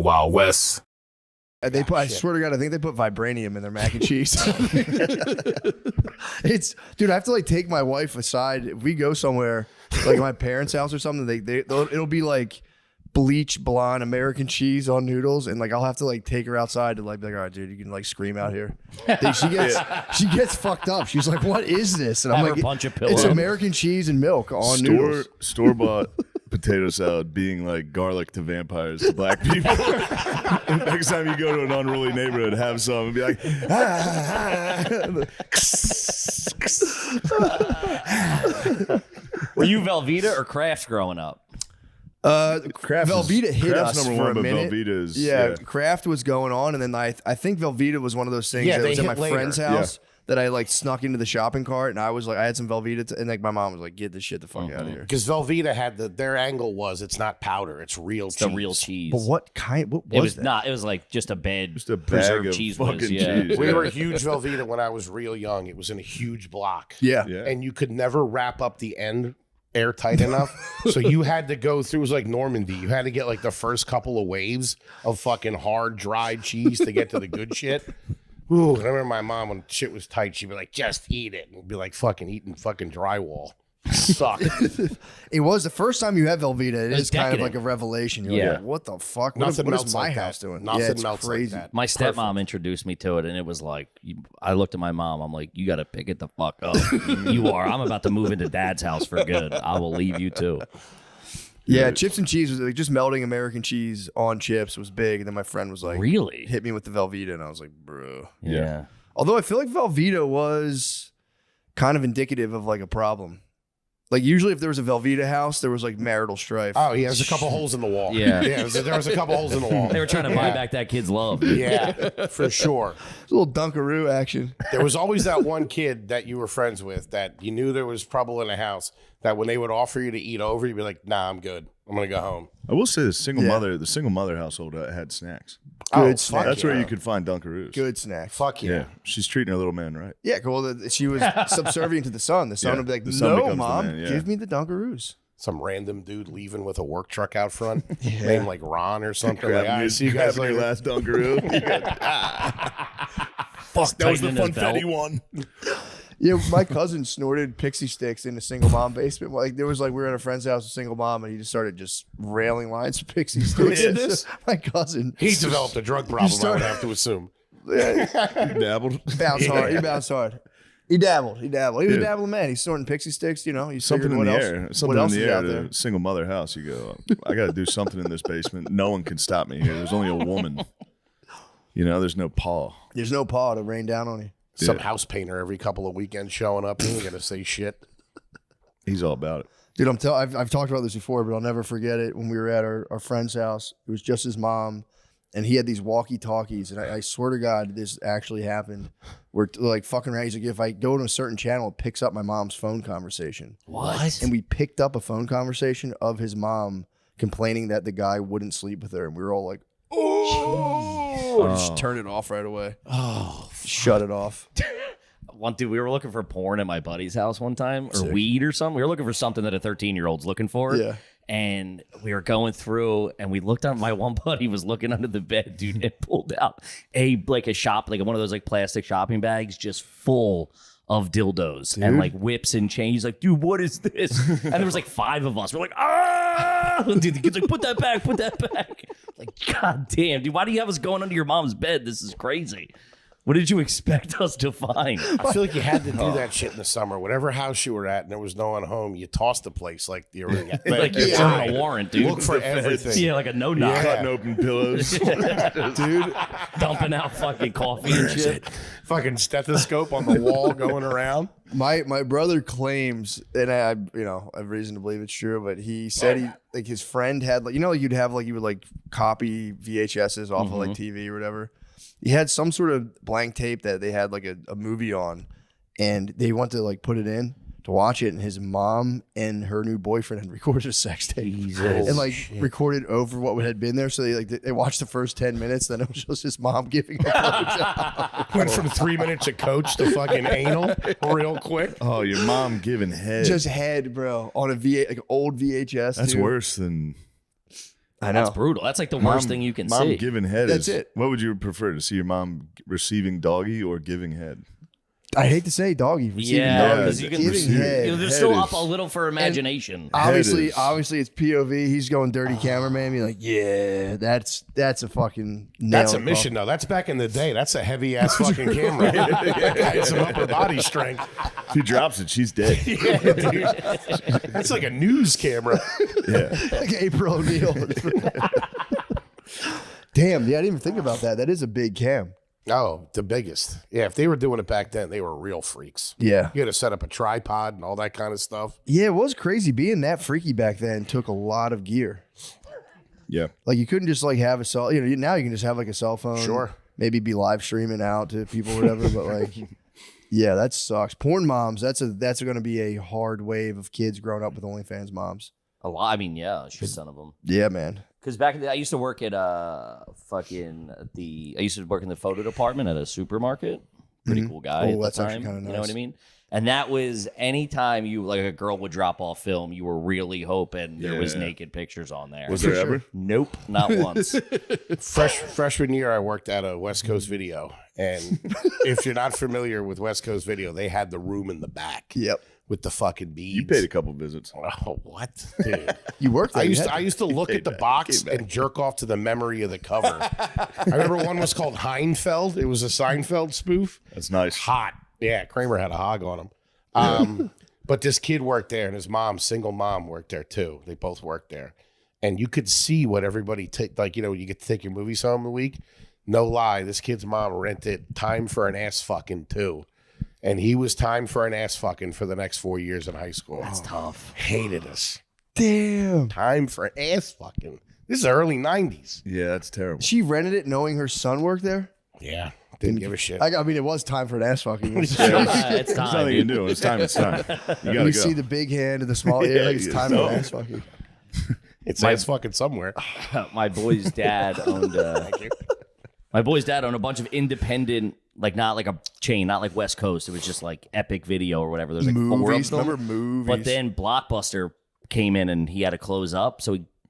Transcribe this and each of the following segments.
Wild Wild West. And they put, I swear to God, I think they put vibranium in their mac and cheese. Dude, I have to like take my wife aside. If we go somewhere, like my parents' house or something, it'll be like bleach blonde American cheese on noodles, and like I'll have to like take her outside to like be like, all right, dude, you can like scream out here. She gets fucked up. She's like, what is this? And I'm like, punch a pillow. It's American cheese and milk on noodles. Store-bought potato salad being like garlic to vampires to black people. Next time you go to an unruly neighborhood, have some and be like, Were you Velveeta or Crafts growing up? Velveeta hit us number for one, a but minute. Velveeta is, yeah, Kraft was going on, and then I think Velveeta was one of those things that they was at hit my later. friend's house that I like snuck into the shopping cart, and I was like, I had some Velveeta, and like my mom was like, get this shit the fuck out of here. Because Velveeta had their angle was it's not powder, it's real cheese. The real cheese. But what kind? What It was was that? not. It was like just a bag bag preserved of cheese. fucking Yeah. cheese. We were huge Velveeta when I was real young. It was in a huge block. Yeah. And you could never wrap up the end airtight enough. So you had to go through, it was like Normandy. You had to get like the first couple of waves of fucking hard, dried cheese to get to the good shit. Ooh, I remember my mom, when shit was tight, she'd be like, just eat it. And it'd be like fucking eating fucking drywall. Suck. It was the first time you had Velveeta. It is kind of decadent. like a revelation. You're like, what the fuck? What is melts my like house that. doing? Nothing yeah, it's melts crazy. like that. My stepmom introduced me to it, and it was like, I looked at my mom. I'm like, you got to pick it the fuck up. You are. I'm about to move into Dad's house for good. I will leave you too. Yeah, chips and cheese was like just melting American cheese on chips was big, and then my friend was like, Really? hit me with the Velveeta, and I was like, bro. Yeah. Although I feel like Velveeta was kind of indicative of like a problem. Like usually if there was a Velveeta house, there was like marital strife. Oh, yeah, there's a couple holes in the wall. Yeah. There was a couple holes in the wall. They were trying to buy back that kid's love. Yeah, for sure. It's a little Dunkaroo action. There was always that one kid that you were friends with that you knew there was trouble in the house, that when they would offer you to eat over, you'd be like, nah, I'm good. I'm going to go home. I will say the single mother household had snacks. Good snack. fuck That's where you could find Dunkaroos. Good snack. Fuck yeah. Yeah, she's treating her little man right. Yeah, well, she was subservient to the son. The son would be like, the son no, becomes the Mom, man, yeah. give me the Dunkaroos. Some random dude leaving with a work truck out front, named like Ron or something. Like, I see you guys grabbing your later. last Dunkaroo. Fuck, That was the tightening his funfetti belt. one. Yeah, my cousin snorted pixie sticks in a single mom basement. Like there was like we were at a friend's house, a single mom, and he just started just railing lines of pixie sticks. did this? My cousin. He developed a drug problem, I would have to assume. Dabbled. Bounced hard. He bounced hard. He dabbled. He was a Yeah. dabbling man. He's snorting pixie sticks. You know, he's Something in what the else, air. what Something in else the is air out to there? a single mother house. You go, I got to do something in this basement. No one can stop me here. There's only a woman. You know, there's no paw. There's no paw to rain down on you. Some house painter every couple of weekends showing up. You ain't going to say shit. He's all about it. Dude, I've talked about this before, but I'll never forget it. When we were at our friend's house, it was just his mom, and he had these walkie-talkies, and I swear to God, this actually happened. We're like fucking around. He's like, if I go to a certain channel, it picks up my mom's phone conversation. What? And we picked up a phone conversation of his mom complaining that the guy wouldn't sleep with her, and we were all like, oh, just turn it off right away. Oh, shut it off. Dude, we were looking for porn at my buddy's house one time, or weed or something. We were looking for something that a 13-year-old's looking for. Yeah. And we were going through, and we looked on. My one buddy was looking under the bed, dude, and pulled out a one of those like plastic shopping bags, just full of dildos and like whips and chains. He's like, dude, what is this? And there was like 5 of us. We're like, ah! Dude, the kid's like, put that back, put that back. Like, god damn, dude, why do you have us going under your mom's bed? This is crazy. What did you expect us to find? I feel like you had to do that shit in the summer. Whatever house you were at and there was no one home, you tossed the place like you're Like you're serving a warrant, dude. Look for everything. Yeah, like a no-knock. Cutting open pillows. Dude, Dumping out fucking coffee and shit. Fucking stethoscope on the wall going around. my brother claims, and I have reason to believe it's true, but he said his friend had like, you'd have like, you would like copy VHSs off of like TV or whatever. He had some sort of blank tape that they had like a movie on, and they went to like put it in to watch it, and his mom and her new boyfriend had recorded a sex tape and like recorded over what had been there. So they watched the first 10 minutes, then it was just his mom giving a blowjob. Went from 3 minutes of coach to fucking anal real quick. Oh, your mom giving head. Just head, bro, on a like old VHS. That's dude. worse than I know. That's brutal. That's like the worst thing you can mom see. giving head That's is, it. What would you prefer, to see your mom receiving doggy or giving head? I hate to say doggy. Receiving Yeah, doggy. because you can Giving head. They're Head still is- up a little for imagination. Obviously, Head is- it's POV. He's going dirty cameraman. Be like, yeah, that's a fucking nail That's a in the mission, though. That's back in the day. That's a heavy ass fucking camera. That guy has some upper body strength. If he drops it, she's dead. Yeah, dude. That's like a news camera. Yeah. coffin. Like April O'Neil. Damn, yeah, I didn't even think about that. That is a big cam. Oh, the biggest. Yeah, if they were doing it back then, they were real freaks. Yeah. You had to set up a tripod and all that kind of stuff. Yeah, it was crazy. Being that freaky back then took a lot of gear. Yeah. Like you couldn't just like have a cell. You know, now you can just have like a cell phone. Sure. Maybe be live streaming out to people or whatever. But like, yeah, that sucks. Porn moms. That's going to be a hard wave of kids growing up with OnlyFans moms. A lot. I mean, yeah, a shit ton of them. Yeah, man. Because back in the, I used to work at I used to work in the photo department at a supermarket. Pretty cool guy. Oh, at that's the actually time, kinda You know what nice. I mean? And that was anytime you like a girl would drop off film, you were really hoping there was Yeah. naked pictures on there. Was there ever? Nope, not once. Freshman year, I worked at a West Coast Video. And if you're not familiar with West Coast Video, they had the room in the back Yep. with the fucking beads. You paid a couple visits. Oh, what? Dude. You worked there. I used to look at the box and jerk off to the memory of the cover. I remember one was called Heinfeld. It was a Seinfeld spoof. That's nice. Hot. Yeah, Kramer had a hog on him. But this kid worked there, and his mom, single mom, worked there too. They both worked there. And you could see what everybody like, you know, you get to take your movies home a week. No lie, this kid's mom rented Time for an Ass Fucking too. And he was time for an ass fucking for the next 4 years in high school. That's tough. Hated us. Damn. Time for an ass fucking. This is early 90s. Yeah, that's terrible. She rented it knowing her son worked there. Yeah. Didn't give a shit. I mean, it was time for an ass fucking. It's There's time. nothing you can Dude. do. It's time. It's time. You gotta You go. see the big hand and the small. Yeah, like it's time for an ass fucking. It's ass fucking somewhere. My boy's dad owned. My boy's dad owned a bunch of independent, like not like a chain, not like West Coast. It was just like Epic Video or whatever. There's like 4 of Movies. them. Remember movies? But then Blockbuster came in and he had to close up.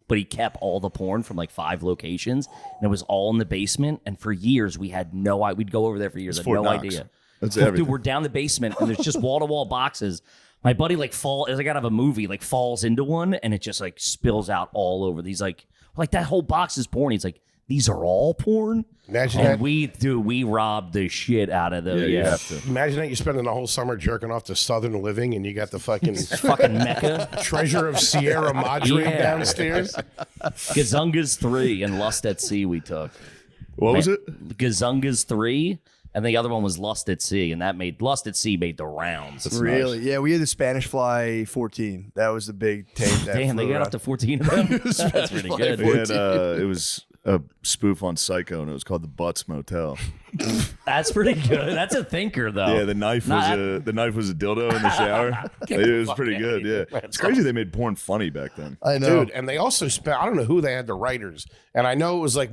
But he kept all the porn from like 5 locations, and it was all in the basement. And for years, we had no idea. We'd go over there for years, had Fort no Knox. idea. That's Dude, everything. we're down the basement, and there's just wall to wall boxes. My buddy like as I got out of a movie, like falls into one, and it just like spills out all over. He's like that whole box is porn. He's like, these are all porn. Imagine And that. we robbed the shit out of them. Yeah, you have to. Imagine that you're spending the whole summer jerking off to Southern Living and you got the fucking Fucking Mecca. treasure of Sierra Madre Yeah. downstairs. Gazungas 3 and Lust at Sea we took. What was it? Gazungas 3, and the other one was Lust at Sea, and Lust at Sea made the rounds. Really? Yeah, we had the Spanish Fly 14. That was the big tape. That Damn, they flew got around. up to 14 of them. That's pretty good. We had, it was a spoof on Psycho, and it was called the Butts Motel. That's pretty good. That's a thinker, though. Yeah, the knife was a dildo in the shower. It was pretty good. Yeah, it's crazy they made porn funny back then. I know. Dude, and they also spent, I don't know who they had the writers. And I know it was like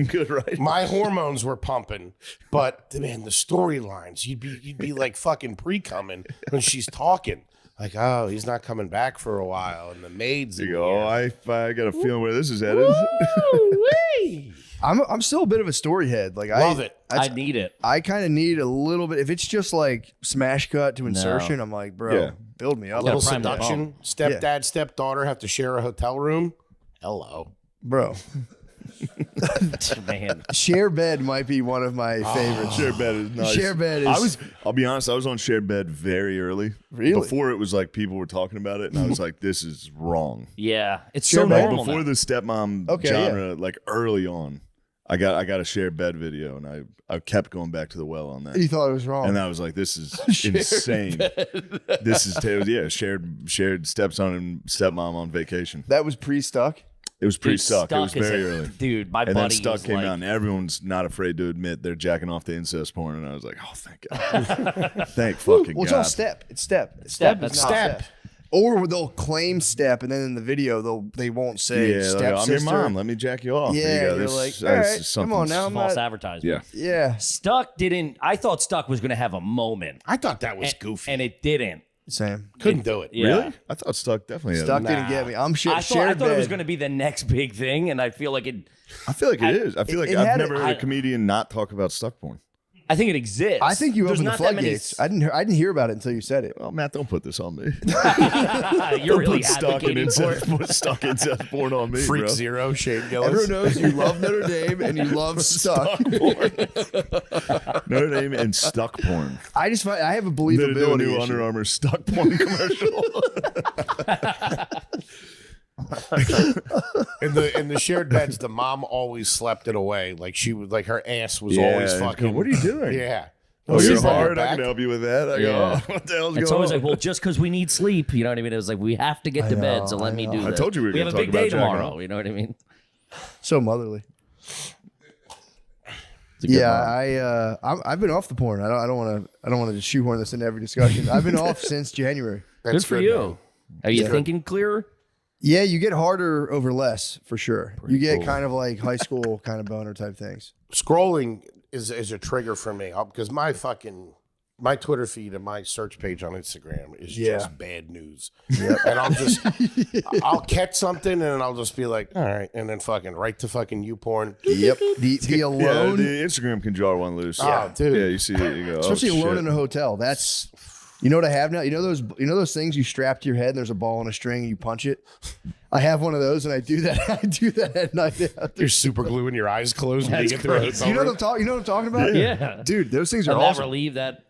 Good, right? my hormones were pumping, but man, the storylines, you'd be like fucking pre-coming when she's talking. Like, oh, he's not coming back for a while. And the maids. You go, oh, I got a feeling where this is headed. I'm still a bit of a story head. Like Love it. I need it. I kind of need a little bit. If it's just like smash cut to insertion, I'm like, bro, Yeah. build me up, Little prime that seduction. Stepdad, stepdaughter have to share a hotel room. Hello. bro. Man. Share bed might be one of my favorites. Shared bed is nice. Share bed is- I'll be honest, I was on shared bed very early. Really? Before it was like people were talking about it, and I was like, this is wrong. Yeah, it's Sure, so man. normal. Before now. the stepmom Okay, genre, like early on, I got a shared bed video, and I kept going back to the well on that. You thought it was wrong. And I was like, this is insane. This is shared stepson and stepmom on vacation. That was pre-stuck. It was Dude, pre-stuck. It was Stuck is very a- early. Dude, my And then buddy Stuck was came like, out, and everyone's not afraid to admit they're jacking off the incest porn. And I was like, oh, thank God. Thank fucking Well, it's God. all step. It's step. Step, Step that's is not step. step. Or they'll claim step, and then in the video they won't say Yeah, like, step I'm your sister. mom. Let me jack you off. Yeah, There you go. you're This- like, this all right, is come on now. I'm false not, advertisement. Yeah. yeah. Stuck didn't. I thought Stuck was going to have a moment, I thought that was goofy. and it didn't. Same. Couldn't do it. Yeah. Really? I thought Stuck definitely had Stuck it. didn't get me. I'm I shared thought it was bed. going to be the next big thing, and I feel like it. I feel like it is. I feel like it I've had never it- heard a comedian not talk about Stuck porn. I think it exists. I think you There's opened the not that many floodgates. I didn't hear about it until you said it. Well, Matt, don't put this on me. You're really Put Stuck and advocating for it. incest, put Stuck incest porn on me, Freak bro. Zero, Shane Gillis. Everyone knows you love Notre Dame and you love Stuck. Notre Dame and Stuck porn. I just find I have a They do a believability new issue. Under Armour Stuck porn commercial. In the shared beds, the mom always slept it away. Like she was like her ass was always fucking. What are you doing? Yeah. Oh, She's you're on her hard. I back. can help you with that. I go, Yeah. oh, what the hell's It's going always on? like, well, just because we need sleep, you know what I mean? It was like, we have to get to bed, so let me do I that. told you we were have a gonna big talk day about jacking tomorrow, off. you know what I mean? So motherly. It's a good Yeah, mom. I've been off the porn. I don't want to just shoehorn this into every discussion. I've been off since January. That's Good for good, you. man. Are you thinking clearer? Yeah, you get harder over less for sure. You get kind of like high school kind of boner type things. Scrolling is a trigger for me because my Twitter feed and my search page on Instagram is just bad news. And I'll catch something and I'll just be like, all right, and then fucking right to fucking YouPorn. Yep. The Yeah, alone, the Instagram can jar one loose. Oh, dude. Yeah, you see it, you go, especially oh, alone shit. in a hotel. That's you know what I have now. You know those things you strap to your head. And there's a ball and a string, and you punch it. I have one of those, and I do that. I do that at night. You're super gluing your eyes closed when you That's get through a crazy. hotel You know room. what I'm talking? You know what I'm talking about? Yeah. Dude, those things are I'll never awesome. leave that.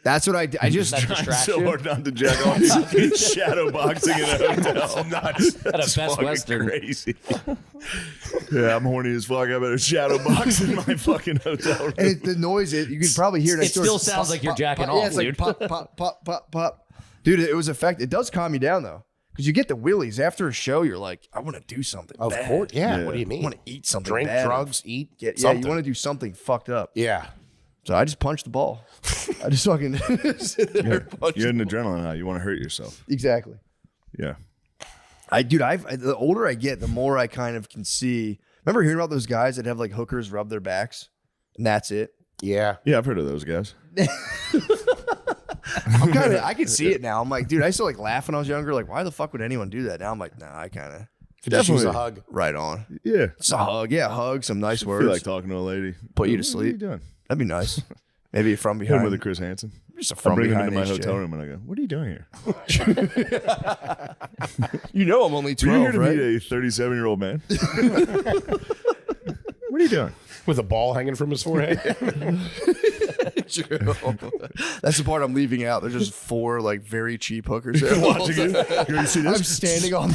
That's what I just That Trying distraction. so hard not to jack off. He's shadow boxing in a hotel. Nuts. At a That's Best fucking Western. crazy. Yeah, I'm horny as fuck. I better shadow box in my fucking hotel room. and the noise. You can probably hear it. It Next door. still It's sounds pop, like you're pop, jacking pop. off, Yeah, it's dude. like pop, pop, pop, pop, pop. Dude, it was effective. It does calm you down though, because you get the willies after a show. You're like, I want to do something. Of bad. course. Yeah. Yeah. What do you I mean? want to eat something. Drink, bad. drugs, eat. Yeah, something. you want to do something fucked up. Yeah. So I just punched the ball. I just fucking sit there and punch You're the an ball. adrenaline high. You want to hurt yourself. Exactly. Yeah. The older I get, the more I kind of can see. Remember hearing about those guys that have like hookers rub their backs, and that's it. Yeah. Yeah, I've heard of those guys. I can see it now. I'm like, dude, I used to like laugh when I was younger. Like, why the fuck would anyone do that? Now I'm like, nah, I kind of Could just use a Definitely. hug. right on. Yeah. It's a hug, yeah, hug, some nice I words. feel like talking to a lady. Put you to What are sleep. you doing? That'd be nice. Maybe from Hit him behind. with a Chris Hansen. Just a I from bring him behind into my HJ. hotel room and I go, what are you doing here? You know I'm only Were you here 12, to right? meet a 37-year-old man? What are you doing? With a ball hanging from his forehead. That's the part I'm leaving out. There's just 4 like very cheap hookers there. Watching you. You see I'm this? standing on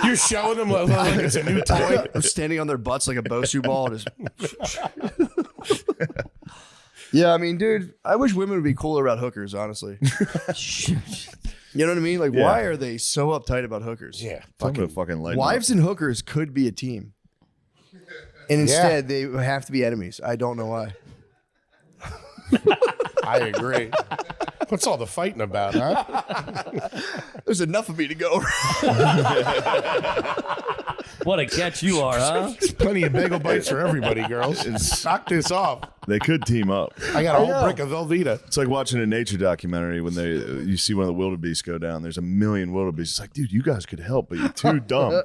You're showing them like it's a new toy. I'm standing on their butts like a Bosu ball. Just yeah, I mean, dude, I wish women would be cooler about hookers, honestly. You know what I mean? Like, Yeah. why are they so uptight about hookers? Yeah. I'm gonna fucking light Wives and hookers could be a team. And instead, they have to be enemies. I don't know why. I agree. What's all the fighting about, huh? There's enough of me to go. What a catch you are, huh? There's plenty of bagel bites for everybody, girls. Knock this off. They could team up. I got a whole brick of Velveeta. It's like watching a nature documentary when you see one of the wildebeest go down. There's a million wildebeest. It's like, dude, you guys could help, but you're too dumb.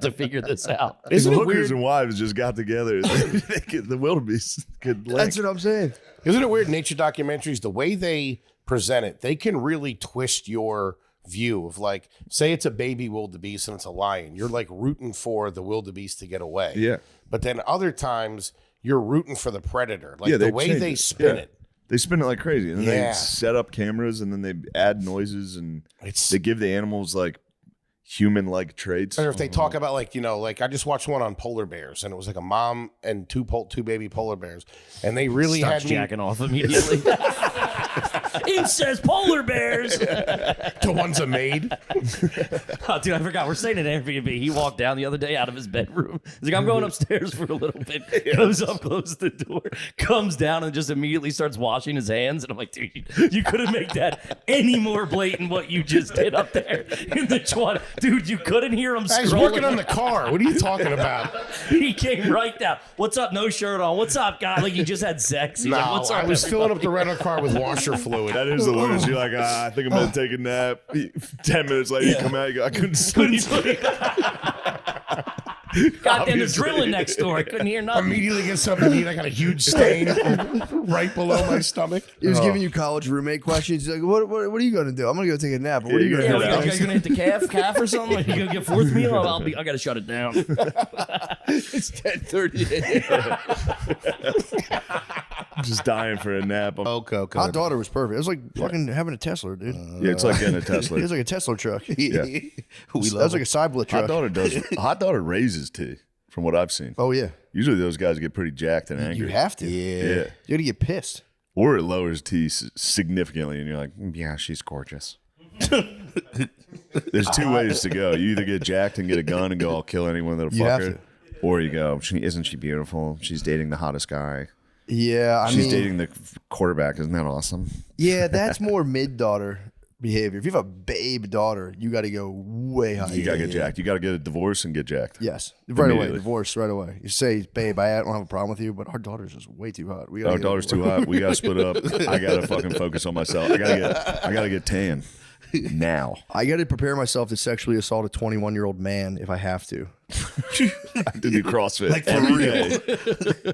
To figure this out. Isn't The it hookers weird? and wives just got together. The wildebeest could link. That's what I'm saying. Isn't it weird? Nature documentaries, the way they present it, they can really twist your view of like, say it's a baby wildebeest and it's a lion. You're like rooting for the wildebeest to get away. Yeah. But then other times you're rooting for the predator. Like Yeah, the they way change they it. spin Yeah. it. They spin it like crazy. And then Yeah. they set up cameras and then they add noises and It's they give the animals like human-like traits. or if they talk about like, you know, like I just watched one on polar bears and it was like a mom and two baby polar bears. And they really Starts had me jacking off immediately. Incest polar bears. the one's a maid. Oh, dude, I forgot. We're staying at Airbnb. He walked down the other day out of his bedroom. He's like, I'm going upstairs for a little bit. Goes up, closes the door, comes down, and just immediately starts washing his hands. And I'm like, dude, you couldn't make that any more blatant what you just did up there in the twat. Dude, you couldn't hear him I was working on scrolling. the car. What are you talking about? He came right down. What's up? No shirt on. What's up, guy? Like you just had sex. He's No, like, what's up? I was filling up everybody?" the rental car with washer fluid. fluid. That is the worst. You're like, I think I'm gonna take a nap. 10 minutes later, you come out, you go, I couldn't sleep. Goddamn, there's drilling next door. I couldn't hear nothing. Immediately get something to eat. I got a huge stain right below my stomach. He was giving you college roommate questions. He's like, what are you going to do? I'm going to go take a nap. What are you going to do? You gonna hit the calf or something? Like, you gonna get fourth meal? I gotta shut it down. It's 10:30. Just dying for a nap. Okay. Hot daughter was perfect. It was like fucking having a Tesla, dude. Yeah, it's like getting a Tesla. It was like a Tesla truck. Yeah. That was like a Cybla truck. Hot daughter raises tea, from what I've seen. Oh, yeah. Usually those guys get pretty jacked and angry. You have to. Yeah. You got to get pissed. Or it lowers tea significantly, and you're like, yeah, she's gorgeous. There's two ways to go. You either get jacked and get a gun and go, I'll kill anyone that'll You fuck have her. to. Or you go, isn't she beautiful? She's dating the hottest guy. Yeah, She's dating the quarterback. Isn't that awesome? Yeah, that's more mid-daughter behavior. If you have a babe daughter, you got to go way higher. You got to get jacked. You got to get a divorce and get jacked. Yes, right away. Immediately. Divorce right away. You say, babe, I don't have a problem with you, but our daughter's just way too hot. Our daughter's too hot. We got to split up. I got to fucking focus on myself. I got to get tan now. I got to prepare myself to sexually assault a 21-year-old man if I have to. To do CrossFit Like, for every real. day.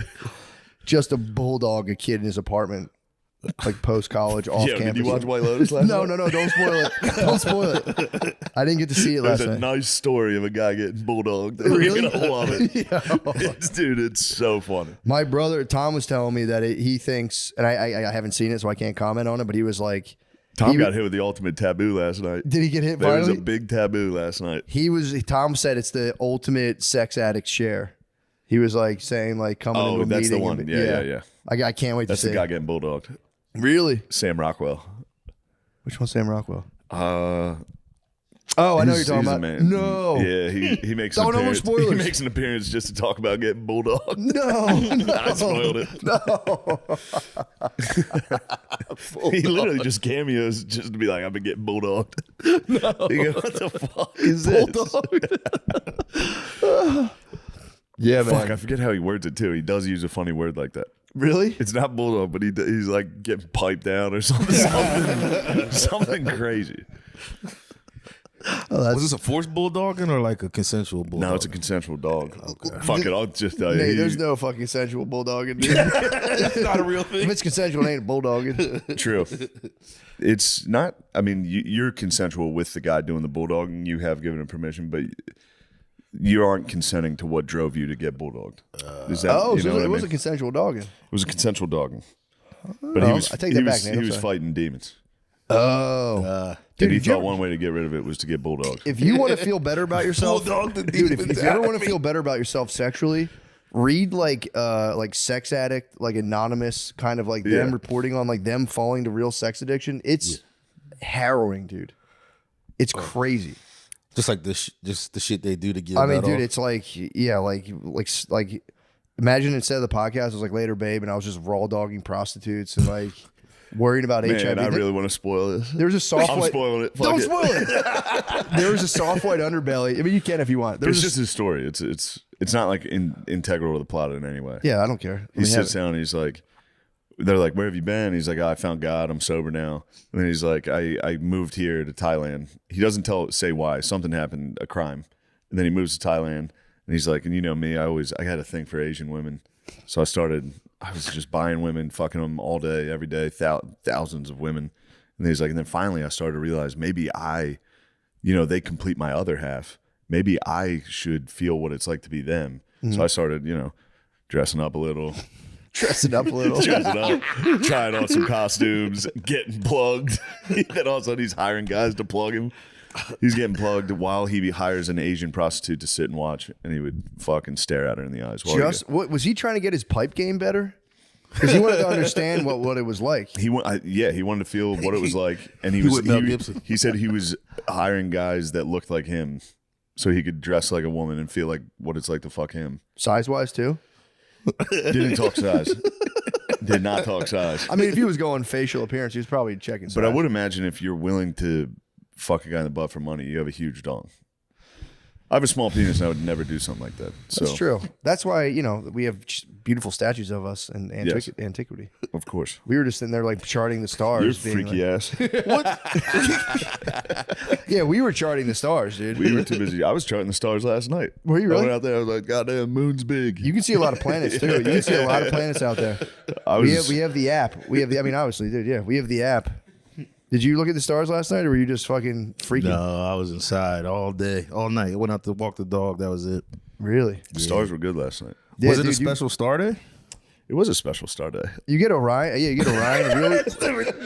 Just to bulldog a kid in his apartment, like post-college, off Yeah, campus. did you watch White Lotus last night? No, don't spoil it. Don't spoil it. I didn't get to see it last There's a night. nice story of a guy getting bulldogged. Really? You're gonna love it. Dude, it's so funny. My brother, Tom, was telling me that he thinks, and I haven't seen it, so I can't comment on it, but he was like... Tom got hit with the ultimate taboo last night. Did he get hit There was finally? a big taboo last night. Tom said it's the ultimate sex addict share. He was like saying like coming into a that's the meeting one. and- Yeah. I can't wait That's to the see. guy getting bulldogged. Really? Sam Rockwell. Which one's Sam Rockwell? Oh, Oh, I know what you're talking about. Man. No. Yeah, he makes Don't an know appearance. spoilers. He makes an appearance just to talk about getting bulldogged. No. I spoiled it. No. He literally just cameos just to be like, I've been getting bulldogged. No. You go, what the fuck is this? Yeah, man. Fuck, I forget how he words it too. He does use a funny word like that. Really? It's not bulldog, but he's like getting piped down or something. Something crazy. Was this a forced bulldogging or like a consensual bulldog? No, it's a consensual dog. Fuck it, I'll just tell you. Nate, there's no fucking sensual bulldogging, dude. It's not a real If thing. it's consensual, it ain't bulldogging. True. It's not. I mean, you're consensual with the guy doing the bulldogging. You have given him permission, but you aren't consenting to what drove you to get bulldogged. Is that? Oh, you know so what it I was mean? a consensual dogging. It was a consensual dogging. But Oh, he was. I take that back, Nate. He I'm was sorry. fighting demons. Oh. And he did you thought ever- one way to get rid of it was to get bulldogged. If you want to feel better about yourself, Bulldog the dude, if demons you ever out of want to feel better about yourself sexually, read like sex addict, like anonymous, kind of like them Yeah. reporting on like them falling to real sex addiction. It's harrowing, dude. It's crazy. Just like just the shit they do to get. I mean, that dude, off. it's like like imagine instead of the podcast, it was like later, babe, and I was just raw dogging prostitutes and like worrying about Man, HIV. I really want to spoil this. There was a soft I'm white. spoiling it. Fuck Don't it. spoil it. There was a soft white underbelly. I mean, you can if you want. There It's was just his story. It's not like integral to the plot in any way. yeah, I don't care. He sits down and he's like, they're like, where have you been? He's like, I found God. I'm sober now. And then he's like, I moved here to Thailand. He doesn't say why. Something happened, a crime. And then he moves to Thailand. And he's like, and you know me, I had a thing for Asian women. So I was just buying women, fucking them all day, every day, thousands of women. And he's like, and then finally I started to realize maybe they complete my other half. Maybe I should feel what it's like to be them. So I started, dressing up a little. Dressing up a little. Dressing up, trying on some costumes, getting plugged. Then all of a sudden he's hiring guys to plug him. He's getting plugged while he hires an Asian prostitute to sit and watch, and he would fucking stare at her in the eyes. While What was he trying to get his pipe game better? Because he wanted to understand what it was like. he wanted to feel what it was like, and he with Mel Gibson. he said he was hiring guys that looked like him, so he could dress like a woman and feel like what it's like to fuck him. Size wise too. Didn't talk size. Did not talk size. I mean, if he was going facial appearance, he was probably checking. But I size. would imagine if you're willing to fuck a guy in the butt for money, you have a huge dong. I have a small penis and I would never do something like that. So, That's true. That's why, we have beautiful statues of us in antiquity. of course. We were just sitting there like charting the You're stars. being freaky ass. Yeah, we were charting the stars, dude. We were too busy. I was charting the stars last night. Were you I really? went out there. I was like, goddamn, moon's big. You can see a lot of planets too. You can see a lot of planets out there. We have the app. Obviously, dude. Yeah, we have the app. Did you look at the stars last night, or were you just fucking freaking? No, I was inside all day, all night. I went out to walk the dog. That was it. Really? The stars were good last night. Yeah, Was it dude, a special star day? It was a special star day. You get Orion. Yeah, you get Orion. Really?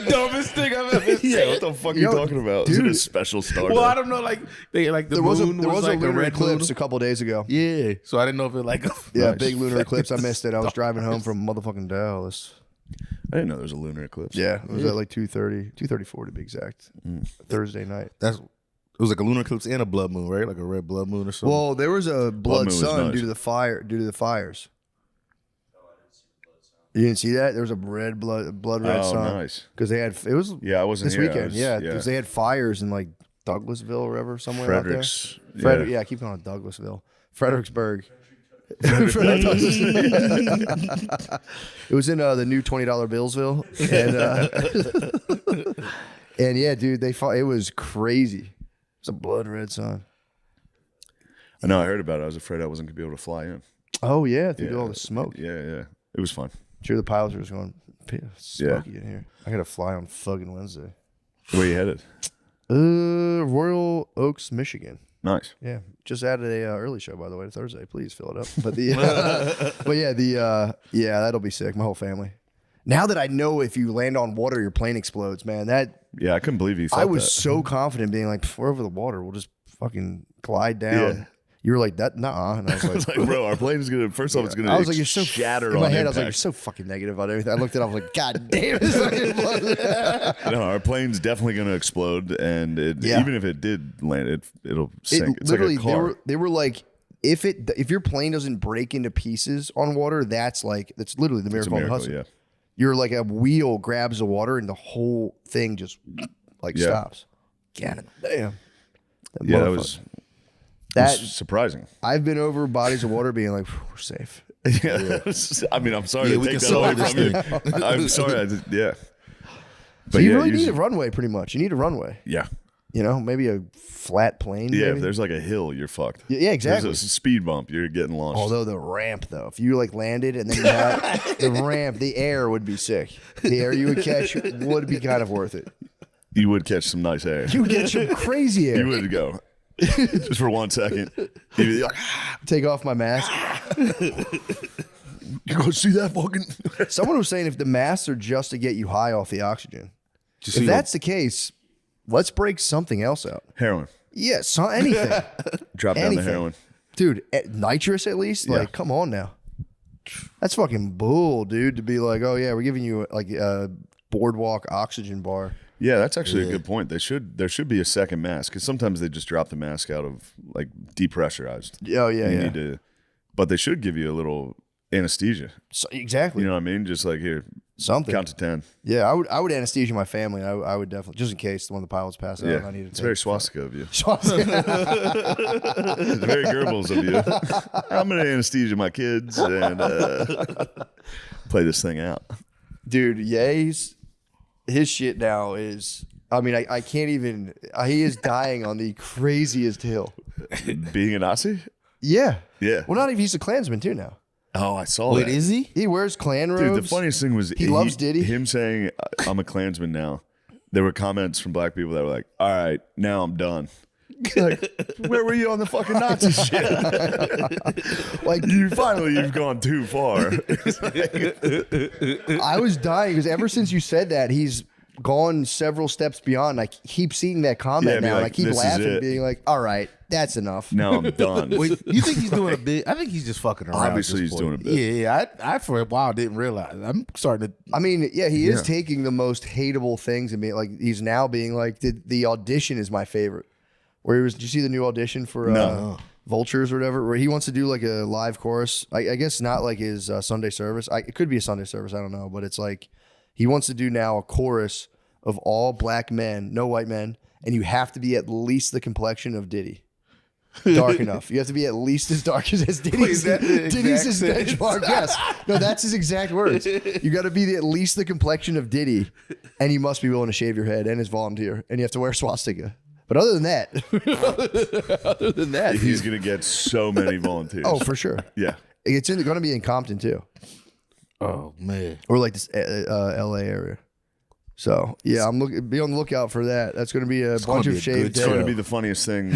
Dumbest thing I've ever seen. Yeah, what the fuck are you talking about? Is it a special star Well, I day? don't know. Like the There was a moon was like lunar a red eclipse moon. a couple days ago. Yeah, so I didn't know if it like. Yeah, Nice. big lunar eclipse. I missed it. I was driving home from motherfucking Dallas. I didn't know there was a lunar eclipse. Yeah, it was at like 2:34 to be exact. Thursday night. It was like a lunar eclipse and a blood moon, right? Like a red blood moon or something. Well, there was a blood moon was sun nice. due to the fires. You didn't see that? There was a blood red Oh, sun. nice. Because they had it was Yeah, I wasn't this here. weekend. Because they had fires in like Douglasville or wherever somewhere Fredericks. out there. Yeah, I keep calling it Douglasville. Fredericksburg. It was in the new $20 Billsville, and yeah, dude, they fought. It was crazy. It's a blood red sun. I know. I heard about it. I was afraid I wasn't gonna be able to fly in. Oh yeah, through all the smoke. Yeah. It was fun. Sure, the pilots were just going smoky in here. I got to fly on fucking Wednesday. Where you headed? Royal Oaks, Michigan. Nice. Yeah, just added a early show by the way to Thursday. Please fill it up. But that'll be sick. My whole family. Now that I know if you land on water, your plane explodes, man. Yeah, I couldn't believe you thought I was that. so confident, being like, we're over the water. We'll just fucking glide down. Yeah. You were like that, nah. And I was like, It's like, bro, our plane is gonna. First off, it's gonna. I was like, you're so shattered in my on head. I was like, you're impact. so fucking negative about everything. I looked at it. I was like, God damn, it's fucking blood. No, our plane's definitely gonna explode, and even if it did land, it'll sink. It's literally, like a car. they were like, if your plane doesn't break into pieces on water, that's literally the It's a miracle of the miracle, hustle. yeah. You're like a wheel grabs the water and the whole thing just stops. God damn. Yeah, that motherfucker. was That surprising. I've been over bodies of water being like, we're safe. Yeah. I mean, I'm sorry Yeah, to we take can that away solve from this you. I'm sorry. Yeah. So you really usually- need a runway, pretty much. You need a runway. Yeah. Maybe a flat plane. Yeah, maybe? if there's like a hill, you're fucked. Yeah, exactly. There's a speed bump, you're getting launched. Although the ramp, though, if you like landed and then you had the ramp, the air would be sick. The air you would catch would be kind of worth it. You would catch some nice air. You would get some crazy air. You would go. Just for 1 second. You'd be like, Take off my mask. you go see that fucking. Someone was saying if the masks are just to get you high off the oxygen, Just if see that's the case, let's break something else out. Heroin. Yeah, anything. Drop down Anything. the heroin. Dude, nitrous at least? Yeah. Like, come on now. That's fucking bull, dude, to be like, oh yeah, we're giving you like a boardwalk oxygen bar. Yeah, that's actually a good point. There should be a second mask because sometimes they just drop the mask out of like depressurized. Oh yeah, You yeah. need to, but they should give you a little anesthesia. So, exactly. You know what I mean? Just like here, Something. count to 10. Yeah, I would anesthesia my family. I would definitely, just in case one of the pilots passed out. Yeah, I need to it's very swastika of you. swastika. It's very Goebbels of you. I'm gonna anesthesia my kids and play this thing out. Dude, Ye's, his shit now is, I mean, I can't even, he is dying on the craziest hill. Being a Nazi? Yeah. Yeah. Well, not even, he's a Klansman too now. Oh, I saw Wait, that. is he? He wears Klan robes. Dude, the funniest thing was He loves Diddy. Him saying, "I'm a Klansman now." There were comments from black people that were like, "All right, now I'm done." Like, where were you on the fucking Nazi shit? Like, You've gone too far. I was dying because ever since you said that, he's gone several steps beyond. I keep seeing that comment Yeah, be now, and I like, keep "This is laughing, it." being like, all right, that's enough. Now I'm done. Wait, you think he's doing a big? I think he's just fucking around. at Obviously, this he's point. doing a bit. Yeah. I for a while didn't realize. I'm starting to. I mean, yeah, he is Yeah. taking the most hateable things and being like, he's now being like, the audition is my favorite. Where he was, did you see the new audition for No. Vultures or whatever? Where he wants to do like a live chorus. I guess not like his Sunday service. It could be a Sunday service. I don't know. But it's like, he wants to do now a chorus of all black men, no white men. And you have to be at least the complexion of Diddy. dark enough. You have to be at least as dark as Diddy's. Diddy's his benchmark. Yes. No, that's his exact words. You got to be at least the complexion of Diddy, and you must be willing to shave your head and his volunteer, and you have to wear a swastika. But other than that, he's gonna get so many volunteers. Oh, for sure. Yeah, it's going to be in Compton too. Oh man, or like this L.A. area. So yeah, be on the lookout for that. That's going to be a bunch of shaved. It's going to be the funniest thing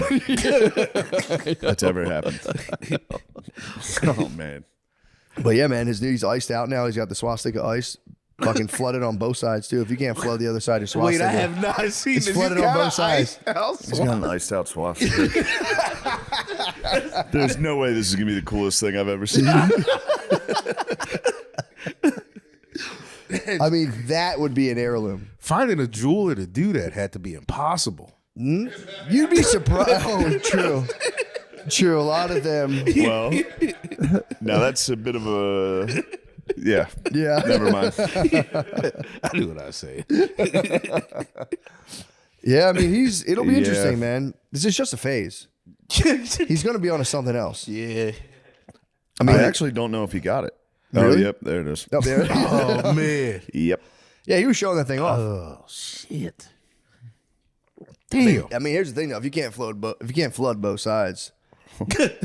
that's ever happened. Oh man. But yeah, man, he's iced out now. He's got the swastika ice. Fucking flooded on both sides too. If you can't flood the other side of swastika, wait, I have not seen it's this. flooded on both sides. He's got an iced out swastika. There's no way this is gonna be the coolest thing I've ever seen. I mean, that would be an heirloom. Finding a jeweler to do that had to be impossible. You'd be surprised. Oh, true. A lot of them. Well, now that's a bit of a. Yeah. Never mind. I knew what I was saying. Yeah, I mean, it'll be interesting, man. This is just a phase. He's going to be on to something else. Yeah. I mean, I actually don't know if he got it. Really? Oh, yep, there it is. Up there. Oh man. Yep. Yeah, he was showing that thing off. Oh shit. Damn. I mean, here's the thing though: if you can't flood both sides,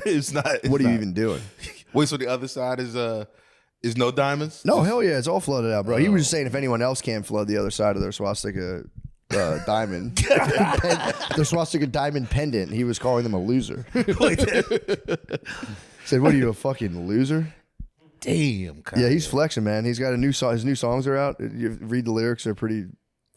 It's not. what are you even doing? Wait, so the other side is no diamonds? No, hell yeah, it's all flooded out, bro. He was just saying if anyone else can't flood the other side of their swastika diamond, their swastika diamond pendant, he was calling them a loser. Said, "What are you, a fucking loser?" Damn. Yeah, he's flexing, man. He's got a new song. His new songs are out. You read the lyrics; they're pretty.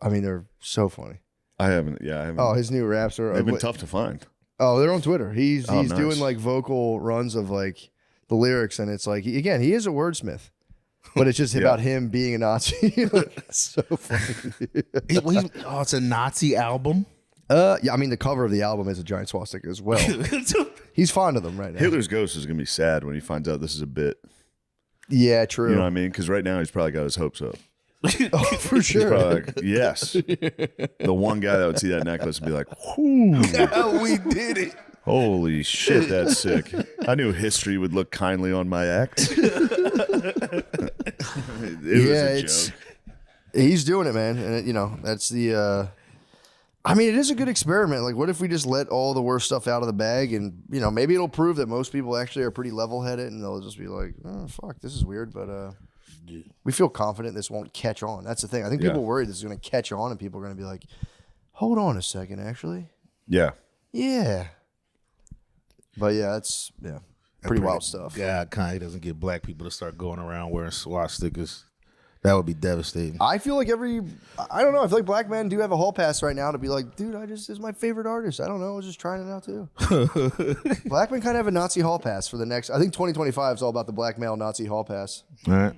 I mean, they're so funny. I haven't. Oh, his new raps are. They've been tough to find. Oh, they're on Twitter. He's nice. doing like vocal runs of like the lyrics, and it's like he is a wordsmith, but it's just about him being a Nazi. It's so funny. It's a Nazi album. Yeah, I mean the cover of the album is a giant swastika as well. He's fond of them right now. Hitler's ghost is gonna be sad when he finds out this is a bit. Yeah, true. You know what I mean? Because right now he's probably got his hopes up. Oh, for He's sure. probably like, yes. The one guy that would see that necklace and be like, whoo. We did it. Holy shit, that's sick. I knew history would look kindly on my act. It was a joke. He's doing it, man. And, that's the... I mean, it is a good experiment. Like, what if we just let all the worst stuff out of the bag and, maybe it'll prove that most people actually are pretty level-headed and they'll just be like, oh, fuck, this is weird, but we feel confident this won't catch on. That's the thing. I think people worry this is going to catch on and people are going to be like, hold on a second, actually. Yeah. Yeah. But, it's, pretty wild stuff. God, Kanye doesn't get black people to start going around wearing swastikas. That would be devastating. I feel like I don't know. I feel like black men do have a hall pass right now to be like, dude, this is my favorite artist. I don't know. I was just trying it out too. Black men kind of have a Nazi hall pass for the next. I think 2025 is all about the black male Nazi hall pass. All right.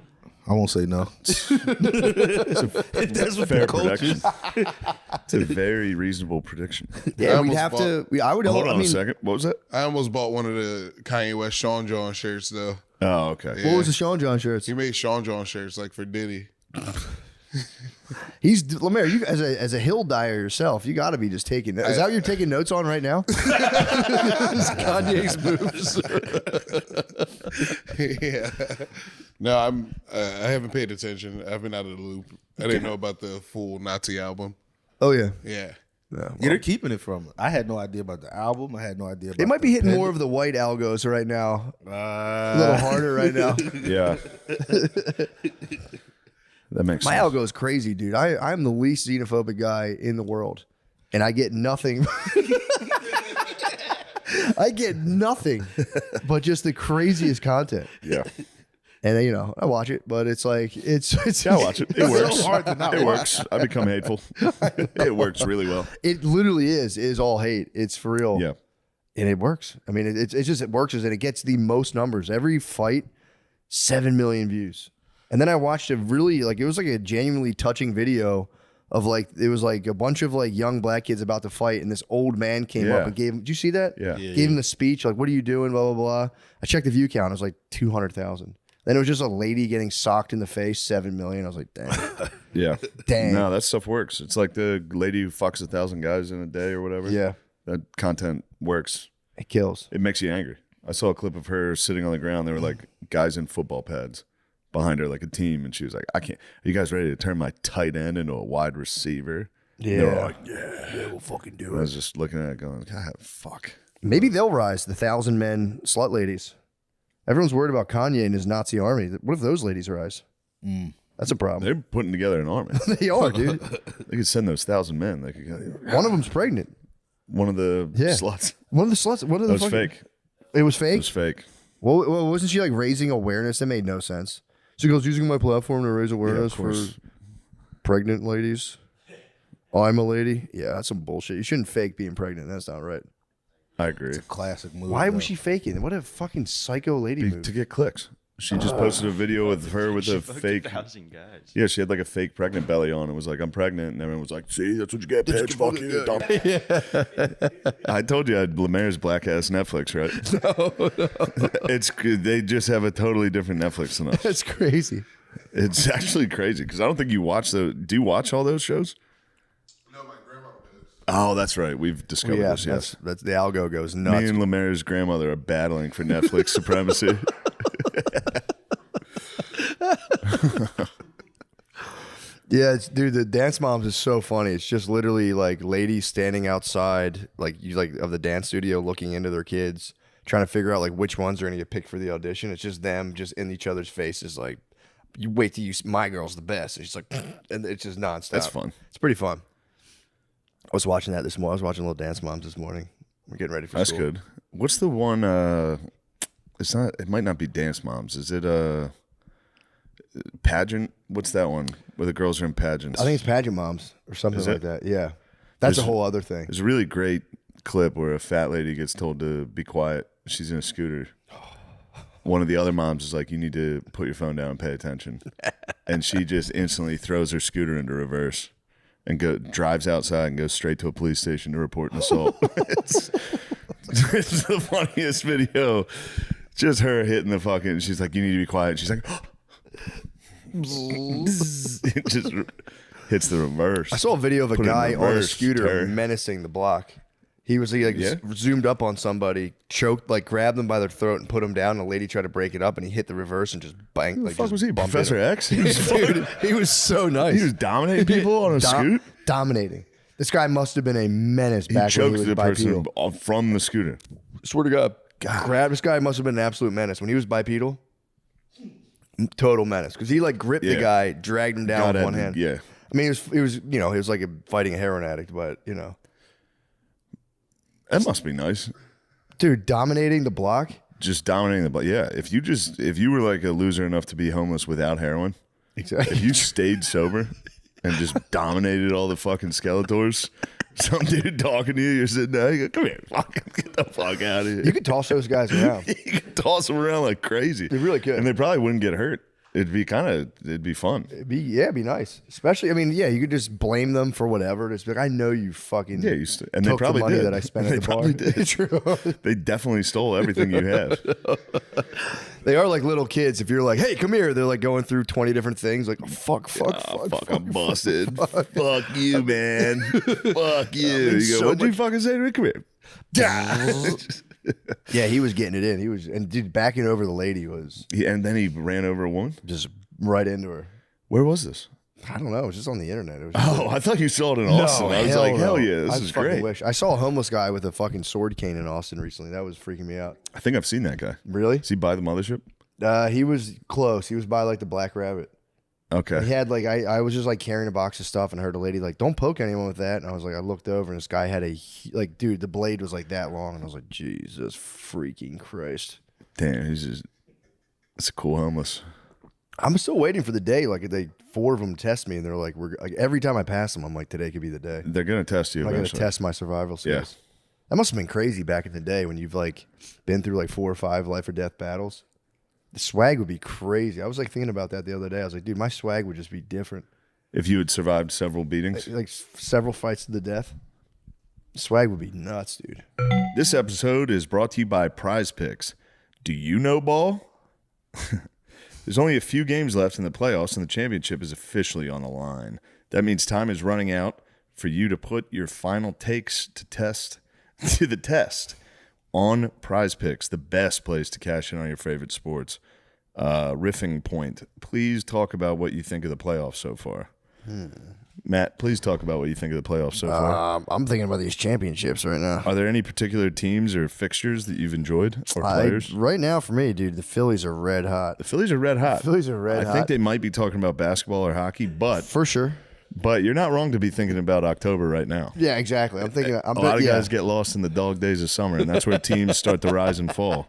I won't say no. That's a fair prediction. It's a very reasonable prediction. Yeah, we'd have to. I would Hold on a second. What was that? I almost bought one of the Kanye West Sean John shirts though. Oh, okay. What was the Sean John shirts? He made Sean John shirts like for Diddy. He's Lemaire. You as a hill dyer yourself, you got to be just taking. Is that what you're taking notes on right now? Kanye's moves. Yeah. No, I haven't paid attention. I've been out of the loop. I didn't know about the full Nazi album. Oh yeah. Yeah. Yeah, they're keeping it from. I had no idea about the album. I had no idea. About They might be hitting more of the white algos right now. A little harder right now. Yeah. That makes My sense. algo is crazy, dude. I'm the least xenophobic guy in the world, and I get nothing. I get nothing but just the craziest content. Yeah. And I watch it, but it's like it's. I watch it. It works. so hard to not It watch. works. I become hateful. It works really well. It literally is all hate. It's for real. Yeah. And it works. I mean, it works, and it gets the most numbers every fight. 7 million views. And then I watched it was like a genuinely touching video of it was like a bunch of like young black kids about to fight, and this old man came up and gave him. Did you see that? Yeah. Gave him the speech like, "What are you doing?" Blah blah blah. I checked the view count. It was like 200,000. Then it was just a lady getting socked in the face. 7 million. I was like, dang. Yeah. Dang. No, that stuff works. It's like the lady who fucks 1,000 guys in a day or whatever. Yeah. That content works. It kills. It makes you angry. I saw a clip of her sitting on the ground. There were like guys in football pads behind her, like a team, and she was like, "I can't. Are you guys ready to turn my tight end into a wide receiver?" Yeah. They were like, yeah, we'll fucking do I was just looking at it, going, "God, fuck." Maybe they'll rise, the 1,000 men slut ladies. Everyone's worried about Kanye and his Nazi army. What if those ladies rise? That's a problem. They're putting together an army. They are, dude. They could send those 1,000 men. They could. One of them's pregnant. One of the sluts. One of the sluts. One of the That was fucking, fake. It was It fake? was fake. Well, wasn't she like raising awareness? That made no sense. She goes, using my platform to raise awareness for course. pregnant ladies. I'm a lady. Yeah, that's some bullshit. You shouldn't fake being pregnant. That's not right. I agree. Classic move. Why though. was she faking? What a fucking psycho lady move. To get clicks. She just posted a video with her with a fake. 1,000 guys. Yeah, she had like a fake pregnant belly on. And was like, "I'm pregnant," and everyone was like, "See, that's what you get, bitch. Fuck you, dumb." I told you I had Lemaire's black ass Netflix, right? No. It's they just have a totally different Netflix than us. That's crazy. It's actually crazy because I don't think you watch the. Do you watch all those shows? No, my grandma does. Oh, that's right. We've discovered Yeah, this. Yes, that's the algo goes me nuts. and Lemaire's grandmother are battling for Netflix supremacy. Yeah, dude, the Dance Moms is so funny. It's just literally like ladies standing outside, like of the dance studio, looking into their kids, trying to figure out like which ones are gonna get picked for the audition. It's just them, just in each other's faces, like, you wait till you. My girl's the best. It's just like, and it's just nonstop. That's fun. It's pretty fun. I was watching that this morning. I was watching Little Dance Moms this morning. We're getting ready for That's school. good. What's the one? It's not. It might not be Dance Moms. Is it pageant? What's that one where the girls are in pageants? I think it's Pageant Moms or something Is like it? that. Yeah, that's a whole other thing. There's a really great clip where a fat lady gets told to be quiet. She's in a scooter. One of the other moms is like, "You need to put your phone down and pay attention," and she just instantly throws her scooter into reverse and drives outside and goes straight to a police station to report an assault. it's the funniest video. Just her hitting the fucking. She's like, "You need to be quiet." And she's like, it just hits the reverse. I saw a video of a Put it in guy on a reverse, scooter Terry. menacing the block. He was like Yeah? zoomed up on somebody, choked, like grabbed them by their throat and put them down. And a lady tried to break it up, and he hit the reverse and just banged. Who the Like, fuck just was he? bumped Professor into him. X? He was, Dude, he was so nice. he was dominating people on a scoot. Dominating. This guy must have been a menace He back when he choked was the person bipedal. from the scooter. Swear to God. Grab this guy must have been an absolute menace when he was bipedal. Total menace because he like gripped the Yeah. guy, dragged him down God with had one to- hand. yeah. I mean, he was like fighting a heroin addict, but That must be nice. dude, dominating the block. Just dominating the yeah. If you were like a loser enough to be homeless without heroin, Exactly. if you stayed sober and just dominated all the fucking Skeletors, some dude talking to you, you're sitting there, you go, "Come here, fucking get the fuck out of here." You could toss those guys around. You could toss them around like crazy. You really could. And they probably wouldn't get hurt. It'd be fun. It'd be nice. Especially, I mean, yeah, you could just blame them for whatever. Just be like, I know you fucking Yeah, and they took probably the money did. that I spent They at the bar. probably did. True. They definitely stole everything you have. They are like little kids. If you're like, hey, come here, they're like going through 20 different things. Like, oh, fuck, I'm busted. Fuck you, man. Fuck you. You so go, what'd you fucking say to me? Come here. Yeah, he was getting it in. He was, and dude, backing over the lady was And then he ran over a woman. just right into her. Where was this? I don't know. It was just on the internet. It was Oh, I thought you saw it in Austin. I was like, hell yeah, this is fucking great. Wish. I saw a homeless guy with a fucking sword cane in Austin recently. That was freaking me out. I think I've seen that guy. Really? Is he by the mothership? He was close. He was by like the Black Rabbit. Okay. He had like I was just like carrying a box of stuff and heard a lady like, don't poke anyone with that. And I was like, I looked over and this guy had like, dude, the blade was like that long. And I was like, Jesus freaking Christ. Damn, it's a cool homeless. I'm still waiting for the day. Like they 4 of them test me and they're like, we're like every time I pass them, I'm like, today could be the day. They're gonna test you I'm going to eventually. test my survival skills. Yeah. That must have been crazy back in the day when you've like been through like 4 or 5 life or death battles. The swag would be crazy. I was like thinking about that the other day. I was like, dude, my swag would just be different. If you had survived several beatings. Like several fights to the death. Swag would be nuts, dude. This episode is brought to you by Prize Picks. Do you know ball? There's only a few games left in the playoffs, and the championship is officially on the line. That means time is running out for you to put your final takes to the test. on Prize Picks, the best place to cash in on your favorite sports. Riffing Point, please talk about what you think of the playoffs so far. Matt, please talk about what you think of the playoffs so far. I'm thinking about these championships right now. Are there any particular teams or fixtures that you've enjoyed or players? Right now, for me, dude, the Phillies are red hot. The Phillies are red hot. I think they might be talking about basketball or hockey, but for sure. But you're not wrong to be thinking about October right now. Yeah, exactly. I'm thinking. A lot of guys get lost in the dog days of summer, and that's where teams start to rise and fall.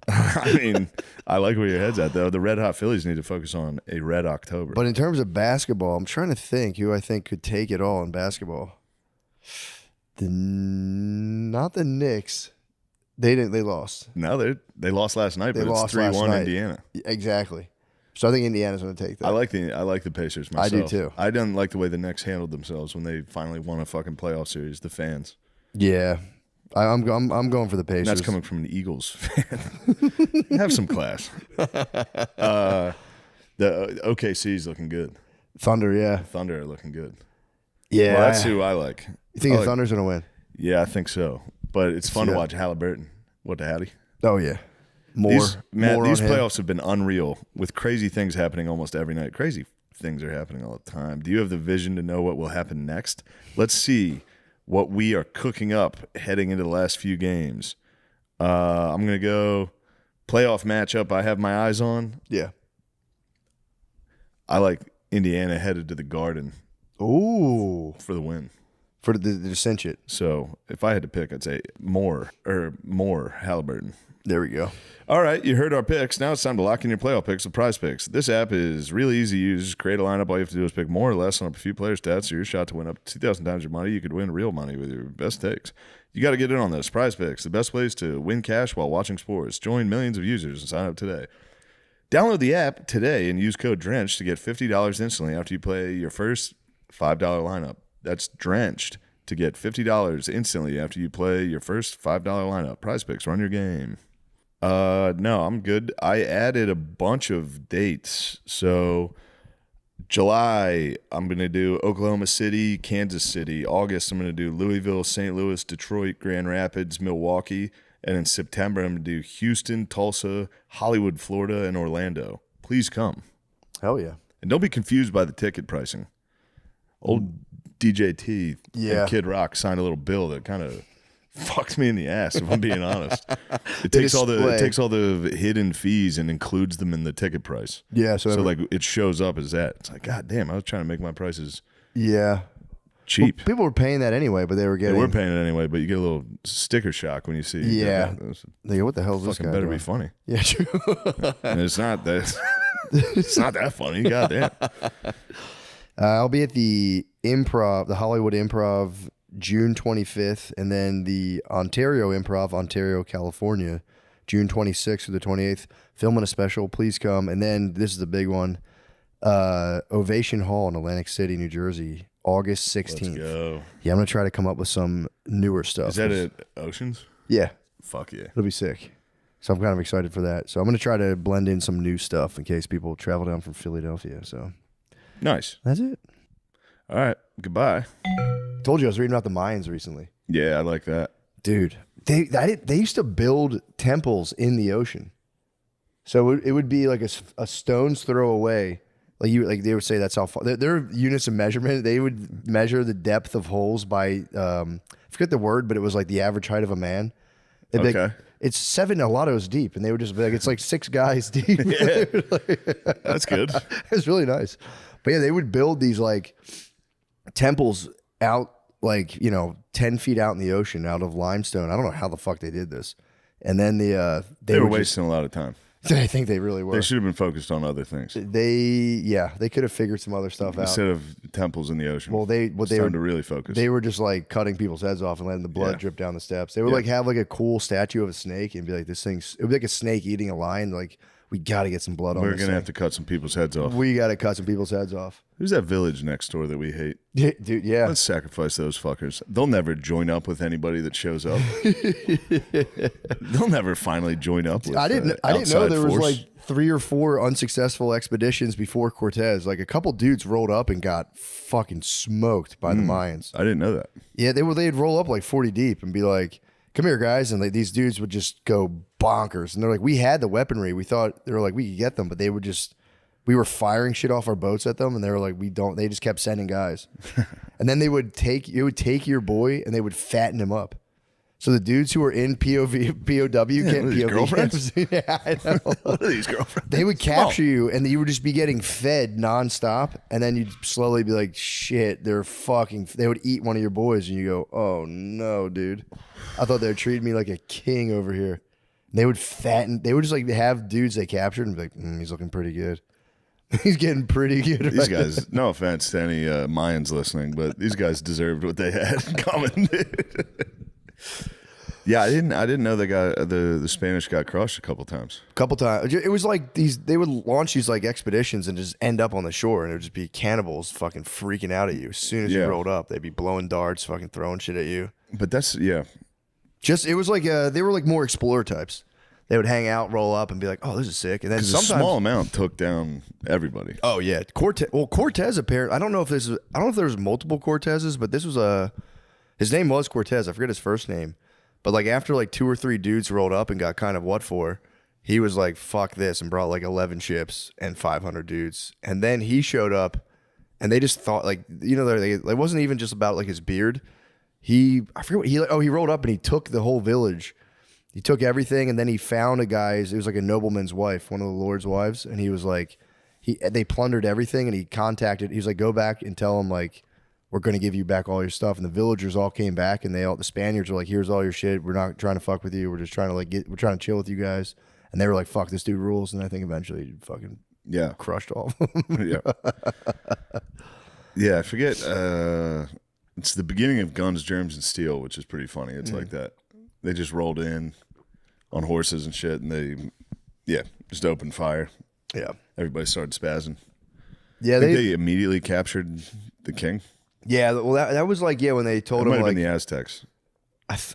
I mean, I like where your head's at, though. The red hot Phillies need to focus on a red October. But in terms of basketball, I'm trying to think who I think could take it all in basketball. Not the Knicks. They didn't. They lost. No, they lost last night, but it's 3-1 Indiana. Exactly. So I think Indiana's going to take that. I like the Pacers myself. I do too. I didn't like the way the Knicks handled themselves when they finally won a fucking playoff series. The fans. Yeah, I'm going for the Pacers. And that's coming from an Eagles fan. Have some class. The OKC's looking good. Thunder, yeah. Thunder are looking good. Yeah, Well, that's who I like. You think the Thunder's going to win? Yeah, I think so. But it's fun to watch Halliburton. What the howdy? Oh yeah. These more on him. playoffs have been unreal with crazy things happening almost every night. Crazy things are happening all the time. Do you have the vision to know what will happen next? Let's see what we are cooking up heading into the last few games. I'm going to go playoff matchup I have my eyes on. Yeah. I like Indiana headed to the Garden. Ooh. For the win. For the cinch it. So if I had to pick, I'd say more Halliburton. There we go. All right, you heard our picks. Now it's time to lock in your playoff picks with Prize Picks. This app is really easy to use. Just create a lineup. All you have to do is pick more or less on a few player stats. So your shot to win up to 2,000 times your money. You could win real money with your best takes. You got to get in on this. Prize Picks, the best ways to win cash while watching sports. Join millions of users and sign up today. Download the app today and use code DRENCHED to get $50 instantly after you play your first $5 lineup. That's DRENCHED to get $50 instantly after you play your first $5 lineup. Prize Picks, run your game. No, I'm good. I added a bunch of dates. So July, I'm going to do Oklahoma City, Kansas City. August, I'm going to do Louisville, St. Louis, Detroit, Grand Rapids, Milwaukee. And in September, I'm going to do Houston, Tulsa, Hollywood, Florida, and Orlando. Please come. Hell yeah. And don't be confused by the ticket pricing. Old DJT and Kid Rock signed a little bill that kind of fucked me in the ass, if I'm being honest. It takes all the hidden fees and includes them in the ticket price. Yeah, so like it shows up as that. It's like, God damn, I was trying to make my prices cheap. Well, people were paying that anyway, but they were getting. They were paying it anyway, but you get a little sticker shock when you see. Yeah, they go, what the hell is this guy better doing? be funny. Yeah, true. And it's not that. It's not that funny. God damn. I'll be at the Improv, the Hollywood Improv, June 25th, and then the Ontario Improv, Ontario, California, June 26th through the 28th. Filming a special, please come. And then this is the big one, Ovation Hall in Atlantic City, New Jersey, August 16th. Let's go. Yeah, I'm gonna try to come up with some newer stuff. Is that at Oceans? Yeah. Fuck yeah. It'll be sick. So I'm kind of excited for that. So I'm gonna try to blend in some new stuff in case people travel down from Philadelphia. So nice. That's it. All right. Goodbye. Told you I was reading about the Mayans recently. Yeah, I like that. Dude, they used to build temples in the ocean. So it would be like a stone's throw away. Like they would say that's how far. Their units of measurement, they would measure the depth of holes by I forget the word, but it was like the average height of a man. They'd be like, it's 7 Alatos deep, and they would just be like, it's like 6 guys deep. Yeah. That's good. It's really nice. But yeah, they would build these like temples out, like, 10 feet out in the ocean out of limestone. I don't know how the fuck they did this. And then they were wasting a lot of time. I think they really were. They should have been focused on other things. They could have figured some other stuff out instead of temples in the ocean. Well, they were to really focus. They were just like cutting people's heads off and letting the blood drip down the steps. They would like have like a cool statue of a snake and be like, this thing's. It would be like a snake eating a lion. Like, we got to get some blood on. We're this gonna thing. have to cut some people's heads off. We got to cut some people's heads off. Who's that village next door that we hate? Dude, yeah. Let's sacrifice those fuckers. They'll never join up with anybody that shows up. They'll never finally join up with I didn't know outside there was force. like 3 or 4 unsuccessful expeditions before Cortez. Like a couple dudes rolled up and got fucking smoked by the Mayans. I didn't know that. Yeah, they'd roll up like 40 deep and be like, come here, guys. And like these dudes would just go bonkers. And they're like, we had the weaponry. We thought they were like, we could get them, but they would just, we were firing shit off our boats at them. And they were like, they just kept sending guys. And then it would take your boy and they would fatten him up. So the dudes who were in POW getting POV girlfriends? yeah, I know. What are these girlfriends? They would capture you and you would just be getting fed nonstop. And then you'd slowly be like, shit, they would eat one of your boys. And you go, oh no, dude. I thought they were treating me like a king over here. And they would just like have dudes they captured and be like, he's looking pretty good. He's getting pretty good. These guys, no offense to any Mayans listening, but these guys deserved what they had coming. Yeah, I didn't know the Spanish got crushed a couple times. It was like they would launch these like expeditions and just end up on the shore, and it would just be cannibals fucking freaking out at you as soon as you rolled up. They'd be blowing darts, fucking throwing shit at you. But that's It was like they were like more explorer types. They would hang out, roll up, and be like, "Oh, this is sick." And then sometimes a small amount took down everybody. Oh yeah, Cortez apparently. I don't know if there was multiple Cortezes, but this was his name was Cortez. I forget his first name. But like after like 2 or 3 dudes rolled up and got kind of what for, he was like, fuck this, and brought like 11 ships and 500 dudes. And then he showed up and they just thought like, it wasn't even just about like his beard. I forget what he rolled up and he took the whole village. He took everything and then he found it was like a nobleman's wife, one of the Lord's wives. And he was like, they plundered everything and he was like, go back and tell them like, we're going to give you back all your stuff. And the villagers all came back and the Spaniards were like, here's all your shit. We're not trying to fuck with you. We're just trying to we're trying to chill with you guys. And they were like, fuck, this dude rules. And I think eventually he fucking crushed all of them. Yeah, I forget. It's the beginning of Guns, Germs, and Steel, which is pretty funny. It's like that. They just rolled in on horses and shit and they just opened fire. Yeah. Everybody started spazzing. Yeah, they immediately captured the king. Yeah, well, that was like, when they told him, Might have like, been the Aztecs.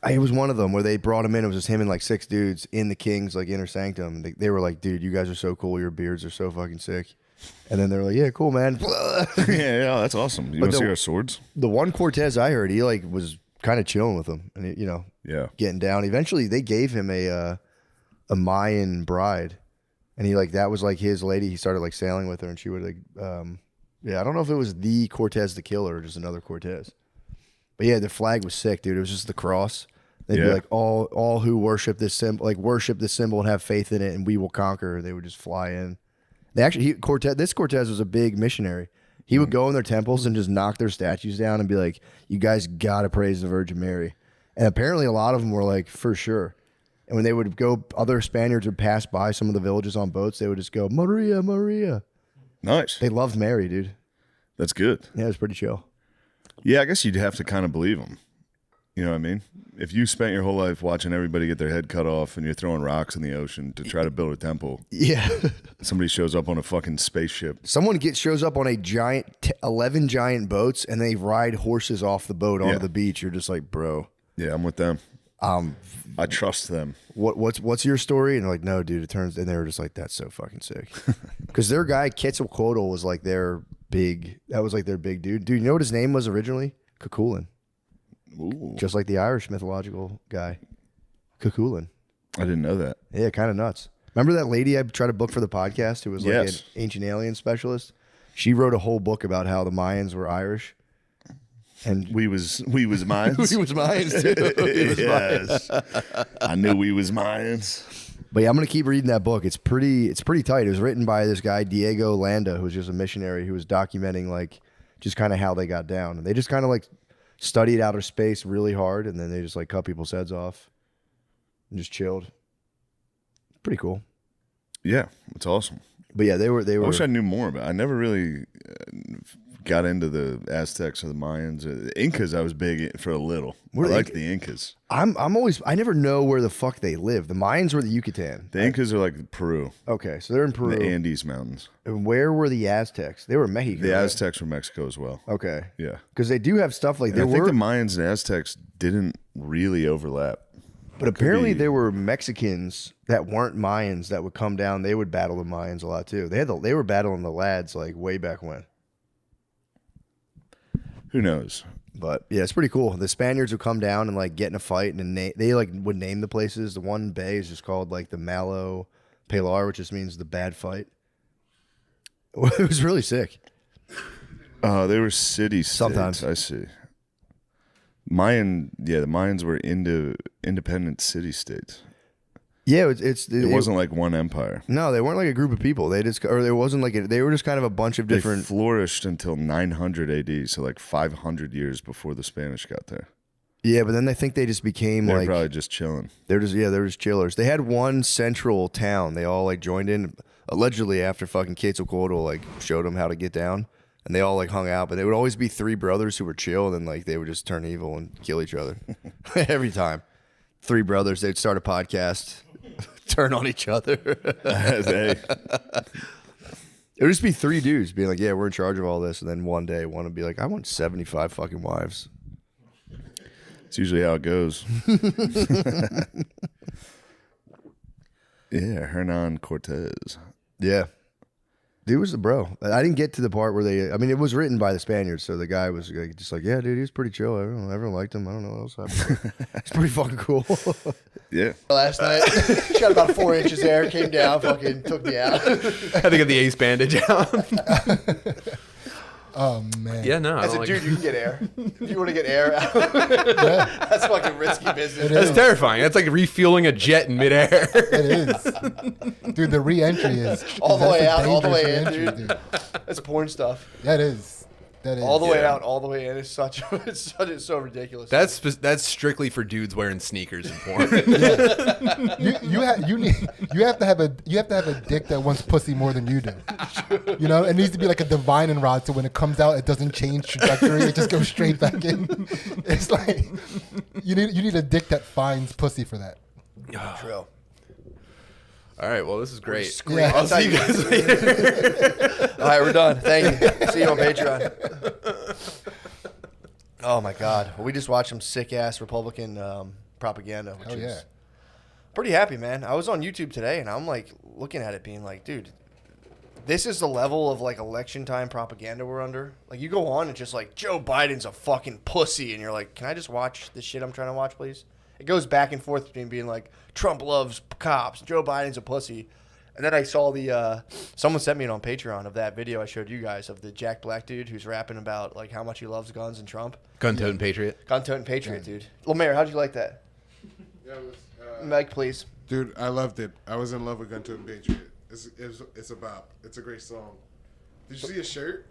it was one of them where they brought him in. It was just him and like 6 dudes in the king's like inner sanctum. They were like, dude, you guys are so cool. Your beards are so fucking sick. And then they were like, yeah, cool, man. yeah, that's awesome. You want to see our swords? The one Cortez I heard, he like was kind of chilling with them and, getting down. Eventually, they gave him a Mayan bride. And he like, that was like his lady. He started like sailing with her and she would like, I don't know if it was the Cortez the killer or just another Cortez. But yeah, the flag was sick, dude. It was just the cross. They'd be like, all who worship this symbol, and have faith in it, and we will conquer. They would just fly in. This Cortez was a big missionary. He would go in their temples and just knock their statues down and be like, you guys gotta praise the Virgin Mary. And apparently a lot of them were like, for sure. And when they would go, other Spaniards would pass by some of the villages on boats, they would just go, Maria, Maria. Nice. They loved Mary, dude. That's good. Yeah, it was pretty chill. Yeah, I guess you'd have to kind of believe them. You know what I mean? If you spent your whole life watching everybody get their head cut off and you're throwing rocks in the ocean to try to build a temple. Yeah. Somebody shows up on a fucking spaceship. Someone shows up on a giant, 11 giant boats and they ride horses off the boat onto the beach. You're just like, bro. Yeah, I'm with them. I trust them. What's your story? And they're like, no, dude, and they were just like, that's so fucking sick. Because their guy, Quetzalcoatl, was like their big dude. Dude, you know what his name was originally? Cuchulainn. Ooh. Just like the Irish mythological guy. Cuchulainn. I didn't know that. Yeah, kind of nuts. Remember that lady I tried to book for the podcast who was like Yes. an ancient alien specialist? She wrote a whole book about how the Mayans were Irish. And we was Mayans. we was Mayans too. Yes. I knew we was Mayans. But yeah, I'm gonna keep reading that book. It's pretty tight. It was written by this guy Diego Landa, who was just a missionary who was documenting like just kind of how they got down. And they just kind of like studied outer space really hard, and then they just like cut people's heads off and just chilled. Pretty cool. Yeah, it's awesome. But yeah, they were. I wish I knew more about it. I never really got into the Aztecs or the Mayans. The Incas, I was big for a little. I like the Incas. I never know where the fuck they live. The Mayans were the Yucatan. The Incas are like Peru. Okay, so they're in Peru. The Andes Mountains. And where were the Aztecs? They were Mexico. The right? Aztecs were Mexico as well. Okay. Yeah. Because they do have stuff like I think the Mayans and Aztecs didn't really overlap. But apparently there were Mexicans that weren't Mayans that would come down. They would battle the Mayans a lot too. They were battling the lads like way back when. Who knows? But yeah, it's pretty cool. The Spaniards would come down and like get in a fight, and they like would name the places. The one bay is just called like the Malo Pilar, which just means the bad fight. It was really sick. They were city states. Sometimes. I see. The Mayans were independent city states. Yeah, It wasn't like one empire. No, they weren't like a group of people. They were just kind of a bunch of different. They flourished until 900 AD, so like 500 years before the Spanish got there. Yeah, but then I think they just became They're like probably just chilling. they're just chillers. They had one central town. They all like joined in allegedly after fucking Quetzalcoatl like showed them how to get down, and they all like hung out. But they would always be three brothers who were chill, and then like they would just turn evil and kill each other every time. Three brothers. They'd start a podcast. Turn on each other. Hey. It would just be three dudes being like, yeah, we're in charge of all this. And then one day one would be like, I want 75 fucking wives. It's usually how it goes. Yeah, Hernan Cortez. Yeah. Dude was the bro. I didn't get to the part where it was written by the Spaniards. So the guy was like, just like, yeah, dude, he was pretty chill. Everyone liked him. I don't know what else happened. It's pretty fucking cool. Yeah. Last night, shot about 4 inches there, came down, fucking took me out. Had to get the ace bandage out. Oh man. Yeah, no. I said, dude, you can get air. If you want to get air out, Yeah, that's fucking risky business. That's terrifying. That's like refueling a jet in midair. it is. Dude, the re-entry is All the that's way a out, all the dangerous way in, re-entry, dude. That's porn stuff. That is. That is. All the way Yeah. out, all the way in. It's so ridiculous. That's strictly for dudes wearing sneakers and porn. you have to have a dick that wants pussy more than you do. You know, it needs to be like a divining rod, so when it comes out, it doesn't change trajectory; it just goes straight back in. It's like you need a dick that finds pussy for that. True. All right, well, this is great. Yeah. I'll see you guys later. All right, we're done. Thank you. See you on Patreon. Oh my God. Well, we just watched some sick ass Republican propaganda, which Oh is yeah. pretty happy, man. I was on YouTube today and I'm like looking at it being like, dude, this is the level of like election time propaganda we're under. Like you go on and just like Joe Biden's a fucking pussy and you're like, can I just watch the shit I'm trying to watch, please? It goes back and forth between being like Trump loves cops, Joe Biden's a pussy. And then I saw someone sent me it on Patreon of that video I showed you guys of the Jack Black dude who's rapping about like how much he loves guns and Trump. Gun-toting patriot. Gun-toting patriot, dude. Lemaire, how'd you like that? Yeah, it was, Mike, please. dude, I loved it. I was in love with Gun to Patriot. It's a bop. It's a great song. Did you see his shirt?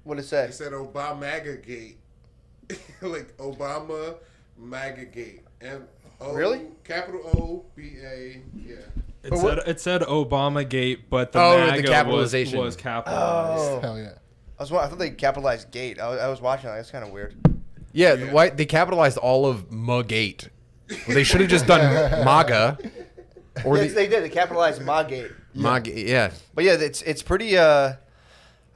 What'd it say? It said Obama Gate. Like Obama MAGA Gate. And Really? Capital O-B-A. Yeah. It said Obamagate, but the Oh, MAGA the capitalization. was capitalized. Oh. Hell yeah. I thought they capitalized gate. I was watching that. That's kind of weird. Yeah, why they capitalized all of Mugate. Well, they should have just done MAGA. Or Yes, they did. They capitalized MAGate. MAGA, yeah. But yeah, it's pretty. I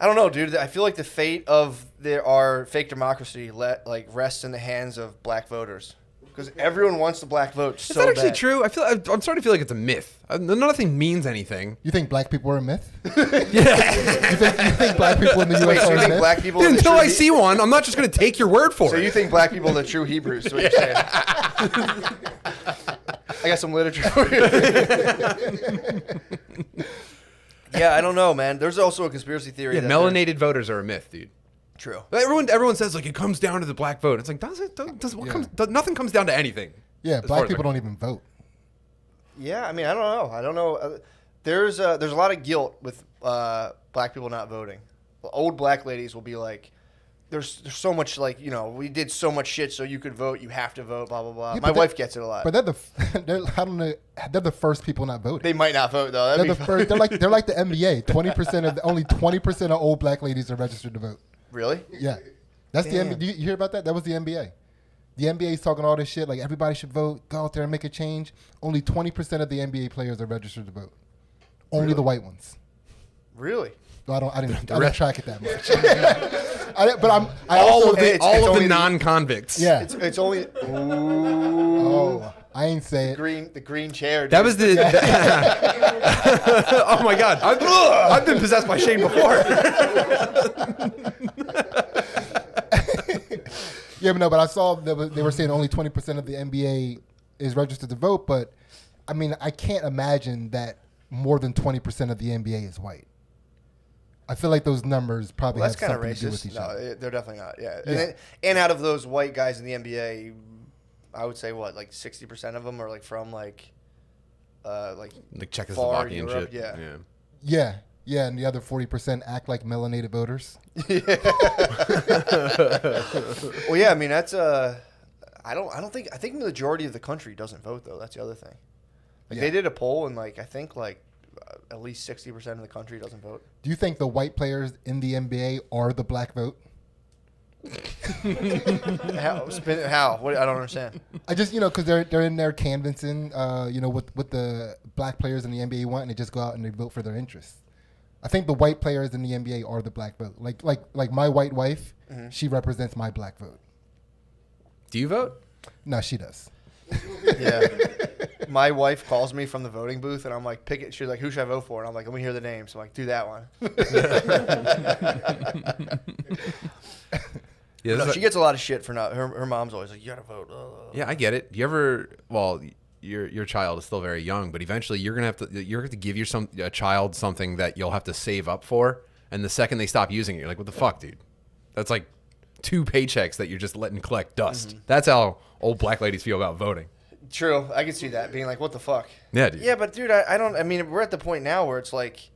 don't know, dude. I feel like the fate of our fake democracy rests in the hands of black voters because everyone wants the black vote. Is that actually true? I'm starting to feel like it's a myth. Nothing means anything. You think black people are a myth? Yeah. you think black people in the Wait, U.S. so are you a think myth? black people? are the Until true I see one, I'm not just going to take your word for So it. you think black people are the true Hebrews? Is what you're saying? I got some literature. Yeah, I don't know, man. There's also a conspiracy theory. Yeah, that melanated voters are a myth, dude. True. Everyone says like it comes down to the black vote. It's like nothing comes down to anything. Yeah, as far black as people don't even vote. Yeah, I mean, I don't know. There's a lot of guilt with black people not voting. Old black ladies will be like, "There's so much we did so much shit so you could vote. You have to vote. Blah blah blah." Yeah, My but wife gets it a lot. But they're the first people not voting. They might not vote though. They're That'd the be first. They're like the NBA. Only 20% of old black ladies are registered to vote. Really? Yeah, that's Damn. the NBA. You hear about that? That was the NBA. The NBA is talking all this shit like everybody should vote, go out there and make a change. Only 20% of the NBA players are registered to vote. Only the white ones. Really? So I didn't track it that much. All of it's only the the- non-convicts. Yeah. It's only Oh, I ain't say it. the green chair. Dude. That was the. Oh my God! I've been possessed by shame before. Yeah, but no, but I saw that they were saying only 20% of the NBA is registered to vote, but I mean, I can't imagine that more than 20% of the NBA is white. I feel like those numbers probably Well, that's have kind of something to do with racist. each other. No, they're definitely not. Yeah. Yeah. And out of those white guys in the NBA, I would say what, like 60% of them are like from like Czechoslovakia and Europe, shit. yeah. Yeah, and the other 40% act like melanated voters. Well, yeah, I mean that's I think the majority of the country doesn't vote though. That's the other thing. Like they did a poll and like I think like at least 60% of the country doesn't vote. Do you think the white players in the NBA are the black vote? How? What, I don't understand. I just, because they're in there canvassing, what the black players in the NBA want, and they just go out and they vote for their interests. I think the white players in the NBA are the black vote. Like my white wife, she represents my black vote. Do you vote? No, she does. Yeah. My wife calls me from the voting booth, and I'm like, pick it. She's like, who should I vote for? And I'm like, let me hear the names. I'm like, do that one. Yeah, No, she gets a lot of shit for not. Her mom's always like, you gotta vote. Yeah, I get it. Do you ever? Well, your child is still very young, but eventually you're gonna have to give a child something that you'll have to save up for, and the second they stop using it, you're like, what the fuck, dude? That's like 2 paychecks that you're just letting collect dust. That's how old black ladies feel about voting. True, I can see that being like, what the fuck? Yeah, dude. Yeah, but dude, I mean, we're at the point now where it's like,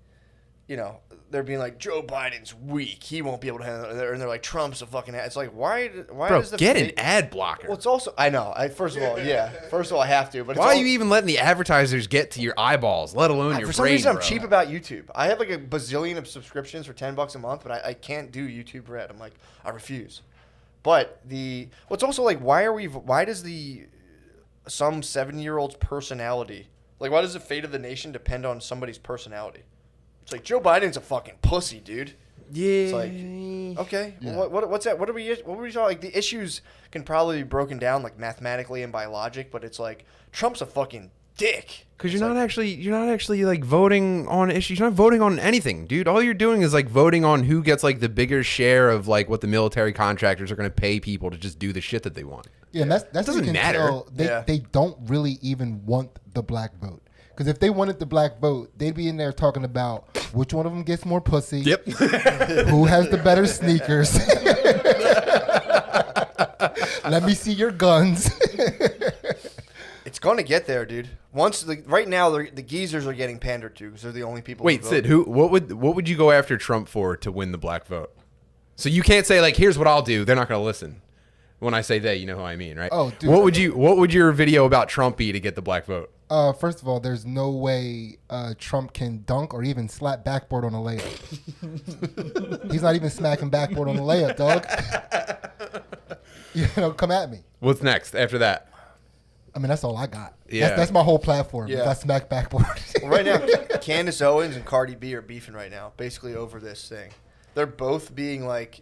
they're being like, Joe Biden's weak. He won't be able to handle it. And they're like, Trump's a fucking ass. It's like, why Bro, does the get an ad blocker. Well, it's also, I know. First of all, I have to. But Why are you even letting the advertisers get to your eyeballs, let alone your for some brain, reason, I'm bro? cheap about YouTube. I have like a bazillion of subscriptions for $10 a month, but I can't do YouTube Red. I'm like, I refuse. But what's also like, why does some 7-year-old's personality, like, why does the fate of the nation depend on somebody's personality? It's like, Joe Biden's a fucking pussy, dude. Yeah. It's like, okay, well, what's that? What were we talking? Like, the issues can probably be broken down like mathematically and by logic, but it's like, Trump's a fucking dick. Because you're not actually like voting on issues. You're not voting on anything, dude. All you're doing is like voting on who gets like the bigger share of like what the military contractors are going to pay people to just do the shit that they want. Yeah, and that's doesn't matter. They don't really even want the black vote. Because if they wanted the black vote, they'd be in there talking about which one of them gets more pussy. Yep. Who has the better sneakers? Let me see your guns. It's going to get there, dude. Right now, the geezers are getting pandered to because they're the only people. Wait, who Sid, vote. what would you go after Trump for to win the black vote? So you can't say like, here's what I'll do. They're not going to listen. When I say they, you know who I mean, right? Oh, dude. What would your video about Trump be to get the black vote? First of all, there's no way Trump can dunk or even slap backboard on a layup. He's not even smacking backboard on a layup, dog. Come at me. What's next after that? I mean, that's all I got. Yeah. That's my whole platform. Yeah. If I smack backboard. Well, right now, Candace Owens and Cardi B are beefing right now, basically over this thing. They're both being like,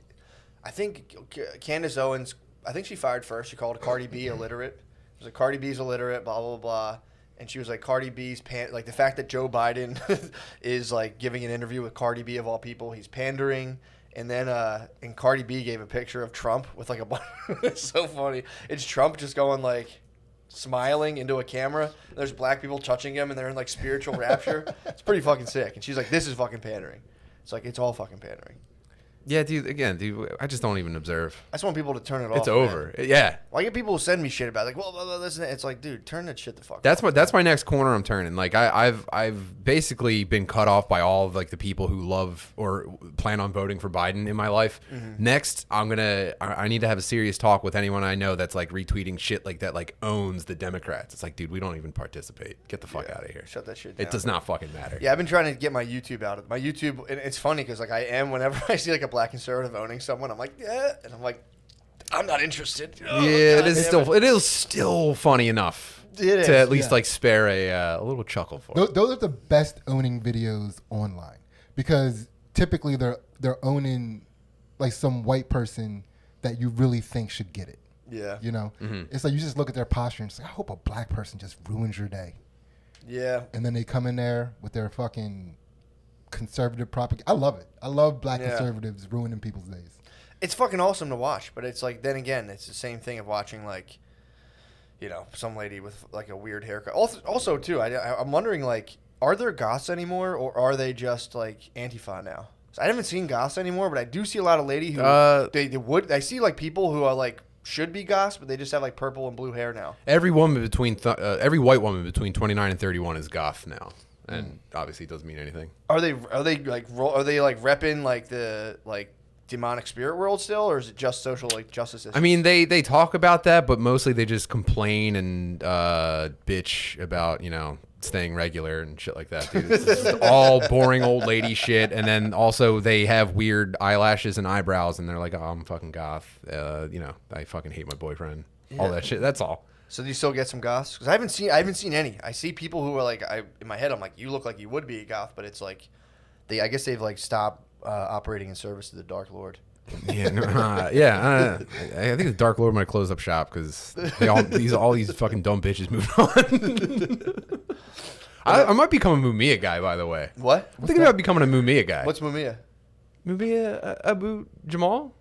I think Candace Owens, I think she fired first. She called Cardi B illiterate. It was like, Cardi B's illiterate, blah, blah, blah. And she was like, Cardi B's like the fact that Joe Biden is like giving an interview with Cardi B of all people, he's pandering. And then and Cardi B gave a picture of Trump with like a bunch. It's so funny. It's Trump just going like smiling into a camera. There's black people touching him and they're in like spiritual rapture. It's pretty fucking sick. And she's like, this is fucking pandering. It's like, it's all fucking pandering. Yeah, dude, I just don't even observe. I just want people to turn it off. It's over. Man. Yeah. Why get people who send me shit about it? Like, well, blah, blah, this and that. It's like, dude, turn that shit the fuck That's off. my next corner I'm turning. Like I've basically been cut off by all of like the people who love or plan on voting for Biden in my life. Mm-hmm. Next, I need to have a serious talk with anyone I know that's like retweeting shit like that, like owns the Democrats. It's like, dude, we don't even participate. Get the fuck out of here. Shut that shit down. It does not fucking matter. Yeah, I've been trying to get my YouTube out of my YouTube, and it's funny because like whenever I see like a black conservative owning someone, I'm like, yeah, and I'm like, I'm not interested. Oh, Yeah, God it is still funny enough It is, to at least yeah. like spare a little chuckle for. Those are the best owning videos online because typically they're owning like some white person that you really think should get it. Yeah. It's like you just look at their posture and say, I hope a black person just ruins your day. Yeah. And then they come in there with their fucking conservative propaganda. I love it. I love black Yeah. conservatives ruining people's days. It's fucking awesome to watch, but it's like then again, it's the same thing of watching like, you know, some lady with like a weird haircut. Also too, I'm wondering like, are there goths anymore, or are they just like Antifa now? So I haven't seen goths anymore, but I do see a lot of lady who I see like people who are like should be goths, but they just have like purple and blue hair now. Every woman between every white woman between 29 and 31 is goth now, and obviously it doesn't mean anything. Are they repping like the like demonic spirit world still, or is it just social like justice issues? I mean, they talk about that, but mostly they just complain and bitch about, you know, staying regular and shit like that, dude. It's just all boring old lady shit. And then also they have weird eyelashes and eyebrows, and they're like, oh, I'm fucking goth. You know, I fucking hate my boyfriend. Yeah. All that shit. That's all. So do you still get some goths? Because I haven't seen any. I see people who are like, in my head, I'm like, you look like you would be a goth, but it's like, I guess they've like stopped operating in service to the Dark Lord. Yeah, I think the Dark Lord might close up shop because all these fucking dumb bitches moved on. I might become a Mumia guy, by the way. What? I'm thinking about becoming a Mumia guy. What's Mumia? Mumia Abu Jamal?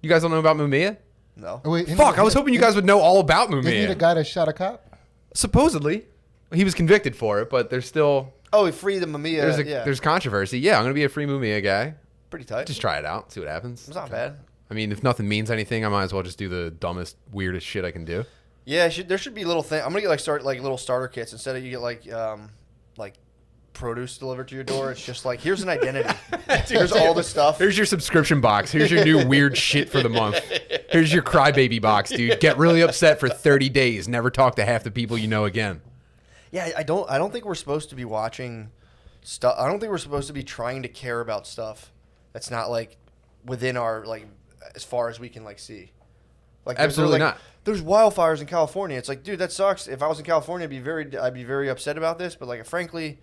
You guys don't know about Mumia? No. Oh, wait, Fuck, I was hoping you guys would know all about Isn't he the Mumia. guy that shot a cop? Supposedly. He was convicted for it, but there's still... Oh, he freed the Mumia. There's controversy. Yeah, I'm going to be a free Mumia guy. Pretty tight. Just try it out, see what happens. It's not bad. I mean, if nothing means anything, I might as well just do the dumbest, weirdest shit I can do. Yeah, there should be little thing. I'm gonna get like little starter kits instead of you get like produce delivered to your door. It's just like, here's an identity. Here's all the stuff. Here's your subscription box. Here's your new weird shit for the month. Here's your crybaby box, dude. Get really upset for 30 days. Never talk to half the people you know again. Yeah, I don't think we're supposed to be watching stuff. I don't think we're supposed to be trying to care about stuff that's not like within our like as far as we can like see. Like Absolutely like, not. There's wildfires in California. It's like, dude, that sucks. If I was in California, I'd be very upset about this. But like, frankly,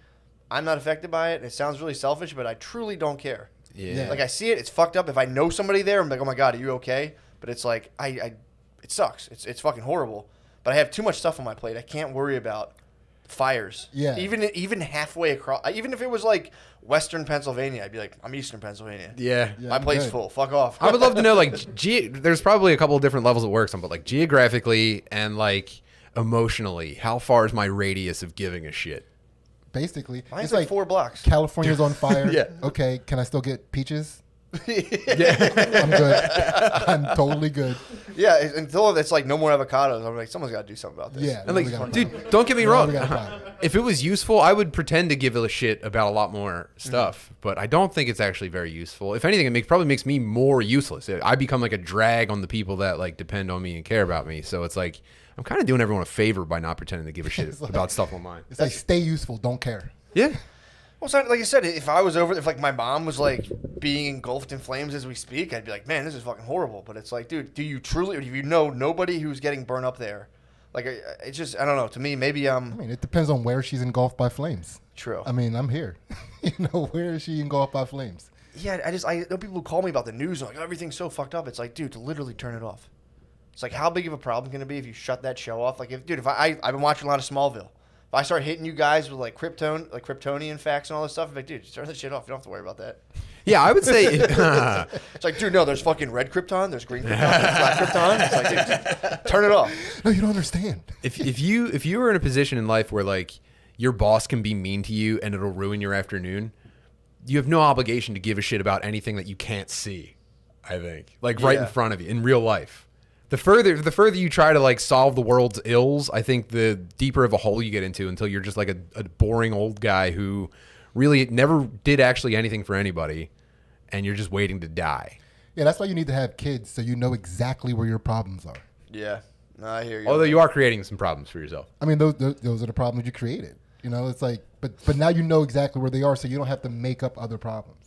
I'm not affected by it. And it sounds really selfish, but I truly don't care. Yeah. Like I see it. It's fucked up. If I know somebody there, I'm like, oh my god, are you okay? But it's like, it sucks. It's fucking horrible. But I have too much stuff on my plate. I can't worry about fires. Yeah. Even halfway across, even if it was like Western Pennsylvania, I'd be like, I'm Eastern Pennsylvania. Yeah. My plate's full. Fuck off. I would love to know, like, there's probably a couple of different levels it works on, but like geographically and like emotionally, how far is my radius of giving a shit? Basically, Mine's it's like 4 blocks. California's on fire. Yeah. Okay, can I still get peaches? Yeah. I'm good. I'm totally good. Yeah, until it's like no more avocados. I'm like, someone's got to do something about this. Yeah. And we got a like, dude, problem. don't get me No, wrong. we got a problem. If it was useful, I would pretend to give a shit about a lot more stuff, but I don't think it's actually very useful. If anything, it probably makes me more useless. I become like a drag on the people that like depend on me and care about me. So it's like I'm kind of doing everyone a favor by not pretending to give a shit about stuff online. It's like stay useful, don't care. Yeah. Well, so like I said, if like my mom was like being engulfed in flames as we speak, I'd be like, man, this is fucking horrible. But it's like, dude, do you truly, or do you know nobody who's getting burned up there? Like, it's just, I don't know. To me, maybe I mean, it depends on where she's engulfed by flames. True. I mean, I'm here. Where is she engulfed by flames? Yeah, I know people who call me about the news, like, oh, everything's so fucked up. It's like, dude, to literally turn it off. It's like, how big of a problem can it be if you shut that show off? Like, if I've been watching a lot of Smallville. If I start hitting you guys with like Kryptonian facts and all this stuff, I'm like, dude, just turn that shit off. You don't have to worry about that. Yeah, I would say It's like, dude, no, there's fucking red Krypton, there's green Krypton, there's black Krypton. It's like, dude, turn it off. No, you don't understand. if you were in a position in life where like your boss can be mean to you and it'll ruin your afternoon, you have no obligation to give a shit about anything that you can't see. I think right in front of you in real life. The further you try to like solve the world's ills, I think the deeper of a hole you get into until you're just like a boring old guy who really never did actually anything for anybody, and you're just waiting to die. Yeah, that's why you need to have kids so you know exactly where your problems are. Yeah, no, I hear you. Although you are creating some problems for yourself. I mean, those are the problems you created. You know, it's like, but now you know exactly where they are, so you don't have to make up other problems.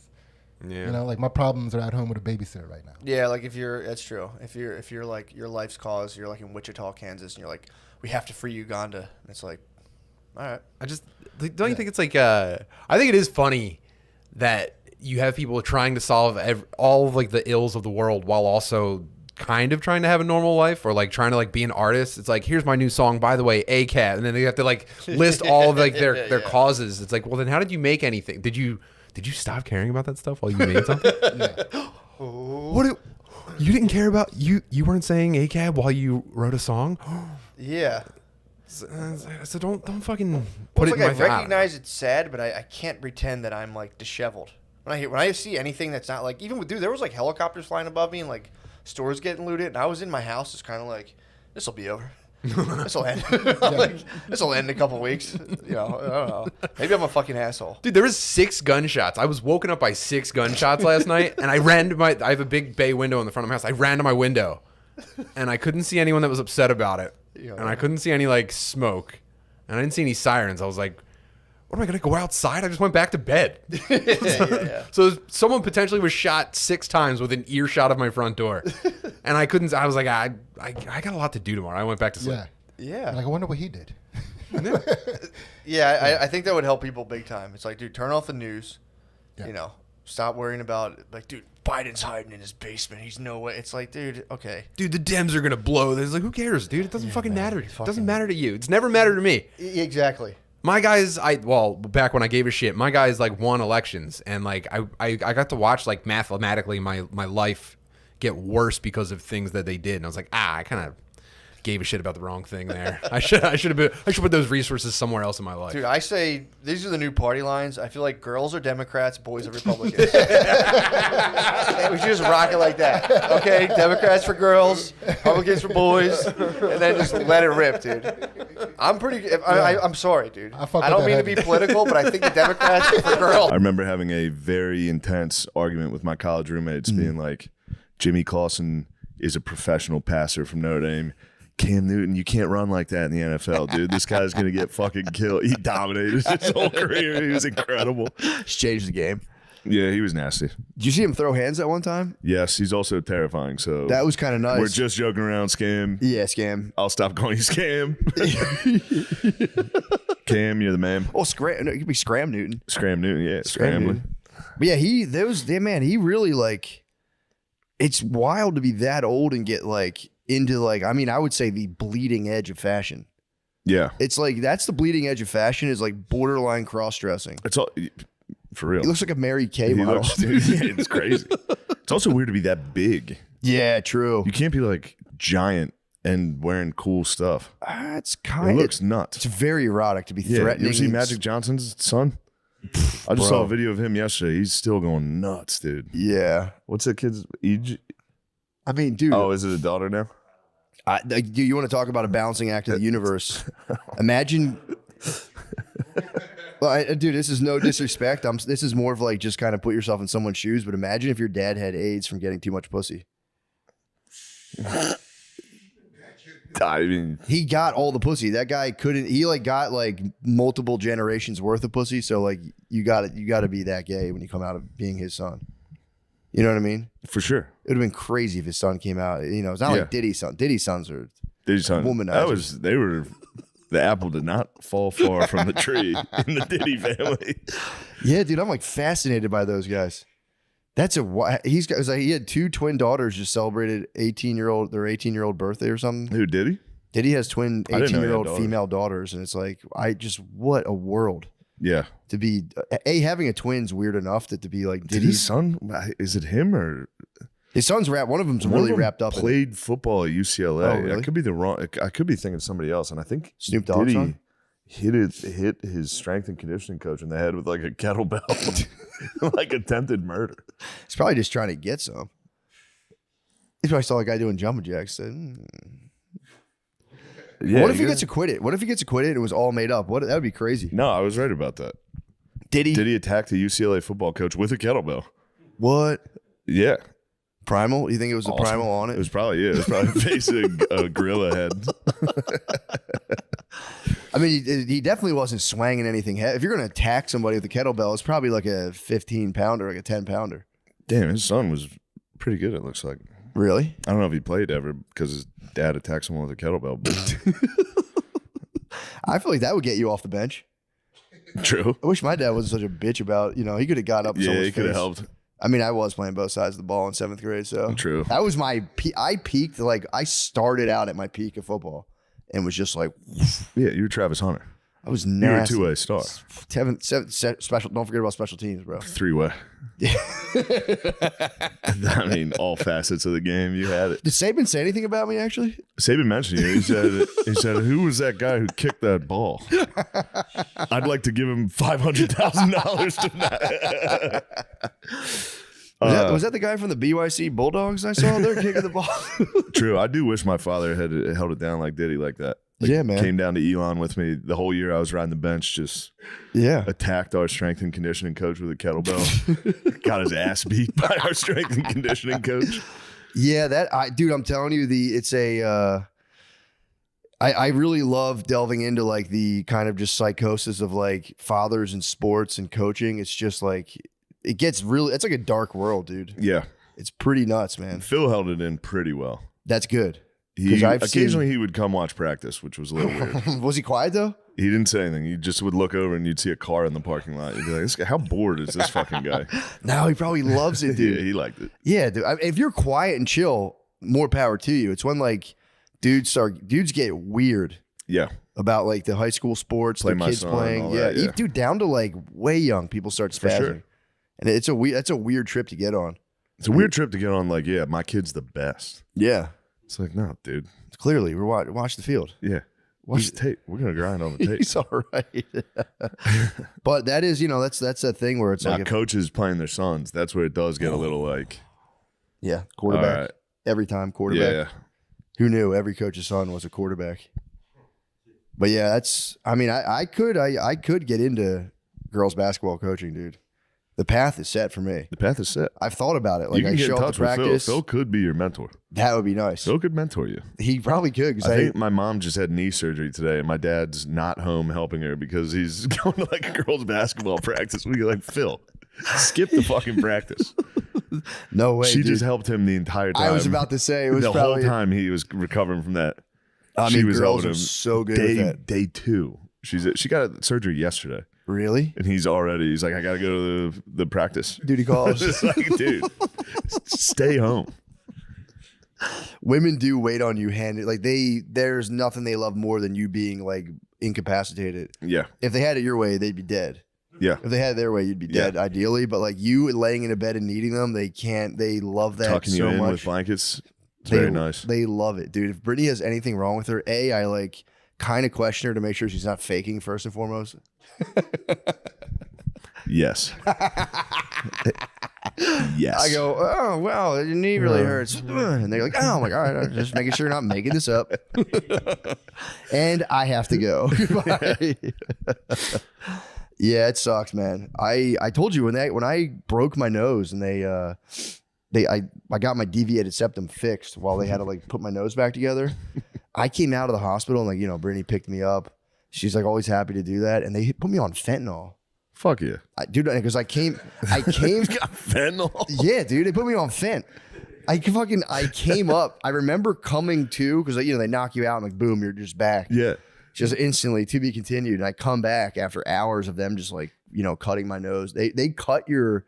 Yeah. You know, like my problems are at home with a babysitter right now. Yeah, like that's true. If you're like your life's cause, you're like in Wichita, Kansas, and you're like, we have to free Uganda. And it's like, all right. Don't you think it's like I think it is funny that you have people trying to solve all of like the ills of the world while also kind of trying to have a normal life or like trying to like be an artist. It's like, here's my new song, by the way, A Cat, and then they have to like list all of like their causes. It's like, well, then how did you make anything? Did you stop caring about that stuff while you made something? Yeah. You didn't care about you. You weren't saying ACAB while you wrote a song. Yeah. So don't fucking Well, put it it's in like my I recognize it's sad, but I can't pretend that I'm like disheveled. When I see anything that's not like, even with there was like helicopters flying above me and like stores getting looted, and I was in my house, it's kind of like, this will be over. This will end. Like, this will end in a couple weeks. You know, I don't know. Maybe I'm a fucking asshole. Dude, there was 6 gunshots. I was woken up by 6 gunshots last night, and I ran to I have a big bay window in the front of my house. I ran to my window, and I couldn't see anyone that was upset about it, and I couldn't see any like smoke, and I didn't see any sirens. I was like, what am I gonna go outside? I just went back to bed. So someone potentially was shot 6 times within earshot of my front door, and I couldn't. I was like, I got a lot to do tomorrow. I went back to sleep. Yeah. Like, I wonder what he did. Yeah, I think that would help people big time. It's like, dude, turn off the news. You know, stop worrying about like, dude, Biden's hiding in his basement. He's no way. It's like, dude, okay. Dude, the Dems are gonna blow this. Like, who cares, dude? It doesn't fucking matter. It doesn't matter to you. It's never mattered to me. Exactly. My guys, back when I gave a shit, my guys like won elections, and like I got to watch like mathematically my life get worse because of things that they did, and I was like, I kind of gave a shit about the wrong thing there. I should put those resources somewhere else in my life. Dude, I say these are the new party lines. I feel like girls are Democrats, boys are Republicans. We should just rock it like that. Okay, Democrats for girls, Republicans for boys, and then just let it rip, dude. I'm pretty. I'm sorry, dude. I don't mean to be political, but I think the Democrats are for girls. I remember having a very intense argument with my college roommates, being like, Jimmy Clausen is a professional passer from Notre Dame. Cam Newton, you can't run like that in the NFL, dude. This guy's going to get fucking killed. He dominated his whole career. He was incredible. Just changed the game. Yeah, he was nasty. Did you see him throw hands at one time? Yes, he's also terrifying. So that was kind of nice. We're just joking around, Scam. Yeah, Scam. I'll stop calling you Scam. Cam, you're the man. Oh, Scram. No, it could be Scram Newton. Scram Newton, yeah. Scrambling. But yeah, he really like, it's wild to be that old and get like into like, I mean, I would say the bleeding edge of fashion. Yeah. It's like, that's the bleeding edge of fashion, is like borderline cross-dressing. It's all, for real. He looks like a Mary Kay model. Dude, it's crazy. It's also weird to be that big. Yeah, true. You can't be like giant and wearing cool stuff. It's It looks nuts. It's very erotic to be Yeah, threatening. you ever see Magic Johnson's son? I just saw a video of him yesterday. He's still going nuts, dude. Yeah. What's that kid's age? I mean, dude. Oh, is it a daughter now? Do you want to talk about a balancing act of the universe? Imagine. Well, dude, this is no disrespect. This is more of like just kind of put yourself in someone's shoes. But imagine if your dad had AIDS from getting too much pussy. I mean, he got all the pussy. That guy couldn't. He like got like multiple generations worth of pussy. So like you got to be that gay when you come out of being his son. You know what I mean? For sure. It would have been crazy if his son came out. You know, it's not like Diddy's son. Diddy's sons are womanizers. The apple did not fall far from the tree in the Diddy family. Yeah, dude, I'm like fascinated by those guys. That's he had 2 twin daughters just celebrated their 18-year-old birthday or something. Who, Diddy? Diddy has twin 18-year-old female daughters, and it's like, what a world. Yeah. To be having a twin's weird enough that to be like Did his son, is it him or his son's wrapped? One of them's really wrapped up. Played football at UCLA. Oh, really? I could be I could be thinking somebody else, and I think Snoop Dogg's son hit his strength and conditioning coach in the head with like a kettlebell, like attempted murder. He's probably just trying to get some. He probably saw a guy doing jumping jacks. Said, Yeah, what if he gets acquitted? What if he gets acquitted and it was all made up? That would be crazy. No, I was right about that. Did he attack the UCLA football coach with a kettlebell? What? Yeah. Primal? You think it was the primal on it? It was probably facing a gorilla head. I mean, he definitely wasn't swanging anything. If you're going to attack somebody with a kettlebell, it's probably like a 15-pounder, like a 10-pounder. Damn, his son was pretty good, it looks like. Really? I don't know if he played ever because his dad attacked someone with a kettlebell. But I feel like that would get you off the bench. True. I wish my dad wasn't such a bitch about, he could have got up. Yeah, he could have helped. I mean, I was playing both sides of the ball in 7th grade, so. True. That was I peaked, like, I started out at my peak of football and was just like. Yeah, you were Travis Hunter. I was nasty. You were a 2-way star. Special. Don't forget about special teams, bro. 3-way. I mean, all facets of the game. You had it. Did Saban say anything about me, actually? Saban mentioned you. He said, who was that guy who kicked that ball? I'd like to give him $500,000 tonight. Was that the guy from the BYC Bulldogs I saw there kicking the ball? True. I do wish my father had held it down like Diddy like that. Like, yeah, man. Came down to Elon with me the whole year I was riding the bench, just attacked our strength and conditioning coach with a kettlebell. Got his ass beat by our strength and conditioning coach. Yeah, dude, I'm telling you, I really love delving into like the kind of just psychosis of like fathers in sports and coaching. It's just like, it gets really, it's like a dark world, dude. Yeah. It's pretty nuts, man. Phil held it in pretty well. That's good. Occasionally he would come watch practice, which was a little weird. Was he quiet though? He didn't say anything. He just would look over and you'd see a car in the parking lot. You'd be like, this guy, how bored is this fucking guy? No, he probably loves it, dude. Yeah, he liked it. Yeah, dude. If you're quiet and chill, more power to you. It's when like dudes get weird. Yeah. About like the high school sports, Play the my kids son, playing. all Yeah. that, yeah. Dude, down to like way young people start spazzing. sure. And that's a weird trip to get on. It's a weird trip to get on. Like, yeah, my kid's the best. Yeah. It's like, no, dude. Clearly, we're watch the field. Yeah. Watch the tape. We're gonna grind on the tape. He's all right. But that is, that's that thing where it's Now, like coaches playing their sons. That's where it does get a little like, quarterback. all right. Every time quarterback. Yeah. Who knew every coach's son was a quarterback? But yeah, I could get into girls basketball coaching, dude. The path is set for me. The path is set. I've thought about it. Like, You can I get show in up touch to with Phil. practice. Phil could be your mentor. That would be nice. Phil could mentor you. He probably could. I think my mom just had knee surgery today, and my dad's not home helping her because he's going to like a girls' basketball practice. We like, Phil, skip the fucking practice. No way. She dude. just helped him the entire time. I was about to say it was the probably, whole time he was recovering from that. I she mean, was girls helping are him so good at that. Day 2. She got surgery yesterday, Really? and he's like, I got to go to the practice. Duty calls. It's like, dude, stay home. Women do wait on you there's nothing they love more than you being like incapacitated. Yeah, If they had it your way, they'd be dead. yeah. If they had it their way, you'd be dead ideally. But like you laying in a bed and needing them, they love that Tucking so you in much. with blankets. It's very nice. They love it, dude. If Brittany has anything wrong with her, I like kind of question her to make sure she's not faking first and foremost. Yes. Yes. I go, oh, wow, your knee really hurts. And they're like, oh, my God, I'm just making sure you're not making this up. And I have to go. Yeah, it sucks, man. I told you when I broke my nose and I got my deviated septum fixed while they had to like put my nose back together. I came out of the hospital and like, Brittany picked me up. She's like always happy to do that. And they put me on fentanyl. Fuck yeah. Dude, because I came got fentanyl. Yeah, dude, they put me on fent. I came up. I remember coming to, because they knock you out and like boom, you're just back. Yeah. Just instantly to be continued. And I come back after hours of them just like, cutting my nose. They cut your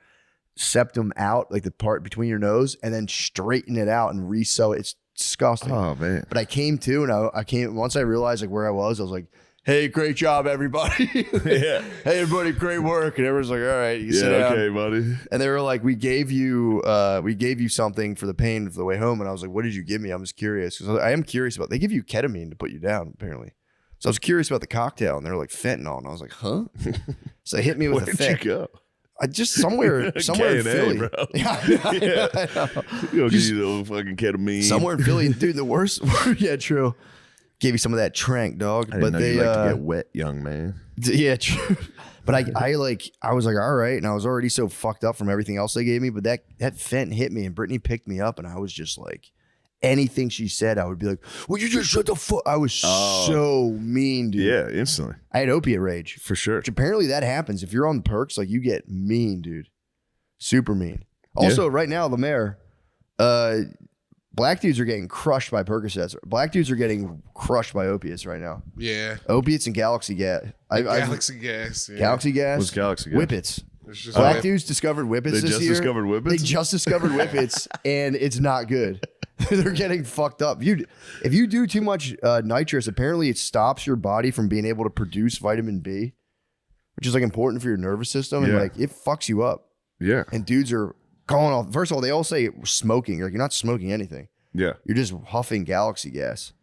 septum out, like the part between your nose, and then straighten it out and re-sew it. It's disgusting. Oh man. But I came to, and I came, once I realized like where I was like, hey, great job, everybody. Yeah. Hey, everybody, great work. And everyone's like, all right, you can sit down. Okay, buddy. And they were like, we gave you something for the pain for the way home. And I was like, what did you give me? I'm just curious. Because I am curious they give you ketamine to put you down, apparently. So I was curious about the cocktail, and they were like, fentanyl. And I was like, huh? So they hit me with Where'd a fent. you go? I just somewhere in Philly. bro. Yeah, I know. You'll give you the little fucking ketamine. Somewhere in Philly. Dude, the worst. Yeah, true. Gave you some of that trank, dog. I didn't know you like to get wet, young man. Yeah, true. But I was like, all right. And I was already so fucked up from everything else they gave me. But that fent hit me, and Brittany picked me up, and I was just like, anything she said, I would be like, well, you just shut the fuck. I was so mean, dude. Yeah, instantly. I had opiate rage. For sure. Which apparently that happens. If you're on perks, like you get mean, dude. Super mean. Also, right now, the mayor, black dudes are getting crushed by Percocets. Black dudes are getting crushed by opiates right now. Yeah. Opiates and Galaxy Gas. Galaxy Gas. Yeah. Galaxy Gas. What's Galaxy Gas? Whippets. It's just Black like- dudes discovered Whippets They this just year. discovered Whippets? They just discovered Whippets, and it's not good. They're getting fucked up. If you do too much nitrous, apparently it stops your body from being able to produce vitamin B, which is like important for your nervous system, and Yeah. like it fucks you up. Yeah. And dudes are Going off. First of all, they all say smoking. Like, you're not smoking anything. Yeah. You're just huffing galaxy gas.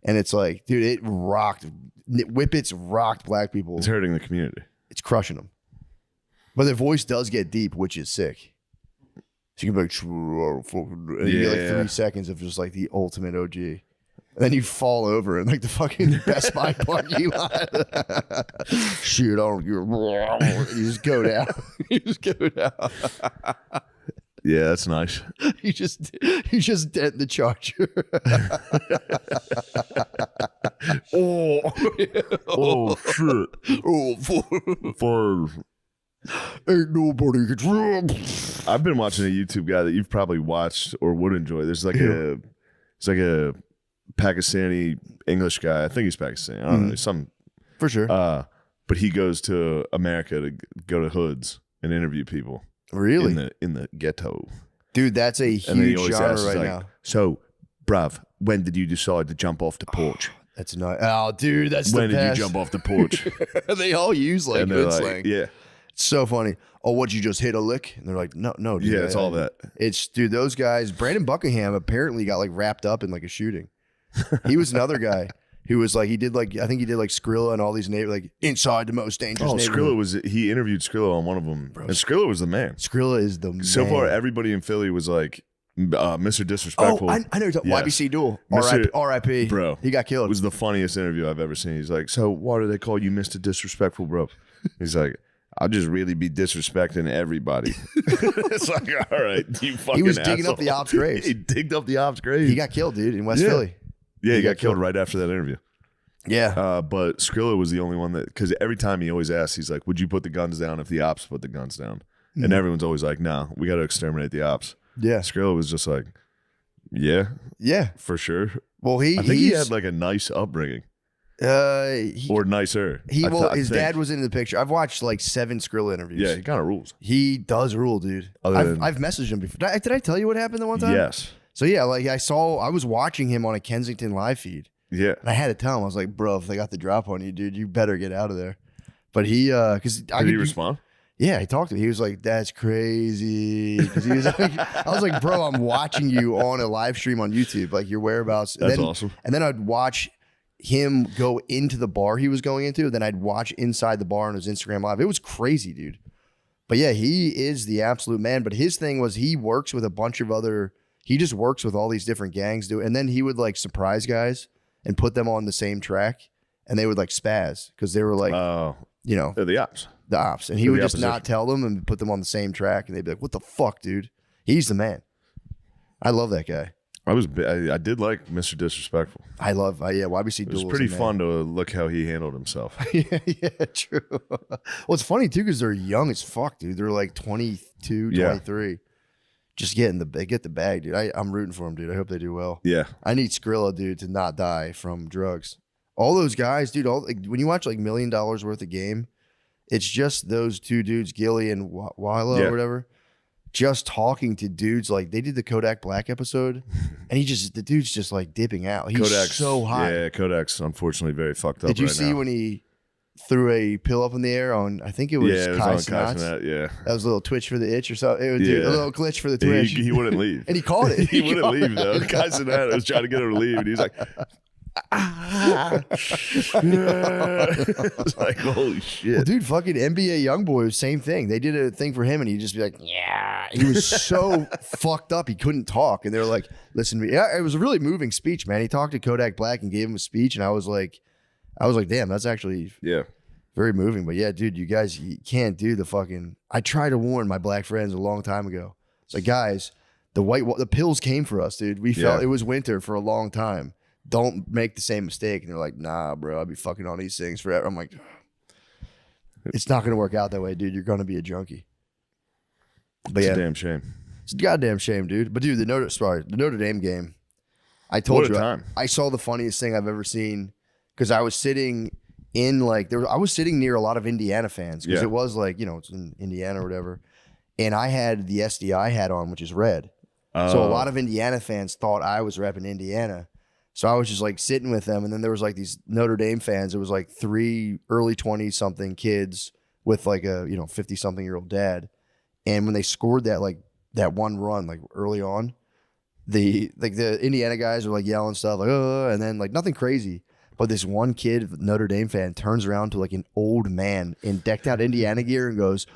And it's like, dude, it rocked. Whippets rocked black people. It's hurting the community. It's crushing them. But their voice does get deep, which is sick. So you can be like, and you get like 3 seconds of just like the ultimate OG. And then you fall over in like the fucking Best Buy parking lot. Shit, I don't give a. You just go down. You just go down. Yeah, that's nice. You just dent the charger. Oh shit! For ain't nobody can. I've been watching a YouTube guy that you've probably watched or would enjoy. There's like a Pakistani English guy. I think he's Pakistani. I don't know. Some For sure. but he goes to America to go to hoods and interview people. Really? In the ghetto. Dude, that's a And then he huge always genre asks, right like, now. So, bruv, when did you decide to jump off the porch? That's not. Oh, dude, that's When the did best. you jump off the porch? They all use like And they're hood like, slang. yeah. It's so funny. Oh, what, you just hit a lick? And they're like, no, dude. Yeah, it's all that. It's, dude, those guys. Brandon Buckingham apparently got like wrapped up in like a shooting. He was another guy who was like, I think he did like Skrilla and all these like inside the most dangerous neighborhood. He interviewed Skrilla on one of them. And Skrilla was the man. Skrilla is the man. So far, everybody in Philly was like, Mr. Disrespectful. Oh, I know you're talking. Yes. YBC Duel. Mr. R.I.P. Bro. He got It killed. was the funniest interview I've ever seen. He's like, so why do they call you Mr. Disrespectful, bro? He's like, I'll just really be disrespecting everybody. It's like, all right, you fucking He was digging up asshole. the ops graves. He digged up the ops grave. He got killed, dude, in West Yeah. Philly. Yeah, he got killed right after that interview. Yeah. But Skrilla was the only one that, because every time he always asks, he's like, would you put the guns down if the ops put the guns down? And everyone's always like, no, we got to exterminate the ops. Yeah. Skrilla was just like, yeah, Yeah. for sure. Well, I think he had like a nice upbringing. Or nicer. His dad was in the picture. I've watched like 7 Skrilla interviews. Yeah, he kind of rules. He does rule, dude. I've messaged him before. Did I tell you what happened the one time? Yes. So yeah, like I was watching him on a Kensington live feed, Yeah. and I had to tell him, I was like, bro, if they got the drop on you, dude, you better get out of there. But he, because Did he respond? Yeah, he talked to me. He was like, "That's crazy." Because he was like, I was like, "Bro, I'm watching you on a live stream on YouTube, like your whereabouts." And That's then, awesome. And then I'd watch him go into the bar he was going into. Then I'd watch inside the bar on his Instagram live. It was crazy, dude. But yeah, he is the absolute man. But his thing was he works with a bunch of other. He just works with all these different gangs, and then he would like surprise guys and put them on the same track, and they would like spaz because they were like, They're the ops. the ops, and he They're would the just opposition. not tell them and put them on the same track, and they'd be like, "What the fuck, dude? He's the man." I love that guy. I did like Mr. Disrespectful. I love, YBC It was Duel. pretty fun to look how he handled himself. yeah, true. Well, it's funny too because they're young as fuck, dude. They're like 22, Yeah. 23. Just get the bag, dude. I'm rooting for them, dude. I hope they do well. Yeah. I need Skrilla, dude, to not die from drugs. All those guys, dude. When you watch like $1 million worth of game, it's just those 2 dudes, Gilly and Wilo Yeah. or whatever, just talking to dudes. Like they did the Kodak Black episode, and the dude's just like dipping out. He's Kodak's so hot. Yeah, Kodak's unfortunately very fucked up. Did you right see now. when he threw a pill up in the air on? I think it was Yeah, it was Kai on Cenat. Kai Cenat, yeah. That was a little twitch for the itch or something. It was Yeah. a little glitch for the twitch. He wouldn't leave. And he caught it. He wouldn't leave though. Kai Cenat was trying to get him to leave, and he's like, it's like, holy shit. Well, dude, fucking NBA YoungBoy, same thing. They did a thing for him, and he'd just be like, "Yeah." He was so fucked up, he couldn't talk. And they were like, "Listen to me." Yeah, it was a really moving speech, man. He talked to Kodak Black and gave him a speech, and I was like, "Damn, that's actually Yeah. very moving." But yeah, dude, you guys, you can't do the fucking. I tried to warn my black friends a long time ago. It's like, guys, the pills came for us, dude. We felt it was winter for a long time. Don't make the same mistake. And they're like, "Nah, bro, I'll be fucking on these things forever." I'm like, it's not going to work out that way, dude. You're going to be a junkie. But It's yeah, a damn shame. it's a goddamn shame, dude. But dude, the Notre Dame game, I told What a you, time. I saw the funniest thing I've ever seen because I was sitting in I was sitting near a lot of Indiana fans because Yeah. it was like, it's in Indiana or whatever. And I had the SDI hat on, which is red. So a lot of Indiana fans thought I was repping Indiana. So I was just like sitting with them. And then there was like these Notre Dame fans. It was like 3 early 20-something kids with like a, 50-something-year-old dad. And when they scored that like that one run, like early on, the Indiana guys are like yelling stuff like, oh, and then like nothing crazy. But this one kid, Notre Dame fan, turns around to like an old man in decked out Indiana gear and goes,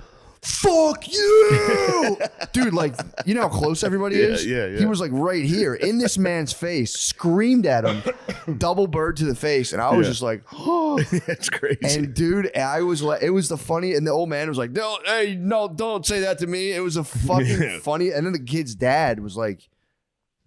"Fuck you!" Dude, like, you know how close everybody is? Yeah. He was like right here in this man's face, screamed at him, double bird to the face. And I was just like, oh, That's crazy. and dude, I was like, it was the funny. And the old man was like, don't say that to me. It was a fucking funny. And then the kid's dad was like,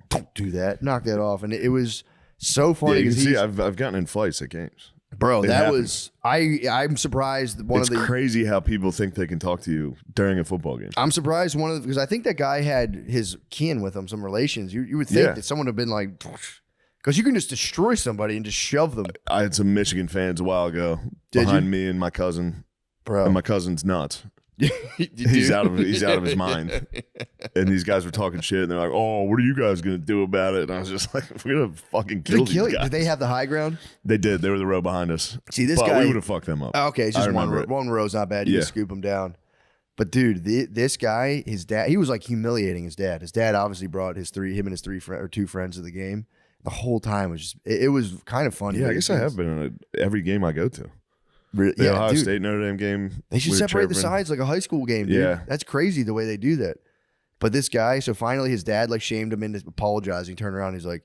don't do that, knock that off. And it was so funny. you can 'cause see he's- I've gotten in fights at games. bro, it that happens. was, I'm surprised It's crazy how people think they can talk to you during a football game. I'm surprised because I think that guy had his kin with him, some relations. You would think that someone would have been like, because you can just destroy somebody and just shove them. I had some Michigan fans a while ago behind me and my cousin. Bro. And my cousin's nuts. He's out of his mind. And these guys were talking shit and they're like, "Oh, what are you guys gonna do about it?" And I was just like, "We're gonna fucking kill these guys." Did they have the high ground? They did. They were the row behind us. See, this but guy, we would have fucked them up. okay, it's I just remember one row's not bad. You can scoop him down. But dude, this guy, his dad, he was like humiliating his dad. His dad obviously brought him and his two friends to the game. The whole time was just, it was kind of funny. Yeah, I guess I have been in every game I go to. The Yeah, Ohio dude. State Notre Dame game. They should with separate the Trevor. sides like a high school game, dude. Yeah. That's crazy the way they do that. But this guy, so finally his dad like shamed him into apologizing, turned around, he's like,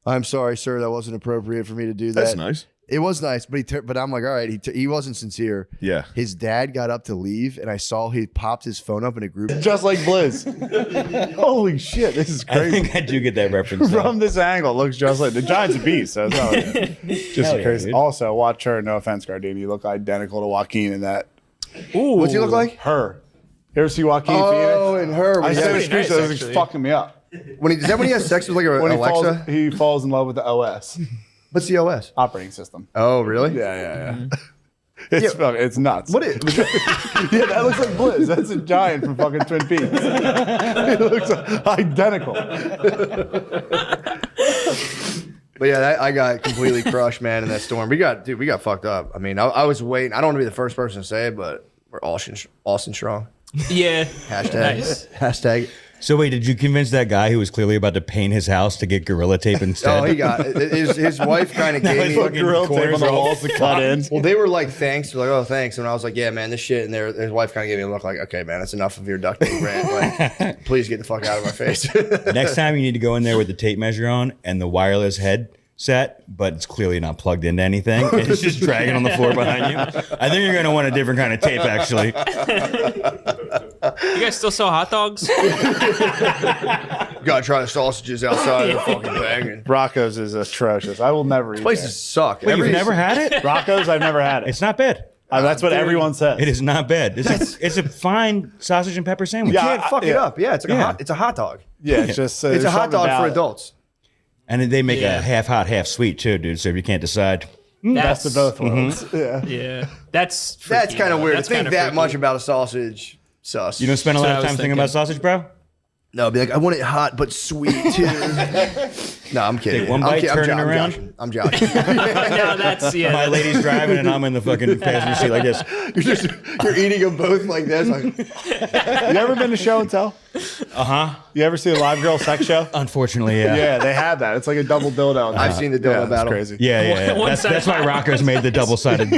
"I'm sorry, sir, that wasn't appropriate for me to do that." That's nice. It was nice, but I'm like, all right, he wasn't sincere. Yeah. His dad got up to leave, and I saw he popped his phone up in a group. Just like Blizz. Holy shit, this is I crazy. think I do get that reference. though. From this angle, it looks just like the Giant's a beast. So it's not just Hell yeah, crazy. dude. Also, watch her. No offense, Gardini. You look identical to Joaquin in that. Ooh, what's he look like? Her. You ever see Joaquin Oh, Phoenix? and her. I When, said he, a screenshot. This is actually. fucking me up. is that when he has sex with like a When Alexa? he falls in love with the OS What's the OS? operating system. Oh, really? Yeah. It's nuts. What is? Yeah, that looks like Blizz. That's a giant from fucking Twin Peaks. It looks identical. But yeah, I got completely crushed, man, in that storm. We got fucked up. I mean, I was waiting. I don't want to be the first person to say it, but we're Austin strong. Yeah. Hashtag. So wait, did you convince that guy who was clearly about to paint his house to get Gorilla Tape instead? Oh, he got it. His wife kind of gave me. fucking Gorilla tape on the walls to cut in. Well, they were like, thanks. They're like, oh, thanks. And I was like, yeah, man, this shit. And his wife kind of gave me a look like, okay, man, that's enough of your duct tape rant. Like, please get the fuck out of my face. Next time you need to go in there with the tape measure on and the wireless headset, but it's clearly not plugged into anything. It's just dragging on the floor behind you. I think you're going to want a different kind of tape, actually. You guys still sell hot dogs? Gotta try the sausages outside of the fucking thing. And Rocco's is atrocious. I will never eat places suck. Wait, you've never had it? there. Rocco's, I've never had it. It's not bad. That's what everyone says. It is not bad. It's a fine sausage and pepper sandwich. You can't fuck it yeah. up. Yeah, it's like it's a hot dog. Yeah, it's just It's a hot dog for adults. And they make Yeah. a half hot, half sweet too, dude. So if you can't decide, Best of both worlds. Yeah. Yeah. That's That's freaky, kind of though. weird. That's to think kinda that freaky. much about a sausage. Sus. you don't spend a That's lot what of I time was thinking about sausage, bro. No, be like, I want it hot but sweet too. No, I'm kidding. Take one bite, turn it I'm around. joshing. I'm joshing. No, that's My lady's driving and I'm in the fucking passenger seat like this. You're eating them both like this. Like, You ever been to show and tell? You ever see a live girl sex show? Unfortunately, yeah. Yeah, they have that. It's like a double dildo. I've seen the dildo yeah, battle. It's crazy. Yeah. One That's why Rocco's made the double-sided.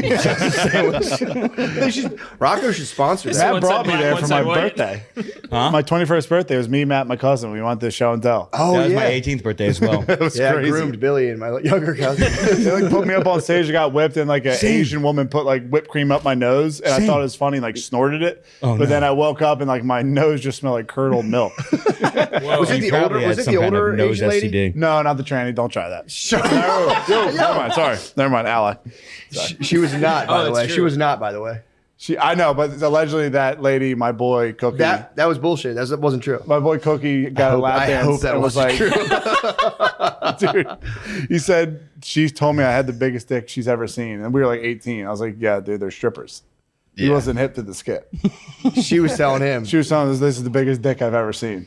Rocco should sponsor that. Matt one brought side me black, there one for side my white. birthday. My 21st birthday was me, Matt, and my cousin. We went to show and tell. Oh, That was yeah. my 18th birthday as well. It was Yeah, I crazy. groomed Billy and my younger cousin. They like put me up on stage. I got whipped, and like an Asian woman put like whipped cream up my nose, and I thought it was funny, like snorted it. Oh, but then I woke up and like my nose just smelled like curdled milk. Was it You the probably older? had Was it some the kind of older nose Asian lady? STD. No, not the tranny. Don't try that. Never mind. Sorry. Never mind. Ally. She was not, by the that's way. true. She was not, by the way. I know, but allegedly that lady, my boy Cookie, That was bullshit. That wasn't true. my boy Cookie got a lap I dance. hope that and was wasn't like, dude, he said she told me I had the biggest dick she's ever seen, and we were like 18. I was like, yeah, dude, they're strippers. He wasn't hip to the skit. She was telling him. She was telling us this is the biggest dick I've ever seen.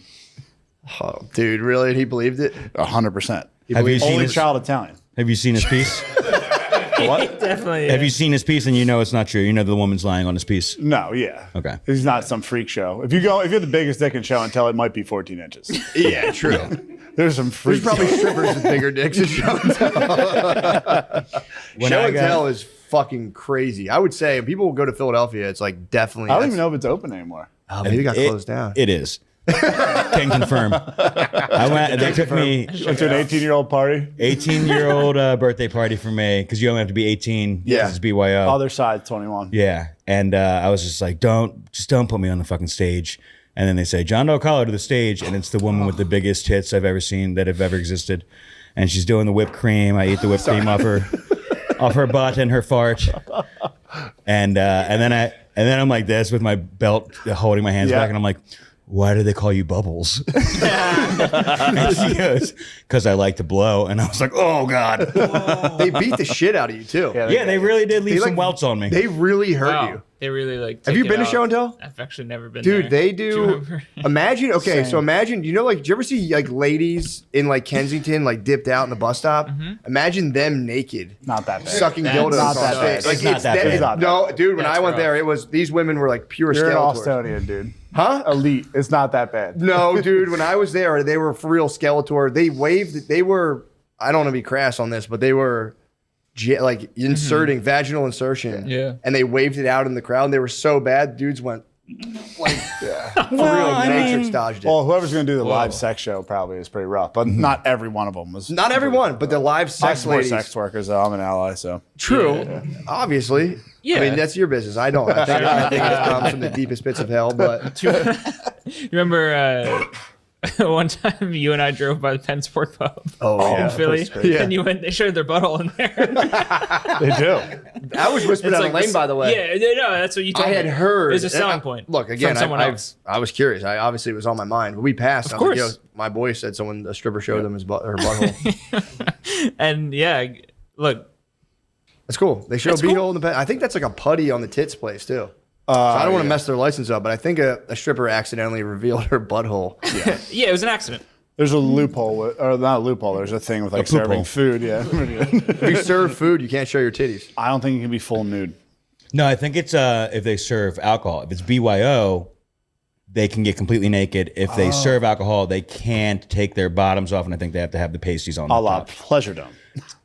Oh, dude, really? And he believed it? 100%. Have you seen Only his, child Italian. Have you seen his piece? What? Definitely. Have you seen his piece and you know it's not true? You know the woman's lying on his piece. No, yeah. Okay. He's not some freak show. If you're the biggest dick in show and tell, it might be 14 inches. Yeah, true. There's some freak. There's probably strippers with bigger dicks in show and tell. When Show I and got- tell is fucking crazy. I would say when people go to Philadelphia, it's like definitely. I don't even know if it's open anymore. Oh, maybe it got closed down. It is. Can confirm. They took me Went to an 18-year-old party. 18-year-old birthday party for me because you only have to be 18. Yeah. It's BYO. Other side, 21. Yeah, and I was just like, don't put me on the fucking stage. And then they say, John Doe Collar to the stage, and it's the woman with the biggest tits I've ever seen that have ever existed, and she's doing the whipped cream. I eat the whipped cream off her butt and her fart, and then I'm like this with my belt holding my hands Yeah. back, and I'm like, why do they call you Bubbles? And she goes, because I like to blow. And I was like, oh, God. They beat the shit out of you too. Yeah, they really did leave They, some like, welts on me. They really hurt Wow. you. They really like. Have you take it been to out. show and tell? I've actually never been Dude, there. they Do you do. remember? Imagine, okay, so imagine, you know, like, did you ever see like ladies in like Kensington, like dipped out in the bus stop? Mm-hmm. Imagine them naked, Not that bad. sucking That's dildos not on that stage. bad. Like, It's not that that- bad. No, dude, when That's I went rough. there, it was these women were like pure You're an Skeletors. Austonian, dude. Huh? Elite. It's not that bad. No, dude, when I was there, they were for real Skeletor. They waved, they were, I don't want to be crass on this, but they were like inserting vaginal insertion. Yeah. And they waved it out in the crowd. And they were so bad, dudes went like for real Matrix dodged it. Well, whoever's going to do the live sex show probably is pretty rough, but not every one of them was. Not everyone, but the live I sex support ladies. sex workers, though. I'm an ally, so. True, obviously. Yeah. I mean, that's your business. I don't. I think it comes from the deepest pits of hell, but You remember one time you and I drove by the Penn Sport Pub in Philly, Yeah. and you went. They showed their butthole in there. They do. I was whispered down the lane, by the way. Yeah, no, that's what you told I me. had heard. It's a selling point. Look, again, from someone I else. was curious. I obviously it was on my mind, but we passed. Of I was course. Like, yo, my boy said a stripper showed them his her butthole. And yeah, look, That's cool. They show That's beehole cool. in the pen. I think that's like a putty on the tits place too. So I don't want to mess their license up, but I think a stripper accidentally revealed her butthole. yeah, it was an accident. There's a loophole, or not a loophole, there's a thing with like poop serving hole. food, yeah. If you serve food, you can't show your titties. I don't think you can be full nude. No, I think it's if they serve alcohol. If it's BYO, they can get completely naked. If they serve alcohol, they can't take their bottoms off, and I think they have to have the pasties on. A the la top. Pleasure Dome.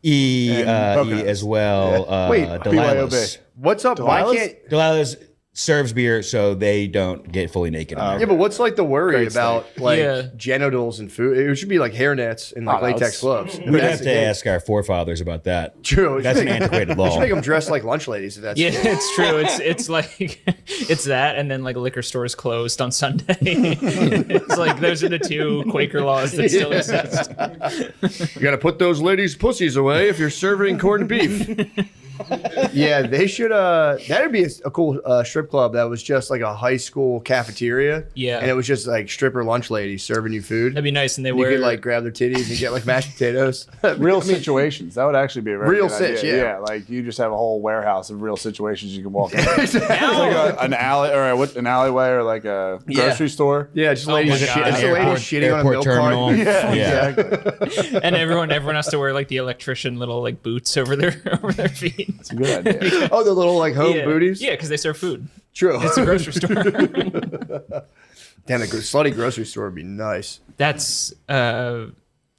E coconuts. as well. Wait, Delilah's. What's up? Why Delilah's? can't? Delilah's serves beer, so they don't get fully naked. in there. Yeah, but what's like the worry Great about like Yeah. genitals and food? It should be like hairnets and like no, latex it's- gloves. If We'd that's have the to case. ask our forefathers about that. True. That's an antiquated You law. should make them dress like lunch ladies. If that's Yeah, the case. it's true. It's like it's that, and then like liquor stores closed on Sunday. It's like those are the two Quaker laws that still exist. You got to put those ladies' pussies away if you're serving corned beef. Yeah, they should. That'd be a cool strip club that was just like a high school cafeteria. Yeah. and it was just like stripper lunch ladies serving you food. That'd be nice, and they You wear could like grab their titties and get like mashed potatoes. Real situations. That would actually be a very Real good sitch, idea. yeah. Like you just have a whole warehouse of real situations you can walk into. It's Exactly. like an alley or an alleyway or like a grocery store. Yeah, just ladies. my God. It's the ladies shitting on a milk terminal. carton. Yeah. Exactly. and everyone has to wear like the electrician little like boots over their feet. It's a good idea. Oh, the little like home Yeah. booties. Yeah, because they serve food. True. It's a grocery store. Damn, a slutty grocery store would be nice. That's a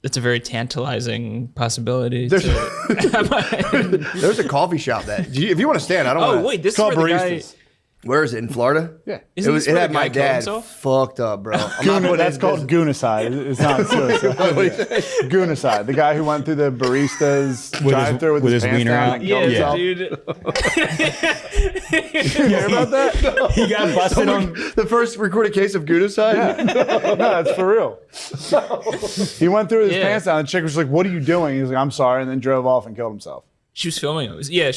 very tantalizing possibility. There's to- There's a coffee shop that if you want to stand, I don't. oh wanna, wait, this is called where the guy. baristas. Where is it in Florida? Yeah. Isn't this where It had the my guy killed dad himself? fucked up, bro. I'm not putting That's his called business- goonicide. It's not suicide. Goonicide. The guy who went through the barista's drive-through with his pants wiener down out. and killed Yeah, himself. dude. You hear about that? He got busted on. The first recorded case of Gudicide? No, that's for real. He went through with his Yeah. pants down. The chick was like, "What are you doing?" He was like, "I'm sorry," and then drove off and killed himself. She was filming it. Yeah,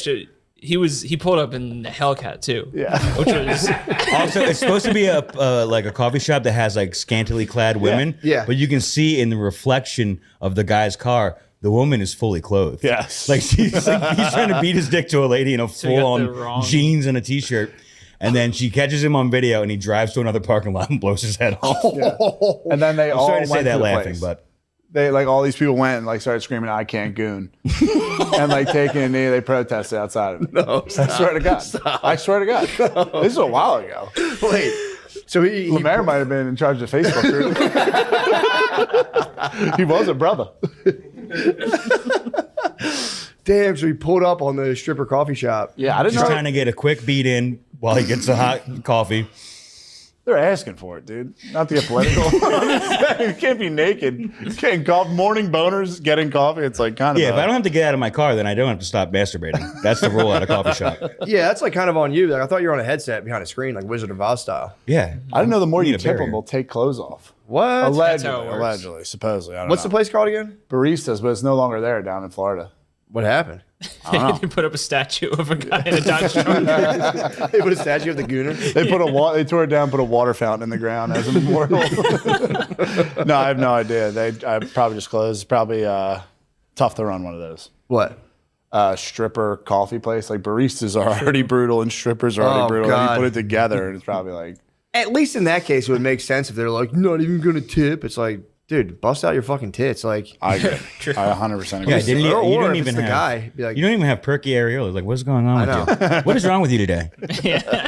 he pulled up in the Hellcat too. Yeah. Which was Also, it's supposed to be a like a coffee shop that has like scantily clad women. Yeah. But you can see in the reflection of the guy's car, the woman is fully clothed. Yes. Like he's trying to beat his dick to a lady in a you full got on the wrong- jeans and a t-shirt. And then she catches him on video and he drives to another parking lot and blows his head off. And then they I'm all sorry to say went that to the laughing, place. but They like all these people went and like started screaming, "I can't goon," and like taking a knee. They protested outside of it. No, I swear to God. I swear to God. This is a while ago. Wait. So he Lemaire might have been in charge of Facebook group. He was a brother. Damn, so he pulled up on the stripper coffee shop. Yeah, I didn't Just know. trying to get a quick beat in while he gets a hot coffee. They're asking for it, dude. Not to get political. I'm just saying, you can't be naked. Getting coffee, morning boners, getting coffee. It's like kind of. Yeah, if I don't have to get out of my car, then I don't have to stop masturbating. That's the rule at a coffee shop. Yeah, that's like kind of on you. Like I thought you were on a headset behind a screen, like Wizard of Oz style. Yeah. I didn't know the more Need you a tip barrier. them, they'll take clothes off. What? Allegedly, how it works. allegedly, supposedly. I don't What's know. the place called again? Baristas, but it's no longer there down in Florida. What happened? They put up a statue of a guy in a Dodge truck. They put a statue of the Gooner. They put they tore it down, put a water fountain in the ground as a memorial. No, I have no idea. I probably just closed. It's probably tough to run one of those. What? Stripper coffee place. Like baristas are already brutal and strippers are already Oh, brutal. God. And you put it together and it's probably like At least in that case, it would make sense if they're like, not even going to tip. It's like, dude, bust out your fucking tits. Like, I agree. I 100% agree. Yeah, didn't you, or you don't if even it's the have guy, be like, you don't even have perky areolas. Like, what's going on I with you? What is wrong with you today?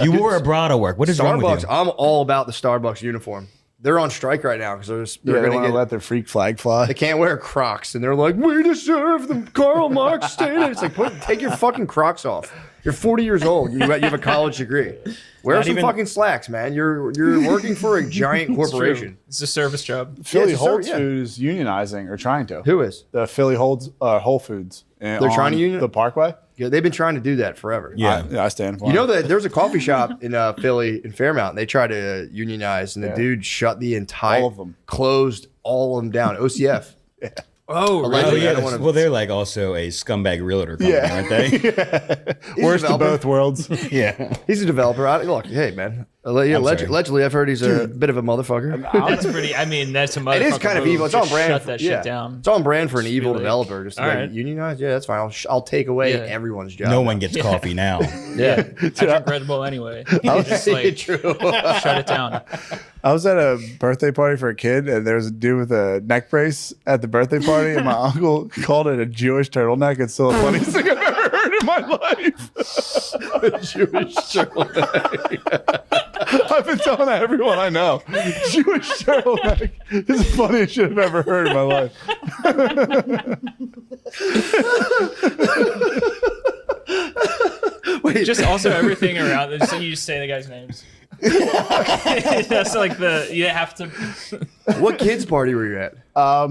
You wore a bra to work. What is wrong with Starbucks. you? I'm all about the Starbucks uniform. They're on strike right now because they're They going want to to get. let their freak flag fly. They can't wear Crocs, and they're like, "We deserve the Karl Marx statement." It's like, take your fucking Crocs off. You're 40 years old. You have a college degree. Wear Not some even- fucking slacks, man. You're working for a giant corporation. It's a service job. Philly it's a Whole service, yeah. Foods unionizing or trying to. Who is? The Philly Whole Foods. They're trying to union- the Parkway. Yeah, they've been trying to do that forever. Yeah. I stand for You it. know that there's a coffee shop in Philly in Fairmount. And they tried to unionize, and the dude shut the entire All of them. closed all of them down. OCF. Oh, Oh, Allegedly, I yeah. don't wanna- Well, they're like also a scumbag realtor company, Yeah. aren't they? He's a Worst of developer. both worlds. Yeah. He's a developer. Look, hey man. Allegedly, I've heard he's a bit of a motherfucker. That's pretty. I mean, that's a motherfucker. It is kind of move. evil. It's Just on brand. Shut that shit down. It's on brand for an evil be like, developer. Just to all like, right. unionize. Yeah, that's fine. I'll take away Yeah. everyone's job. No one gets coffee now. Yeah. I drink Red Bull anyway. Just like True. shut it down. I was at a birthday party for a kid, and there was a dude with a neck brace at the birthday party, and my uncle called it a Jewish turtleneck. It's still the funniest thing I've ever heard in my life. A Jewish turtleneck. I've been telling everyone I know. Jewish turtleneck is the funniest shit I've ever heard in my life. Wait, Just also everything around. So you just say the guys' names. That's like you have to. what kids party were you at? Our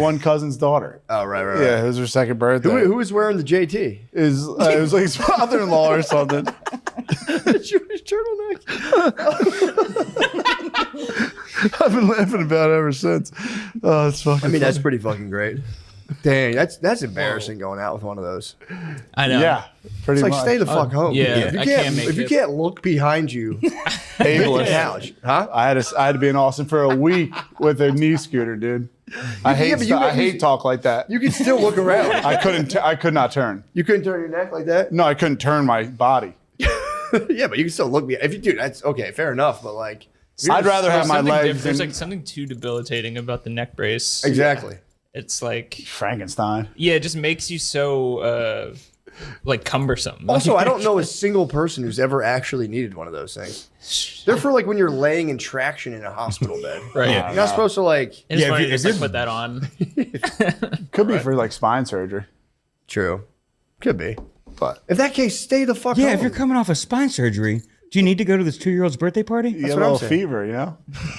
one cousin's daughter. Oh, right. Yeah, it was her second birthday. Who was wearing the JT? It was like his father-in-law or something. Jewish turtleneck. I've been laughing about it ever since. Oh, it's fucking. I mean, that's funny. pretty fucking great. Dang, that's embarrassing going out with one of those. I know. Yeah, pretty It's like much. stay the fuck home. yeah, If you I can't, can't make if you it. can't look behind you, Ableist. couch, huh? I had to be in Austin for a week with a knee scooter, dude. I hate but you got- hate talk like that. You can still look around. I could not turn. You couldn't turn your neck like that. No, I couldn't turn my body. Yeah, but you can still look. If you do, that's okay. Fair enough. But like, I'd rather have my legs. There's in like something too debilitating about the neck brace. exactly. It's like, Frankenstein. yeah, it just makes you so like cumbersome. Also, I don't know a single person who's ever actually needed one of those things. They're for like when you're laying in traction in a hospital bed. Right. You're not supposed to like. It's Yeah, if funny you- to just if like put that on. Could be for like spine surgery, True. Could be. but In that case, stay the fuck Yeah, home. if you're coming off a spine surgery, do you need to go to this 2-year-old's birthday party? you get a what I'm little saying. fever, you know.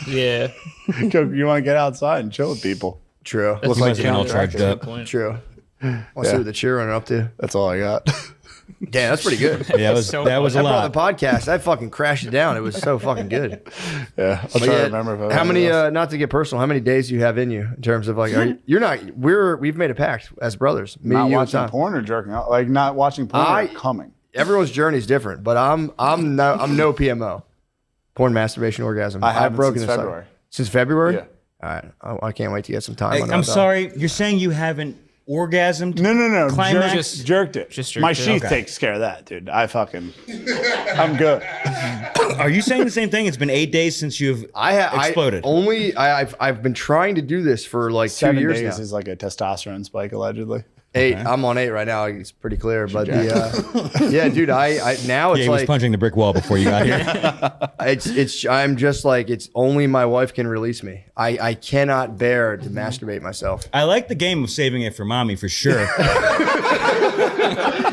Yeah. You want to get outside and chill with people. True. Look like you're all charged up. Point. True. Want to see what the cheer running up to? That's all I got. Damn, that's pretty good. Yeah, that was a I brought lot. the podcast. I fucking crashed it down. It was so fucking good. Yeah, I'll But try yeah, to remember. If I how have many? anything else. Not to get personal. How many days do you have in you in terms of like? We've made a pact as brothers. Me, Not you, and watching Tom. porn or jerking out. Like not watching porn or coming. Everyone's journey is different, but I'm no PMO. Porn, masturbation, orgasm. I haven't I've broken since this February. Since February. Yeah. All right. I can't wait to get some time. Hey, on I'm that. sorry, you're saying you haven't orgasmed? No. Climax? Jerked it. Just My jerked it. sheath Okay. takes care of that, dude. I'm good. are you saying the same thing? It's been 8 days since you've exploded. I've been trying to do this for like 2 7 years days now. is like a testosterone spike, allegedly. 8. I'm on 8 right now. It's pretty clear, but yeah, dude. I now it's he was like punching the brick wall before you got here. I'm just like it's only my wife can release me. I cannot bear to masturbate myself. I like the game of saving it for mommy for sure.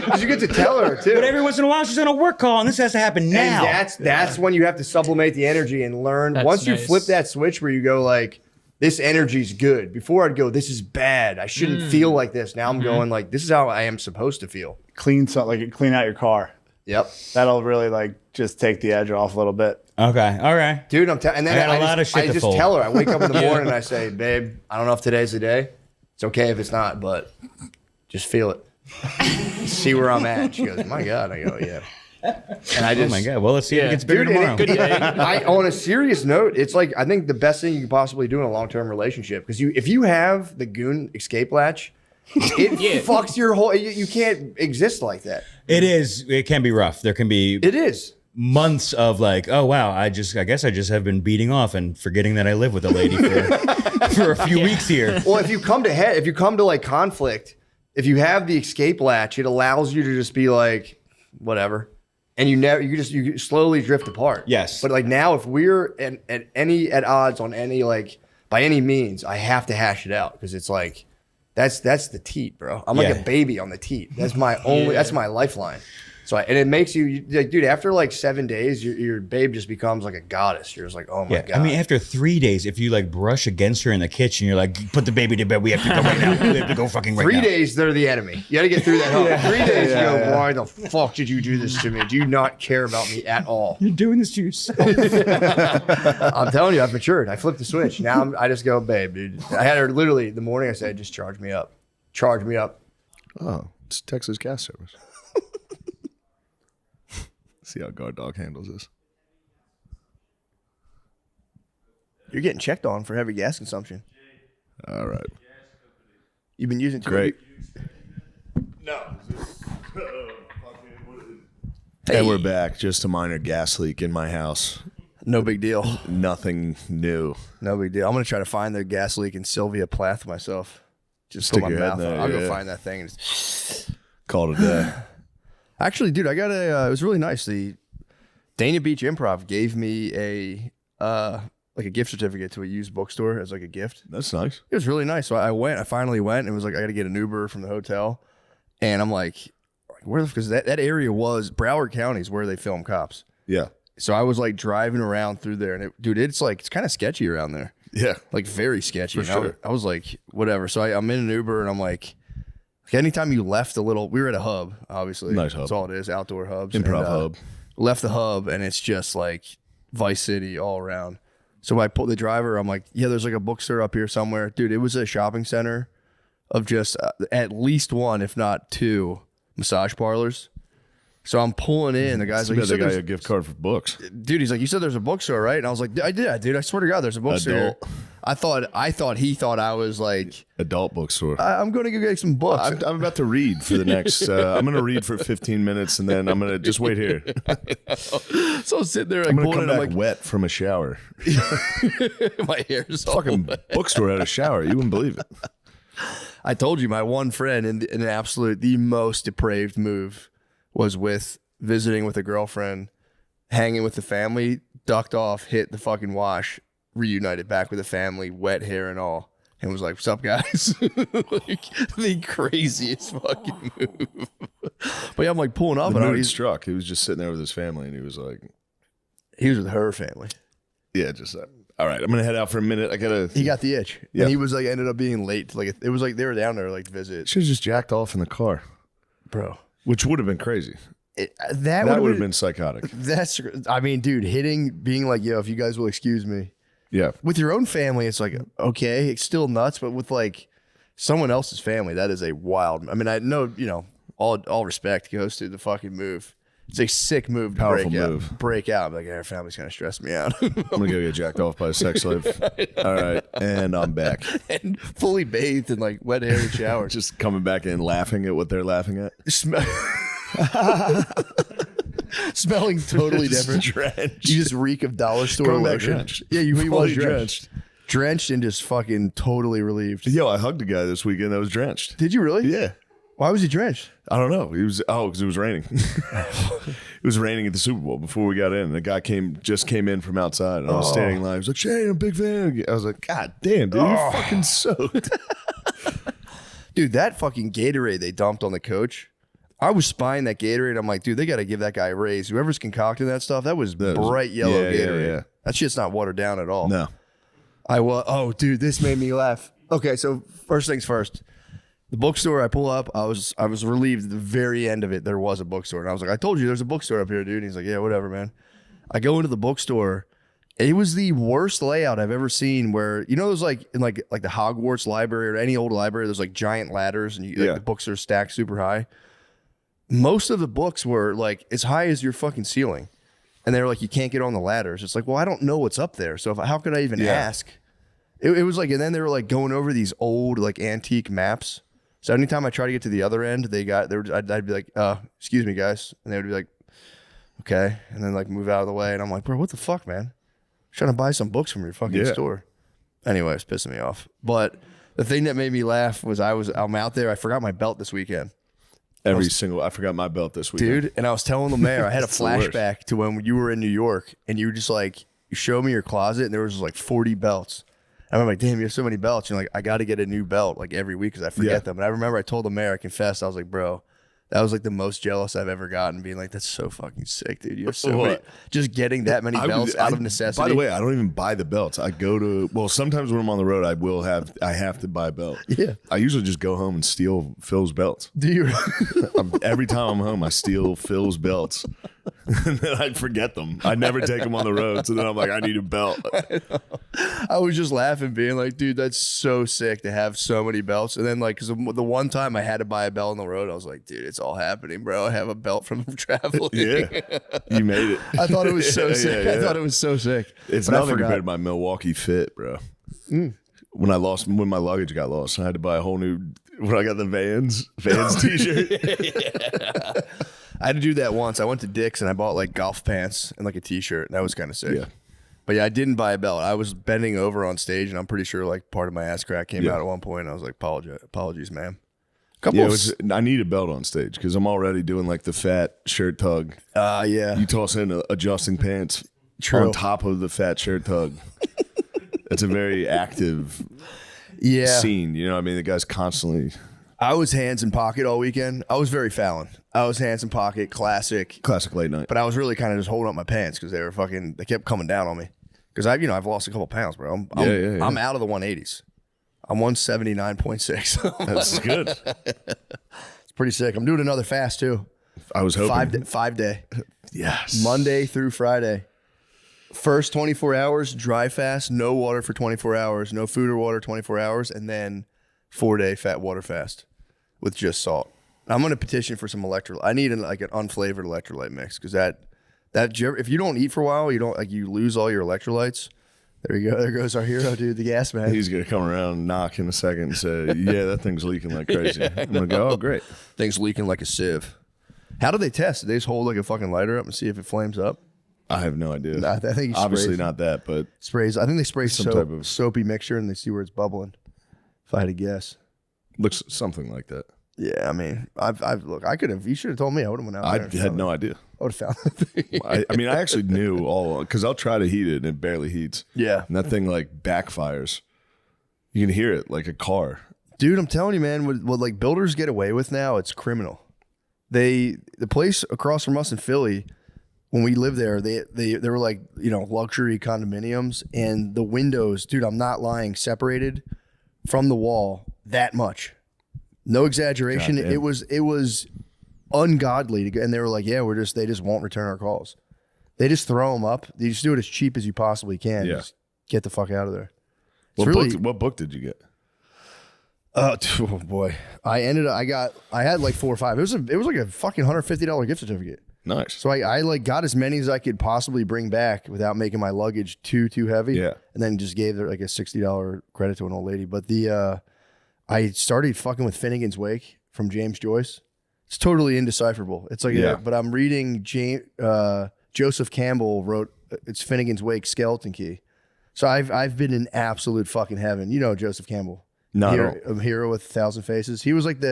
Because you get to tell her too. But every once in a while she's on a work call and this has to happen now. And that's when you have to sublimate the energy and learn. That's Once you nice. flip that switch where you go like, this energy's good. Before I'd go, this is bad. I shouldn't feel like this. Now I'm going like, this is how I am supposed to feel. Clean out your car. Yep. That'll really like just take the edge off a little bit. Okay, all right. Dude, and then I got a lot of shit I to just fold. tell her. I wake up in the morning and I say, babe, I don't know if today's the day. It's okay if it's not, but just feel it. See where I'm at. She goes, my God. I go, yeah. And I just, Oh my God. Well, let's see if it gets bigger dude, tomorrow. Good day. on a serious note, it's like I think the best thing you can possibly do in a long-term relationship, because if you have the goon escape latch, it fucks your whole. You can't exist like that. It can be rough. There can be It is. months of like, oh wow, I guess I just have been beating off and forgetting that I live with a lady for a few weeks here. Well, if you come to like conflict, if you have the escape latch, it allows you to just be like, whatever. And you slowly drift apart. Yes. But like now, if we're at odds on any like by any means, I have to hash it out because it's like that's the teat, bro. I'm like a baby on the teat. That's my only. That's my lifeline. So and it makes you like, dude. After like 7 days, your babe just becomes like a goddess. You're just like, oh my God. I mean, after 3 days, if you like brush against her in the kitchen, you're like, put the baby to bed. We have to go right now. We have to go fucking right 3 now. daes, they're the enemy. You got to get through that hump. 3 days, you go, why the fuck did you do this to me? Do you not care about me at all? You're doing this to yourself. I'm telling you, I've matured. I flipped the switch. Now I just go, babe, dude. I had her literally the morning. I said, just charge me up. Charge me up. Oh, it's Texas gas service. See how Guard Dog handles this. You're getting checked on for heavy gas consumption. All right. You've been using too Great. No. And we're back. Just a minor gas leak in my house. No big deal. Nothing new. No big deal. I'm gonna try to find the gas leak in Sylvia Plath myself. Just Stick put my your head mouth in on. there, I'll go yeah. find that thing. And just... Call it a day. Actually, dude, I got it was really nice. The Dana Beach Improv gave me a gift certificate to a used bookstore as like a gift. That's nice. It was really nice. So I finally went and was like, I got to get an Uber from the hotel. And I'm like, where, because that area was Broward County is where they film Cops. Yeah. So I was like driving around through there and it's kind of sketchy around there. Yeah. Like very sketchy. For sure. I was like, whatever. So I'm in an Uber and I'm like anytime you left we were at a hub, obviously. Nice hub. That's all it is, outdoor hubs. Improv hub. Left the hub and it's just like Vice City all around. So I pulled the driver. I'm like, yeah, there's like a bookstore up here somewhere. Dude, it was a shopping center of just at least one, if not two, massage parlors. So I'm pulling in. The guy's like, you got a gift card for books. dude, he's like, you said there's a bookstore, right? And I was like, I did, dude. I swear to God, there's a bookstore. Adult. He thought I was like, Adult bookstore. I'm going to go get some books. I'm about to read for the next. I'm going to read for 15 minutes and then I'm going to just wait here. So I'm sitting there, like, I'm going to pulling come in. I'm back like, wet from a shower. my hair's all Fucking wet. bookstore had a shower. You wouldn't believe it. I told you, my one friend in an absolute, the most depraved move was visiting with a girlfriend, hanging with the family, ducked off, hit the fucking wash, reunited back with the family, wet hair and all, and was like, what's up, guys? Like, the craziest fucking move. But yeah, I'm like pulling up The and mood he's struck. He was just sitting there with his family and he was like, he was with her family. yeah, just all right, I'm going to head out for a minute. He got the itch. Yeah. And he was like, ended up being late. It was like they were down there like to visit. should have just jacked off in the car, Bro. which would have been crazy. That That would have been psychotic. I mean, dude, being like, yo, if you guys will excuse me. Yeah. With your own family, it's like, okay, it's still nuts, but with like someone else's family, that is a wild. I mean, I know, all respect goes to the fucking move. It's a sick move to Powerful break move. out. Break out. Like, our family's kind of stressed me out. I'm going to go get jacked off by a sex slave. All right. And I'm back. And fully bathed in like wet hair and shower. Just coming back in laughing at what they're laughing at. Smelling totally different. Drenched. You just reek of dollar store Coming back lotion. drenched. Yeah, he was Fully drenched. Drenched and just fucking totally relieved. Yo, I hugged a guy this weekend that was drenched. Did you really? Yeah. Why was he drenched? I don't know. Because it was raining. It was raining at the Super Bowl before we got in. The guy just came in from outside, and I was standing in line. He was like, "Shane, I'm a big fan." I was like, "God damn, dude, you're fucking soaked." Dude, that fucking Gatorade they dumped on the coach. I was spying that Gatorade. I'm like, dude, they got to give that guy a raise. Whoever's concocting that stuff, that was bright yellow Gatorade. Yeah. That shit's not watered down at all. No. Oh, dude, this made me laugh. Okay, so first things first. The bookstore I pull up, I was relieved at the very end of it, there was a bookstore. And I was like, I told you there's a bookstore up here, dude. And he's like, yeah, whatever, man. I go into the bookstore. It was the worst layout I've ever seen where, you know, there's like in like the Hogwarts library or any old library, there's like giant ladders and like, the books are stacked super high. Most of the books were like as high as your fucking ceiling. And they were like, you can't get on the ladders. It's like, well, I don't know what's up there. So how could I even ask? It was like, and then they were like going over these old like antique maps. So anytime I try to get to the other end, I'd be like, excuse me, guys. And they would be like, okay. And then like move out of the way. And I'm like, bro, what the fuck, man? I'm trying to buy some books from your fucking store. Anyway, it's pissing me off. But the thing that made me laugh was I'm out there. I forgot my belt this weekend. I forgot my belt this weekend. Dude, and I was telling the mayor, I had a flashback to when you were in New York and you were just like, you showed me your closet and there was just like 40 belts. I'm like, damn, you have so many belts. You're like, I got to get a new belt like every week because I forget them. And I remember I told the mayor, I confessed, I was like, bro, that was like the most jealous I've ever gotten, being like, that's so fucking sick, dude. You have so many. Just getting that many belts out of necessity. By the way, I don't even buy the belts. I go to, well, sometimes when I'm on the road, I have to buy a belt. Yeah. I usually just go home and steal Phil's belts. Do you? Every time I'm home, I steal Phil's belts. And then I forget them. I never take them on the road. So then I'm like, I need a belt. I was just laughing, being like, dude, that's so sick to have so many belts. And then like, because the one time I had to buy a belt on the road, I was like, dude, it's all happening, bro. I have a belt from traveling. Yeah, you made it. I thought it was so sick. I thought it was so sick. It's nothing compared to my Milwaukee fit, bro. When my luggage got lost, I had to buy a whole new. When I got the Vans t-shirt. I had to do that once. I went to Dick's and I bought like golf pants and like a t-shirt. And that was kind of sick. Yeah. But yeah, I didn't buy a belt. I was bending over on stage and I'm pretty sure like part of my ass crack came out at one point. And I was like, apologies, ma'am. I need a belt on stage because I'm already doing like the fat shirt tug. Yeah. You toss in adjusting pants on top of the fat shirt tug. It's a very active scene. You know what I mean? The guy's constantly. I was hands in pocket all weekend. I was very Fallon. I was hands in pocket, classic late night. But I was really kind of just holding up my pants because they kept coming down on me. Because I've lost a couple pounds, bro. I'm out of the 180s. I'm 179.6. That's good. It's pretty sick. I'm doing another fast too. I was hoping 5 day. Yes. Monday through Friday. First 24 hours, dry fast, no water for 24 hours, no food or water 24 hours, and then 4-day fat water fast with just salt. I'm going to petition for some electrolyte. I need an unflavored electrolyte mix because if you don't eat for a while, you lose all your electrolytes. There you go. There goes our hero, dude, the gas man. He's going to come around and knock in a second and say, yeah, that thing's leaking like crazy. I'm going to go, oh, great. Thing's leaking like a sieve. How do they test? Do they just hold like a fucking lighter up and see if it flames up? I have no idea. I think obviously not that, but sprays. I think they spray some type of soapy mixture and they see where it's bubbling. If I had to guess, looks something like that. Yeah, I mean, I could have. You should have told me. I would have went out. I had no idea. I would have found the thing. I actually knew all because I'll try to heat it and it barely heats. Yeah, and that thing like backfires. You can hear it like a car. Dude, I'm telling you, man. What like builders get away with now, it's criminal. The place across from us in Philly, when we lived there, they were like, luxury condominiums, and the windows, dude, I'm not lying, separated from the wall that much. No exaggeration. It was ungodly to go, and they were like, yeah, they just won't return our calls. They just throw them up. They just do it as cheap as you possibly can. Yeah. Just get the fuck out of there. What book did you get? Oh boy. I had like 4 or 5. It was like a fucking $150 gift certificate. Nice. So I like got as many as I could possibly bring back without making my luggage too heavy. Yeah. And then just gave her like a $60 credit to an old lady. But I started fucking with Finnegan's Wake from James Joyce. It's totally indecipherable. It's like, Yeah. but I'm reading Joseph Campbell wrote, it's Finnegan's Wake Skeleton Key. So I've been in absolute fucking heaven. You know Joseph Campbell. Not A hero with 1,000 faces. He was like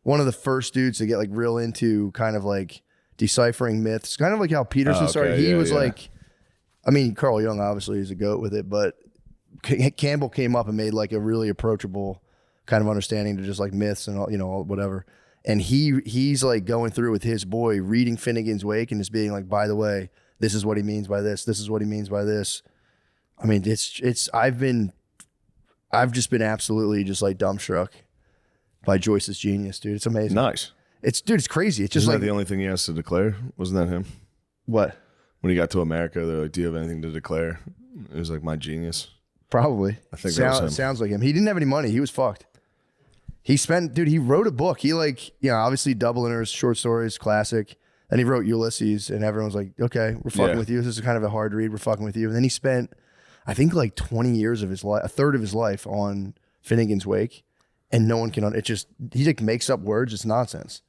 one of the first dudes to get like real into kind of like deciphering myths. Kind of like how Peterson started. He was like, I mean, Carl Jung obviously is a goat with it, but Campbell came up and made like a really approachable kind of understanding to just like myths and all, you know, whatever. And he's like going through with his boy, reading Finnegan's Wake and just being like, by the way, this is what he means by this. This is what he means by this. I mean, I've just been absolutely just like dumbstruck by Joyce's genius, dude. It's amazing. Nice. It's crazy. It's just Isn't like that the only thing he has to declare? Wasn't that him? what? When he got to America, they're like, "Do you have anything to declare?" It was like, "My genius." Probably. I think that was him. Sounds like him. He didn't have any money. He was fucked. He wrote a book. He like, you know, obviously Dubliners, short stories, classic. Then he wrote Ulysses, and everyone's like, okay, we're fucking with you. This is kind of a hard read. We're fucking with you. And then he spent, I think, like 20 years of his life, a third of his life on Finnegan's Wake, and no one can, he like makes up words. It's nonsense.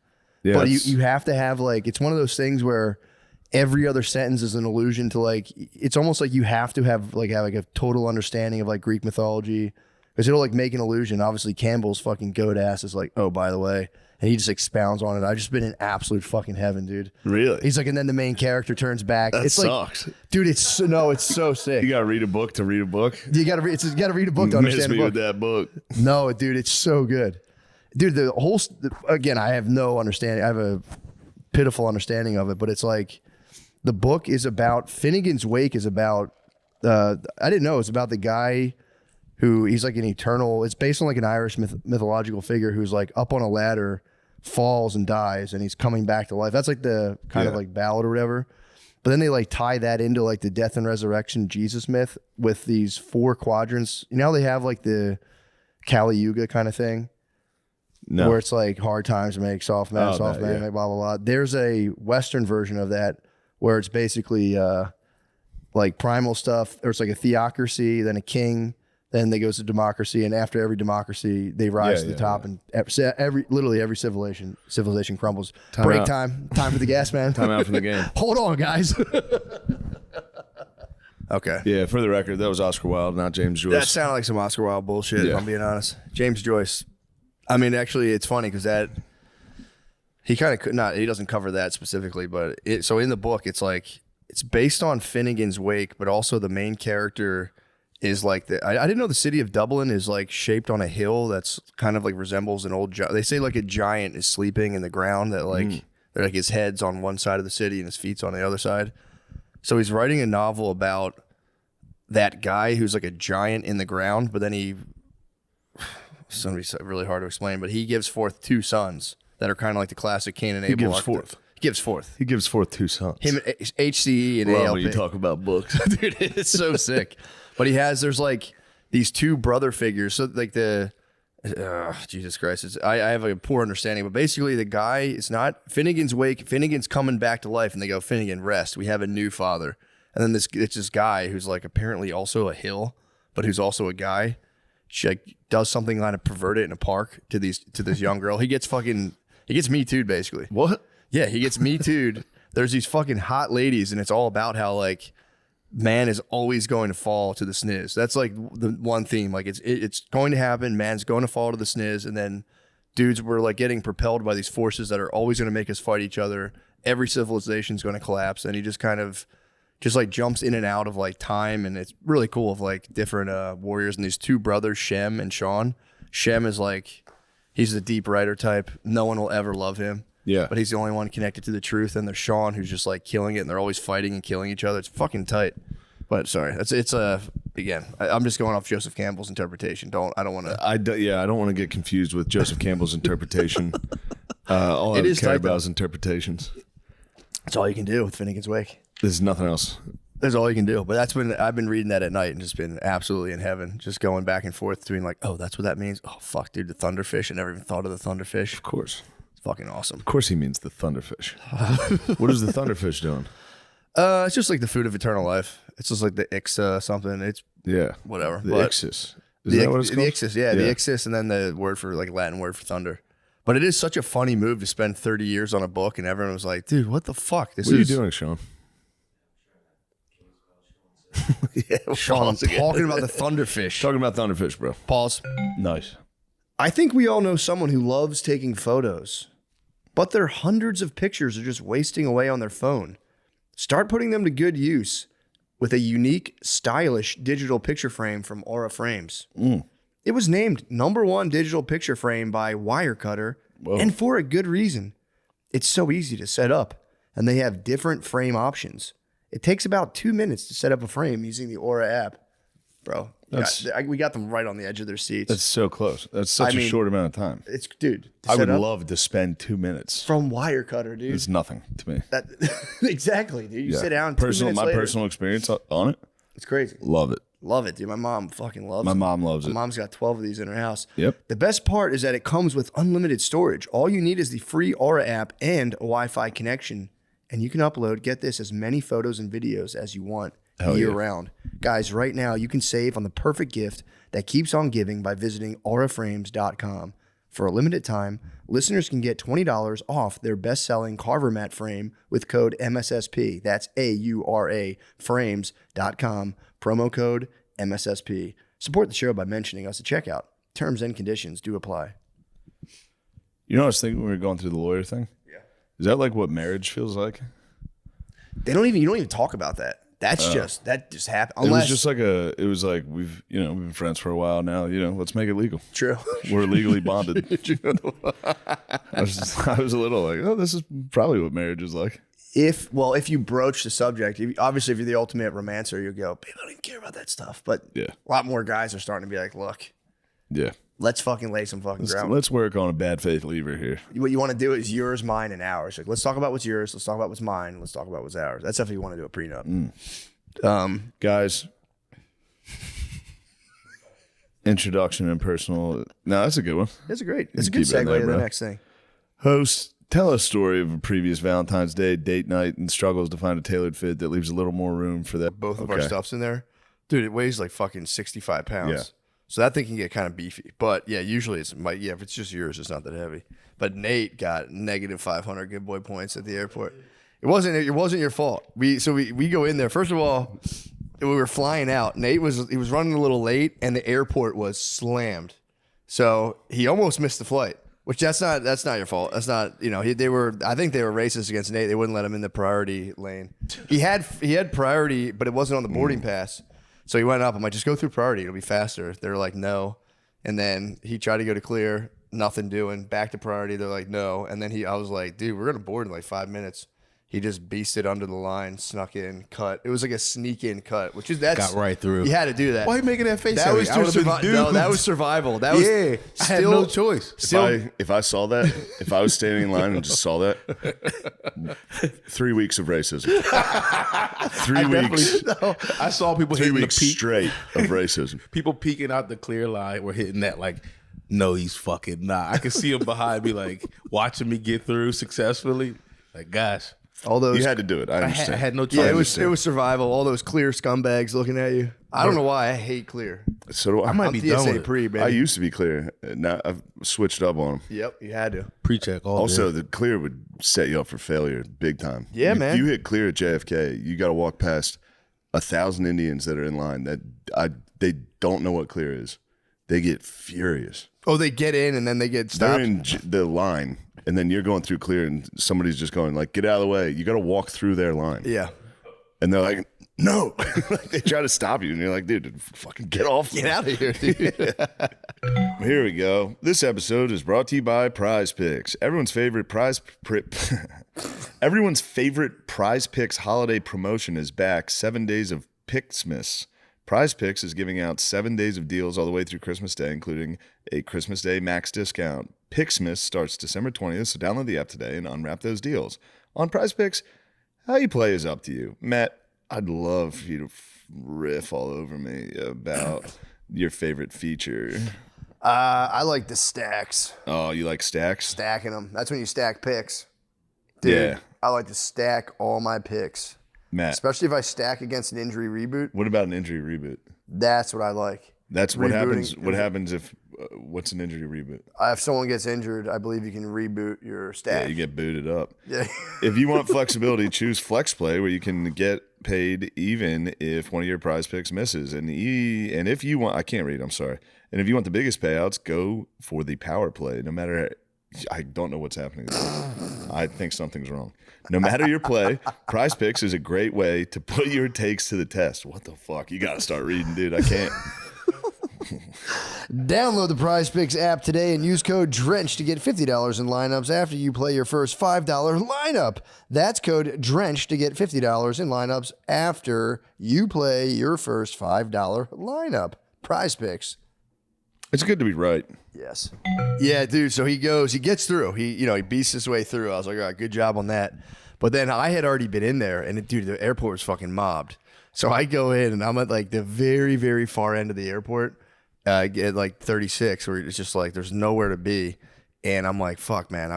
Yeah, but you have to have like, it's one of those things where every other sentence is an allusion to like, it's almost like you have to have a total understanding of like Greek mythology, because it'll like make an allusion. Obviously Campbell's fucking goat ass is like, oh, by the way, and he just expounds on it. I've just been in absolute fucking heaven, dude. Really? He's like, and then the main character turns back. That it's sucks. Like, dude, it's so sick. You gotta read a book to read a book. You gotta read a book to understand a book. With that book. No, dude, it's so good. Dude, again, I have no understanding. I have a pitiful understanding of it, but it's like, the book is about, Finnegan's Wake is about, I didn't know, it's about the guy who, he's like an eternal, it's based on like an Irish mythological figure who's like up on a ladder, falls and dies, and he's coming back to life. That's like the kind of like ballad or whatever. But then they like tie that into like the death and resurrection Jesus myth with these 4 quadrants. You know how they have like the Kali Yuga kind of thing? No. Where it's like hard times make soft men, make blah, blah, blah. There's a Western version of that where it's basically like primal stuff. There's like a theocracy, then a king, then they goes to democracy, and after every democracy, they rise to the top, and literally every civilization crumbles. Break time for the gas man. Time out from the game. Hold on, guys. Okay. Yeah, for the record, that was Oscar Wilde, not James Joyce. That sounded like some Oscar Wilde bullshit, if I'm being honest. James Joyce. I mean, actually, it's funny because that he kind of he doesn't cover that specifically, but so in the book, it's like it's based on Finnegan's Wake, but also the main character is like I didn't know the city of Dublin is like shaped on a hill that's kind of like resembles an old. They say like a giant is sleeping in the ground that like they're like his head's on one side of the city and his feet's on the other side. So he's writing a novel about that guy who's like a giant in the ground, but then it's gonna be really hard to explain, but he gives forth 2 sons that are kind of like the classic Cain and Abel. He gives forth 2 sons. Him, HCE and Love ALP. when you talk about books. Dude, it's so sick. But there's like these 2 brother figures. So like Jesus Christ. I have a poor understanding, but basically the guy, it's not Finnegan's Wake. Finnegan's coming back to life, and they go, Finnegan, rest. We have a new father. And then it's this guy who's like apparently also a hill, but who's also a guy. She like does something kind of perverted in a park to this young girl. He gets Me Too'd basically. What? Yeah, he gets Me Too'd. There's these fucking hot ladies, and it's all about how like man is always going to fall to the sniz. That's like the one theme. Like it's going to happen. Man's going to fall to the sniz, and then dudes were like getting propelled by these forces that are always going to make us fight each other. Every civilization's going to collapse, and he just kind of like jumps in and out of like time, and it's really cool of like different warriors. And these 2 brothers, Shem and Sean. Shem is like, he's the deep writer type. No one will ever love him. Yeah. But he's the only one connected to the truth. And there's Sean, who's just like killing it, and they're always fighting and killing each other. It's fucking tight. But sorry, again, I'm just going off Joseph Campbell's interpretation. I don't want to. I don't want to get confused with Joseph Campbell's interpretation. All I care about is interpretations. That's all you can do with Finnegan's Wake. There's nothing else. That's all you can do. But I've been reading that at night and just been absolutely in heaven, just going back and forth between like, oh, that's what that means. Oh, fuck, dude, the thunderfish. I never even thought of the thunderfish. Of course. It's fucking awesome. Of course he means the thunderfish. What is the thunderfish doing? It's just like the food of eternal life. It's just like the Ixa something. It's whatever. The Ixis. Is that what it's called? The Ixis, the Ixis, and then the word for like Latin word for thunder. But it is such a funny move to spend 30 years on a book, and everyone was like, dude, what the fuck? What are you doing, Sean? Sean, talking about the thunderfish. Talking about thunderfish, bro. Pause. Nice. I think we all know someone who loves taking photos, but their hundreds of pictures are just wasting away on their phone. Start putting them to good use with a unique, stylish digital picture frame from Aura Frames. It was named #1 digital picture frame by Wirecutter, and for a good reason. It's so easy to set up, and they have different frame options. It takes about 2 minutes to set up a frame using the Aura app. Bro, we got them right on the edge of their seats. That's so close. That's such a short amount of time. It's, dude. I would love to spend 2 minutes. From Wirecutter, dude. It's nothing to me. Exactly, dude. You sit down. 2 minutes my later. personal experience on it. It's crazy. Love it. Love it, dude. My mom fucking loves it. My mom loves it. My mom's got 12 of these in her house. Yep. The best part is that it comes with unlimited storage. All you need is the free Aura app and a Wi-Fi connection. And you can upload, get this, as many photos and videos as you want year round. Guys, right now you can save on the perfect gift that keeps on giving by visiting auraframes.com. For a limited time, listeners can get $20 off their best-selling Carver mat frame with code MSSP. That's AURA frames.com. Promo code MSSP. Support the show by mentioning us at checkout. Terms and conditions do apply. You know what I was thinking when we were going through the lawyer thing? Yeah. Is that like what marriage feels like? You don't even talk about that. That just happened. It was just like it was like we've been friends for a while now. Let's make it legal. True. We're legally bonded. I was a little like, oh, this is probably what marriage is like. If you broach the subject, obviously if you're the ultimate romancer, you go, babe, I don't even care about that stuff. But a lot more guys are starting to be like, look, let's fucking lay some fucking ground. Let's work on a bad faith lever here. What you want to do is yours, mine, and ours. Like, let's talk about what's yours. Let's talk about what's mine. Let's talk about what's ours. That's if you want to do a prenup. Guys, introduction and personal. No, that's a good one. It's a good segue to the next thing. Host, tell a story of a previous Valentine's Day date night and struggles to find a tailored fit that leaves a little more room for that. Both of our stuff's in there. Dude, it weighs like fucking 65 pounds. Yeah. So that thing can get kind of beefy. But yeah, usually if it's just yours, it's not that heavy. But Nate got -500 good boy points at the airport. It wasn't your fault. We go in there. First of all, we were flying out. Nate was running a little late and the airport was slammed. So he almost missed the flight. Which that's not your fault. That's not, I think they were racist against Nate. They wouldn't let him in the priority lane. He had priority, but it wasn't on the boarding pass. So he went up. I'm like, just go through priority. It'll be faster. They're like, no. And then he tried to go to clear, nothing doing. Back to priority. They're like, no. And then I was like, dude, we're going to board in like 5 minutes. He just beasted under the line, snuck in, cut. It was like a sneak in cut, got right through. You had to do that. Why are you making that face? That was no, that was survival. That was I had no choice. If I saw that, if I was standing in line and just saw that, 3 weeks of racism. 3 weeks. I saw people 3 hitting weeks the peak. straight of racism. People peeking out the clear line were hitting that like, no, he's fucking not. I can see him behind me like watching me get through successfully. Like, gosh. All those, you had to do it. I understand. I had no choice. Yeah, it was survival. All those clear scumbags looking at you. I don't know why I hate clear. So do I. I might be done with it. baby. I used to be clear. Now I've switched up on them. Yep, you had to. Pre-check all Also, day. the clear would set you up for failure big time. Yeah, man. You hit clear at JFK, you got to walk past 1,000 Indians that are in line they don't know what clear is. They get furious. Oh, they get in and then they get stopped. They're in the line, and then you're going through clear, and somebody's just going like, "Get out of the way!" You got to walk through their line. Yeah, and they're like, "No!" Like, they try to stop you, and you're like, "Dude, fucking get off! Get out of here, dude." Here we go. This episode is brought to you by Prize Picks. Everyone's favorite Prize Picks holiday promotion is back. 7 days of Picksmas. Prize Picks is giving out 7 days of deals all the way through Christmas Day, including a Christmas Day max discount. Picksmas starts December 20th, so download the app today and unwrap those deals. On Prize Picks, how you play is up to you. Matt, I'd love for you to riff all over me about your favorite feature. I like the stacks. Oh, you like stacks? Stacking them. That's when you stack picks. Dude, yeah. I like to stack all my picks. Matt. Especially if I stack against an injury reboot. What about an injury reboot? That's what I like. That's what happens. What happens if what's an injury reboot? If someone gets injured, I believe you can reboot your staff. Yeah, you get booted up. Yeah. If you want flexibility, choose FlexPlay, where you can get paid even if one of your prize picks misses. And if you want, I can't read, I'm sorry. And if you want the biggest payouts, go for the power play. No matter, I don't know what's happening. I think something's wrong. No matter your play, Prize Picks is a great way to put your takes to the test. What the fuck? You got to start reading, dude. I can't. Download the Prize Picks app today and use code DRENCH to get $50 in lineups after you play your first $5 lineup. That's code DRENCH to get $50 in lineups after you play your first $5 lineup. Prize Picks. It's good to be right. Yes. Yeah, dude. So he gets through. He beats his way through. I was like, all right, good job on that. But then I had already been in there, and dude, the airport was fucking mobbed. So I go in, and I'm at like the very, very far end of the airport, at like 36, where it's just like there's nowhere to be. And I'm like, fuck, man.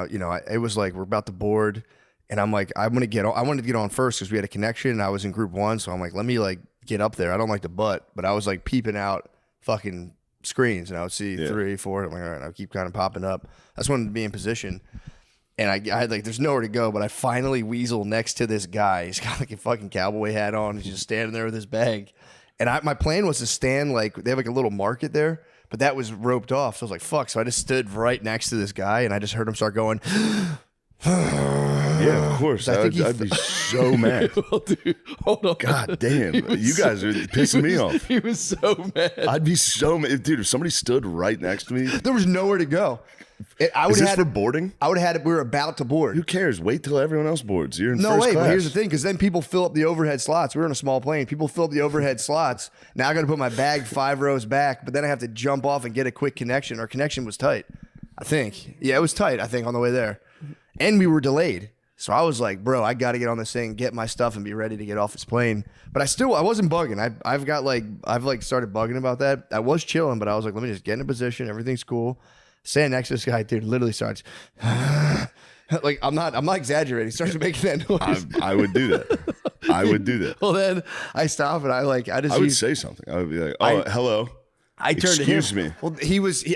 It was like we're about to board, and I'm like, I wanted to get on first because we had a connection, and I was in group 1. So I'm like, let me like get up there. I don't like the butt, but I was like peeping out fucking screens, and I would see 3, 4. I'm like, all right, I keep kind of popping up. I just wanted to be in position, and I had like, there's nowhere to go, but I finally weasel next to this guy. He's got like a fucking cowboy hat on. He's just standing there with his bag, and my plan was to stand like they have like a little market there, but that was roped off. So I was like, fuck. So I just stood right next to this guy, and I just heard him start going. Yeah, of course. I'd be so mad. Well, dude, hold on. God damn. You guys are pissing me off. He was so mad. I'd be so mad. Dude, if somebody stood right next to me. There was nowhere to go. Is this for boarding? I would have had it. We were about to board. Who cares? Wait till everyone else boards. You're in no first way. class. But here's the thing, because then people fill up the overhead slots. We were in a small plane. People fill up the overhead slots. Now I got to put my bag 5 rows back, but then I have to jump off and get a quick connection. Our connection was tight, I think. Yeah, it was tight, I think, on the way there. And we were delayed. So I was like, bro, I got to get on this thing, get my stuff, and be ready to get off this plane. But I wasn't bugging. I've started bugging about that. I was chilling, but I was like, let me just get in a position. Everything's cool. Stand next to this guy, dude, literally starts like I'm not exaggerating. He starts making that noise. I would do that. I would do that. Well, then I stop and I would say something. I would be like, oh, hello. I turned Excuse to him. me. Well,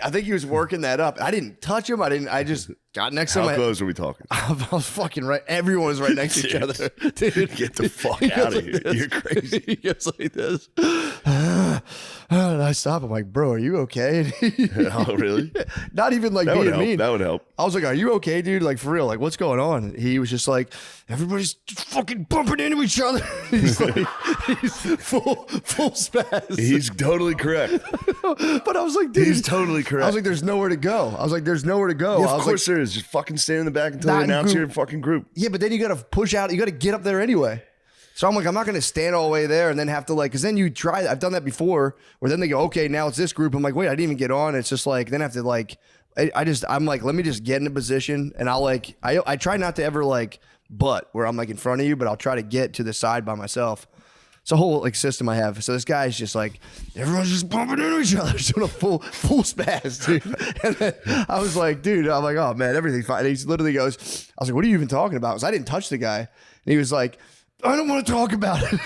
I think he was working that up. I didn't touch him. I just got next to him. How close are we talking? I was fucking right. Everyone was right next to each other. Dude, get the fuck out of here. You're crazy. He gets like this. And I stop. I'm like, bro, are you okay? Oh, really? Not even like being mean. That would help. I was like, are you okay, dude? Like, for real? Like, what's going on? And he was just like, everybody's fucking bumping into each other. He's like, he's full spaz. He's totally correct. But I was like, dude. He's totally correct. I was like, there's nowhere to go. Yeah, of course there is. Just fucking stand in the back until they announce your fucking group. Yeah, but then you got to push out. You got to get up there anyway. So I'm like, I'm not going to stand all the way there and then have to like, because then you try. I've done that before where then they go, okay, now it's this group. I'm like, wait, I didn't even get on. It's just like, then I have to like, I'm like, let me just get in a position. And I'll like, I try not to ever like butt where I'm like in front of you, but I'll try to get to the side by myself. It's a whole like system I have. So this guy's just like, everyone's just bumping into each other. Just doing a full spaz, dude. And then I was like, dude, I'm like, oh man, everything's fine. And he literally goes, I was like, what are you even talking about? Because I didn't touch the guy. And he was like, I don't want to talk about it.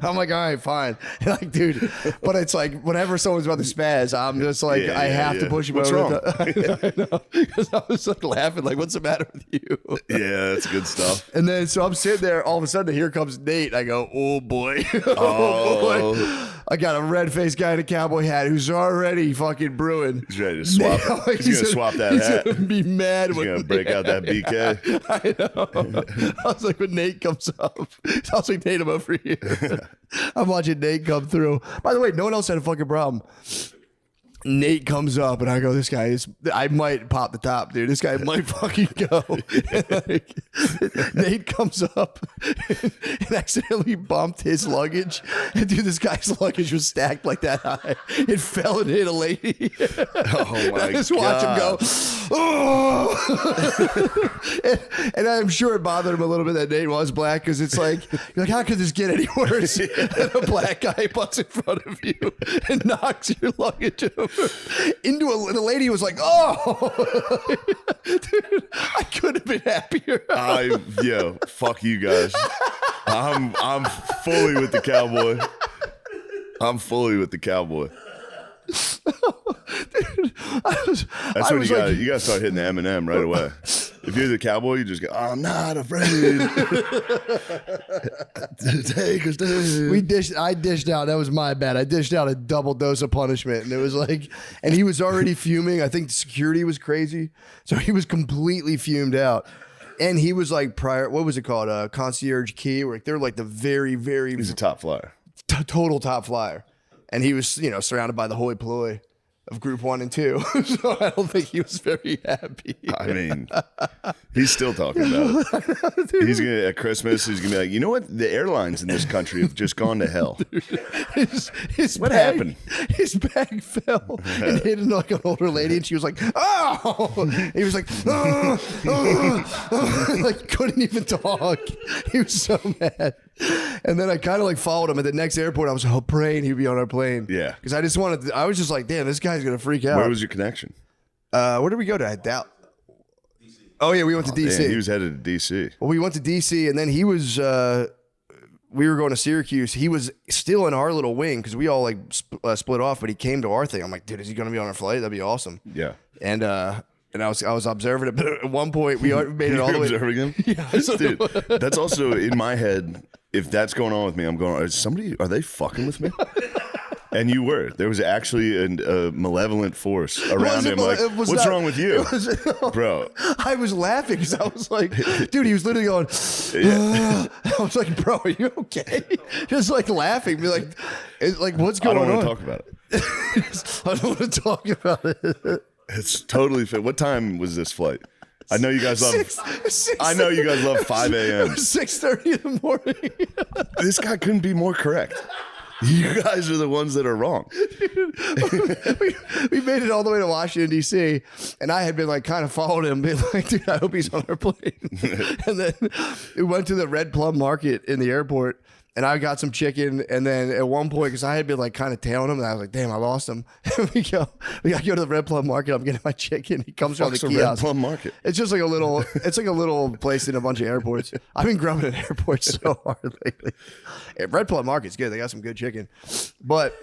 I'm like, all right, fine. And like, dude, but it's like whenever someone's about to spaz, I'm just like, I have to push him What's over. wrong? I know. Because I was like laughing, like, what's the matter with you? Yeah, that's good stuff. And then so I'm sitting there, all of a sudden here comes Nate. I go, oh boy. Oh. Boy. I got a red-faced guy in a cowboy hat who's already fucking brewing. He's ready to swap. He's going to swap that hat. He's going to be mad. He's going to break out that BK. I know. I was like, when Nate comes up, I was like, Nate, I'm over here. I'm watching Nate come through. By the way, no one else had a fucking problem. Nate comes up and I go, this guy is, I might pop the top, dude. This guy might fucking go. Like, Nate comes up and accidentally bumped his luggage. And dude, this guy's luggage was stacked like that high. It fell and hit a lady. Oh my God. Just watch him go, oh. and I'm sure it bothered him a little bit that Nate was black because it's like, you're like, how could this get any worse? And a black guy butts in front of you and knocks your luggage over. The lady was like, oh. Dude, I couldn't have been happier. Yo, fuck you guys. I'm fully with the cowboy. I'm fully with the cowboy. Dude, That's when you gotta start hitting the Eminem right away. If you're the cowboy, you just go, I'm not afraid. Take us down. I dished out. That was my bad. I dished out a double dose of punishment, and it was like, and he was already fuming. I think the security was crazy, so he was completely fumed out. And he was like what was it called? Concierge key. Where they're like the very, very. He's a top flyer. Total top flyer, and he was surrounded by the hoi polloi of Group 1 and 2. So I don't think he was very happy. I mean, he's still talking about it. He's gonna at Christmas. He's gonna be like, you know what? The airlines in this country have just gone to hell. What happened? His bag fell and hit like an older lady, and she was like, "Oh!" He was like, like couldn't even talk. He was so mad. And then I kind of like followed him at the next airport. I was praying he'd be on our plane. Yeah, because I just wanted. I was just like, damn, this guy's gonna freak out. Where was your connection? Where did we go to? Doubt. Oh yeah, we went to DC. Damn, he was headed to DC. Well, we went to DC, and then he was. We were going to Syracuse. He was still in our little wing because we all like split off. But he came to our thing. I'm like, dude, is he going to be on our flight? That'd be awesome. Yeah. And I was observing it, but at one point we made it all the way. Observing him? Yeah, dude. That's also in my head. If that's going on with me, I'm going. Are they fucking with me? And you were. There was actually a malevolent force around him. Like, what's wrong with you, bro? I was laughing because I was like, dude, he was literally going. I was like, bro, are you okay? Just like laughing, be like, what's going on? I don't want to talk about it. I don't want to talk about it. It's totally fit. What time was this flight? I know you guys love. 5 a.m. 6:30 in the morning. This guy couldn't be more correct. You guys are the ones that are wrong. we made it all the way to Washington, D.C., and I had been like kind of following him, being like, dude, I hope he's on our plane. And then we went to the Red Plum Market in the airport, and I got some chicken. And then at one point, because I had been like kind of tailing him, and I was like, damn, I lost him. And we got to go to the Red Plum Market. I'm getting my chicken. He comes from the kiosk. Red Plum Market. It's just like a little place in a bunch of airports. I've been grubbing at airports so hard lately. Red Plum Market's good. They got some good chicken. But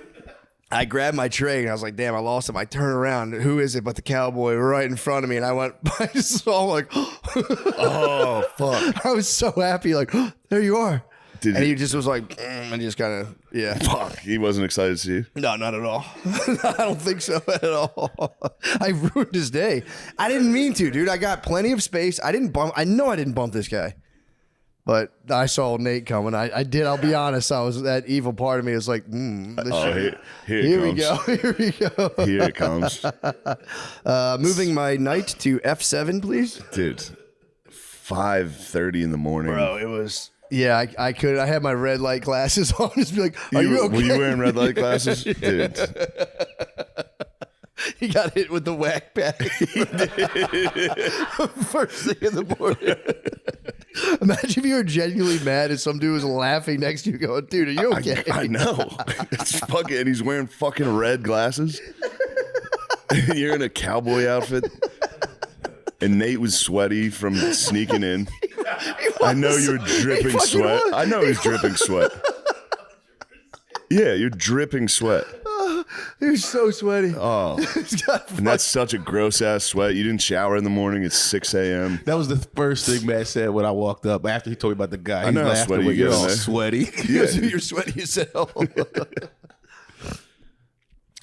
I grabbed my tray and I was like, damn, I lost him. I turn around. Who is it but the cowboy right in front of me? And I just saw like, oh, fuck. I was so happy. Like, there you are. And he just was like, and just kind of, yeah. Fuck, he wasn't excited to see you? No, not at all. I don't think so at all. I ruined his day. I didn't mean to, dude. I got plenty of space. I know I didn't bump this guy. But I saw Nate coming. I did. I'll be honest. That evil part of me is like, here we go. Here we go. Here it comes. Moving my night to F7, please. Dude, 5:30 in the morning. Bro, it was... Yeah, I could. I had my red light glasses on. Just be like, are you okay? Were you wearing red light glasses? Dude. He got hit with the whack pack. First thing in the morning. Imagine if you were genuinely mad and some dude was laughing next to you going, dude, are you okay? I know. It's fucking, and he's wearing fucking red glasses. You're in a cowboy outfit. And Nate was sweaty from sneaking in. I know you're dripping sweat. I know he's dripping sweat. Yeah, you're dripping sweat. He was so sweaty. Oh, and that's such a gross ass sweat. You didn't shower in the morning. It's 6 a.m. That was the first thing Matt said when I walked up. After he told me about the guy, I know how sweaty you get get, all man. sweaty. Yeah. You're sweaty as hell.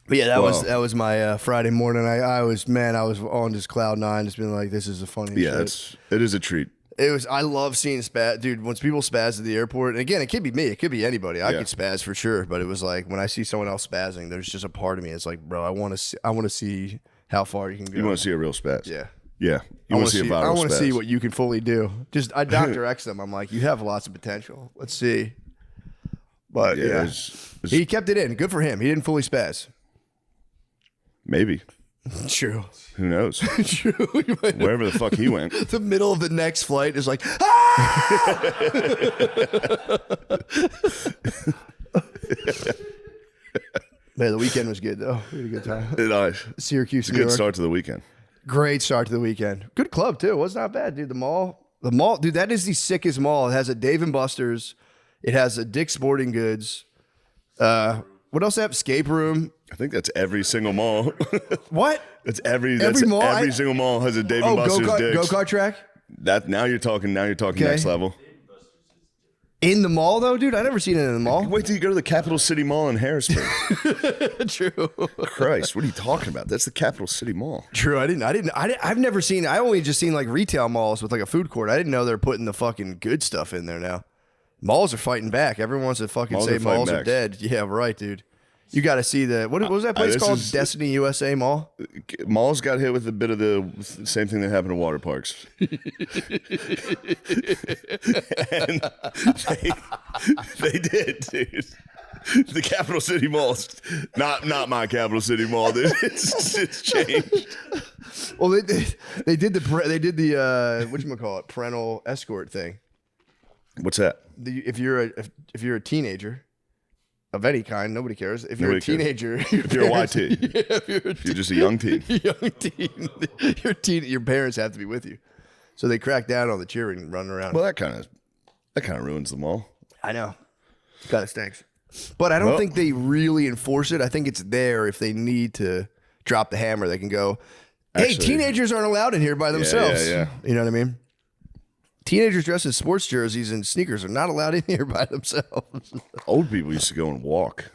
But yeah, that was my Friday morning. I was on just cloud nine, just being like, this is the funniest shit. It is a treat. I love seeing spaz, dude. When people spaz at the airport, and again, it could be me, it could be anybody. I could spaz for sure, but it was like when I see someone else spazzing, there's just a part of me. It's like, bro, I want to see how far you can go. You want to see a real spaz? Yeah. Yeah. You want to see a viral spaz? I want to see what you can fully do. Just I Dr. X them. I'm like, you have lots of potential. Let's see. But yeah, he kept it in. Good for him. He didn't fully spaz. Maybe. True. Who knows? True. Wherever the fuck he went. The middle of the next flight is like, Man, the weekend was good though. We had a good time. It's Syracuse, a good start to the weekend. Great start to the weekend. Good club too. It was not bad, dude. The mall, dude. That is the sickest mall. It has a Dave and Buster's. It has a Dick's Sporting Goods. What else have? Escape room. I think that's every single mall. What? That's every mall. Every single mall has a Dave and Buster's Dick's. Go-kart track. That now you're talking next level. In the mall though, dude. I never seen it in the mall. Wait till you go to the Capital City Mall in Harrisburg. True. Christ, what are you talking about? That's the Capital City Mall. True. I've never seen. I only just seen like retail malls with like a food court. I didn't know they're putting the fucking good stuff in there now. Malls are fighting back. Everyone wants to fucking say malls are dead. Yeah, right, dude. You got to see what was that place called? Destiny USA Mall? Malls got hit with a bit of the same thing that happened to water parks. And they did, dude. The Capital City Mall's not my Capital City Mall, dude. It's changed. Well, they did the whatchamacallit, parental escort thing. What's that? If you're a teenager of any kind, nobody cares. If you're a teenager, if you're a YT, if you're just a young teen, your parents have to be with you. So they crack down on the cheering, running around. Well, that kind of ruins the mall. I know, it kind of stinks. But I don't think they really enforce it. I think it's there if they need to drop the hammer. They can go, "Hey, teenagers aren't allowed in here by themselves." Yeah. You know what I mean? Teenagers dressed in sports jerseys and sneakers are not allowed in here by themselves. Old people used to go and walk.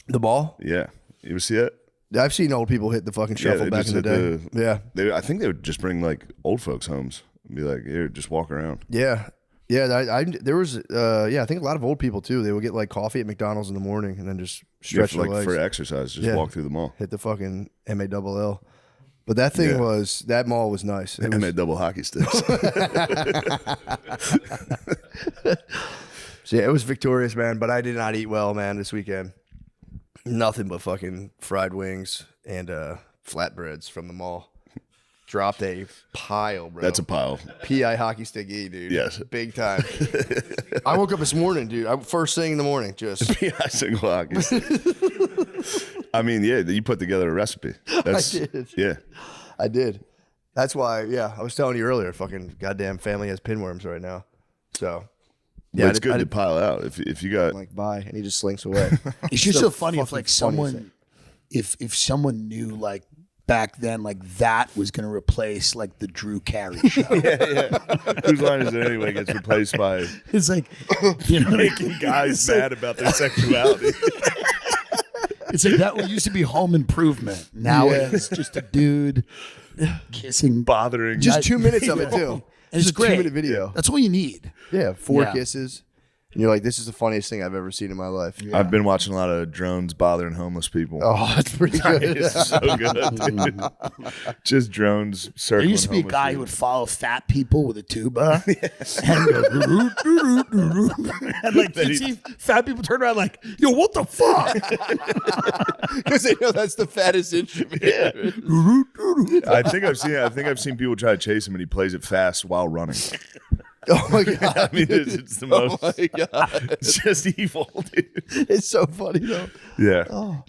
The ball? Yeah. You ever see that? I've seen old people hit the fucking shuffle back in the day. I think they would just bring like old folks' homes and be like, here, just walk around. Yeah. Yeah. There was, I think a lot of old people too. They would get like coffee at McDonald's in the morning and then just stretch their legs. For exercise, just walk through the mall. Hit the fucking MALL. But that thing that mall was nice. It was double hockey sticks. So yeah, it was victorious, man. But I did not eat well, man, this weekend. Nothing but fucking fried wings and flatbreads from the mall. Dropped a pile, bro. That's a pile. PI hockey stick E, dude. Yes. Big time. I woke up this morning, dude. First thing in the morning, just PI single hockey stick. I mean, yeah, you put together a recipe. I did. Yeah. I did. That's why, I was telling you earlier, fucking goddamn family has pinworms right now. So, yeah. It's good to pile out. If you got. Like, bye. And he just slinks away. It's just so funny if, like, someone, if someone knew, like, back then, like, that was going to replace, like, the Drew Carey show. Yeah. Whose line is it anyway gets replaced by. It's like, you know, making guys mad about their sexuality. It's like that used to be Home Improvement. Now it's just a dude kissing, bothering. Just 2 minutes of it too. And it's a great. 2-minute video. That's all you need. Yeah, 4 kisses. And you're like, this is the funniest thing I've ever seen in my life. Yeah. I've been watching a lot of drones bothering homeless people. Oh, that's pretty good. It's so good, dude. Just drones circling. There used to be a guy who would follow fat people with a tuba and go, and like you see fat people turn around like, yo, what the fuck? Because they know that's the fattest instrument. Yeah. I think I've seen people try to chase him and he plays it fast while running. Oh my god! I mean, it's the most. Oh my god! It's just evil, dude. It's so funny though. Yeah. Oh,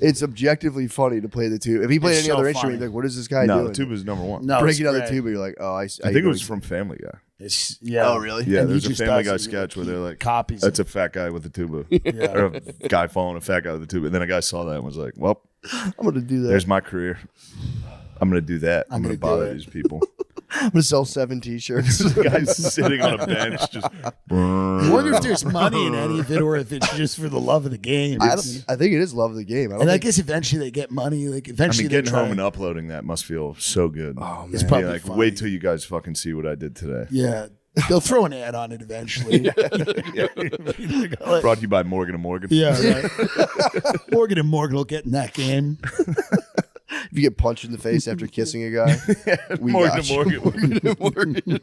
it's objectively funny to play the tuba. If he played any other instrument, like, what is this guy doing? No, the tuba is number one. No, breaking out the tuba, you're like, oh, I think it was from Family Guy. Oh, really? Yeah, there's a Family Guy sketch where they're like, copies. That's a fat guy with a tuba, or a guy following a fat guy with a tuba. And then a guy saw that and was like, well, I'm gonna do that. There's my career. I'm gonna do that. I'm gonna bother these people. I'm gonna sell 7 T-shirts. The guy's sitting on a bench, just. I wonder if there's money in any of it, or if it's just for the love of the game. I think it is love of the game. I guess eventually they get money. Like eventually, getting home and uploading that must feel so good. Oh man, it's probably like funny. Wait till you guys fucking see what I did today. Yeah, they'll throw an ad on it eventually. Brought to you by Morgan & Morgan. Yeah, right. Morgan & Morgan will get in that game. If you get punched in the face after kissing a guy, Morgan & Morgan.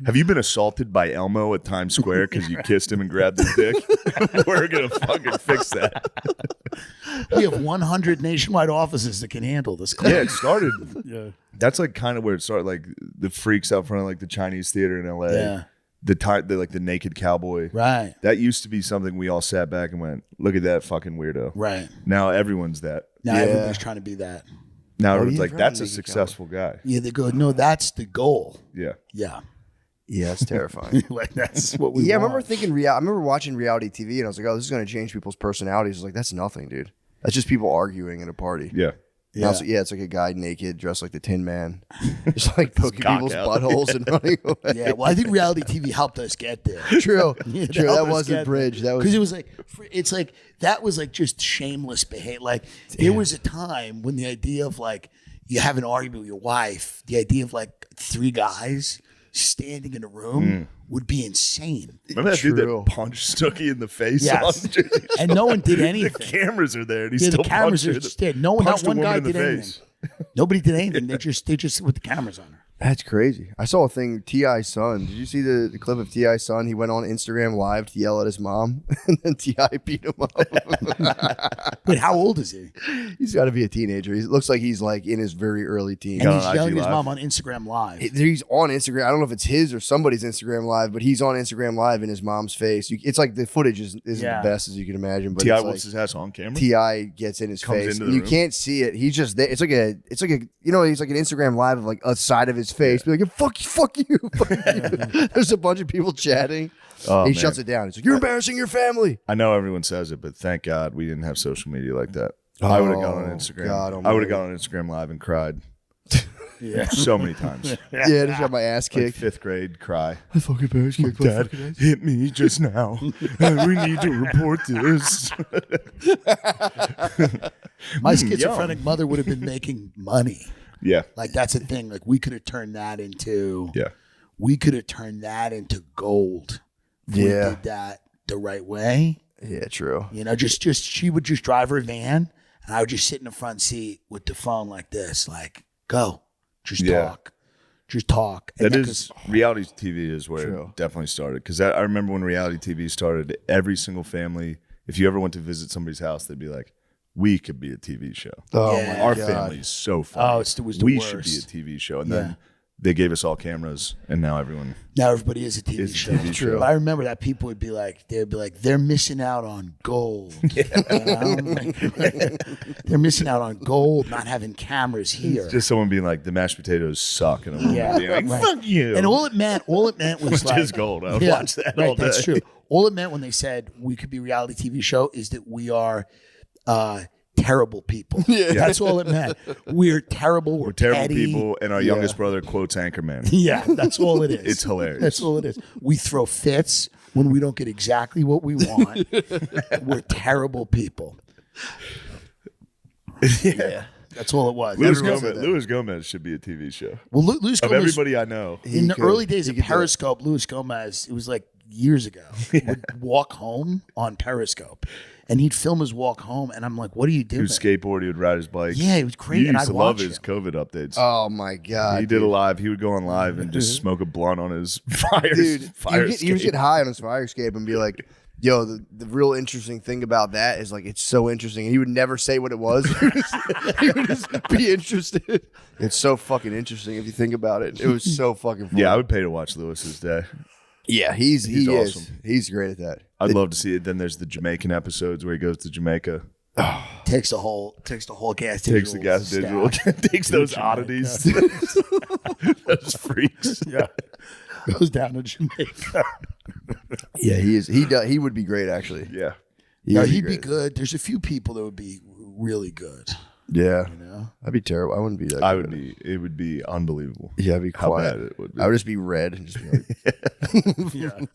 Have you been assaulted by Elmo at Times Square because you kissed him and grabbed his dick? We're gonna fucking fix that. We have 100 nationwide offices that can handle this claim. Yeah, it started. Yeah, that's like kind of where it started. Like the freaks out front of like the Chinese theater in LA. Yeah. The naked cowboy. Right. That used to be something we all sat back and went, look at that fucking weirdo. Right. Now everyone's that. Now everybody's trying to be that. Now everyone's like, that's a successful guy. Yeah, they go, no, that's the goal. Yeah. Yeah. Yeah, it's terrifying. Like that's what we. Yeah, I want. remember watching reality TV, and I was like, oh, this is going to change people's personalities. I was like, that's nothing, dude. That's just people arguing at a party. Yeah. Yeah. It's like a guy naked, dressed like the Tin Man, just like poking people's buttholes and running away. Yeah, well, I think reality TV helped us get there. True. Yeah, True. That was a bridge. That was because it was like it's like that was like just shameless behavior. Like there was a time when the idea of like you have an argument with your wife, the idea of like 3 guys standing in a room would be insane. Remember that dude that punched Snooki in the face? Yes. And no one did anything. The cameras are there, and he Yeah, still the cameras punched are her. just there. No one, not Punched a one woman guy in the did anything. face. Nobody did anything. They just with the cameras on her. That's crazy. I saw a thing, T.I.'s son. Did you see the clip of T.I.'s son? He went on Instagram Live to yell at his mom, and then T.I. beat him up. Wait, how old is he? He's got to be a teenager. He looks like he's like in his very early teens. And he's yelling at his mom on Instagram Live. He's on Instagram. I don't know if it's his or somebody's Instagram Live, but he's on Instagram Live in his mom's face. It's like the footage isn't the best as you can imagine. But T.I. it's whoops like, his ass on camera. T.I. gets in his Comes face. into the You room. can't see it. He's just there. It's like a he's like an Instagram Live of like a side of his face. Be like, fuck you, fuck you. Fuck you. There's a bunch of people chatting. Oh, he man. shuts it down. He's like, you're embarrassing your family. I know everyone says it, but thank God we didn't have social media like that. I would have gone on Instagram. God I would have gone on Instagram Live and cried. Yeah. So many times. Yeah, just got my ass Like kicked. 5th grade cry. I fucking parents kicked my Dad fucking ass. hit me just now. And we need to report this. My schizophrenic mother would have been making money. Yeah. Like that's the thing. Like we could have turned that into Yeah. we could have turned that into gold. If we Yeah. did that the right way. Yeah, true. You know, just she would just drive her van and I would just sit in the front seat with the phone like this, like, go. Just Yeah. talk. Just talk. And That then, is reality TV is where True. it definitely started. Because I remember when reality TV started, every single family, if you ever went to visit somebody's house, they'd be like, we could be a TV show. Oh, Yeah. my Our God. family is so funny. Oh, it was the we worst. should be a TV show. And Yeah. then they gave us all cameras, and now everyone now everybody is a TV is a show. TV show. But I remember that people would be like, they're missing out on gold. You know? They're missing out on gold, not having cameras here. Just someone being like, the mashed potatoes suck, and a woman Yeah, being like, right. fuck you. And all it meant was Which like, is gold. I would Yeah, watch that right, all day. That's true. All it meant when they said we could be a reality TV show is that we are terrible people. That's all it meant. We're terrible. We're Terrible petty. people, and our youngest brother quotes Anchorman. Yeah, that's all it is. It's hilarious. That's all it is. We throw fits when we don't get exactly what we want. We're terrible people. Yeah. That's all it was. Luis Gomez should be a TV show. Well, Luis Of Gomez, everybody I know. in the early days of Periscope, Luis Gomez, it was like years ago, would walk home on Periscope. And he'd film his walk home, and I'm like, "What are you He doing?" would skateboard. He would ride his bike. Yeah, it was great, He and used I'd to love watch his him. COVID updates. Oh my God. He did a live. He would go on live and just smoke a blunt on his fire. Dude, fire he would get high on his fire escape and be like, yo, the real interesting thing about that is like, it's so interesting. And he would never say what it was. He would just be interested. It's so fucking interesting if you think about it. It was so fucking funny. Yeah, I would pay to watch Lewis's day. Yeah, he He's is. awesome. He's great at that. I'd love to see it. Then there's the Jamaican episodes where he goes to Jamaica, Takes the whole gas. takes the gas digital, takes those oddities, those freaks. Yeah, goes down to Jamaica. Yeah, he is. He would be great actually. Yeah. would He'd be great. good. There's a few people that would be really good. Yeah, You know, I'd be terrible. I wouldn't be that. I good. would be. It would be unbelievable. Yeah, I'd be How quiet. bad it would be. I would just be red and just be like,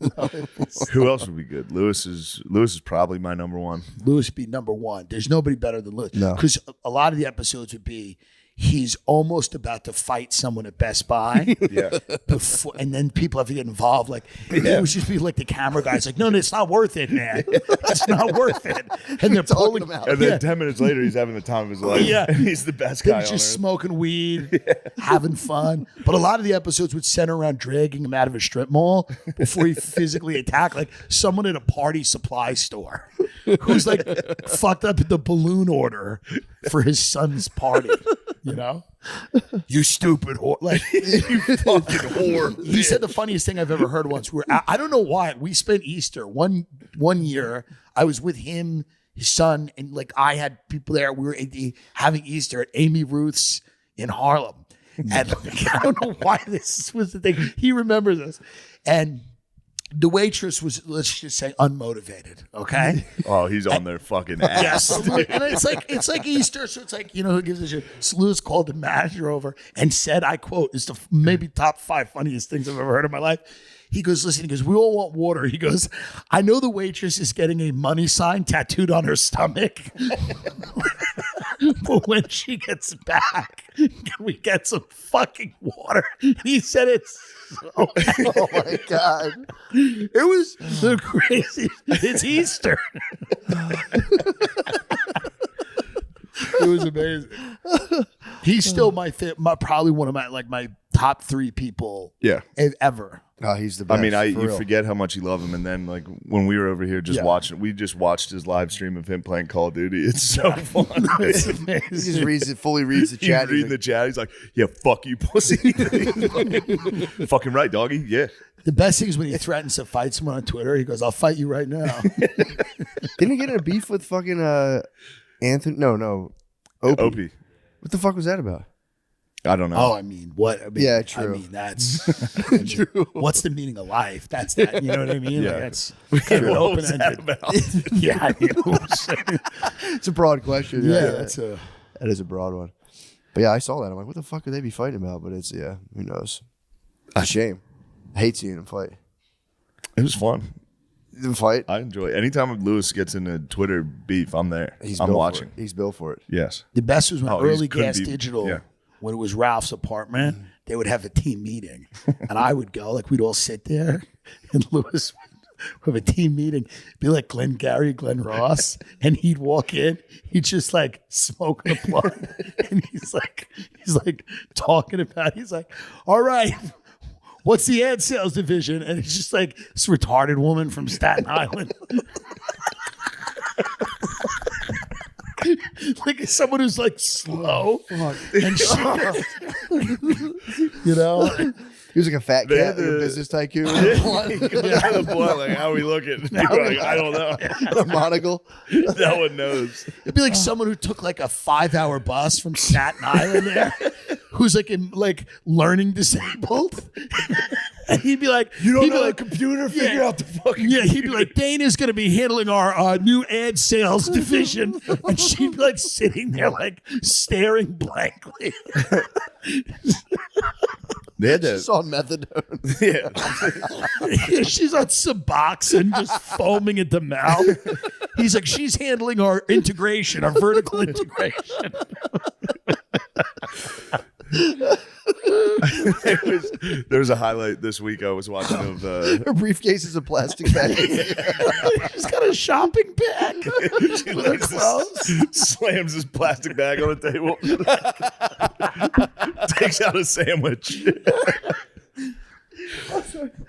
Who else would be good? Lewis is probably my number one. Lewis would be number one. There's nobody better than Lewis. No. Because a lot of the episodes would be he's almost about to fight someone at Best Buy. Yeah. Before, and then people have to get involved. Like it would just be like the camera guy's like, no, it's not worth it, man. It's not worth it. And they're pulling him out. And then 10 minutes later, he's having the time of his life. Yeah. And he's the best They're guy on just earth. smoking weed, having fun. But a lot of the episodes would center around dragging him out of a strip mall before he physically attacked, like someone at a party supply store who's like fucked up at the balloon order for his son's party. You know, you stupid whore! Like you fucking whore. He said the funniest thing I've ever heard once. I don't know why. We spent Easter one year. I was with him, his son, and like I had people there. We were having Easter at Amy Ruth's in Harlem. And like, I don't know why this was the thing. He remembers this. And the waitress was, let's just say, unmotivated. Okay. Oh, he's on their fucking ass. Yes. And it's like Easter. So it's like, who gives a shit? So Lewis called the manager over and said, I quote, "It's the maybe top 5 funniest things I've ever heard in my life." He goes, listen, he goes, "We all want water." He goes, "I know the waitress is getting a money sign tattooed on her stomach. But when she gets back, can we get some fucking water?" And he said it's Oh my God. it was the craziest. It's Easter. It was amazing. He's still my probably one of my top 3 people Yeah. Oh, ever. he's the best. I mean, for you real. forget how much you love him, and then like when we were over here just watching, we just watched his live stream of him playing Call of Duty. It's so fun. It's He amazing. just fully reads the He's chat. reading the chat. He's like, "Yeah, fuck you, pussy." Fucking right, doggy. Yeah. The best thing is when he threatens to fight someone on Twitter. He goes, "I'll fight you right now." Didn't he get in a beef with fucking Anthony? No. Opie. What the fuck was that about? I don't know. Oh, I mean, what? I mean, Yeah, true. I mean, that's true. What's the meaning of life? That's that. You know what I mean? Yeah. Like, that's kind of an What was open-ended. that about? Yeah, you know what I'm saying? It's a broad question. Yeah, that is a broad one. But yeah, I saw that. I'm like, what the fuck could they be fighting about? But it's who knows? It's a shame. I hate seeing them fight. It was fun. The fight. I enjoy it. Anytime Lewis gets into Twitter beef, I'm there. He's I'm built watching. For it. He's built for it. Yes. The best was when Oh, he's early couldn't Gas be- Digital, yeah. when it was Ralph's apartment, they would have a team meeting, and I would go. Like we'd all sit there, and Lewis would have a team meeting. Be like Glenn Gary, Glenn Ross, and he'd walk in. He'd just like smoking a blunt, and he's like talking about. He's like, "All right, what's the ad sales division?" And it's just like this retarded woman from Staten Island. Like someone who's like slow and shit. You know? He was like a fat cat, like a business tycoon. The blunt, like, how are we looking? People are like, I don't know. The monocle. No one knows. It'd be like someone who took like a 5-hour bus from Staten Island there, who's like learning disabled. And he'd be like, You don't he'd be know like, a computer? Figure out the fucking. yeah, he'd be like, Dana's going to be handling our new ad sales division. And she'd be like sitting there like staring blankly. They had It's on methadone. yeah. She's on Suboxone, just foaming at the mouth. He's like, she's handling our integration, our vertical integration. There was a highlight this week I was watching of Her briefcase is a plastic bag. She's got a shopping bag. she like slams his plastic bag on the table. Takes out a sandwich.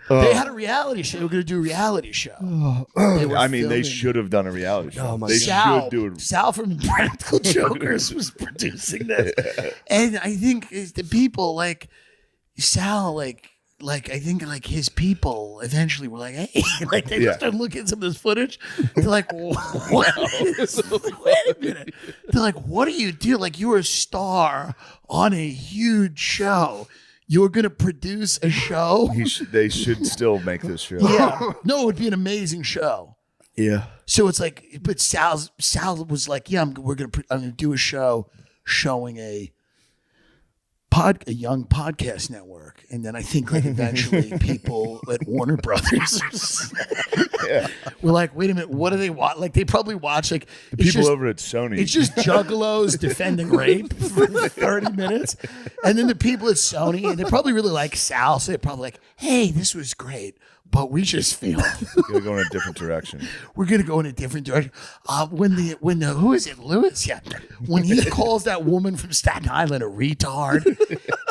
They had a reality show. They were going to do a reality show. They were I mean, they filming- should have done a reality show. Oh my They Sal, should do it. Sal from Practical Jokers was producing this, and I think the people like Sal, like I think like his people eventually were like, hey, like they Yeah. just started looking at some of this footage. They're like, what? Wait a minute. They're like, what do you do? Like you're a star on a huge show. You're going to produce a show. They should still make this show. Yeah. No, it would be an amazing show. Yeah. So it's like, but Sal was like, yeah, I'm gonna do a show showing a young podcast network, and then I think like eventually people at Warner Brothers were like, wait a minute, what do they watch? Like they probably watch like People over at Sony. it's just juggalos defending rape for 30 minutes. And then the people at Sony, and they probably really like Sal, so they're probably like, hey, this was great, but we just feel Gonna go in a different direction. we're gonna go in a different direction. When the who is it, Lewis? Yeah. When he calls that woman from Staten Island a retard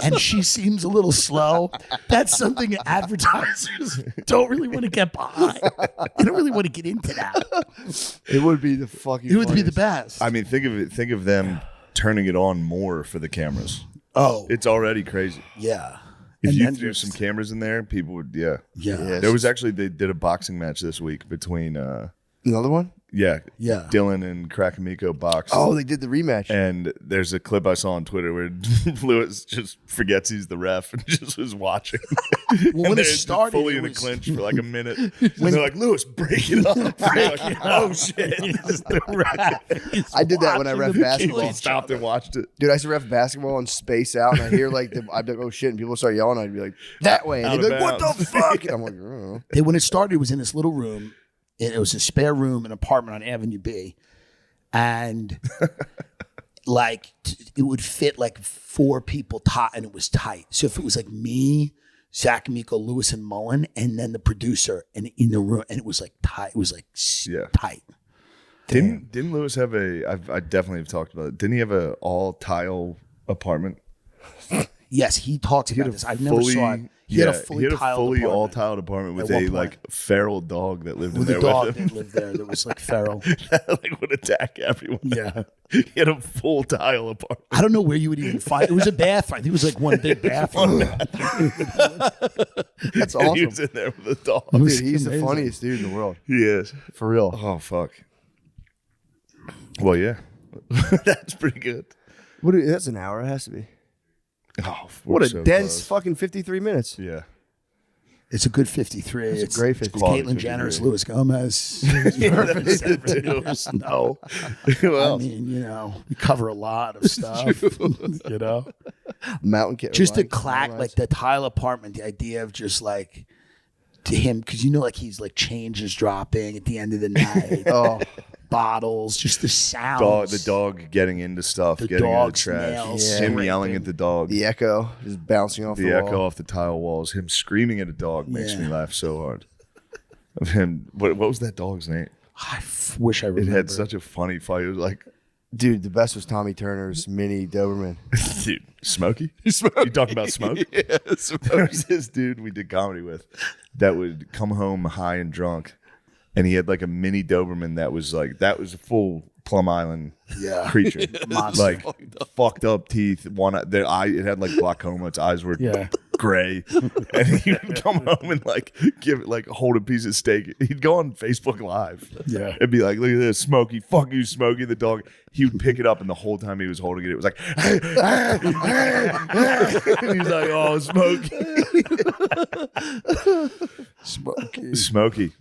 and she seems a little slow, that's something advertisers don't really want to get behind. They don't really want to get into that. It would be the fucking. It would be the funniest. best. I mean, think of them turning it on more for the cameras. Oh, It's already crazy. yeah. If And you then threw just- some cameras in there, people would, yeah. Yeah. Yes. There was actually, they did a boxing match this week between, Another one? Yeah. Yeah. Dylan and Krakamiko boxed. Oh, they did the rematch. And there's a clip I saw on Twitter where Lewis just forgets he's the ref and just was watching. Well, when it started, fully it in a was- clinch for like a minute. And they're like, Lewis, break it up. Like, oh shit! I did that when I ref He basketball. stopped and watched it. Dude, I used to ref basketball and space out, and I hear like I'd be like, "Oh shit!" and people start yelling. I'd be like, "That way!" and they'd be like, "What the fuck?" And I'm like, "Oh." When it started, it was in this little room. It was a spare room, an apartment on Avenue B, and like it would fit like 4 people tight, and it was tight. So if it was like me, Zach, Miko, Lewis, and Mullen, and then the producer, and in the room, and it was like tight. It was like tight. Didn't Lewis have I definitely have talked about it. Didn't he have a all tile apartment? Yes, he talks about this. I never saw it. He had a fully all tiled apartment with At one a point. like feral dog that lived in with there a dog with him. that lived there that was like feral. That like would attack everyone. Yeah. He had a full tile apartment. I don't know where you would even find it. Was a bathroom. I think it was like one big bathroom. That's And he awesome. was in there with a dog. Dude, he's the funniest dude in the world. He is. For real. Oh fuck. Well, yeah. That's pretty good. That's an hour. It has to be. Oh, What we're a so dense close. fucking 53 minutes. Yeah. It's a good 53. It's a great 53. Caitlyn Jenner's, Louis Gomez. No. Well, I mean, you know, we cover a lot of stuff. You know, Mountain Cat. just the clack, like the tile apartment. The idea of just like to him, because you know, like he's like change is dropping at the end of the night. Oh, bottles, just the sounds. the dog getting into stuff, The getting into the dog's trash, nails him scraping. yelling at the dog, the echo just bouncing off the the echo wall. off the tile walls, him screaming at a dog makes me Yeah. laugh so hard. Of him, what was that dog's name? Wish I It remember. had such a funny fight. It was like, Dude, the best was Tommy Turner's mini Doberman. dude, Smokey? You talking about Smoke? Yeah, There was this dude we did comedy with that would come home high and drunk, and he had like a mini Doberman that was a full Plum Island creature. Monster. Like fucked up teeth, it had like glaucoma, its eyes were gray. And he would come home and like hold a piece of steak. He'd go on Facebook Live. Yeah. It'd be like, look at this, Smokey, fuck you, Smokey, the dog. He would pick it up, and the whole time he was holding it, it was like, and he's like, oh, Smokey. Smokey.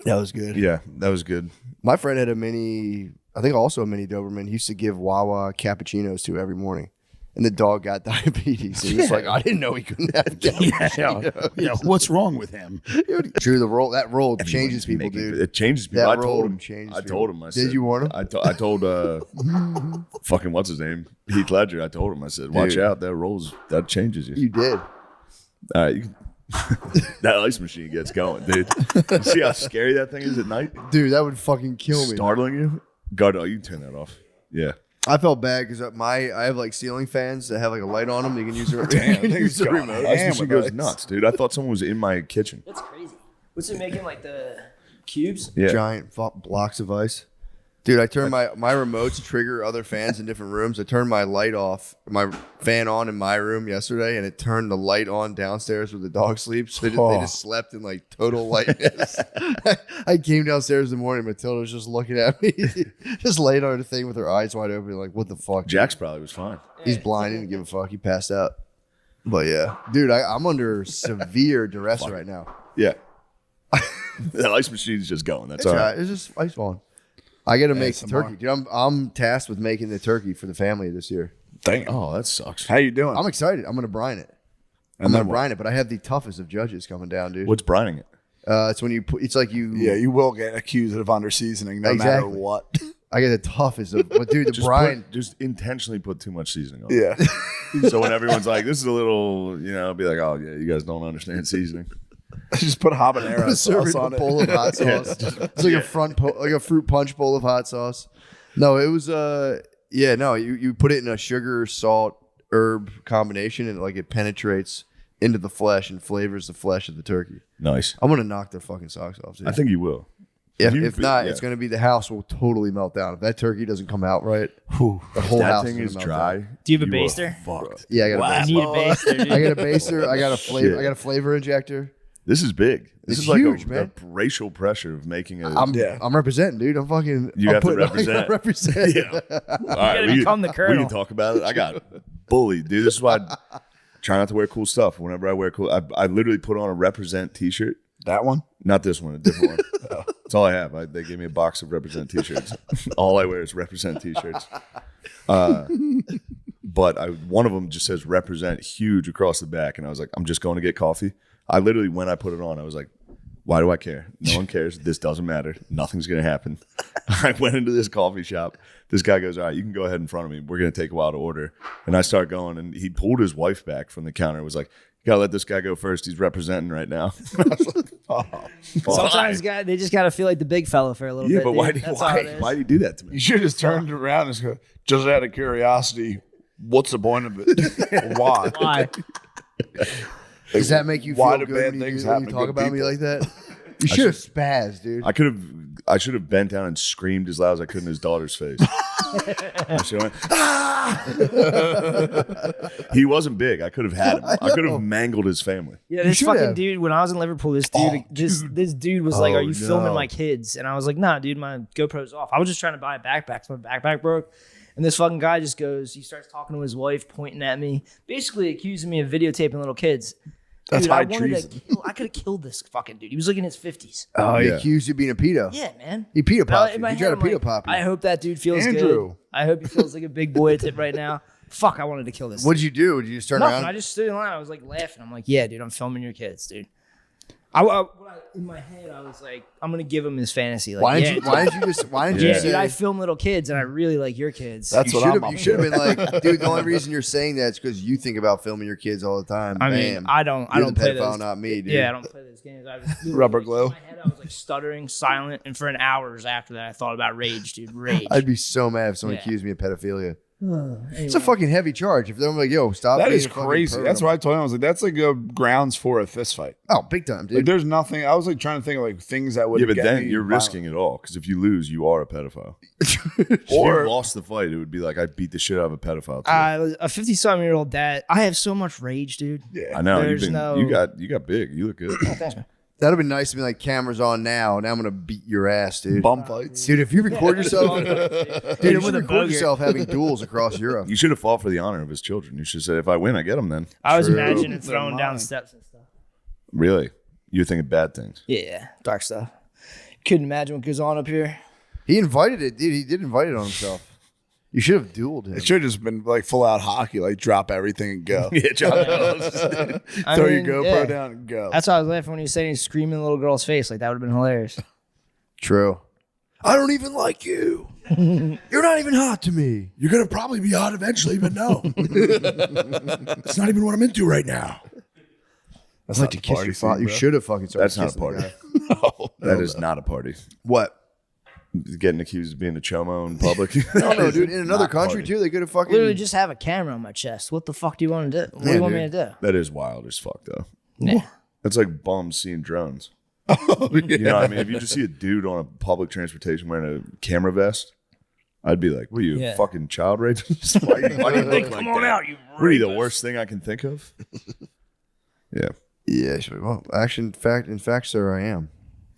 That was good. Yeah, that was good. My friend had a mini, I think also a mini Doberman. He used to give Wawa cappuccinos to every morning. And the dog got diabetes. He was like, I didn't know he couldn't have cappuccinos. Yeah, what's wrong with him? True, that role changes people, dude. It changes people. That I role told him. changes I people. told him. I Did said, you warn him? I told fucking what's his name, Heath Ledger. I told him. I said, watch Dude. out. That changes you. You did. All right, that ice machine gets going, dude. You see how scary that thing is at night? Dude, that would fucking kill me. Startling you? God, you can turn that off. Yeah. I felt bad because I have like ceiling fans that have like a light on them. You can use the, use the remote. Ice machine goes nuts, dude. I thought someone was in my kitchen. That's crazy. What's it making like the cubes? Yeah. Giant blocks of ice. Dude, I turned my remotes trigger other fans in different rooms. I turned my light off, my fan on in my room yesterday, and it turned the light on downstairs where the dog sleeps. They just slept in like total lightness. I came downstairs in the morning, Matilda was just looking at me, just laid on the thing with her eyes wide open, like, what the fuck? Jax probably was fine. He's blind, he didn't give a fuck. He passed out. But yeah, dude, I'm under severe duress right now. Yeah. The ice machine's just going. That's It's all right. It's just ice falling. I got to make the ASMR. turkey. Dude, I'm tasked with making the turkey for the family this year. Dang. Oh, that sucks. How you doing? I'm excited. I'm going to brine it. I'm going to brine it, but I have the toughest of judges coming down, dude. What's brining it? It's when you put, it's like you. Yeah, you will get accused of under seasoning no matter Exactly. what. I get the toughest of, but dude, the brine. Just intentionally put too much seasoning on. Yeah. So when everyone's like, "This is a little," be like, "Oh yeah, you guys don't understand seasoning." Just put habanero Serve sauce it in on a it. bowl of hot sauce. It's like like a fruit punch bowl of hot sauce. No, it was you put it in a sugar, salt, herb combination, and like it penetrates into the flesh and flavors the flesh of the turkey. Nice. I'm gonna knock their fucking socks off, dude. I think you will. If not, it's gonna be the house will totally melt down. If that turkey doesn't come out right, the whole That house thing gonna is melt dry. down. Do you have a you are baster? Fucked. Yeah, I got a I baster. need a baster. Dude. I got a baster. I got a flavor. Shit. I got a flavor injector. This is big. This It's is like huge, a man. racial pressure of making a. I'm representing, dude. I'm fucking. You I'm have to putting- represent. represent. Yeah. All right, gotta become the we colonel. can talk about it. I got bullied, dude. This is why I try not to wear cool stuff. Whenever I wear cool, I literally put on a represent T-shirt. That one? Not this one, a different one. That's all I have. They gave me a box of represent T-shirts. All I wear is represent T-shirts. But one of them just says represent huge across the back, and I was like, I'm just going to get coffee. I literally, when I put it on, I was like, why do I care? No one cares. This doesn't matter. Nothing's going to happen. I went into this coffee shop. This guy goes, all right, you can go ahead in front of me. We're going to take a while to order. And I start going, and he pulled his wife back from the counter and was like, you got to let this guy go first. He's representing right now. I was like, Sometimes they just gotta feel like the big fella for a little yeah, bit. but why dude. did That's all it is. why do you do that to You me? should have just turned around and go, just out of curiosity, what's the point of it? Why? Why? Does that make you Why feel do good bad when you, things do, when happen you to talk good about me people? like that? You should have spazzed, dude. I should have bent down and screamed as loud as I could in his daughter's face. I should have went, ah! He wasn't big. I could have had him. I could have mangled his family. Yeah, this should fucking have. dude. When I was in Liverpool, this dude, this dude was like, Oh, "Are you filming no. my kids?" And I was like, "Nah, dude, my GoPro's off. I was just trying to buy a backpack. So my backpack broke." And this fucking guy just goes, he starts talking to his wife, pointing at me, basically accusing me of videotaping little kids. That's Dude, high I wanted treason. to kill, I could have killed this fucking dude. He was like in his 50s. Oh, he Yeah. accused you of being a pedo. Yeah, man. He pedo popped you. In my He head, tried to I'm like, pedo pop you. I hope that dude feels Andrew. good. I hope he feels like a big boy tip right now. Fuck, I wanted to kill this. What'd you do? Did you just turn Nothing. around? I just stood in line. I was like laughing. I'm like, yeah, dude, I'm filming your kids, dude. In my head, I was like, I'm gonna give him his fantasy. Like, Why yeah, didn't you? Why didn't you just? Why didn't you yeah, say? dude, I film little kids, and I really like your kids. That's you what should I'm have. up You should have for. been like, dude. The only reason you're saying that is because you think about filming your kids all the time. I mean, Bam. I don't You're the play pedophile, those. not me, dude. Yeah, I don't play those games. I was literally, Rubber like, glue. In my head, I was like stuttering, silent, and for an hours after that, I thought about rage, dude. Rage. I'd be so mad if someone Yeah. accused me of pedophilia. Anyway. It's a fucking heavy charge. If they're like, "Yo, stop," That being is a fucking crazy. pervert. That's why I told him. I was like, that's like a grounds for a fist fight. Oh, big time, Like, dude. there's nothing. I was like trying to think of like things that would. Yeah, but get then me you're violent. risking it all because if you lose, you are a pedophile. If Or- you lost the fight, it would be like I beat the shit out of a pedophile. Too. A 50-something-year-old dad. I have so much rage, dude. Yeah. I know there's no- you got big. You look good. Thanks, man. That'd have been nice to be like, cameras on now. Now I'm gonna beat your ass, dude. Bum fights. Dude, if you record yourself, dude, Hit you him should with a record booger. yourself having duels across Europe. You should have fought for the honor of his children. You should say, if I win, I get them. Then I was True. imagining They're throwing down mine. steps and stuff. really, you're thinking bad things. Yeah, dark stuff. Couldn't imagine what goes on up here. He invited it, dude. He did invite it on himself. You should have dueled him. It should have just been like full out hockey, like drop everything and go. Yeah, John. I Throw mean, your GoPro yeah. down and go. That's why I was laughing when he was saying he's screaming in the little girl's face. Like, that would have been hilarious. True. I don't even like you. You're not even hot to me. You're gonna probably be hot eventually, but no, it's not even what I'm into right now. I'd like to kiss your father. You should have fucking started That's not a kissing the party. guy. That is not a party. What? Getting accused of being a chomo in public. No, no, dude. In another Not country party. too, they could have fucking. Literally just have a camera on my chest. What the fuck do you want to do? What do Yeah, you want me dude. to do? That is wild as fuck, though. Yeah. That's like bums seeing drones. You know what I mean? If you just see a dude on a public transportation wearing a camera vest, I'd be like, what are you, Yeah. fucking child rapist? why do you look like on that? out, you What are you, the worst thing I can think of? Yeah. Yeah. Sure. Well, actually, in fact, sir, I am.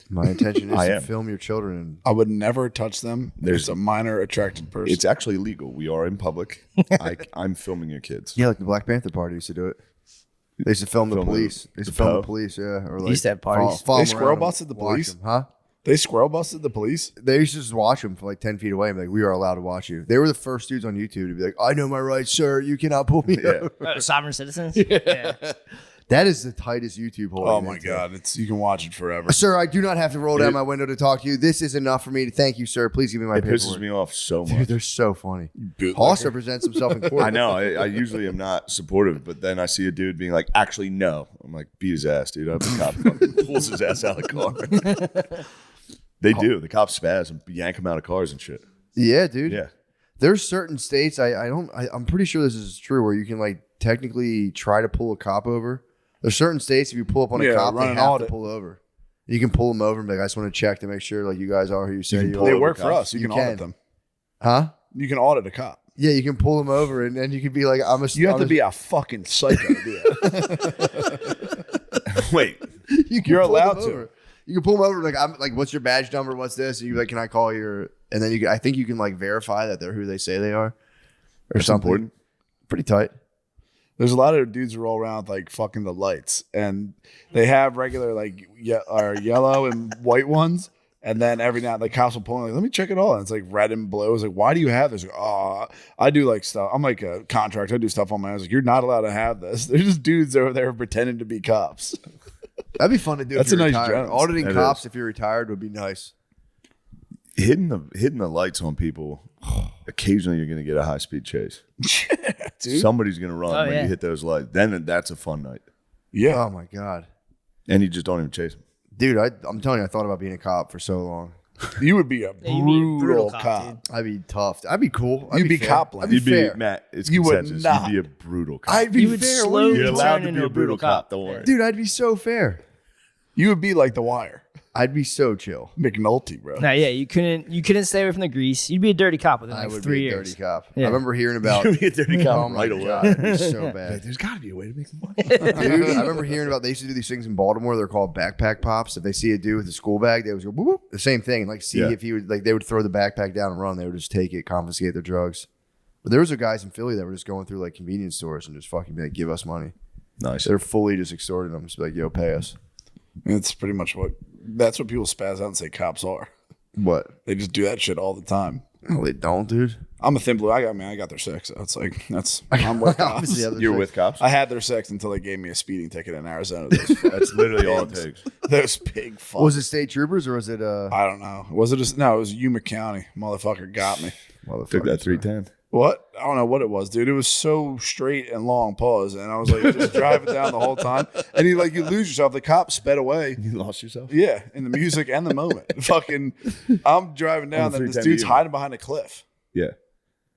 My intention is I to am. film your children. And I would never touch them. There's- There's a minor attracted person. It's actually legal. We are in public. I'm filming your kids. yeah, like the Black Panther Party used to do it. They used to film the Film police. the- They used to the film Poe? the police. Yeah, or like used to have parties. follow They them squirrel around busted and the watch police? them, huh? They squirrel busted the police. They used to just watch them for like 10 feet away and be like, we are allowed to watch you. They were the first dudes on YouTube to be like, I know my rights, sir. You cannot pull me Yeah. over. Sovereign citizens? Yeah. That is the tightest YouTube hole. Oh you my can get god, it's you can watch it forever. Sir, I do not have to roll down my window to talk to you. This is enough for me. Thank you, sir. Please give me my It pisses paperwork. me off so Dude, much. they're so funny. Bootlegger. Hoss represents himself in court. I know. I usually am not supportive, but then I see a dude being like, actually, no. I'm like, beat his ass, dude. I hope the cop fucking pulls his ass out of the car. They do. The cops spaz and yank him out of cars and shit. Yeah, dude. Yeah. There's certain states I'm pretty sure this is true where you can like technically try to pull a cop over. There's certain states if you pull up on a Yeah, cop, run they an have audit. to pull over. You can pull them over and be like, I just want to check to make sure like you guys are who you say can you pull They are. over work for cops. us. You can You audit can. them. Huh? You can audit a cop. Yeah, you can pull them over and then you can be like, You have to be a fucking psycho, dude. Wait, You're allowed to. Over. You can pull them over. Like, I'm like, what's your badge number? What's this? And you like, can I call your? And then I think you can like verify that they're who they say they are, or That's something. important. Pretty tight. There's a lot of dudes who roll around with like fucking the lights, and they have regular like yellow and white ones, and then every now the cops will pull in, like, let me check it all, and it's like red and blue. It's like, why do you have this? Like, oh, I do like stuff. I'm like a contractor. I do stuff on my own. I was like, you're not allowed to have this. There's just dudes over there pretending to be cops. That'd be fun to do. That's if you're a nice retired. job. Auditing That cops is. if you're retired would be nice. Hitting the lights on people. Occasionally, you're going to get a high speed chase. Dude. Somebody's going to run Oh, when yeah. you hit those lights. Then that's a fun night, Yeah. Oh my god, and you just don't even chase them. dude! I'm telling you, I thought about being a cop for so long. You would be a Yeah, you'd be a brutal brutal cop, cop. dude. I'd be tough. I'd be cool. I'd You'd be fair. cop-like. I'd be You'd be fair. Matt. It's You would consensus. not. You'd be a brutal cop. I'd be You would fair. slowly You're allowed turn to into be a brutal cop. Don't worry. Dude, I'd be so fair. You would be like The Wire. I'd be so chill. McNulty, bro. Nah, yeah, you couldn't stay away from the grease. You'd be a dirty cop within I like would 3 be a years. dirty cop. Yeah. I remember hearing about. You'd be a dirty cop Oh my right away. god, it'd be so bad. There's got to be a way to make some money. Dude, I remember hearing about they used to do these things in Baltimore. They're called backpack pops. If they see a dude with a school bag, they would go boop, boop, the same thing. And like see Yeah. if he would like they would throw the backpack down and run. They would just take it, confiscate their drugs. But there was a guys in Philly that were just going through like convenience stores and just fucking be like, give us money. Nice. They're fully just extorting them. Just be like, yo, pay us. It's pretty much that's what people spaz out and say cops are. What? They just do that shit all the time. No, they don't, dude. I'm a thin blue. I got their sex. So it's like I'm with cops. Obviously, yeah, You're with cops? I had their sex until they gave me a speeding ticket in Arizona. That's literally all it takes. Those big fucks. Was it state troopers or was it I don't know. Was it just no? It was Yuma County. Motherfucker got me. Took that 310. What? I don't know what it was, dude. It was so straight and long pause, and I was like just driving down the whole time. And you lose yourself. The cop sped away. You lost yourself? Yeah, in the music and the moment. Fucking, I'm driving down, On the and this 310 dude's you. hiding behind a cliff, Yeah.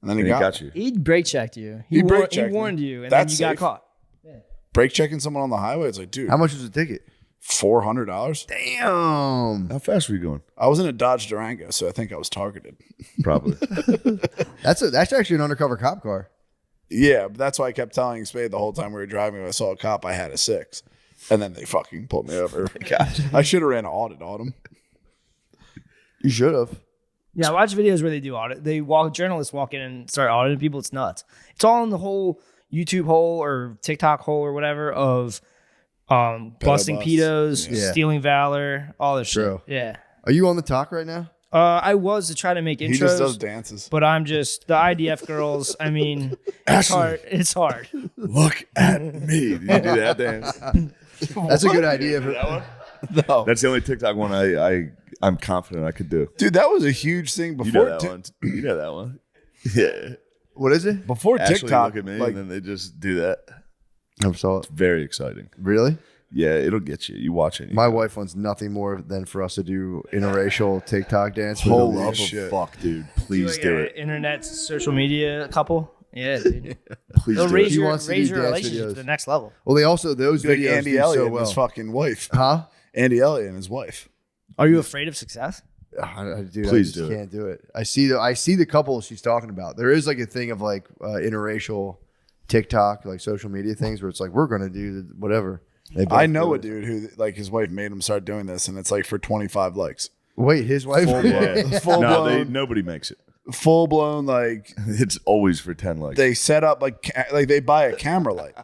and then And he he got, got you. He brake checked you. He brake checked He me. warned you, and That's then you safe. got caught. brake checking someone on the highway. It's like, dude, how much was the ticket? $400. Damn. How fast were you going? I was in a Dodge Durango, so I think I was targeted. Probably. That's actually an undercover cop car. Yeah, but that's why I kept telling Spade the whole time we were driving. If I saw a cop, I had a 6, and then they fucking pulled me over. I should have ran an audit on them. You should have. Yeah, watch videos where they do audit. Journalists walk in and start auditing people. It's nuts. It's all in the whole YouTube hole or TikTok hole or whatever of busting busts. pedos, Yeah. stealing valor, all this True. shit. Yeah. Are you on the talk right now? I was to try to make intros. He just does dances. But I'm just the IDF girls. I mean, it's hard. It's hard. Look at me. Did you do that dance? That's a good idea. No, That's the only TikTok one I'm confident I could do. dude, that was a huge thing You before. know that one. You know that one. Yeah. What is it? Before Ashley TikTok, look at me like, and then they just do that. I saw it. Very exciting. Really? Yeah, it'll get you. You watch it. My wife wants nothing more than for us to do interracial TikTok dance. For the Holy love shit. of fuck, dude. Please Like do a it. Internet, social media couple. Yeah, dude. Please They'll do raise it. He your, wants to raise do your dance relationship videos. to the next level. Well, they also those like videos Andy do Elliott so and well. his fucking wife. Huh? Andy Elliott and his wife. Are you afraid of success? Dude, Please I just do it. can't do it. I see the couple she's talking about. There is like a thing of like interracial TikTok, like social media things where it's like we're gonna do whatever. They both I know do a it. dude who like his wife made him start doing this, and it's like for 25 likes. Wait, his wife? Yeah. Full No, blown, nobody makes it. full blown. Like It's always for 10 likes. they set up like they buy a camera light.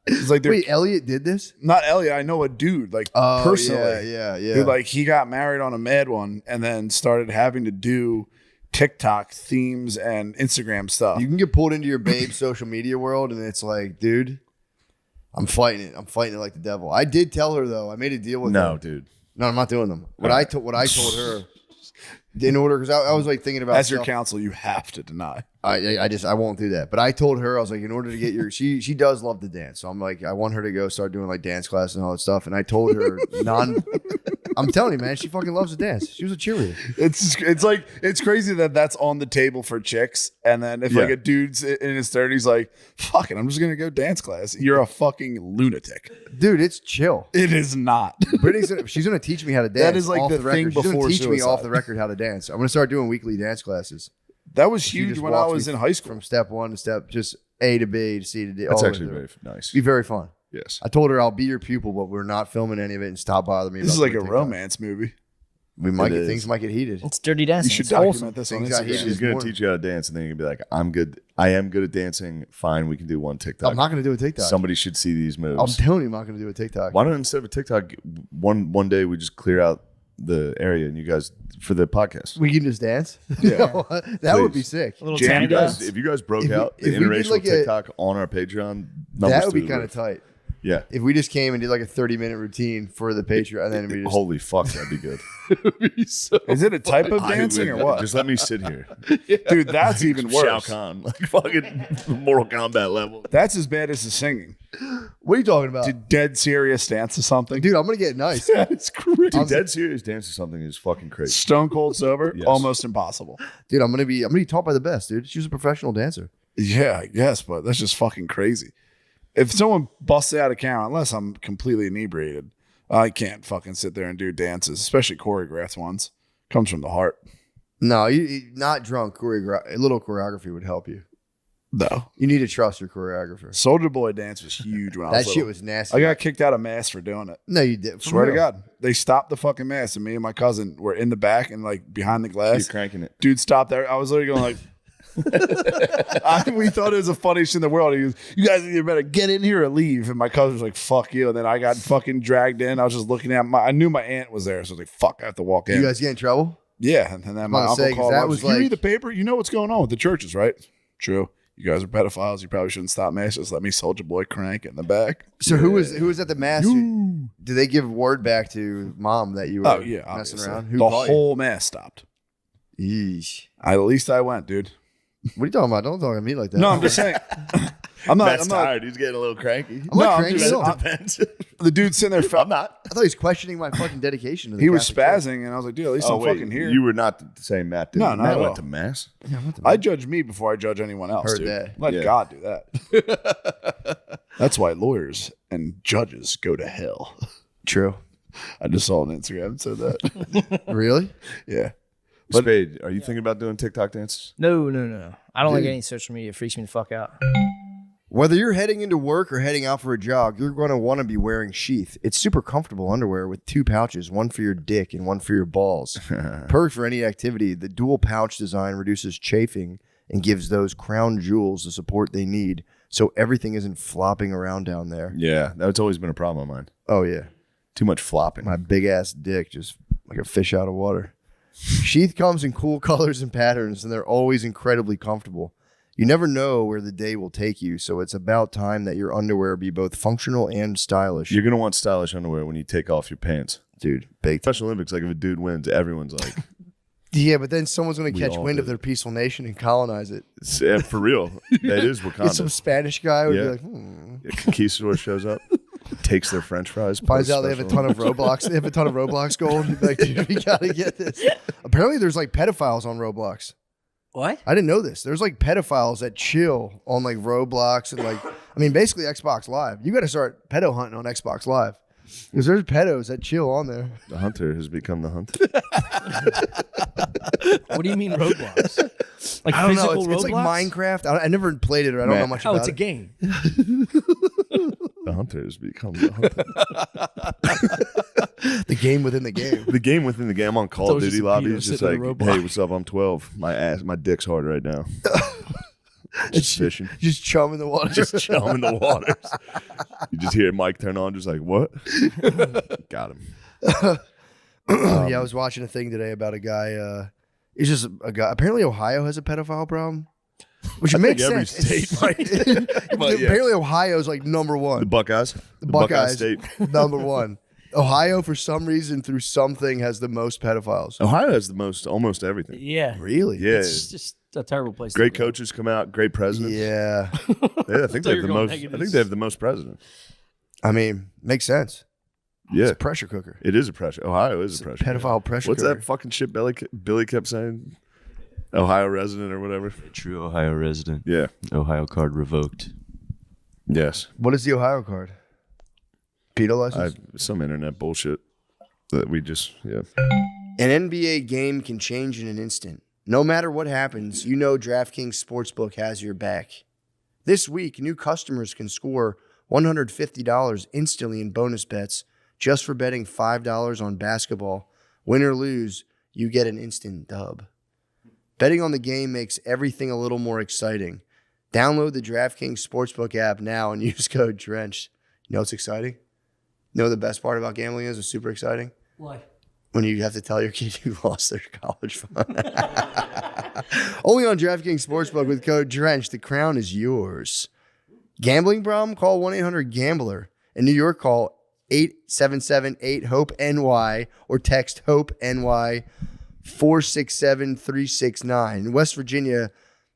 It's like they're Wait, Elliot did this? not Elliot. I know a dude like Oh, personally. yeah. Who like he got married on a mad one and then started having to do TikTok themes and Instagram stuff. You can get pulled into your babe's social media world, and it's like, dude, I'm fighting it. I'm fighting it like the devil. I did tell her though. I made a deal with her. No, dude. No, I'm not doing them. What I told her, in order, because I was like thinking about As your stuff. counsel, you have to deny. I won't do that. But I told her, I was like, in order to get your, she does love to dance. So I'm like, I want her to go start doing like dance class and all that stuff. And I told her I'm telling you, man, she fucking loves to dance. She was a cheerleader. It's like it's crazy that that's on the table for chicks, and then if like Yeah. a dude's in his 30s, like, fuck it, I'm just gonna go dance class. You're a fucking lunatic. Dude, it's chill. It is not. She's gonna teach me how to dance. That is like off the record. thing She's gonna before teach me suicide. off the record how to dance. I'm gonna start doing weekly dance classes. That was She huge just when I walks was me in high school. from step one to step, just A to B to C to D. That's all the way actually through. very nice. It'd be very fun. Yes. I told her I'll be your pupil, but we're not filming any of it and stop bothering me. This is about like a doing TikTok. romance movie. We might get things might get heated. It's dirty dancing. You should It's document wholesome. this on Things got Instagram. heated. She's gonna morning. teach you how to dance, and then you're gonna be like, "I'm good. I am good at dancing. Fine, we can do one TikTok." I'm not going to do a TikTok. Somebody should see these moves. I'm telling you, I'm not going to do a TikTok. Why don't instead of a TikTok, one day we just clear out the area and you guys for the podcast? We can just dance. Yeah. That would be Please. sick. A little If you tango. guys, if you guys broke If we- out the if we did interracial like a- TikTok on our Patreon, numbers That would through be the kind of roof. tight. Yeah. If we just came and did like a 30-minute routine for the Patreon, and then we just Holy fuck, that'd be good. Is it a type of dancing or what? Just let me sit here. Dude, that's even Shao worse. Kahn, like fucking Mortal Kombat level. That's as bad as the singing. what are you talking about, Dead serious dance or something. dude? I'm gonna get nice. That's crazy. Dude, dead serious dance is something is fucking crazy. Stone cold sober, Yes. almost impossible. Dude, I'm gonna be taught by the best, dude. She was a professional dancer. Yeah, I guess, but that's just fucking crazy. If someone busts out a count, unless I'm completely inebriated, I can't fucking sit there and do dances, especially choreographed ones. Comes from the heart. No, you not drunk. A little choreography would help you. No. You need to trust your choreographer. Soldier Boy dance was huge when I was That shit little. was nasty. I got kicked out of mass for doing it. No, you did. For Swear to real. God. They stopped the fucking mass, and me and my cousin were in the back and like behind the You're glass. cranking it. Dude stopped there. I was literally going like, we thought it was the funniest shit in the world. He goes, "You guys either better get in here or leave." And my cousin was like, "Fuck you." And then I got fucking dragged in. I was just looking at I knew my aunt was there, so I was like, "Fuck, I have to walk in." You guys get in trouble? Yeah. And then my about to uncle say, 'cause called. that That was was you like- read the paper. You know what's going on with the churches, right? True. You guys are pedophiles. You probably shouldn't stop mass. Just let me Soldier Boy crank in the back. So who was at the mass? Did they give word back to mom that you were Oh yeah, messing obviously. around? Who The caught you? whole mass stopped. Yeesh. At least I went, dude. What are you talking about? Don't talk to me like that. No, I'm just saying. I'm not. Matt's I'm not. tired. He's getting a little cranky. I'm not No, I'm cranky just- at all. Depends. The dude sitting there. I'm not. I thought he was questioning my fucking dedication to the He was Catholic Church. spazzing, and I was like, dude, at least Oh, I'm wait, fucking here. You were not the same Matt did. No, not Matt at went all. to mass. I judge me before I judge anyone else. Heard dude. that. Let Yeah. God do that. That's why lawyers and judges go to hell. True. I just saw on Instagram and said that. Really? Yeah. Spade, are you thinking about doing TikTok dances? No. I don't like any social media. It freaks me the fuck out. Whether you're heading into work or heading out for a jog, you're going to want to be wearing sheath. It's super comfortable underwear with 2 pouches, one for your dick and one for your balls. Perfect for any activity. The dual pouch design reduces chafing and gives those crown jewels the support they need so everything isn't flopping around down there. Yeah, that's always been a problem of mine. Oh, yeah. Too much flopping. My big ass dick just like a fish out of water. Sheath comes in cool colors and patterns, and they're always incredibly comfortable. You never know where the day will take you, so it's about time that your underwear be both functional and stylish. You're gonna want stylish underwear when you take off your pants. Dude, baked. Special Olympics, like if a dude wins, everyone's like, Yeah, but then someone's going to We catch all wind of do. their peaceful nation and colonize it. yeah, for real. That is Some Wakanda. Spanish guy would Yeah. be like, A conquistador shows up, takes their French fries, finds puts out they have a Special ton of Roblox. They have a ton of Roblox gold. He'd be like, dude, we got to get this. Apparently, there's like pedophiles on Roblox. What? I didn't know this. There's like pedophiles that chill on like Roblox and like, I mean, basically Xbox Live. You got to start pedo hunting on Xbox Live because there's pedos that chill on there. The hunter has become the hunter. What do you mean Roblox? Like I don't know. physical It's like Roblox? Minecraft. I never played it or I don't know much Oh, about it's a it. game. The hunter has become the hunter. The game within the game. The game within the game. I'm on Call Thought of it was Duty just a lobby. pedo It's just sitting in like, a hey, Roblox. what's up? I'm 12. My dick's hard right now. Just fishing. Just chum in the water. Just chum in the waters. You just hear Mike turn on, just like, what? Got him. Yeah, I was watching a thing today about a guy. He's just a guy. Apparently, Ohio has a pedophile problem, which I think makes every sense. state might. But yeah. Apparently, Ohio's like number one. The Buckeyes. The Buckeyes, State. number one. Ohio, for some reason, through something, has the most pedophiles. Ohio has the most, almost everything. Yeah. Really? Yeah. It's just a terrible place. Great to live. coaches come out, great presidents. Yeah. Yeah, I think they you're have the going most. I negatives. think they have the most presidents. I mean, makes sense. Yeah, It's a pressure cooker. it is a pressure. Ohio is a pressure. Pedophile pressure What's cooker. that fucking shit Billy kept saying? Ohio resident or whatever. True Ohio resident. Yeah. Ohio card revoked. Yes. What is the Ohio card? Pedo license? Some internet bullshit that we just An NBA game can change in an instant. No matter what happens, you know DraftKings Sportsbook has your back. This week, new customers can score $150 instantly in bonus bets just for betting $5 on basketball. Win or lose, you get an instant dub. Betting on the game makes everything a little more exciting. Download the DraftKings Sportsbook app now and use code DRENCHED. You know what's exciting? You know what the best part about gambling is? It's super exciting? Why? When you have to tell your kid you lost their college fund. Only on DraftKings Sportsbook with code DRENCHED. The crown is yours. Gambling problem? Call 1-800-GAMBLER. In New York, call 877-8-HOPE-NY or text HOPE-NY 467-369. In West Virginia,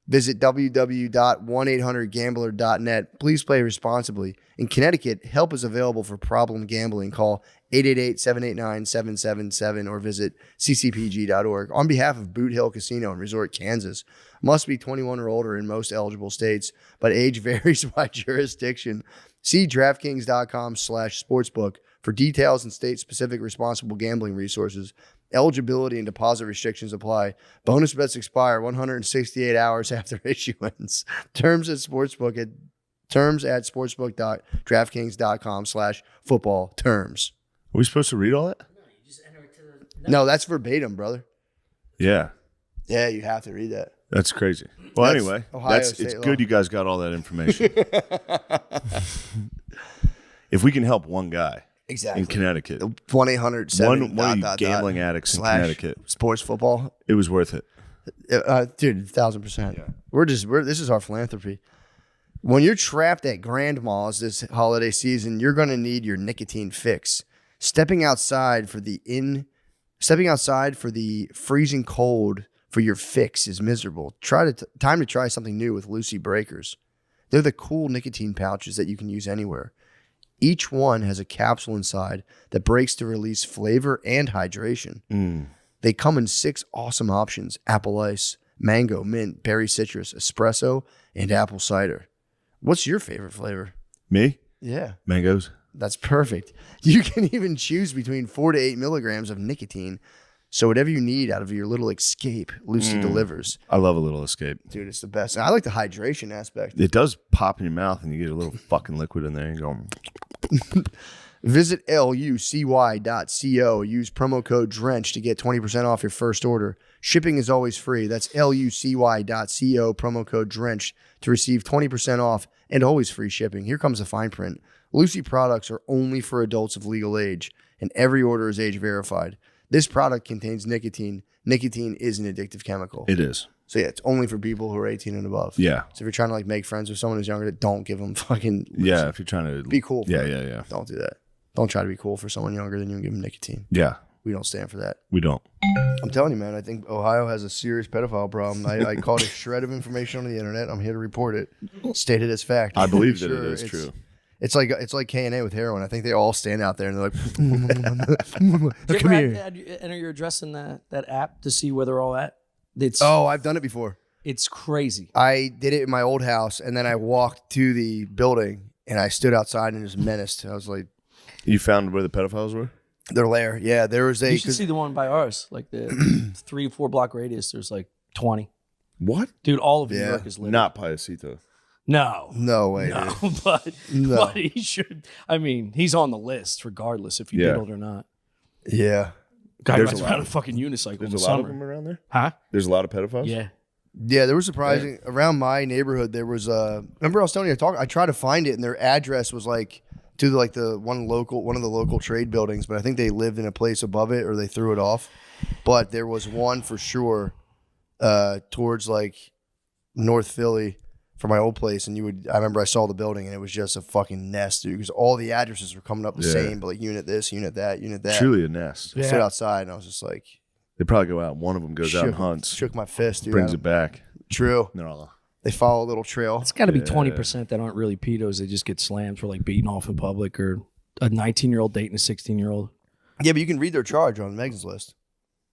visit www.1800gambler.net. Please play responsibly. In Connecticut, help is available for problem gambling. Call 888-789-777 or visit ccpg.org. On behalf of Boot Hill Casino and Resort, Kansas, must be 21 or older in most eligible states, but age varies by jurisdiction. See DraftKings.com/sportsbook for details and state-specific responsible gambling resources. Eligibility and deposit restrictions apply. Bonus bets expire 168 hours after issuance. Terms at sportsbook.draftkings.com/football terms. Are we supposed to read all that? No, that's verbatim, brother. Yeah. Yeah, you have to read that. That's crazy. Well, That's anyway, Ohio it's State good law. you guys got all that information. If we can help one guy Exactly. in Connecticut, 1-800-7 one of you gambling addicts in Connecticut, sports football, it was worth it. dude, 1,000%. This is our philanthropy. When you're trapped at grandma's this holiday season, you're going to need your nicotine fix. Stepping outside for the freezing cold for your fix is miserable. Time to try something new with Lucy Breakers. They're the cool nicotine pouches that you can use anywhere. Each one has a capsule inside that breaks to release flavor and hydration. They come in 6 awesome options: apple ice, mango, mint, berry citrus, espresso, and apple cider. What's your favorite flavor? Me? Yeah. Mangoes. That's perfect. You can even choose between 4 to 8 milligrams of nicotine. So whatever you need out of your little escape, Lucy delivers. I love a little escape. Dude, it's the best. And I like the hydration aspect. It does pop in your mouth and you get a little fucking liquid in there and go. Visit lucy.co. Use promo code DRENCH to get 20% off your first order. Shipping is always free. That's lucy.co, promo code DRENCH to receive 20% off and always free shipping. Here comes the fine print. Lucy products are only for adults of legal age, and every order is age verified. This product contains nicotine. Nicotine is an addictive chemical. It is. So yeah, it's only for people who are 18 and above. Yeah. So if you're trying to make friends with someone who's younger, don't give them fucking. Yeah, if you're trying to be cool. Yeah. Don't do that. Don't try to be cool for someone younger than you and give them nicotine. Yeah. We don't stand for that. We don't. I'm telling you, man, I think Ohio has a serious pedophile problem. I caught a shred of information on the internet. I'm here to report it. Stated as fact. I believe that Sure, it is true. It's like Kanye with heroin. I think they all stand out there and they're like, Did come you here. ever enter your address in that app to see where they're all at? It's I've done it before. It's crazy. I did it in my old house, and then I walked to the building, and I stood outside and just menaced. I was like, You found where the pedophiles were? Their lair. Yeah, there was You should see the one by ours, like the 3-4 block radius. There's like 20. What? Dude, all of New Yeah. York is lit. Not Piacito. No. No way. No, Dude. but No. he should. I mean, he's on the list regardless if you Yeah. diddled or not. Yeah. Guy There's rides a lot around a of- fucking unicycle There's in a the lot of summer. them around there? Huh? There's a lot of pedophiles? Yeah. Yeah, there was surprising. Around my neighborhood, there was remember I was telling you I tried to find it, and their address was like to one of the local trade buildings, but I think they lived in a place above it or they threw it off. But there was one for sure towards like North Philly for my old place, and I remember I saw the building and it was just a fucking nest, dude, because all the addresses were coming up the Yeah. same, but like unit this, unit that, unit that. Truly a nest. I stood outside and I was just like, They probably go out. One of them goes out and hunts. shook my fist, dude. Brings it back. True. They're all They follow a little trail. It's got to be 20% that aren't really pedos. They just get slammed for like beating off in public or a 19-year-old dating a 16-year-old. Yeah, but you can read their charge on Megan's list.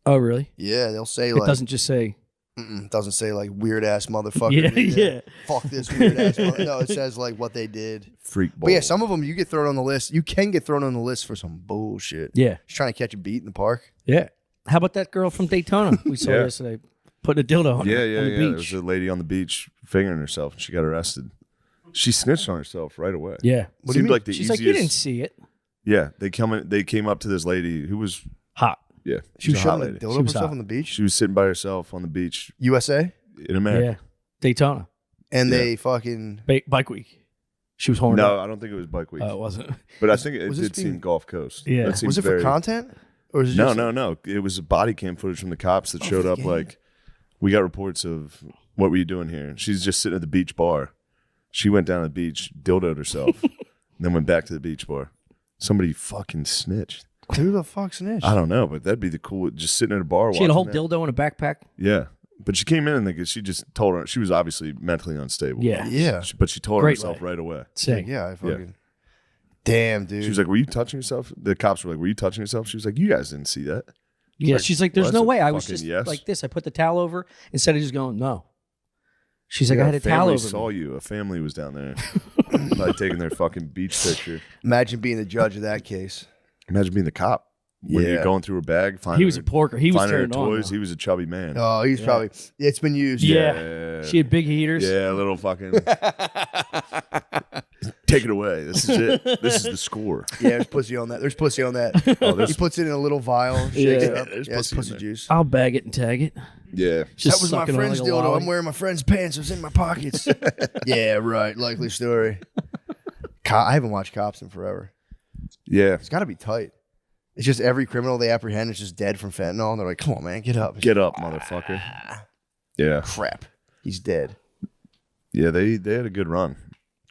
Oh, really? Yeah, they'll say It like doesn't just say. It doesn't say like weird ass motherfucker. Yeah, dude. yeah. Fuck this weird ass. No, it says like what they did. freak bowl. But yeah, some of them you get thrown on the list. You can get thrown on the list for some bullshit. Yeah. Just trying to catch a beat in the park. Yeah. How about that girl from Daytona we saw Yeah. yesterday? Putting a dildo on, Yeah, her yeah, on the yeah. There beach. was a lady on the beach fingering herself and she got arrested. She snitched on herself right away. Yeah. What do you Seemed mean? like the She's easiest. like, you didn't see it. Yeah, they came up to this lady who was Hot. yeah. She was a hot shooting a lady. dildo She was herself hot. on the beach. She was sitting by herself on the beach USA, in America. Yeah. Daytona. and Yeah. they fucking. Bike week. She was horned No, up. I don't think it was bike week. It wasn't. But I think it Was this did seem being- Gulf Coast. Yeah. That seemed Was it for very- content, or was it No, just no. It was a body cam footage from the cops that showed for the up. game. Like, we got reports of what were you doing here? And she's just sitting at the beach bar. She went down to the beach, dildoed herself, and then went back to the beach bar. Somebody fucking snitched. Who the fuck snitched? I don't know, but that'd be the cool. Just sitting at a bar. She had a whole watching that. dildo in a backpack. Yeah, but she came in and she just told her she was obviously mentally unstable. Yeah. Yeah. But she told Great herself way. right away. Like, Sick. yeah, I fucking. Damn, dude. She was like, "Were you touching yourself?" The cops were like, "Were you touching yourself?" She was like, "You guys didn't see that." Yeah. Like, She's like, there's well, no that's a way. I was fucking just yes. like this. I put the towel over instead of just going, no. She's like, Yeah, I had a towel family over. saw me. you. A family was down there, like taking their fucking beach picture. Imagine being the judge of that case. Imagine being the cop when Yeah. you're going through her bag. Finding He was her, a porker. He was finding her turned on. toys. though. He was a chubby man. Oh, he's probably. It's been used. Yeah. She had big heaters. Yeah, a little fucking. Take it away. This is it. This is the score. Yeah, there's pussy on that. There's pussy on that. Oh, there's He puts it in a little vial, shakes it up. there's Yeah, it's pussy in pussy there. juice. I'll bag it and tag it. Yeah. Just That was my sucking on friend's like a dildo. lolly. I'm wearing my friend's pants. It was in my pockets. Yeah, right. Likely story. I haven't watched Cops in forever. Yeah. It's got to be tight. It's just every criminal they apprehend is just dead from fentanyl. And they're like, come on, man, get up. Get up, motherfucker. Yeah. Crap. He's dead. Yeah, they had a good run.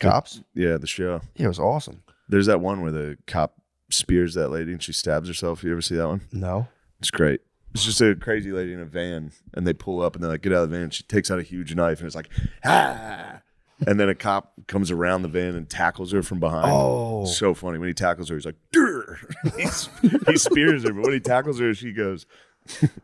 Cops? Yeah, the show. Yeah, it was awesome. There's that one where the cop spears that lady and she stabs herself. You ever see that one? No. It's great. It's just a crazy lady in a van, and they pull up and they're like, get out of the van. She takes out a huge knife and it's like, ah. And then a cop comes around the van and tackles her from behind. Oh. So funny. When he tackles her, he's like, Durr! He spears her, but when he tackles her, she goes,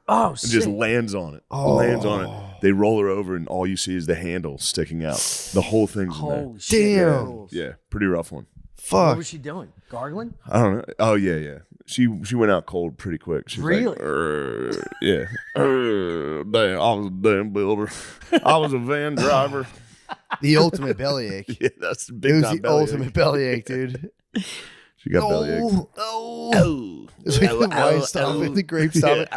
Oh, and just lands on it. Lands on it. They roll her over, and all you see is the handle sticking out. The whole thing's in there. Holy shit. Damn. Yeah, pretty rough one. What Fuck. was she doing? Gargling? I don't know. Oh yeah. She went out cold pretty quick. She's Really? Like, yeah. Damn, I was a damn builder. I was a van driver. The ultimate bellyache. Yeah, that's the It big was time the bellyache. ultimate bellyache, dude. She got bellyache. Oh. It's like the wine stomach, the grape stomach.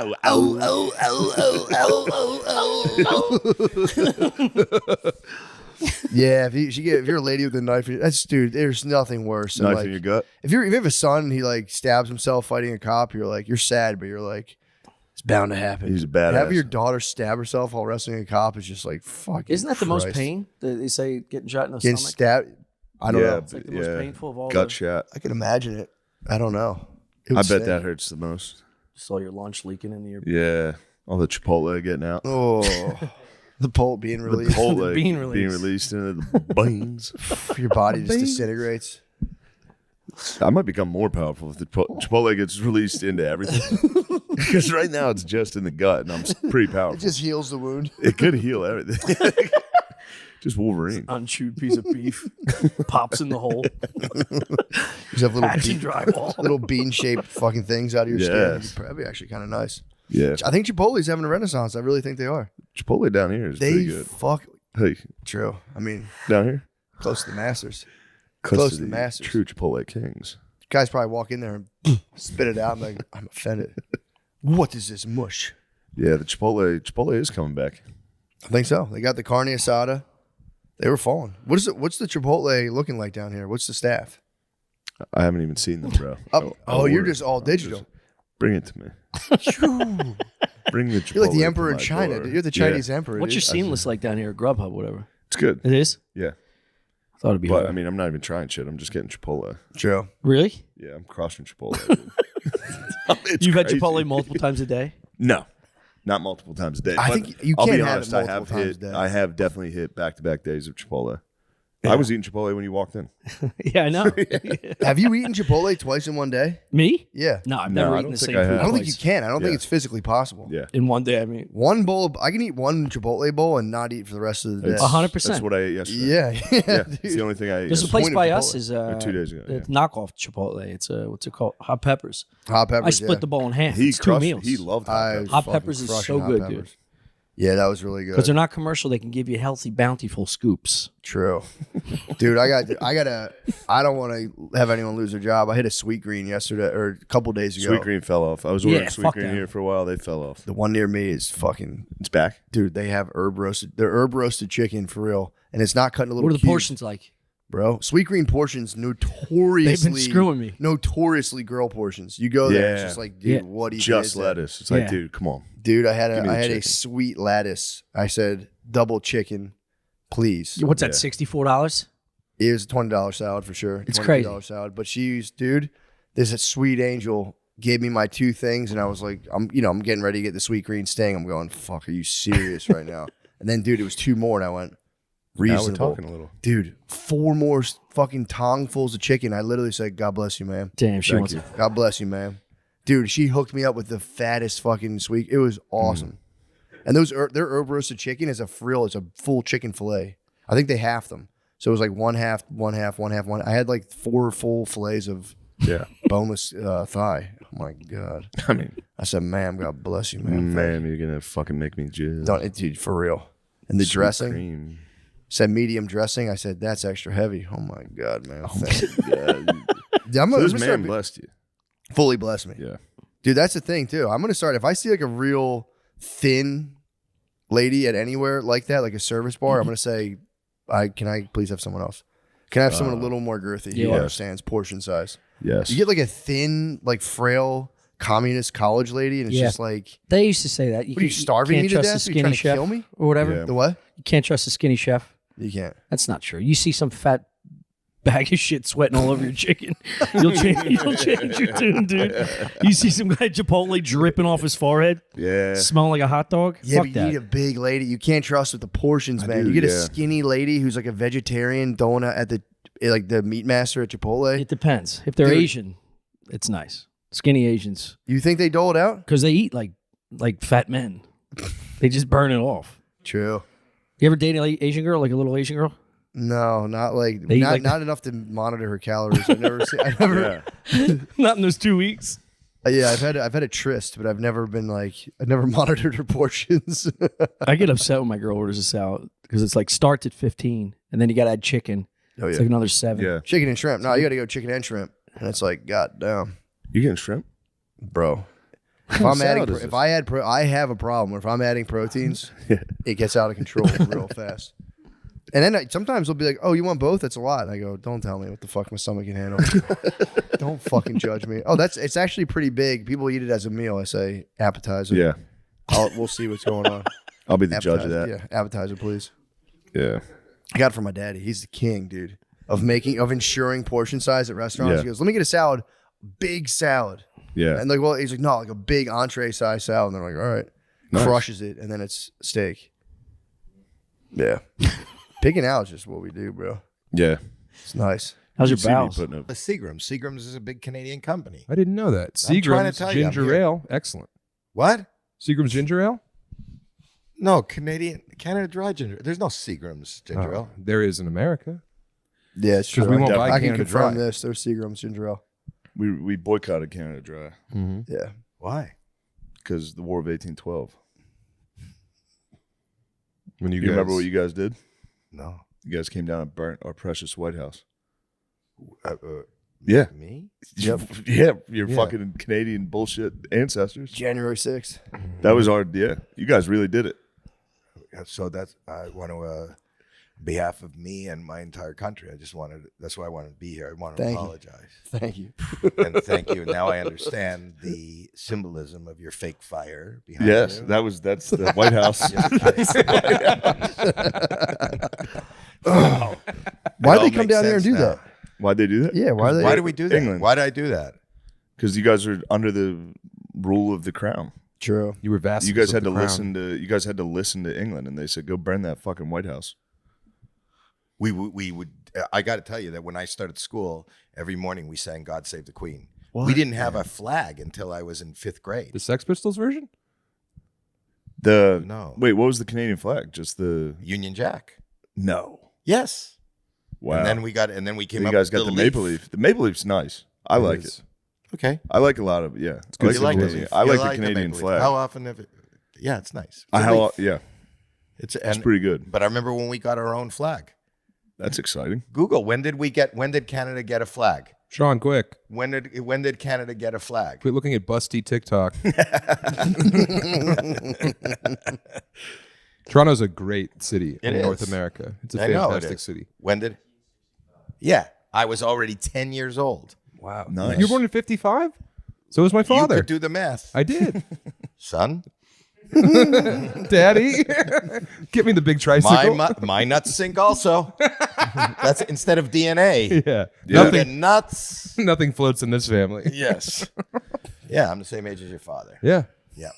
Yeah, if you're a lady with a knife, that's dude. There's nothing worse than Knife like in your gut. if you have a son and he like stabs himself fighting a cop, you're sad, but you're like, it's bound to happen. He's a badass. Having your daughter stab herself while wrestling a cop is just like fucking. Isn't that the most Christ. pain? That they say getting shot in the Getting stomach? stabbed. I don't know. It's like the most painful of all gut the- shot. I can imagine it. I don't know. It I would bet sting. that hurts the most. Saw your lunch leaking into your Yeah, all the Chipotle getting out. Oh, the pole being The released. Chipotle being being released. released into the beans. Your body just disintegrates. I might become more powerful if the Chipotle gets released into everything. Because right now it's just in the gut, and I'm pretty powerful. It just heals the wound. It could heal everything. Just Wolverine. unchewed piece of beef pops in the hole. You just have little Patch and drywall. little bean-shaped fucking things out of your skin. Yes. That'd be actually kind of nice. Yeah. I think Chipotle's having a renaissance. I really think they are. Chipotle down here is pretty good. Fuck. Hey, True. I mean, down here? close to the Masters. Close to to the the Masters. true Chipotle kings. Guys probably walk in there and spit it out and like, I'm offended. What is this mush? Yeah, the Chipotle is coming back. I think so. They got the carne asada. They were falling. What's the Chipotle looking like down here? What's the staff? I haven't even seen them, bro. Oh, you're just all digital. Bring it to me. Bring the Chipotle. You're like the to emperor in my China. door. Dude. You're the Yeah, Chinese emperor. What's your dude. seamless like down here at Grubhub, whatever? it's good. It is? Yeah. Thought it'd be But hard. I mean, I'm not even trying shit. I'm just getting Chipotle. True. Really? Yeah, I'm crushing Chipotle. dude. It's You've had crazy. Chipotle multiple times a day? No, not multiple times a day. I But think you I'll can't be have honest, it I multiple have times hit. a day. I have definitely hit back-to-back days of Chipotle. I was eating Chipotle when you walked in. Yeah, I know. Have you eaten Chipotle twice in one day? Me? Yeah. No, I've No, never I eaten don't the think same I food have. I don't think you twice. can. I don't think Yeah. it's physically possible. Yeah, In one day, I mean. One bowl. I can eat one Chipotle bowl and not eat for the rest of the day. It's- 100%. That's what I ate yesterday. Yeah. Yeah, dude. it's the only thing I ate. There's a yesterday. place point of by Chipotle. us is 2 days ago. it's knockoff Chipotle. It's what's it called? Hot peppers. Hot peppers. I split yeah. the bowl in half. He it's 2 crushed. meals. He loved I hot was Hot fucking peppers is crushing so hot good, peppers. dude. Yeah, that was really good. Because they're not commercial, they can give you healthy, bountiful scoops. True. Dude, I don't want to have anyone lose their job. I hit a Sweet Green yesterday or a couple days ago. Sweet Green fell off. I was ordering Yeah, Sweet fuck Green them. here for a while. They fell off. The one near me is fucking, It's back. dude, they have herb roasted chicken for real. And it's not cut into little What are the cubes, portions like? bro. Sweet Green portions notoriously. They've been screwing me. Notoriously girl portions. You go there, it's Yeah. just like, dude, Yeah. what do you Just do? lettuce. It's like, Yeah. dude, come on. Dude, I had Give me the a chicken. sweet lettuce. I said, double chicken, please. What's that, Yeah. $64? It was a $20 salad for sure. It's $22 crazy. salad. But she used, dude, this sweet angel gave me my 2 things, and I was like, I'm getting ready to get the Sweet Green sting. I'm going, fuck, are you serious right now? And then, dude, it was 2 more, and I went, reasonable. Now we're talking a little. Dude, 4 more fucking tongfuls of chicken. I literally said, God bless you, ma'am. Damn, she wants it. God bless you, ma'am. Dude, she hooked me up with the fattest fucking sweet. It was awesome. And their herb roasted chicken is a full chicken fillet. I think they half them. So it was like one half. I had like 4 full fillets of boneless thigh. Oh my God. I mean, I said, ma'am, God bless you, ma'am. man, you're going to fucking make me jizz. Dude, for real. And the Sweet dressing cream. said medium dressing. I said, that's extra heavy. Oh my God, man. Thank God. I'm So gonna this start man blessed you. fully bless me. Yeah. Dude, that's the thing too. I'm gonna start if I see like a real thin lady at anywhere like that, like a service bar, I'm gonna say, can I please have someone else? Can I have someone a little more girthy who yeah. understands portion size? Yes. You get like a thin, like frail communist college lady, and it's Yeah. just like, They used to say that. what are you starving can't me to trust death? a Are you skinny trying to chef kill me? or whatever. Yeah. The what? You can't trust a skinny chef. You can't. That's not true. You see some fat bag of shit sweating all over your chicken, you'll change your tune, dude. You see some guy Chipotle dripping off his forehead, Yeah. smelling like a hot dog. Yeah, Fuck but you that. need a big lady. You can't trust with the portions, man. do, You get a yeah. skinny lady who's like a vegetarian donut at the meat master at Chipotle. It depends. If they're Dude. Asian, it's nice. Skinny Asians, You think they dole it out? because they eat like fat men. They just burn it off. True. You ever date an Asian girl, like a little Asian girl? No, not like They eat not, like- not enough to monitor her calories. I've never seen. I never. Not in those 2 weeks. Yeah, I've had a tryst, but I've never monitored her portions. I get upset when my girl orders a salad because it's like starts at 15, and then you got to add chicken. Oh It's yeah, like another 7. Yeah. chicken and shrimp. No, you got to go chicken and shrimp, and it's like, god damn, You getting shrimp? bro. If I'm salad adding, is this? if I add, I have a problem. If I'm adding proteins, it gets out of control real fast. And then sometimes they'll be like, "Oh, you want both? That's a lot." And I go, "Don't tell me what the fuck my stomach can handle. Don't fucking judge me." Oh, it's actually pretty big. People eat it as a meal. I say appetizer. Yeah. We'll see what's going on. I'll be the judge of Appetizer, that. Yeah, appetizer, please. Yeah. I got it from my daddy. He's the king, dude, of ensuring portion size at restaurants. Yeah. He goes, "Let me get a salad, big salad." Yeah. And he's like, "No, like a big entree size salad." And they're like, "All right," Nice. crushes it, and then it's steak. Yeah, picking out is just what we do, bro. Yeah. It's nice. How's your You see me bowels? putting up. Seagram's. Seagram's is a big Canadian company. I didn't know that. I'm trying to Seagram's tell you, I'm ginger here. ale, excellent. What? Seagram's ginger ale. No, Canada Dry ginger. There's no Seagram's ginger ale. There is in America. Yeah, it's true. we won't buy I can Canada confirm Dry. this. There's Seagram's ginger ale. We boycotted Canada Dry Yeah. Why? because the War of 1812. When You remember what you guys did? No. You guys came down and burnt our precious White House. Yeah. Yeah. Me? Yeah, your Yeah. fucking Canadian bullshit ancestors. January 6th. That was our, you guys really did it. So I want to, on behalf of me and my entire country, that's why I wanted to be here. I want to Thank you. apologize. Thank you. And thank you. Now I understand the symbolism of your fake fire behind Yes, you. that's the White House. Why'd they all come makes down here and sense do now. that? Why'd they do that? Yeah, why Why do we do that? England. Why did I do that? Because you guys are under the rule of the crown. True. You were vassals. You guys of had the to crown. listen to listen to England, and they said, "Go burn that fucking White House." We would. I got to tell you that when I started school, every morning we sang "God Save the Queen." We didn't have a flag until I was in 5th grade. The Sex Pistols version. No. Wait, what was the Canadian flag? Just the Union Jack. no. Yes. Wow. And then we came you up guys with got the leaf. maple leaf. The maple leaf's nice. I like it. is. Okay. I like a lot of yeah. good I like You like the the Canadian. leaf. I You like the like Canadian maple leaf. flag. How often have Yeah, it's nice. It's pretty good. But I remember when we got our own flag. That's exciting. Google, when did Canada get a flag? Sean, quick. When did Canada get a flag? Quit looking at busty TikTok. Toronto's a great city in North America. It's a fantastic city. When did? Yeah, I was already 10 years old. Wow. Nice. You were born in 55? So was my father. You could do the math. I did. Son? Daddy? Get me the big tricycle. My nuts sink also. That's instead of DNA. Yeah. Nothing nuts. Nothing floats in this family. Yes. Yeah, I'm the same age as your father. Yeah. Yeah.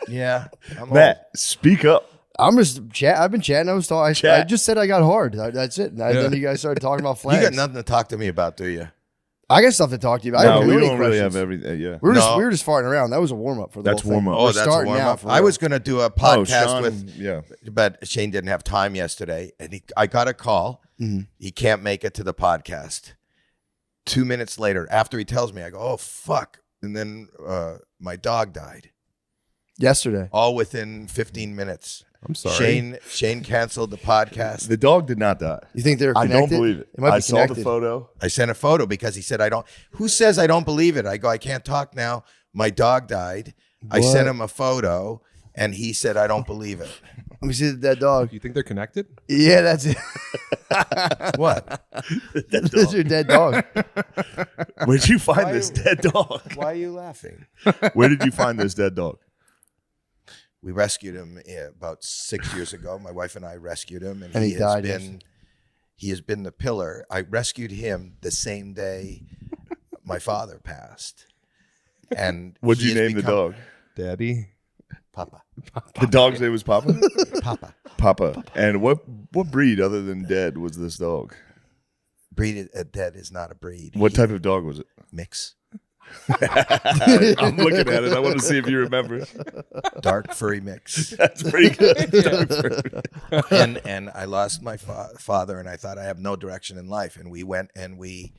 Yeah. Matt, speak up. I'm just chat. I've been chatting. I just said I got hard. That's it. And then you guys started talking about flags. You got nothing to talk to me about, do you? I got stuff to talk to you about. No, I we don't don't really have everything. Yeah. We were just farting around. That was a warm up for the That's whole thing. warm up. Oh, We're that's a starting warm now up. for I real. was going to do a podcast Sean, but Shane didn't have time yesterday, and I got a call. He can't make it to the podcast. 2 minutes later, after he tells me, I go, "Oh fuck!" And then my dog died yesterday. All within 15 minutes. I'm sorry. Shane canceled the podcast. The dog did not die. You think they're I connected? don't believe it. It might be I saw connected. the photo. I sent a photo because he said, I don't. Who says I don't believe it? I go, I can't talk now. My dog died. I sent him a photo, and he said, I don't believe it. Let me see the dead dog. You think they're connected? Yeah, that's it. What? That's your dead dog. Where'd you find this dead dog? Why are you laughing? Where did you find this dead dog? We rescued him about 6 years ago. My wife and I rescued him, and he died. He has been the pillar. I rescued him the same day my father passed. And what'd you name the dog? Daddy. Papa. The dog's name was Papa? Papa. Papa. And what breed other than dead was this dog? Breed dead is not a breed. What type of dog was it? Mix. I'm looking at it. I want to see if you remember. Dark furry mix. That's pretty good. and I lost my father, and I thought I have no direction in life. And we went and we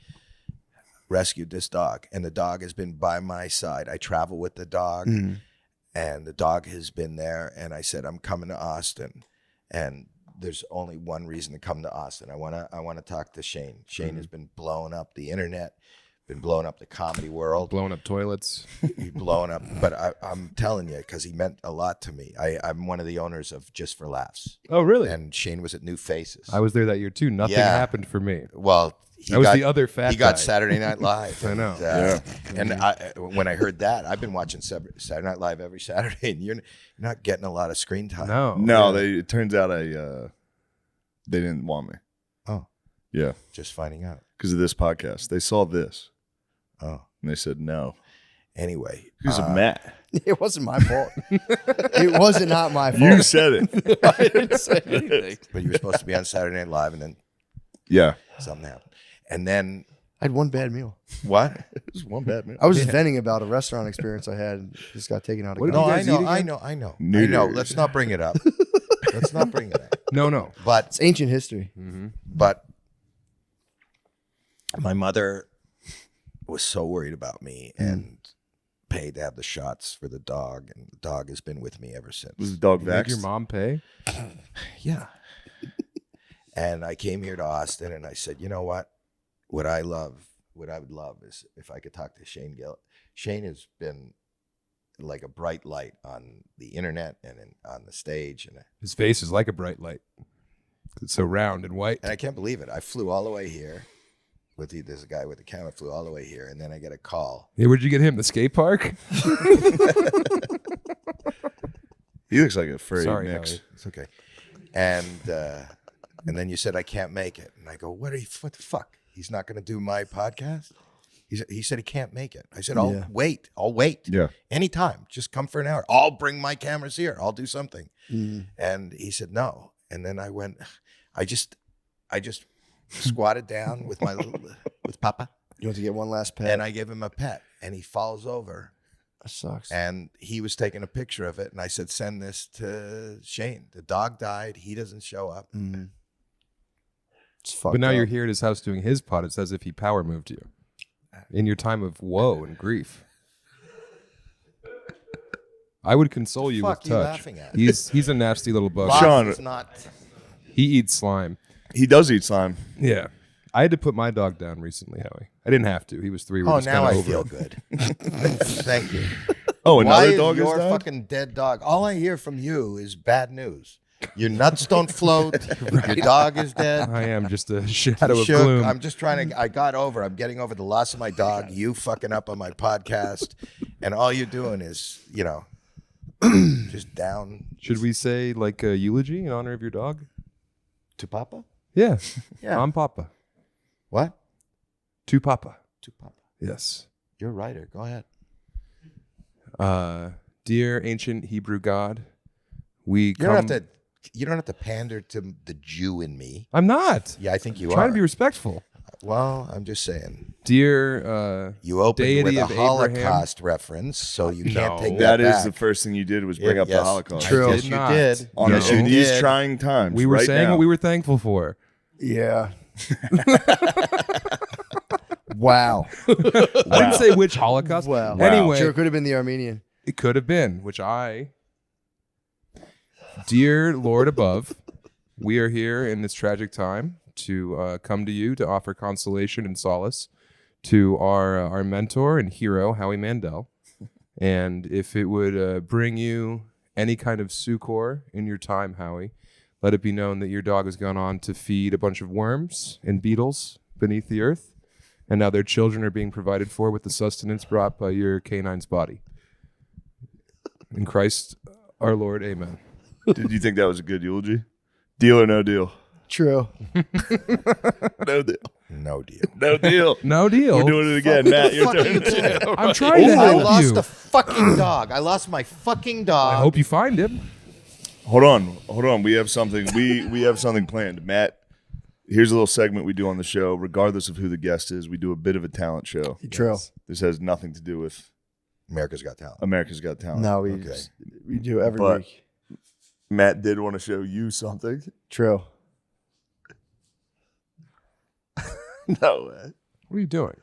rescued this dog, and the dog has been by my side. I travel with the dog, and the dog has been there. And I said, I'm coming to Austin, and there's only one reason to come to Austin. I want to talk to Shane. Shane has been blowing up the internet. Been blowing up the comedy world. Blowing up toilets. Blowing up. But I'm telling you, because he meant a lot to me. I'm one of the owners of Just for Laughs. Oh, really? And Shane was at New Faces. I was there that year, too. Nothing happened for me. Well, I was the other fat He got guy. Saturday Night Live. I know. And when I heard that, I've been watching Saturday Night Live every Saturday, and you're not getting a lot of screen time. No. It turns out they didn't want me. Oh. Yeah. Just finding out. Because of this podcast. They saw this. Oh. And they said no. Anyway. Who's a Matt? It wasn't my fault. It wasn't not my fault. You said it. I didn't say anything. But you were supposed to be on Saturday Night Live, and then something happened. And then I had one bad meal. What? It was one bad meal. I was just venting about a restaurant experience I had. And just got taken out of. No, I know. Let's not bring it up. Let's not bring it up. No. But it's ancient history. But my mother was so worried about me and paid to have the shots for the dog, and the dog has been with me ever since. Was the dog Make vaxxed? your mom pay? Yeah. And I came here to Austin, and I said, you know what? What I would love is if I could talk to Shane Gill. Shane has been like a bright light on the internet and on the stage. And His face is like a bright light. It's so round and white. And I can't believe it. I flew all the way here. There's a guy with the camera flew all the way here, and then I get a call. Hey, where'd you get him? The skate park? He looks like a furry Sorry, mix. Howie. It's okay. And then you said I can't make it, and I go, what the fuck? He's not going to do my podcast? He said he can't make it. I said, I'll wait. Yeah. Anytime. Just come for an hour. I'll bring my cameras here. I'll do something. And he said no. And then I went. I just squatted down with with Papa. You want to get one last pet? And I gave him a pet, and he falls over. That sucks. And he was taking a picture of it, and I said, send this to Shane. The dog died. He doesn't show up. It's fucked But now up. you're here at his house doing his pod. It's as if he power moved you in your time of woe and grief. I would console you with fuck you touch. laughing at? He's a nasty little bug. Sean- Is not. He eats slime. He does eat slime. Yeah. I had to put my dog down recently, Howie. I didn't have to. He was 3. We're Oh, just now kinda I over feel it. good. Thank you. Oh, Why another is dog your has died? fucking dead dog? All I hear from you is bad news. Your nuts don't float. Your dog is dead. I am just a shadow of Shook. gloom. I'm just trying to. I'm getting over the loss of my dog. You fucking up on my podcast, and all you're doing is, just down Should we say like a eulogy in honor of your dog? to Papa. Yeah. Yeah. I'm Papa. What? To Papa. To Papa. Yes. You're a writer. Go ahead. Dear ancient Hebrew God, we You don't have to pander to the Jew in me. I'm not. Yeah, I think you Trying are. to be respectful. Well, I'm just saying. Dear You opened deity with a of Abraham. Holocaust reference, so you can't take That that is back. the first thing you did was bring up the Yes. Holocaust. True. Yes, you Not. did. On Yes, you in these did. trying times. We were right saying now. what we were thankful for. Yeah. Wow. I didn't say which Holocaust. Wow. Anyway, Sure, could have been the Armenian. it could have been, dear Lord above, we are here in this tragic time to come to you to offer consolation and solace to our mentor and hero, Howie Mandel. And if it would bring you any kind of succor in your time, Howie, let it be known that your dog has gone on to feed a bunch of worms and beetles beneath the earth, and now their children are being provided for with the sustenance brought by your canine's body. In Christ our Lord, amen. Did you think that was a good eulogy? Deal or no deal? True. No deal. No deal. No deal. No deal. We're doing it again, Matt. Your Fuck are turn. you doing? I'm trying to I help lost you. a fucking dog. I lost my fucking dog. I hope you find him. Hold on. We have something. We have something planned. Matt, here's a little segment we do on the show. Regardless of who the guest is, we do a bit of a talent show. True. This has nothing to do with America's Got Talent. America's Got Talent. No, we do every But- week. Matt did want to show you something. True. No way. What are you doing?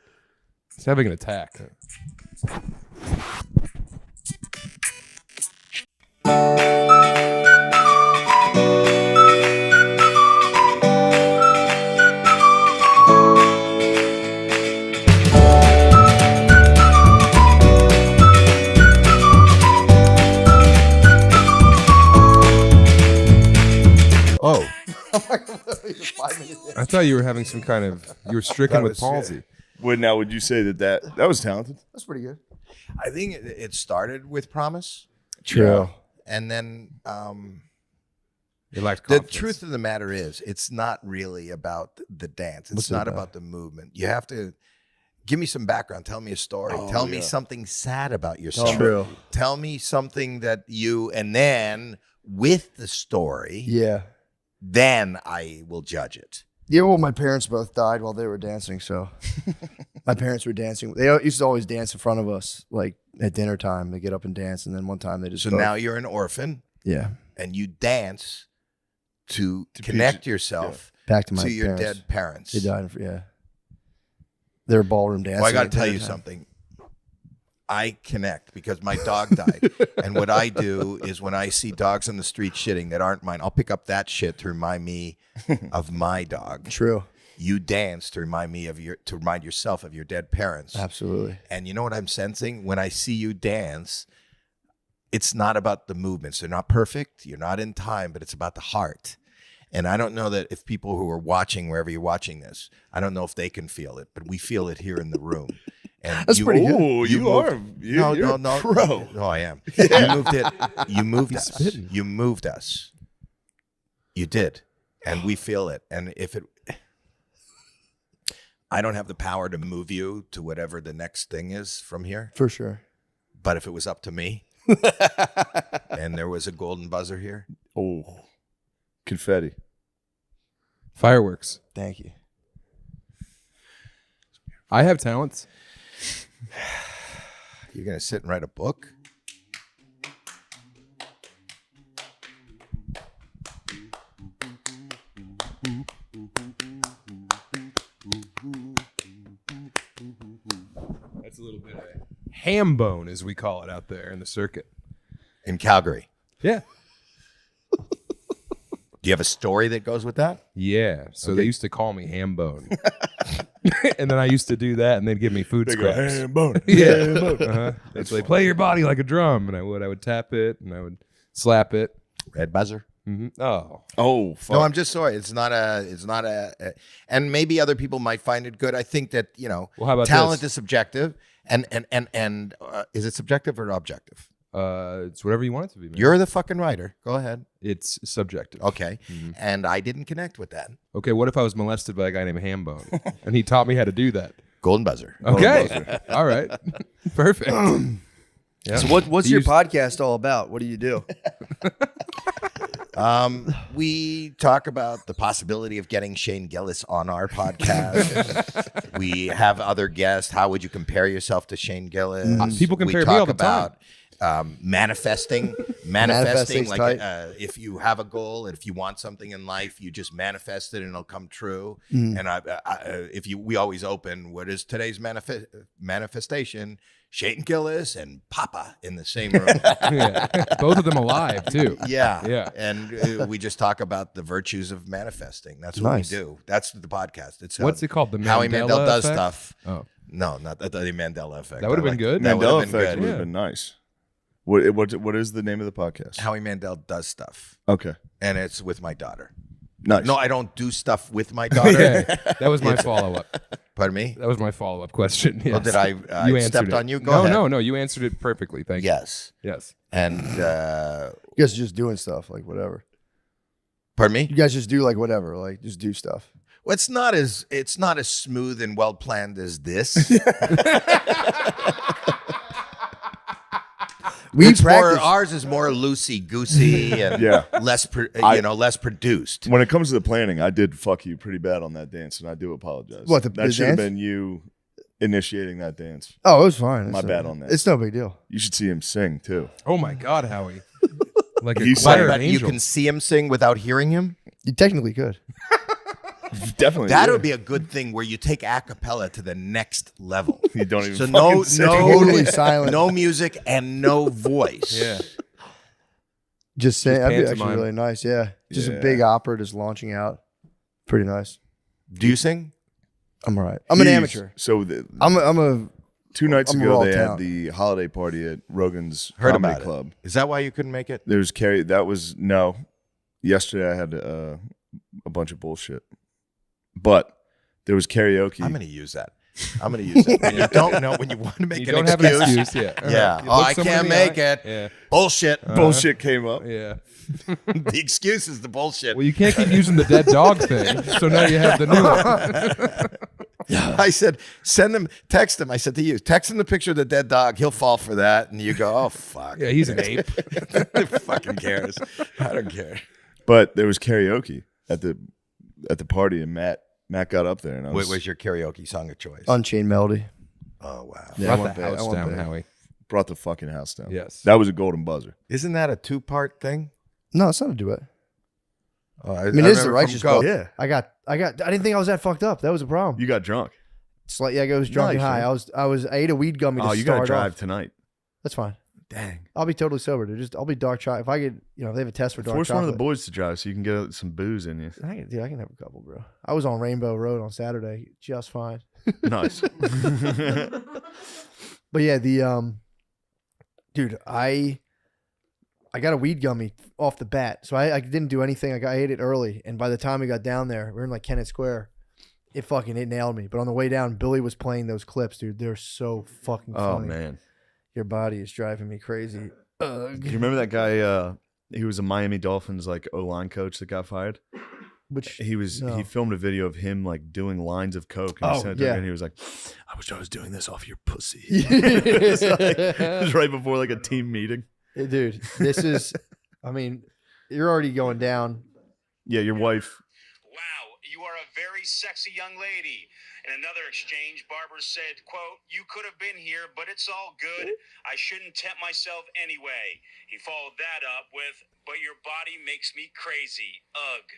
He's having an attack. Oh. I thought you were having some kind of, you were stricken That with was- palsy. Would you say that was talented? That's pretty good. I think it started with promise, True. and then It lacked the confidence. truth of the matter is, it's not really about the dance. It's What's it not about? about the movement. You have to give me some background. Tell me a story. Tell me something sad about yourself. True. Tell me something that and then with the story, Yeah. then I will judge it. Yeah, well, my parents both died while they were dancing, so my parents were dancing. They used to always dance in front of us, like at dinner time. They get up and dance, and then one time they just So go- now you're an orphan, yeah, and you dance to connect yourself back to my your parents. dead parents. They died. Yeah, they were ballroom dancing. Well, I got to at tell dinner you time. something. I connect because my dog died. And what I do is when I see dogs on the street shitting that aren't mine, I'll pick up that shit to remind me of my dog. True. You dance to remind yourself of your dead parents. Absolutely. And you know what I'm sensing? When I see you dance, it's not about the movements. They're not perfect. You're not in time, but it's about the heart. And I don't know that if people who are watching, wherever you're watching this, I don't know if they can feel it, but we feel it here in the room. And That's pretty good. Oh, you're a pro. No, I am. You moved it. You moved us. spitting. You moved us. You did. And we feel it. And I don't have the power to move you to whatever the next thing is from here. For sure. But if it was up to me and there was a golden buzzer here, Oh, confetti. Fireworks. Thank you. I have talents. you're going to sit and write a book? That's a little bit of ham bone, as we call it out there in the circuit. in Calgary. Yeah. Do you have a story that goes with that? Yeah. So they used to call me Hambone. And then I used to do that, and they'd give me food scraps. Hambone. Yeah. They'd say, play your body like a drum. And I would tap it, and I would slap it. Red buzzer. Mm-hmm. Oh. Oh, fuck. No, I'm just sorry. It's not a, and maybe other people might find it good. I think that, Well, how about talent this? is subjective. And is it subjective or objective? It's whatever you want it to be, man. You're the fucking writer. Go ahead. It's subjective. Okay. And I didn't connect with that. Okay, what if I was molested by a guy named Hambone and he taught me how to do that? Golden buzzer. Okay. All right. Perfect. Yeah. So what's your podcast all about? What do you do? We talk about the possibility of getting Shane Gillis on our podcast. We have other guests. How would you compare yourself to Shane Gillis? People compare we me talk all the about manifesting. Manifesting's Like tight. if you have a goal and if you want something in life, you just manifest it and it'll come true. And we always open, what is today's manifestation? Shane Gillis and Papa in the same room. Yeah. Both of them alive, too. Yeah. Yeah. And we just talk about the virtues of manifesting. That's what we do. That's the podcast. It's What's it called? The Howie Mandela Mandel does effect? stuff. Oh. No, not the Mandela effect. That would have been good. That would Mandela have been effect good. would have been nice. What is the name of the podcast? Howie Mandel does stuff. Okay. And it's with my daughter. Nice. No, I don't do stuff with my daughter. Yeah, that was my follow-up. Pardon me? That was my follow-up question. Yes. Oh, did I you stepped answered it. on you? Go ahead. No, you answered it perfectly. Thank you. Yes. Yes. And You guys are just doing stuff, like whatever. pardon me? You guys just do like whatever, like just do stuff. Well, it's not as smooth and well planned as this. Ours is more loosey goosey and less less produced. When it comes to the planning, I did fuck you pretty bad on that dance, and I do apologize. What, the that should have dance? been you initiating that dance. Oh, it was fine. My bad on that. It's no big deal. You should see him sing too. Oh my God, Howie! Like a You choir But of you angels. can see him sing without hearing him. You technically could. Definitely. That yeah. would be a good thing where you take a cappella to the next level. You don't even So fucking sing. Totally silent. no music and no voice. Yeah. Just saying, that'd be actually pantomime. really nice. Yeah, just a Yeah. big opera just launching out. Pretty nice. Do you sing? I'm all right. I'm an Jeez. amateur. So I'm a 2 nights I'm a ago, raw they talent. had the holiday party at Rogan's Heard Comedy about Club. it. Is that why you couldn't make it? There was Carrie. That was no. Yesterday I had a bunch of bullshit, but there was karaoke. I'm going to use that. I'm going to use it. When you don't know, when you want to make You an don't have excuse. an excuse. Yeah. Yeah. You Oh, look I someone can't in the make eye. it. Yeah. Bullshit. Bullshit came up. Yeah. The excuse is the bullshit. Well, you can't keep using the dead dog thing. So now you have the new one. I said, text him. I said to you, text him the picture of the dead dog. He'll fall for that. And you go, oh, fuck. Yeah, he's an ape. Who fucking cares? I don't care. But there was karaoke at the party, and Matt got up there, and I What was, was your karaoke song of choice? Unchained Melody. Oh, wow. Yeah, I Brought went the big. I house went down, big. Howie. brought the fucking house down. Yes. That was a golden buzzer. Isn't that a 2-part thing? No, it's not a duet. Oh, I mean, it's the remember righteous from Go. vote. Yeah. I didn't think I was that fucked up. That was a problem. You got drunk. I was drunk and Nice, high. man. I ate a weed gummy to Oh, you got to start drive off. tonight. That's fine. Dang. I'll be totally sober, dude. I'll be dark chocolate. If I get, if they have a test for dark Force chocolate. one of the boys to drive so you can get some booze in you. I can have a couple, bro. I was on Rainbow Road on Saturday, just fine. Nice. But yeah, dude, I got a weed gummy off the bat, so I didn't do anything. I ate it early, and by the time we got down there, we were in like Kennett Square. It nailed me. But on the way down, Billy was playing those clips, dude. They're so fucking funny. Oh, man. Your body is driving me crazy. Do you remember that guy? He was a Miami Dolphins like O-line coach that got fired. Which He filmed a video of him like doing lines of coke, and he Oh, sent it to yeah. me, and he was like, "I wish I was doing this off your pussy." It was right before like a team meeting. Yeah, dude, this is. I mean, you're already going down. Yeah, your wife. Wow, you are a very sexy young lady. In another exchange, Barber said, quote, "You could have been here, but it's all good. I shouldn't tempt myself anyway." He followed that up with, "But your body makes me crazy. Ugh."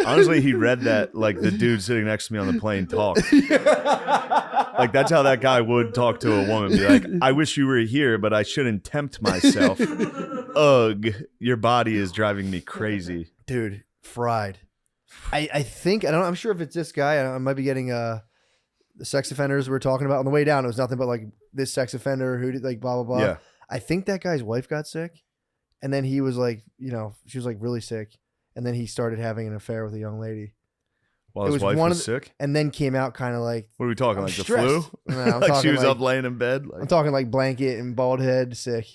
honestly, he read that like the dude sitting next to me on the plane talked. Like that's how that guy would talk to a woman. Be like, "I wish you were here, but I shouldn't tempt myself. Ugh, your body is driving me crazy." Dude, fried. I think, I don't know, I'm sure if it's this guy, I might be getting the sex offenders we were talking about on the way down. It was nothing but like this sex offender who did like blah, blah, blah. Yeah. I think that guy's wife got sick. And then he was like, you know, she was like really sick. And then he started having an affair with a young lady. While his wife was sick? And then came out kind of like. What are we talking, like stressed. the flu? No, I'm like talking she was like, up laying in bed? Like... I'm talking like blanket and bald head sick.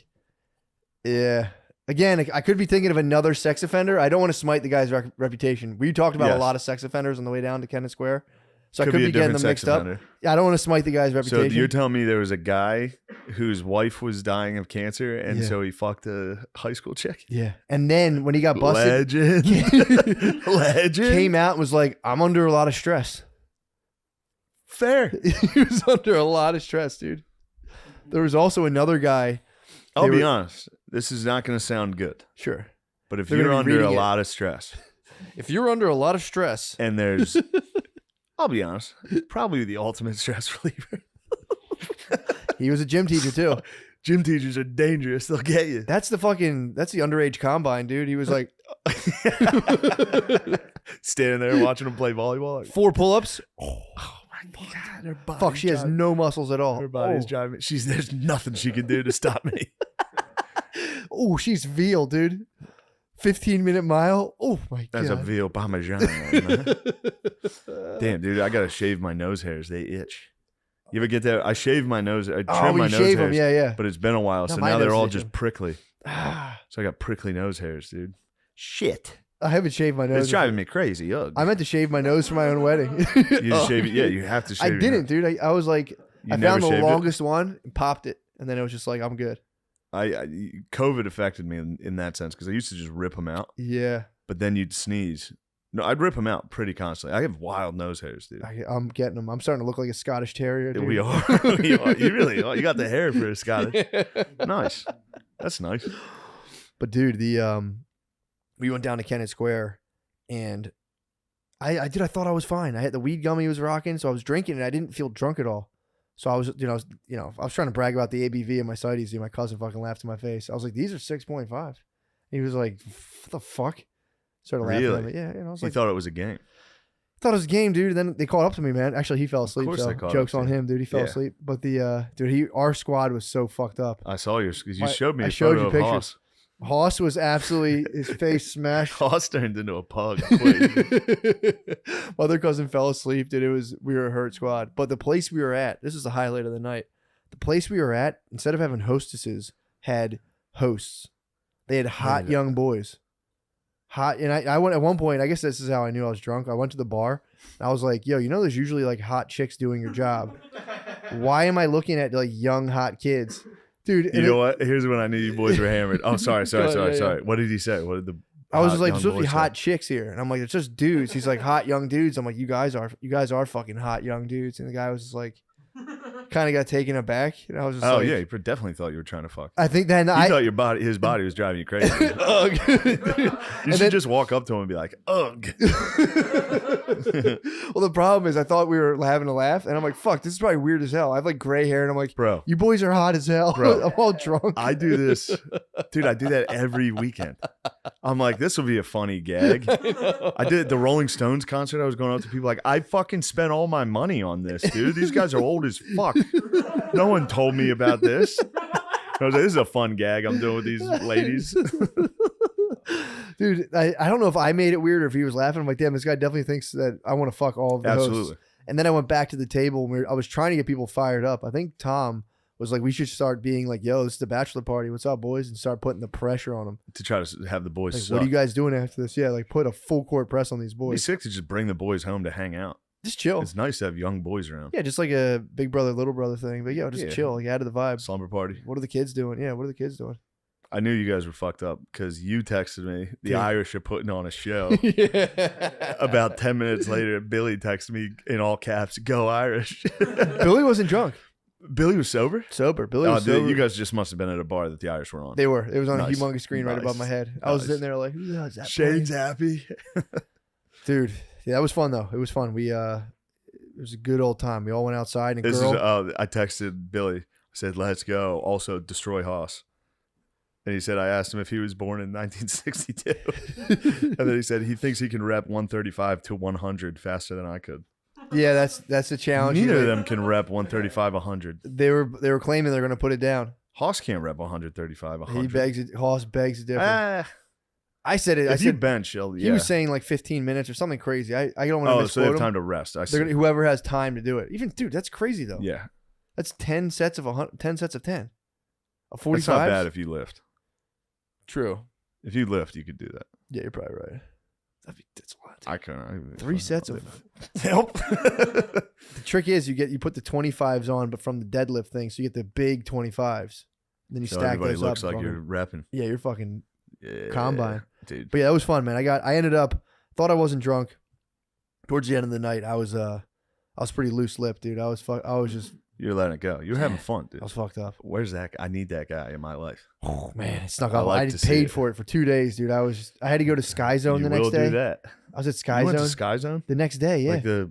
Yeah. Again, I could be thinking of another sex offender. I don't want to smite the guy's reputation. We talked about a lot of sex offenders on the way down to Kennett Square. So I could be getting them mixed up. Yeah, I don't want to smite the guy's reputation. So you're telling me there was a guy whose wife was dying of cancer, and so he fucked a high school chick? Yeah. And then when he got busted, Legend. Came out and was like, "I'm under a lot of stress." Fair. He was under a lot of stress, dude. There was also another guy. I'll be honest. This is not going to sound good. Sure. But if you're under a lot of stress. If you're under a lot of stress. And there's, I'll be honest, probably the ultimate stress reliever. He was a gym teacher too. Gym teachers are dangerous. They'll get you. That's the underage combine, dude. He was like. Standing there watching him play volleyball. Like, 4 pull-ups. Oh my God. Her body Fuck, she has no muscles at all. Her body's driving. There's nothing she can do to stop me. Oh, she's veal, dude. 15-minute mile. Oh my God. That's a veal parmesan. Man. Damn, dude, I gotta shave my nose hairs. They itch. You ever get that? I shave my nose. I trim my nose hairs. Them. Yeah. But it's been a while, so now they're all just prickly. So I got prickly nose hairs, dude. Shit. I haven't shaved my nose. It's driving me crazy. Ugh. I meant to shave my nose for my own wedding. You just shave it. Yeah, you have to shave I didn't, dude. I was like, I found the longest one and popped it. And then it was just like, I'm good. COVID affected me in that sense because I used to just rip them out. Yeah. But then you'd sneeze. No, I'd rip them out pretty constantly. I have wild nose hairs, dude. I'm getting them. I'm starting to look like a Scottish Terrier, dude. We are. You really are. You got the hair for a Scottish. Nice. That's nice. But dude, we went down to Kennett Square, and I thought I was fine. I had the weed gummy was rocking, so I was drinking, and I didn't feel drunk at all. So I was, I was trying to brag about the ABV and my sighties. My cousin fucking laughed in my face. I was like, "These are 6.5." He was like, "What the fuck?" Started laughing at me. Yeah, I was like, thought it was a game. Thought it was a game, dude. Then they caught up to me, man. Actually, he fell asleep. So jokes on him, dude. He fell asleep. But our squad was so fucked up. I saw yours because you showed me. I showed you pictures. Hoss was absolutely, his face smashed. Hoss turned into a pug. My other cousin fell asleep, dude. We were a hurt squad. But the place we were at, this is the highlight of the night. The place we were at, instead of having hostesses, had hosts. They had hot young boys. Hot, and I went at one point, I guess this is how I knew I was drunk. I went to the bar and I was like, "Yo, there's usually like hot chicks doing your job. Why am I looking at like young hot kids?" Dude, you know what? Here's when I knew you boys were hammered. Oh, sorry. What did he say? What did the? I was like, "There's supposed to be hot chicks here," and I'm like, "It's just dudes." He's like, "Hot young dudes." I'm like, "You guys are fucking hot young dudes." And the guy was just like, kind of got taken aback, and I was just like, yeah, he definitely thought you were trying to fuck. I think then he thought his body was driving you crazy. Ugh. You should just walk up to him and be like, "Ugh." Well, the problem is I thought we were having a laugh, and I'm like, "Fuck, this is probably weird as hell." I have like gray hair, and I'm like, "Bro, you boys are hot as hell." Bro, I'm all drunk. I do this, dude. I do that every weekend. I'm like, this will be a funny gag. I did the Rolling Stones concert. I was going up to people like, I fucking spent all my money on this, dude. These guys are old as fuck. No one told me about this. I was like, this is a fun gag I'm doing with these ladies. Dude, I don't know if I made it weird or if he was laughing. I'm like, damn, this guy definitely thinks that I want to fuck all of the hosts. And then I went back to the table and I was trying to get people fired up. I think Tom was like, we should start being like, "Yo, this is the bachelor party. What's up, boys?" And start putting the pressure on them. To try to have the boys like, suck. what are you guys doing after this? Yeah, like put a full court press on these boys. It'd be sick to just bring the boys home to hang out. Just chill. It's nice to have young boys around. Yeah, just like a big brother, little brother thing. But just chill. Like add to the vibe. Slumber party. What are the kids doing? Yeah, what are the kids doing? I knew you guys were fucked up because you texted me the Irish are putting on a show. About 10 minutes later, Billy texted me in all caps, "Go Irish." Billy wasn't drunk. Billy was sober? Sober. Billy was sober. You guys just must have been at a bar that the Irish were on. They were. It was on Nice. a humongous screen right above my head. I was sitting there like, who the hell is that? Shane's happy. Dude, yeah, that was fun though. It was fun. It was a good old time. We all went outside and I texted Billy. I said, "Let's go." Also, destroy Haas. And he said, I asked him if he was born in 1962. And then he said he thinks he can rep 135 to 100 faster than I could. Yeah, that's the challenge. Neither of them can rep 135, 100. They were claiming they're going to put it down. Haas can't rep 135, 100. He begs it. Haas begs it different. I said it. If I said you bench, he was saying like 15 minutes or something crazy. I don't want to misquote so they have him. time to rest. I see. Whoever has time to do it. Even dude, that's crazy though. Yeah, that's 10 sets of 10 sets of 10. A 45. That's not bad if you lift. True. If you lift, you could do that. Yeah, you're probably right. That's a lot. I couldn't. 3 sets of help. The trick is you put the 25s on, but from the deadlift thing, so you get the big 25s. Then you so stack everybody those looks up. like you're repping. Yeah, you're fucking combine, dude. But yeah, that was fun, man. I ended up thought I wasn't drunk. Towards the end of the night, I was pretty loose lipped, dude. I was just. You're letting it go. You're having fun, dude. I was fucked up. Where's that? I need that guy in my life. Oh man, it snuck up. I paid for it for 2 days, dude. I had to go to Sky Zone the next day. You will do that. I was at Sky You Zone. went to Sky Zone the next day. Yeah, like the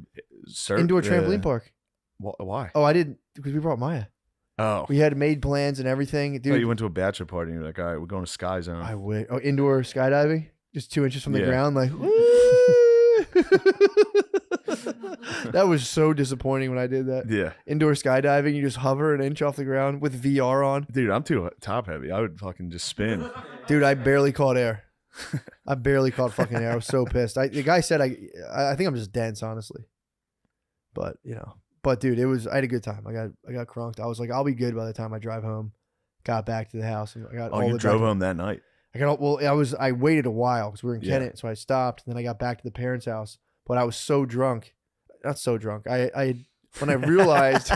indoor trampoline park. Why? Oh, I didn't because we brought Maya. Oh, we had made plans and everything, dude. Oh, you went to a bachelor party and you're like, all right, we're going to Sky Zone. I went. Oh, indoor skydiving, just 2 inches from the ground, like. That was so disappointing when I did that. Yeah. Indoor skydiving, you just hover an inch off the ground with VR on. Dude, I'm too top heavy. I would fucking just spin. Dude, I barely caught air. I barely caught fucking air. I was so pissed. The guy said I think I'm just dense, honestly. But dude, I had a good time. I got crunked. I was like, I'll be good by the time I drive home. Got back to the house. And I got you drove home that night? I waited a while because we were in Kennett, so I stopped. And then I got back to the parents' house. But I was so drunk. Not so drunk. When I realized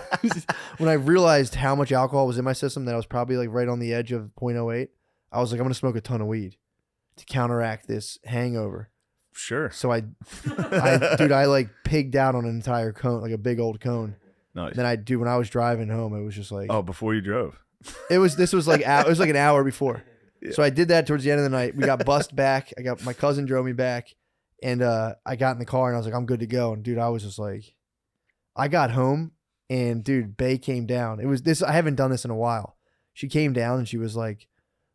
how much alcohol was in my system, that I was probably like right on the edge of 0.08. I was like, I'm gonna smoke a ton of weed to counteract this hangover. Sure. So I like pigged out on an entire cone, like a big old cone. Nice. Then when I was driving home, it was just like, oh, before you drove. It was like an hour before. Yeah. So I did that towards the end of the night. We got bussed back. My cousin drove me back. And I got in the car and I was like, I'm good to go. And dude, I was just like, I got home and dude, Bae came down. It was this. I haven't done this in a while. She came down and she was like,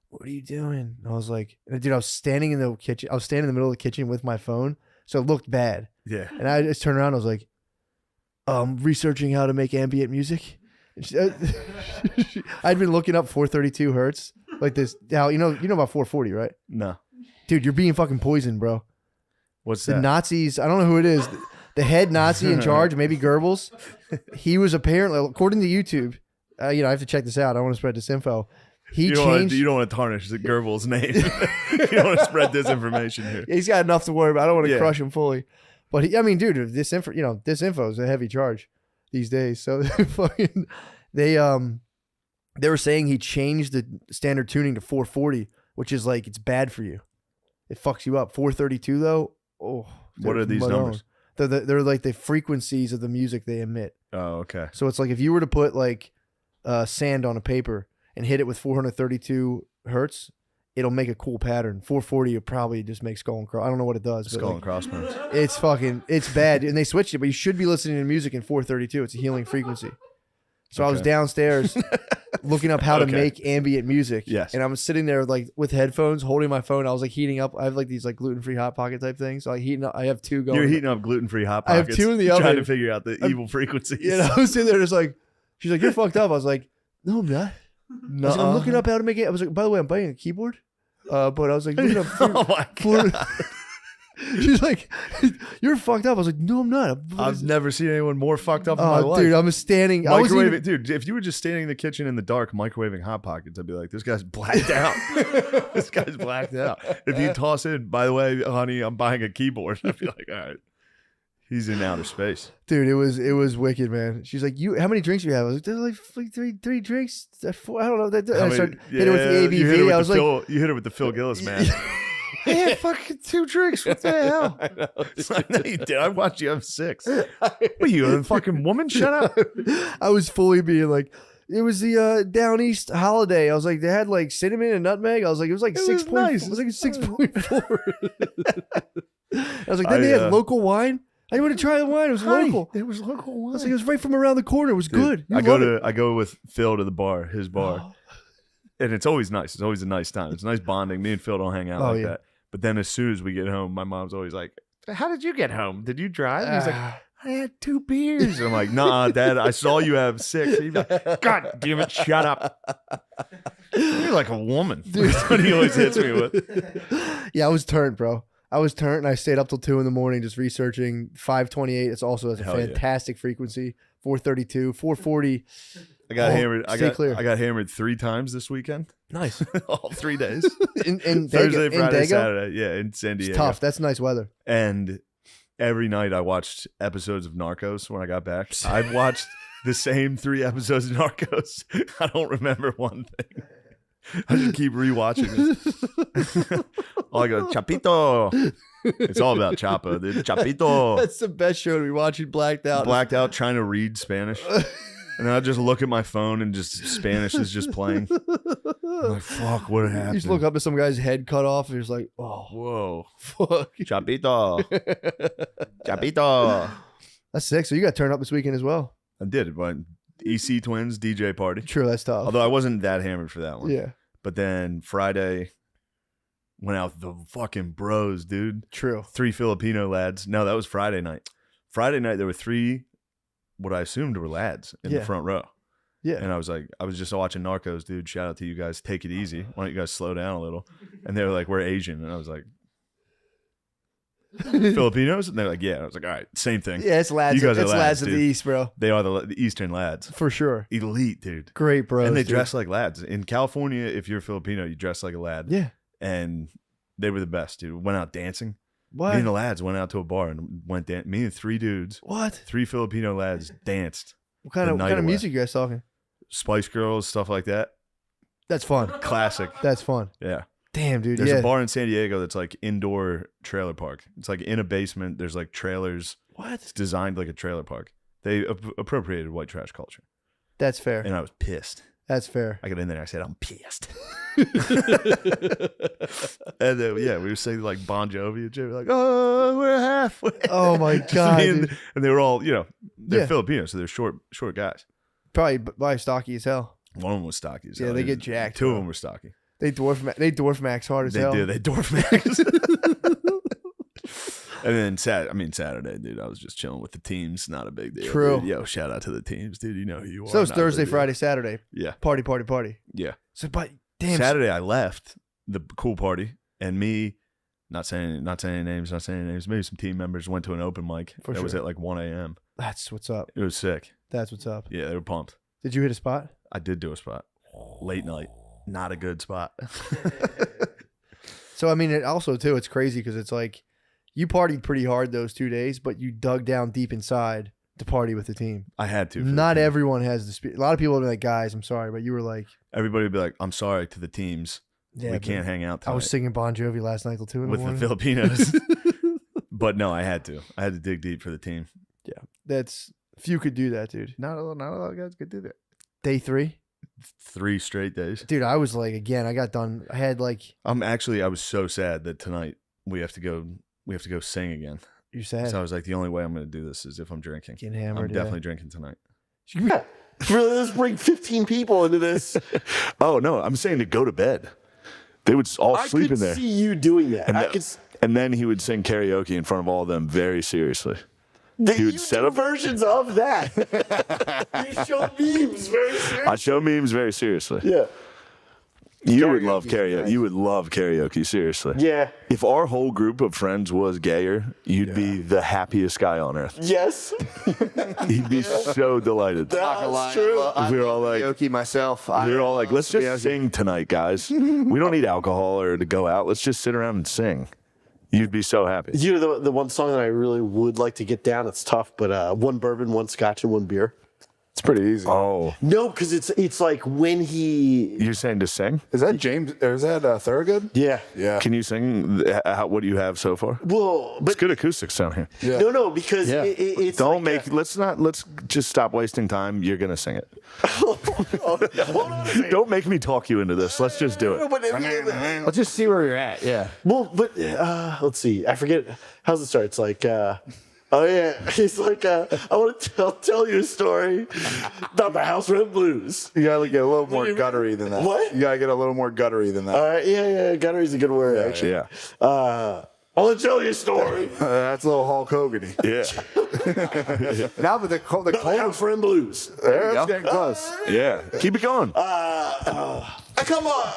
what are you doing? And I was like, dude, I was standing in the kitchen. I was standing in the middle of the kitchen with my phone. So it looked bad. Yeah. And I just turned around. And I was like, researching how to make ambient music. I'd been looking up 432 hertz. Like this. Now, you know about 440, right? No. Dude, you're being fucking poisoned, bro. What's the that? Nazis? I don't know who it is. The head Nazi in charge, maybe Goebbels. He was apparently, according to YouTube, I have to check this out. I don't want to spread this info. You don't want to tarnish the Goebbels name. You don't want to spread this information here. Yeah, he's got enough to worry about. I don't want to crush him fully. But dude, this info is a heavy charge these days. So fucking, they were saying he changed the standard tuning to 440, which is like it's bad for you. It fucks you up. 432 though. Oh, what are these numbers? They're like the frequencies of the music they emit. Oh, okay. So it's like if you were to put like sand on a paper and hit it with 432 hertz, it'll make a cool pattern. 440 will probably just make skull and cross. I don't know what it does. Skull and crossbones. It's bad. And they switched it, but you should be listening to music in 432. It's a healing frequency. So I was downstairs looking up how to make ambient music. Yes. And I'm sitting there like with headphones, holding my phone. I was like heating up. I have like these like gluten-free Hot Pocket type things. So heating up. I have 2 going. You're heating up gluten-free Hot I Pockets. have 2 in the oven. Trying to figure out the evil frequencies. I was sitting there just like, she's like, you're fucked up. I was like, no, I'm not. I was like, I'm looking up how to make it. I was like, by the way, I'm buying a keyboard. But I was like, looking up. Oh my God. She's like, you're fucked up. I was like, no, I'm not. I've never seen anyone more fucked up in my life. Dude, I'm standing. Dude, if you were just standing in the kitchen in the dark microwaving Hot Pockets, I'd be like, this guy's blacked out. This guy's blacked out. If you toss in, by the way, honey, I'm buying a keyboard, I'd be like, all right. He's in outer space. Dude, it was wicked, man. She's like, "How many drinks do you have?" I was like, "There's like three drinks. Four, I don't know." And I started hit it with the ABV. You I was like, you hit it with the Phil Gillis, man. I had fucking 2 drinks. What the hell? I know you did. I watched you have 6. What, you a fucking woman? Shut up. I was fully being like, it was the Down East holiday. I was like, they had like cinnamon and nutmeg. I was like, it was like 6 points. It was like 6.4. I was like, then they had local wine. I want to try the wine. It was local. It was local wine. I was like, it was right from around the corner. It was good. I go with Phil to the bar, his bar. And it's always nice. It's always a nice time. It's nice bonding. Me and Phil don't hang out like that. But then as soon as we get home, my mom's always like, "How did you get home? Did you drive?" And he's like, "I had 2 beers." And I'm like, "Nah, Dad, I saw you have 6. He's like, "God damn it, shut up." You're like a woman. That's what he always hits me with. Yeah, I was turned, bro. I was turned, and I stayed up till 2 in the morning just researching 528. It's also has a fantastic frequency. 432, 440. I got hammered. I got hammered 3 times this weekend. Nice. All 3 days. in Thursday, in Friday, Dago? Saturday. Yeah, in San Diego. It's tough. That's nice weather. And every night I watched episodes of Narcos when I got back. I've watched the same 3 episodes of Narcos. I don't remember one thing. I just keep rewatching it. I go, Chapito. It's all about Chapo, dude. Chapito. That's the best show to be watching blacked out. Blacked out trying to read Spanish. And then I just look at my phone and just Spanish is just playing. I'm like, fuck, what happened? You just look up at some guy's head cut off and you're just like, oh. Whoa. Fuck. Chapito. Chapito. That's sick. So you got turned up this weekend as well. I did, but EC Twins DJ party. True, that's tough. Although I wasn't that hammered for that one. Yeah. But then Friday went out with the fucking bros, dude. True. 3 Filipino lads. No, that was Friday night. Friday night there were 3 what I assumed were lads in the front row. Yeah. And I was like, I was just watching Narcos, dude. Shout out to you guys. Take it easy. Why don't you guys slow down a little? And they were like, we're Asian. And I was like, Filipinos? And they're like, yeah. I was like, all right, same thing. Yeah, it's lads. You guys it's are lads of dude. the East, bro. They are the Eastern lads. For sure. Elite, dude. Great, bros. And they dude. dress like lads. In California, if you're Filipino, you dress like a lad. Yeah. And they were the best, dude. Went out dancing. What? Me and the lads went out to a bar and went dancing. Me and 3 dudes. What? 3 Filipino lads danced. What kind of music you guys talking? Spice Girls, stuff like that. That's fun. Classic. That's fun. Yeah. Damn, dude. There's a bar in San Diego that's like indoor trailer park. It's like in a basement. There's like trailers. What? It's designed like a trailer park. They appropriated white trash culture. That's fair. And I was pissed. That's fair. I got in there and I said, I'm pissed. And then, yeah, we were singing like Bon Jovi and shit. We're like, oh, we're halfway. Oh my God. and they were all, you know, they're Filipino, so they're short guys. Probably stocky as hell. One of them was stocky as hell. Yeah, they get jacked. 2 of them were stocky. They dwarf Max hard as hell. They do. They dwarf Max. And then Saturday, dude, I was just chilling with the teams. Not a big deal. True. Dude. Yo, shout out to the teams, dude. You know who you are. So it's Thursday, Friday, Saturday. Yeah. Party. Yeah. So, but damn. Saturday, I left the cool party, and me, not saying any names, maybe some team members went to an open mic. That was at like 1 a.m. That's what's up. It was sick. That's what's up. Yeah, they were pumped. Did you hit a spot? I did do a spot. Late night. Not a good spot. So, I mean, it also, too, it's crazy because it's like you partied pretty hard those 2 days, but you dug down deep inside to party with the team. I had to. Not everyone has the spirit. A lot of people would be like, guys, I'm sorry, but you were like. Everybody would be like, I'm sorry to the teams. Yeah, we can't hang out tonight. I was singing Bon Jovi last night till 2 in the with morning. the Filipinos. But no, I had to. I had to dig deep for the team. Yeah. That's few could do that, dude. Not a lot of guys could do that. Day 3? 3 straight days. Dude, I was like, again, I got done. I had like. I was so sad that tonight we have to go sing again. You're sad. So I was like, the only way I'm going to do this is if I'm drinking. Getting hammered. I'm definitely drinking tonight. Let's bring 15 people into this. Oh no, I'm saying to go to bed. They would all sleep in there. I could see you doing that. And then he would sing karaoke in front of all of them very seriously. He would set up versions of that. You show memes very seriously. I show memes very seriously. Yeah. You would love karaoke. Nice. You would love karaoke, seriously. Yeah. If our whole group of friends was gayer, you'd be the happiest guy on earth. Yes. He'd be so delighted. That's true. If we were all like karaoke myself. We were all like, let's just sing tonight, guys. We don't need alcohol or to go out. Let's just sit around and sing. You'd be so happy. You know the one song that I really would like to get down. It's tough, but one bourbon, one scotch, and one beer. It's pretty easy. Oh no, because it's like when he. You're saying to sing? Is that James? Or is that Thorogood? Yeah. Can you sing what do you have so far? Well, but it's good acoustics down here. Yeah. No, because it's don't like let's just stop wasting time. You're gonna sing it. Don't make me talk you into this. Let's just do it. Let's just see where you're at. Yeah. Well, but let's see. I forget how's it start. It's like. Oh yeah, he's like, I want to tell you a story about the house rent blues. You gotta get a little more guttery than that. What? You gotta get a little more guttery than that. All right, yeah, guttery's a good word actually. Yeah. I want to tell you a story. That's a little Hulk Hogan-y. Yeah. Now with the house rent blues. There, that's getting close. Yeah. Keep it going. Come on.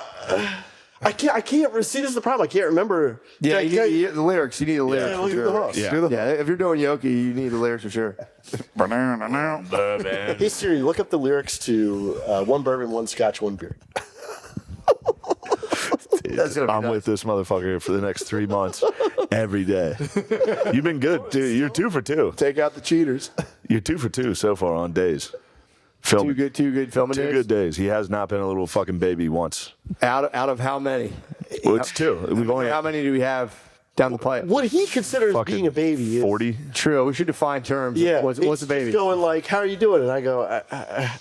I can't see, this is the problem. I can't remember. Yeah, you need the lyrics. You need the lyrics. Yeah, for look at sure. the hook. Yeah, if you're doing Yoki, you need the lyrics for sure. Hey Siri, look up the lyrics to one bourbon, one scotch, one beer. I'm with this motherfucker for the next 3 months every day. You've been good, dude. You're 2 for 2. Take out the cheaters. You're 2 for 2 so far on days. Filming. Two good filming days. 2 good days. He has not been a little fucking baby once. Out of how many? Well, it's 2. We've only how many do we have down the pipe? What he considers being a baby is 40. True. We should define terms. Yeah. What's a baby? Going like, how are you doing? And I go,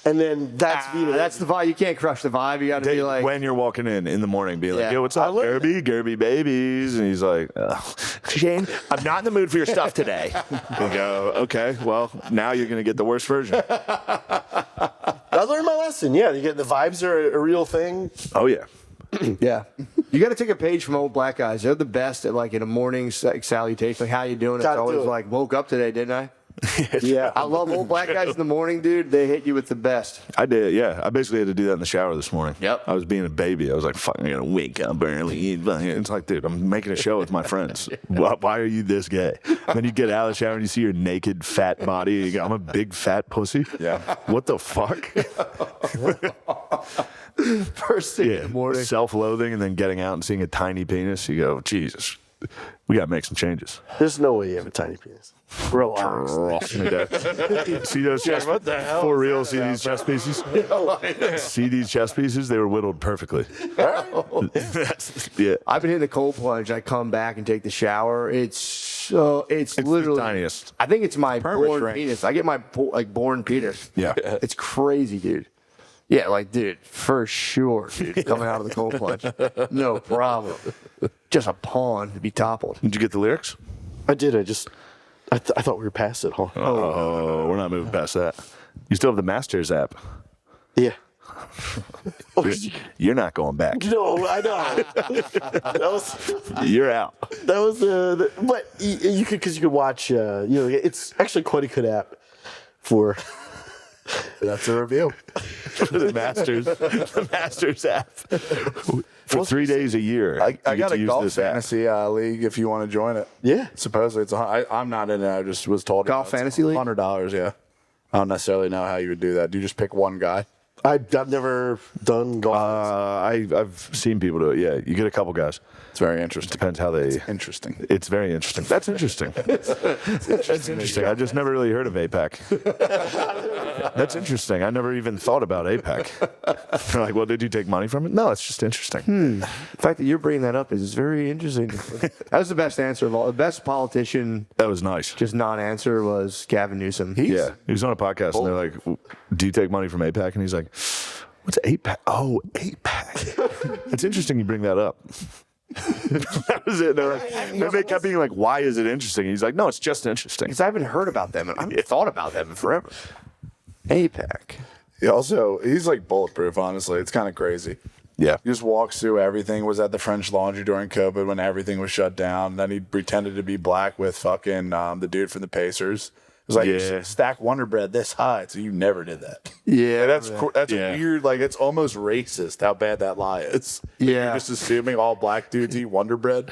and then that's that's the vibe. You can't crush the vibe. You got to be like when you're walking in the morning, be like, Yeah. "Yo, what's up, Gerby babies?" And he's like, "Shane, I'm not in the mood for your stuff today." You go, "Okay, well, now you're gonna get the worst version." I learned my lesson. Yeah, you get the vibes are a real thing. Oh yeah. Yeah, you got to take a page from old black guys. They're the best at like in a morning salutation, like how you doing? It's always like, woke up today, didn't I? Yeah, I love old black guys in the morning, dude. They hit you with the best. I did, yeah. I basically had to do that in the shower this morning. Yep. I was being a baby. I was like, "Fuck, I'm gonna wake up early." It's like, dude, I'm making a show with my friends. Why are you this gay? And then you get out of the shower and you see your naked, fat body. And you go, "I'm a big, fat pussy." Yeah. What the fuck? First thing in the morning. Self-loathing, and then getting out and seeing a tiny penis. You go, Jesus, we got to make some changes. There's no way you have a tiny penis. Relax. See those chess? What the hell? For real? See these chess pieces? See these chess pieces? They were whittled perfectly. Yeah. I've been hitting the cold plunge. I come back and take the shower. It's literally the tiniest. I think it's my born shrink. penis. I get my born penis. Yeah. It's crazy, dude. Yeah, like, dude, for sure, dude. Coming out of the cold plunge. No problem. Just a pawn to be toppled. Did you get the lyrics? I did. I thought we were past it, huh? Oh, we're not moving past that. You still have the Masters app. Yeah. You're not going back. No, I know. You're out. That was but you could, because you could watch. It's actually quite a good app for. That's a review. The Masters app. For 3 days a year. I got a golf this app. fantasy league if you want to join it. Yeah. Supposedly it's I'm not in it. I just was told. Golf fantasy league? $100. Yeah. I don't necessarily know how you would do that. Do you just pick one guy? I've never done golf. I've seen people do it. Yeah, you get a couple guys. It's very interesting. Depends how they. Interesting. It's very interesting. That's interesting. That's interesting. I just never really heard of APAC. That's interesting. I never even thought about APAC. They're like, well, did you take money from it? No, it's just interesting. The fact that you're bringing that up is very interesting. That was the best answer of all. The best politician. That was nice. Just non-answer was Gavin Newsom. He was on a podcast and they're like, do you take money from APAC? And he's like, what's APAC? Oh, APAC. It's interesting you bring that up. That was it. They kept being like, why is it interesting? He's like, no, it's just interesting. Because I haven't heard about them and I haven't thought about them in forever. APAC. He also, he's like bulletproof, honestly. It's kind of crazy. Yeah. He just walks through everything. Was at the French Laundry during COVID when everything was shut down. Then he pretended to be black with fucking the dude from the Pacers. It was like, stack Wonder Bread this high. So you never did that. Yeah. That's weird. Like, it's almost racist how bad that lie is. Yeah. You're just assuming all black dudes eat Wonder Bread.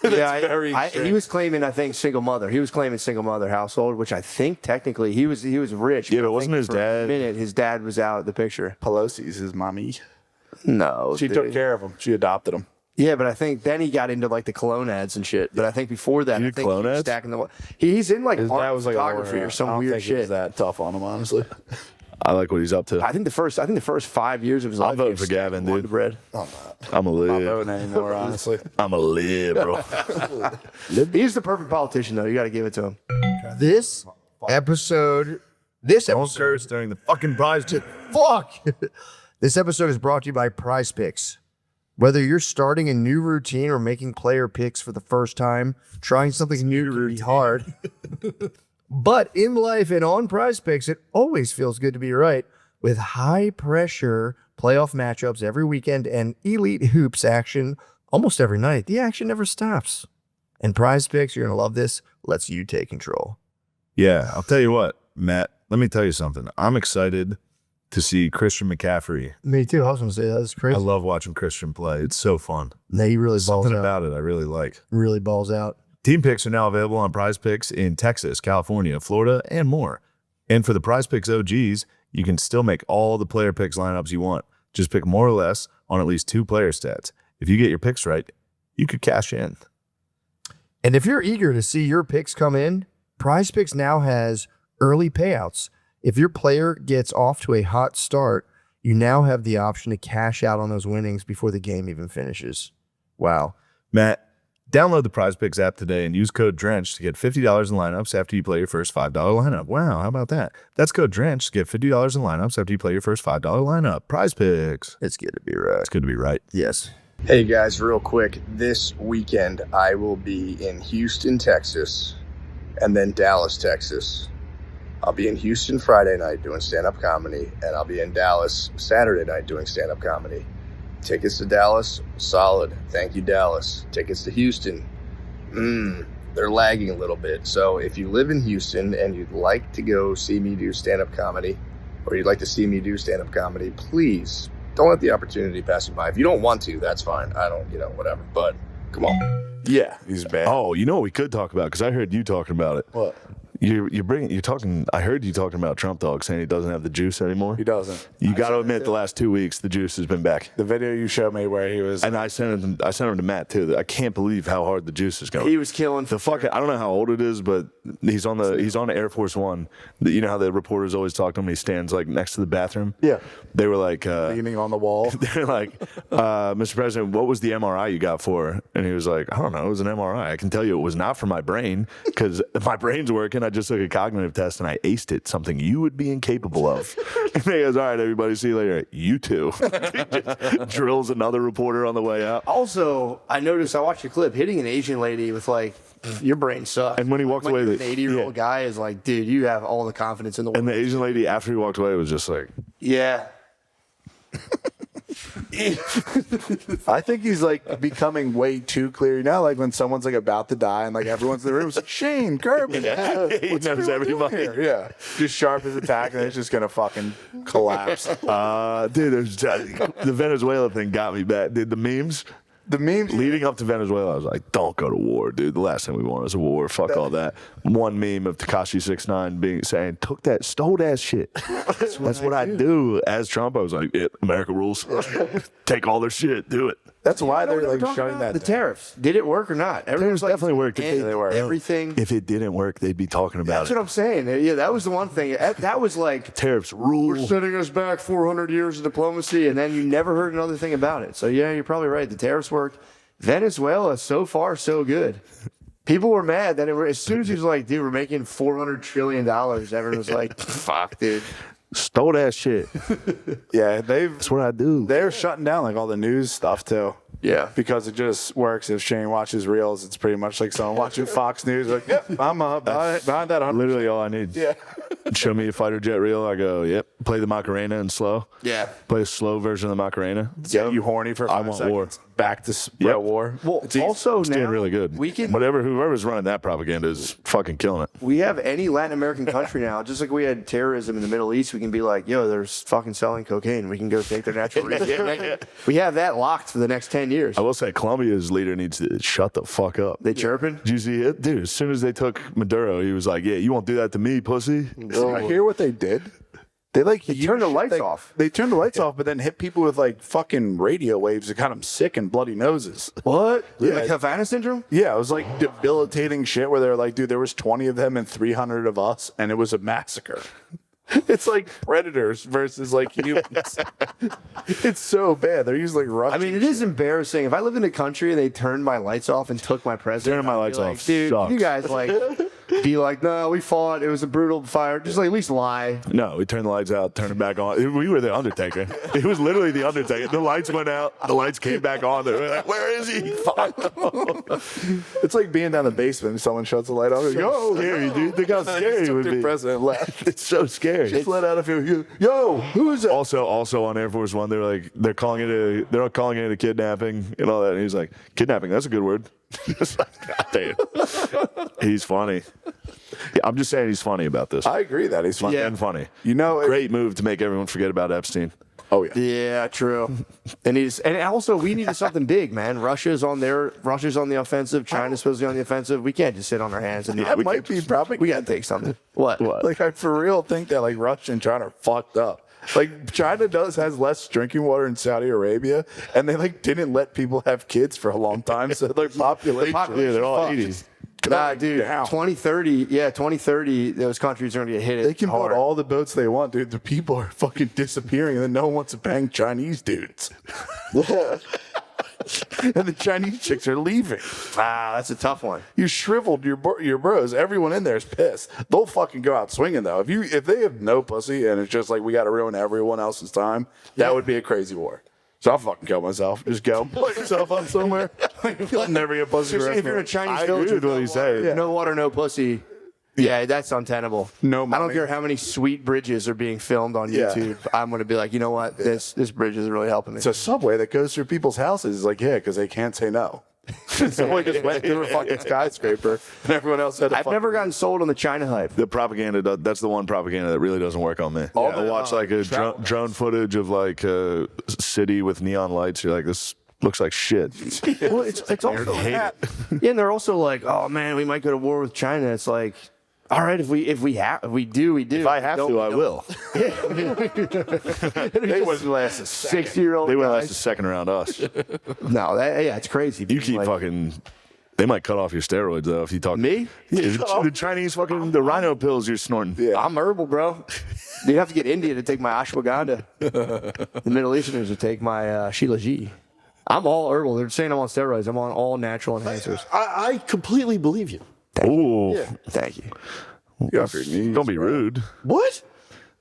He was claiming, I think, single mother. He was claiming single mother household, which I think technically he was rich. Yeah, but wasn't his for dad? A minute, his dad was out of the picture. Pelosi's his mommy. No, She took care of him. She adopted him. Yeah, but I think then he got into like the clone ads and shit. But I think before that, I think clone he was ads? stacking the. He's in like art That was like photography or some weird I don't think shit. it was that tough on him, honestly. I like what he's up to. I think the first 5 years of his life. I'm voting for Gavin, dude. Bread. I'm a I'm not lib. voting anymore, honestly. I'm a lib, bro. He's the perfect politician, though. You got to give it to him. This episode during the fucking prize tip. fuck. This episode is brought to you by Prize Picks. Whether you're starting a new routine or making player picks for the first time, trying something new can be hard. But in life and on Prize Picks, it always feels good to be right. With high pressure playoff matchups every weekend and elite hoops action almost every night, the action never stops. And Prize Picks, you're going to love this, lets you take control. Yeah, I'll tell you what, Matt, let me tell you something. I'm excited to see Christian McCaffrey. Me too. I was going to say that's crazy. I love watching Christian play. It's so fun. No, he really balls Something out. about it I really like. Really balls out. Team picks are now available on Prize Picks in Texas, California, Florida, and more. And for the Prize Picks OGs, you can still make all the player picks lineups you want. Just pick more or less on at least 2 player stats. If you get your picks right, you could cash in. And if you're eager to see your picks come in, Prize Picks now has early payouts. If your player gets off to a hot start, you now have the option to cash out on those winnings before the game even finishes. Wow. Matt, download the Prize Picks app today and use code DRENCH to get $50 in lineups after you play your first $5 lineup. Wow, how about that? That's code DRENCH to get $50 in lineups after you play your first $5 lineup. Prize Picks. It's good to be right. It's good to be right. Yes. Hey guys, real quick. This weekend, I will be in Houston, Texas, and then Dallas, Texas. I'll be in Houston Friday night doing stand-up comedy, and I'll be in Dallas Saturday night doing stand-up comedy. Tickets to Dallas, solid. Thank you, Dallas. Tickets to Houston, they're lagging a little bit. So if you live in Houston and you'd like to go see me do stand-up comedy, or you'd like to see me do stand-up comedy, please don't let the opportunity pass you by. If you don't want to, that's fine. I don't, whatever. But come on. Yeah, he's bad. Oh, you know what we could talk about? Because I heard you talking about it. What? You're talking. I heard you talking about Trump Dawg saying he doesn't have the juice anymore. He doesn't. You got to admit, the last 2 weeks, the juice has been back. The video you showed me where he was, and I sent him to Matt too. I can't believe how hard the juice is going. He was killing the fuck. I don't know how old it is, but he's on the Air Force One. You know how the reporters always talk to him. He stands like next to the bathroom. Yeah. They were like leaning on the wall. They're like, Mr. President, what was the MRI you got for? And he was like, I don't know. It was an MRI. I can tell you it was not for my brain because my brain's working. I just took a cognitive test and I aced it, something you would be incapable of. And he goes, all right, everybody, see you later. You too. He just drills another reporter on the way out. Also, I watched your clip, hitting an Asian lady with like, your brain sucks. And when he walked away, the 80-year-old guy is like, dude, you have all the confidence in the world. And the Asian lady, after he walked away, was just like, yeah. I think he's like becoming way too clear now. Like when someone's like about to die and like everyone's in the room, it's like Shane Kirby. He knows everybody. Here? Yeah, just sharp as attack, and it's just gonna fucking collapse. Dude, the Venezuela thing got me bad. Dude, the memes leading up to Venezuela, I was like, don't go to war, dude. The last thing we wanted was a war. Fuck all that. One meme of Tekashi 6ix9ine saying, stole that shit. That's what I do. As Trump, I was like, yeah, America rules. Take all their shit. Do it. That's why they're like showing that. The tariffs. Did it work or not? Tariffs definitely worked. They work. Everything. If it didn't work, they'd be talking about That's what I'm saying. Yeah, that was the one thing. That was like, tariffs rule. We're setting us back 400 years of diplomacy, and then you never heard another thing about it. So yeah, you're probably right. The tariffs worked. Venezuela, so far, so good. People were mad that as soon as he was like, dude, we're making $400 trillion, everyone was like, fuck, dude. Stole that shit. Yeah, that's what I do. They're shutting down like all the news stuff too. Yeah. Because it just works. If Shane watches reels, it's pretty much like someone watching Fox News. Like, yep, I'm behind that. 100%. Literally all I need. Yeah. Show me a fighter jet reel. I go, yep. Play the Macarena in slow. Yeah. Play a slow version of the Macarena. Get you horny for 5 I want seconds. war. Back to war. Well, also it's now, doing really good. Whoever's running that propaganda is fucking killing it. We have any Latin American country now, just like we had terrorism in the Middle East, we can be like, yo, they're fucking selling cocaine. We can go take their natural resources. We have that locked for the next 10 years. I will say Colombia's leader needs to shut the fuck up. They chirping? Did you see it? Dude, as soon as they took Maduro, he was like, yeah, you won't do that to me, pussy. I hear what they did. They like turned the lights off. They turned the lights off, but then hit people with like fucking radio waves that got them sick and bloody noses. What? Yeah. Like Havana syndrome? Yeah, it was like debilitating shit where they're like, dude, there was 20 of them and 300 of us, and it was a massacre. It's like predators versus like humans. It's so bad. They're usually rushing. I mean, it is embarrassing. If I lived in a country and they turned my lights off and took my president, Turning my lights like, off dude, sucks. you guys like be like, no, we fought. It was a brutal fire. Just like at least lie. No, we turned the lights out, turned them back on. We were the Undertaker. It was literally the Undertaker. The lights went out, the lights came back on. They were like, where is he? It's like being down the basement and someone shuts the light off. Yo, Scary, dude. Think how scary it would be. President left. It's so scary. Just let out a few. Yo, who is it? Also on Air Force One, they're calling it a kidnapping and all that. And he's like, kidnapping, that's a good word. It's like, God damn. He's funny. Yeah, I'm just saying he's funny about this. I agree that he's funny. And funny. You know, Great move to make everyone forget about Epstein. Oh yeah. Yeah, true. And also we needed something big, man. Russia's on the offensive. China's supposed to be on the offensive. We can't just sit on our hands and That might be probably. we gotta take something. What? Like I for real think that like Russia and China are fucked up. Like China has less drinking water in Saudi Arabia, and they like didn't let people have kids for a long time, so their population. Yeah, they're all 80s. Nah, dude. 2030, those countries are gonna get hit. They can hard. build all the boats they want, dude. The people are fucking disappearing, and then no one wants to bang Chinese dudes. And the Chinese chicks are leaving. Ah, that's a tough one. You shriveled your bros. Everyone in there is pissed. They'll fucking go out swinging though. If they have no pussy and it's just like we got to ruin everyone else's time, that would be a crazy war. So I'll fucking kill myself. Just go put yourself up somewhere. You'll never get pussy. Seriously, if you're in a Chinese village agree with what he's saying. no water, no pussy. Yeah, that's untenable. No I don't money. care how many sweet bridges are being filmed on Yeah. YouTube. I'm gonna be like, you know what? This bridge is really helping me. It's a subway that goes through people's houses. It's like, yeah, because they can't say no. Someone just went through a fucking skyscraper, and everyone else had. I've never gotten sold on the China hype. The propaganda, that's the one propaganda that really doesn't work on me. I'll watch like a drone footage of like a city with neon lights. You're like, this looks like shit. Well, it's also hate it. yeah, and they're also like, oh man, we might go to war with China. It's like, all right, if we do, we do. If I have to, I will. They wouldn't last a 6-year-old. They wouldn't last a second around us. No, it's crazy. You keep fucking. They might cut off your steroids though if you talk. Me? Yeah, the Chinese fucking the rhino pills you're snorting. Yeah, I'm herbal, bro. You'd have to get India to take my ashwagandha. The Middle Easterners would take my Shilajit. I'm all herbal. They're saying I'm on steroids. I'm on all natural enhancers. I completely believe you. Ooh, Thank you. don't be rude. What?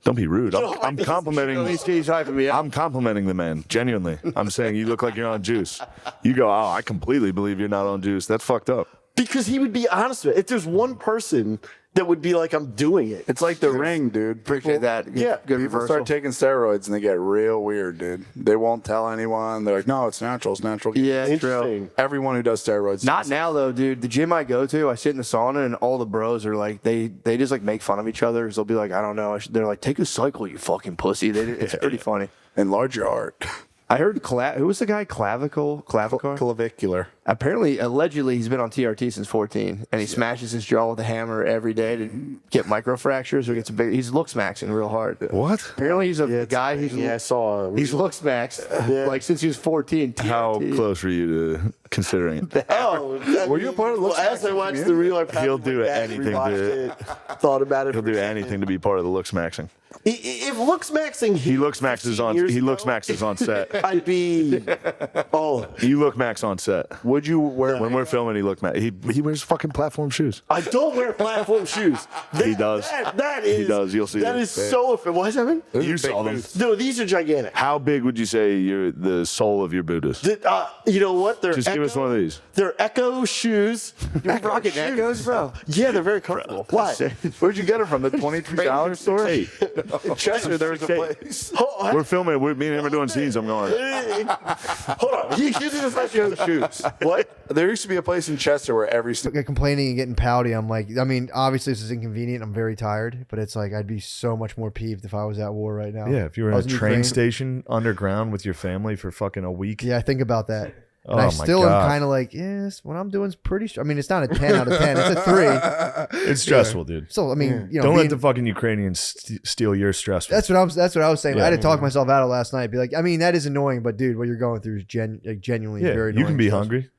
Don't be rude. I'm complimenting. He's hyping me up. I'm complimenting the man. Genuinely, I'm saying you look like you're on juice. You go, oh, I completely believe you're not on juice. That's fucked up. Because he would be honest with it. If there's one person that would be like, I'm doing it. It's like the ring, dude. Appreciate that. Good, Yeah, good people reversal. start taking steroids and they get real weird, dude. They won't tell anyone. They're like, no, it's natural. It's natural. Yeah, it's Interesting. true. Everyone who does steroids. Not now though, dude. The gym I go to, I sit in the sauna, and all the bros are like, they just like make fun of each other. 'Cause they'll be like, I don't know. They're like, take a cycle, you fucking pussy. It's pretty funny. Enlarge your heart. I heard who was the guy? Clavicle. Clavicular. Apparently, allegedly, he's been on TRT since 14, and he smashes his jaw with a hammer every day to get microfractures. Or gets a big. He's looks maxing real hard. What? Apparently, he's a guy who's I saw him. he's looks maxed like since he was 14. TRT. How close were you to considering it? Oh, Were you a part of the Looks as I Maxing watched the reel, I He'll do anything to. thought about it. He'll do anything to be part of the looks maxing. If looks maxing, He looks maxes on. He looks maxes on set. I'd be all. You look max on set. Would you wear? When we're filming, he look max. He wears fucking platform shoes. I don't wear platform shoes. He does. That is. He does. You'll see. That it. is so offensive. What is that? You saw them. No, these are gigantic. How big would you say the sole of your boot is? You know what? They're Just give us one of these. They're Echo shoes. You're rocking Echoes, bro. Yeah, they're very comfortable. Why? Where'd you get them from? The $23 store? Hey, In Chester, there's a place. we're filming. Me and him are doing scenes. I'm going. Hold on. You just like your shoes. What? There used to be a place in Chester where every Complaining and getting pouty. I'm like, I mean, obviously this is inconvenient. I'm very tired, but it's like I'd be so much more peeved if I was at war right now. Yeah, if you were I in was a train Ukraine. station underground with your family for fucking a week. Yeah, think about that. And I still am kind of like, yes, what I'm doing is pretty. I mean, it's not a 10 out of 10. It's a 3. It's stressful, dude. So I mean, you know, don't let the fucking Ukrainians steal your stress. That's what I was saying. I had to talk myself out of last night. Be like, I mean, that is annoying, but dude, what you're going through is genuinely very annoying. You can be hungry.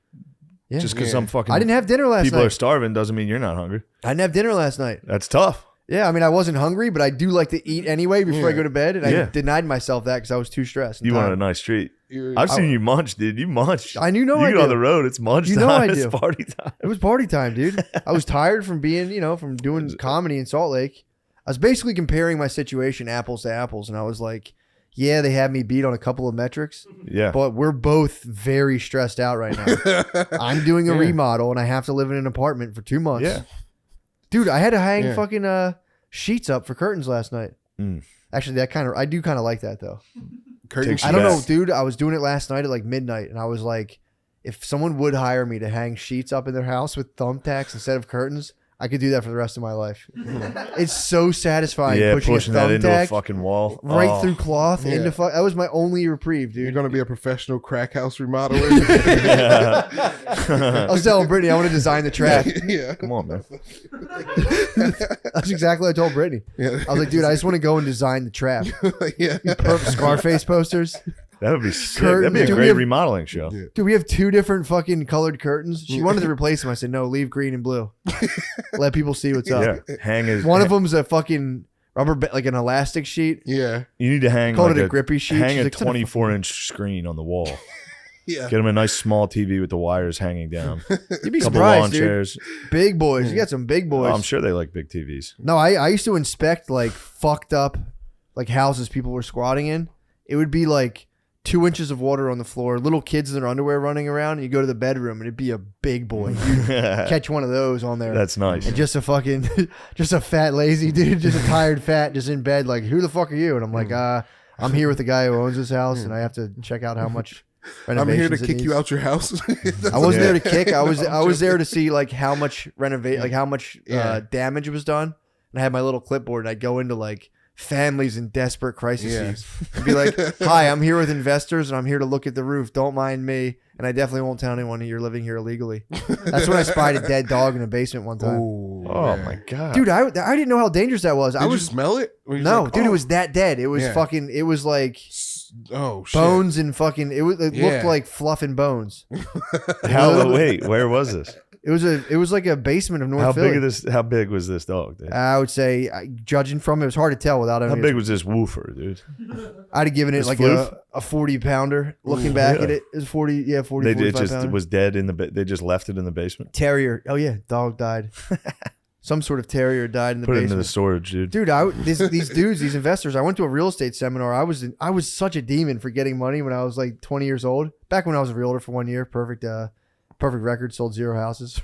Yeah. Just because some fucking I didn't have dinner last night. People are starving doesn't mean you're not hungry. I didn't have dinner last night. That's tough. Yeah, I mean, I wasn't hungry, but I do like to eat anyway before I go to bed, and I denied myself that because I was too stressed. You wanted a nice treat. I've seen you munch, dude. You munch. I knew you I get do. on the road. It's munch you time. know I It's do. party time. It was party time, dude. I was tired from being, from doing comedy in Salt Lake. I was basically comparing my situation apples to apples, and I was like, yeah, they had me beat on a couple of metrics. Yeah. But we're both very stressed out right now. I'm doing a remodel, and I have to live in an apartment for 2 months. Yeah. Dude, I had to hang fucking sheets up for curtains last night. Actually, I do kind of like that, though. Curtains. I don't know, dude. I was doing it last night at like midnight, and I was like, if someone would hire me to hang sheets up in their house with thumbtacks instead of curtains, I could do that for the rest of my life. It's so satisfying pushing a that into a thumbtack fucking wall. right through cloth into fuck. That was my only reprieve, dude. You're gonna be a professional crack house remodeler. I was telling Brittany I want to design the trap. Yeah. Come on, man. That's exactly what I told Brittany. Yeah. I was like, dude, I just want to go and design the trap. Yeah. Scarface posters. That would be sick. That'd be a great remodeling show. Dude, we have 2 different fucking colored curtains. She wanted to replace them. I said, no, leave green and blue. Let people see what's up. Yeah. Hang his. One of them's a fucking rubber, like an elastic sheet. Yeah. You need to hang. Called like it a grippy sheet. Hang She's a like, 24-inch screen on the wall. Yeah. Get him a nice small TV with the wires hanging down. You'd be Couple surprised, lawn dude. chairs. Big boys. You got some big boys. Oh, I'm sure they like big TVs. No, I used to inspect like fucked up like houses people were squatting in. It would be like 2 inches of water on the floor, little kids in their underwear running around, and you go to the bedroom and it'd be a big boy. You'd catch one of those on there. That's nice. And just a fucking, just a fat lazy dude, just a tired fat, just in bed, like, who the fuck are you? And I'm like, I'm here with the guy who owns this house, and I have to check out how much I'm here to renovations it kick you needs. out your house. I wasn't there to kick. I was there to see like how much damage was done. And I had my little clipboard, and I'd go into like families in desperate crises and be like, hi, I'm here with investors, and I'm here to look at the roof. Don't mind me. And I definitely won't tell anyone you're living here illegally. That's when I spied a dead dog in a basement one time. Oh my God. Dude, I didn't know how dangerous that was. Did you smell it? No, like, dude, it was that dead. It was fucking, it was like bones and fucking, it looked like fluff and bones. Wait, where was this? It was like a basement of North Philly. How big was this dog, dude? I would say, judging from it, was hard to tell without. How big was this woofer, dude? I'd have given it This like floof? a 40-pounder. Looking back at it, it was 40. Yeah, 40. It 45 just pounder. was dead in the. They just left it in the basement. Terrier. Oh yeah, dog died. Some sort of terrier died in the Put it basement. into the storage, dude. Dude, these dudes, these investors. I went to a real estate seminar. I was such a demon for getting money when I was like 20 years old. Back when I was a realtor for 1 year, perfect record, sold 0 houses.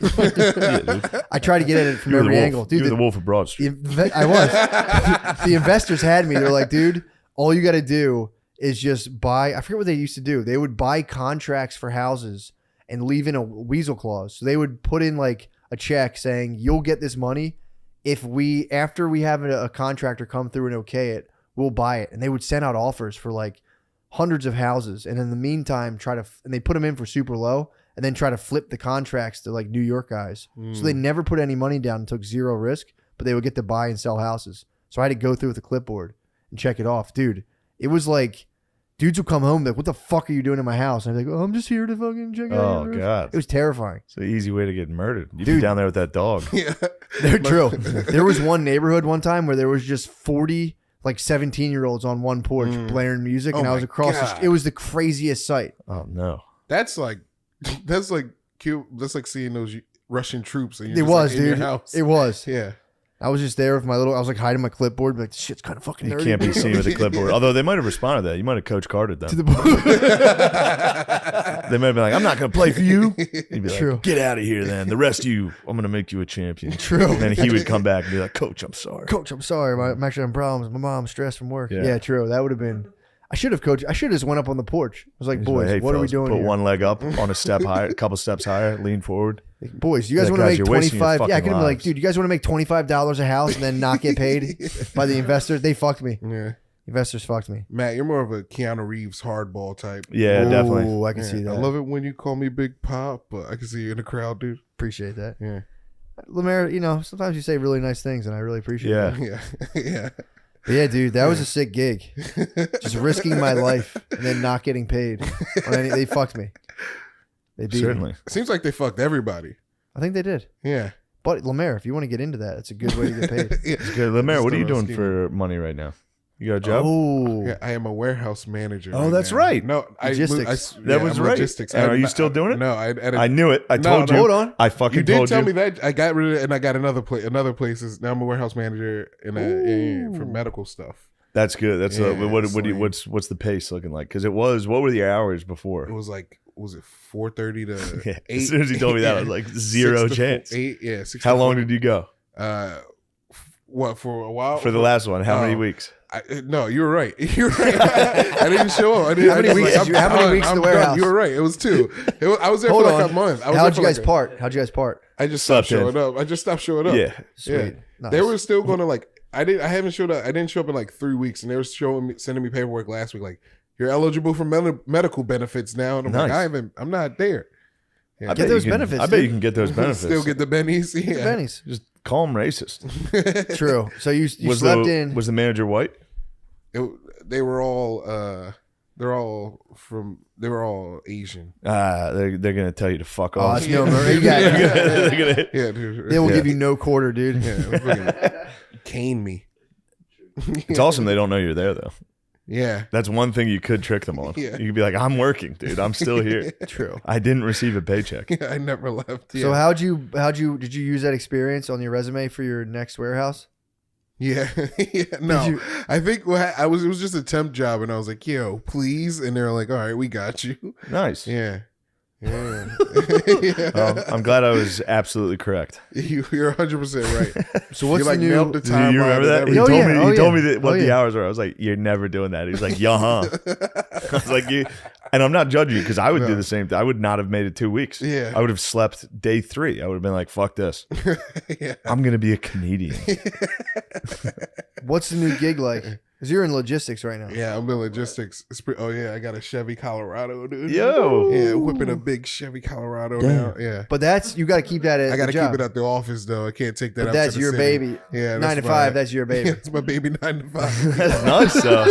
I tried to get at it from every angle. Dude, you were the wolf of Broad Street. I was. The investors had me. They're like, dude, all you got to do is just buy. I forget what they used to do. They would buy contracts for houses and leave in a weasel clause. So they would put in like a check saying, you'll get this money if after we have a contractor come through and okay it, we'll buy it. And they would send out offers for like hundreds of houses. And in the meantime, and they put them in for super low and then try to flip the contracts to like New York guys. So they never put any money down and took 0 risk, but they would get to buy and sell houses. So I had to go through with a clipboard and check it off. Dude, it was like, dudes would come home like, what the fuck are you doing in my house? And I'd be like, I'm just here to fucking check out. Oh, your roof. God. It was terrifying. It's an easy way to get murdered. You'd be Dude. down there with that dog. They're true. There was one neighborhood one time where there was just 40 like 17-year-olds on one porch blaring music, and I was across the street. It was the craziest sight. Oh no. That's like cute. That's like seeing those Russian troops. And It was, in your dude. house. It was. Yeah. I was just there with I was like hiding my clipboard, but like, this shit's kind of fucking You nerdy. can't be seen with a clipboard. Although they might have responded to that. You might have Coach Cartered them. They might have been like, I'm not going to play for you. He'd be True. like, get out of here then. The rest of you, I'm going to make you a champion. True. And then he would come back and be like, Coach, I'm sorry. Coach, I'm sorry. I'm actually having problems. My mom's stressed from work. Yeah. Yeah, true. That would have been. I should have just went up on the porch. I was like, He's boys, like, hey, what are we fellas, doing Put here? one leg up on a step higher, a couple steps higher, lean forward. Boys, you guys Yeah, want to guys, make you're wasting your 25? Yeah, I fucking could have been like, lives. dude, you guys want to make $25 a house and then not get paid by the investors? They fucked me. Yeah. Investors fucked me. Matt, you're more of a Keanu Reeves hardball type. Yeah, definitely. Ooh, I can see that. I love it when you call me Big Pop, but I can see you in the crowd, dude. Appreciate that. Yeah. Lemaire, you know, sometimes you say really nice things, and I really appreciate it. Yeah. Yeah. But yeah, dude, that was a sick gig. Just risking my life and then not getting paid. They fucked me. They beat me. It seems like they fucked everybody. I think they did. Yeah. But Lemaire, if you want to get into that, it's a good way to get paid. It's good. Lemaire, what are you doing for money right now? You got a job? Oh, yeah, I am a warehouse manager. Oh, that's right. No, logistics. That was right. Logistics. Are you still doing it? No, I knew it. I told you. Hold on. I fucking You did told tell you. me that. I got rid of it, and I got another places. Now I'm a warehouse manager for medical stuff. That's good. That's Yeah, what's the pace looking like? Because what were the hours before? It was like, was it 4:30 to Yeah. 8? As soon as he told me that, I was like, zero chance. 8, yeah. 6 How to long 4. did you go? What, for a while? For the last one, how many weeks? No, you were right. You were right. I didn't show up. How many weeks in the warehouse? You were right. It was 2. I was there Hold for like on. a month. How'd you guys part? How'd you guys part? I just stopped Slept in. showing up. I just stopped showing up. Yeah. Sweet. Nice. They were still going to like. I haven't showed up. I didn't show up in like 3 weeks, and they were sending me paperwork last week. Like, you're eligible for medical benefits now, and I'm like, I'm not there. Yeah. Get those benefits. I bet you can get those benefits. Still get the bennies. Yeah. The bennies. Just call them racist. True. So you slept in. Was the manager white? They were all. They were all Asian. They're gonna tell you to fuck Oh, off. that's no Murray. Yeah. Yeah, dude. They will give you no quarter, dude. Yeah, cane me. It's awesome they don't know you're there though. Yeah, that's one thing you could trick them on. Yeah. You could be like, "I'm working, dude. I'm still here." True. I didn't receive a paycheck. Yeah, I never left. Yeah. So did you use that experience on your resume for your next warehouse? Yeah, yeah. No, I think it was just a temp job, and I was like, "Yo, please," and they're like, "All right, we got you." Nice. Yeah. Yeah. Well, I'm glad I was absolutely correct. You're 100% right. So what's you like the new? nailed the Do timeline you remember that? and He everything. told me that what the hours were. I was like, "You're never doing that." He was like, "Yeah, huh?" I was like, "You," and I'm not judging you because I would do the same thing. I would not have made it 2 weeks. Yeah. I would have slept day 3. I would have been like, "Fuck this." Yeah. I'm gonna be a comedian. What's the new gig like? Because you're in logistics right now. Yeah, I'm in logistics. I got a Chevy Colorado, dude. Yo. Yeah, whipping a big Chevy Colorado now. Yeah. But you got to keep that at I got to the job. keep it at the office, though. I can't take that But out that's to the your city. baby. Yeah. 9 to 5, that's your baby. Yeah, it's my baby 9 to 5. That's nice, though.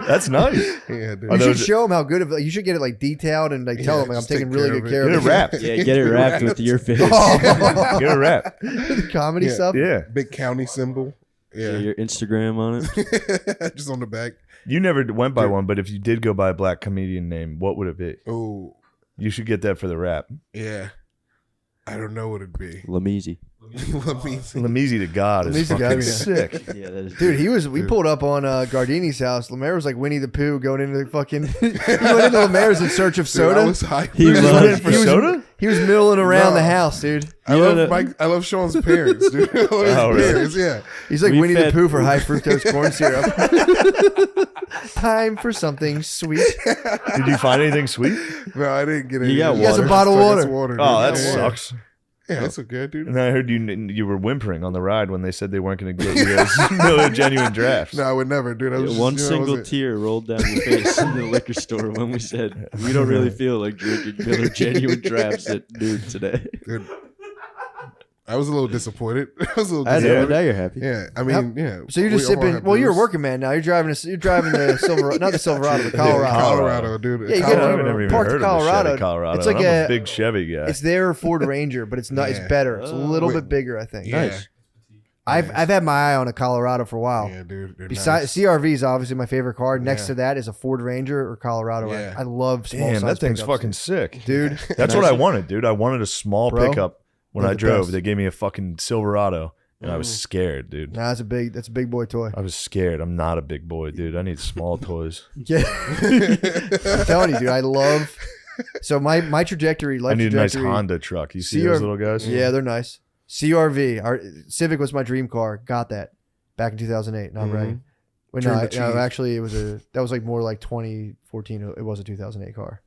That's nice. Yeah, dude. You should show them how good of. You should get it like detailed and like tell them like, I'm just taking take really care good of care it. of Get it. it wrapped. Yeah, get it wrapped with your face. Get a wrap. The comedy stuff. Yeah. Big county symbol. Yeah, your Instagram on it. Just on the back. You never went by one, but if you did go by a black comedian name, what would it be? Oh, You should get that for the rap. yeah. I don't know what it'd be. Lameezy. Lameezy to God is Lameezy to fucking God, yeah. sick. Yeah, that is Dude, we pulled up on Gardini's house. Lemaire was like Winnie the Pooh going into the fucking. He went into Lemaire's in search of Dude, soda. I was hyped. He was running for soda? He was milling around No. the house, dude. I love Sean's parents, dude. I love his really? parents, yeah. He's like We Winnie the fed- Pooh for high fructose corn syrup. Time for something sweet. Did you find anything sweet? No, I didn't get it. You got He has a water. bottle of I got water. some Oh, that dude. Yeah. sucks. Yeah, that's okay, dude. And I heard you were whimpering on the ride when they said they weren't going to get you those Miller Genuine drafts. No, I would never, dude. I was just, One you know, single was it- tear rolled down your face in the liquor store when we said we don't really feel like drinking Miller Genuine drafts at noon today. Dude, I was a little disappointed. I was a little I know. disappointed. Now you're happy. Yeah, I mean, yeah. So you're just we all sipping. have Well, you're a booze. working man now. You're driving the Silverado, not the Silverado, the Colorado. Colorado, dude. Yeah, you get Colorado. I've never even Parked heard of Colorado. a Chevy Colorado. It's like I'm a a- big Chevy guy. It's their Ford Ranger, but it's not. It's Yeah. better. It's a little Wait. bit bigger, I think. Yeah. I've had my eye on a Colorado for a while. Yeah, dude. they're Besides nice. CRV is obviously my favorite car. Next Yeah. to that is a Ford Ranger or Colorado. Yeah. I love small Damn, size that thing's pickups, fucking sick. dude. That's what I wanted, dude. I wanted a small Bro, pickup when they're I the drove. best. They gave me a fucking Silverado, and I was scared, dude. Nah, that's a big boy toy. I was scared. I'm not a big boy, dude. I need small toys. Yeah, I'm telling you, dude. I love. So my trajectory, life I need a nice trajectory. Honda truck. You see those little guys? Yeah, they're nice. CRV, our Civic was my dream car. Got that back in 2008. Not bragging. Wait, Dream no, of cheese. actually, that was like more like 2014. It was a 2008 car.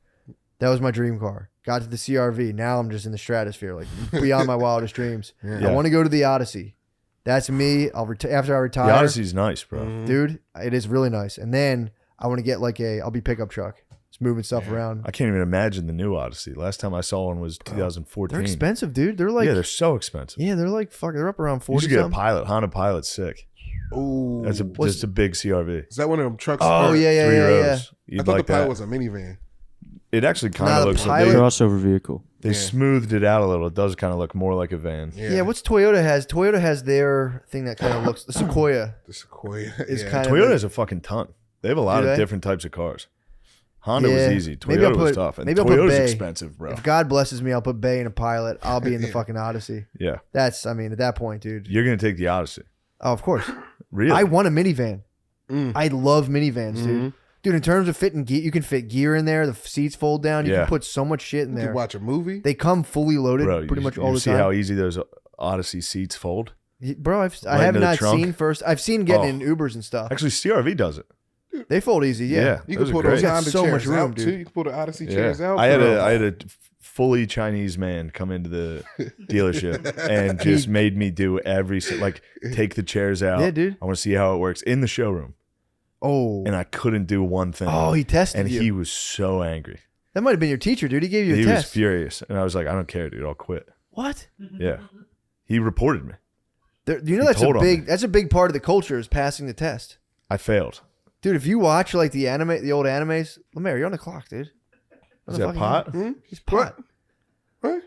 That was my dream car. Got to the CRV. Now I'm just in the stratosphere, like beyond my wildest dreams. Yeah. I want to go to the Odyssey. That's me. After I retire. The Odyssey's nice, bro. Dude, it is really nice. And then I want to get like I'll be pickup truck. Just moving stuff around. I can't even imagine the new Odyssey. Last time I saw one was 2014. They're expensive, dude. They're like they're so expensive. Yeah, they're like fuck. They're up around 40. You should get a Pilot. Honda Pilot's sick. Ooh, that's a big CRV. Is that one of them trucks? Oh yeah. Three rows. I thought the Pilot was a minivan. It actually kind of looks like a crossover vehicle. They smoothed it out a little. It does kind of look more like a van. Yeah. What's Toyota has? Toyota has their thing that kind of looks. The Sequoia. The Sequoia is kind Toyota of. has a fucking ton. They have a lot of different types of cars. Honda was easy. Toyota was tough. And Toyota's expensive, bro. If God blesses me, I'll put Bay in a Pilot. I'll be in the fucking Odyssey. Yeah. That's. I mean, at that point, dude. You're gonna take the Odyssey. Oh, of course. Really? I want a minivan. I love minivans, dude. Dude, in terms of fitting gear, you can fit gear in there. The seats fold down. You can put so much shit in there. You can watch a movie. They come fully loaded, Bro, pretty much all the see time. how easy those Odyssey seats fold? Bro, I have not seen first. I've seen getting in Ubers and stuff. Actually, CRV does it. They fold easy. Yeah, you can pull those Honda so much chairs room, out dude. too. You can pull the Odyssey chairs out. I had a fully Chinese man come into the dealership and just made me do take the chairs out. Yeah, dude. I want to see how it works in the showroom. Oh. And I couldn't do one thing. Oh, he tested and you. he was so angry. That might have been your teacher, dude. He gave you a he test. Was furious. And I was like, I don't care, dude. I'll quit. What? Yeah. He reported me. You know that's a big part of the culture is passing the test. I failed. Dude, if you watch like the old animes, Lemaire, you're on the clock, dude. Is that pot? It's pot. What?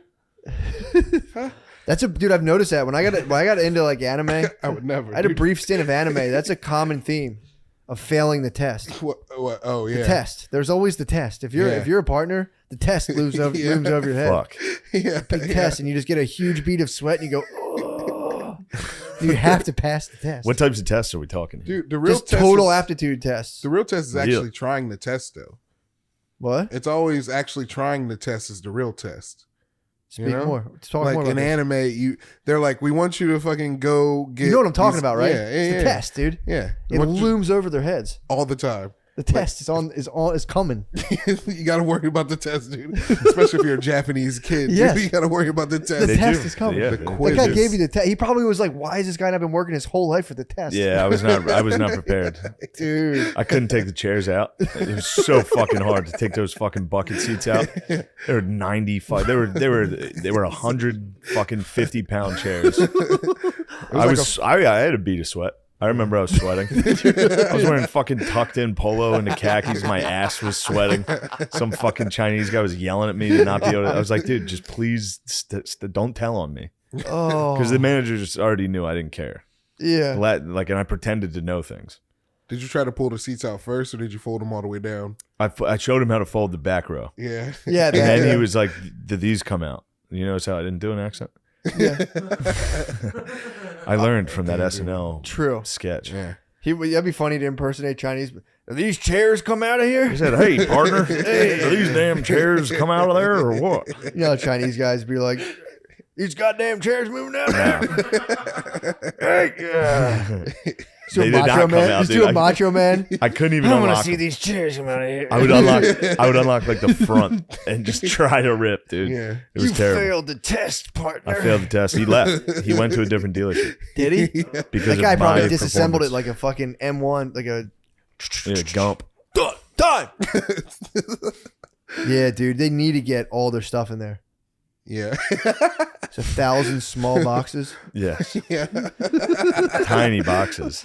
That's dude. I've noticed that when I got into like anime, I would never. I had a brief stint of anime. That's a common theme of failing the test. What? Oh yeah. The test. There's always the test. If you're a partner, the test looms over your head. Fuck. Big test, and you just get a huge bead of sweat, and you go. Oh. You have to pass the test. What types of tests are we talking? Dude, the real just test total aptitude tests. The real test is actually trying the test, though. What? It's always actually trying the test is the real test. Speak more. Talk like more about in this. anime, they're like, we want you to fucking go get. You know what I'm talking about, right? Yeah, it's the test, dude. Yeah, it looms over their heads all the time. The test is coming. You got to worry about the test, dude. Especially if you're a Japanese kid. Yes. You got to worry about the test. The test is coming. Yeah, that guy gave you the test. He probably was like, "Why has this guy not been working his whole life for the test?" Yeah, I was not prepared, dude. I couldn't take the chairs out. It was so fucking hard to take those fucking bucket seats out. They were 95. They were 100 fucking 50-pound chairs. I had a bead of sweat. I remember I was sweating. I was wearing fucking tucked in polo and the khakis. My ass was sweating. Some fucking Chinese guy was yelling at me to not be able to. I was like, dude, just please don't tell on me. Oh. Because the manager just already knew I didn't care. Yeah. And I pretended to know things. Did you try to pull the seats out first or did you fold them all the way down? I showed him how to fold the back row. Yeah. Yeah. And then he was like, did these come out? You notice how I didn't do an accent? Yeah. I learned from that SNL sketch. Yeah. That'd be funny to impersonate Chinese. Are these chairs come out of here? He said, "Hey, partner, are these damn chairs come out of there or what?" You know, Chinese guys be like, "These goddamn chairs moving out." Hey, They did not come out, Just dude. do a macho man. I couldn't even I want to unlock see them. these chairs come out of here. I would unlock like the front and just try to rip, dude. Yeah. It was you terrible. failed the test, partner. I failed the test. He left. He went to a different dealership. Did he? Because that guy of probably my disassembled performance. it like a fucking M1, like a Gump. Done. Yeah, dude, they need to get all their stuff in there. Yeah. It's 1,000 small boxes. Yes. Yeah. Tiny boxes.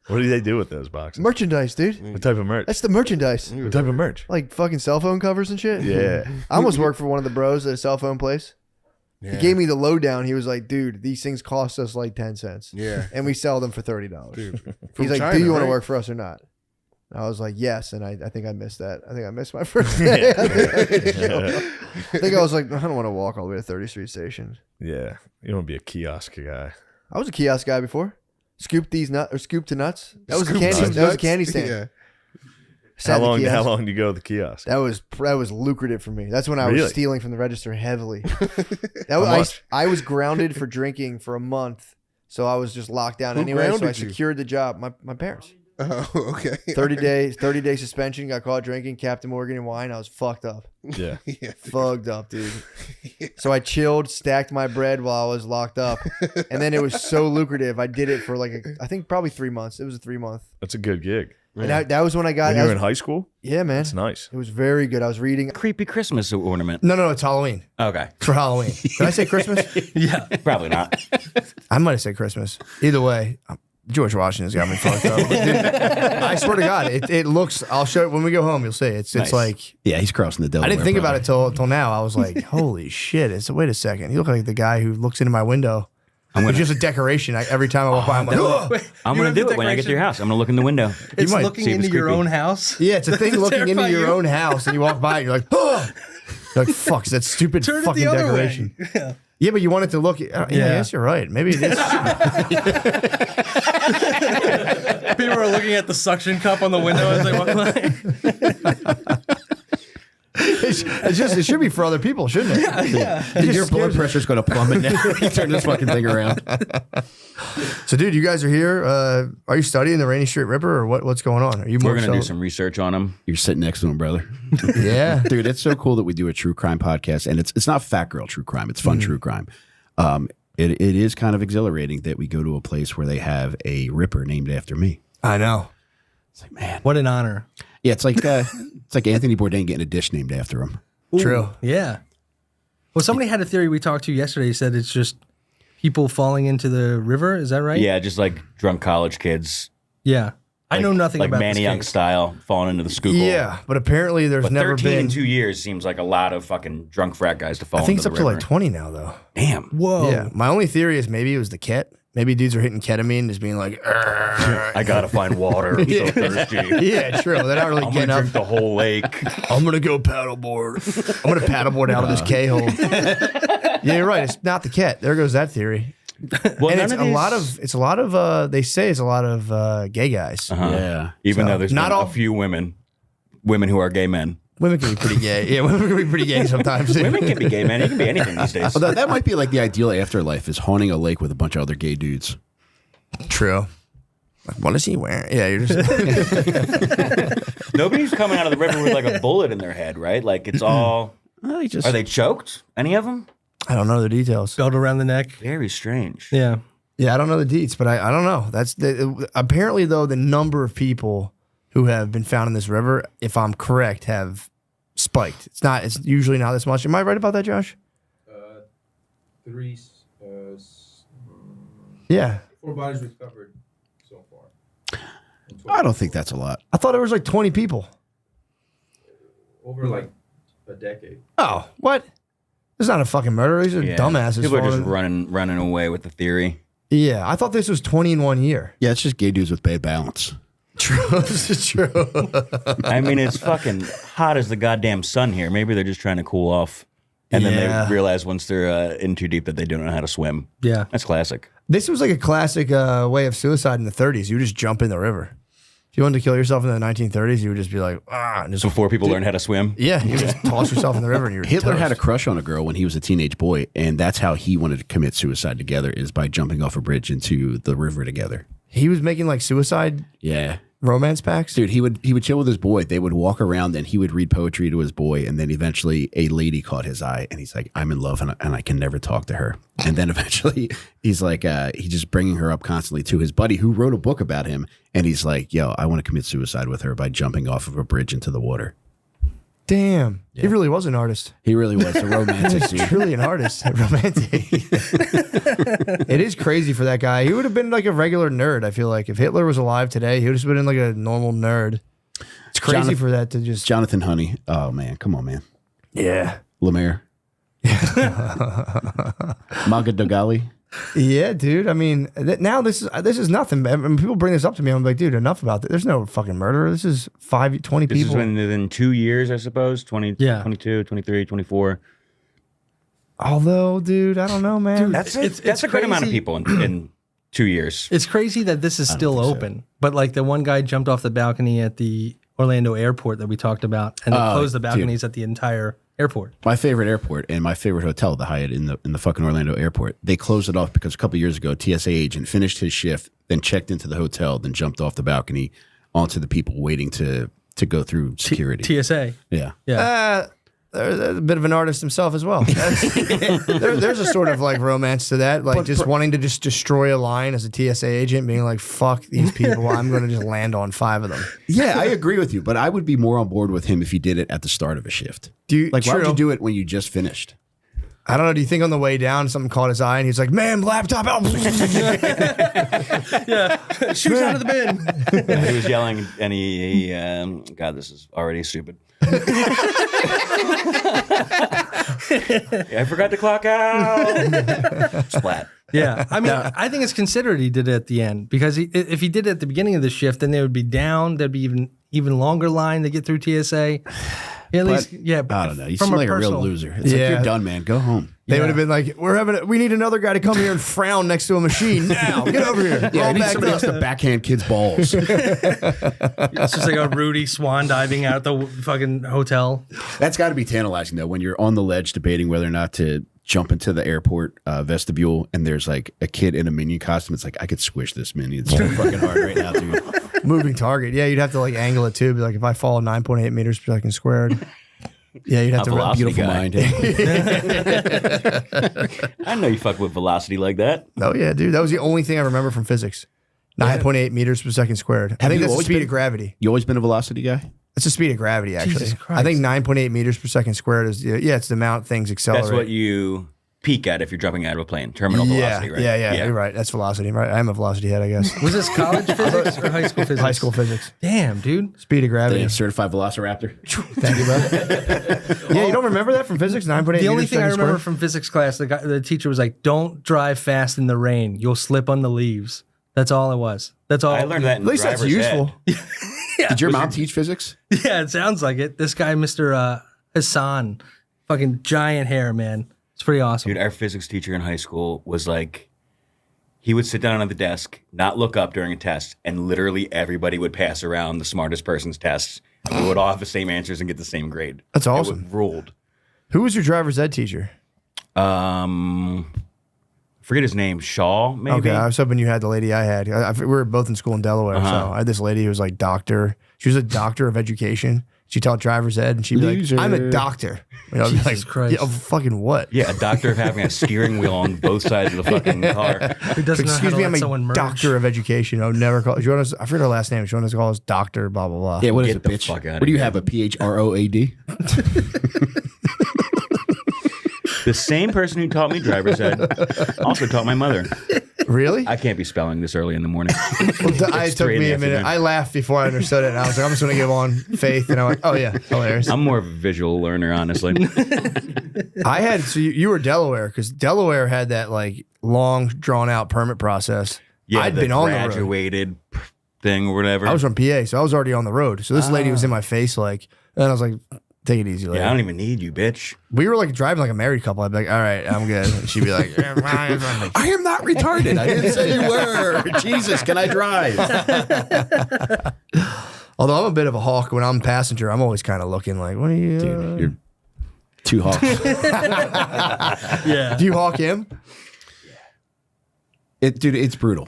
What do they do with those boxes? Merchandise, dude. What type of merch? That's the merchandise. What type of merch? Like fucking cell phone covers and shit. Yeah. I almost worked for one of the bros at a cell phone place. Yeah. He gave me the lowdown. He was like, dude, these things cost us like 10 cents. Yeah. And we sell them for $30. Dude, He's like, China, do you want to right? work for us or not? And I was like, yes. And I think I missed that. I think I missed my first day. I think I was like, I don't want to walk all the way to 30th Street Station. Yeah. You don't want to be a kiosk guy. I was a kiosk guy before. Scoop to nuts. That was a Scoop candy. to That was a nuts? candy stand. Yeah. Sat in the kiosk. How long did you go to the kiosk? That was lucrative for me. That's when I Really? was stealing from the register heavily. I was grounded for drinking for a month, so I was just locked down Who anyway. So I grounded you? secured the job. My parents. Oh, okay. 30 day suspension. Got caught drinking Captain Morgan and wine. I was fucked up. Yeah. Fucked up, dude. So I chilled, stacked my bread while I was locked up, and then it was so lucrative. I did it for like I think probably 3 months. It was a 3 month. That's a good gig. And that was when I got. When you were in high school? Yeah, man. That's nice. It was very good. I was reading. Creepy Christmas ornament. No, it's Halloween. Okay. It's for Halloween. Did I say Christmas? Yeah. Probably not. I might have said Christmas. Either way, George Washington's got me fucked up. Dude, I swear to God, it looks. I'll show it when we go home. You'll see. It's like. Yeah, he's crossing the Delaware. I didn't think about it till now. I was like, holy shit! Wait a second. He looked like the guy who looks into my window. It's just a decoration. Every time I walk by, I'm like, oh. I'm going to do it when I get to your house. I'm going to look in the window. It's looking into your own house. Yeah, it's a thing looking into your own house, and you walk by, and you're like, oh. You're like, fuck, that stupid Turn fucking it the other decoration. way. Yeah, but you want it to look. Yeah, yes, you're right. Maybe it is. People are looking at the suction cup on the window as they walk by. It should be for other people, shouldn't it? Yeah. Dude, your blood pressure's going to plummet now. You turn this fucking thing around. So, dude, you guys are here. Are you studying the Rainy Street Ripper, or what's going on? Are you? We're going to do some research on him. You're sitting next to him, brother. Yeah, dude, it's so cool that we do a true crime podcast, and it's not fat girl true crime. It's fun true crime. It is kind of exhilarating that we go to a place where they have a Ripper named after me. I know. It's like, man, what an honor. Yeah, it's like Anthony Bourdain getting a dish named after him. True. Yeah. Well, somebody had a theory we talked to yesterday. He said it's just people falling into the river. Is that right? Yeah, just like drunk college kids. Yeah. I know nothing about Manny this Young case. style, falling into the Schuylkill. Yeah, but apparently there's never 13 been. in 2 years seems like a lot of fucking drunk frat guys to fall I think into it's up the to river. like 20 now, though. Damn. Whoa. Yeah. My only theory is maybe it was the ket. Maybe dudes are hitting ketamine, just being like, I gotta find water. I'm so thirsty. Yeah, true. They're not really I'm getting gonna up. drink the whole lake. I'm gonna go paddleboard. I'm gonna paddleboard out of this K-hole. Yeah, you're right. It's not the ket. There goes that theory. Well, And it's a lot of they say it's a lot of gay guys. Uh-huh. Yeah. Even So, though there's not not all- a few women who are gay men. Women can be pretty gay. Yeah, women can be pretty gay sometimes. Women can be gay, man. You can be anything these days. Although that might be like the ideal afterlife is haunting a lake with a bunch of other gay dudes. True. Like, what is he wearing? Yeah, you're just. Nobody's coming out of the river with like a bullet in their head, right? Like it's all. Are they choked? Any of them? I don't know the details. Belt around the neck. Very strange. Yeah. Yeah, I don't know the deets, but I don't know. That's apparently though the number of people who have been found in this river, if I'm correct, have spiked. It's usually not this much. Am I right about that, Josh? 3. Yeah. 4 bodies recovered so far. I don't think that's a lot. I thought it was like 20 people. Over like a decade. Oh, what? It's not a fucking murder. These are dumbasses. People are just falling- running away with the theory. Yeah, I thought this was 20 in 1 year. Yeah, it's just gay dudes with bad balance. True. This is true. I mean, it's fucking hot as the goddamn sun here. Maybe they're just trying to cool off. And then Yeah. they realize once they're in too deep that they don't know how to swim. Yeah. That's classic. This was like a classic way of suicide in the 30s. You would just jump in the river. If you wanted to kill yourself in the 1930s, you would just be like, and just Before people learn how to swim. Yeah, you just toss yourself in the river and you're Hitler toast. had a crush on a girl when he was a teenage boy, and that's how he wanted to commit suicide together, is by jumping off a bridge into the river together. He was making like suicide Yeah. romance packs? Dude, he would chill with his boy. They would walk around and he would read poetry to his boy, and then eventually a lady caught his eye and he's like, I'm in love and I can never talk to her. And then eventually he's like, he's just bringing her up constantly to his buddy who wrote a book about him, and he's like, yo, I want to commit suicide with her by jumping off of a bridge into the water. Damn. He really was an artist. He really was a romantic He's dude. truly an artist. Romantic. It is crazy for that guy. He would have been like a regular nerd, I feel like. If Hitler was alive today, he would have been like a normal nerd. It's crazy Jonathan- for that to just. Jonathan Honey. Oh man, come on, man. Yeah. Lemaire. Maga Dogali. Yeah, dude. I mean, now this is nothing. When people bring this up to me, I'm like, dude, enough about that. There's no fucking murder. This is 20 This people. is within 2 years, I suppose. 20, Yeah. 22, 23, 24. Although, dude, I don't know, man. Dude, That's it's a good amount of crazy. people in 2 years. It's crazy that this is still open, but like the one guy jumped off the balcony at the Orlando airport that we talked about, and they closed the balconies at the entire airport. My favorite airport and my favorite hotel, the Hyatt in the fucking Orlando airport. They closed it off because a couple of years ago, a TSA agent finished his shift, then checked into the hotel, then jumped off the balcony onto the people waiting to go through security. TSA. Yeah. Yeah. There's a bit of an artist himself as well. There's a sort of like romance to that, like just wanting to just destroy a line as a TSA agent, being like, "Fuck these people, I'm going to just land on 5 of them." Yeah, I agree with you, but I would be more on board with him if he did it at the start of a shift. Why would you do it when you just finished? I don't know. Do you think on the way down something caught his eye and he's like, "Man, laptop out." Yeah, shoes out of the bin. Yeah, he was yelling, and he God, this is already stupid. I forgot to clock out. Splat. Yeah, I mean, I think it's considered he did it at the end because if he did it at the beginning of the shift, then they would be down. There'd be even longer line to get through TSA. At least, yeah. I don't know. You seem like a real loser. It's like you're done, man. Go home. They would have been like, we need another guy to come here and frown next to a machine now. Get over here. Yeah, I need somebody else to backhand kids' balls. It's just like a Rudy swan diving out the fucking hotel. That's got to be tantalizing, though, when you're on the ledge debating whether or not to jump into the airport vestibule and there's like a kid in a Minion costume. It's like, I could squish this Minion. It's so fucking hard right now, dude. Moving target. Yeah, you'd have to like angle it too. Be like, if I fall 9.8 meters per second squared. Yeah, you'd have to run. Beautiful mind. I know you fuck with velocity like that. Oh yeah, dude. That was the only thing I remember from physics. 9.8 meters per second squared. I think that's the speed of gravity. You always been a velocity guy? It's the speed of gravity, actually. I think 9.8 meters per second squared is it's the amount things accelerate. That's what you peak at if you're jumping out of a plane. Terminal velocity, right? Yeah, you're right. That's velocity, right? I'm a velocity head, I guess. Was this college physics or high school physics? High school physics. Damn, dude. Speed of gravity. Damn, certified velociraptor. Thank you, bro. Yeah, you don't remember that from physics? 9.8 The only meters thing I per second remember squared? from physics class, the teacher was like, "Don't drive fast in the rain. You'll slip on the leaves." That's all it was. That's all. I learned that in At least that's driver's useful. Yeah. Did your mom teach physics? Yeah, it sounds like it. This guy, Mr. Hassan, fucking giant hair, man. It's pretty awesome. Dude, our physics teacher in high school was like, he would sit down at the desk, not look up during a test, and literally everybody would pass around the smartest person's tests. We would all have the same answers and get the same grade. That's awesome. It ruled. Who was your driver's ed teacher? Forget his name. Shaw, maybe? Okay, I was hoping you had the lady I had. We were both in school in Delaware, so I had this lady who was like doctor. She was a doctor of education. She taught driver's ed, and she'd be like, "I'm a doctor." You know, I'd be like, Christ. Yeah, fucking what? Yeah, a doctor of having a steering wheel on both sides of the fucking car. Who doesn't know how Excuse to me, let I'm someone a merge? doctor of education. I'll never call. I forget her last name. She wanted us to call us doctor. Blah blah blah. Yeah, what is Get it, the bitch? fuck outta What do you here. have, a PHROAD? The same person who taught me driver's ed also taught my mother. Really? I can't be spelling this early in the morning. It took me a minute. I laughed before I understood it, and I was like, I'm just going to give on faith. And I went, oh, yeah, hilarious. I'm more of a visual learner, honestly. So you were Delaware, because Delaware had that like long, drawn out permit process. Yeah, I'd been on the road. graduated thing or whatever. I was from PA, so I was already on the road. So this lady was in my face, like, and I was like, take it easy, lady. Yeah, I don't even need you, bitch. We were like driving like a married couple. I'd be like, all right, I'm good. And she'd be like, I am not retarded. I didn't say you were. Jesus, can I drive? Although I'm a bit of a hawk when I'm a passenger, I'm always kind of looking like, what are you? Dude, you're too hawks. Yeah. Do you hawk him? Dude, it's brutal.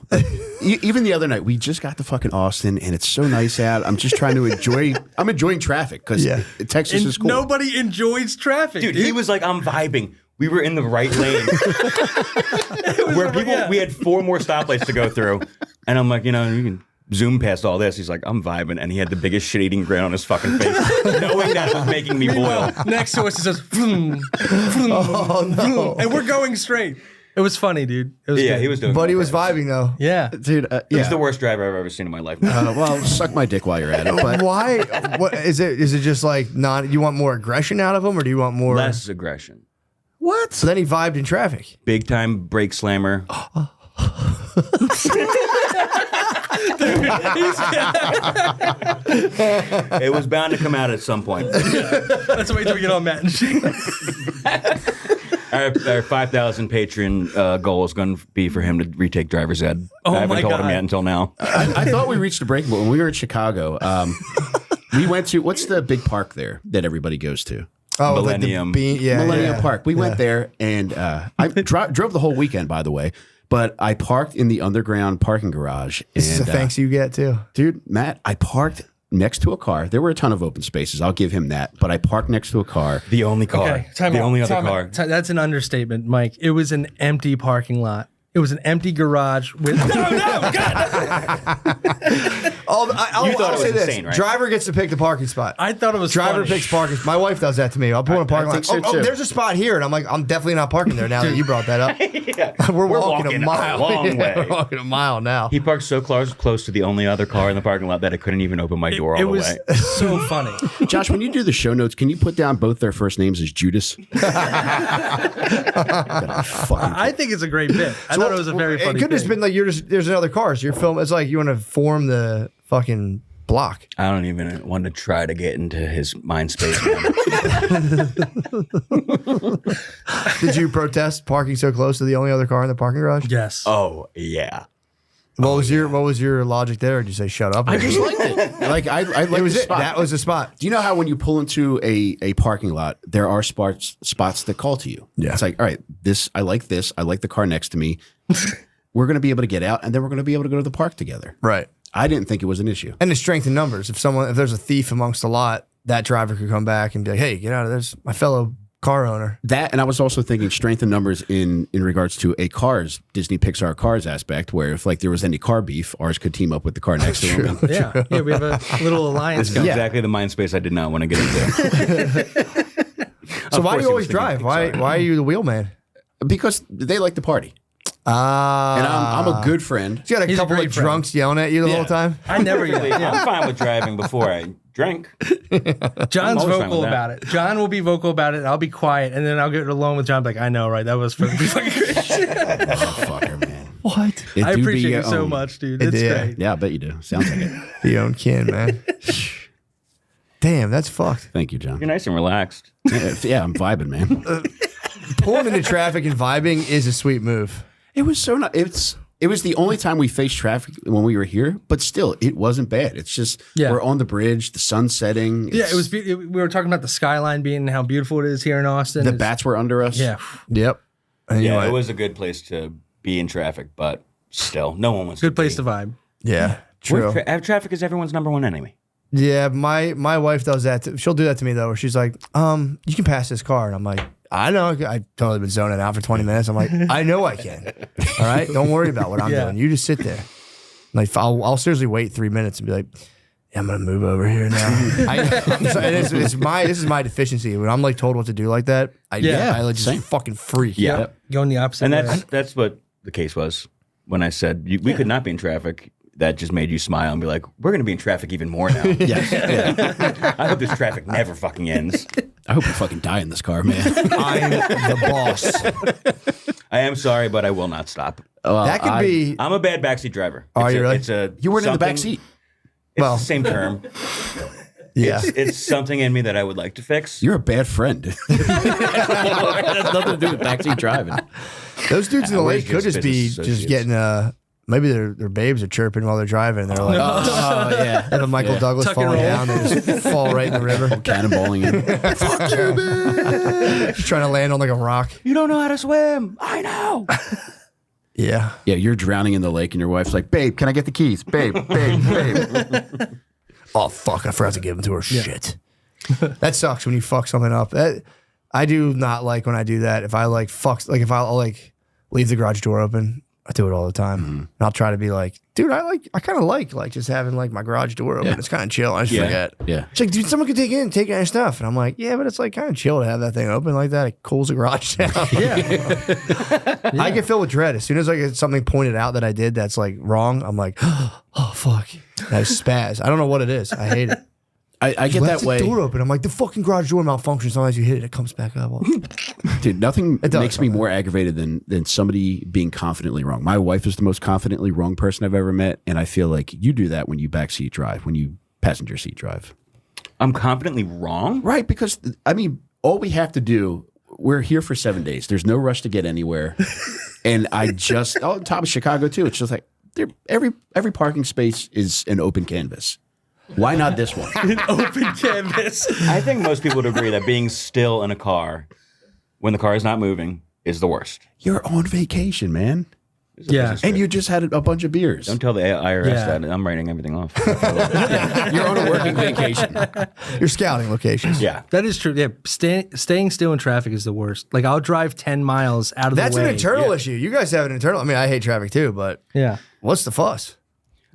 Even the other night, we just got to fucking Austin, and it's so nice out. I'm just trying to enjoy. I'm enjoying traffic because Texas And is cool. nobody enjoys traffic. Dude, he was like, I'm vibing. We were in the right lane. We had 4 more stoplights to go through. And I'm like, you can zoom past all this. He's like, I'm vibing. And he had the biggest shit-eating grin on his fucking face, knowing that was making me boil. Next to us, it says, vroom, vroom, vroom, and we're going straight. It was funny, dude. It was good. he was doing But he was vibing though. Yeah. Dude, He's the worst driver I've ever seen in my life. well, suck my dick while you're at it. But Why? What is it? Is it just like not? You want more aggression out of him, or do you want more? Less aggression. What? So then he vibed in traffic. Big time brake slammer. It was bound to come out at some point. Let's wait till we get on Matt and Shane. Our 5,000 patron goal is going to be for him to retake driver's ed. Oh I haven't my told him God. yet until now. I thought we reached a break point when we were in Chicago. We went to what's the big park there that everybody goes to? Oh, Millennium. Like the Millennium Park. We went there, and I drove the whole weekend, by the way. But I parked in the underground parking garage. This is the thanks you get too. Dude, Matt, I parked next to a car. There were a ton of open spaces. I'll give him that. But I parked next to a car. The only car. Okay, time the out, only other time car. out. That's an understatement, Mike. It was an empty parking lot. It was an empty garage with You thought it was insane, right? Driver gets to pick the parking spot. I thought it was Driver funny. picks parking. My wife does that to me. I'll pull in a parking lot. think so, too. There's a spot here, and I'm like, I'm definitely not parking there now that you brought that up. We're walking a mile. long way. We're walking a mile now. He parked so close to the only other car in the parking lot that I couldn't even open my door all It the was way. so funny. Josh, when you do the show notes, can you put down both their first names as Judas? I think it's a great bit. I thought it was a very funny It could have thing. been like there's another car. So you're filming. It's like you want to form the fucking block. I don't even want to try to get into his mind space. Did you protest parking so close to the only other car in the parking garage? Yes. Oh, yeah. What was your logic there? Or did you say shut up? I just liked it. Like I liked It was the it. spot. That was the spot. Do you know how when you pull into a parking lot, there are spots that call to you? Yeah. It's like, all right, I like this. I like the car next to me. We're going to be able to get out, and then we're going to be able to go to the park together. Right. I didn't think it was an issue. And the strength in numbers. If there's a thief amongst a lot, that driver could come back and be like, hey, get out of this. My fellow car owner. That, and I was also thinking strength in numbers in regards to a Disney Pixar Cars aspect, where if like there was any car beef, ours could team up with the car next to them. Yeah, we have a little alliance. This is exactly the mind space I did not want to get into. So why do you always drive? Why are you the wheelman? Because they like to party. And I'm a good friend. You got a couple of drunks yelling at you the whole time? I never yell. Yeah. I'm fine with driving before I drink. John's always fine vocal with that. about it. John will be vocal about it. I'll be quiet, and then I'll get alone with John. Like, I know, right? That was for fucking great. Fucker, man. What? It I do be appreciate your you so own. much, dude. It's great. Yeah, I bet you do. Sounds like it. The own kin, man. Damn, that's fucked. Thank you, John. You're nice and relaxed. Yeah, I'm vibing, man. Pulling into traffic and vibing is a sweet move. It was so nice. It was the only time we faced traffic when we were here, but still, it wasn't bad. It's just we're on the bridge, the sun's setting. Yeah, it was. We were talking about the skyline being how beautiful it is here in Austin. The bats were under us. Yeah. Yep. Yeah, it was a good place to be in traffic, but still, no one wants Good place to vibe. Yeah, true. Traffic is everyone's number one enemy. Yeah, my wife does that. She'll do that to me though, where she's like, you can pass this car. And I'm like, I know. I've totally been zoning out for 20 minutes. I'm like, I know I can. All right? Don't worry about what I'm doing. You just sit there. Like, I'll seriously wait 3 minutes and be like, yeah, I'm going to move over here now. This is my deficiency. When I'm like told what to do like that, I like just fucking freak. Yeah. Going the opposite And way. that's what the case was when I said we could not be in traffic. That just made you smile and be like, we're going to be in traffic even more now. Yes. Yeah. I hope this traffic never fucking ends. I hope you fucking die in this car, man. I'm the boss. I am sorry, but I will not stop. That could be. I'm a bad backseat driver. Are you really? You weren't in the back seat. It's Well. the same term. Yeah. It's something in me that I would like to fix. You're a bad friend. It has nothing to do with backseat driving. Those dudes in the we're lake could just just be business just associates. getting maybe their babes are chirping while they're driving. They're like, yeah. have a Michael Douglas Tuck and falling roll. down. They just fall right in the river. Cannonballing in. Fuck you, man. Just trying to land on like a rock. You don't know how to swim. I know. Yeah. Yeah, you're drowning in the lake and your wife's like, babe, can I get the keys? Babe, babe. Oh, fuck. I forgot to give them to her. Shit. That sucks when you fuck something up. I do not like when I do that. If I like if I'll like leave the garage door open, I do it all the time. And I'll try to be like, dude, I kind of like just having like my garage door open. Yeah. It's kind of chill. I just forget. Yeah. It's like, dude, someone could take your stuff. And I'm like, yeah, but it's like kind of chill to have that thing open like that. It cools the garage down. I get filled with dread. As soon as I get something pointed out that I did that's like wrong, I'm like, oh, fuck. And I spaz. I don't know what it is. I hate it. I You get left that way. the door open. I'm like, the fucking garage door malfunctions. Sometimes you hit it, it comes back up. Dude, nothing does makes me more aggravated than somebody being confidently wrong. My wife is the most confidently wrong person I've ever met, and I feel like you do that when you backseat drive, when you passenger seat drive. I'm confidently wrong? Right, because, I mean, all we have to do, we're here for 7 days. There's no rush to get anywhere. And on top of Chicago, too, it's just like, every parking space is an open canvas. Why not this one? An open canvas. I think most people would agree that being still in a car when the car is not moving is the worst. You're on vacation, man. Yeah. And you just had a bunch of beers. Don't tell the IRS Yeah. that. I'm writing everything off. You're on a working vacation. You're scouting locations. Yeah. That is true. Yeah, staying still in traffic is the worst. Like I'll drive 10 miles out of That's the way. an internal issue. You guys have an internal. I mean, I hate traffic too, but Yeah. what's the fuss?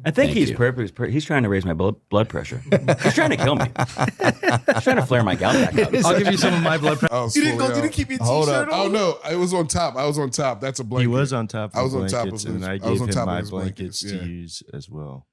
I think he's he's trying to raise my blood pressure. He's trying to kill me. He's trying to flare my gout back up. I'll give you some of my blood pressure. You didn't keep your t-shirt on? Oh no, it was on top. I was on top. That's a blanket. He was on top of I was the on top of blankets, his, and I was gave on him top of my his blankets yeah. to use as well.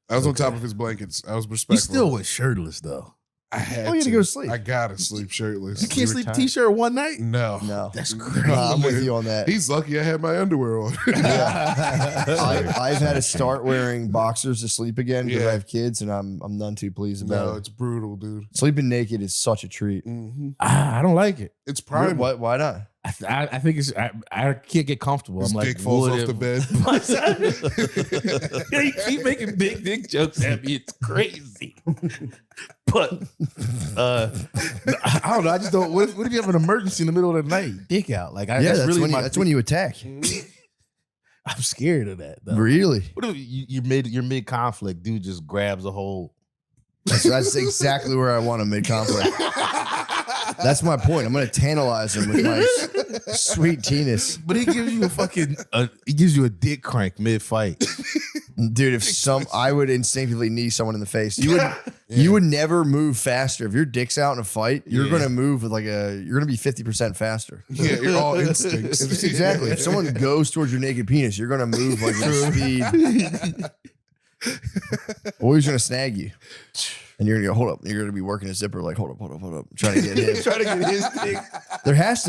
I was on top of his blankets. I was respectful. You still went shirtless though. I had Oh, you had to go to sleep. I gotta sleep shirtless. You can't sleep t-shirt one night? No. That's crazy. I'm with you on that. He's lucky I had my underwear on. I've had to start wearing boxers to sleep again because Yeah. I have kids, and I'm none too pleased about No, it. it's brutal, dude. Sleeping naked is such a treat. I don't like it. It's prime. Why not? I think it's I can't get comfortable. His I'm like, dick falls would off the bed. You keep making big dick jokes at me. It's crazy. But I don't know. I just don't. What if you have an emergency in the middle of the night? Dick out. Like that's really that's when you attack. I'm scared of that. Though. Really? What if you're mid conflict? Dude just grabs a whole. That's exactly where I want him mid conflict. That's my point. I'm going to tantalize him with my sweet teenus. But he gives you he gives you a dick crank mid fight. Dude, I would instinctively knee someone in the face. You would never move faster. If your dick's out in a fight, you're going to move with you're going to be 50% faster. Yeah, you're all instincts. Exactly. If someone goes towards your naked penis, you're going to move like at speed. Always going to snag you. And you're gonna go, hold up. You're gonna be working a zipper, like, hold up. Trying to get him. Trying to get his dick.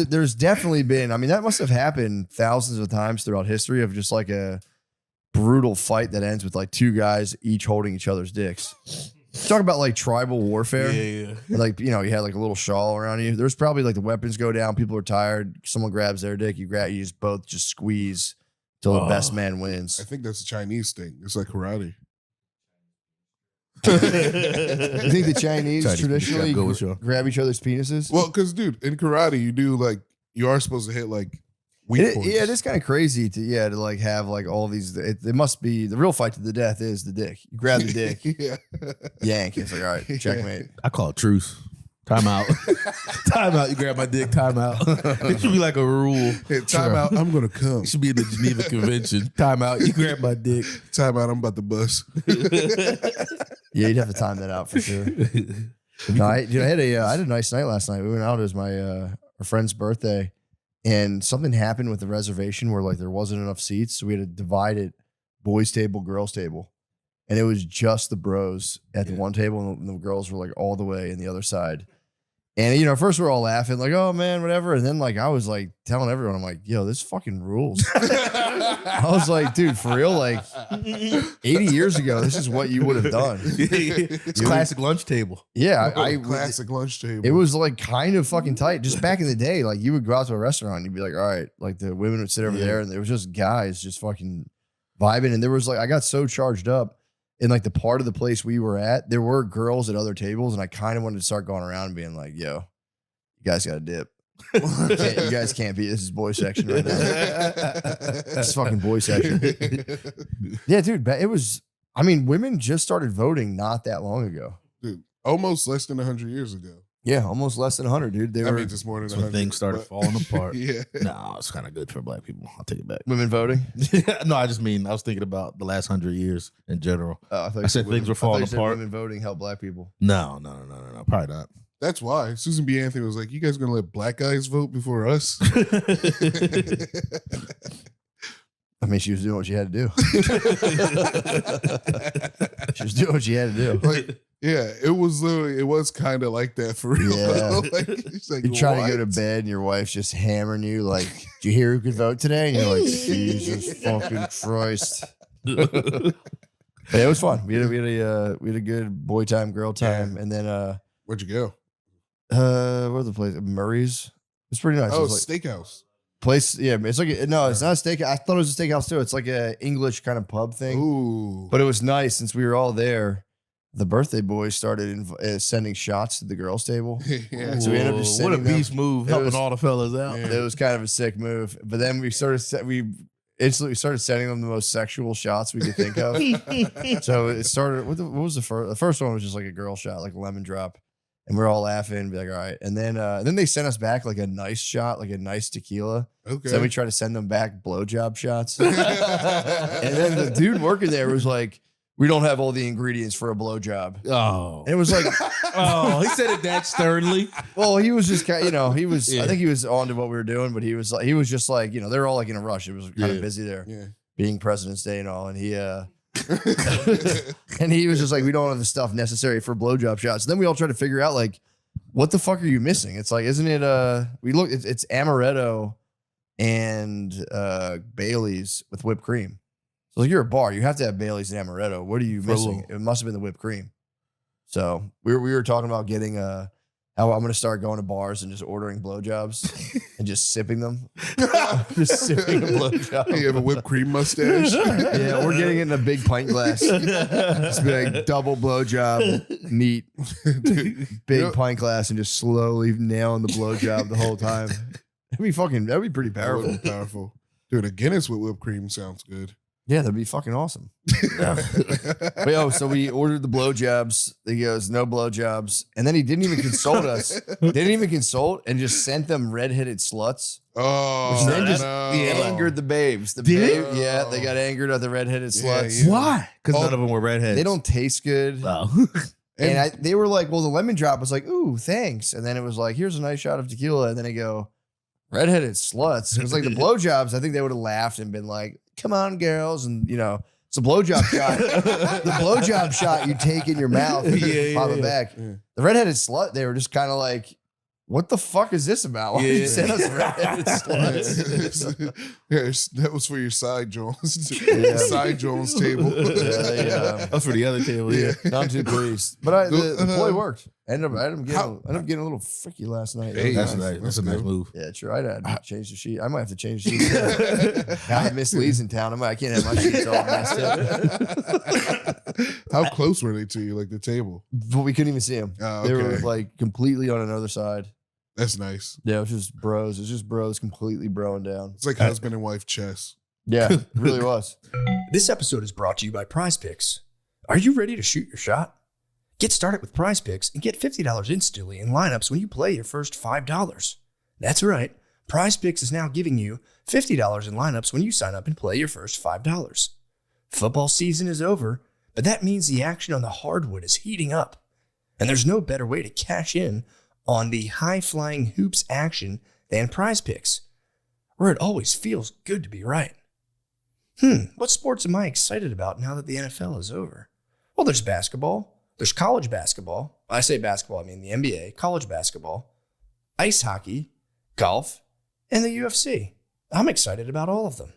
There's definitely been, I mean, that must have happened thousands of times throughout history of just like a brutal fight that ends with like two guys each holding each other's dicks. Talk about like tribal warfare. Yeah. Like, you had like a little shawl around you. There's probably like the weapons go down, people are tired, someone grabs their dick, you just both just squeeze till the best man wins. I think that's a Chinese thing. It's like karate. You think the Chinese traditionally grab each other's penises? Well, because dude, in karate, you are supposed to hit like weak points. Yeah, it is kind of crazy to like have like all these. It must be the real fight to the death is the dick. You grab the dick, yank. It's like, all right, checkmate. I call it truce. Time out. Time out. You grab my dick. Time out. It should be like a rule. Hey, time out. I'm gonna come. It should be in the Geneva Convention. Time out. You grab my dick. Time out. I'm about to bust. Yeah, you'd have to time that out for sure. No, I had a nice night last night. We went out. It was my our friend's birthday, and something happened with the reservation where like there wasn't enough seats, so we had to divide it, boys table, girls table, and it was just the bros at the one table, and the girls were like all the way in the other side. And at first we're all laughing, like, oh man, whatever. And then like I was like telling everyone, I'm like, yo, this fucking rules. I was like, dude, for real, like 80 years ago, this is what you would have done. It's classic lunch table. Yeah, classic lunch table. It was like kind of fucking tight. Just back in the day, like you would go out to a restaurant, and you'd be like, all right, like the women would sit over there, and there was just guys just fucking vibing. And there was like, I got so charged up in like the part of the place we were at, there were girls at other tables, and I kind of wanted to start going around and being like, yo, you guys got to dip. You guys can't be. This is boy section right now. This is fucking boy section. Yeah, dude. It was. I mean, women just started voting not that long ago. Dude, almost less than 100 years ago. Yeah, almost less than 100, dude. That means it's more than 100. Things started falling apart. Yeah. No, it's kind of good for black people. I'll take it back. Women voting? No, I just mean I was thinking about the last 100 years in general. I said things were falling apart. Women voting help black people. No, probably not. That's why Susan B. Anthony was like, "You guys gonna let black guys vote before us?" I mean, she was doing what she had to do. She was doing what she had to do. Like, yeah, it was kind of like that for real. Yeah. Like, it's like, you're trying to go to what? bed and your wife's just hammering you like, "Did you hear who could vote today?" And you're like, "Jesus fucking Christ." But it was fun. We had a good boy time, girl time, and then where'd you go? Where's the place? Murray's. It's pretty nice. Oh, it was like, steakhouse. Place, yeah. It's like it's not a steak. I thought it was a steakhouse too. It's like a English kind of pub thing. Ooh, but it was nice since we were all there. The birthday boys started sending shots to the girls' table. Yeah. So we ended up just what a sending them. beast move, It helping was- all the fellas out. It was kind of a sick move. But then we started instantly started sending them the most sexual shots we could think of. So it started. What was the first? The first one was just like a girl shot, like a lemon drop, and we're all laughing, be like, all right. And then they sent us back like a nice shot, like a nice tequila. Okay. So then we tried to send them back blowjob shots, and then the dude working there was like, we don't have all the ingredients for a blowjob. Oh, and it was like, oh, he said it that sternly. Well, he was just kind of, he was. Yeah. I think he was on to what we were doing, but he was just like, they were all like in a rush. It was kind of busy there, being President's Day and all, and he and he was just like, we don't have the stuff necessary for blowjob shots. And then we all tried to figure out like, what the fuck are you missing? It's like, isn't it? It's amaretto and Bailey's with whipped cream. So like, you're a bar, you have to have Bailey's and amaretto. What are you missing? It must have been the whipped cream. So we were talking about getting how I'm going to start going to bars and just ordering blowjobs and just sipping them. Just sipping a blowjob. You have a whipped cream mustache. Yeah, we're getting it in a big pint glass. Just be like double blowjob, neat, big pint glass, and just slowly nailing the blowjob the whole time. That'd be pretty powerful. That would be powerful. Dude, a Guinness with whipped cream sounds good. Yeah, that'd be fucking awesome. But so we ordered the blowjobs. He goes, no blowjobs. And then he didn't even consult us. Didn't even consult and just sent them redheaded sluts. Oh, which then just angered the babes. Yeah, they got angered at the redheaded sluts. Yeah. Why? Because none of them were redheads. They don't taste good. Oh. And they were like, well, the lemon drop was like, ooh, thanks. And then it was like, here's a nice shot of tequila. And then they go, redheaded sluts. It was like the blowjobs. I think they would have laughed and been like, come on, girls. And, it's a blowjob shot. The blowjob shot you take in your mouth and pop it back. Yeah. The redheaded slut, they were just kind of like, what the fuck is this about? Why did you send us redheaded sluts? That was for your side Jones. Side Jones table. That's for the other table. Yeah. Not too pleased. But the ploy worked. I ended up getting a little freaky last night. Hey, that's nice. That's a nice move. Yeah, true. I had to change the sheet. I might have to change the sheet. I have Miss Lee's in town. I can't have my sheets all messed up. How close were they to you, like the table? But we couldn't even see them. Oh, okay. They were like completely on another side. That's nice. Yeah, it was just bros. It was just bros completely broing down. It's like husband and wife chess. Yeah, it really was. This episode is brought to you by Prize Picks. Are you ready to shoot your shot? Get started with Prize Picks and get $50 instantly in lineups when you play your first $5. That's right. Prize Picks is now giving you $50 in lineups when you sign up and play your first $5. Football season is over, but that means the action on the hardwood is heating up. And there's no better way to cash in on the high-flying hoops action than Prize Picks, where it always feels good to be right. What sports am I excited about now that the NFL is over? Well, there's basketball. There's college basketball. I say basketball, I mean the NBA, college basketball, ice hockey, golf, and the UFC. I'm excited about all of them.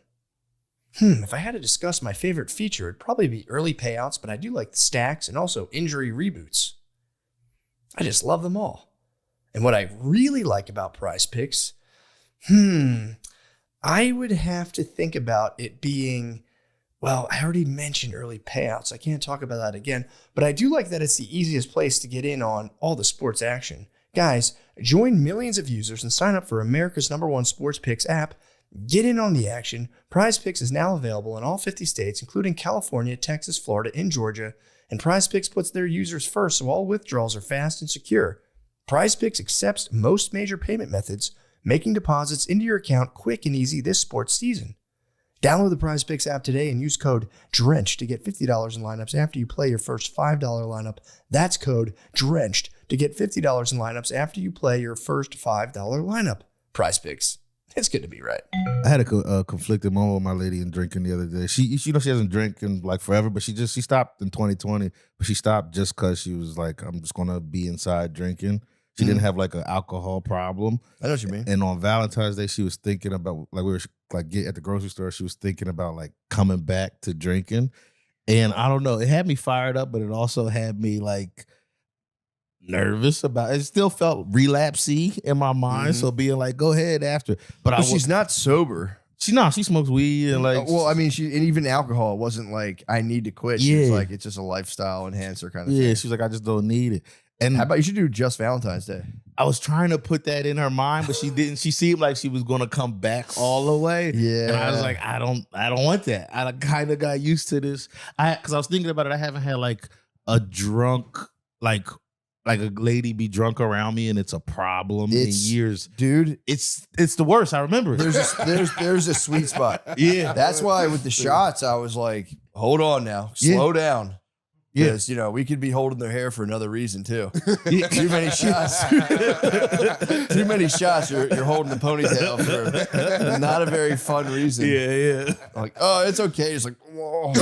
If I had to discuss my favorite feature, it'd probably be early payouts, but I do like the stacks and also injury reboots. I just love them all. And what I really like about Prize Picks, I would have to think about it being, well, I already mentioned early payouts. I can't talk about that again, but I do like that it's the easiest place to get in on all the sports action. Guys, join millions of users and sign up for America's #1 sports picks app. Get in on the action. Prize Picks is now available in all 50 states, including California, Texas, Florida, and Georgia. And Prize Picks puts their users first, so all withdrawals are fast and secure. Prize Picks accepts most major payment methods, making deposits into your account quick and easy this sports season. Download the Prize Picks app today and use code DRENCHED to get $50 in lineups after you play your first $5 lineup. That's code DRENCHED to get $50 in lineups after you play your first $5 lineup. Prize Picks. It's good to be right. I had a conflicted moment with my lady in drinking the other day. She hasn't drank in like forever, but she stopped in 2020. But she stopped just because she was like, I'm just gonna be inside drinking. She didn't have like an alcohol problem. I know what you mean. And on Valentine's Day, she was thinking about, like, we were like at the grocery store. She was thinking about like coming back to drinking, and I don't know. It had me fired up, but it also had me like nervous about it. Still felt relapsey in my mind. So being like, go ahead after. But she's not sober. She smokes weed and like. Well, I mean, and even alcohol wasn't like I need to quit. Yeah. She's like, it's just a lifestyle enhancer kind of thing. Yeah, she's like, I just don't need it. And how about you should do just Valentine's Day? I was trying to put that in her mind, but she didn't. She seemed like she was going to come back all the way. Yeah. And I was like, I don't want that. I kind of got used to this. Because I was thinking about it. I haven't had like a drunk, like a lady be drunk around me and it's a problem in years. Dude. It's the worst. I remember it. There's a sweet spot. Yeah. That's why with the shots, I was like, hold on now. Slow down. Because, we could be holding their hair for another reason, too. Too many shots. Too many shots. You're holding the ponytail for not a very fun reason. Yeah. Like, oh, it's okay. It's like, whoa.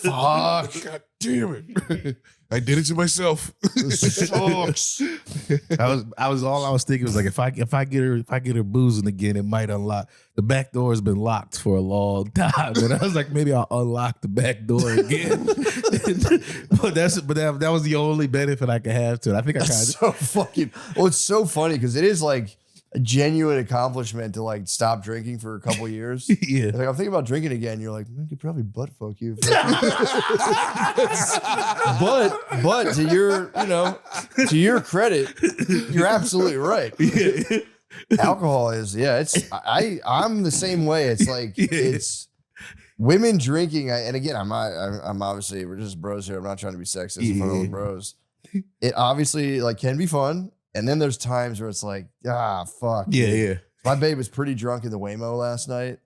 Fuck. God damn it. I did it to myself. This sucks. I was thinking was like if I get her boozing again, it might unlock. The back door has been locked for a long time, and I was like, maybe I'll unlock the back door again. but that was the only benefit I could have to it. I think I kind of so fucking. Well, it's so funny because it is like a genuine accomplishment to like stop drinking for a couple years. Yeah, like I'm thinking about drinking again. You're like, I could probably butt fuck you. but to your credit, you're absolutely right. Yeah. Alcohol is I'm the same way. It's like it's women drinking. And again, I'm obviously we're just bros here. I'm not trying to be sexist in front of bros. It obviously like can be fun. And then there's times where it's like, fuck. Yeah. My babe was pretty drunk in the Waymo last night.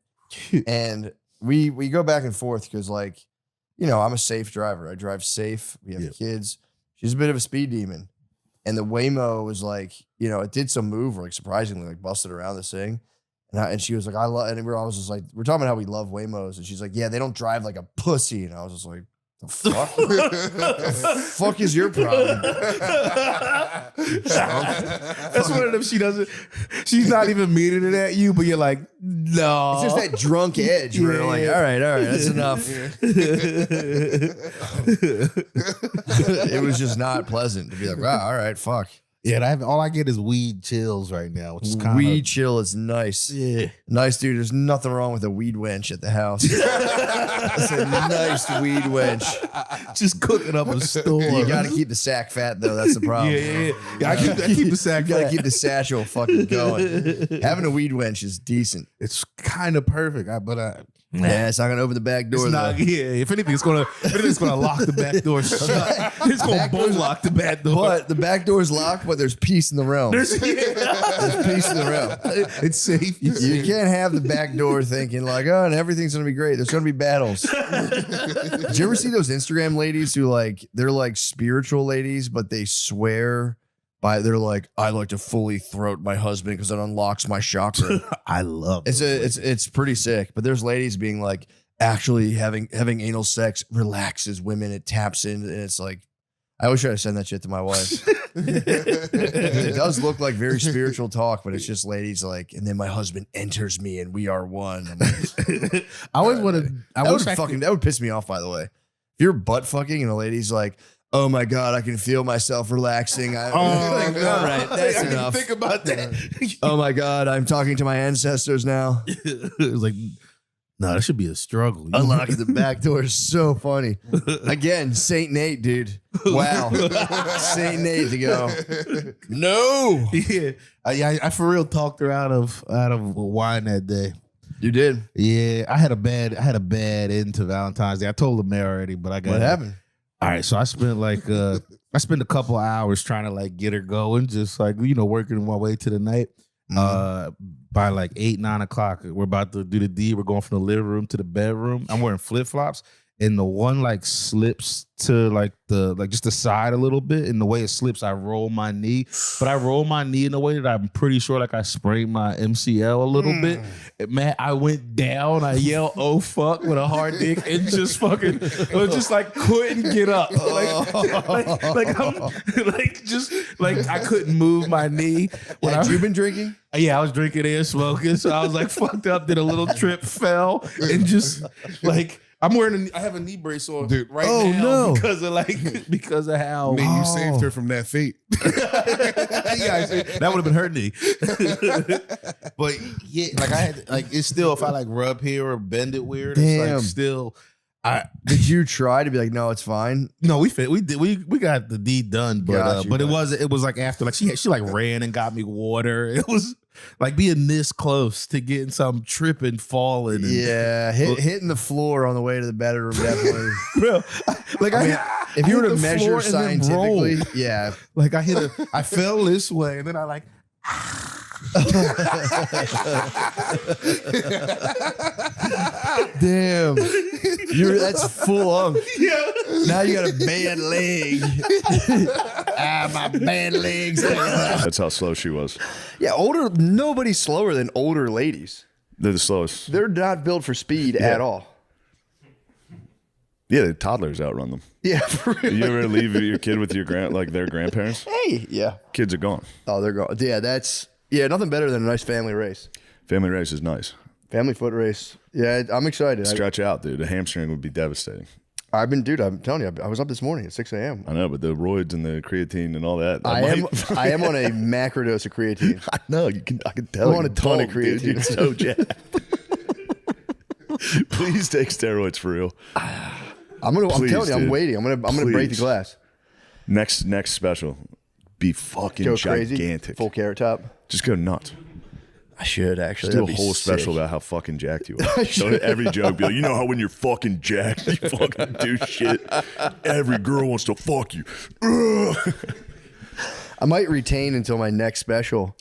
And we go back and forth because, like, I'm a safe driver. I drive safe. We have kids. She's a bit of a speed demon. And the Waymo was like, it did some move, like surprisingly, like busted around this thing. And she was like, I was just like, we're talking about how we love Waymos. And she's like, yeah, they don't drive like a pussy. And I was just like, the fuck? The fuck is your problem? That's one of them. She's not even meaning it at you, but you're like, no. It's just that drunk edge where you're like, all right, that's enough. It was just not pleasant to be like, wow, all right, fuck. Yeah, all I get is weed chills right now, which is kind of weed chill is nice. Yeah, nice, dude. There's nothing wrong with a weed wench at the house. It's a nice weed wench. Just cooking up a store. You got to keep the sack fat though. That's the problem. Yeah. I keep the sack. You got to keep the satchel fucking going. Having a weed wench is decent. It's kind of perfect, it's not gonna open the back door. If anything, it's gonna lock the back door shut. It's gonna both lock the back door. But the back door is locked, but there's peace in the realm. There's peace in the realm. It's safe. You can't have the back door thinking like, and everything's gonna be great. There's gonna be battles. Did you ever see those Instagram ladies who they're like spiritual ladies, but they swear they're like, I like to fully throat my husband because it unlocks my chakra. I love it. It's pretty sick. But there's ladies being like, actually having anal sex relaxes women. It taps in, and it's like, I always try to send that shit to my wife. It does look like very spiritual talk, but it's just ladies like, and then my husband enters me and we are one. I always want to. That would piss me off. By the way, if you're butt fucking and a lady's like, oh my God, I can feel myself relaxing. All right, that's enough. Think about that. Oh my God, I'm talking to my ancestors now. It was like, no, that should be a struggle. Unlocking the back door is so funny. Again, Saint Nate, dude. Wow. Saint Nate to go. No. Yeah. I for real talked her out of wine that day. You did? Yeah. I had a bad end to Valentine's Day. I told the mayor already, but I got what happened? All right, so I spent a couple of hours trying to like get her going, just like working my way to the night. By like 8, 9 o'clock, we're about to do the deed. We're going from the living room to the bedroom. I'm wearing flip flops, and the one like slips to like just the side a little bit. And the way it slips, I roll my knee, but I roll my knee in a way that I'm pretty sure like I sprained my MCL a little bit. Man, I went down. I yelled, "Oh fuck!" with a hard dick, and just fucking, just like couldn't get up. I couldn't move my knee. Had you been drinking? Yeah, I was drinking and smoking, so I was like fucked up. Did a little trip, fell, and just like. I have a knee brace on right now because of how you saved her from that fate. That would have been her knee. But yeah, like I had it's still if I like rub here or bend it weird, it's like still Did you try to be like, no, it's fine? No, we got the deed done, but it was like after, like she like ran and got me water. It was like being this close to getting some tripping, falling. And, hitting the floor on the way to the bedroom definitely. Bro, like if you were to measure scientifically, like I fell this way and then I like. Damn, that's full on. Yeah. Now you got a bad leg. My bad legs. That's how slow she was. Yeah, nobody's slower than older ladies. They're the slowest. They're not built for speed at all. Yeah, the toddlers outrun them. Yeah, for real. You ever leave your kid with their grandparents? Hey, yeah. Kids are gone. Oh, they're gone. Yeah, nothing better than a nice family race. Family race is nice. Family foot race. Yeah, I'm excited. Stretch out, dude. A hamstring would be devastating. I'm telling you, I was up this morning at 6 a.m. I know, but the roids and the creatine and all that. I am on a macrodose of creatine. I know. I can tell. I'm on a ton of creatine. Dude, you're so jacked. Please take steroids for real. I'm telling you, I'm waiting. I'm gonna break the glass. Next special, be fucking gigantic. Crazy. Full carrot top. Just go nuts. I should actually do a whole special about how fucking jacked you are. So every joke, be like, you know how when you're fucking jacked, you fucking do shit. Every girl wants to fuck you. I might retain until my next special,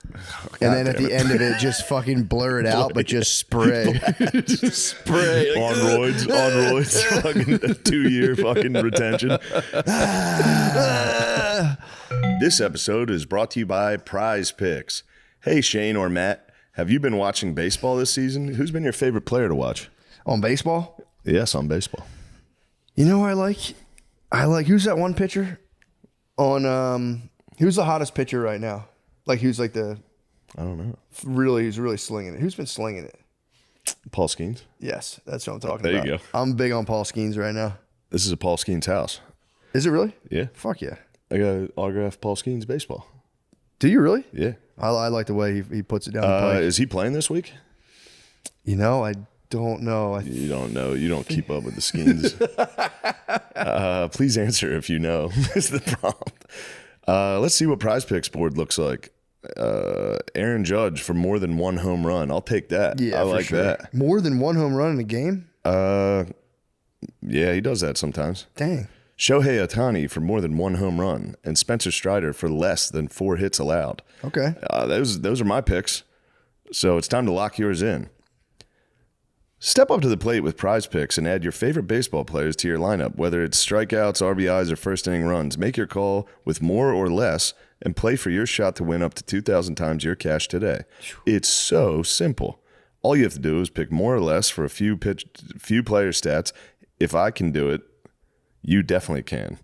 and then at the end of it, just fucking blur it out, but just spray. Just spray. On roids, fucking a 2-year fucking retention. This episode is brought to you by Prize Picks. Hey, Shane or Matt, have you been watching baseball this season? Who's been your favorite player to watch? On baseball? Yes, on baseball. You know who I like, who's that one pitcher? Who's the hottest pitcher right now? Like, who's like I don't know. Who's really slinging it? Who's been slinging it? Paul Skeens? Yes, that's what I'm talking about. There you go. I'm big on Paul Skeens right now. This is a Paul Skeens house. Is it really? Yeah. Fuck yeah. I got an autographed Paul Skeens baseball. Do you really? Yeah. I like the way he puts it down. The plate. Is he playing this week? You know, I don't know. You don't know. You don't keep up with the Skeens. Please answer if you know. Is the prompt. Let's see what Prize Picks board looks like. Aaron Judge for more than one home run. I'll take that. Yeah, I like that. More than one home run in a game? Yeah, he does that sometimes. Dang. Shohei Ohtani for more than one home run, and Spencer Strider for less than 4 hits allowed. Okay. Those are my picks. So it's time to lock yours in. Step up to the plate with Prize Picks and add your favorite baseball players to your lineup, whether it's strikeouts, RBIs, or first inning runs. Make your call with more or less and play for your shot to win up to 2,000 times your cash today. It's so simple. All you have to do is pick more or less for a few player stats. If I can do it, you definitely can.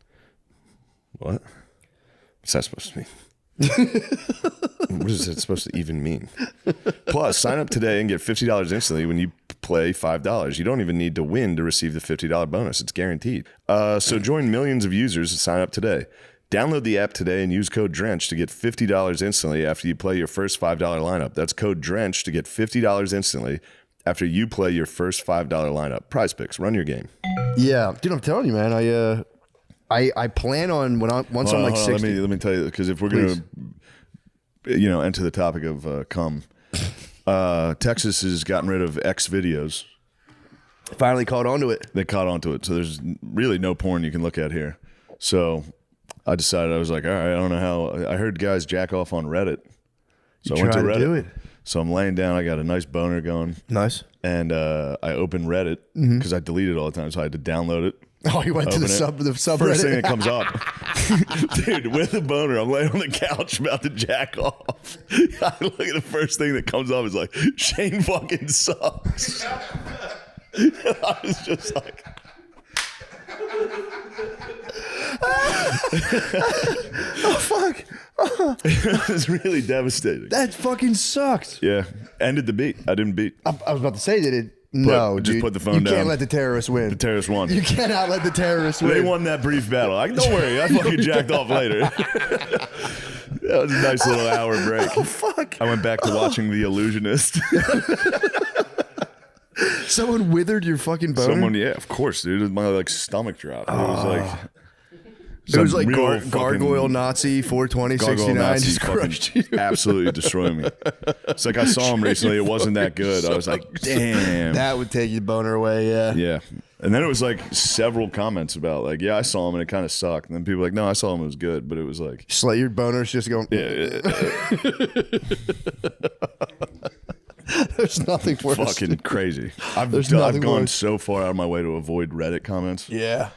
What? What's that supposed to mean? What is it supposed to even mean? Plus, sign up today and get $50 instantly when you play $5. You don't even need to win to receive the $50 bonus. It's guaranteed. So join millions of users and sign up today. Download the app today and use code DRENCH to get $50 instantly after you play your first $5 lineup. That's code DRENCH to get $50 instantly after you play your first $5 lineup. Prize Picks, run your game. Yeah, dude, I'm telling you, man. I plan on once I'm like 60. Let me tell you, because if we're gonna, enter the topic of cum, Texas has gotten rid of X videos. Finally caught onto it. They caught onto it, so there's really no porn you can look at here. So I decided, I was like, all right, I don't know how. I heard guys jack off on Reddit, so I went to Reddit. Do it. So I'm laying down. I got a nice boner going. Nice. And I opened Reddit because I delete it all the time, so I had to download it. Oh, you went to the subreddit. First thing that comes up, dude, with a boner, I'm laying on the couch about to jack off. I look at the first thing that comes up is like, Shane fucking sucks. I was just like, oh fuck. It was really devastating. That fucking sucks. Yeah, ended the beat. I didn't beat. I was about to say that it. No, just dude. Put the phone down. You can't let the terrorists win. The terrorists won. You cannot let the terrorists win. They won that brief battle. Don't worry, I fucking jacked off later. That was a nice little hour break. Oh fuck! I went back to watching The Illusionist. Someone withered your fucking boner? Someone, yeah, of course, dude. My like stomach dropped. It was like. It was like real gargoyle Nazi 420 69 Nazi just crushed you. absolutely destroying me. It's like I saw him recently. It wasn't that good. I was like, damn. That would take your boner away, yeah. Yeah. And then it was like several comments about like, yeah, I saw him and it kind of sucked. And then people were like, no, I saw him. It was good. But it was like. Just let your boners just go. Yeah. There's nothing worse. Fucking crazy. I've gone so far out of my way to avoid Reddit comments. Yeah.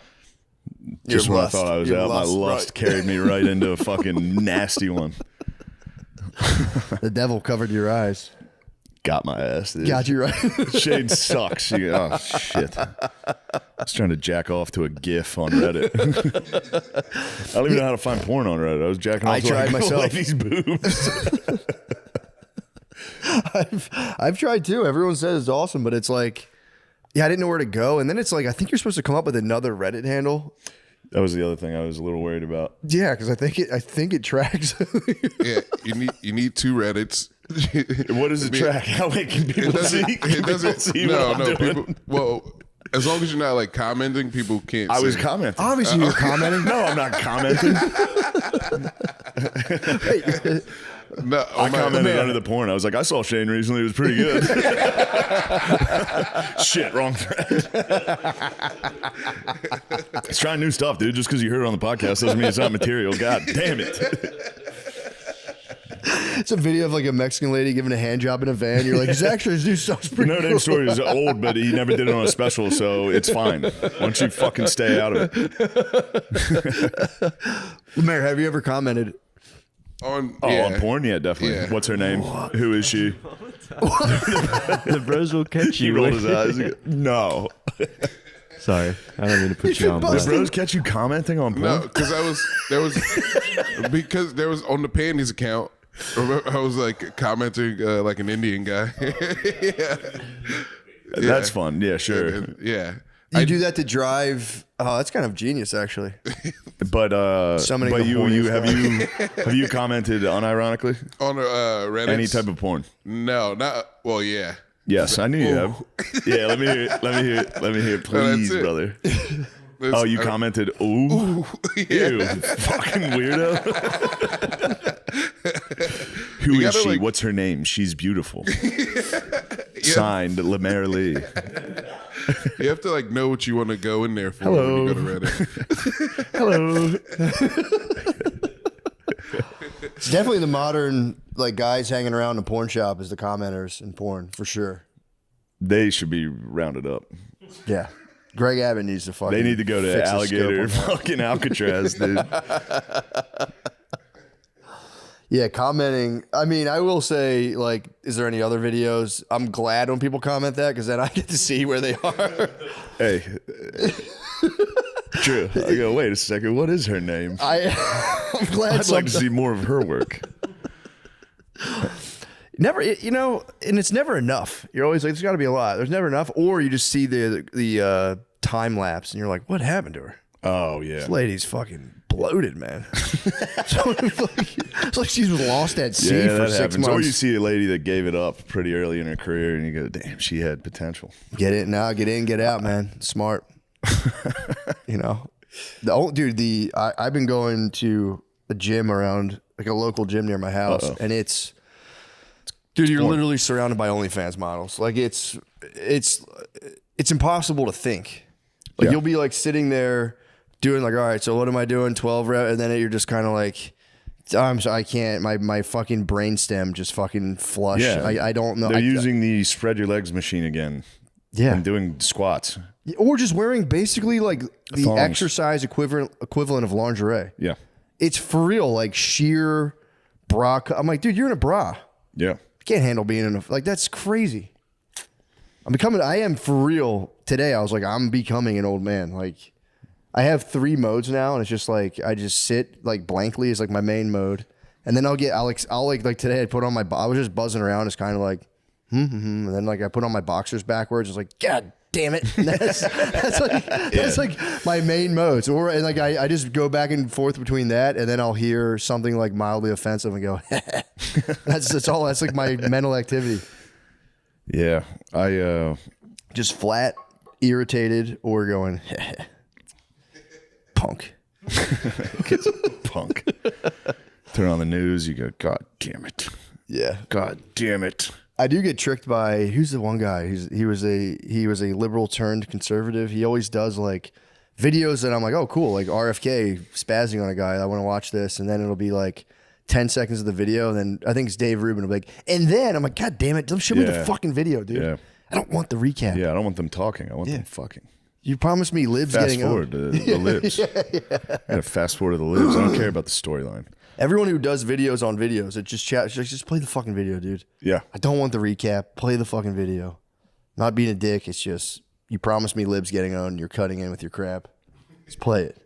Just when I thought I was out, my lust carried me right into a fucking nasty one. The devil covered your eyes. Got my ass, dude. Got you right. Shade sucks. Oh, shit. I was trying to jack off to a GIF on Reddit. I don't even know how to find porn on Reddit. I was jacking off I to tried like, myself. ladies' boobs. I've tried too. Everyone says it's awesome, but it's like, yeah, I didn't know where to go. And then it's like, I think you're supposed to come up with another Reddit handle. That was the other thing I was a little worried about. Yeah, because I think it tracks. Yeah, you need 2 Reddits. What does it track? How many can people see? It doesn't. See No, what I'm doing? people. Well, as long as you're not like commenting, people can't. I was see. commenting. Obviously, you're commenting. No, I'm not commenting. No, I commented under the porn. I was like, I saw Shane recently. It was pretty good. Shit, wrong thread. Let's try new stuff, dude. Just because you heard it on the podcast doesn't mean it's not material. God damn it. It's a video of like a Mexican lady giving a hand job in a van. You're like, his new stuff's pretty No cool. Name Story is old, but he never did it on a special, so it's fine. Why don't you fucking stay out of it? Mayor, have you ever commented? On porn? Yeah, definitely. Yeah. What's her name? Who is she? The bros will catch He you. rolled his eyes. No. Sorry, I don't mean to put you on. The bros catch you commenting on porn? No, because there was on the Panties account. I was like commenting like an Indian guy. Yeah. That's fun. Yeah, sure. Yeah. You do that to drive. Oh, that's kind of genius, actually. But Summoning but the you horniest have you commented unironically On Reddit. any type of porn? No, not well. Yeah. Yes, I knew you have. Yeah, let me hear it, please, it. brother. Oh, you commented, ooh, Yeah. ew, fucking weirdo. Who You is gotta, she? like- What's her name? She's beautiful. Signed, Lemaire Lee. You have to like know what you want to go in there for Hello. when you go to Reddit. Hello. It's definitely the modern like guys hanging around in a porn shop is the commenters in porn for sure. They should be rounded up. Yeah. Greg Abbott needs to fucking. They need to go to fix his Alligator, scope on that. fucking Alcatraz, dude. Yeah, commenting. I mean, I will say, like, is there any other videos? I'm glad when people comment that because then I get to see where they are. Hey. True. I go, wait a second. What is her name? I'm glad. I'd like to see more of her work. Never, you know, and it's never enough. You're always like, there's got to be a lot. There's never enough, or you just see the time lapse, and you're like, what happened to her? Oh yeah, This lady's fucking bloated, man. It's like she was lost at sea for 6 happens. months. Or you see a lady that gave it up pretty early in her career, and you go, damn, she had potential. Get it now, get in, get out, man. Smart. You know, I've been going to a gym around like a local gym near my house, and it's dude, you're literally surrounded by OnlyFans models. Like it's impossible to think. Like you'll be like sitting there doing like, all right, so what am I doing? 12 reps, and then you're just kind of like, I can't. My fucking brainstem just fucking flush. Yeah, I don't know. They're using the spread your legs machine again. Yeah, and doing squats. Or just wearing basically like the Thongs. exercise equivalent of lingerie. Yeah. It's for real, like sheer bra. I'm like, dude, you're in a bra. Yeah. You can't handle being in a, like, that's crazy. I am for real. Today, I was like, I'm becoming an old man. Like, I have 3 modes now, and it's just like, I just sit like blankly is like my main mode. And then I'll like today I put on my, I was just buzzing around. It's kind of like, and then like I put on my boxers backwards. It's like, God damn it. And that's like my main modes. Or and like I just go back and forth between that, and then I'll hear something like mildly offensive and go, that's all. That's like my mental activity. Yeah. just flat, irritated, or going, punk. Punk. Turn on the news, you go, God damn it. Yeah. God damn it. I do get tricked by, who's the one guy? He was a liberal turned conservative. He always does like videos that I'm like, oh, cool. Like RFK spazzing on a guy. I want to watch this. And then it'll be like 10 seconds of the video. And then I think it's Dave Rubin will be like, and then I'm like, God damn it. Don't show me the fucking video, dude. Yeah. I don't want the recap. Yeah, I don't want them talking. I want them fucking. You promised me libs Fast getting forward to the libs. I gotta fast forward to the libs. I don't care about the storyline. Everyone who does videos on videos, it just just play the fucking video, dude. Yeah. I don't want the recap. Play the fucking video. Not being a dick. It's just, you promised me libs getting owned. You're cutting in with your crap. Just play it.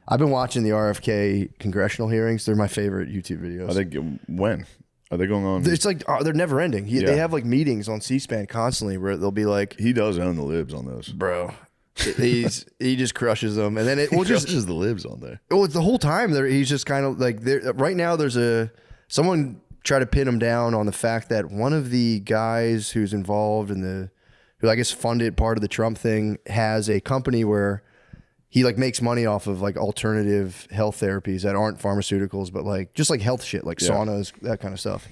I've been watching the RFK congressional hearings. They're my favorite YouTube videos. Are they, when? Are they going on? It's like, they're never ending. They have like meetings on C-SPAN constantly where they'll be like, he does own the libs on those. Bro. He just crushes them, and then it will just crushes the libs on there. Well, the whole time he's just kind of like right now. There's someone tried to pin him down on the fact that one of the guys who's involved in who I guess funded part of the Trump thing has a company where he like makes money off of like alternative health therapies that aren't pharmaceuticals, but like just like health shit, like saunas, that kind of stuff.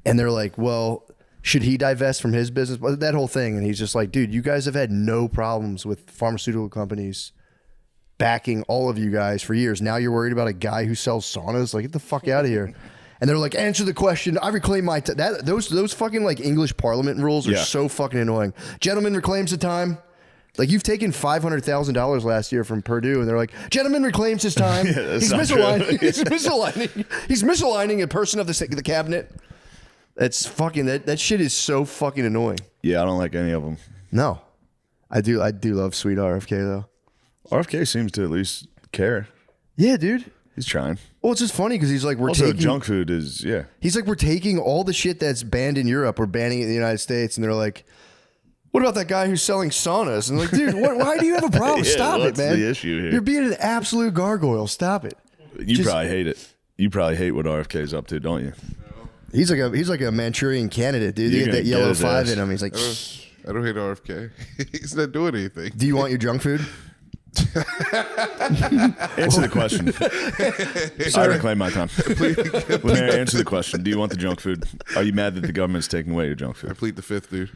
And they're like, well, should he divest from his business? That whole thing. And he's just like, dude, you guys have had no problems with pharmaceutical companies backing all of you guys for years. Now you're worried about a guy who sells saunas? Like, get the fuck out of here. And they're like, answer the question. I reclaim my time. Those fucking like English Parliament rules are so fucking annoying. Gentleman reclaims the time. Like, you've taken $500,000 last year from Purdue, and they're like, gentleman reclaims his time. He's misaligning. He's misaligning a person of the cabinet. That's fucking that shit is so fucking annoying. Yeah, I don't like any of them. No, I do love sweet RFK though. RFK seems to at least care. Yeah, dude. He's trying. Well, it's just funny because he's like, junk food is He's like, we're taking all the shit that's banned in Europe, we're banning it in the United States, and they're like, what about that guy who's selling saunas? And like, dude, why do you have a problem? Stop it, man. What's the issue here? You're being an absolute gargoyle. Stop it. You probably hate it. You probably hate what RFK's up to, don't you? He's like a Manchurian candidate, dude. You get that yellow 5 in him. He's like, I don't hate RFK. He's not doing anything. Do you want your junk food? Answer the question. I reclaim my time. Mary, answer the question. Do you want the junk food? Are you mad that the government's taking away your junk food? I plead the fifth, dude.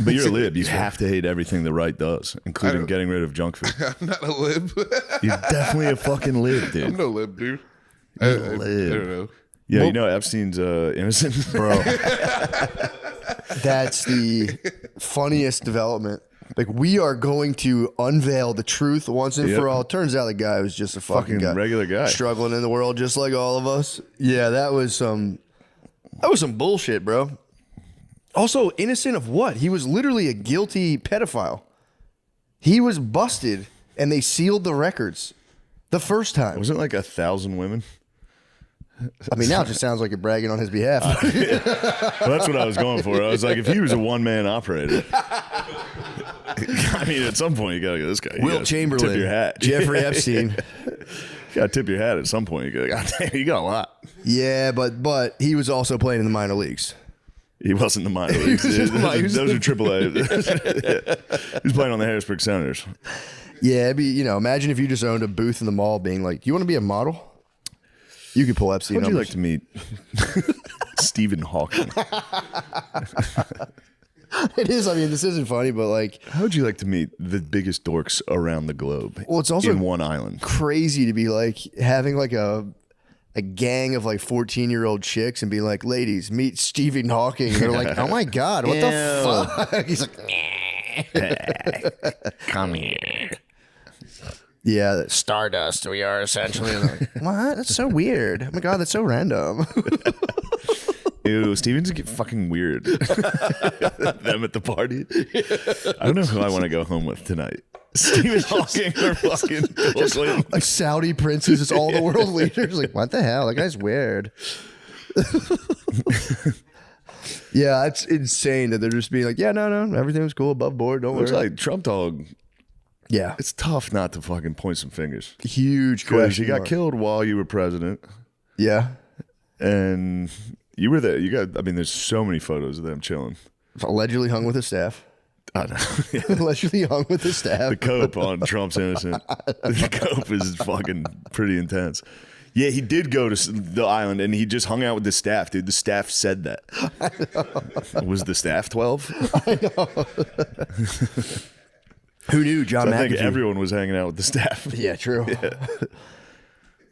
But you're a lib. You have to hate everything the right does, including getting rid of junk food. I'm not a lib. You're definitely a fucking lib, dude. I'm no lib, dude. I don't know. Yeah, you know Epstein's innocent, bro. That's the funniest development. Like, we are going to unveil the truth once and for all. Turns out the guy was just a fucking guy, regular guy, struggling in the world just like all of us. Yeah, that was some bullshit, bro. Also, innocent of what? He was literally a guilty pedophile. He was busted, and they sealed the records the first time. Wasn't it like 1,000 women? I mean, now it just sounds like you're bragging on his behalf. Well, that's what I was going for. I was like, if he was a one-man operator, I mean, at some point you gotta go, this guy. Wilt Chamberlain, tip your hat. Jeffrey Epstein. You gotta tip your hat at some point. You go, God damn, you got a lot. Yeah, but he was also playing in the minor leagues. He wasn't in the minor leagues. Those are AAA. He was playing on the Harrisburg Senators. Yeah, it'd be, imagine if you just owned a booth in the mall being like, you want to be a model? You could pull Epstein. How'd you like to meet Stephen Hawking? It is. I mean, this isn't funny, but like, how'd you like to meet the biggest dorks around the globe? Well, it's also in one island. Crazy to be like having like a gang of like 14-year-old chicks and be like, ladies, meet Stephen Hawking. And they're like, oh my God, what the fuck? He's like, come here. Yeah, stardust. We are essentially. Like, what? That's so weird. Oh my God, that's so random. Ew, Steven's get fucking weird. Them at the party. I don't know who I want to go home with tonight. Stephen Hawking or fucking just like Saudi princes. It's all the world leaders. Like, what the hell? That guy's weird. Yeah, it's insane that they're just being like, yeah, no, everything was cool, above board. Don't Looks worry. like Trump Dawg. Yeah, it's tough not to fucking point some fingers. Huge question. You got killed while you were president. Yeah, and you were there. You got. I mean, there's so many photos of them chilling. Allegedly hung with his staff. Allegedly hung with the staff. The cope on Trump's innocent. The cope is fucking pretty intense. Yeah, he did go to the island and he just hung out with the staff, dude. The staff said that. Was the staff 12? I know. Who knew John So I McAfee? think everyone was hanging out with the staff. Yeah, true. Yeah.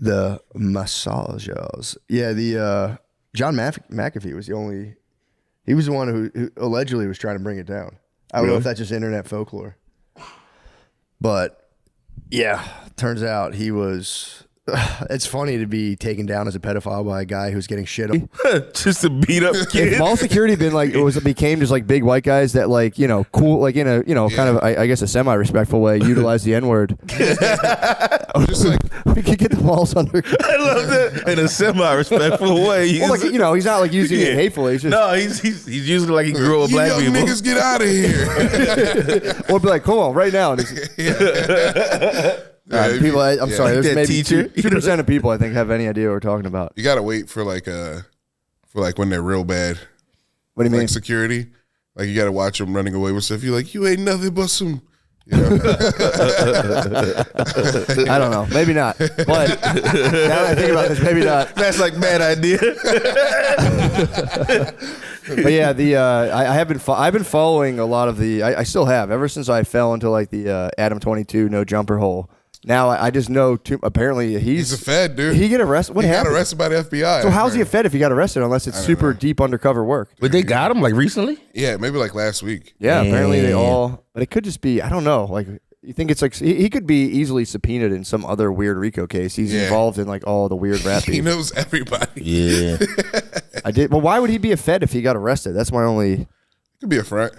The massages. Yeah, the John McAfee was the only. He was the one who allegedly was trying to bring it down. I don't know if that's just internet folklore. But yeah, turns out he was. It's funny to be taken down as a pedophile by a guy who's getting shit on. Just to beat up kids. If mall security been like became just like big white guys that like cool like in a kind of I guess a semi respectful way utilize the N-word. Just like we could get the malls under. I love that in a semi respectful way. Well, like he's not like using it hatefully. He's just, no, he's using it like he grew up black young people. Niggas get out of here. or be like, come on, right now. People, I'm sorry. There's maybe 2% of people I think have any idea what we're talking about. You gotta wait for like when they're real bad. What do you mean? Security, like you gotta watch them running away with stuff. You're like, you ain't nothing but some. You know? I don't know. Maybe not. But now that I think about this, maybe not. That's like bad idea. But yeah, I've been following a lot of I still have ever since I fell into like the Adam 22 no jumper hole. Now I just know apparently he's a Fed, dude. He get arrested. What happened? Got arrested by the FBI. So how's he a Fed if he got arrested unless it's super deep undercover work? But they got him like recently? Yeah, maybe like last week. Yeah, apparently they all. But it could just be I don't know. Like you think it's like he could be easily subpoenaed in some other weird RICO case. He's involved in like all the weird rap. He knows everybody. Yeah. I did. Well, why would he be a Fed if he got arrested? That's my only. Could be a front.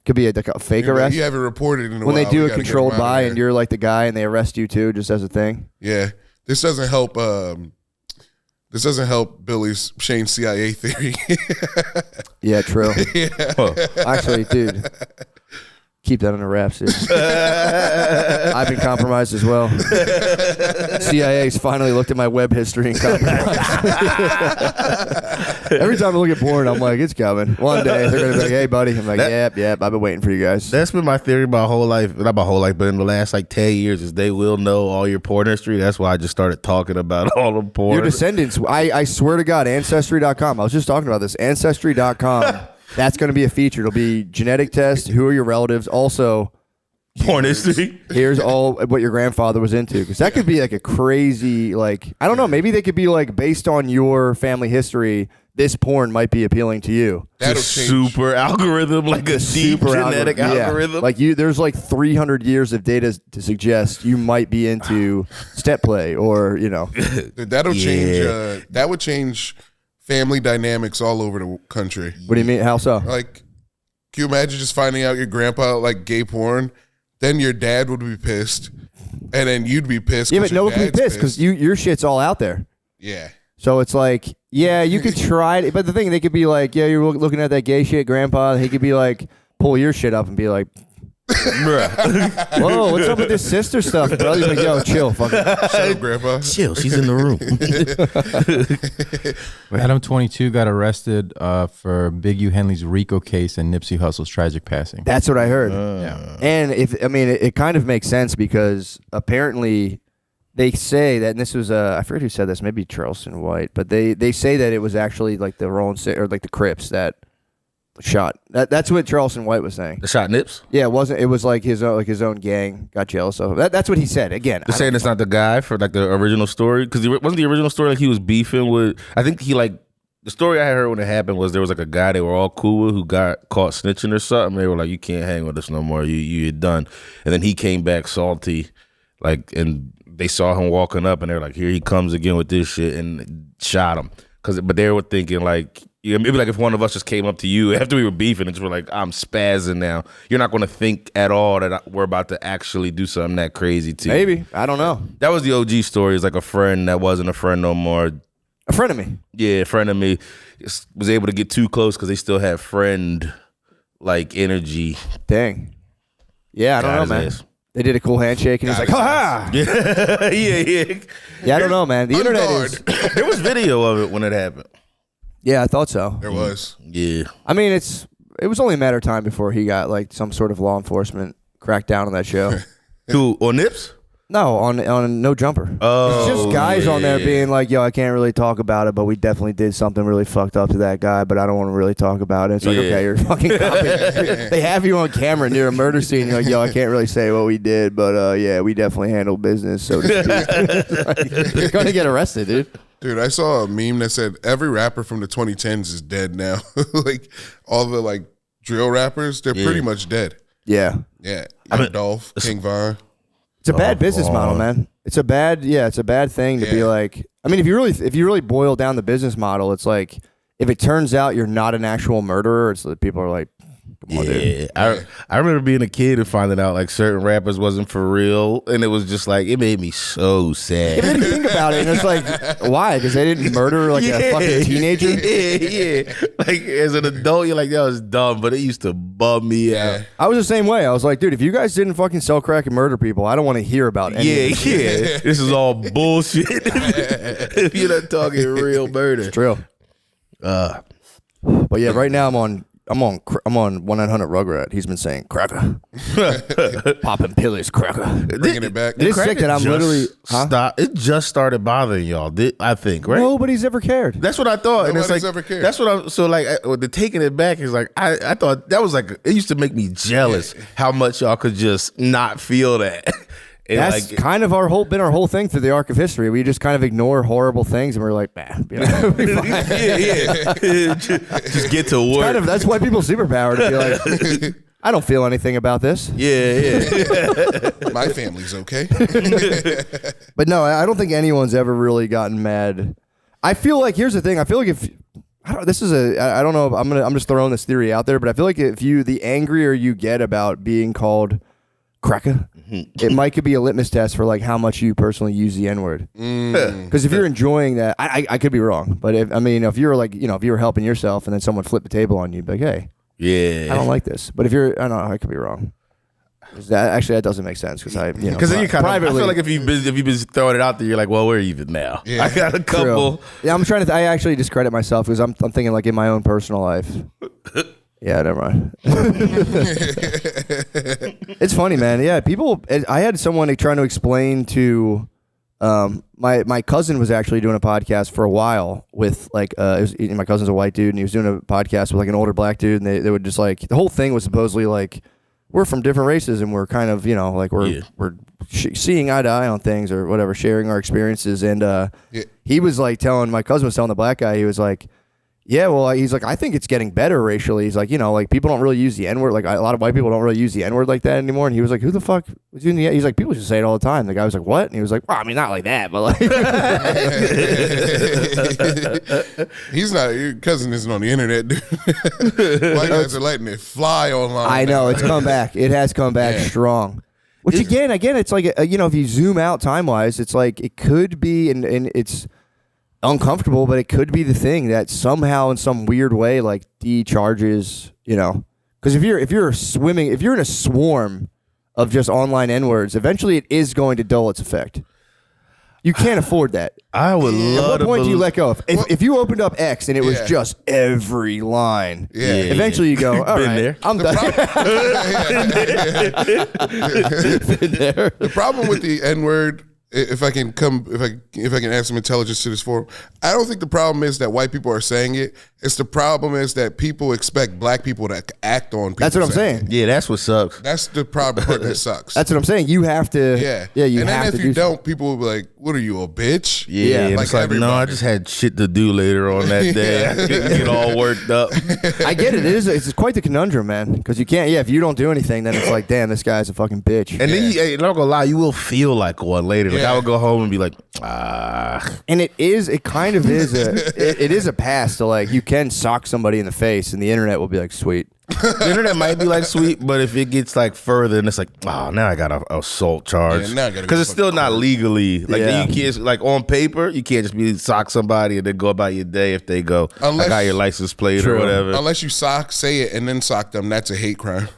Could be like a fake arrest. You haven't reported in a while. When they do a controlled buy and you're like the guy and they arrest you too, just as a thing. Yeah, this doesn't help. This doesn't help Billy's Shane CIA theory. Yeah, true. Yeah. Actually, dude, keep that under wraps, dude. I've been compromised as well. CIA's finally looked at my web history and compromised. Every time I look at porn, I'm like, it's coming. One day they're gonna be like, hey, buddy. I'm like, yep. I've been waiting for you guys. That's been my theory my whole life. Not my whole life, but in the last like 10 years is they will know all your porn history. That's why I just started talking about all the porn. Your descendants, I swear to God, Ancestry.com. I was just talking about this. Ancestry.com. That's going to be a feature. It'll be genetic test. Who are your relatives? Also, porn history. Here's all what your grandfather was into. Because that could be like a crazy, like, I don't know. Maybe they could be like, based on your family history, this porn might be appealing to you. That'll super algorithm, like a deep genetic algorithm. Yeah. Like there's like 300 years of data to suggest you might be into step play or, That'll change. That would change family dynamics all over the country. What do you mean? How so? Like, can you imagine just finding out your grandpa like gay porn? Then your dad would be pissed, and then you'd be pissed. Yeah, but no one can be pissed because your shit's all out there. Yeah. So it's like, yeah, you could try it, but the thing, they could be like, yeah, you're looking at that gay shit, grandpa. He could be like, pull your shit up and be like, whoa, what's up with this sister stuff, bro? He's like, yo, chill, fucking. Shut up, grandpa. Chill, she's in the room. Adam 22 got arrested for Big U Henley's RICO case and Nipsey Hussle's tragic passing. That's what I heard. Yeah. And it kind of makes sense because apparently they say that, and this was I forget who said this, maybe Charleston White, but they say that it was actually like the or like the Crips that shot. That's what Charleston White was saying. The shot Nips? Yeah, it wasn't. It was like his own gang got jealous of him. That's what he said. Again, they're saying it's not the guy for like the original story because wasn't the original story like he was beefing with? I think he like the story I heard when it happened was there was like a guy they were all cool with who got caught snitching or something. They were like, you can't hang with us no more. You're done. And then he came back salty, like, and they saw him walking up and they're like, here he comes again with this shit, and shot him. But they were thinking like, yeah, maybe like if one of us just came up to you after we were beefing and just were like, I'm spazzing now, you're not going to think at all that we're about to actually do something that crazy to you. Maybe. I don't know. That was the OG story. It's like a friend that wasn't a friend no more. A friend of me. Yeah, a friend of me was able to get too close because they still had friend like energy. Dang. Yeah, I don't know, man. They did a cool handshake and he's like, ha ha! Yeah. Yeah, I don't know, man. The internet is. There was video of it when it happened. Yeah, I thought so. There was. Yeah. I mean, it's it was only a matter of time before he got like some sort of law enforcement crackdown on that show. Who, on Nips? No, on No Jumper. Oh, it's just guys on there being like, yo, I can't really talk about it, but we definitely did something really fucked up to that guy, but I don't want to really talk about it. It's like, okay, you're a fucking cop. They have you on camera near a murder scene. You're like, yo, I can't really say what we did, but yeah, we definitely handled business. So to speak. Like, you're going to get arrested, dude. Dude, I saw a meme that said every rapper from the 2010s is dead now. Like all the like drill rappers, they're pretty much dead. Yeah. Yeah. Dolph, King Von. It's a bad business model, man. It's a bad thing to be like. I mean, if you really boil down the business model, it's like if it turns out you're not an actual murderer, it's like people are like, come on, dude. I remember being a kid and finding out like certain rappers wasn't for real, and it was just like it made me so sad. And then you think about it, and it's like, why? Because they didn't murder like a fucking teenager. Yeah. Like as an adult, you're like, that was dumb, but it used to bum me out. I was the same way. I was like, dude, if you guys didn't fucking sell crack and murder people, I don't want to hear about any of this. This is all bullshit. If you're not talking real murder, It's true. But yeah, right now I'm on 1-900 Rugrat. He's been saying cracker, popping pillies, cracker. Bringing it back. It is sick that I'm literally It just started bothering y'all. I think, right? Nobody's ever cared. That's what I thought. Nobody's and it's like, ever cared. That's what I'm. So like, the taking it back is like, I thought that was like, it used to make me jealous how much y'all could just not feel that. And that's like, kind of our whole thing through the arc of history. We just kind of ignore horrible things, and we're like, man, just get to work. That's white people's superpower to be like, I don't feel anything about this. Yeah. My family's okay. But no, I don't think anyone's ever really gotten mad. I feel like here's the thing. I feel like I don't know. I'm just throwing this theory out there, but I feel like the angrier you get about being called cracker, it might could be a litmus test for like how much you personally use the N-word. Because if you're enjoying that, I could be wrong, but if you're like, if you were helping yourself and then someone flipped the table on you, you'd be like, hey, I don't like this. But if I don't know, I could be wrong. That doesn't make sense because then you kind of, I feel like if you've been throwing it out there, you're like, well, we're even now. Yeah. I got a couple. True. Yeah, I'm trying to. I actually discredit myself because I'm thinking like in my own personal life. Yeah, never mind. It's funny, man. Yeah, people. I had someone trying to explain to my cousin was actually doing a podcast for a while with like my cousin's a white dude and he was doing a podcast with like an older black dude and they would just like the whole thing was supposedly like we're from different races and we're kind of like we're seeing eye to eye on things or whatever, sharing our experiences and he was like my cousin was telling the black guy, he was like, yeah, well, he's like, I think it's getting better racially. He's like, like people don't really use the N-word. Like a lot of white people don't really use the N-word like that anymore. And he was like, who the fuck was using the N-word? He's like, people just say it all the time. The guy was like, what? And he was like, well, I mean, not like that, but like. He's not, your cousin isn't on the internet, dude. White guys are letting it fly online. I know, it's come back. It has come back strong. Which again, it's like, if you zoom out time-wise, it's like, it could be, and it's uncomfortable, but it could be the thing that somehow in some weird way like decharges, because if you're in a swarm of just online N-words, eventually it is going to dull its effect. You can't afford that. I would love. At what point do you let go? If you opened up X and it was just every line, eventually you go, all right, there. I'm done. The problem with the N-word, if I can add some intelligence to this forum, I don't think the problem is that white people are saying it. It's the problem is that people expect black people to act on people. That's what I'm saying. Yeah, that's what sucks. That's the problem part that sucks. That's what I'm saying. You have to. Yeah. You and have then to if you do don't, people will be like, "What are you, a bitch?" Yeah. Like it's like, no, I just had shit to do later on that day. I didn't get all worked up. I get it. It's quite the conundrum, man. Because you can't. Yeah, if you don't do anything, then it's like, damn, this guy's a fucking bitch. And then I'm not gonna lie, you will feel like one later. Like I would go home and be like, And it kind of is it is a pass to like you can sock somebody in the face and the internet will be like sweet. The internet might be like sweet, but if it gets like further and it's like, oh, now I got an assault charge because it's still not legally like you can't like on paper you can't just be sock somebody and then go about your day if they go I got your license plate or whatever. Unless you say it and then sock them, that's a hate crime.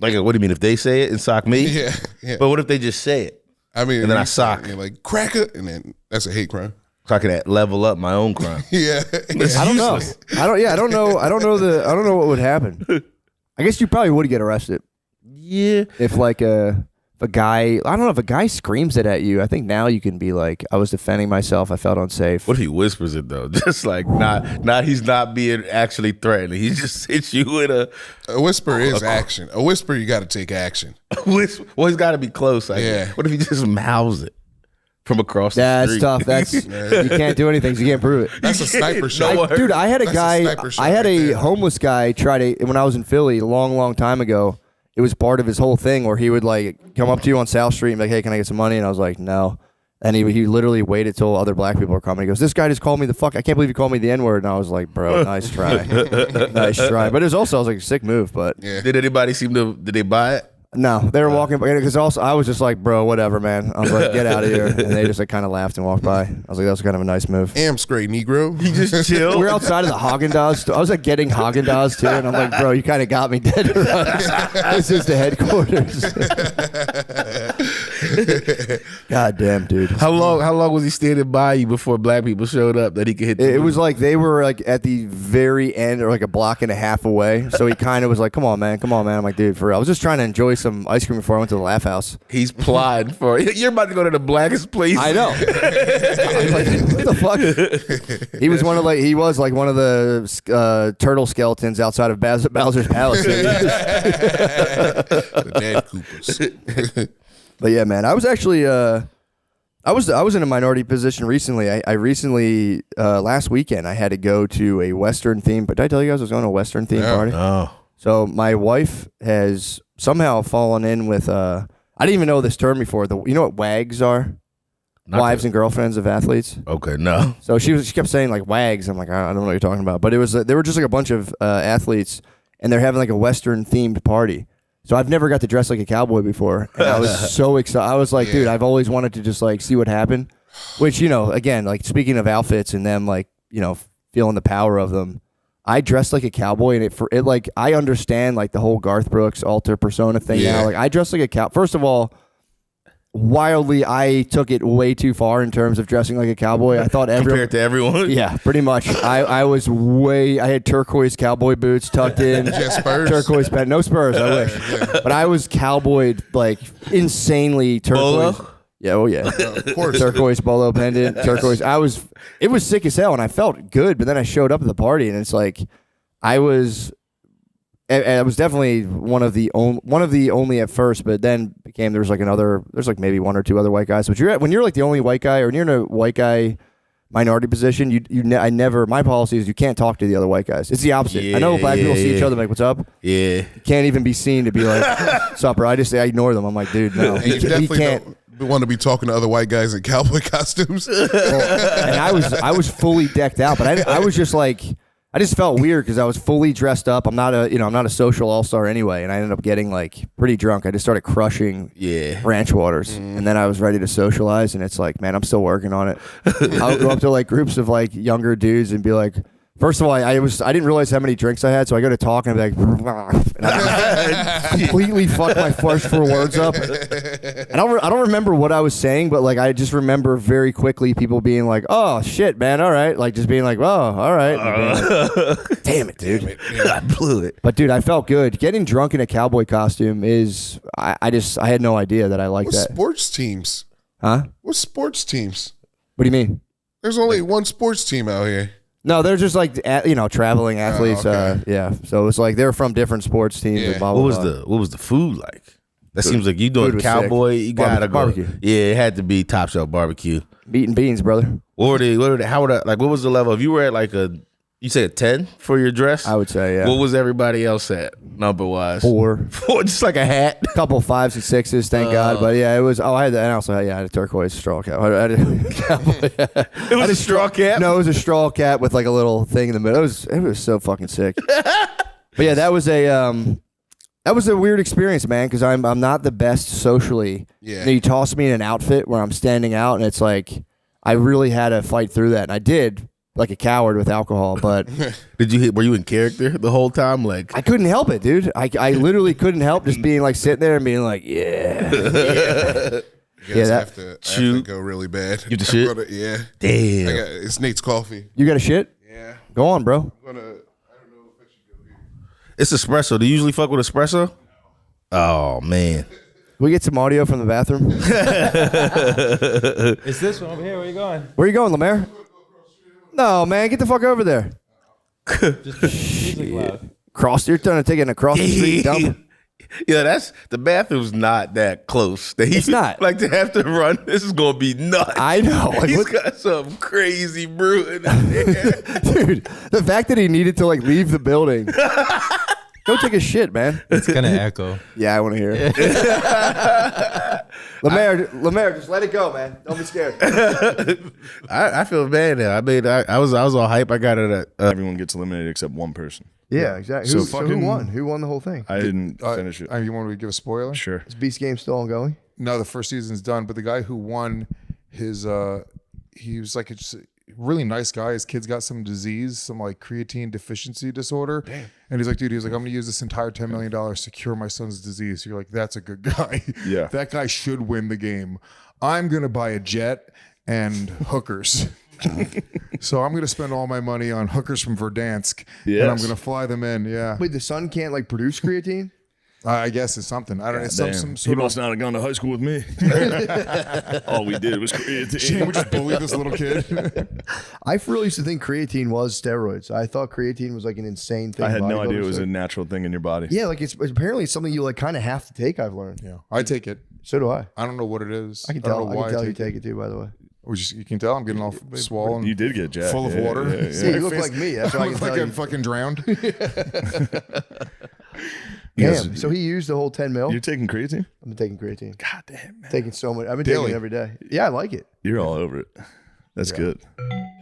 Like what do you mean if they say it and sock me? Yeah. But what if they just say it? I mean, and then I sock like cracker, and then that's a hate crime. So I can level up my own crime. Yeah. I don't know. I don't know what would happen. I guess you probably would get arrested. Yeah. If like a guy, I don't know, if a guy screams it at you, I think now you can be like, I was defending myself, I felt unsafe. What if he whispers it though? Just like not he's not being actually threatening. He just hits you with a whisper is action. A whisper, you got to take action. Well, he's got to be close. What if he just mouths it from across the street? That's tough. That's you can't do anything. So you can't prove it. That's a sniper shot. Dude, I had a guy. I had a homeless guy try to when I was in Philly a long time ago. It was part of his whole thing where he would like come up to you on South Street and be like, "Hey, can I get some money?" And I was like, "No." And he literally waited till other black people were coming. He goes, "This guy just called me the fuck. I can't believe you called me the N-word." And I was like, "Bro, nice try, nice try." But it was also, I was like, a sick move. But did anybody did they buy it? No, they were walking by because also I was just like, "Bro, whatever, man." I was like, "Get out of here," and they just like kind of laughed and walked by. I was like, "That was kind of a nice move." Amps great, Negro. He just chilled. We were outside of the Haagen-Dazs. I was like getting Haagen-Dazs too, and I'm like, "Bro, you kind of got me dead to rights. This is the headquarters." God damn, dude. How long was he standing by you before black people showed up that he could hit? It was like they were like at the very end or like a block and a half away. So he kind of was like, come on, man. I'm like, dude, for real. I was just trying to enjoy some ice cream before I went to the Laugh House. He's plotting for you're about to go to the blackest place. I know. I was like, what the fuck? He was one of the turtle skeletons outside of Bowser's Palace. The dead Koopas. But yeah, man, I was actually I was in a minority position recently. I recently last weekend I had to go to a Western theme. But did I tell you guys I was going to a Western theme party? Oh. So my wife has somehow fallen in with I didn't even know this term before. You know what WAGs are? Wives and girlfriends of athletes. Okay, no. So she kept saying like WAGs. I'm like, I don't know what you're talking about. But it was they were just like a bunch of athletes, and they're having like a Western themed party. So I've never got to dress like a cowboy before, and I was so excited. I was like, dude, I've always wanted to just like see what happened. Which, you know, again, like speaking of outfits and them, like, you know, feeling the power of them. I dressed like a cowboy, and it like I understand like the whole Garth Brooks alter persona thing now. Like I dressed like a cow. First of all, wildly, I took it way too far in terms of dressing like a cowboy. I thought compared to everyone. Yeah, pretty much. I was I had turquoise cowboy boots tucked in. Spurs? Turquoise pants. No spurs, I wish. But I was cowboyed like insanely turquoise. Bolo? Yeah, oh yeah. Of course. Turquoise bolo pendant, turquoise. It was sick as hell, and I felt good, but then I showed up at the party, and it's like I was definitely one of the only at first, but then became there's like maybe one or two other white guys. But when you're like the only white guy, or you're in a white guy minority position, my policy is you can't talk to the other white guys. It's the opposite. Yeah, I know black people see each other like, what's up? Yeah. You can't even be seen to be like, supper. I ignore them. I'm like, dude, no. And you definitely don't want to be talking to other white guys in cowboy costumes. And I was fully decked out, but I was just like, I just felt weird because I was fully dressed up. I'm not a social all-star anyway, and I ended up getting like pretty drunk. I just started crushing ranch waters, and then I was ready to socialize. And it's like, man, I'm still working on it. I'll go up to like groups of like younger dudes and be like, first of all, I didn't realize how many drinks I had, so I go to talk and I'd be like, and I completely fuck my first 4 words up. And I don't remember what I was saying, but like I just remember very quickly people being like, "Oh shit, man, all right," like just being like, "Oh, all right." Like, damn it, dude, I blew it. But dude, I felt good. Getting drunk in a cowboy costume is I had no idea that I liked that. Sports teams? Huh? What sports teams? What do you mean? There's only one sports team out here. No, they're just like traveling athletes. Yeah, so it's like they're from different sports teams. And blah, blah, What was the food like? That seems like you doing cowboy. Sick. You gotta go. Barbecue. Yeah, it had to be top shelf barbecue. Meat and beans, brother. What was the level? If you were at like you say a 10 for your dress? I would say, yeah. What was everybody else at number wise? 4, just like a hat. A couple 5s and 6s, thank God. But yeah, it was. Oh, I had that, and also I had a turquoise straw cap. I had It was a straw cap. No, it was a straw cap with like a little thing in the middle. It was so fucking sick. But yeah, that was a weird experience, man, because I'm not the best socially. Yeah. You toss me in an outfit where I'm standing out, and it's like I really had to fight through that, and I did. Like a coward with alcohol, but were you in character the whole time? Like I couldn't help it, dude. I literally couldn't help just being like sitting there and being like, yeah. Yes, Yeah, I that- have to Shoot. go really bad. You have to shit? I'm gonna- yeah. Damn. It's Nate's coffee. You got a shit? Yeah. Go on, bro. It's espresso. Do you usually fuck with espresso? Oh man. We get some audio from the bathroom. It's this one over here. Where you going? Where you going, Lemaire? No, man, get the fuck over there. Music loud. You're trying to take it across the street dump. Yeah, that's the bathroom's not that close. It's not. Like to have to run. This is gonna be nuts. I know. Like, He's what- got some crazy brewing in there. Dude, the fact that he needed to like leave the building. Go take a shit, man. It's gonna echo. Yeah, I want to hear it. Lemaire, just let it go, man. Don't be scared. I feel bad now. I mean, I was all hype. I got it at Everyone gets eliminated except one person. Yeah, exactly. So So who fucking- won? Who won the whole thing? I didn't finish it. You want me to give a spoiler? Sure. Is Beast Game still ongoing? No, the first season's done. But the guy who won, he was like a really nice guy. His kid's got some disease, some like creatine deficiency disorder. Damn. And he's like, dude, I'm going to use this entire $10 million to cure my son's disease. So you're like, that's a good guy. Yeah. That guy should win the game. I'm going to buy a jet and hookers. So I'm going to spend all my money on hookers from Verdansk. And I'm Yes. going to fly them in. Yeah. Wait, the sun can't like produce creatine? I guess it's something. I don't know. It's some Damn. He sort must of. not have gone to high school with me. All we did was create. Shane would just bully this little kid. I really used to think creatine was steroids. I thought creatine was like an insane thing. I had no idea it bodybuilders was a took. natural thing in your body. Yeah, like it's apparently it's something you like kind of have to take. I've learned. Yeah, I take it. So do I. I don't know what it is. I can don't tell. know I why can tell you take it too. By the way. You can tell I'm getting all swollen. You did get jacked. Full of Yeah, water. yeah, yeah. See, you look like me. That's why I can look tell like you. I'm fucking drowned. Damn. So he used the whole 10 mil. You're taking creatine? I've been taking creatine. God damn, man. Taking so much. I've been taking it every day. Yeah, I like it. You're all over it. That's good.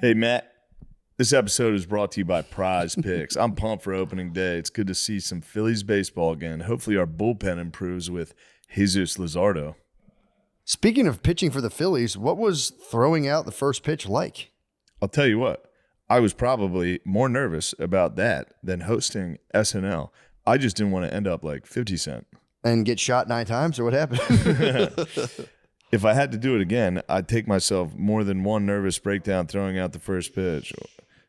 Hey, Matt. This episode is brought to you by Prize Picks. I'm pumped for opening day. It's good to see some Phillies baseball again. Hopefully our bullpen improves with Jesus Luzardo. Speaking of pitching for the Phillies, what was throwing out the first pitch like? I'll tell you what. I was probably more nervous about that than hosting SNL. I just didn't want to end up like 50 Cent. And get shot 9 times, or what happened? If I had to do it again, I'd take myself more than one nervous breakdown throwing out the first pitch.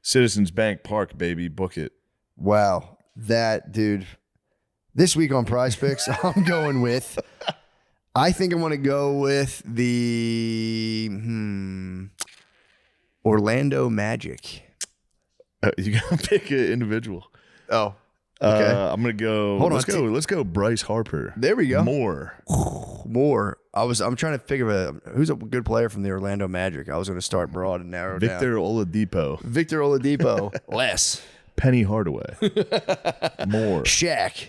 Citizens Bank Park, baby. Book it. Wow. That, dude. This week on Prize Picks, I'm going with, I think I'm going to go with the Orlando Magic. You got to pick an individual. Oh. Okay. I'm gonna go. Hold on, Let's go. Bryce Harper. There we go. More. I'm trying to figure who's a good player from the Orlando Magic. I was going to start broad and narrow Victor down. Oladipo. Victor Oladipo. Less. Penny Hardaway. More. Shaq.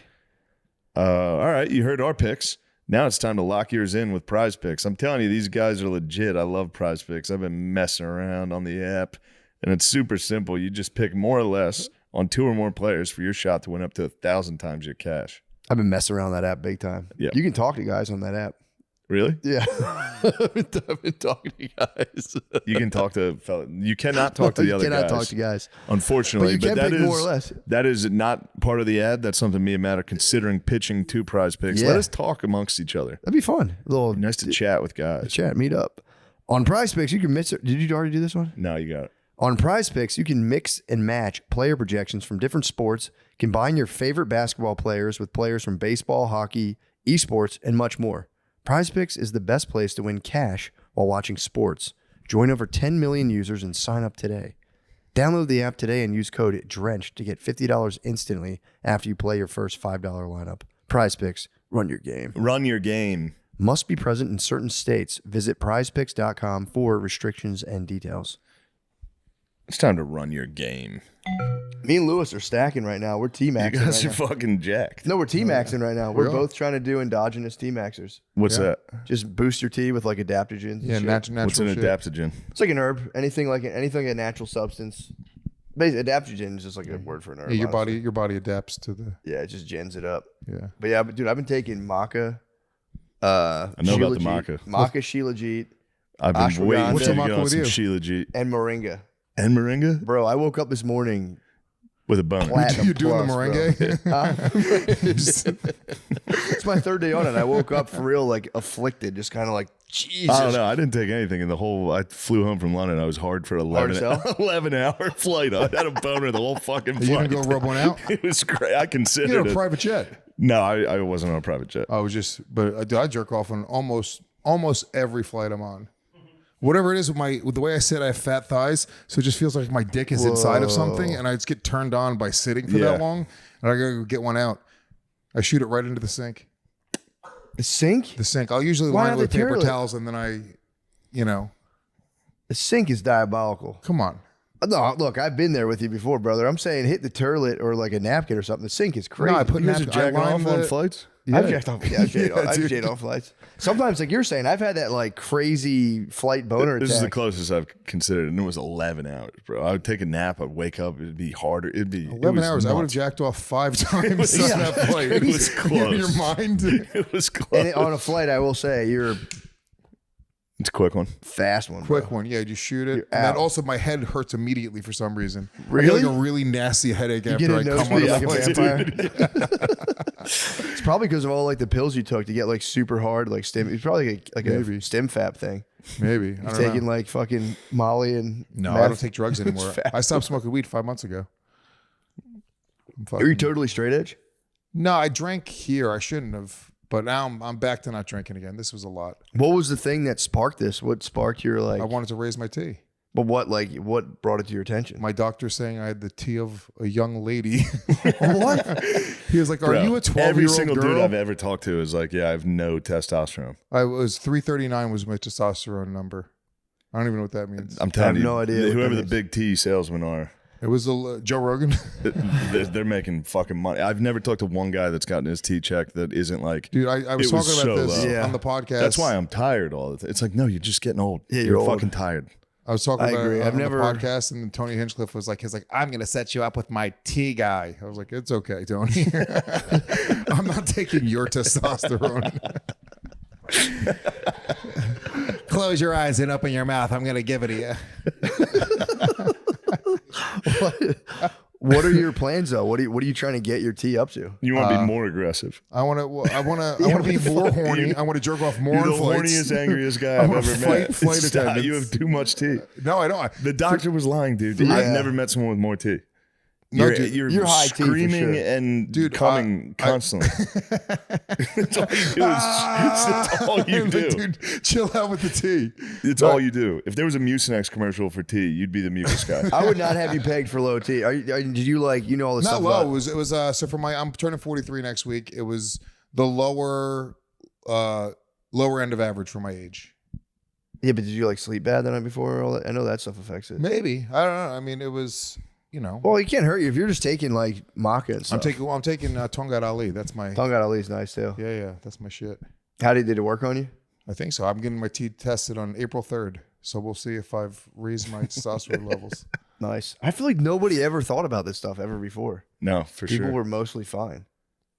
All right, you heard our picks. Now it's time to lock yours in with Prize Picks. I'm telling you, these guys are legit. I love Prize Picks. I've been messing around on the app, and it's super simple. You just pick more or less on 2 or more players for your shot to win up to 1,000 times your cash. I've been messing around that app big time. Yeah. You can talk to guys on that app. Really? Yeah. I've been talking to guys. You can talk to you cannot talk to the other guys. You cannot talk to guys. Unfortunately, But you can that pick is more or less. that is not part of the ad. That's something me and Matt are considering pitching to Prize Picks. Yeah. Let us talk amongst each other. That'd be fun. Nice to chat with guys. Meet up. On Prize Picks, you can mix it. Did you already do this one? No, you got it. On Prize Picks, you can mix and match player projections from different sports, combine your favorite basketball players with players from baseball, hockey, esports, and much more. Prize Picks is the best place to win cash while watching sports. Join over 10 million users and sign up today. Download the app today and use code DRENCH to get $50 instantly after you play your first $5 lineup. Prize Picks, run your game. Run your game. Must be present in certain states. Visit prizepicks.com for restrictions and details. It's time to run your game. Me and Lewis are stacking right now. We're T-maxing You guys right are now. fucking jacked. No, we're T-maxing right now. We're Really? both trying to do endogenous T-maxers. What's that? Just boost your T with like adaptogens. and Yeah, shit. natural What's an shit. adaptogen? It's like an herb. Anything like a natural substance. Basically, adaptogen is just like a word for an herb. Yeah, honestly. your body adapts to the. Yeah, it just gens it up. Yeah. But yeah, dude, I've been taking maca. I know about the Shilajit, maca. Maca, Shilajit, I've been waiting ashwagandha, for you to go on some Shilajit. and moringa. And moringa? Bro, I woke up this morning. with a boner. Platinum You doing the plus, merengue? It's my third day on it. I woke up for real, like afflicted, just kind of like Jesus. I don't know. I didn't take anything in the whole. I flew home from London. I was hard for 11-hour flight. I had a boner the whole fucking flight. You gonna go rub one out? It was great. I considered You had a it. private jet. No, I wasn't on a private jet. I was just, but I jerk off on almost every flight I'm on. Whatever it is with the way I sit, I have fat thighs, so it just feels like my dick is inside of something, and I just get turned on by sitting for that long, and I gotta go get one out. I shoot it right into the sink. The sink? The sink. I'll usually line it with paper towels, and then the sink is diabolical. Come on. No, look, I've been there with you before, brother. I'm saying hit the turlet or like a napkin or something. The sink is crazy. No, I put napkin. Jack off on flights. Yeah. I've jacked off. Yeah, I've jacked off flights. Sometimes, like you're saying, I've had that like crazy flight boner This attack. is the closest I've considered, and it was 11 hours, bro. I would take a nap. I'd wake up. It'd be harder. It'd be 11 hours. I would have jacked off 5 times on that flight. It was close. In your mind. It was close. And on a flight, I will say it's a quick one. Fast one. Quick one. Yeah, you shoot it. And then also my head hurts immediately for some reason. Really? I get like a really nasty headache You after I come on like a a flight. vampire. It's probably because of all like the pills you took to get like super hard, like stim. It's probably like a stim fap thing. Maybe. I You're don't taking know. like fucking Molly and No, meth. I don't take drugs anymore. I stopped smoking weed 5 months ago. Are you totally straight edge? No, I drank here. I shouldn't have. But now I'm back to not drinking again. This was a lot. What was the thing that sparked this? What sparked your like? I wanted to raise my tea. But what brought it to your attention? My doctor saying I had the tea of a young lady. What? He was like, "Are Bro, you a 12-year-old Every single girl?" dude I've ever talked to is like, "Yeah, I have no testosterone." I was 339 was my testosterone number. I don't even know what that means. I'm telling you, no idea what whoever that the big T salesmen are, It was Joe Rogan. they're making fucking money. I've never talked to one guy that's gotten his T checked that isn't like, Dude, I was it talking about so this low. on the podcast. That's why I'm tired all the time. It's like, no, you're just getting old. Yeah, you're you're old. fucking tired. I was talking I about agree. it I've on never- the podcast, and then Tony Hinchcliffe was like, "He's like, I'm gonna set you up with my tea guy." I was like, "It's okay, Tony. I'm not taking your testosterone." Close your eyes and open your mouth. I'm gonna give it to you. What are your plans though? What are you trying to get your tea up to? You want to be more aggressive. I want to be more horny. I want to jerk off more You're on the flights. horniest, angriest guy I I've want ever flight- met. flight Stop. attendants. You have too much tea. No, I don't. The doctor was lying, dude. Yeah. I've never met someone with more tea. No, You're, dude, you're high tea for screaming sure. and Dude, coming constantly. That's all you do. That's all you do. Dude, chill out with the tea. It's all you do. If there was a Mucinex commercial for tea, you'd be the mucus guy. I would not have you pegged for low tea. Did you like all this Not stuff? low. about- It was so for my I'm turning 43 next week. It was the lower end of average for my age. Yeah, but did you like sleep bad the night before? All that? I know that stuff affects it. Maybe. I don't know. I mean, it was, Well, it can't hurt you if you're just taking like maca and stuff. I'm taking Tongat Ali. That's my Tongat Ali's nice too. Yeah, that's my shit. How did it work on you? I think so. I'm getting my tea tested on April 3rd. So we'll see if I've raised my testosterone levels. Nice. I feel like nobody ever thought about this stuff ever before. No, for People sure. were mostly fine.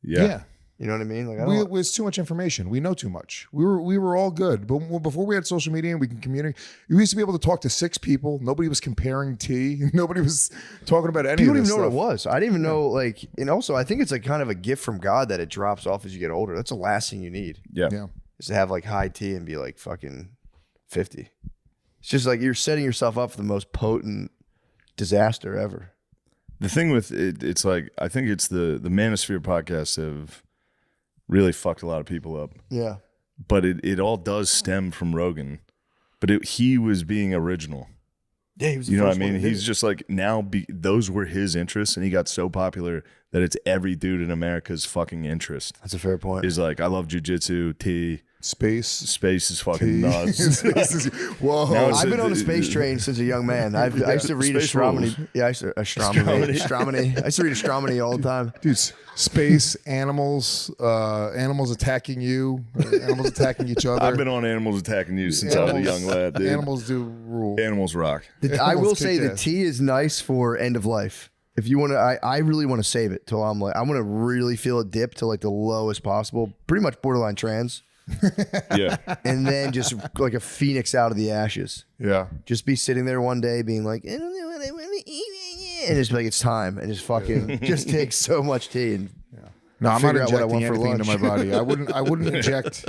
Yeah. You know what I mean? Like It was too much information. We know too much. We were all good, but before we had social media and we can communicate, we used to be able to talk to 6 people. Nobody was comparing tea. Nobody was talking about any People of don't this even know stuff. what it was. I didn't even know and also I think it's like kind of a gift from God that it drops off as you get older. That's the last thing you need. Yeah. Is to have like high tea and be like fucking 50. It's just like you're setting yourself up for the most potent disaster ever. The thing with it, it's like, I think it's the Manosphere podcast have really fucked a lot of people up. Yeah. But it all does stem from Rogan. But he was being original. Yeah, he was the You know what I first one mean? who did He's it. just like, now those were his interests, and he got so popular that it's every dude in America's fucking interest. That's a fair point. Is like, I love jujitsu, tea. Space is fucking tea. nuts. Whoa. Now it's I've been on the space train since a young man. I used to read Space astronomy. rules. Yeah, I used to astronomy. I used to read astronomy all the time. Dude, space, animals attacking you, animals attacking each other. I've been on animals attacking you since I was a young lad, dude. Animals do rule. Animals rock. I will say kick the ass. tea is nice for end of life. If you want to, I really want to save it till I'm like, I want to really feel it dip to like the lowest possible, pretty much borderline trans. Yeah. And then just like a phoenix out of the ashes. Yeah. Just be sitting there one day being like, I don't know what I want to eat. and just be like, it's time, and just fucking just take so much tea and No, I'm not figure out what I injecting want for anything into my lunch. body. I wouldn't inject.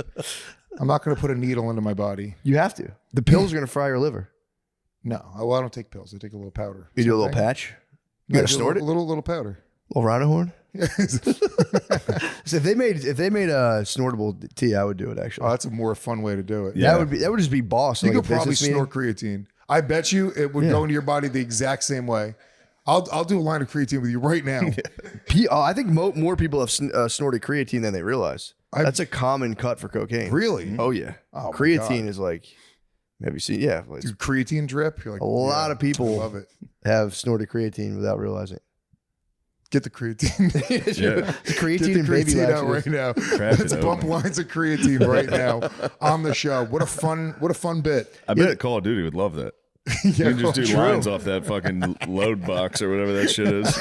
I'm not going to put a needle into my body. You have to. The pills are going to fry your liver. No, well, I don't take pills. I take a little powder. You do a Same little thing. patch. You No, got to do snort it. a little powder. Little rhino horn. So if they made a snortable tea, I would do it actually. Oh, that's a more fun way to do it. That would just be boss. You like could a probably business snort creatine. I bet you it would go into your body the exact same way. I'll do a line of creatine with you right now. I think more people have snorted creatine than they realize. That's a common cut for cocaine. Really? Oh yeah. Oh, my creatine God. is like. Have you seen? Yeah, like, Dude, creatine drip. You're like, a lot of people love it. have snorted creatine without realizing. Get the creatine. Yeah. Creatine Get the and baby creatine out laxatives. right now. Craft Let's it bump open. lines of creatine right now on the show. What a fun bit. I bet Call of Duty would love that. Yeah, You just do true. lines off that fucking load box or whatever that shit is.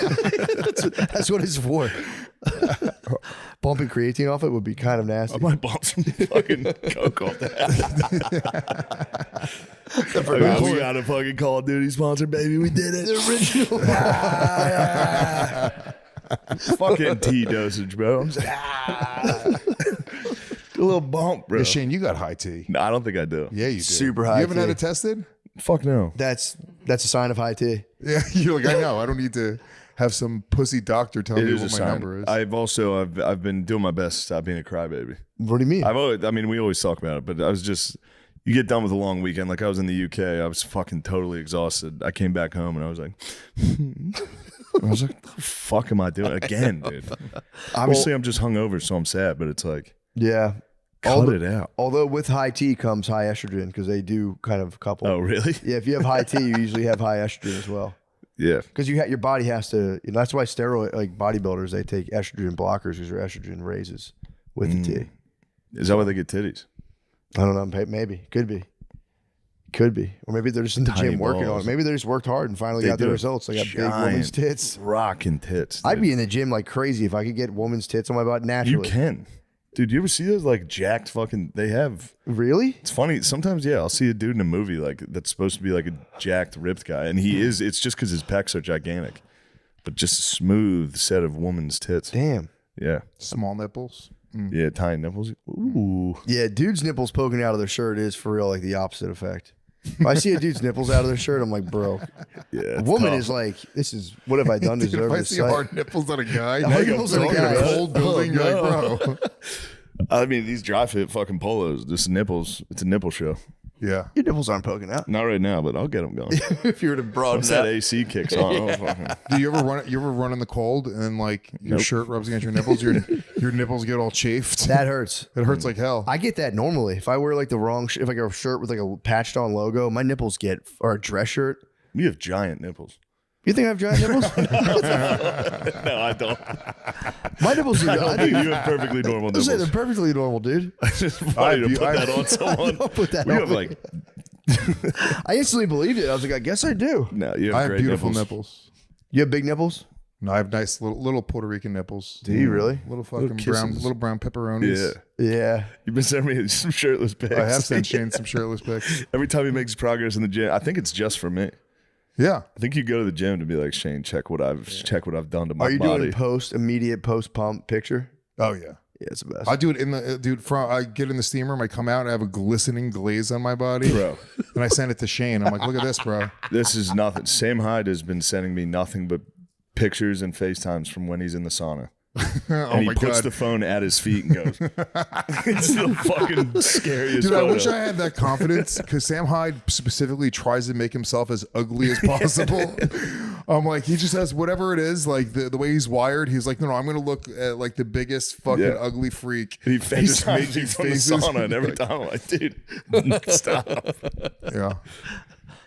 That's what it's for. Bumping creatine off it would be kind of nasty. I might bump some fucking coke off that. We got a fucking Call of Duty sponsor, baby. We did it. The original. Fucking tea dosage, bro. I'm just, a little bump, bro. Yeah, Shane, you got high tea. No, I don't think I do. Yeah, you do. Super high You haven't had tea. it tested? Fuck no. That's a sign of high tea. Yeah, you're like, I know. I don't need to have some pussy doctor tell It me is a what my sign. number is. I've been doing my best to stop being a crybaby. What do you mean? We always talk about it, but I was just, you get done with a long weekend. Like I was in the UK, I was fucking totally exhausted. I came back home and I was like, what the fuck am I doing again, dude? Obviously, I'm just hungover, so I'm sad, but it's like, Yeah. cut it out. Although with high tea comes high estrogen because they do kind of couple. Oh, really? Yeah, if you have high tea, you usually have high estrogen as well. Yeah. Because your body has to. That's why steroid like bodybuilders they take estrogen blockers because your estrogen raises with the tea. Is that why they get titties? I don't know. Maybe could be, or maybe they're just in the Tiny gym working on balls. it. Maybe they just worked hard and finally They got the do. results. They got big woman's Giant tits, rocking tits. I'd dude. be in the gym like crazy if I could get woman's tits on my butt You naturally. can. Dude, you ever see those like jacked fucking, they have. Really? It's funny. Sometimes, yeah, I'll see a dude in a movie like that's supposed to be like a jacked, ripped guy. And he is, it's just because his pecs are gigantic. But just a smooth set of woman's tits. Damn. Yeah. Small nipples. Yeah, tiny nipples. Ooh. Yeah, dude's nipples poking out of their shirt is for real like the opposite effect. If I see a dude's nipples out of their shirt, I'm like, bro. Yeah. A it's woman tough. is like, this is what have I done to Dude, deserve if I this? see sight? hard nipples on a guy, Hard nipples on a in guy. a cold building, Oh, you're no. like, bro. I mean, these dry fit fucking polos, just nipples. It's a nipple show. Yeah. Your nipples aren't poking out. Not right now, but I'll get them going. If you were to broaden Once that out. AC kicks on, I'll fucking. Do you ever run in the cold and then like your Nope. shirt rubs against your nipples? Your nipples get all chafed. That hurts. It hurts like hell. I get that normally. If I wear like the wrong, if I get a shirt with like a patched on logo, my nipples get, or a dress shirt. You have giant nipples. You think I have giant nipples? No, I don't. My nipples are. I think you have perfectly normal I say nipples. they're perfectly normal, dude. It's just funny to put that on someone. Don't put that We on have me. like, I instantly believed it. I was like, I guess I do. no, you have I have great beautiful nipples. nipples. You have big nipples? No, I have nice little Puerto Rican nipples. Do you really? Little fucking kisses. little brown pepperonis. Yeah. Yeah. You've been sending me some shirtless pics. I have sent Shane some shirtless pics. Every time he makes progress in the gym, I think it's just for me. Yeah. I think you go to the gym to be like, Shane, check what I've done to my Are you body. doing immediate post pump picture? Oh yeah. Yeah, it's the best. I do it in the I get in the steam room. I come out and I have a glistening glaze on my body, Bro. and I send it to Shane. I'm like, look at this, bro. This is nothing. Sam Hyde has been sending me nothing but pictures and FaceTimes from when he's in the sauna. Oh And he my puts god, the phone at his feet and goes, it's the fucking scariest dude! I photo. wish I had that confidence because Sam Hyde specifically tries to make himself as ugly as possible. I'm like, he just has whatever it is, like the way he's wired. He's like, no, I'm gonna look at like the biggest fucking Yeah. ugly freak. And he and just make FaceTimes me these from the sauna, and every time I'm like, dude, stop. Yeah.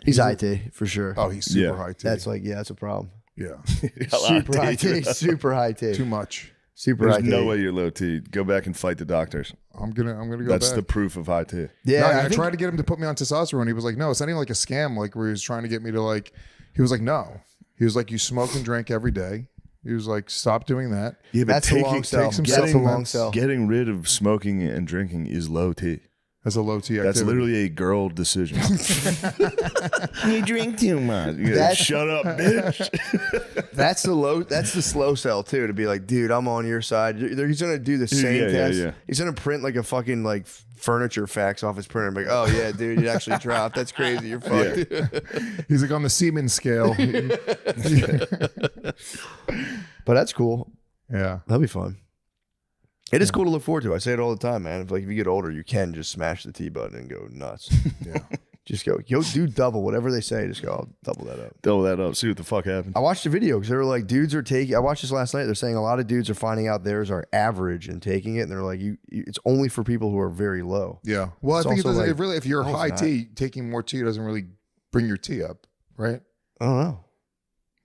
He's high tea for sure. Oh, he's super Yeah. high tea. That's like, yeah, that's a problem. yeah. Super high tea. Super high tea. Too much. Super There's high tea. no way you're low T. Go back and fight the doctors. I'm gonna go That's back. the proof of high T. Yeah, No, I I think- tried to get him to put me on testosterone. He was like, no, it's not even like a scam. Like where he was trying to get me to like, he was like, no. He was like, you smoke and drink every day. He was like, stop doing that. Yeah, but That's a long sell. take some That's a long supplements. sell. Getting rid of smoking and drinking is low T. That's a low T activity. That's literally a girl decision. You drink too much. Shut up, bitch. That's the slow sell too. To be like, dude, I'm on your side. He's gonna do the same test. Yeah. He's gonna print like a fucking like furniture fax off his printer. And be like, oh yeah, dude, you actually dropped. That's crazy. You're fucked. He's like on the Siemens scale. But that's cool. Yeah, that'll be fun. It is cool to look forward to. I say it all the time, man. If you get older, you can just smash the T button and go nuts. Yeah. Just go, do double. Whatever they say, just go, I'll double that up. Double that up. See what the fuck happens. I watched a video because they were like, dudes are taking, I watched this last night. They're saying a lot of dudes are finding out theirs are average and taking it. And they're like, it's only for people who are very low. Yeah. Well, I think also like, if you're no, high it's T, taking more T doesn't really bring your T up, right? I don't know.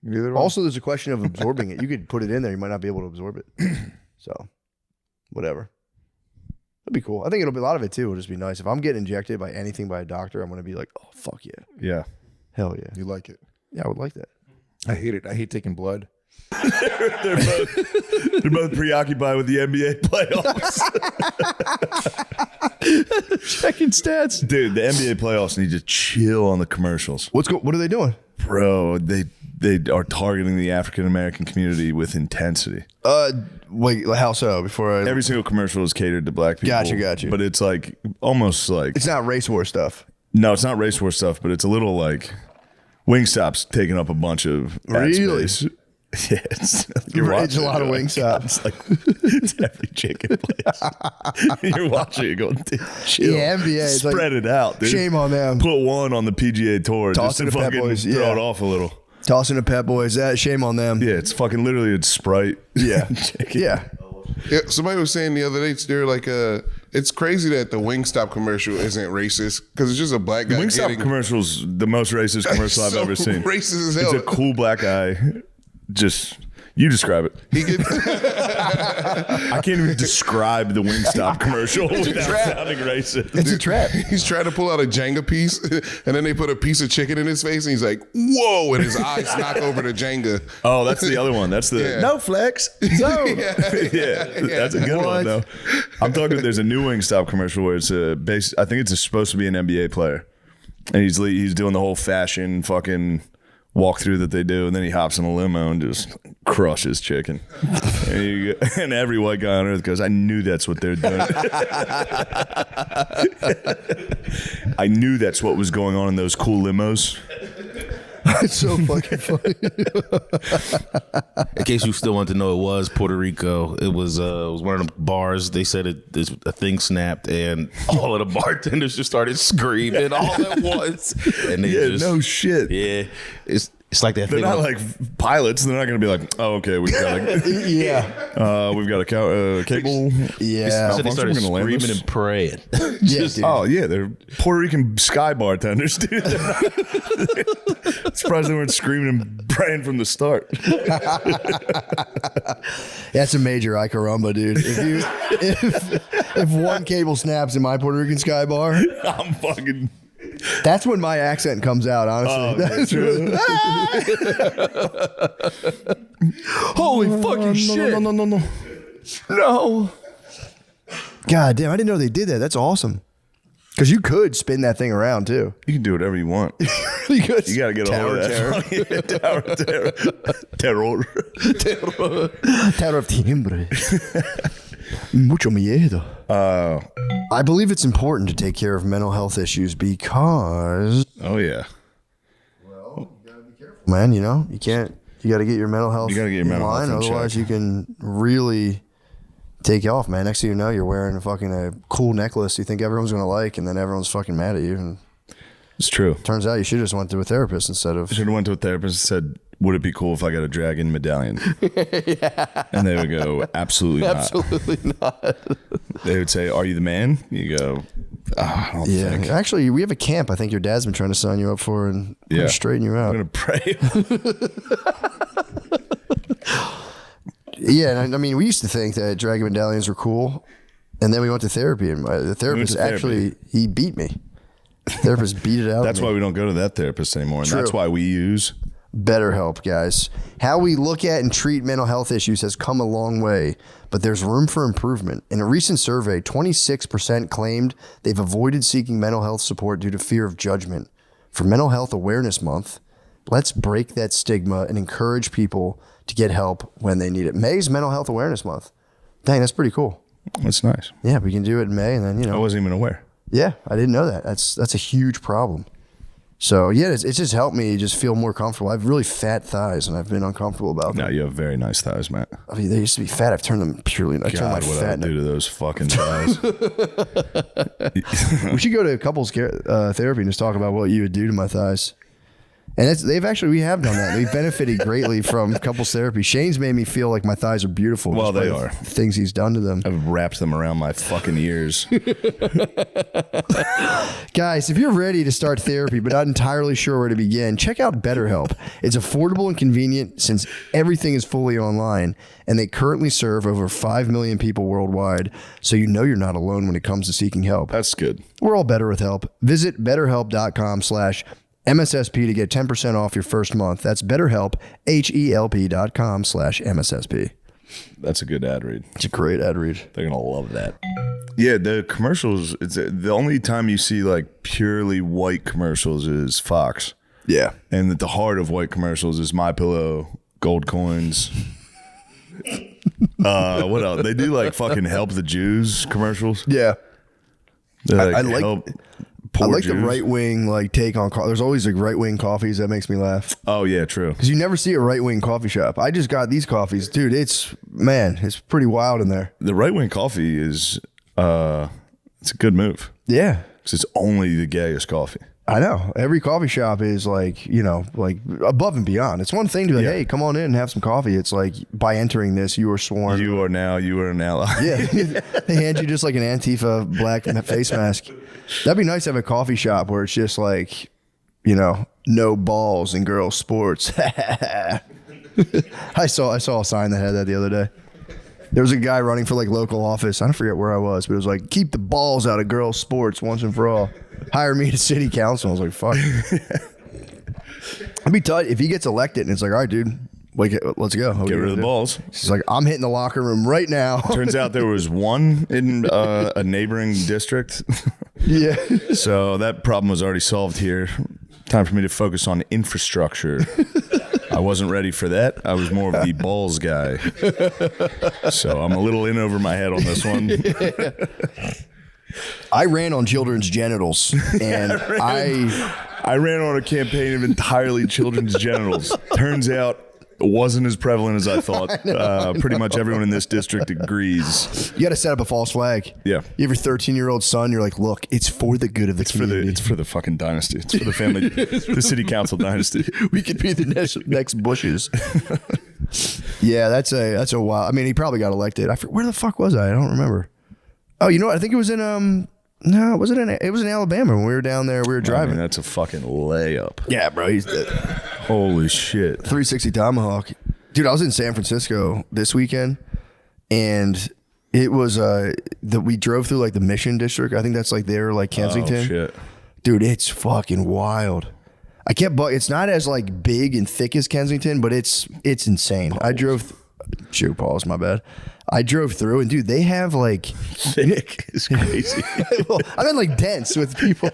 Neither Also, there's a question of absorbing it. You could put it in there. You might not be able to absorb it. So, whatever. That'd be cool. I think it'll be a lot of it too. It'll just be nice. If I'm getting injected by anything by a doctor, I'm going to be like, oh, fuck yeah. Yeah. Hell yeah. You like it. Yeah, I would like that. I hate it. I hate taking blood. They're both preoccupied with the NBA playoffs. Checking stats. Dude, the NBA playoffs need to chill on the commercials. What are they doing? Bro, they are targeting the African American community with intensity. Wait, how so? Every single commercial is catered to black people. Got you. But it's like almost like it's not race war stuff. No, it's not race war stuff, but it's a little like Wingstop's taking up a bunch of ad space. Yeah, it's a lot of Wingstop. It's like it's every chicken place. You're watching it going, dude, chill. Yeah, NBA. Spread it out, dude. Shame on them. Put one on the PGA Tour just to fucking throw it off a little. Tossing the Pep Boys. Shame on them. Yeah, it's fucking literally it's Sprite. Yeah. Yeah. Somebody was saying the other day, they're like, it's crazy that the Wingstop commercial isn't racist because it's just a black guy. The Wingstop commercial's the most racist commercial I've ever seen. Racist as hell. It's a cool black guy. Just you describe it. I can't even describe the Wingstop commercial without sounding racist. It's a trap. He's trying to pull out a Jenga piece, and then they put a piece of chicken in his face, and he's like, "Whoa!" and his eyes knock over the Jenga. Oh, that's the other one. That's the no flex. No. yeah, that's a good one though. I'm talking. There's a new Wingstop commercial where it's I think it's supposed to be an NBA player, and he's doing the whole fashion fucking walkthrough that they do, and then he hops in a limo and just crushes chicken. And every white guy on earth goes, I knew that's what they're doing. I knew that's what was going on in those cool limos. It's so fucking funny. In case you still want to know, it was Puerto Rico. It was one of the bars. They said a thing snapped, and all of the bartenders just started screaming all at once. And they no shit. Yeah, it's like that. They're thing not like pilots. They're not going to be like, oh, okay, we've got we've got a cable. Yeah, so they started screaming and praying. They're Puerto Rican sky bartenders, dude. Surprised they weren't screaming and praying from the start. That's a major ay caramba, dude. If one cable snaps in my Puerto Rican sky bar, I'm fucking. That's when my accent comes out, honestly. That's really, holy fucking shit. No. God damn, I didn't know they did that. That's awesome. Because you could spin that thing around too. You can do whatever you want. You got to get all of that. Terror of timbre. Mucho miedo. I believe it's important to take care of mental health issues because. Oh yeah. Well, you gotta be careful, man. You know, you can't. You got to get your mental health. You got to get your mental health in otherwise check. You can really take you off, man. Next thing you know, you're wearing a cool necklace you think everyone's gonna like, and then everyone's fucking mad at you. And it's true. Turns out you should have just went to a therapist instead of. I should have went to a therapist and said, would it be cool if I got a dragon medallion? Yeah. And they would go, absolutely not. Absolutely not. They would say, are you the man? You go, I don't think. Actually, we have a camp I think your dad's been trying to sign you up for, and straighten you out. I'm going to pray. Yeah, and I mean, we used to think that dragon medallions were cool, and then we went to therapy, and the therapist he beat me. The therapist beat it out. That's why we don't go to that therapist anymore, and that's why we use BetterHelp, guys. How we look at and treat mental health issues has come a long way, but there's room for improvement. In a recent survey, 26% claimed they've avoided seeking mental health support due to fear of judgment. For Mental Health Awareness Month, let's break that stigma and encourage people to get help when they need it. May's Mental Health Awareness Month. Dang, that's pretty cool. That's nice. Yeah, we can do it in May, and then, you know. I wasn't even aware. Yeah, I didn't know that. That's a huge problem. So, yeah, it's just helped me just feel more comfortable. I have really fat thighs, and I've been uncomfortable about them. No, you have very nice thighs, Matt. I mean, they used to be fat. I've turned them purely. I turned my God, what fat. I do to those fucking thighs. We should go to couples therapy and just talk about what you would do to my thighs. And we have done that. We've benefited greatly from couples therapy. Shane's made me feel like my thighs are beautiful. Well, they despite are. Things he's done to them. I've wrapped them around my fucking ears. Guys, if you're ready to start therapy but not entirely sure where to begin, check out BetterHelp. It's affordable and convenient since everything is fully online, and they currently serve over 5 million people worldwide, so you know you're not alone when it comes to seeking help. That's good. We're all better with help. Visit BetterHelp.com/MSSP to get 10% off your first month. That's BetterHelp, HELP.com/MSSP. That's a good ad read. It's a great ad read. They're going to love that. Yeah, the commercials, it's the only time you see like purely white commercials is Fox. Yeah. And at the heart of white commercials is MyPillow, gold coins. What else? They do like fucking Help the Jews commercials. Yeah. Like, I like the right wing take on. There's always like right wing coffees that makes me laugh. Oh yeah, true. Because you never see a right wing coffee shop. I just got these coffees, dude. It's pretty wild in there. The right wing coffee is it's a good move. Yeah, because it's only the gayest coffee. I know. Every coffee shop is like above and beyond. It's one thing to be like, hey, come on in and have some coffee. It's like, by entering this, you are sworn. You are an ally. Yeah. They hand you just like an Antifa black face mask. That'd be nice to have a coffee shop where it's just like, no balls in girls' sports. I saw a sign that had that the other day. There was a guy running for like local office. I don't forget where I was, but it was like, keep the balls out of girls' sports once and for all. Hire me to city council. I was like, fuck. I'd be tight if he gets elected and it's like, all right, dude, let's go. Get rid of the balls. He's like, I'm hitting the locker room right now. Turns out there was one in a neighboring district. Yeah. So that problem was already solved here. Time for me to focus on infrastructure. I wasn't ready for that. I was more of the balls guy. So I'm a little in over my head on this one. I ran on children's genitals, and I ran on a campaign of entirely children's genitals. Turns out it wasn't as prevalent as I thought. Pretty much everyone in this district agrees. You got to set up a false flag. Yeah. You have your 13-year-old son. You're like, look, it's for the good of the community. It's for the fucking dynasty. It's for the family, the city council dynasty. We could be the next Bushes. Yeah, that's a wild. I mean, he probably got elected. Where the fuck was I? I don't remember. Oh, you know what? I think it was in it was in Alabama when we were down there. We were driving. I mean, that's a fucking layup. Yeah, bro. He's dead. Holy shit. 360 Tomahawk. Dude, I was in San Francisco this weekend, and it was we drove through like the Mission District. I think that's like there, like Kensington. Oh, shit. Dude, it's fucking wild. It's not as like big and thick as Kensington, but it's insane. Pause. I drove pause, my bad. I drove through, and dude, they have like thick is crazy. Well, I mean like dense with people.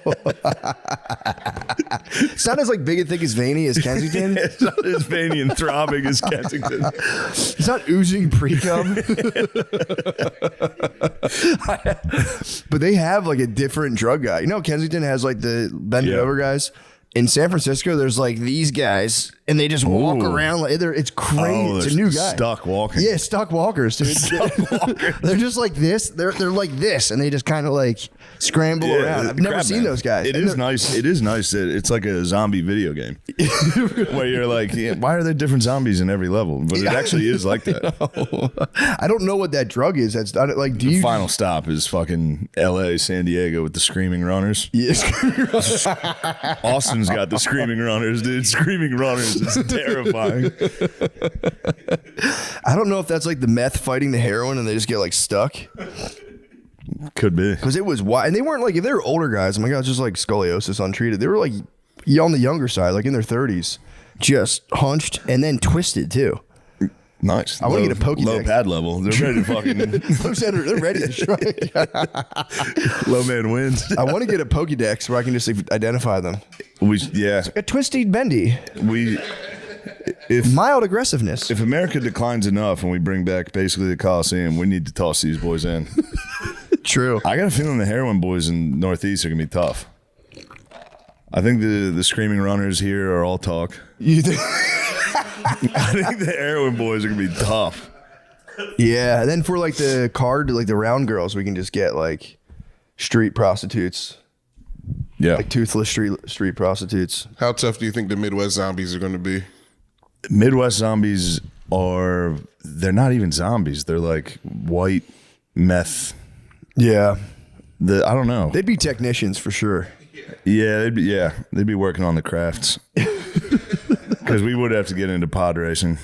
It's not as like big and thick as veiny as Kensington. It's not as veiny and throbbing as Kensington. It's not oozing pre-cum. But they have like a different drug guy. You know, Kensington has like the bend it over guys. In San Francisco, there's like these guys, and they just walk around. Like it's crazy. Oh, it's a new guy. Stuck walking. Yeah, stuck walkers, dude. They're just like this. They're like this, and they just kind of like scramble around. I've never seen those guys. It is nice. It is nice that it's like a zombie video game where you're like, why are there different zombies in every level? But it actually is like that. I don't know what that drug is. That's not like. The final stop is fucking L.A., San Diego with the screaming runners. Yes. Austin's got the screaming runners, dude. Screaming runners is terrifying. I don't know if that's like the meth fighting the heroin and they just get like stuck. Could be. Because it was wild. And they weren't like, if they were older guys, oh my God, it's just like scoliosis untreated. They were like on the younger side, like in their 30s, just hunched and then twisted too. Nice. I want to get a Pokédex. Low pad level. They're ready to fucking. They're ready to strike. Low man wins. I want to get a Pokédex where I can just identify them. Yeah. A twisty, bendy. If mild aggressiveness. If America declines enough and we bring back basically the Coliseum, we need to toss these boys in. True. I got a feeling the heroin boys in Northeast are gonna be tough. I think the screaming runners here are all talk. You think? I think the heroin boys are gonna be tough. Yeah. And then for like the card, like the round girls, we can just get like street prostitutes. Yeah. Like toothless street prostitutes. How tough do you think the Midwest zombies are going to be? Midwest zombies they're not even zombies. They're like white meth. Yeah. I don't know. They'd be technicians for sure. Yeah, they'd be working on the crafts. Because we would have to get into pod racing.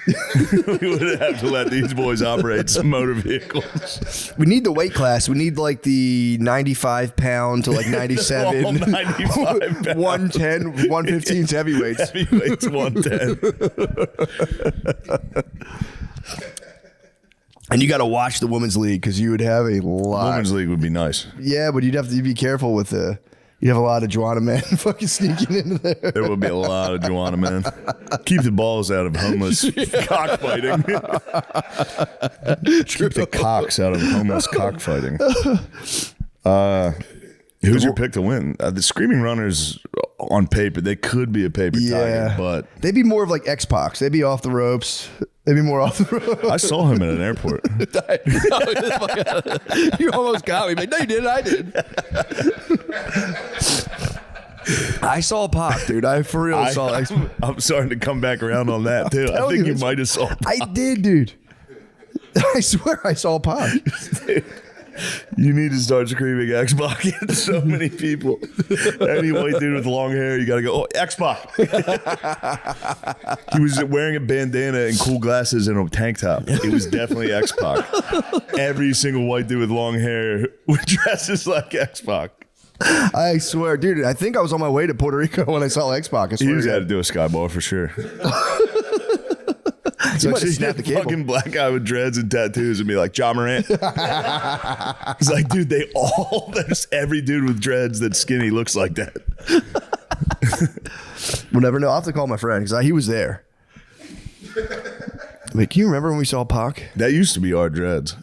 We would have to let these boys operate some motor vehicles. We need the weight class. We need like the 95 pound to like 97. All 95 pounds. 110, 115 heavyweights. Heavyweights 110. And you got to watch the women's league because you would have a lot. Women's league would be nice. Yeah, but you'd have to be careful with you have a lot of Joanna men fucking sneaking into there. There will be a lot of Joanna men. Keep the balls out of homeless cockfighting. Keep the cocks out of homeless cockfighting. Who's your pick to win? The Screaming Runners on paper, they could be a paper tiger, but they'd be more of like X-Pac. They'd be off the ropes. They'd be more off the ropes. I saw him at an airport. You almost got me, but no, you didn't. I did. I saw Pac, dude. I for real saw X. I'm starting to come back around on that too. I think you might have saw Pac. I did, dude. I swear I saw Pac. You need to start screaming X-Pac at so many people. Any white dude with long hair, you got to go, oh, X-Pac. He was wearing a bandana and cool glasses and a tank top. It was definitely X-Pac. Every single white dude with long hair dresses like X-Pac. I swear, dude, I think I was on my way to Puerto Rico when I saw X-Pac. I swear He was had to do a skyball for sure. You might have See snapped the that cable. fucking black guy with dreads and tattoos and be like, Ja Morant. It's like, dude, there's every dude with dreads that's skinny looks like that. We'll never know. I'll have to call my friend because he was there. Wait, can you remember when we saw Pac? That used to be our dreads.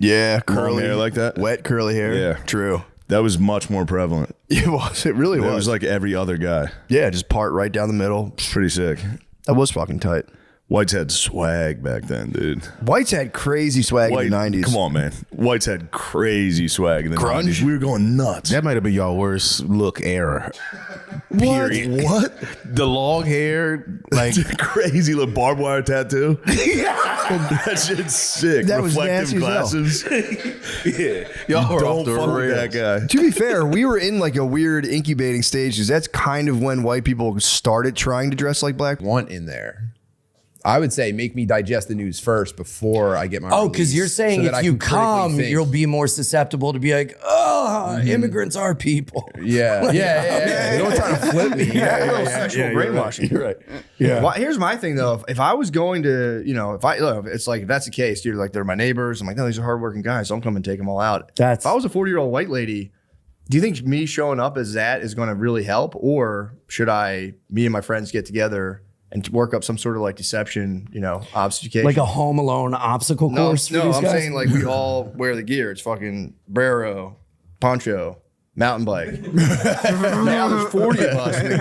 Yeah, Long curly hair like that. wet curly hair. Yeah. True. That was much more prevalent. It was. It really It was. was like every other guy. Yeah, just part right down the middle. Pretty sick. That was fucking tight. Whites had swag back then, dude. Whites had crazy swag in the 90s. Come on, man. Whites had crazy swag in the Grunge? 90s. We were going nuts. That might have been y'all worst look era. Period. What? The long hair, like crazy little barbed wire tattoo. That shit's sick. That was Reflective nasty as hell. glasses. Yeah. Y'all were Don't off the fuck with rails. that guy. To be fair, we were in like a weird incubating stage because that's kind of when white people started trying to dress like black. Want in there. I would say make me digest the news first before I get my Oh, because release, you're saying so that I if you can critically come, think. you'll be more susceptible to be like, oh, immigrants are people. Yeah, Like, yeah. They don't try to flip me. Sexual brainwashing. You're right. Yeah. Well, here's my thing though. If I was going to, it's like if that's the case, dude, like they're my neighbors. I'm like, no, these are hardworking guys. So I'm coming to take them all out. If I was a 40-year-old white lady, do you think me showing up as that is going to really help, or should me and my friends get together and to work up some sort of like deception, obfuscation? Like a Home Alone obstacle course for No, these I'm guys? saying like we all wear the gear. It's fucking Brero, poncho, mountain bike. Now there's 40 of us. And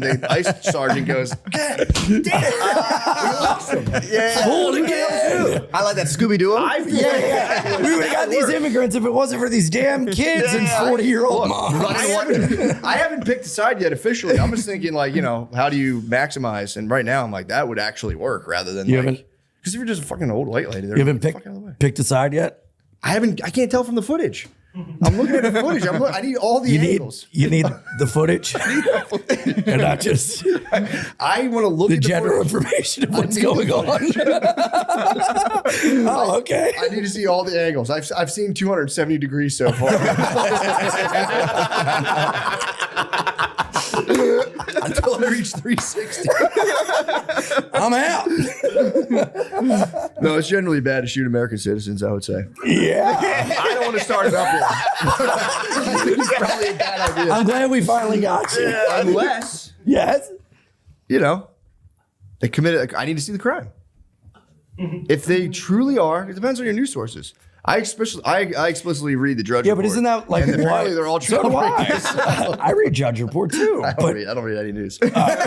the ice sergeant goes, damn it. Yeah. Pull it again. I like that Scooby-Doo. Yeah. We would have got these immigrants if it wasn't for these damn kids and 40-year-old moms. I haven't picked a side yet officially. I'm just thinking like, how do you maximize? And right now I'm like, that would actually work rather than You like, haven't- because if you're just a fucking old white lady, You haven't picked a side yet? I can't tell from the footage. I'm looking at the footage. I need all the angles. You need the footage. And not just I want to look the at the general footage. information of what's going on. Oh, okay. I need to see all the angles. I've seen 270 degrees so far. Until until I reach 360. I'm out. No, it's generally bad to shoot American citizens, I would say. Yeah. I don't want to start it up here. I think it's probably a bad idea. I'm glad we finally got you. Yeah, unless, yes, you know, they committed. I need to see the crime. If they truly are, it depends on your news sources. I explicitly read the Drudge Yeah, Report. but isn't that like and apparently why- they're all so do I. troublemakers. I read Judge Report too. I don't read any news. We got him.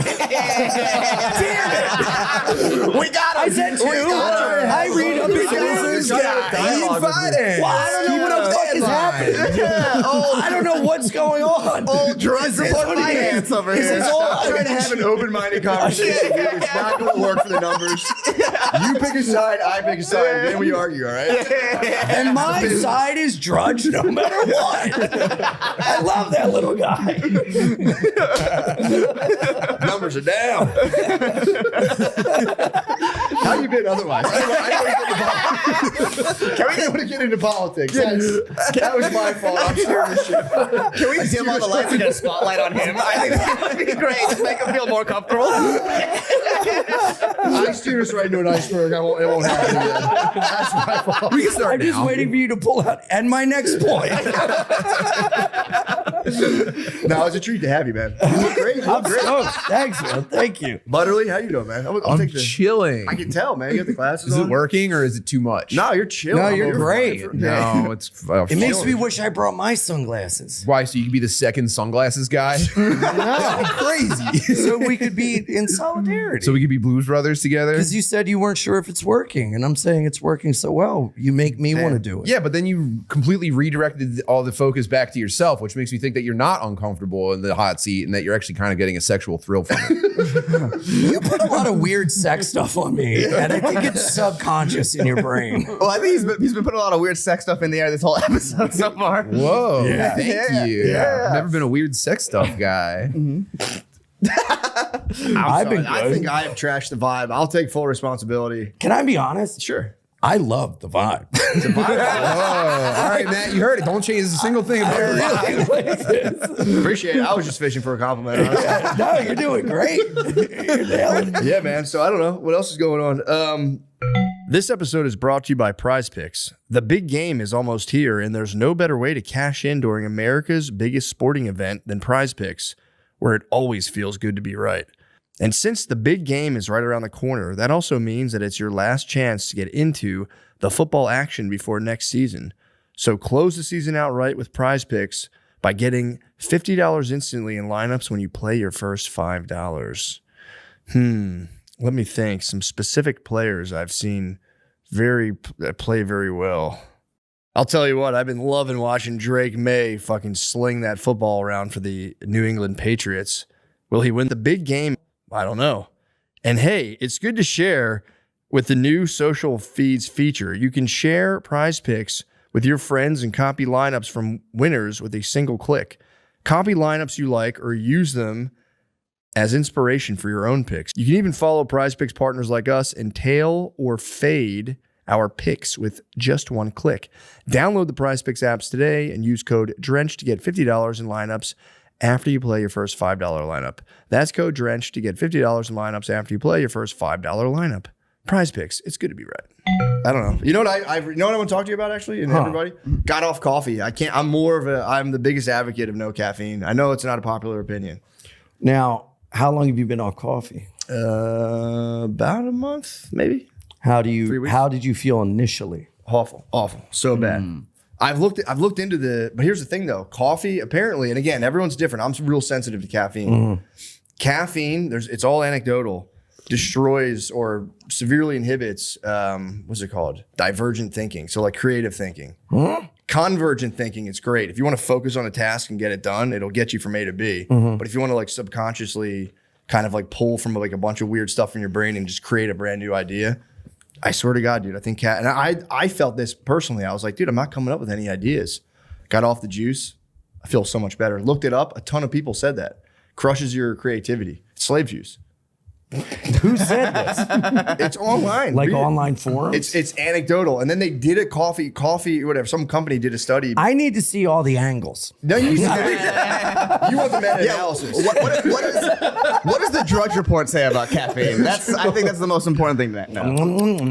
I said two. I read other sources. Fighting. Well, I don't know what the fuck is happening. I don't know what's going on. Old Drudge Report finance over here. I'm trying to have an open-minded conversation here. It's not going to work for the numbers. You pick a side, I pick a side, and then we argue, all right? And my side is Drudge no matter what. I love that little guy. Numbers are down. How you been otherwise? Can we want to get into politics? That was my fault. I'm steering this shit. Can we dim all the lights and get a spotlight on him? I think that would be great. Just make him feel more comfortable. I steer us right into an iceberg. It won't happen again. That's my fault. We can start I'm just waiting for you to pull out. And my next point. No, it's a treat to have you, man. You look great. You look great. Thanks, man. Thank you. Butterly, how you doing, man? I'll take the, chilling. I can tell, man. You got the glasses Is on. it working or is it too much? No, you're chilling. No, you're great. No, it's. It makes me wish I brought my sunglasses. Why? So you could be the second sunglasses guy? No, crazy. So we could be in solidarity. So we could be Blues Brothers together. Because you said you weren't sure if it's working, and I'm saying it's working so well. You make me want to do it. Yeah, but then you completely redirected all the focus back to yourself, which makes me think that you're not uncomfortable in the hot seat and that you're actually kind of getting a sexual thrill from it. You put a lot of weird sex stuff on me, and I think it's subconscious in your brain. Well, I think he's been putting a lot of weird sex stuff in the air this whole episode so far. Whoa, Yeah. thank you. Yeah. I've never been a weird sex stuff guy. I've been good. I think I have trashed the vibe. I'll take full responsibility. Can I be honest? Sure. I love the vibe. Oh, all right, Matt, you heard it. Don't change a single thing about your vibe. Appreciate it. I was just fishing for a compliment. Honestly. No, you're doing great. You're nailing it. Yeah, man. So I don't know what else is going on. This episode is brought to you by Prize Picks. The big game is almost here, and there's no better way to cash in during America's biggest sporting event than Prize Picks, where it always feels good to be right. And since the big game is right around the corner, that also means that it's your last chance to get into the football action before next season. So close the season out right with Prize Picks by getting $50 instantly in lineups when you play your first $5. Let me think. Some specific players I've seen play very well. I'll tell you what, I've been loving watching Drake May fucking sling that football around for the New England Patriots. Will he win the big game? I don't know. And hey, it's good to share with the new social feeds feature. You can share Prize Picks with your friends and copy lineups from winners with a single click. Copy lineups you like or use them as inspiration for your own picks. You can even follow Prize Picks partners like us and tail or fade our picks with just one click. Download the Prize Picks apps today and use code DRENCH to get $50 in lineups after you play your first $5 lineup. That's code DRENCH to get $50 in lineups after you play your first $5 lineup. Prize Picks, it's good to be right. I don't know. You know what I want to talk to you about actually, and everybody? Got off coffee. I'm the biggest advocate of no caffeine. I know it's not a popular opinion. Now, how long have you been off coffee? About a month, maybe. How did you feel initially? Awful, so bad. I've looked into but here's the thing though, coffee apparently, and again, everyone's different. I'm real sensitive to caffeine. Caffeine, it's all anecdotal, destroys or severely inhibits, what's it called? Divergent thinking. So like creative thinking. Convergent thinking, it's great. If you want to focus on a task and get it done, it'll get you from A to B. But if you want to like subconsciously kind of like pull from like a bunch of weird stuff in your brain and just create a brand new idea, I swear to God, dude, I think and I felt this personally. I was like, dude, I'm not coming up with any ideas. Got off the juice. I feel so much better. Looked it up. A ton of people said that. Crushes your creativity. It's slave juice. Who said this? It's online. Like Read it. online forums? It's anecdotal. And then they did a coffee, whatever. Some company did a study. I need to see all the angles. No, you want the meta-analysis. What does the Drudge Report say about caffeine? I think that's the most important thing to know.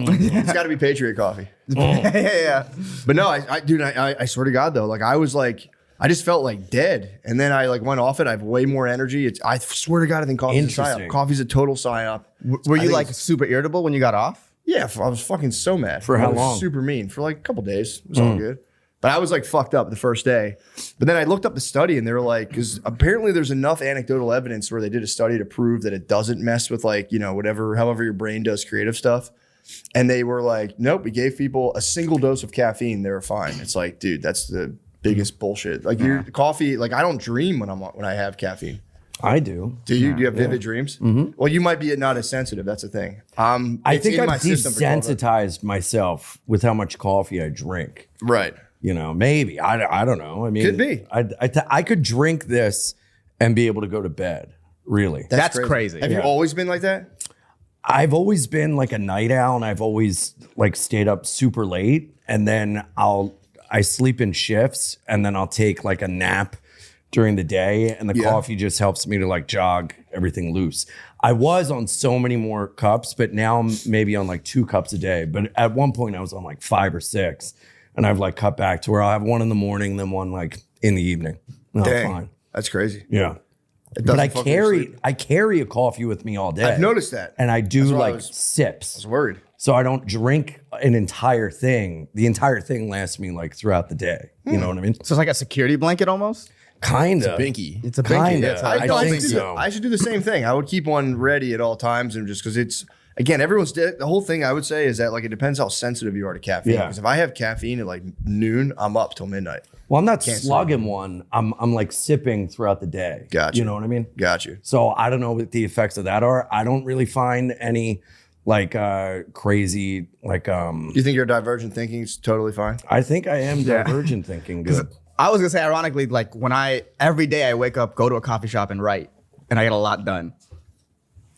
It's got to be Patriot coffee. Yeah. But no, I swear to God though, like I was like, I just felt like dead, and then I like went off it. I have way more energy. I swear to God, I think coffee's a psyop. Coffee's a total psyop. Were you like super irritable when you got off? Yeah, I was fucking so mad. For how I was long? Super mean for like a couple days. It was all good. But I was like fucked up the first day. But then I looked up the study and they were like, because apparently there's enough anecdotal evidence where they did a study to prove that it doesn't mess with like, however your brain does creative stuff. And they were like, nope, we gave people a single dose of caffeine. They were fine. It's like, dude, that's the biggest bullshit. Like your coffee, like I don't dream when I have caffeine. I do. Do you? Do you have vivid dreams? Mm-hmm. Well, you might be not as sensitive. That's the thing. I think I've desensitized myself with how much coffee I drink. Right. Maybe. I don't know. I mean, could be. I could drink this and be able to go to bed. Really. That's crazy. Have you always been like that? I've always been like a night owl, and I've always like stayed up super late, and then I sleep in shifts, and then I'll take like a nap during the day, and the coffee just helps me to like jog everything loose. I was on so many more cups, but now I'm maybe on like 2 cups a day. But at one point I was on like 5 or 6, and I've like cut back to where I'll have one in the morning, then one like in the evening. Dang, fine. That's crazy. Yeah. But I carry a coffee with me all day. I've noticed that. And I do like sips. I was worried. So I don't drink an entire thing. The entire thing lasts me like throughout the day. You know what I mean? So it's like a security blanket almost? Kinda. It's a binky. Kinda. I should do the same thing. I would keep one ready at all times, and just because it's again, the whole thing I would say is that like it depends how sensitive you are to caffeine. Yeah. Because if I have caffeine at like noon, I'm up till midnight. Well, I'm not slugging one. I'm like sipping throughout the day. Gotcha. You know what I mean? Got you. So I don't know what the effects of that are. I don't really find any like crazy like You think your divergent thinking is totally fine? I think I am divergent thinking good. I was gonna say, ironically, like every day I wake up, go to a coffee shop and write, and I get a lot done.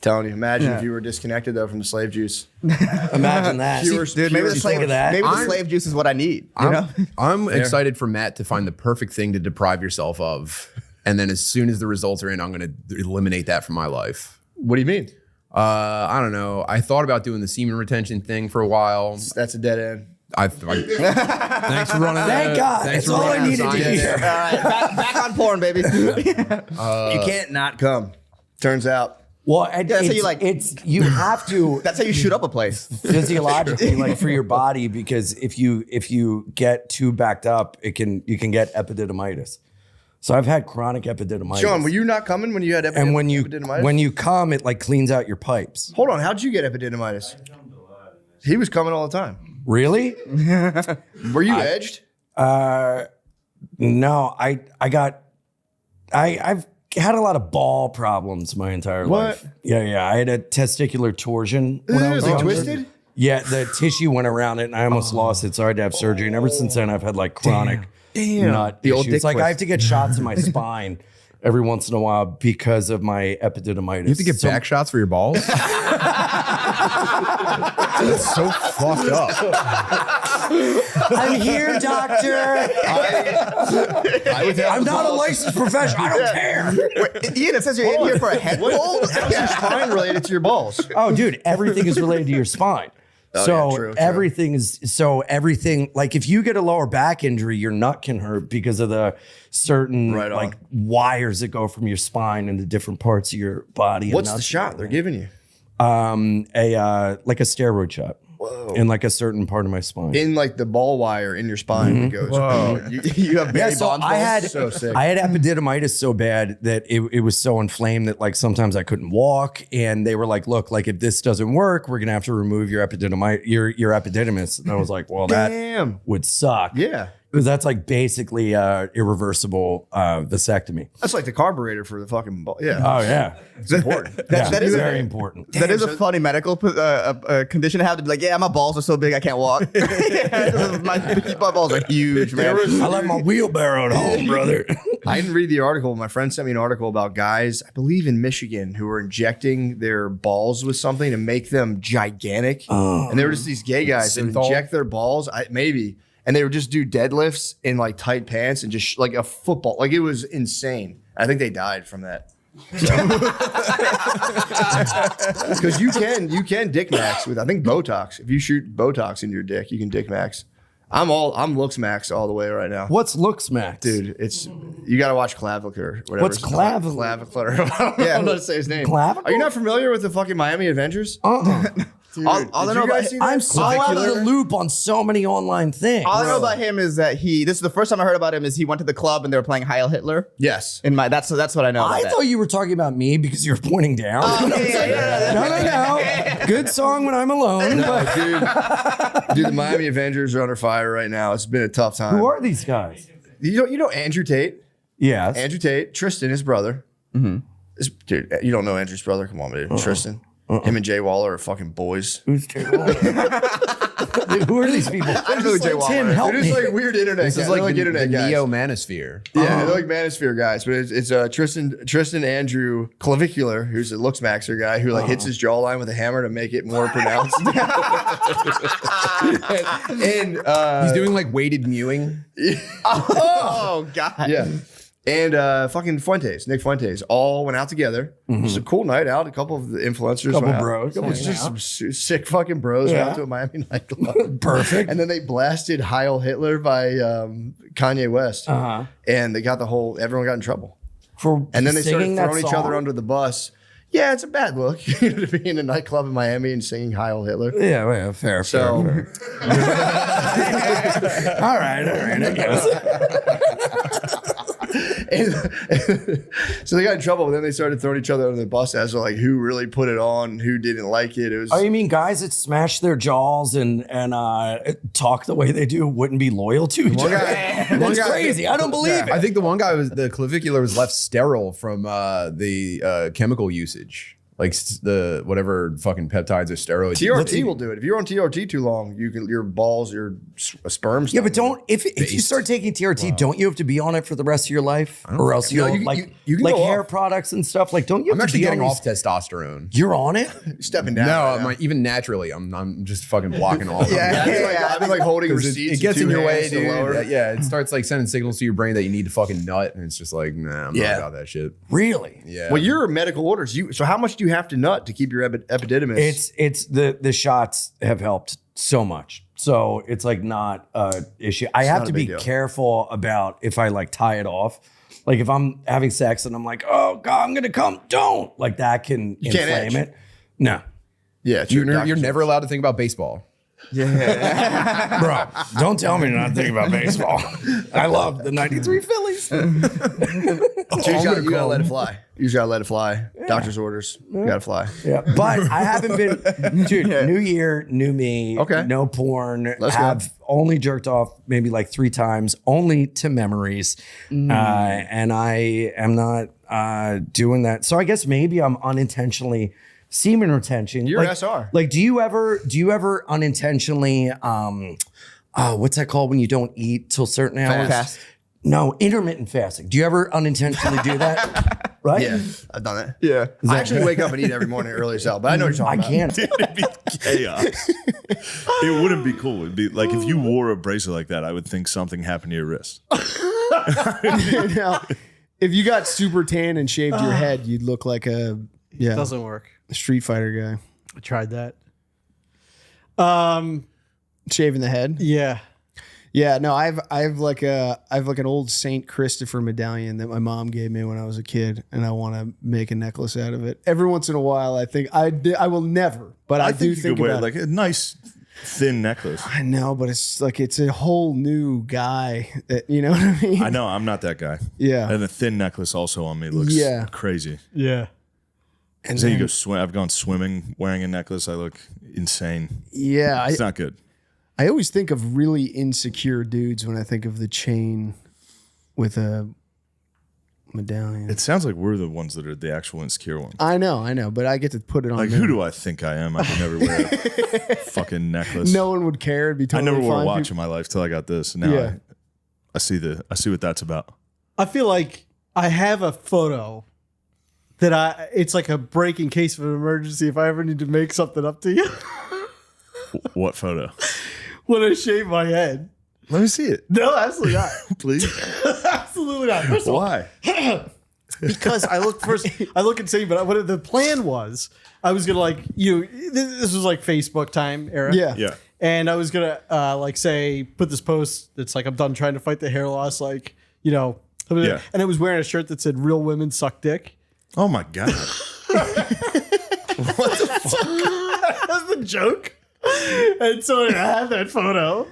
Telling you, imagine if you were disconnected though from the slave juice. Imagine that. Dude, maybe the slave juice is what I need. I'm excited for Matt to find the perfect thing to deprive yourself of, and then as soon as the results are in, I'm going to eliminate that from my life. What do you mean? I don't know. I thought about doing the semen retention thing for a while. That's a dead end. Thanks for running. Thank God. That's all I needed to hear. All right, back on porn, baby. You can't not come. Turns out. Well, that's how you like. You have to. That's how you shoot up a place physiologically, like for your body, because if you get too backed up, you can get epididymitis. So I've had chronic epididymitis. Sean, were you not coming when you had and when epididymitis? you come, it like cleans out your pipes. Hold on, how'd you get epididymitis? He was coming all the time. Really? Were you edged? No, I've had a lot of ball problems my entire life. Yeah. I had a testicular torsion when I was younger. Twisted? Yeah, the tissue went around it and I almost lost it, so I had to have surgery. And ever since then, I've had like chronic nut The old issues. dick Like twist. I have to get shots in my spine every once in a while because of my epididymitis. You have to get back shots for your balls? That's so fucked up. I'm here, doctor. I'm not a licensed professional. I don't care. Wait, Ian, it says you're in here for a head cold? How's your spine related to your balls? Oh, dude, everything is related to your spine. So true. everything like if you get a lower back injury, your nut can hurt because of the certain like wires that go from your spine into different parts of your body. What's the shot they're giving you? Like a steroid shot. Whoa. In like a certain part of my spine. In like the ball wire in your spine it goes. Whoa. You have Barry Bonds balls? So sick. I had epididymitis so bad that it was so inflamed that like sometimes I couldn't walk, and they were like, "Look, like if this doesn't work, we're gonna have to remove your your epididymis." And I was like, "Well, that would suck." Yeah. Because that's like basically irreversible vasectomy. That's like the carburetor for the fucking ball. Yeah. Oh yeah, it's important. That is very important. That is a funny medical condition to have, to be like, yeah, my balls are so big I can't walk. my balls are huge, man. I left my wheelbarrow at home, brother. I didn't read the article. My friend sent me an article about guys, I believe in Michigan, who were injecting their balls with something to make them gigantic. And they were just these gay guys that would Synthol? inject their balls, maybe, and they would just do deadlifts in like tight pants and just like a football. Like it was insane. I think they died from that. Because you can dick max with, I think, Botox. If you shoot Botox into your dick, you can dick max. I'm looks max all the way right now. What's looks max? Dude, you got to watch Clavicle. Whatever. What's Clavicle? Clavicle. Yeah, I don't know how to say his name. Clavicle? Are you not familiar with the fucking Miami Adventures? Dude, All I know about I'm so out of the loop on so many online things. All I know about him is that this is the first time I heard about him is he went to the club and they were playing Heil Hitler. Yes. That's what I know about I that. thought you were talking about me because you were pointing down. No. Good song when I'm alone. Dude, the Miami Avengers are under fire right now. It's been a tough time. Who are these guys? You know Andrew Tate? Yes. Andrew Tate, Tristan, his brother. Mm-hmm. Dude, you don't know Andrew's brother? Come on, dude. Tristan. Him and Jay Waller are fucking boys. Who's Jay Waller? Dude, who are these people? I don't know who Jay Waller is. They're just like weird internet guys. This is They're like the internet guys. Neo-manosphere. Yeah, they're like Manosphere guys, but it's Tristan Andrew Clavicular, who's a looks maxer guy who like hits his jawline with a hammer to make it more pronounced. and he's doing like weighted mewing. Oh God. Yeah. And fucking Nick Fuentes, all went out together. It was a cool night out. A couple of the influencers Couple went out. bros Just hanging some sick fucking bros went out to a Miami nightclub. Perfect. And then they blasted Heil Hitler by Kanye West. And they got everyone got in trouble. And then they started throwing each other under the bus. Yeah, it's a bad look to be in a nightclub in Miami and singing Heil Hitler. Yeah, fair. All right, I guess. So they got in trouble, but then they started throwing each other under the bus as to like who really put it on, who didn't like it. It was. Oh, you mean guys that smash their jaws and talk the way they do wouldn't be loyal to each other? That's crazy. I don't believe it. I think the clavicular was left sterile from the chemical usage. Like the whatever fucking peptides or steroids. TRT will do it. If you're on TRT too long, your balls, your sperm. Yeah, but don't if you start taking TRT, don't you have to be on it for the rest of your life, or else you can like hair products and stuff? Like, don't you? I'm actually getting off testosterone. You're on it. Stepping down. No, I'm like, even naturally, I'm just fucking blocking all. I've been like holding receipts. It gets in your way, dude. Lower. Yeah, it starts like sending signals to your brain that you need to fucking nut, and it's just like, nah, I'm not about that shit. Really? Yeah. Well, you're medical orders. So how much do you have to nut to keep your epididymis? It's the shots have helped so much. So it's like not a issue. I have to be careful about if I like tie it off. Like if I'm having sex and I'm like, oh God, I'm gonna come. Don't like that can inflame it. No. Yeah, you're never allowed to think about baseball. Yeah. Bro, don't tell me to not think about baseball. I love the 93 Phillies. You gotta let it fly. You just gotta let it fly. Yeah. Doctor's orders. You gotta fly. Yeah. But I haven't been, dude, new year, new me. Okay. No porn. I've only jerked off maybe like 3 times, only to memories. And I am not doing that. So I guess maybe I'm unintentionally semen retention. You're like, SR. Like, do you ever unintentionally, what's that called when you don't eat till certain hours? Fast. No, intermittent fasting. Do you ever unintentionally do that? Right? Yeah, I've done that. Yeah. I actually wake up and eat every morning early as hell, but I know what you're talking about. I can't. It'd be chaos. It wouldn't be cool. It'd be like if you wore a bracelet like that, I would think something happened to your wrist. Now, if you got super tan and shaved your head, you'd look like a doesn't work. Street Fighter guy. I tried that. Shaving the head. Yeah. Yeah, no, I've like an old Saint Christopher medallion that my mom gave me when I was a kid, and I want to make a necklace out of it. Every once in a while, I think I will never, but I do think you could about wear like a nice thin necklace. I know, but it's like it's a whole new guy. That, you know what I mean? I know, I'm not that guy. Yeah, and a thin necklace also on me looks crazy. Yeah. And so you go swim. I've gone swimming wearing a necklace. I look insane. Yeah, it's not good. I always think of really insecure dudes when I think of the chain with a medallion. It sounds like we're the ones that are the actual insecure ones. I know, but I get to put it on. Like, them. who do I think I am? I can never wear a fucking necklace. No one would care. It'd be totally I never wore a fine. watch in my life till I got this. And now I see what that's about. I feel like I have a photo that it's like a break in case of an emergency if I ever need to make something up to you. What photo? When I shave my head. Let me see it. No, absolutely not. Please. Absolutely not. First of all, Why? because I look insane, but what the plan was, I was gonna this was like Facebook time era. Yeah. And I was gonna put this post that's like, I'm done trying to fight the hair loss, and I was wearing a shirt that said "Real women suck dick." Oh my God. What the fuck? That's the joke. And so I have that photo,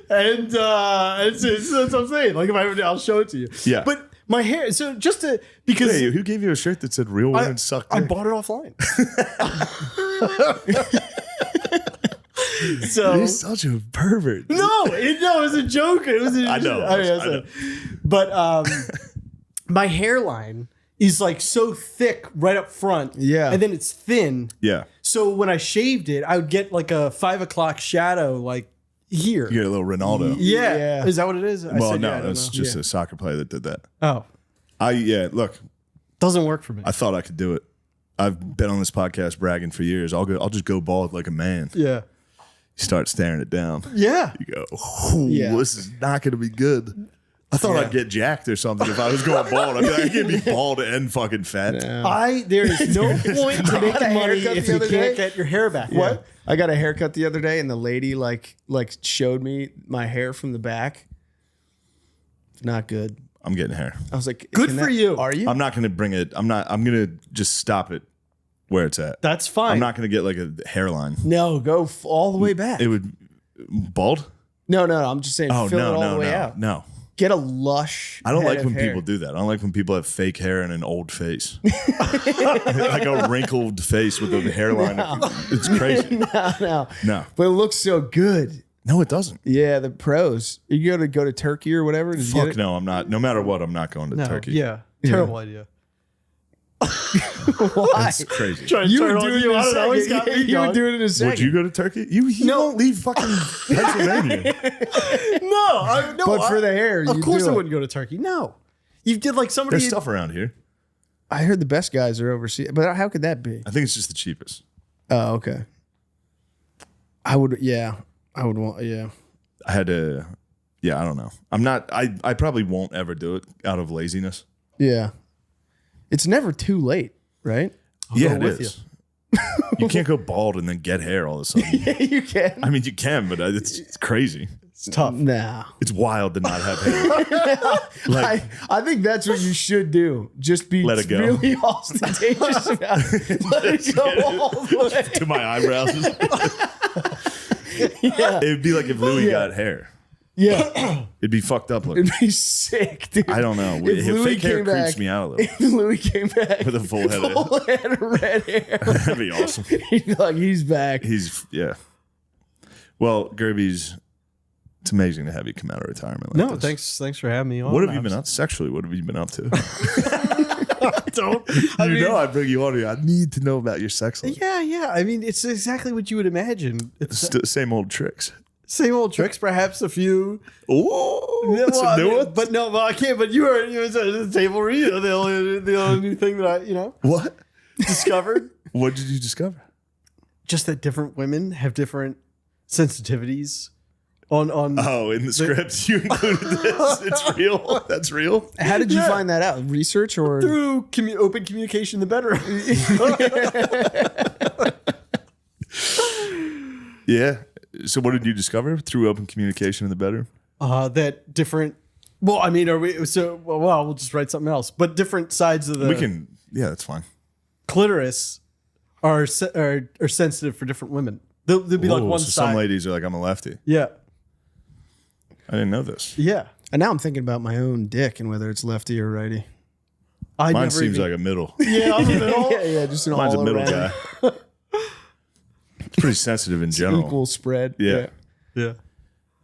and that's what I'm saying. Like, I'll show it to you. Yeah. But my hair. So just to because Hey, who gave you a shirt that said "Real women suck dick"? I bought it offline. So You're such a pervert. No, it was a joke. It was. I know. I know. But my hairline is like so thick right up front. Yeah. And then it's thin. Yeah. So when I shaved it, I would get like a 5 o'clock shadow like here. You get a little Ronaldo. Yeah. Is that what it is? Well, no, I don't it's know. just a soccer player that did that. Oh. Look. Doesn't work for me. I thought I could do it. I've been on this podcast bragging for years. I'll just go bald like a man. Yeah. You start staring it down. Yeah. You go, this is not going to be good. I thought I'd get jacked or something if I was going bald. I'd be like, I can't be bald and fucking fat. There is no point to making money if you can't get your hair back. What? I got a haircut the other day, and the lady like showed me my hair from the back. Not good. I'm getting hair. I was like, good for you. Are you? I'm not going to bring it. I'm going to just stop it where it's at. That's fine. I'm not going to get like a hairline. No, go all the way back. It would bald? No. I'm just saying, fill it all the way out. No. Get a lush. I don't head like of when hair. people do that. I don't like when people have fake hair and an old face. Like a wrinkled face with a hairline. No. It's crazy. No. No. But it looks so good. No, it doesn't. Yeah, the pros. You go to Turkey or whatever. To get Fuck it? no, I'm not. No matter what, I'm not going to No. Turkey. Yeah. Terrible idea. Why? That's crazy. You would do it in a second. You would do it in a second. Would you go to Turkey? You don't leave fucking Pennsylvania. No. But for the hair, Of you course do I it. wouldn't go to Turkey. No. You did like somebody. There's stuff around here. I heard the best guys are overseas, but how could that be? I think it's just the cheapest. Oh, okay. I would want. Yeah. I had to. Yeah, I don't know. I'm not. I probably won't ever do it out of laziness. Yeah. It's never too late, right? Yeah, it is. You can't go bald and then get hair all of a sudden. Yeah, you can. I mean, you can, but it's crazy. It's tough. Nah. It's wild to not have hair. Like, I think that's what you should do. Just be Let it go. really ostentatious about it. Let it go all the way. to my eyebrows. Yeah. It'd be like if Louis got hair. Yeah. It'd be fucked up looking. It'd be sick, dude. I don't know. If Louis Fake hair came creeps back- me out a little. If Louis came back With a full head of full head of red hair. That'd be awesome. He'd be like, he's back. Yeah. Well, Gerby's, it's amazing to have you come out of retirement like No, this. thanks for having me on. What have you been up sexually? What have you been up to? Don't. I bring you on here. I need to know about your sex life. Yeah. I mean, it's exactly what you would imagine. It's Same old tricks. same old tricks, perhaps a few. Ooh, some new ones? But no, I can't. But you were at the table read. The only new thing that I What? discovered. What did you discover? Just that different women have different sensitivities. On in the script you included this. It's real. That's real. How did you find that out? Research or through open communication in the bedroom? Yeah. So what did you discover through open communication in the bedroom? That different. Well, I mean, are we? So well, we'll just write something else. But different sides of the We can. Yeah, that's fine. clitoris are sensitive for different women. They'll be like Ooh, one so side. some ladies are like, I'm a lefty. Yeah. I didn't know this. Yeah. And now I'm thinking about my own dick and whether it's lefty or righty. Mine seems like a middle. Yeah, I'm a middle. yeah, just an Mine's all a middle around. guy. It's pretty sensitive in It's general. equal spread. Yeah. Yeah.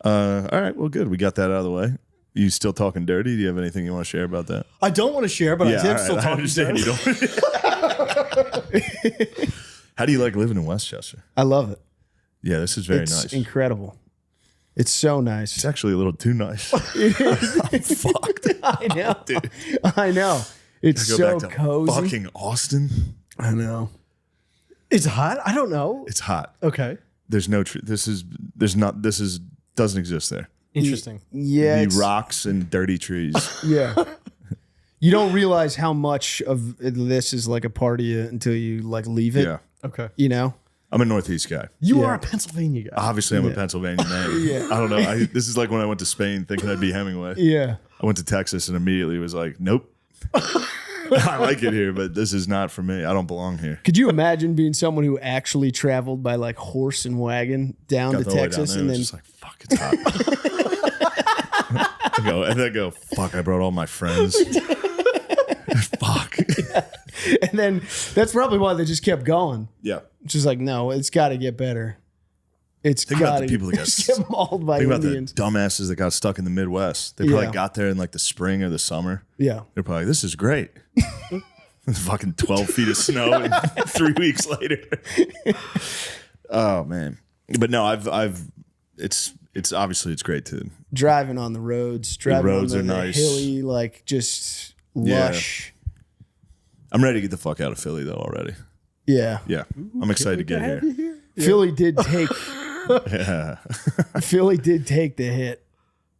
All right. Well, good. We got that out of the way. You still talking dirty? Do you have anything you want to share about that? I don't want to share, but I am still I talking. understand dirty. you don't. How do you like living in Westchester? I love it. Yeah, this is very It's nice. incredible. It's so nice. It's actually a little too nice. I'm fucked. I know. Dude. I know. It's Go so back to cozy. fucking Austin. I know. It's hot. I don't know. It's hot. Okay. There's no tree. Doesn't exist there. Interesting. Yeah. The rocks and dirty trees. Yeah. You don't realize how much of this is like a party until you like leave it. Yeah. Okay. You know? I'm a Northeast guy. You are a Pennsylvania guy. Obviously, I'm a Pennsylvania man. Yeah. I don't know. This is like when I went to Spain thinking I'd be Hemingway. Yeah. I went to Texas and immediately was like, nope. I like it here, but this is not for me. I don't belong here. Could you imagine being someone who actually traveled by like horse and wagon down Got to the whole way Texas down and there, then just like, fuck, it's hot. I go, fuck, I brought all my friends. Fuck. and then that's probably why they just kept going. Yeah. Just like, no, it's got to get better. It's Think about got the to people that get mauled by think about Indians. the dumbasses that got stuck in the Midwest. They probably Yeah. got there in like the spring or the summer. Yeah. They're probably like, this is great. Fucking 12 feet of snow and 3 weeks later. Oh man. But no, it's obviously it's great too. Driving on the roads, driving roads on are the nice. hilly, like just Yeah. lush. I'm ready to get the fuck out of Philly though already. Yeah. Yeah. I'm excited to get here. Philly did take Yeah. Philly did take the hit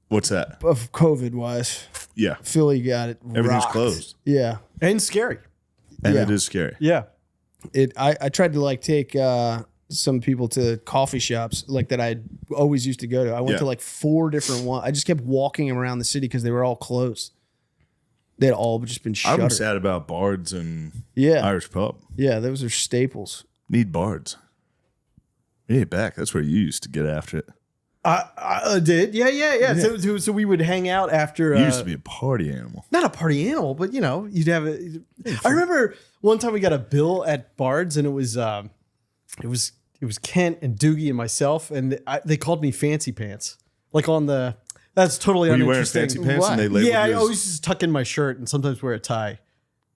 What's that? of COVID wise. Yeah. Philly got it. Everything's rocked. closed. Yeah. And scary. And Yeah. it is scary. Yeah. I tried to like take some people to coffee shops like that I always used to go to. I went Yeah. to like 4 different ones. I just kept walking around the city because they were all closed. They had all just been shuttered. I'm sad about Bards and Yeah. Irish Pub. Yeah, those are staples. Need Bards. Yeah, back. That's where you used to get after it. I did. Yeah. So we would hang out after. You used to be a party animal. Not a party animal, but you know, you'd have a. I remember one time we got a bill at Bard's, and it was Kent and Doogie and myself, and they called me Fancy Pants. Like on the, that's totally Were you wearing uninteresting. fancy pants and they labeled Yeah, I you as- always just tuck in my shirt and sometimes wear a tie,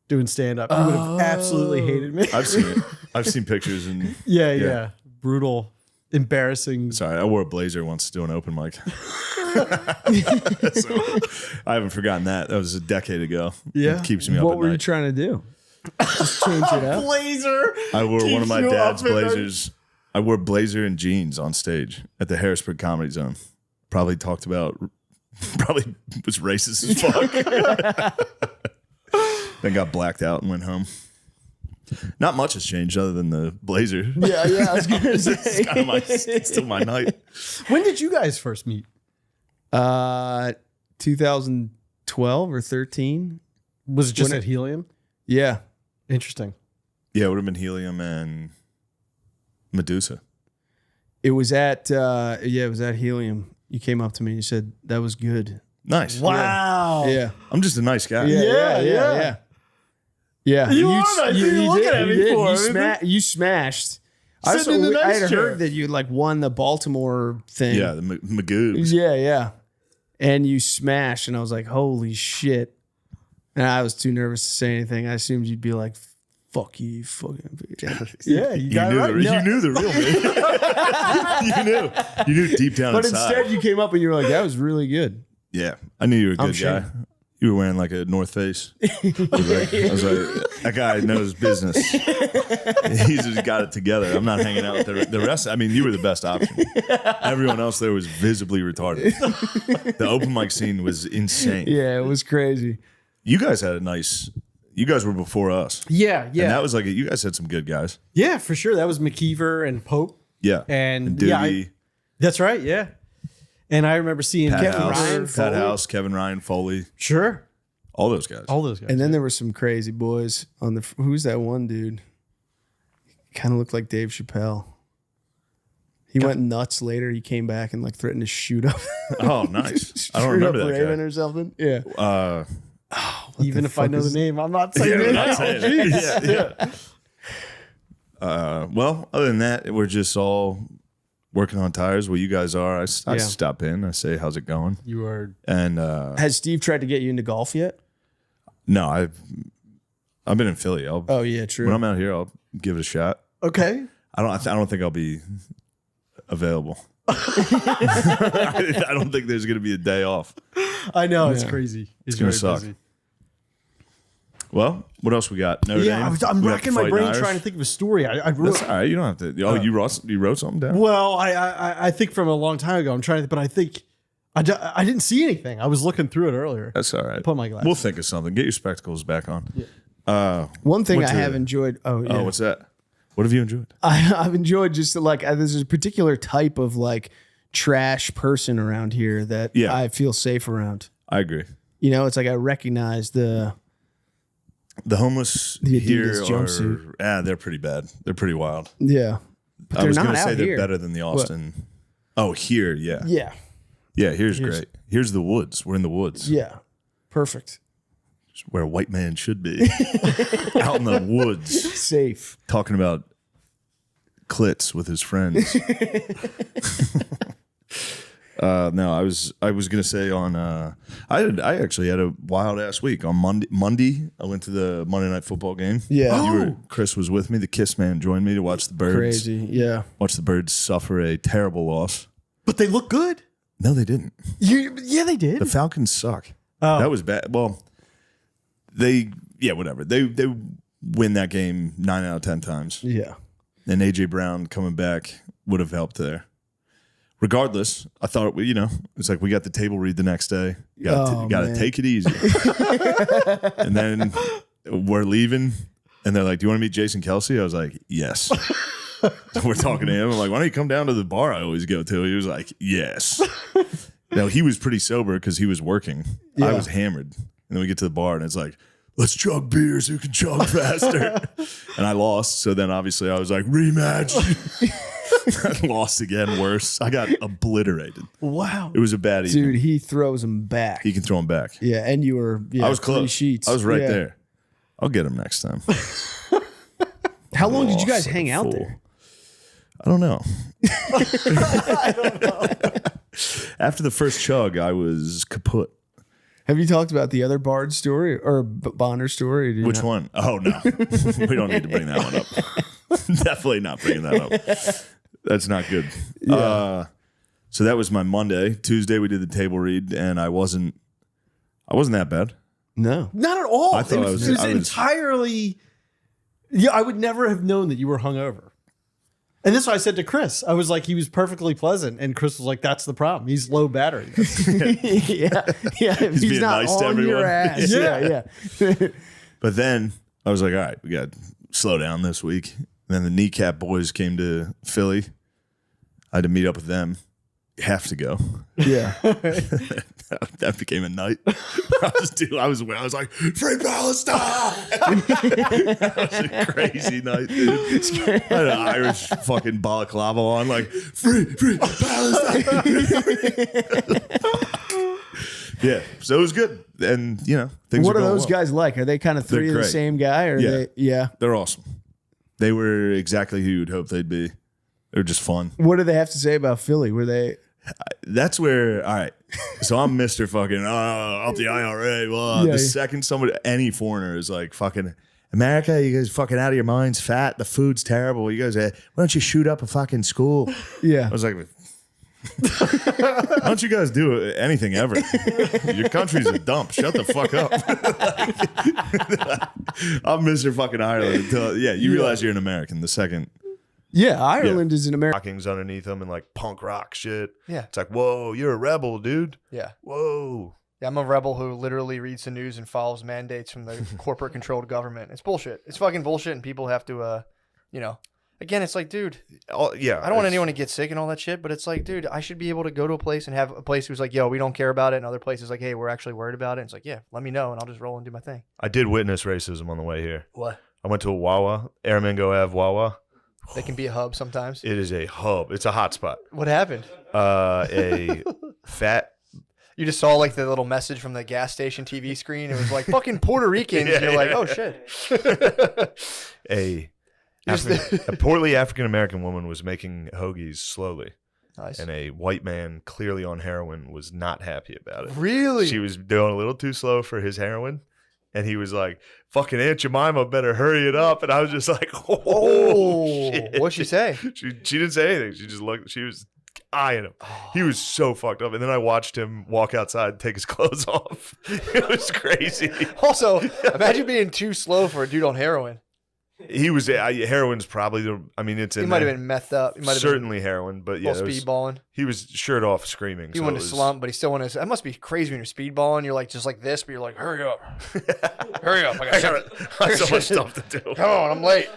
doing stand up. You would have absolutely hated me. I've seen it. I've seen pictures and Yeah. Brutal, embarrassing. Sorry, I wore a blazer once to do an open mic. So, I haven't forgotten that. That was a decade ago. Yeah. It keeps me up What at were you night. trying to do? Just change it up. Blazer. I wore one keeps of my you up dad's at night. blazers. I wore blazer and jeans on stage at the Harrisburg Comedy Zone. Probably was racist as fuck. Then got blacked out and went home. Not much has changed other than the blazer. Yeah, I was gonna say. It's kind of it's still my night. When did you guys first meet? 2012 or 13. Was it just When at Helium? Yeah. Interesting. Yeah, it would have been Helium and Medusa. It was at Helium. You came up to me and you said that was good. Nice. Wow. Yeah. I'm just a nice guy. Yeah. You are nice. What are you looking at me for? You smashed. Sitting in the I nice had chair. heard that you like won the Baltimore thing. Yeah, the Magoobs. Yeah. And you smashed, and I was like, holy shit. And I was too nervous to say anything. I assumed you'd be like, fuck you, fucking. Yeah, you got it right. You knew the real me. You knew deep down But inside. instead, you came up and you were like, that was really good. Yeah, I knew you were a I'm good sure. guy. You were wearing like a North Face. I was like, that guy knows business. He's just got it together. I'm not hanging out with the rest. I mean, you were the best option. Everyone else there was visibly retarded. The open mic scene was insane. Yeah, it was crazy. You guys had a nice. You guys were before us. Yeah. And that was like you guys had some good guys. Yeah, for sure. That was McKeever and Pope. Yeah, And Doogie, that's right. Yeah. And I remember seeing Pat Kevin House, Ryan. Pat House, Kevin Ryan, Foley. Sure. All those guys. And then there were some crazy boys on the. Who's that one dude? Kind of looked like Dave Chappelle. He went nuts later. He came back and like threatened to shoot up. Oh, nice. I don't shoot up remember that Raven guy. or something. Yeah. Even if I know the name, I'm not saying Yeah, it. I'm not saying it. Jeez. Yeah. Well, other than that, we're just all working on tires. Well, you guys are. I Yeah. stop in. I say, "How's it going?" You are. And Has Steve tried to get you into golf yet? no, I've been in Philly. Oh yeah, true. When I'm out here, I'll give it a shot. Okay. I don't think I'll be available. I don't think there's going to be a day off. I know it's crazy. It's going to suck. Busy. Well, what else we got? Notre Dame? I'm We got racking the my brain Fighting trying to Irish? think of a story. I wrote. That's all right. You don't have to. Oh, you wrote something down? Well, I think from a long time ago. I'm trying to, but I think I didn't see anything. I was looking through it earlier. That's all right. Put my glasses. We'll think of something. Get your spectacles back on. One thing I what's have enjoyed. Oh, yeah. what's that? What have you enjoyed? I've enjoyed just like there's a particular type of like trash person around here that I feel safe around. I agree. You know, it's like I recognize the homeless the here Adidas jumpsuit. they're pretty bad. They're pretty wild. Yeah, but I was they're going not to say out they're here. better than the Austin. Oh, here, yeah. Yeah. Yeah, here's great. Here's the woods. We're in the woods. Yeah, perfect. It's where a white man should be. Out in the woods. Safe. Talking about clits with his friends. No, I was gonna say on I actually had a wild ass week. On Monday I went to the Monday Night Football game. Yeah. Chris was with me. The Kiss Man joined me to watch the Birds. Crazy. Yeah. Watch the Birds suffer a terrible loss. But they look good. No, they didn't. Yeah, they did. The Falcons suck. Oh. That was bad. Well, whatever. They win that game 9 out of 10 times. Yeah. And AJ Brown coming back would have helped there. Regardless, I thought it's like we got the table read the next day. You got to take it easy. And then we're leaving, and they're like, "Do you want to meet Jason Kelsey?" I was like, "Yes." We're talking to him. I'm like, "Why don't you come down to the bar I always go to?" He was like, "Yes." Now he was pretty sober because he was working. I Yeah. was hammered, and then we get to the bar, and it's like, "Let's chug beers. Who can chug faster?" And I lost. So then obviously I was like, "Rematch." I lost again. Worse. I got obliterated. Wow. It was a bad evening. Dude, he throws them back. He can throw them back. Yeah, and you were. Yeah, I was 3 close. sheets. I was right Yeah. there. I'll get him next time. How long did you guys Like hang a out fool. there? I don't know. After the first chug, I was kaput. Have you talked about the other Bard story or Bonner story? Or do you Which not? one? Oh, no. We don't need to bring that one up. Definitely not bringing that up. That's not good. Yeah. So that was my Monday. Tuesday, we did the table read, and I wasn't that bad. No. Not at all. I thought it was entirely. Yeah, I would never have known that you were hungover. And this is what I said to Chris. I was like, he was perfectly pleasant, and Chris was like, "That's the problem. He's low battery." yeah. He's being not nice to on your everyone. ass. Yeah. But then I was like, all right, we got to slow down this week. And then the Kneecap boys came to Philly. I had to meet up with them. You have to go. Yeah. That became a night. I was like, free Palestine. That was a crazy night, dude. I had an Irish fucking balaclava on, like, free Palestine. Yeah, so it was good. And, things What are going those well. guys like? Are they kind of three They're of the great. same guy? Or Yeah. they? Yeah. They're awesome. They were exactly who you'd hope they'd be. They're just fun. What do they have to say about Philly? Were they? That's where, all right. So I'm Mr. fucking, up the IRA. Well, Yeah. the second any foreigner is like, fucking, America, you guys fucking out of your minds, fat, the food's terrible. You guys, why don't you shoot up a fucking school? Yeah. I was like, why don't you guys do anything ever? Your country's a dump. Shut the fuck up. I'm Mr. fucking Ireland. You realize you're an American the second. Yeah, Ireland is an American. Rockings underneath them and like punk rock shit. Yeah. It's like, whoa, you're a rebel, dude. Yeah. Whoa. Yeah, I'm a rebel who literally reads the news and follows mandates from the corporate controlled government. It's bullshit. It's fucking bullshit, and people have to, again, it's like, dude, I don't want anyone to get sick and all that shit, but it's like, dude, I should be able to go to a place and have a place who's like, yo, we don't care about it, and other places like, hey, we're actually worried about it. And it's like, yeah, let me know, and I'll just roll and do my thing. I did witness racism on the way here. What? I went to a Wawa, Airmen Go Ave Wawa. They can be a hub sometimes. It is a hub. It's a hot spot. What happened? A fat. You just saw like the little message from the gas station TV screen. It was like fucking Puerto Ricans. Yeah, and you're like, yeah. oh shit. A portly African American woman was making hoagies slowly. Nice. And a white man, clearly on heroin, was not happy about it. Really? She was doing a little too slow for his heroin. And he was like, fucking Aunt Jemima better hurry it up. And I was just like, oh, shit. What'd she say? She didn't say anything. She just looked, she was eyeing him. He was so fucked up. And then I watched him walk outside and take his clothes off. It was crazy. Also, imagine being too slow for a dude on heroin. He was heroin's probably the. I mean, it's He in might there. have been methed up. He might have Certainly been heroin, but yeah, little speedballing. He was shirt off, screaming. He so wanted it to was- slump, but he still wanted to. That must be crazy when you're speedballing. You're like just like this, but you're like, hurry up, hurry up! I got so much stuff to do. Come on, I'm late.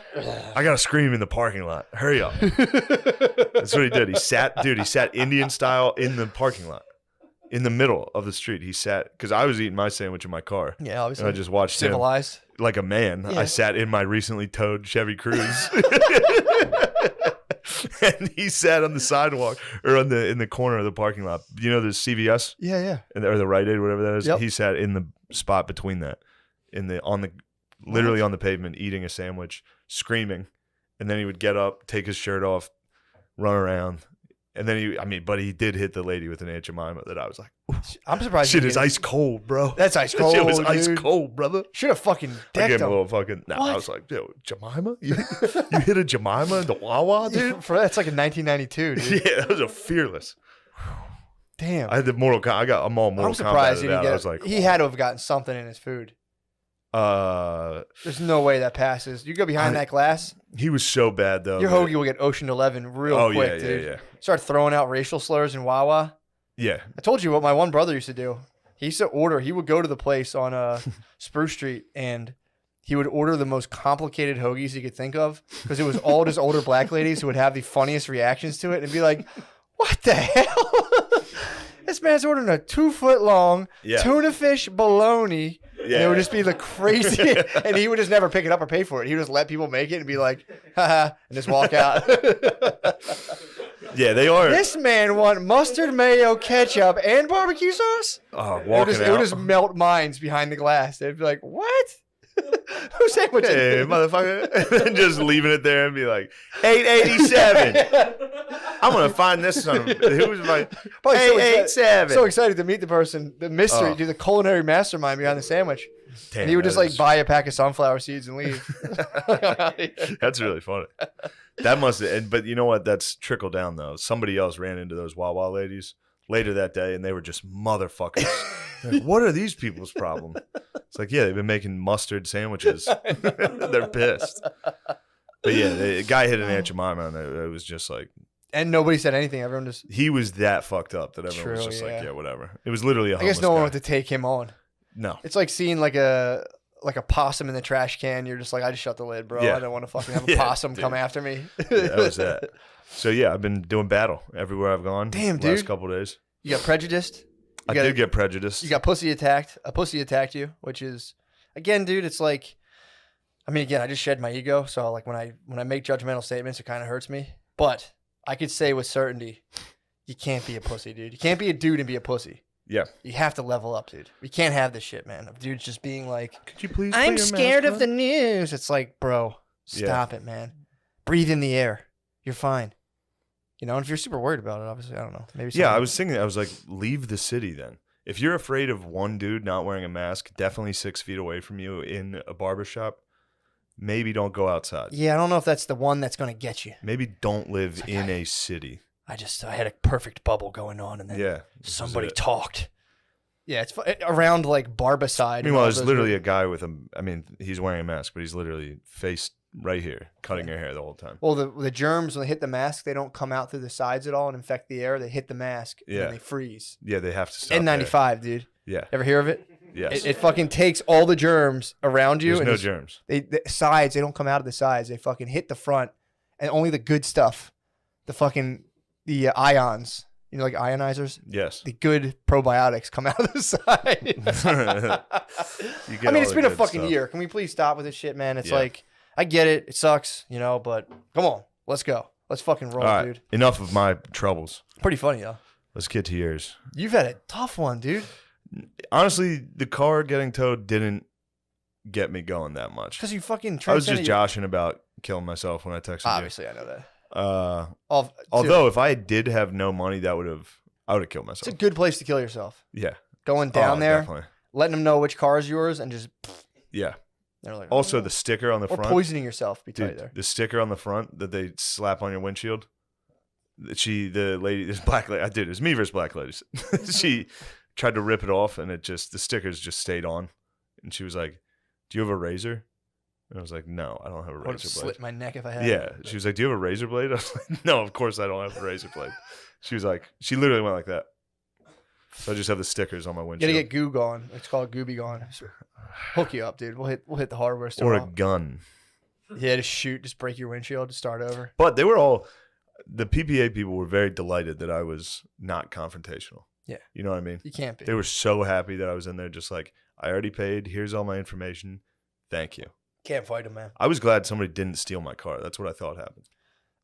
I gotta scream in the parking lot. Hurry up! That's what he did. He sat Indian style in the parking lot, in the middle of the street. He sat because I was eating my sandwich in my car. Yeah, obviously. And I just watched Civilized. him like a man. Yeah. I sat in my recently towed Chevy Cruze. And he sat on the sidewalk or in the corner of the parking lot. You know the CVS? Yeah, yeah. Or the Rite Aid, whatever that is. Yep. He sat in the spot between that, literally on the pavement, eating a sandwich, screaming, and then he would get up, take his shirt off, run around, and then he did hit the lady with an Aunt Jemima that I was like, I'm surprised. shit you is didn't- ice cold, bro. That's ice That cold. shit was ice dude. cold, brother. Should have fucking I decked gave him him. a little fucking. Nah, I What? was like, yo, Jemima, you hit a Jemima in the Wawa, dude. That's like in 1992, dude. Yeah, that was a fearless. Damn. I had the I'm all Mortal I'm surprised Kombat he out. didn't get. I was like, he had to have gotten something in his food. There's no way that passes. You go behind that glass. He was so bad though. Your that- hoagie will get Ocean 11 real Oh, quick, yeah, dude. yeah. Start throwing out racial slurs in Wawa. Yeah. I told you what my one brother used to do. He used to order. He would go to the place on Spruce Street and he would order the most complicated hoagies he could think of because it was all just older black ladies who would have the funniest reactions to it and be like, "What the hell? This man's ordering a 2-foot long Yeah. tuna fish bologna." And it Yeah. would just be the crazy, and he would just never pick it up or pay for it. He would just let people make it and be like, haha, and just walk out. Yeah, they are. This man want mustard, mayo, ketchup, and barbecue sauce? Oh, It would, walking just, it would out. just melt minds behind the glass. They'd be like, what? Who sandwich Hey, it? motherfucker. And just leaving it there and be like, 887. I'm going to find this son of who's my Probably so 887. So excited to meet the person, the mystery, Oh. dude, the culinary mastermind behind the sandwich. Damn, and he would just that like is- buy a pack of sunflower seeds and leave. That's really funny. That must have, but you know what? That's trickled down though. Somebody else ran into those Wawa ladies later that day and they were just motherfuckers. Like, what are these people's problem? It's like, yeah, they've been making mustard sandwiches. They're pissed. But yeah, the guy hit an Aunt Jemima and it was just like, And nobody said anything. Everyone just. he was that fucked up that everyone was True, just yeah. like, yeah, whatever. It was literally a I guess homeless no one guy. wanted to take him on. No. It's like seeing like a possum in the trash can. You're just like, I just shut the lid, bro. Yeah. I don't want to fucking have a Yeah, possum dude. come after me. Yeah, that was that. So yeah, I've been doing battle everywhere I've gone. Damn, the last dude. couple of days. You got prejudiced. I did get prejudiced. You got pussy attacked. A pussy attacked you, which is, again, dude. It's like, I mean, again, I just shed my ego. So like when I make judgmental statements, it kind of hurts me. But I could say with certainty, you can't be a pussy, dude. You can't be a dude and be a pussy. Yeah. You have to level up, dude. We can't have this shit, man. Of dudes just being like, could you please? I'm scared of the news. It's like, bro, Yeah. stop it, man. Breathe in the air. You're fine. You know, and if you're super worried about it, obviously, I don't know. Maybe. Yeah, I something- was thinking. I was like, leave the city then. If you're afraid of one dude not wearing a mask, definitely 6 feet away from you in a barbershop, maybe don't go outside. Yeah, I don't know if that's the one that's going to get you. Maybe don't live in a city. I had a perfect bubble going on, and then Yeah, this is somebody it. talked. Yeah, it's around like Barbicide. and Meanwhile, all there's those literally group- a guy with a. I mean, he's wearing a mask, but he's literally face right here, cutting her hair the whole time. Well, the germs when they hit the mask, they don't come out through the sides at all and infect the air. They hit the mask and Yeah. then they freeze. Yeah, they have to stop. N95, dude. Yeah. Ever hear of it? Yes. It fucking takes all the germs around you. There's and no it's- germs. The sides, they don't come out of the sides. They fucking hit the front, and only the good stuff, the ions, you know, like ionizers. Yes. The good probiotics come out of the side. You get I mean, all it's the been a good fucking stuff. year. Can we please stop with this shit, man? It's Yeah. like, I get it. It sucks, you know, but come on. Let's go. Let's fucking roll, All right, dude. enough of my troubles. Pretty funny, though. Let's get to yours. You've had a tough one, dude. Honestly, the car getting towed didn't get me going that much. Because you fucking I was just transcended your- joshing about killing myself when I texted Obviously, you. I know that. Although if I did have no money, I would have killed It's myself. a good place to kill yourself. Yeah. Going down Oh, there, definitely. letting them know which car is yours, and just Yeah. they're like, Also, "Oh." the sticker on the Or front. poisoning yourself, be tight Dude, there. the sticker on the front that they slap on your windshield. the lady, this black lady, I did. It was me versus black ladies. She tried to rip it off, and the stickers just stayed on. And she was like, "Do you have a razor?" And I was like, "No, I don't have a I would have razor blade." slit my neck if I had. Yeah. She was like, "Do you have a razor blade?" I was like, "No, of course I don't have a razor blade." She was like, she literally went like that. So I just have the stickers on my You windshield. gotta get goo gone. It's called Gooby gone. Hook you up, dude. We'll hit the hardware store. Or a gun. Yeah, just break your windshield to start over. But they were all, the PPA people were very delighted that I was not confrontational. Yeah. You know what I mean? You can't be. They were so happy that I was in there just like, I already paid. Here's all my information. Thank you. Can't fight them, man. I was glad somebody didn't steal my car. That's what I thought happened.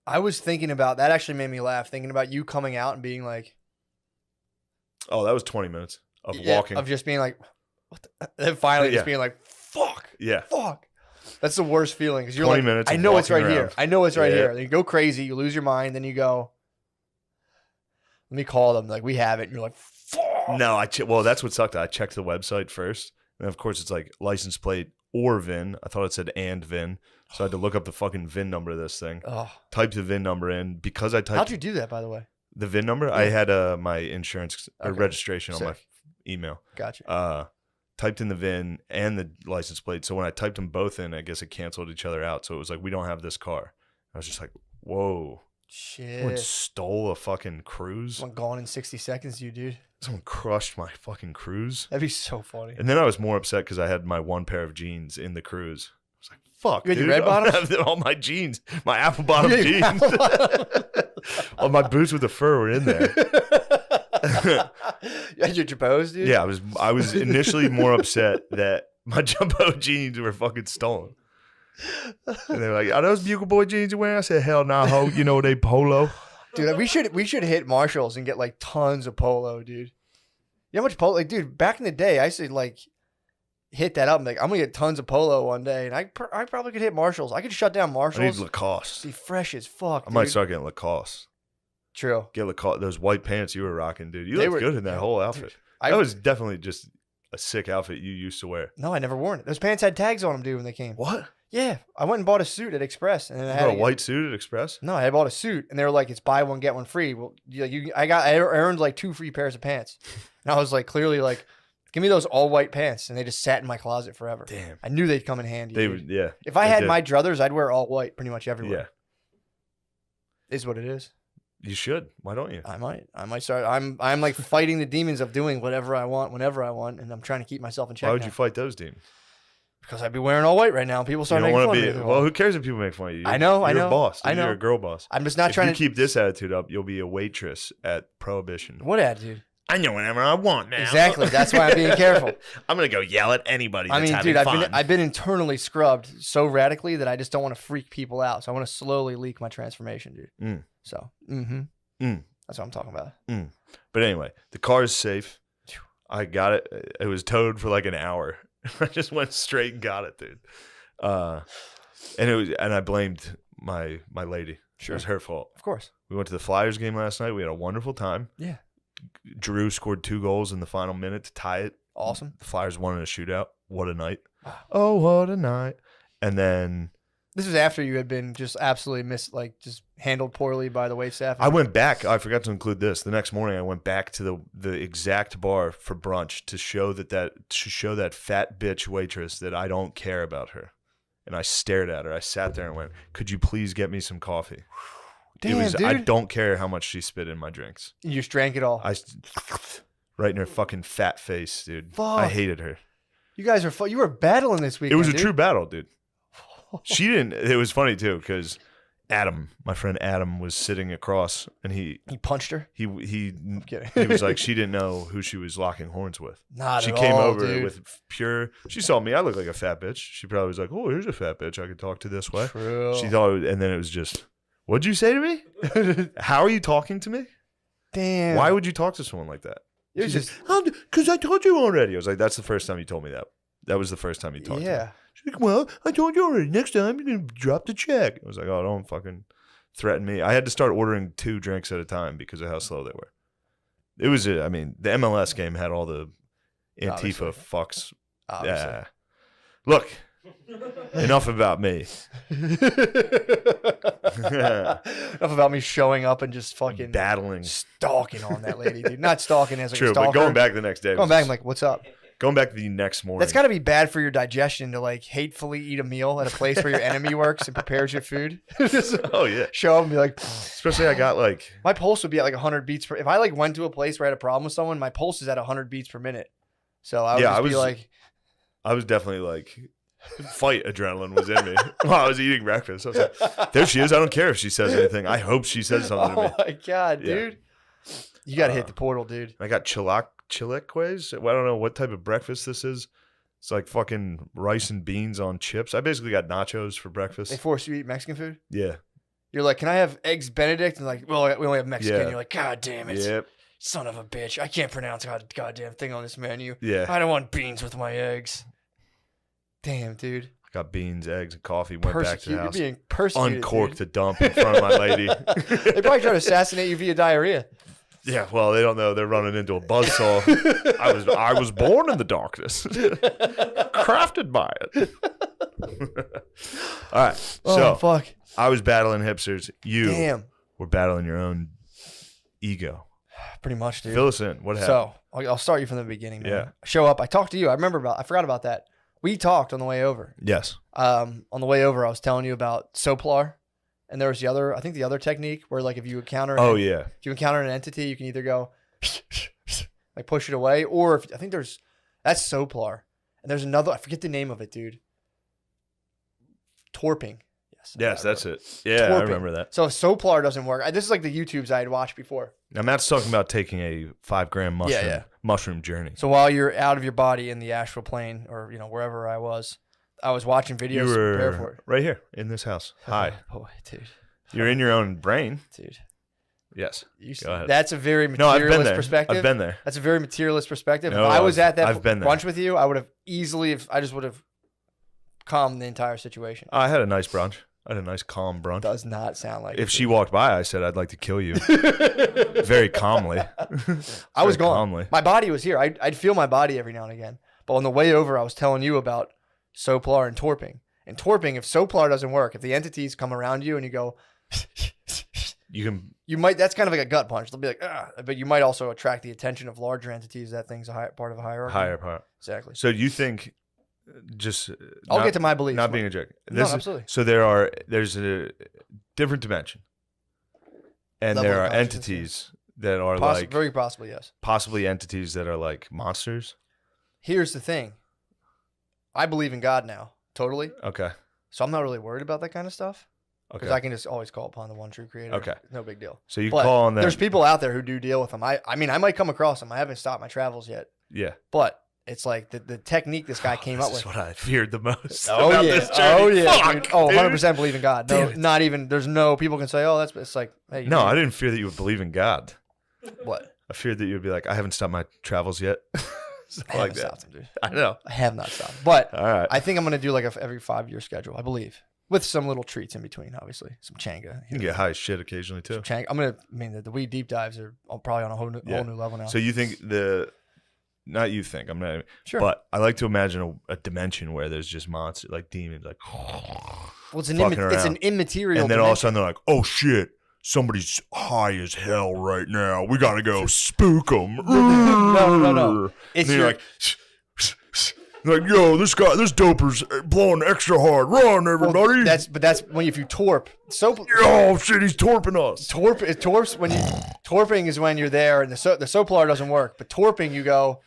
I was thinking about that. Actually made me laugh. Thinking about you coming out and being like, "Oh, that was 20 minutes of yeah, walking." of just being like, "What?" Then finally just being like, "Fuck, yeah, fuck." That's the worst feeling because you're 20 like, minutes I of know it's right walking here. around. I know it's right Yeah. here. Then you go crazy. You lose your mind. Then you go, let me call them. Like, we have it. And you're like, fuck. No, well, that's what sucked. I checked the website first, and of course it's like license plate or VIN. I thought it said and VIN, so I had to look up the fucking VIN number of this thing. Oh. Typed the VIN number in because I typed. How'd you do that, by the way? The VIN number? Yeah. I had my insurance or Okay. registration on my Sick. email. Gotcha. Typed in the VIN and the license plate. So when I typed them both in, I guess it canceled each other out. So it was like, we don't have this car. I was just like, whoa. Someone Shit. stole a fucking cruise. Someone gone in 60 seconds, you dude. Someone crushed my fucking cruise. That'd be so funny. And then I was more upset because I had my one pair of jeans in the cruise. I was like, fuck, You had your dude. red I'm gonna bottoms? have all my jeans, my apple bottom Yeah, your jeans. apple bottom. All my boots with the fur were in there. You had your Jabos, dude? Yeah, I was initially more upset that my jumbo jeans were fucking stolen. And they were like, "Are those Bugle Boy jeans you're wearing?" I said, "Hell nah, ho. You know they polo." Dude, we should hit Marshalls and get like tons of polo, dude. You know how much polo? Like, dude, back in the day, I used to like hit that up. And like, I'm gonna get tons of polo one day, and I probably could hit Marshalls. I could shut down I Marshalls. need Lacoste. Be fresh as fuck. I might dude. start getting Lacoste. True. Get Lacoste. Those white pants you were rocking, dude. You They looked were- good in that whole outfit. dude, I- that was definitely just a sick outfit you used to wear. No, I never worn it. Those pants had tags on them, dude, when they came. What? Yeah, I went and bought a suit at Express, and I You had bought a to get- white suit at Express? No, I bought a suit, and they were like, "It's buy one get one free." Well, I earned like 2 free pairs of pants, and I was like, clearly like, "Give me those all white pants," and they just sat in my closet forever. Damn, I knew they'd come in handy. They dude. would, yeah. If I they had did. my druthers, I'd wear all white pretty much everywhere. Yeah. Is what it is. You should. Why don't you? I might start. I'm like fighting the demons of doing whatever I want, whenever I want, and I'm trying to keep myself in check. Why would now. you fight those demons? Because I'd be wearing all white right now. People start You don't making want fun to of me. be. Well, who cares if people make fun of you? I know, I You're know, a boss. I Dude. know. You're a girl boss. I'm just not if trying you to keep this attitude up, you'll be a waitress at Prohibition. What attitude? I know whenever I want now. Exactly. That's why I'm being careful. I'm gonna go yell at anybody. That's I mean, having dude, fun. I've been internally scrubbed so radically that I just don't want to freak people out. So I want to slowly leak my transformation, dude. Mm. So, that's what I'm talking about. But anyway, the car is safe. I got it. It was towed for like an hour. I just went straight and got it, dude. And I blamed my lady. Sure. It was her fault. Of course. We went to the Flyers game last night. We had a wonderful time. Yeah. Drew scored 2 goals in the final minute to tie it. Awesome. The Flyers won in a shootout. What a night. Oh, what a night. And then This was after you had been just absolutely just handled poorly by the wait staff. I went back. I forgot to include this. The next morning, I went back to the exact bar for brunch to show that fat bitch waitress that I don't care about her. And I stared at her. I sat there and went, "Could you please get me some coffee?" Damn, I dude. don't care how much she spit in my drinks. You just drank it all. Right in her fucking fat face, dude. Fuck. I hated her. You guys are you were battling this weekend. It was a dude. true battle, dude. She didn't. It was funny too because my friend Adam, was sitting across, and he punched her. He kidding. was like, she didn't know who she was locking horns with. Not she at came all, over dude. with pure. She saw me. I look like a fat bitch. She probably was like, "Oh, here's a fat bitch I could talk to this way." True. She thought, and then it was just, "What'd you say to me? How are you talking to me? Damn. Why would you talk to someone like that?" It was She's like, "Because I told you already." I was like, "That's the first time you told me that. That was the first time you talked to me." Yeah. She's like, "Well, I told you already. Next time you're gonna drop the check." I was like, "Oh, don't fucking threaten me." I had to start ordering 2 drinks at a time because of how slow they were. It was, I mean, the MLS game had all the Antifa Obviously. fucks. Obviously. Yeah. Look, Enough about me. Enough about me showing up and just fucking battling, stalking on that lady, dude. Not stalking as like True, a stalker. but going back the next day. Going back, I'm like, what's up? Going back the next morning. That's got to be bad for your digestion to like hatefully eat a meal at a place where your enemy works and prepares your food. Oh yeah. Show up and be like, especially I got like my pulse would be at like 100 beats per. If I like went to a place where I had a problem with someone, my pulse is at 100 beats per minute. So I would just be like, I was definitely like, fight adrenaline was in me while I was eating breakfast. I was like, there she is. I don't care if she says anything. I hope she says something to me. Oh my god, Yeah. dude! You got to hit the portal, dude. I got chilaquiles. I don't know what type of breakfast this is. It's like fucking rice and beans on chips. I basically got nachos for breakfast. They force you to eat Mexican food. Yeah. You're like, can I have eggs Benedict? And like, well, we only have Mexican. Yeah. You're like, god damn it. Yep. Son of a bitch. I can't pronounce a goddamn thing on this menu. Yeah. I don't want beans with my eggs. Damn, dude. I got beans, eggs, and coffee. Went back to the You're house. being persecuted, Uncorked dude. the dump in front of my lady. They probably try to assassinate you via diarrhea. Yeah, well, they don't know. They're running into a buzzsaw. I was born in the darkness. Crafted by it. All right. So, Oh, fuck. I was battling hipsters. You Damn. were battling your own ego. Pretty much, dude. Fill us in. What happened? So I'll start you from the beginning, man. Yeah. Show up. I talked to you. I forgot about that. We talked on the way over. Yes. On the way over, I was telling you about Soplar, and there was the other technique where like if you encounter if you encounter an entity, you can either go like push it away, or if I think that's Soplar, and there's another, I forget the name of it, dude. Torping. Yes, that's it. Yeah, I remember that. So if Soplar doesn't work, this is like the YouTubes I had watched before. Now Matt's talking about taking a 5 gram mushroom journey. So while you're out of your body in the astral plane, or wherever I was watching videos You to were prepare for it. right here in this house. Hi. Oh, boy, dude. You're in your own brain. Dude. Yes. Go ahead. That's a very No, I've been materialist there. perspective. I've been there. That's a very materialist perspective. No, if I was at that I've been there. brunch with you, I would have easily, I just would have calmed the entire situation. I had a nice brunch. I had a nice calm brunch. Does not sound like if it. she walked by, I said I'd like to kill you. Very calmly. I was Very gone. calmly. My body was here. I'd feel my body every now and again. But on the way over, I was telling you about Soplar and Torping. And Torping, if Soplar doesn't work, if the entities come around you and you go, you might, that's kind of like a gut punch. They'll be like, ah, but you might also attract the attention of larger entities. That thing's part of a hierarchy. Higher part. Exactly. So you think just I'll get to my beliefs. Not being a jerk. No, absolutely. So there's a different dimension. And Level there of are entities that are like very possibly, yes. Possibly entities that are like monsters. Here's the thing. I believe in God now. Totally. Okay. So I'm not really worried about that kind of stuff. Because Okay. I can just always call upon the one true creator. Okay. No big deal. So you But call on them. There's people out there who do deal with them. I mean, I might come across them. I haven't stopped my travels yet. Yeah. But it's like the technique this guy came up This is with. what I feared the most. Oh about yeah. this journey. Oh yeah. Fuck, dude. Oh, dude. 100% believe in God. No, Damn it. not even, there's no, people can say, oh, it's like, hey. No, I didn't fear that you would believe in God. What? I feared that you would be like, I haven't stopped my travels yet. I like haven't that. stopped him, dude. I know. I have not stopped. But All right. I think I'm going to do like every 5-year schedule, I believe. With some little treats in between, obviously. Some changa. You can get high as shit occasionally too. I'm going to, the weed deep dives are probably on a whole new level now. So you think not you think, I'm not, Sure. but I like to imagine a dimension where there's just monsters, like demons, like, well, it's an fucking immaterial and then all of a dimension. sudden they're like, oh shit, somebody's high as hell right now. We got to go spook them. No. And then you're like, yo, this doper's blowing extra hard. Run, everybody. That's when if you torp. Oh shit, he's torping us. Torping is when you're there and the Soplar doesn't work. But torping, you go,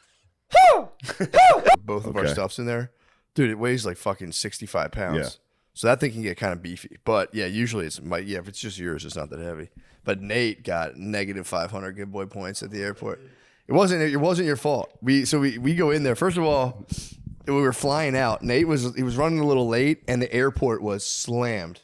both of our stuff's in there. Dude, it weighs like fucking 65 pounds. Yeah. So that thing can get kind of beefy. But yeah, usually if it's just yours, it's not that heavy. But Nate got negative 500 good boy points at the airport. It wasn't your fault. We go in there. First of all, we were flying out. Nate was running a little late and the airport was slammed.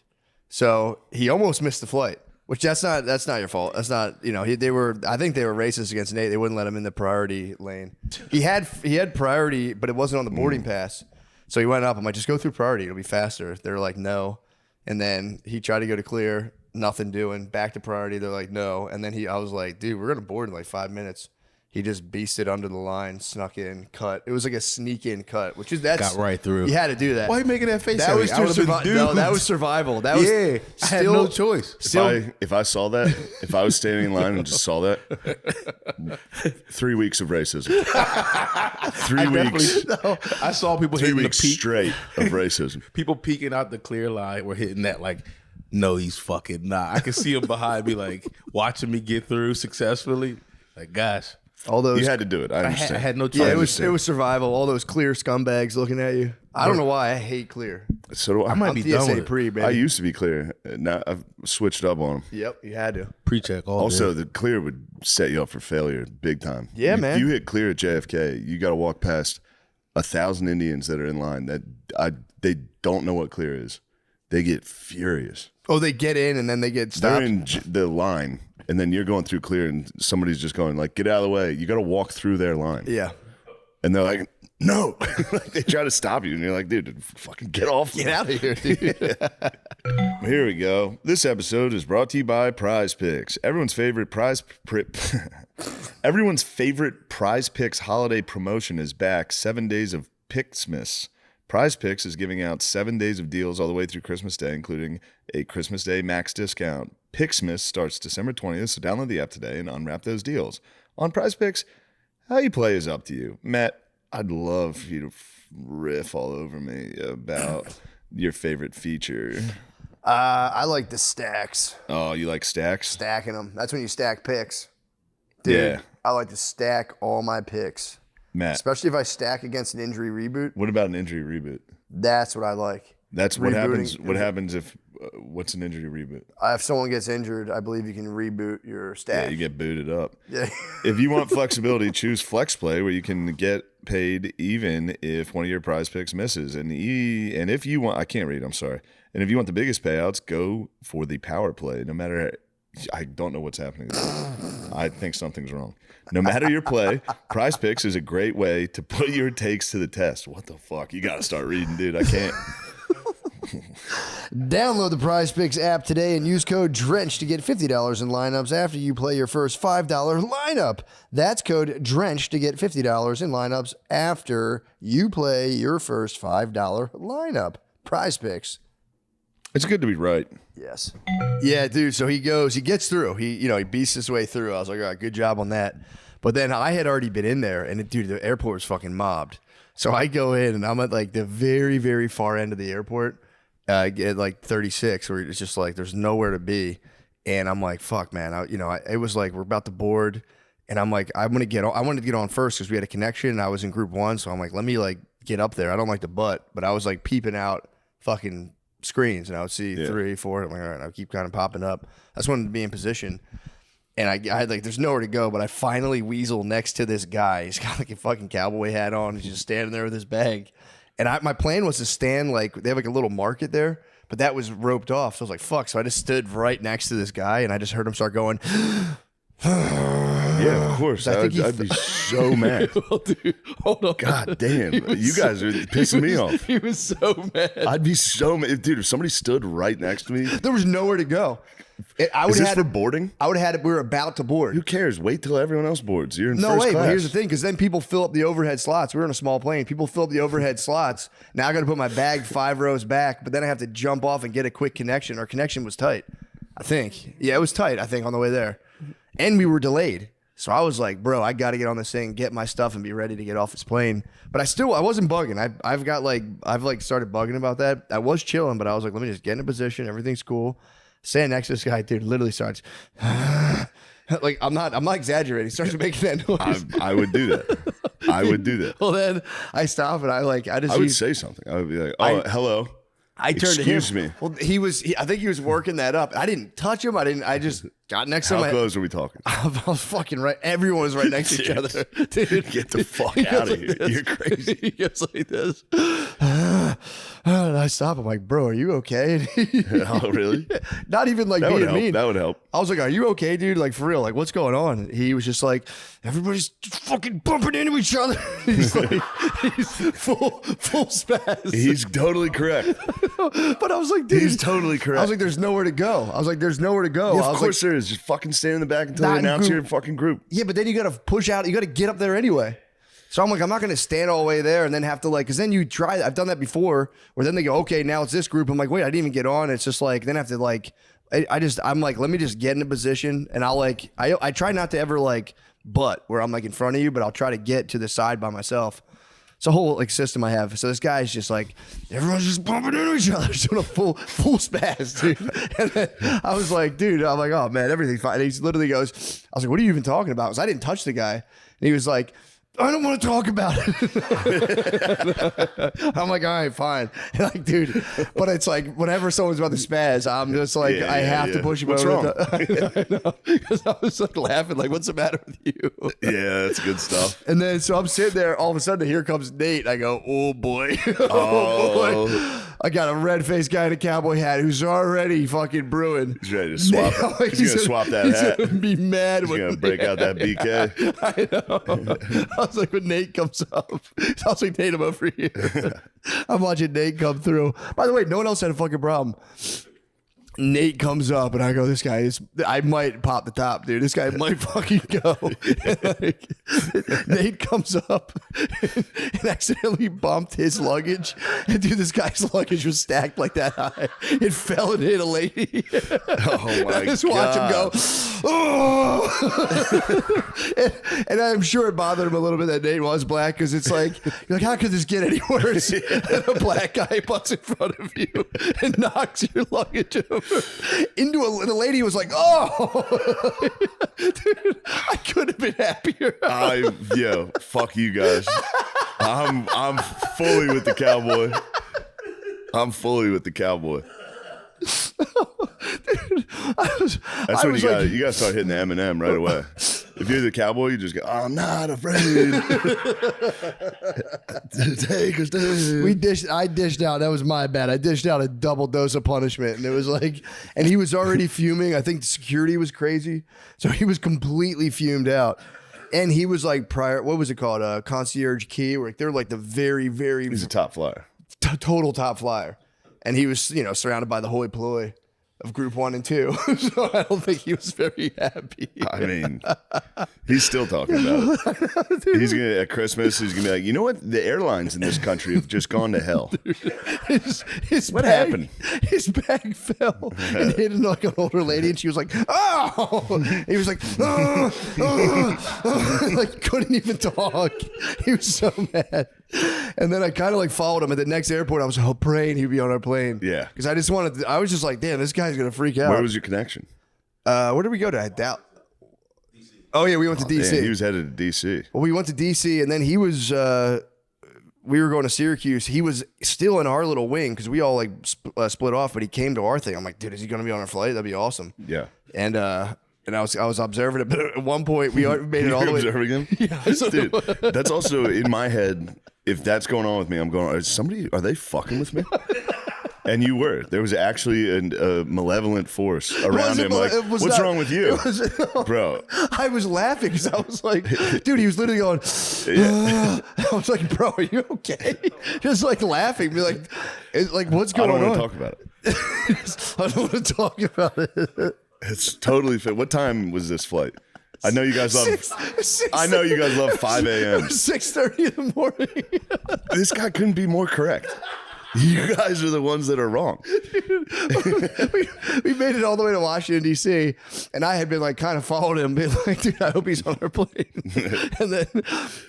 So he almost missed the flight. Which that's not your fault. That's not, I think they were racist against Nate. They wouldn't let him in the priority lane. He had priority, but it wasn't on the boarding pass. So he went up. I'm like, just go through priority. It'll be faster. They're like, no. And then he tried to go to clear, nothing doing. Back to priority. They're like, no. And then I was like, dude, we're gonna board in like 5 minutes. He just beasted under the line, snuck in, cut. It was like a sneak in cut, which is that's Got right through. You had to do that. Why you making that face? That at me? was I would've been no, that duped. was survival. That was I had no choice. If I saw that, if I was standing in line and just saw that, 3 weeks of racism. 3 weeks. I saw people 3 hitting the weeks peak. straight of racism. People peeking out the clear line were hitting that like, no, he's fucking not. I could see him behind me, like watching me get through successfully. Like, gosh, all those You had to do it. I understand. I had no choice. Yeah, it was survival. All those clear scumbags looking at you. I don't know why I hate clear. So do I. I might be done with it. pre, baby. I used to be clear. Now I've switched up on them. Yep, you had to. Pre-check all Also, day. the clear would set you up for failure big time. Yeah, man. If you hit clear at JFK, you got to walk past 1,000 Indians that are in line that they don't know what clear is. They get furious. Oh, they get in and then they get They're stopped. in the line, and then you're going through clear, and somebody's just going like, "Get out of the way!" You got to walk through their line. Yeah, and they're like, "No!" Like, they try to stop you, and you're like, "Dude, fucking get off! Get out of here, dude." Here we go. This episode is brought to you by Prize Picks. Everyone's favorite Prize Picks holiday promotion is back. 7 days of Picksmas. Prize Picks is giving out 7 days of deals all the way through Christmas Day, including a Christmas Day max discount. Picksmas starts December 20th, so download the app today and unwrap those deals. On Prize Picks, how you play is up to you. Matt, I'd love for you to riff all over me about your favorite feature. I like the stacks. Oh, you like stacks? Stacking them. That's when you stack picks. Dude, Yeah. I like to stack all my picks. Matt. Especially if I stack against an injury reboot. What about an injury reboot? That's what I like. That's what happens. Rebooting. What happens if what's an injury reboot? If someone gets injured, I believe you can reboot your stack. Yeah, you get booted up. Yeah. If you want flexibility, choose FlexPlay, where you can get paid even if one of your Prize Picks misses. And if you want, I can't read. I'm sorry. And if you want the biggest payouts, go for the power play. No matter, I don't know what's happening. I think something's wrong. No matter your play, Prize Picks is a great way to put your takes to the test. What the fuck? You got to start reading, dude. I can't. Download the Prize Picks app today and use code DRENCH to get $50 in lineups after you play your first $5 lineup. That's code DRENCH to get $50 in lineups after you play your first $5 lineup. Prize Picks. It's good to be right. Yes. Yeah, dude. So he gets through. He beasts his way through. I was like, all right, good job on that. But then I had already been in there, and dude, the airport was fucking mobbed. So I go in, and I'm at like the very, very far end of the airport, at like 36, where it's just like there's nowhere to be. And I'm like, fuck, man. It was like we're about to board, and I'm like, I wanted to get on first because we had a connection. And I was in group 1, so I'm like, let me like get up there. I don't like the butt, but I was like peeping out fucking screens, and I would see 3, 4. I'm like, all right, I keep kind of popping up. I just wanted to be in position. And I had like, there's nowhere to go, but I finally weasel next to this guy. He's got like a fucking cowboy hat on. He's just standing there with his bag. And my plan was to stand like, they have like a little market there, but that was roped off. So I was like, fuck. So I just stood right next to this guy, and I just heard him start going, yeah, of course. I'd be so mad. Well, dude, hold on. God damn. You guys are pissing me off. He was so mad. I'd be so mad. Dude, if somebody stood right next to me. There was nowhere to go. Is this for boarding? I would have had it. We were about to board. Who cares? Wait till everyone else boards. You're in No first way, class. but here's the thing, because then people fill up the overhead slots. We were in a small plane. People fill up the overhead slots. Now I got to put my bag 5 rows back, but then I have to jump off and get a quick connection. Our connection was tight, I think. Yeah, it was tight, I think, on the way there. And we were delayed. So I was like, bro, I got to get on this thing, get my stuff, and be ready to get off this plane. But I wasn't bugging. I've started bugging about that. I was chilling, but I was like, let me just get in a position. Everything's cool. Stand next to this guy, dude, literally starts like I'm not exaggerating. He starts making that noise. I would do that. I would do that. Well, then I stop and I would say something. I would be like, hello. I turned to him. Excuse me. Well, I think he was working that up. I didn't touch him. I just got next to him. How close are we talking? I was fucking right. Everyone was right next to each other. Dude. Get the fuck out of here. You're crazy. He goes like this. And I stop. I'm like, bro, are you okay? Oh, really? Not even like That would being help. mean. That would help. I was like, are you okay, dude? Like, for real? Like, what's going on? And he was just like, everybody's fucking bumping into each other. He's like, he's full spaz. He's totally correct. But I was like, dude. He's totally correct. I was like, there's nowhere to go. I was like, there's nowhere to go. Yeah, I of was course like, there is. Just fucking stand in the back until Not they in announce group. your fucking group. yeah, but then you got to push out. You got to get up there anyway. So I'm like, I'm not going to stand all the way there and then have to like, because then you try. I've done that before where then they go, okay, now it's this group. I'm like, wait, I didn't even get on. It's just like, then I have to like, I'm like, let me just get in a position and I'll like, I try not to ever like butt where I'm like in front of you, but I'll try to get to the side by myself. It's a whole like system I have. So this guy's just like, everyone's just bumping into each other, doing a full spaz, dude. And then I was like, dude, I'm like, oh man, everything's fine. And he literally goes, I was like, what are you even talking about? Because I didn't touch the guy. And he was like, I don't want to talk about it. I'm like, all right, fine. And like, dude, but it's like whenever someone's about to spaz, I'm just like, I have to push him What's over. wrong? I know. Because I was like laughing, like, what's the matter with you? Yeah, that's good stuff. And then so I'm sitting there, all of a sudden here comes Nate. I go, oh boy. Oh. boy. I got a red-faced guy in a cowboy hat who's already fucking brewing. He's ready to swap. He's going to swap that hat. He's gonna be mad. He's going to break out that BK. I know. I was like, when Nate comes up, I was like, Nate, I'm over here. I'm watching Nate come through. By the way, no one else had a fucking problem. Nate comes up and I go, this guy is, I might pop the top, dude. This guy might fucking go. Like, Nate comes up and accidentally bumped his luggage. And dude, this guy's luggage was stacked like that high. It fell and hit a lady. Oh my I just watch him go, oh. and I'm sure it bothered him a little bit that Nate was black because it's like, you're like, how could this get any worse? And a black guy butts in front of you and knocks your luggage over into the lady was like, oh. Dude, I couldn't have been happier. Yo, fuck you guys. I'm fully with the cowboy. I'm fully with the cowboy. Dude, That's when you gotta start hitting the Eminem right away. If you're the cowboy, you just go, I'm not afraid. Take us down. I dished out. That was my bad. I dished out a double dose of punishment, and it was like, and he was already fuming. I think security was crazy, so he was completely fumed out. And he was like what was it called? Concierge key. Where they're like the very, very. He's a top flyer. Total top flyer. And he was, surrounded by the hoi polloi of group 1 and 2. So I don't think he was very happy. I mean, he's still talking about it. He's gonna at Christmas. He's gonna be like, you know what? The airlines in this country have just gone to hell. What happened? His bag fell and hit like an older lady, and she was like, "Oh!" He was like, like couldn't even talk. He was so mad. And then I kind of like followed him at the next airport. I was praying he'd be on our plane. Yeah, because I just wanted. I was just like, damn, this guy's gonna freak out. Where was your connection? Where did we go to? Oh yeah, we went to DC. Man, he was headed to DC. Well, we went to DC, and then he was. We were going to Syracuse. He was still in our little wing because we all like split off. But he came to our thing. I'm like, dude, is he going to be on our flight? That'd be awesome. Yeah. And I was observing it, but at one point we made it all the way. Observing him? Yeah, dude. That's also in my head. If that's going on with me, I'm going. Are they fucking with me? And you were. There was actually a malevolent force around him. Like, what's wrong with you, bro? I was laughing because I was like, dude, he was literally going. I was like, bro, are you okay? Just like laughing, be like, what's going on? I don't want to talk about it. I don't want to talk about it. It's totally fit. What time was this flight? I know you guys love. I know you guys love 5 a.m. 6:30 in the morning. This guy couldn't be more correct. You guys are the ones that are wrong. we made it all the way to Washington, D.C., and I had been like kind of following him, being like, dude, I hope he's on our plane. And then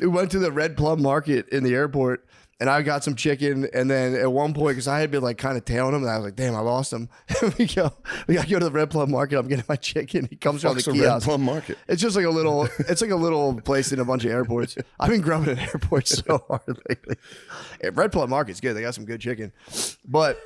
we went to the Red Plum Market in the airport, and I got some chicken. And then at one point, because I had been like kind of tailing him, and I was like, damn, I lost him. we got to go to the Red Plum Market. I'm getting my chicken. He comes from the kiosk. Red Plum Market. It's just like a little place in a bunch of airports. I've been grubbing at airports so hard lately. Red Plum Market's good. They got some good chicken. But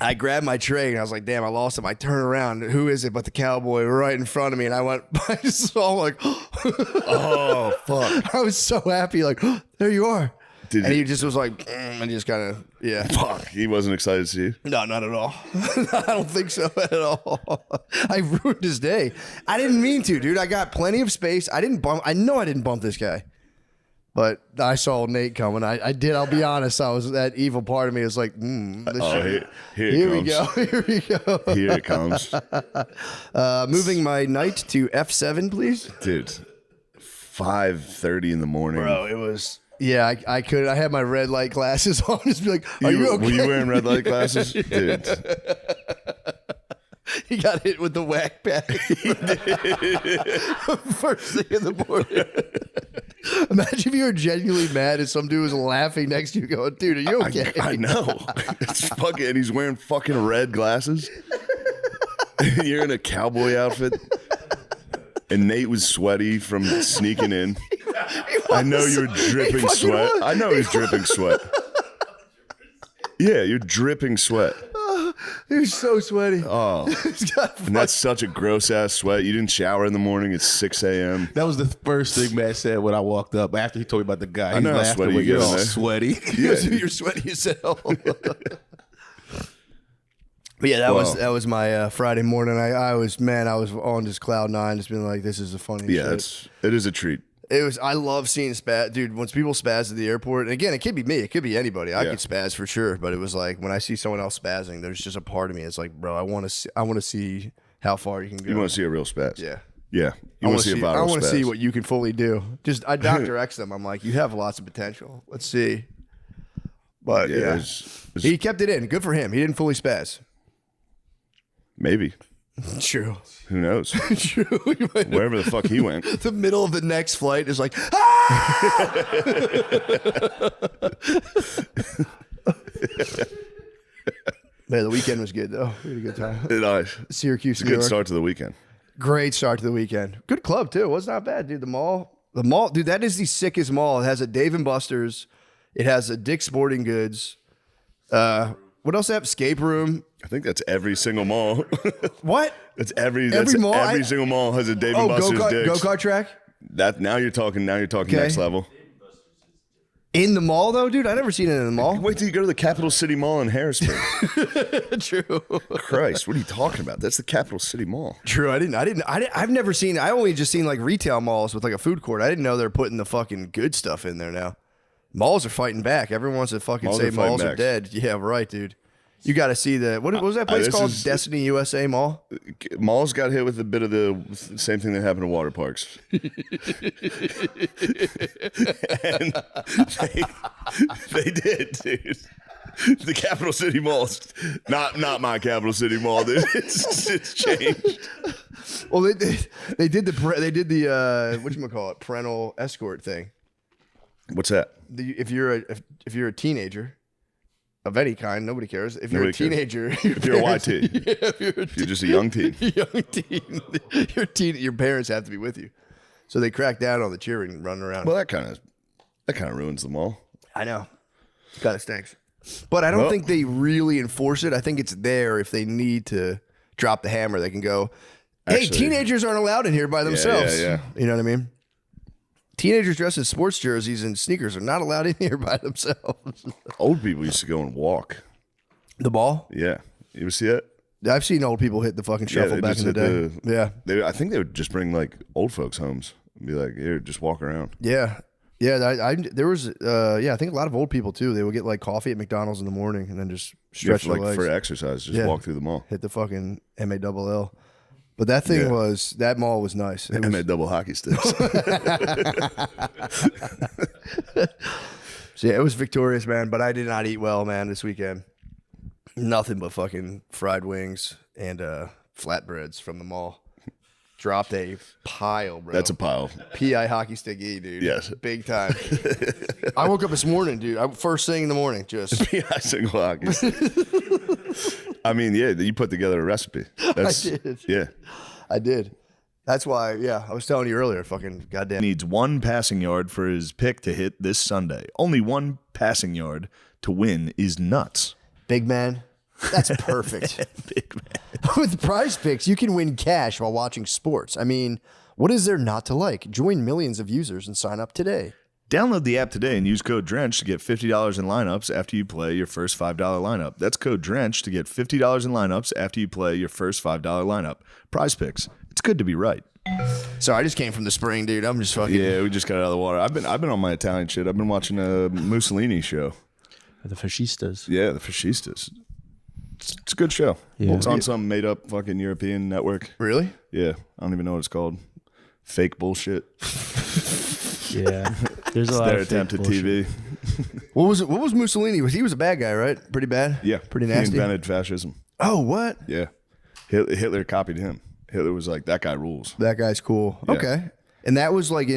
I grabbed my tray and I was like, damn, I lost him. I turn around. Who is it but the cowboy right in front of me? And I just saw like, oh, fuck. I was so happy. Like, there you are. and he just was like, and just kind of, yeah. Fuck, he wasn't excited to see you. No, not at all. I don't think so at all. I ruined his day. I didn't mean to, dude. I got plenty of space. I know I didn't bump this guy. But I saw Nate coming. I did. I'll be honest. I was that evil part of me was like, here we go. Here we go. Here it comes. Moving my night to F7, please. Dude, 5:30 in the morning. Bro, it was. Yeah, I could. I had my red light glasses on. Just be like, are you okay? Were you wearing red light glasses, dude? He got hit with the whack pack. First thing in the morning. Imagine if you were genuinely mad and some dude was laughing next to you going, dude, are you okay? I know. It's fucking, and he's wearing fucking red glasses. You're in a cowboy outfit. And Nate was sweaty from sneaking in. I know you're dripping sweat. I know he's dripping sweat. Yeah, you're dripping sweat. He was so sweaty. Oh, and that's such a gross ass sweat. You didn't shower in the morning at 6 a.m. That was the first thing Matt said when I walked up. After he told me about the guy, I know how sweaty you get in there. Sweaty. Yeah, you're sweaty as hell. But yeah, that was my Friday morning. I was on just cloud nine, just being like, this is a funny. Yeah, shit. it is a treat. I love seeing spaz, dude. Once people spaz at the airport, and again, it could be me, it could be anybody. I could spaz for sure, but it was like when I see someone else spazzing, there's just a part of me. It's like, bro, I want to see how far you can go. You want to see a real spaz? Yeah. Yeah. You want to see a viral spaz. I want to see what you can fully do. Just I Dr. X them. I'm like, you have lots of potential. Let's see. But yeah, he kept it in. Good for him. He didn't fully spaz. Maybe. True. Who knows? True. Wherever the fuck he went. The middle of the next flight is like, Man, the weekend was good though. We had a good time. Syracuse, It's a good start to the weekend. Great start to the weekend. Good club too. It was not bad, dude. The mall, dude. That is the sickest mall. It has a Dave and Buster's. It has a Dick's Sporting Goods. What else? They have escape room. I think that's every single mall. What? That's every mall. Every single mall has a Dave and Buster's. Go-kart track. Now you're talking Okay. next level. In the mall though, dude. I never seen it in the mall. Wait till you go to the Capital City Mall in Harrisburg. True. Christ, what are you talking about? That's the Capital City Mall. True. I've never seen. I only just seen like retail malls with like a food court. I didn't know they're putting the fucking good stuff in there now. Malls are fighting back. Everyone wants to fucking say malls are dead. Yeah, right, dude. You got to see what was that place called? Destiny USA Mall? Malls got hit with a bit of the same thing that happened to water parks. And they did, dude. The Capital City Mall's not my Capital City Mall, dude. It's changed. Well, they did the whatchamacallit, parental escort thing. What's that? If you're a teenager of any kind, nobody cares. If you're a teenager, if you're a YT, if you're just a young teen, your parents have to be with you. So they crack down on the cheering, running around. Well, that kind of ruins the mall. I know, kind of stinks. But I don't think they really enforce it. I think it's there if they need to drop the hammer. They can go, "Hey, teenagers aren't allowed in here by themselves." Yeah. You know what I mean? Teenagers dressed in sports jerseys and sneakers are not allowed in here by themselves. Old people used to go and walk. The ball? Yeah. You ever see it? I've seen old people hit the fucking shuffle back in the day. I think they would just bring like old folks homes and be like, here, just walk around. Yeah. Yeah. There was, I think a lot of old people too. They would get like coffee at McDonald's in the morning and then just stretch their legs. For exercise, just walk through the mall. Hit the fucking MALL. But that thing that mall was nice. It made double hockey sticks. So yeah, it was victorious, man. But I did not eat well, man, this weekend. Nothing but fucking fried wings and flatbreads from the mall. Dropped a pile, bro. That's a pile. PI hockey stick E, dude. Yes. Big time. I woke up this morning, dude. First thing in the morning, just PI single hockey stick. I mean, yeah, you put together a recipe. I did. Yeah. I did. That's why, I was telling you earlier, fucking goddamn. Needs one passing yard for his pick to hit this Sunday. Only one passing yard to win is nuts. Big man. That's perfect. Big man. With Prize Picks, you can win cash while watching sports. I mean, what is there not to like? Join millions of users and sign up today. Download the app today and use code DRENCH to get $50 in lineups after you play your first $5 lineup. That's code DRENCH to get $50 in lineups after you play your first $5 lineup. Prize Picks. It's good to be right. So I just came from the spring, dude. I'm just fucking. Yeah, we just got out of the water. I've been on my Italian shit. I've been watching a Mussolini show. The Fascistas. Yeah, the Fascistas. It's a good show. Yeah. It's on some made up fucking European network. Really? Yeah. I don't even know what it's called. Fake bullshit. Yeah. There's a It's lot their of fake attempt at bullshit. TV. What was Mussolini? He was a bad guy, right? Pretty bad. Yeah. Pretty He nasty. invented fascism. Oh, what? Yeah. Hitler copied him. Hitler was like, that guy rules. That guy's cool. Yeah. Okay. And that was like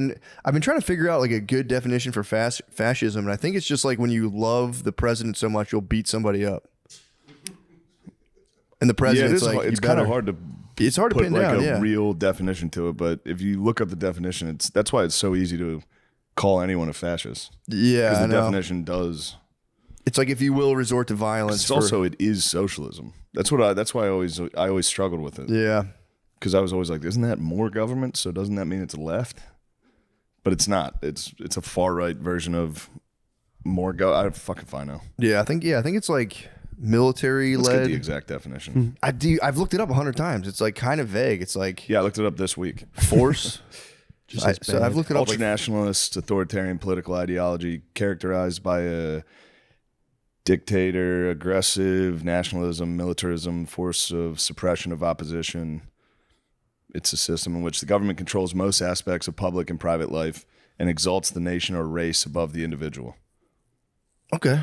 I've been trying to figure out like a good definition for fascism, and I think it's just like when you love the president so much you'll beat somebody up. And the president's like, it's kind of hard to. It's hard to put pin like down. a Yeah. real definition to it, but if you look up the definition, that's why it's so easy to call anyone a fascist. Yeah, because I the know. definition does. It's like if you will resort to violence. It's also it is socialism. That's why I always struggled with it. Yeah. Because I was always like, isn't that more government? So doesn't that mean it's left? But it's not. It's a far right version of more I fucking fine now. Yeah, I think it's like military Let's get led. the exact definition. I've looked it up 100 times. It's like kind of vague. It's like Yeah, I looked it up this week. force. So I've looked it up. Like, ultranationalist authoritarian political ideology characterized by a dictator, aggressive nationalism, militarism, force of suppression of opposition. It's a system in which the government controls most aspects of public and private life and exalts the nation or race above the individual. Okay.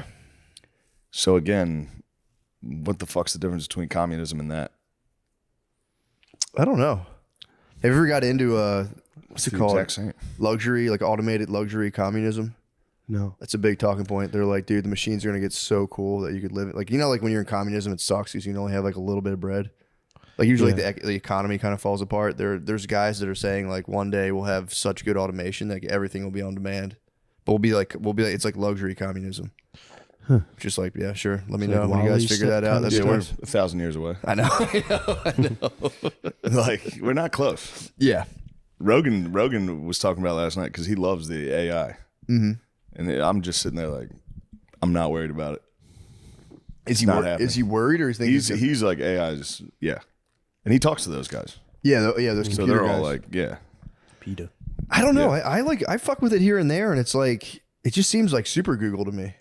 So again, what the fuck's the difference between communism and that? I don't know. Have you ever got into what's It's it the called? exact same. Luxury, like automated luxury communism. No. That's a big talking point. They're like, dude, the machines are gonna get so cool that you could live it. Like, you know, like when you're in communism, it sucks because you can only have like a little bit of bread. Like usually the economy kind of falls apart. There's guys that are saying like one day we'll have such good automation that everything will be on demand, but we'll be like it's like luxury communism. Huh. Just like, yeah, sure. Let me It's know like when you guys Wall-E figure that out. That's Yeah, we're tough. 1,000 years away. I know. I know. Like we're not close. Yeah. Rogan was talking about last night because he loves the AI, Mhm. and I'm just sitting there like, I'm not worried about it. Is he not happening. is he worried or is he thinking he's like AI's and he talks to those guys. Yeah, those So computer they're all guys. like, yeah. PETA. I don't know. I fuck with it here and there, and it's like it just seems like super Google to me.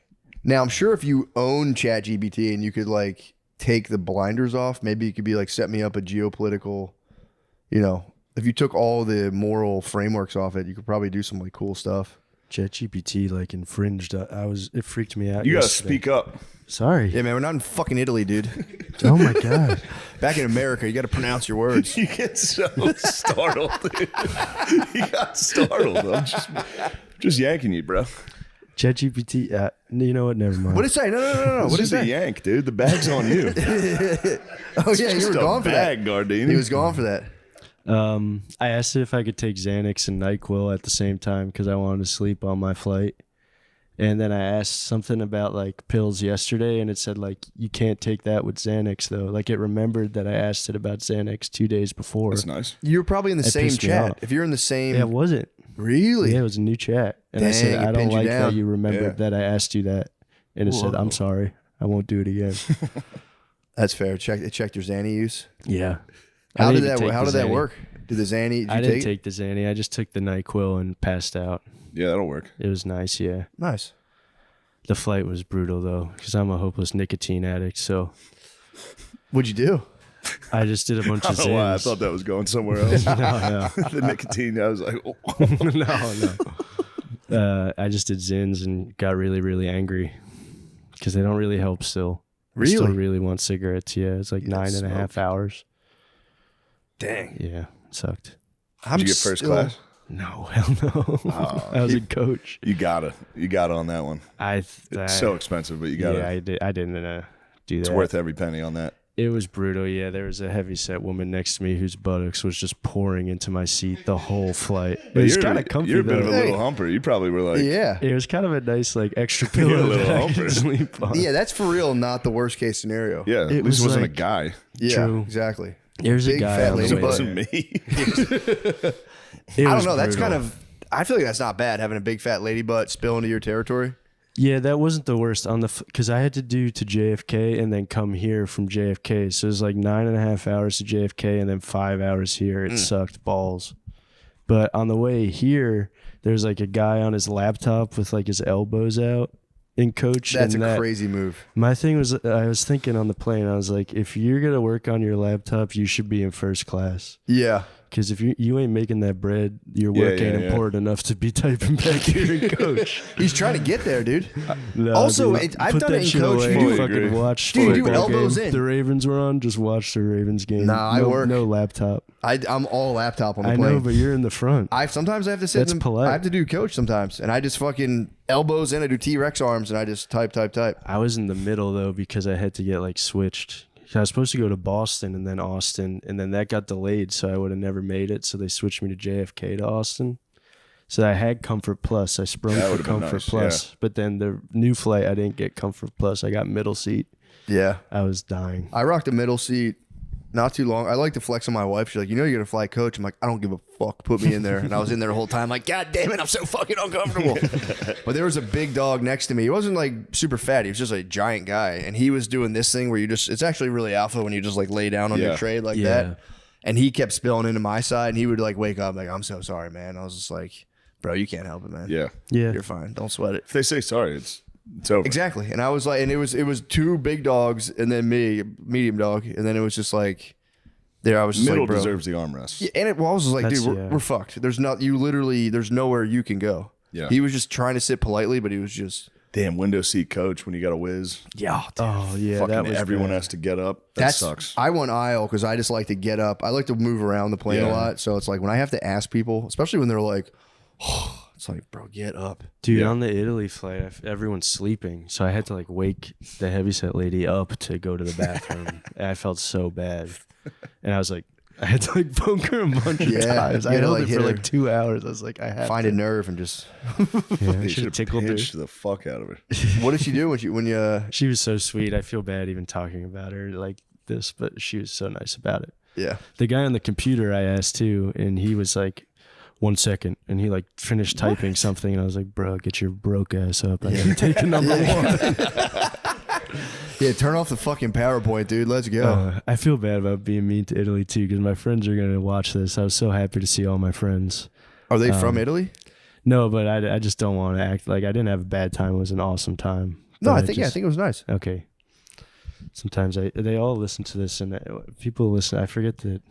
Now I'm sure if you own ChatGPT and you could like take the blinders off, maybe you could be like set me up a geopolitical, you know, if you took all the moral frameworks off it, you could probably do some like cool stuff. ChatGPT like infringed. It freaked me out. You gotta yesterday. speak up. Sorry. Yeah, man, we're not in fucking Italy, dude. Oh my god. Back in America, you got to pronounce your words. You get so startled. Dude. You got startled. I'm just yanking you, bro. ChatGPT. You know what? Never mind. What did it say? No. What This did it is a say? yank, dude. The bag's on you. Oh yeah, you were gone for that. Gardini. He was gone for that. I asked it if I could take Xanax and NyQuil at the same time because I wanted to sleep on my flight. And then I asked something about like pills yesterday, and it said like you can't take that with Xanax though. Like it remembered that I asked it about Xanax 2 days before. That's nice. You're probably in the That same pissed me chat. off. If you're in the same, Yeah, it wasn't. Really? Yeah, it was a new chat. And I Dang, said, it I don't pinned you like down. that you remembered that I asked you that. And it said, Whoa. I'm sorry. I won't do it again. That's fair. It checked your Xanny use. Yeah. How I did didn't even that take the Xanny. work? Did the Xanny? Did you I didn't take it? take the Xanny. I just took the NyQuil and passed out. Yeah, that'll work. It was nice, yeah. Nice. The flight was brutal though, because I'm a hopeless nicotine addict. So what'd you do? I just did a bunch I of don't know why I Zans. thought that was going somewhere else. No. The nicotine, I was like, oh. No. I just did Zins and got really, really angry because they don't really help still. Really? I still really want cigarettes. Yeah, it's like You don't 9.5 hours. Dang. Yeah, it sucked. Did you get first class? No, hell no. Oh, I was a coach. You got on that one. It's so expensive, but you got Yeah, I didn't do that. It's worth every penny on that. It was brutal. Yeah, there was a heavyset woman next to me whose buttocks was just pouring into my seat the whole flight. It But was you're- kind of comfy. You're a bit of a though. little humper. You probably were like, Yeah. It was kind of a nice like extra You're a pillow little that I humper. could sleep on. Yeah, that's for real. Not the worst case scenario. Yeah, at It least it was wasn't like- a guy. Yeah, True. exactly. There's a Big guy fat on the lady way butt. It wasn't me. It I don't was know. That's brutal. kind of. I feel like that's not bad having a big fat lady butt spill into your territory. Yeah, that wasn't the worst on the because I had to do to JFK and then come here from JFK. So it was like 9.5 hours to JFK and then 5 hours here. It sucked balls. But on the way here, there's like a guy on his laptop with like his elbows out in coach. That's a crazy move. My thing was, I was thinking on the plane, I was like, if you're going to work on your laptop, you should be in first class. Yeah. Because if you ain't making that bread, your work ain't important enough to be typing back here in coach. He's trying to get there, dude. No, Also, dude, I've put done that it in shit coach. away. Dude, Fucking watch dude, the football elbows game. in. The Ravens were on. Just watch the Ravens game. Nah, I work. No laptop. I'm all laptop on the I plane. know, but you're in the front. Sometimes I have to sit. That's polite. I have to do coach sometimes, and I just fucking elbows in. I do T-Rex arms, and I just type. I was in the middle though because I had to get like switched. I was supposed to go to Boston and then Austin, and then that got delayed, so I would have never made it. So they switched me to JFK to Austin. So I had Comfort Plus. I sprung for Comfort Plus, but then the new flight I didn't get Comfort Plus. I got middle seat. Yeah, I was dying. I rocked a middle seat not too long. I like to flex on my wife. She's like, you're gonna fly coach. I'm like, I don't give a fuck. Put me in there. And I was in there the whole time. Like, God damn it, I'm so fucking uncomfortable. But there was a big dog next to me. He wasn't like super fat. He was just a giant guy. And he was doing this thing where it's actually really alpha when you just like lay down on your tray like that. And he kept spilling into my side, and he would like wake up like, I'm so sorry, man. I was just like, bro, you can't help it, man. Yeah. You're fine. Don't sweat it. If they say sorry, it's over. Exactly. And I was like, and it was two big dogs and then me, medium dog, and then it was just like, there I was just Middle like, bro, deserves the armrest. Yeah, and I was just like, dude, we're fucked. There's nowhere you can go. Yeah. He was just trying to sit politely, but he was just damn window seat coach when you got a whiz. Yeah. Oh yeah. Fucking That was everyone bad. has to get up. That sucks. I want aisle because I just like to get up. I like to move around the plane a lot. So it's like when I have to ask people, especially when they're like, oh, it's like, bro, get up. Dude, on the Italy flight, everyone's sleeping, so I had to like wake the heavyset lady up to go to the bathroom. And I felt so bad, and I was like, I had to like poke her a bunch of times. I held it for like 2 hours. I was like, I have find to a nerve and just I should have tickled her. Pinched the fuck out of her. What did she do when you? She was so sweet. I feel bad even talking about her like this, but she was so nice about it. Yeah. The guy on the computer I asked too, and he was like, 1 second, and he like finished typing something, and I was like, bro, get your broke ass up. I gotta take a number one. Yeah, turn off the fucking PowerPoint, dude. Let's go. I feel bad about being mean to Italy too, because my friends are gonna watch this. I was so happy to see all my friends. Are they from Italy? No, but I just don't want to act like I didn't have a bad time. It was an awesome time. No, But I think it was nice. Okay. Sometimes they all listen to this, and people listen. I forget that.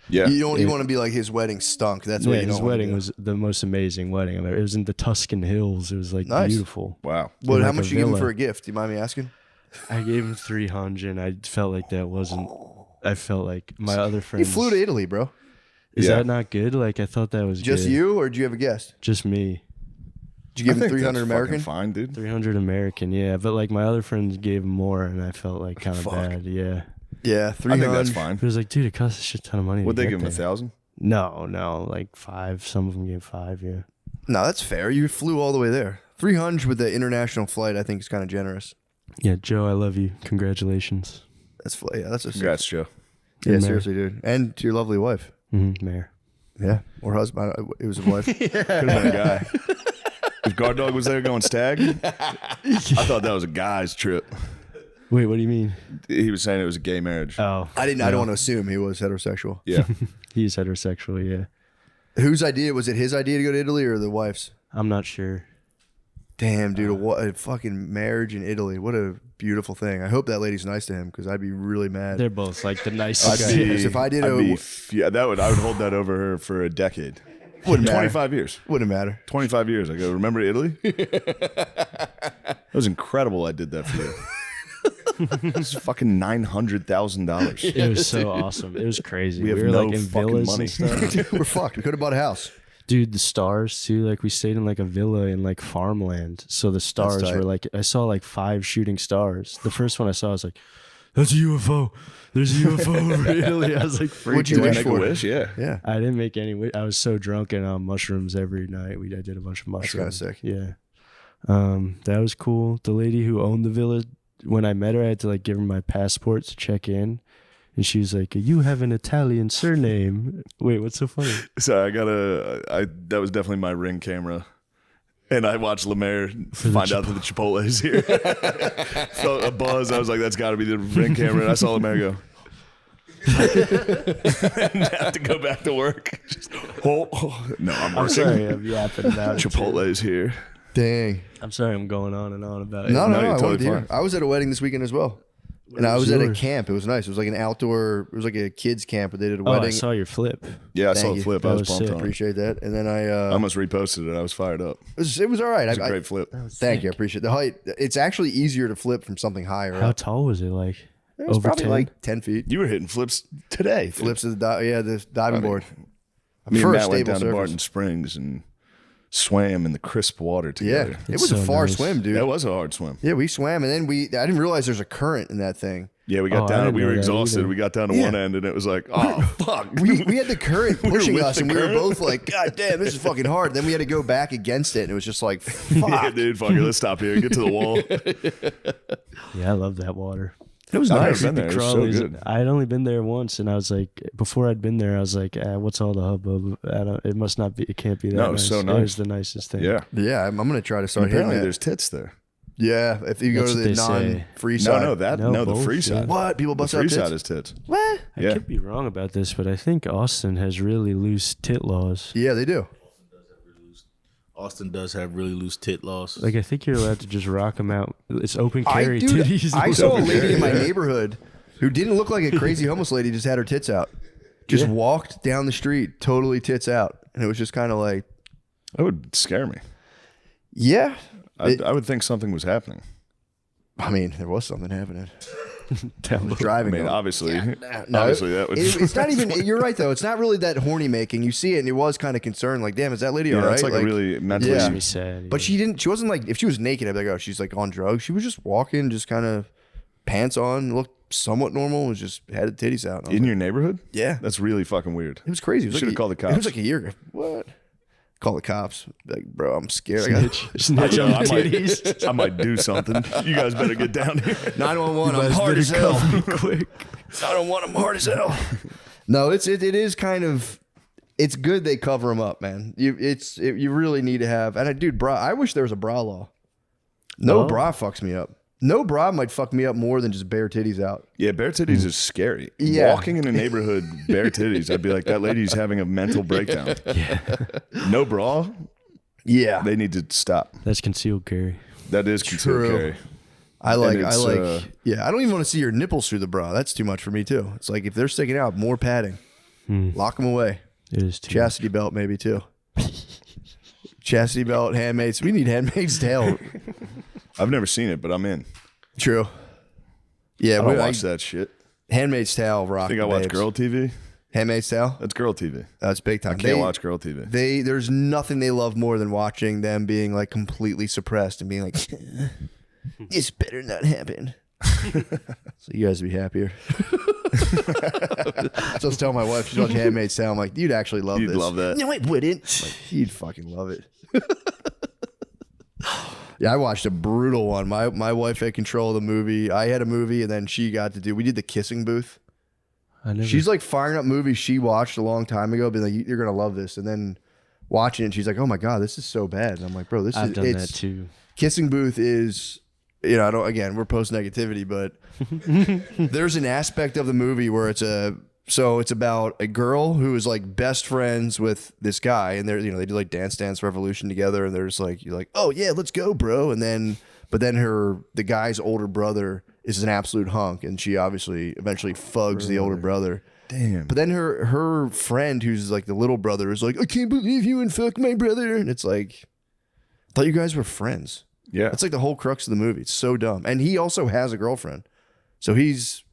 Yeah, you want to be like his wedding stunk. That's what you don't his wanna wedding do. was the most amazing wedding I've ever. It was in the Tuscan Hills. It was like Nice. beautiful. Wow. What? In, How like, much a you give him villa. for a gift? Do you mind me asking? I gave him 300. And I felt like that wasn't. I felt like my other You friends. flew to Italy, bro. Is that not good? Like I thought that was Just good. you, or did you have a guest? Just me. Did you give him 300 American? Fine, dude. 300 American, yeah. But like my other friends gave him more, and I felt like kind of bad. Yeah. Yeah, I 300. think that's fine. It was like, dude, it costs a shit ton of money. Would to they get give him there. 1,000? No, like 5. Some of them gave 5. Yeah. No, that's fair. You flew all the way there. 300 with the international flight, I think, is kind of generous. Yeah, Joe, I love you. Congratulations. That's a Congrats, Joe. Yeah, And Mary. seriously, dude. And to your lovely wife. Mayor. Yeah, or husband. It was a wife. Could have been a guy. If Guard Dog was there going stag, I thought that was a guy's trip. Wait, what do you mean? He was saying it was a gay marriage. Oh, I don't want to assume he was heterosexual. Yeah. He's heterosexual. Yeah. Whose idea was it? His idea to go to Italy or the wife's? I'm not sure. Damn, dude, a fucking marriage in Italy. What a beautiful thing. I hope that lady's nice to him because I'd be really mad. They're both like the I'd nicest. be- Because if I did I'd a- be I would hold that over her for a decade. Wouldn't matter. 25 years. Wouldn't matter. 25 years. I go, remember Italy? That was incredible I did that for you. It's fucking $900,000. It was so awesome. It was crazy. We have were no like in fucking villas money. and stuff. We're fucked. We could have bought a house. Dude, the stars too. Like we stayed in like a villa in like farmland. So the stars tight. were like, I saw like 5 shooting stars. The first one I saw, I was like, that's a UFO. There's a UFO over Italy. I was like, What'd you freaking wish out. for? Wish, yeah. Yeah. I didn't make any. I was so drunk and on mushrooms every night. I did a bunch of That's kinda mushrooms. sick. Yeah. That was cool. The lady who owned the villa, when I met her, I had to like give her my passport to check in. And she was like, "You have an Italian surname." Wait, what's so funny? So that was definitely my Ring camera. And I watched Lemaire find out that the Chipotle is here. Felt a buzz. I was like, that's got to be the Ring camera. And I saw Lemaire go. And have to go back to work. No, I'm working. I'm sorry, I'm yapping about it. Chipotle is here. Dang. I'm sorry, I'm going on and on about it. No, I totally wanted to hear. fine. I was at a wedding this weekend as well. And I was at a camp. It was nice. It was like an outdoor, it was like a kids camp, but they did a wedding. I saw your flip. Yeah, I Thank saw the you. flip. That I was was pumped sick. on it. Appreciate that. And then I almost reposted it. I was fired up. it was all right. It was a great flip. Thank you. I appreciate the height. It's actually easier to flip from something higher. How up. tall was it? Like It was over probably 10? like 10 feet. You were hitting flips today. Flips of the diving board. Me and For a Matt went stable down to surface. Barton Springs and swam in the crisp water together. Yeah, it was a far swim, dude. That was a hard swim. Yeah, we swam, and then I didn't realize there's a current in that thing. Yeah, we got down. We were exhausted. We got down to one end, and it was like, oh fuck. We had the current We were pushing with us, the and we were current. both like, God damn, this is fucking hard. Then we had to go back against it, and it was just like, fuck. Yeah, dude, fuck it. Let's stop here. Get to the wall. Yeah, I love that water. It was I've nice. never been there. It was so Crawlies. good. I had only been there once, and I was like, before I'd been there, I was like, what's all the hubbub? It must not be. It can't be that. No, it was so It nice. was the nicest thing. Yeah. Yeah, I'm gonna try to And start hitting apparently that. there's tits there. Yeah, if you go That's to what the they say. non-free side. No, the both, free yeah. side. What? People bust the out free tits? side is tits. What? I Yeah. could be wrong about this, but I think Austin has really loose tit laws. Yeah, they do. Austin does have really loose tit laws. Like, I think you're allowed to just rock them out. It's open carry titties. I saw a lady in my neighborhood who didn't look like a crazy homeless lady, just had her tits out. Just walked down the street, totally tits out. And it was just kind of like... That would scare me. Yeah. I would think something was happening. I mean, there was something happening. I was driving. I mean, going, obviously, no, obviously that would. It's not even. You're right though. It's not really that horny making. You see it, and it was kind of concerned. Like, damn, is that lady Yeah, all right? that's like a really mentally- Yeah. Makes me sad, But she didn't. She wasn't like. If she was naked, I'd be like, oh, she's like on drugs. She was just walking, just kind of pants on, looked somewhat normal. Was just had the titties out. In your neighborhood? Yeah, that's really fucking weird. It was crazy. It was Should have like called the cops. It was like a year ago. What? Call the cops. Like, bro, I'm scared. Snitch on I might do something. You guys better get down here. 911. I'm hard as hell. Quick. 911. I'm hard as hell. No, it is kind of. It's good they cover them up, man. You really need to have. And dude, bra. I wish there was a bra law. No bra fucks me up. No bra might fuck me up more than just bare titties out. Yeah, bare titties is scary. Yeah. Walking in a neighborhood bare titties, I'd be like, that lady's having a mental breakdown. Yeah. No bra? Yeah. They need to stop. That's concealed carry. That is concealed True. carry. I like. And it's, Yeah, I don't even want to see your nipples through the bra. That's too much for me too. It's like if they're sticking out, more padding. Lock them away. It is too chastity belt maybe too. Chastity belt, handmaids. We need Handmaid's Tale. I've never seen it, but I'm in. True. Yeah, I don't watch that shit. Handmaid's Tale rock. Think I watch girl TV? Handmaid's Tale? That's girl TV. That's big time. I can't watch girl TV. There's nothing they love more than watching them being like completely suppressed and being like, this better not happen. So you guys would be happier. So I was telling my wife, she's watching Handmaid's Tale. I'm like, you'd actually love You'd this. love that. No, I wouldn't. Like, you'd fucking love it. Yeah, I watched a brutal one. My wife had control of the movie. I had a movie, and then she got to do. We did the kissing booth. She's like firing up movies she watched a long time ago, being like, "You're gonna love this," and then watching it, she's like, "Oh my god, this is so bad." And I'm like, "Bro, I've done that too. Kissing booth is, you know, I don't. Again, we're post negativity, but there's an aspect of the movie where it's about a girl who is like best friends with this guy, and they're, you know, they do like Dance Dance Revolution together, and they're just like, you're like, oh yeah, let's go, bro. And then, but then the guy's older brother is an absolute hunk, and she obviously eventually fugs the older brother. Damn. But then her friend, who's like the little brother, is like, I can't believe you and fuck my brother, and it's like, I thought you guys were friends. Yeah, that's like the whole crux of the movie. It's so dumb, and he also has a girlfriend, so he's.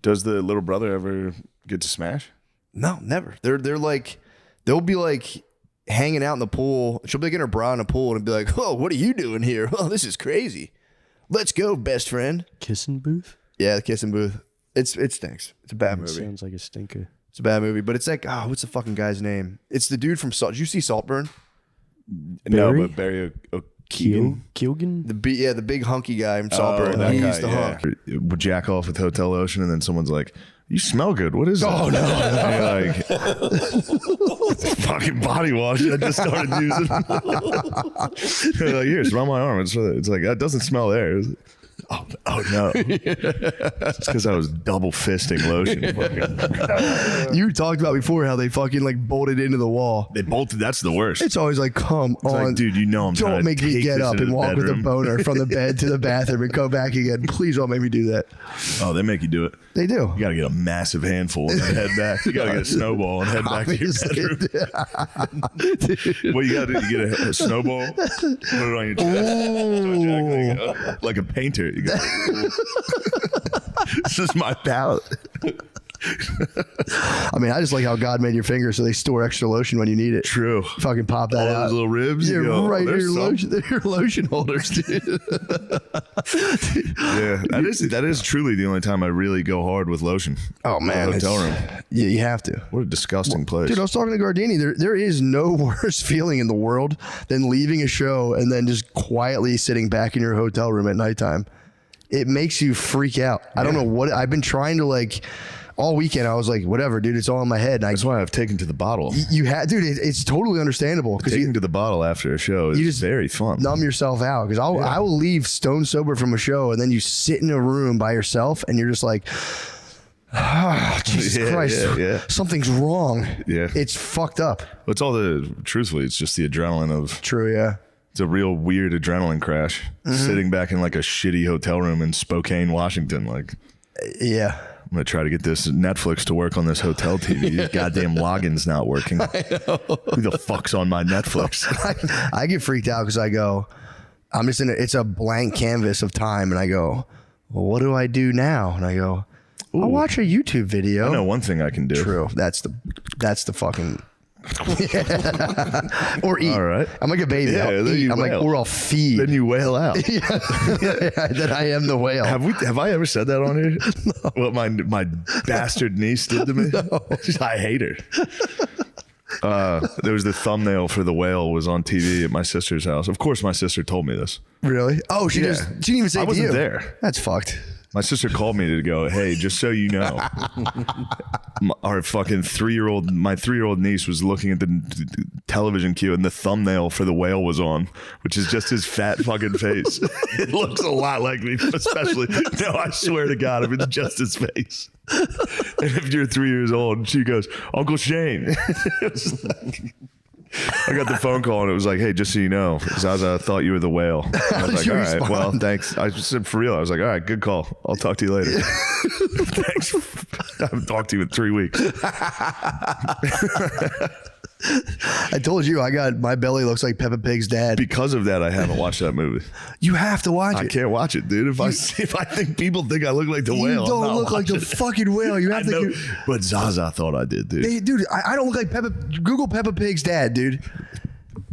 Does the little brother ever get to smash? No, never. They're like, they'll be like hanging out in the pool. She'll be like in her bra in the pool and be like, oh, what are you doing here? Oh, this is crazy. Let's go, best friend. Kissing booth? Yeah, the kissing booth. It stinks. It's a bad movie. Sounds like a stinker. It's a bad movie, but it's like, what's the fucking guy's name? It's the dude from Salt. Did you see Saltburn? No, but Barry Keoghan? Keoghan? The big hunky guy from Saltburn. that He's guy, the hunk. Would jack off with Hotel Ocean, and then someone's like, you smell good. What is that? Oh, no. And you're like, fucking body wash I just started using. They're like, here, smell my arm. It's like, that doesn't smell there. Oh no. It's because I was double fisting lotion. You talked about before how they fucking like bolted into the wall. They bolted. That's the worst. It's always like, come It's on. like, dude, you know I'm trying Don't to make me take get this up into and the walk with a bedroom. boner from the bed to the bathroom and go back again. Please don't make me do that. Oh, they make you do it. They do. You got to get a massive handful and then head back. You got to get a snowball and head back to your bedroom. What you got to do? You get a snowball, put it on your chest, like a painter. You got this is my palate. I mean, I just like how God made your fingers so they store extra lotion when you need it. True. Fucking pop that All out. those little ribs. Yeah, you go, right. there's Your some. lotion, they're your lotion holders, dude. Yeah, that is truly the only time I really go hard with lotion. Oh man, hotel room. Yeah, you have to. What a disgusting place. Dude, I was talking to Gardini. There is no worse feeling in the world than leaving a show and then just quietly sitting back in your hotel room at nighttime. It makes you freak out. I don't know what I've been trying to like all weekend. I was like, whatever, dude, it's all in my head. And That's why I've taken to the bottle. You had, dude. It's totally understandable because Taking to the bottle after a show is just very fun. numb yourself out. Because I will leave stone sober from a show, and then you sit in a room by yourself, and you're just like, Jesus Christ, something's wrong. Yeah, it's fucked up. It's all truthfully, it's just the adrenaline of. True, yeah. It's a real weird adrenaline crash. Sitting back in like a shitty hotel room in Spokane, Washington. Like, yeah. I'm going to try to get this Netflix to work on this hotel TV. This goddamn login's not working. Who the fuck's on my Netflix? I get freaked out because I go, I'm just it's a blank canvas of time. And I go, well, what do I do now? And I go, I'll watch a YouTube video. I know one thing I can do. True. That's the fucking... or eat. All right. I'm like a baby. Yeah, I'll then eat. you I'm like, wail. or I'll feed. Then you wail out. That I am the whale. Have I ever said that on here? No. What my bastard niece did to me? No. I hate her. There was the thumbnail for the whale was on TV at my sister's house. Of course, my sister told me this. Really? Oh, she didn't even say I it to wasn't you. there. That's fucked. My sister called me to go, hey, just so you know, our fucking my 3-year-old niece was looking at the television queue and the thumbnail for the whale was on, which is just his fat fucking face. It looks a lot like me, especially. No, I swear to God, if it's just his face. And if you're 3 years old, and she goes, Uncle Shane. I got the phone call and it was like, hey, just so you know, Zaza thought you were the whale. I was like, all right, well, thanks. I just said, for real. I was like, all right, good call. I'll talk to you later. Thanks. I haven't talked to you in 3 weeks. I told you my belly looks like Peppa Pig's dad. Because of that, I haven't watched that movie. You have to watch it. I can't watch it, dude. If I think people think I look like the whale, You don't look like the fucking whale. You have to. But Zaza thought I did, dude. Hey, dude, I don't look like Peppa. Google Peppa Pig's dad, dude.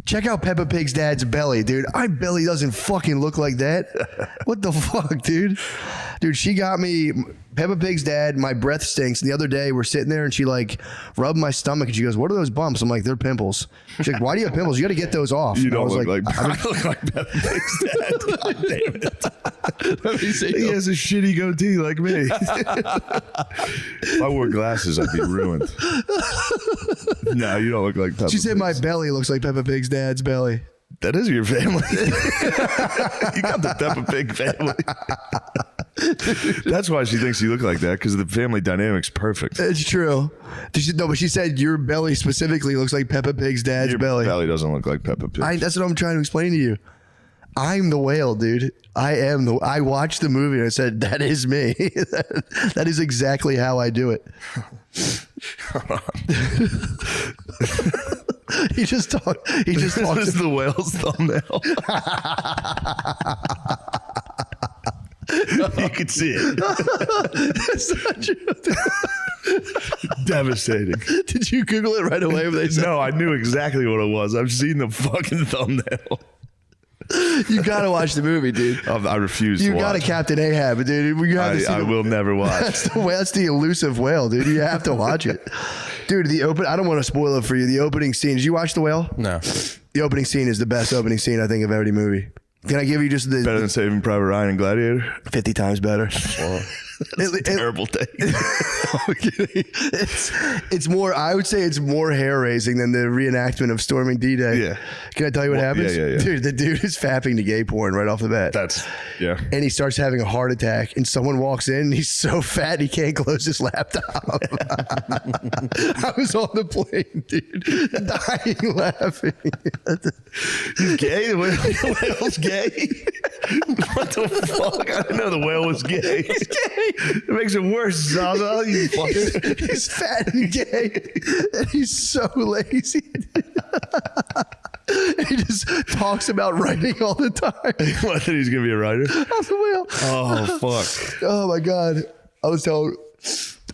Check out Peppa Pig's dad's belly, dude. My belly doesn't fucking look like that. What the fuck, dude? Dude, she got me Peppa Pig's dad. My breath stinks. And the other day, we're sitting there and she like rubbed my stomach and she goes, what are those bumps? I'm like, they're pimples. She's like, why do you have pimples? You got to get those off. You And I don't was look like I look like Peppa Pig's dad. God damn it. Let me see. He has a shitty goatee like me. If I wore glasses, I'd be ruined. No, you don't look like Peppa She said my belly looks like Peppa Pig's dad's belly. That is your family. You got the Peppa Pig family. That's why she thinks you look like that, because the family dynamic's perfect. It's true. But she said your belly specifically looks like Peppa Pig's dad's Your belly. belly doesn't look like Peppa Pig. That's what I'm trying to explain to you. I'm the whale, dude. I watched the movie and I said, that is me. That is exactly how I do it. He just talked. This is the whale's thumbnail. You can see it. That's not true. Devastating. Did you Google it right away? When they said, No, I knew exactly what it was. I've seen the fucking thumbnail. You gotta watch the movie, dude. I refuse to You watch. got a Captain Ahab, dude. You gotta see I will never watch. That's the elusive whale, dude. You have to watch it, dude. I don't want to spoil it for you. The opening scene. Did you watch The Whale? No. The opening scene is the best opening scene I think of every movie. Can I give you just Better than Saving Private Ryan and Gladiator? 50 times better. Terrible take. It's more. I would say it's more hair raising than the reenactment of storming D-Day. Yeah. Can I tell you what happens? Yeah. Dude, the dude is fapping to gay porn right off the bat. Yeah. And he starts having a heart attack, and someone walks in, and he's so fat he can't close his laptop. I was on the plane, dude, dying laughing. He's gay? The whale's gay? What the fuck? I didn't know the whale was gay. He's gay. It makes it worse, Zaza. You fucker. He's fat and gay, and he's so lazy. He just talks about writing all the time. What, that he's going to be a writer? On the wheel. Oh, fuck. Oh, my God. I was telling...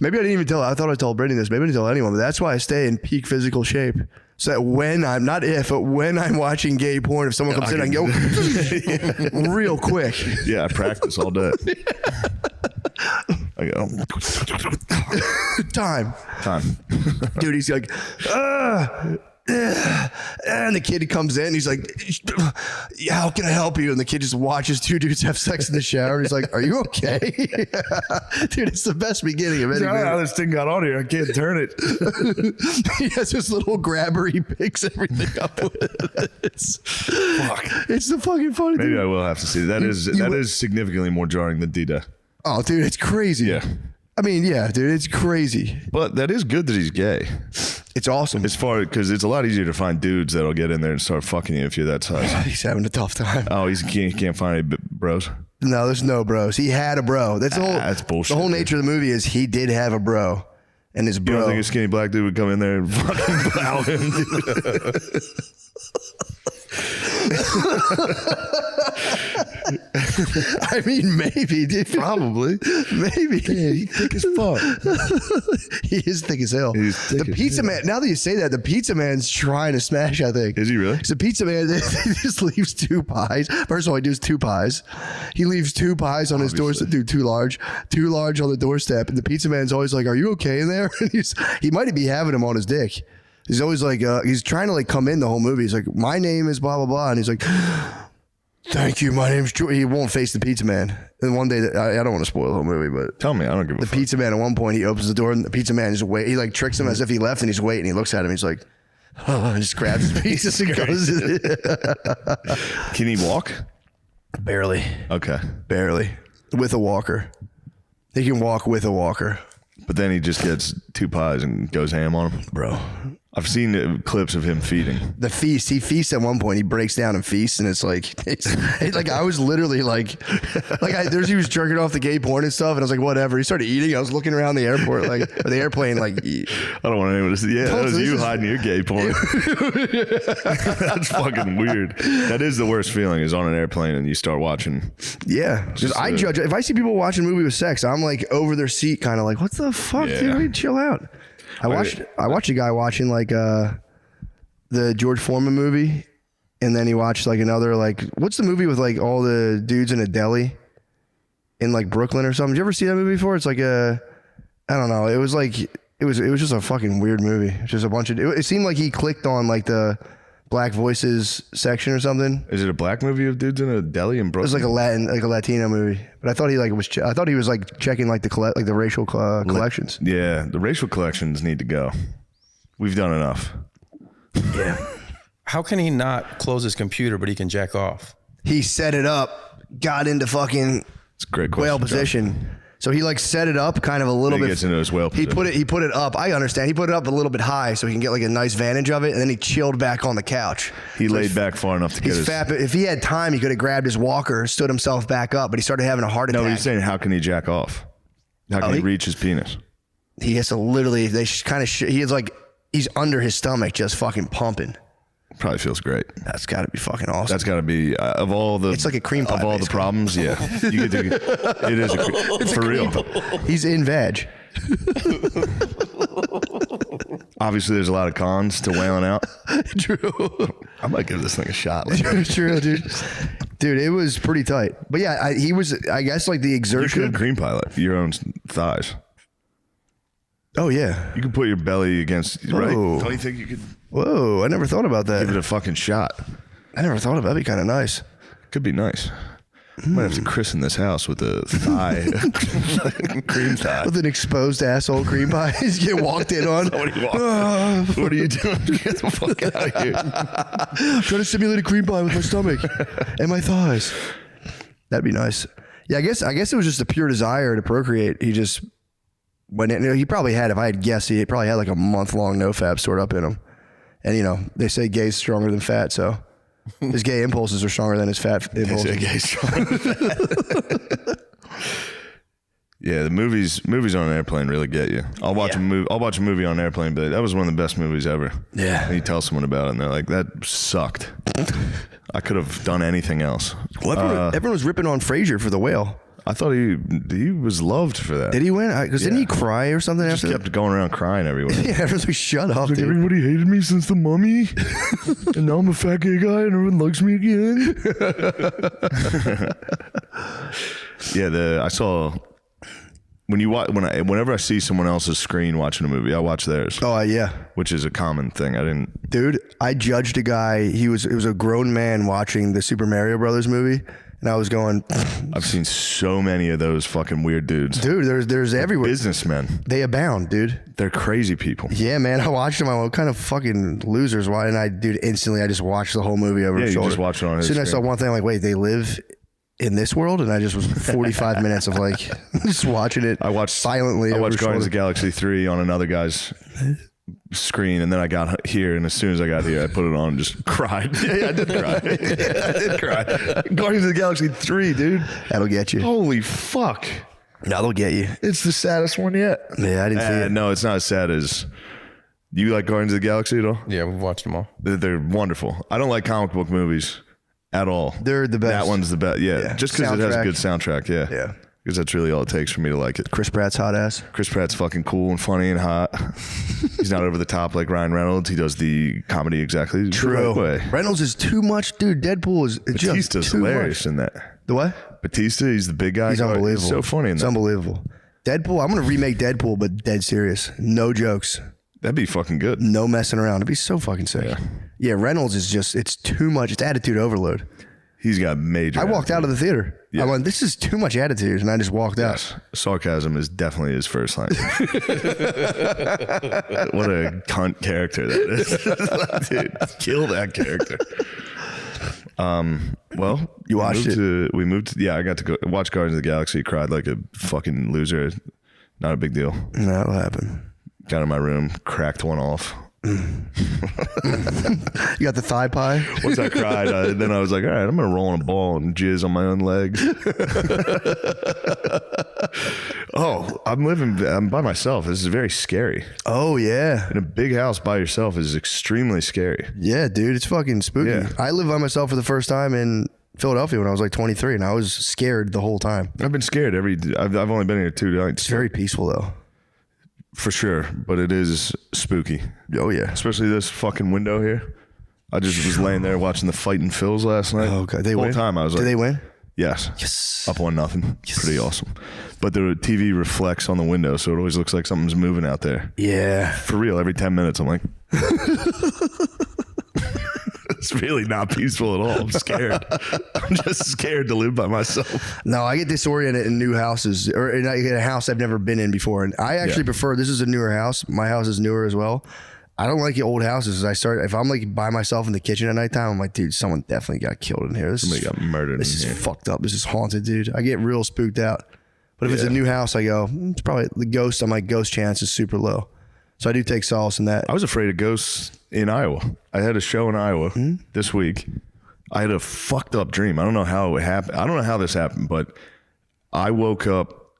Maybe I didn't even tell... I thought I told Brittany this. Maybe I didn't tell anyone, but that's why I stay in peak physical shape. So that when I'm... Not if, but when I'm watching gay porn, if someone comes in, I can go real quick. Yeah, I practice all day. I go... Time. Dude, he's like... and the kid comes in, he's like, yeah, how can I help you? And the kid just watches two dudes have sex in the shower. And he's like, are you okay? Dude, it's the best beginning of any movie. How this thing got on here, I can't turn it. He has this little grabber he picks everything up with. It's the fucking funny thing. Maybe I will have to see. That is significantly more jarring than D-Day. Oh, dude, it's crazy. Yeah. I mean, yeah, dude, it's crazy. But that is good that he's gay. It's awesome. As far because it's a lot easier to find dudes that'll get in there and start fucking you if you're that size. He's having a tough time. Oh, he can't find any bros. No, there's no bros. He had a bro. That's the whole. That's bullshit. The whole nature of the movie is he did have a bro, and his bro. You don't think a skinny black dude would come in there and fucking plow him? I mean, maybe, dude. Probably. Maybe. Yeah, he's thick as fuck. He is thick as hell. Thick The pizza man, now that you say that, the pizza man's trying to smash, I think. Is he really? So pizza man he just leaves 2 pies. First of all, he does 2 pies. He leaves 2 pies on his doorstep, dude, too large on the doorstep. And the pizza man's always like, are you okay in there? And he might be having him on his dick. He's always like, he's trying to like come in the whole movie. He's like, my name is blah, blah, blah. And he's like, thank you, my name's Joe. He won't face the pizza man. And one day, I don't want to spoil the whole movie, but tell me, I don't give a fuck. The pizza man at one point, he opens the door and the pizza man is wait. He like tricks him as if he left and he's waiting. He looks at him. He's like, oh, and just grabs his pizza and goes. Can he walk? Barely. Okay. Barely. With a walker. He can walk with a walker. But then he just gets 2 pies and goes ham on them. Bro. I've seen clips of him feeding. The feast. He feasts at one point. He breaks down and feasts, and it's like I was literally like he was jerking off the gay porn and stuff, and I was like, whatever. He started eating. I was looking around the airport, or the airplane, like. I don't want anyone to see. Yeah, that was you hiding your gay porn. That's fucking weird. That is the worst feeling. Is on an airplane and you start watching. Yeah, because I judge. If I see people watching a movie with sex, I'm like over their seat, kind of like, what the fuck, dude? Wait, chill out. I watched a guy watching like the George Foreman movie, and then he watched like another like what's the movie with like all the dudes in a deli in like Brooklyn or something? Did you ever see that movie before? It's like I don't know. It was like it was just a fucking weird movie. Just a bunch of it seemed like he clicked on like the Black Voices section or something. Is it a black movie of dudes in a deli in Brooklyn? It was like a Latino movie, but I thought he like was. I thought he was like checking like the racial collections. Yeah, the racial collections need to go. We've done enough. Yeah. How can he not close his computer, but he can jack off? He set it up, got into fucking it's a great question, whale position. So he like set it up kind of a little bit. He gets into his whale position. He put it up. I understand. He put it up a little bit high so he can get like a nice vantage of it, and then he chilled back on the couch. He laid back far enough to get his. If he had time, he could have grabbed his walker, stood himself back up, but he started having a heart attack. No, he's saying how can he jack off? How can he reach his penis? He has to literally. He is like he's under his stomach, just fucking pumping. Probably feels great. That's got to be fucking awesome. That's got to be of all the. It's like a cream pie. Of all the problems, yeah, you get to. It is for real. He's in veg. Obviously, there's a lot of cons to whaling out. True. I might give this thing a shot. True, dude. Dude, it was pretty tight. But yeah, he was. I guess like the exertion. You could cream pilot your own thighs. Oh yeah, you could put your belly against. Whoa. Right? Don't you think you could? Whoa, I never thought about that. Give it a fucking shot. I never thought of that. That'd be kind of nice. Could be nice. I might have to christen this house with a thigh, cream thigh. With an exposed asshole cream pie. He's getting walked in on. Somebody walked. What are you doing? Get the fuck out of here. I'm trying to simulate a cream pie with my stomach and my thighs. That'd be nice. Yeah, I guess it was just a pure desire to procreate. He just went in. He probably had, if I had guessed, he probably had like a month-long nofap stored up in him. And, you know, they say gay's stronger than fat, so his gay impulses are stronger than his fat impulses. They say gay's stronger than fat. Yeah, the movies on an airplane really get you. I'll watch a movie on an airplane, but that was one of the best movies ever. Yeah. And you tell someone about it, and they're like, "That sucked. I could have done anything else." Well, everyone was ripping on Frasier for The Whale. I thought he was loved for that. Did he win? Because didn't he cry or something He just after? kept going around crying everywhere. Yeah, everyone's like, shut up, Like, dude. everybody hated me since the Mummy, and now I'm a fat gay guy, and everyone likes me again. Yeah, I saw. Whenever I see someone else's screen watching a movie, I watch theirs. Oh yeah, which is a common thing. Dude, I judged a guy. It was a grown man watching the Super Mario Brothers movie, and I was going. I've seen so many of those fucking weird dudes. Dude, there's everywhere. Businessmen. They abound, dude. They're crazy people. Yeah, man. I watched them. I went, what kind of fucking losers? Why? And I just watched the whole movie over his you shoulder. just watch it on his Soon I saw screen. one thing, I'm like, wait, they live in this world? And I just was 45 minutes of like just watching it. I watched silently. I over watched his Guardians of shoulder. the Galaxy 3 on another guy's screen, and then I got here, and as soon as I got here, I put it on and just cried. Yeah, I did cry. I did cry. Guardians of the Galaxy 3, dude. That'll get you. Holy fuck. That'll get you. It's the saddest one yet. Yeah, I didn't see it. No, it's not as sad as... You like Guardians of the Galaxy at all? Yeah, we've watched them all. They're wonderful. I don't like comic book movies at all. They're the best. That one's the best. Yeah, just because it has a Soundtrack. good soundtrack. Yeah. Yeah. Because that's really all it takes for me to like it. Chris Pratt's hot ass. Chris Pratt's fucking cool and funny and hot. He's not over the top like Ryan Reynolds. He does the comedy exactly the right way. Reynolds is too much, dude. Deadpool is Batista's just too hilarious much. in that. The what? Batista, he's the big guy. He's unbelievable. He's so funny in It's that. unbelievable. Deadpool. I'm gonna remake Deadpool, but dead serious. No jokes. That'd be fucking good. No messing around. It'd be so fucking sick. Yeah, Reynolds is just, it's too much. It's attitude overload. He's got major. I walked out of the theater. Yeah. I went, this is too much attitude. And I just walked out. Sarcasm is definitely his first language. What a cunt character that is. Dude, kill that character. Well, you watched it. We moved to, I got to go watch Guardians of the Galaxy. Cried like a fucking loser. Not a big deal. That'll happen. Got in my room, cracked one off. You got the thigh pie? Once I cried, then I was like, all right, I'm going to roll in a ball and jizz on my own legs. I'm by myself. This is very scary. Oh, yeah. In a big house by yourself is extremely scary. Yeah, dude. It's fucking spooky. Yeah. I lived by myself for the first time in Philadelphia when I was like 23, and I was scared the whole time. I've been scared I've only been here 2 nights. It's very peaceful, though. For sure, but it is spooky. Oh, yeah. Especially this fucking window here. I just was laying there watching the Fighting Phils last night. Oh, God. They the whole win? time I was like, Did they win? Yes. Yes. Up 1-0. Yes. Pretty awesome. But the TV reflects on the window, so it always looks like something's moving out there. Yeah. For real, every 10 minutes, I'm like... It's really not peaceful at all. I'm scared. I'm just scared to live by myself. No, I get disoriented in new houses or in a house I've never been in before. And I actually prefer, this is a newer house. My house is newer as well. I don't like the old houses. If I'm like by myself in the kitchen at nighttime, I'm like, dude, someone definitely got killed in here. Somebody got murdered This in is here. fucked up. This is haunted, dude. I get real spooked out. But if it's a new house, I go, it's probably the ghost. I'm like, ghost chance is super low. So I do take solace in that. I was afraid of ghosts in Iowa. I had a show in Iowa this week. I had a fucked up dream. I don't know how it happened. I don't know how this happened, but I woke up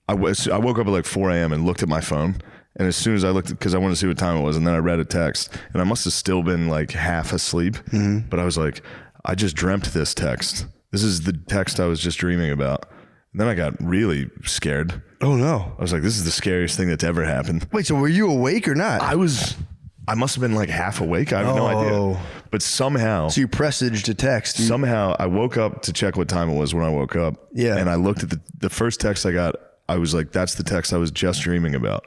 I woke up at like 4 a.m. and looked at my phone. And as soon as I looked, because I wanted to see what time it was, and then I read a text, and I must have still been like half asleep. But I was like, I just dreamt this text. This is the text I was just dreaming about. And then I got really scared. Oh no. I was like, this is the scariest thing that's ever happened. Wait, so were you awake or not? I must have been like half awake. I have no idea. But somehow. So you presaged a text. Somehow I woke up to check what time it was when I woke up. Yeah. And I looked at the first text I got. I was like, that's the text I was just dreaming about.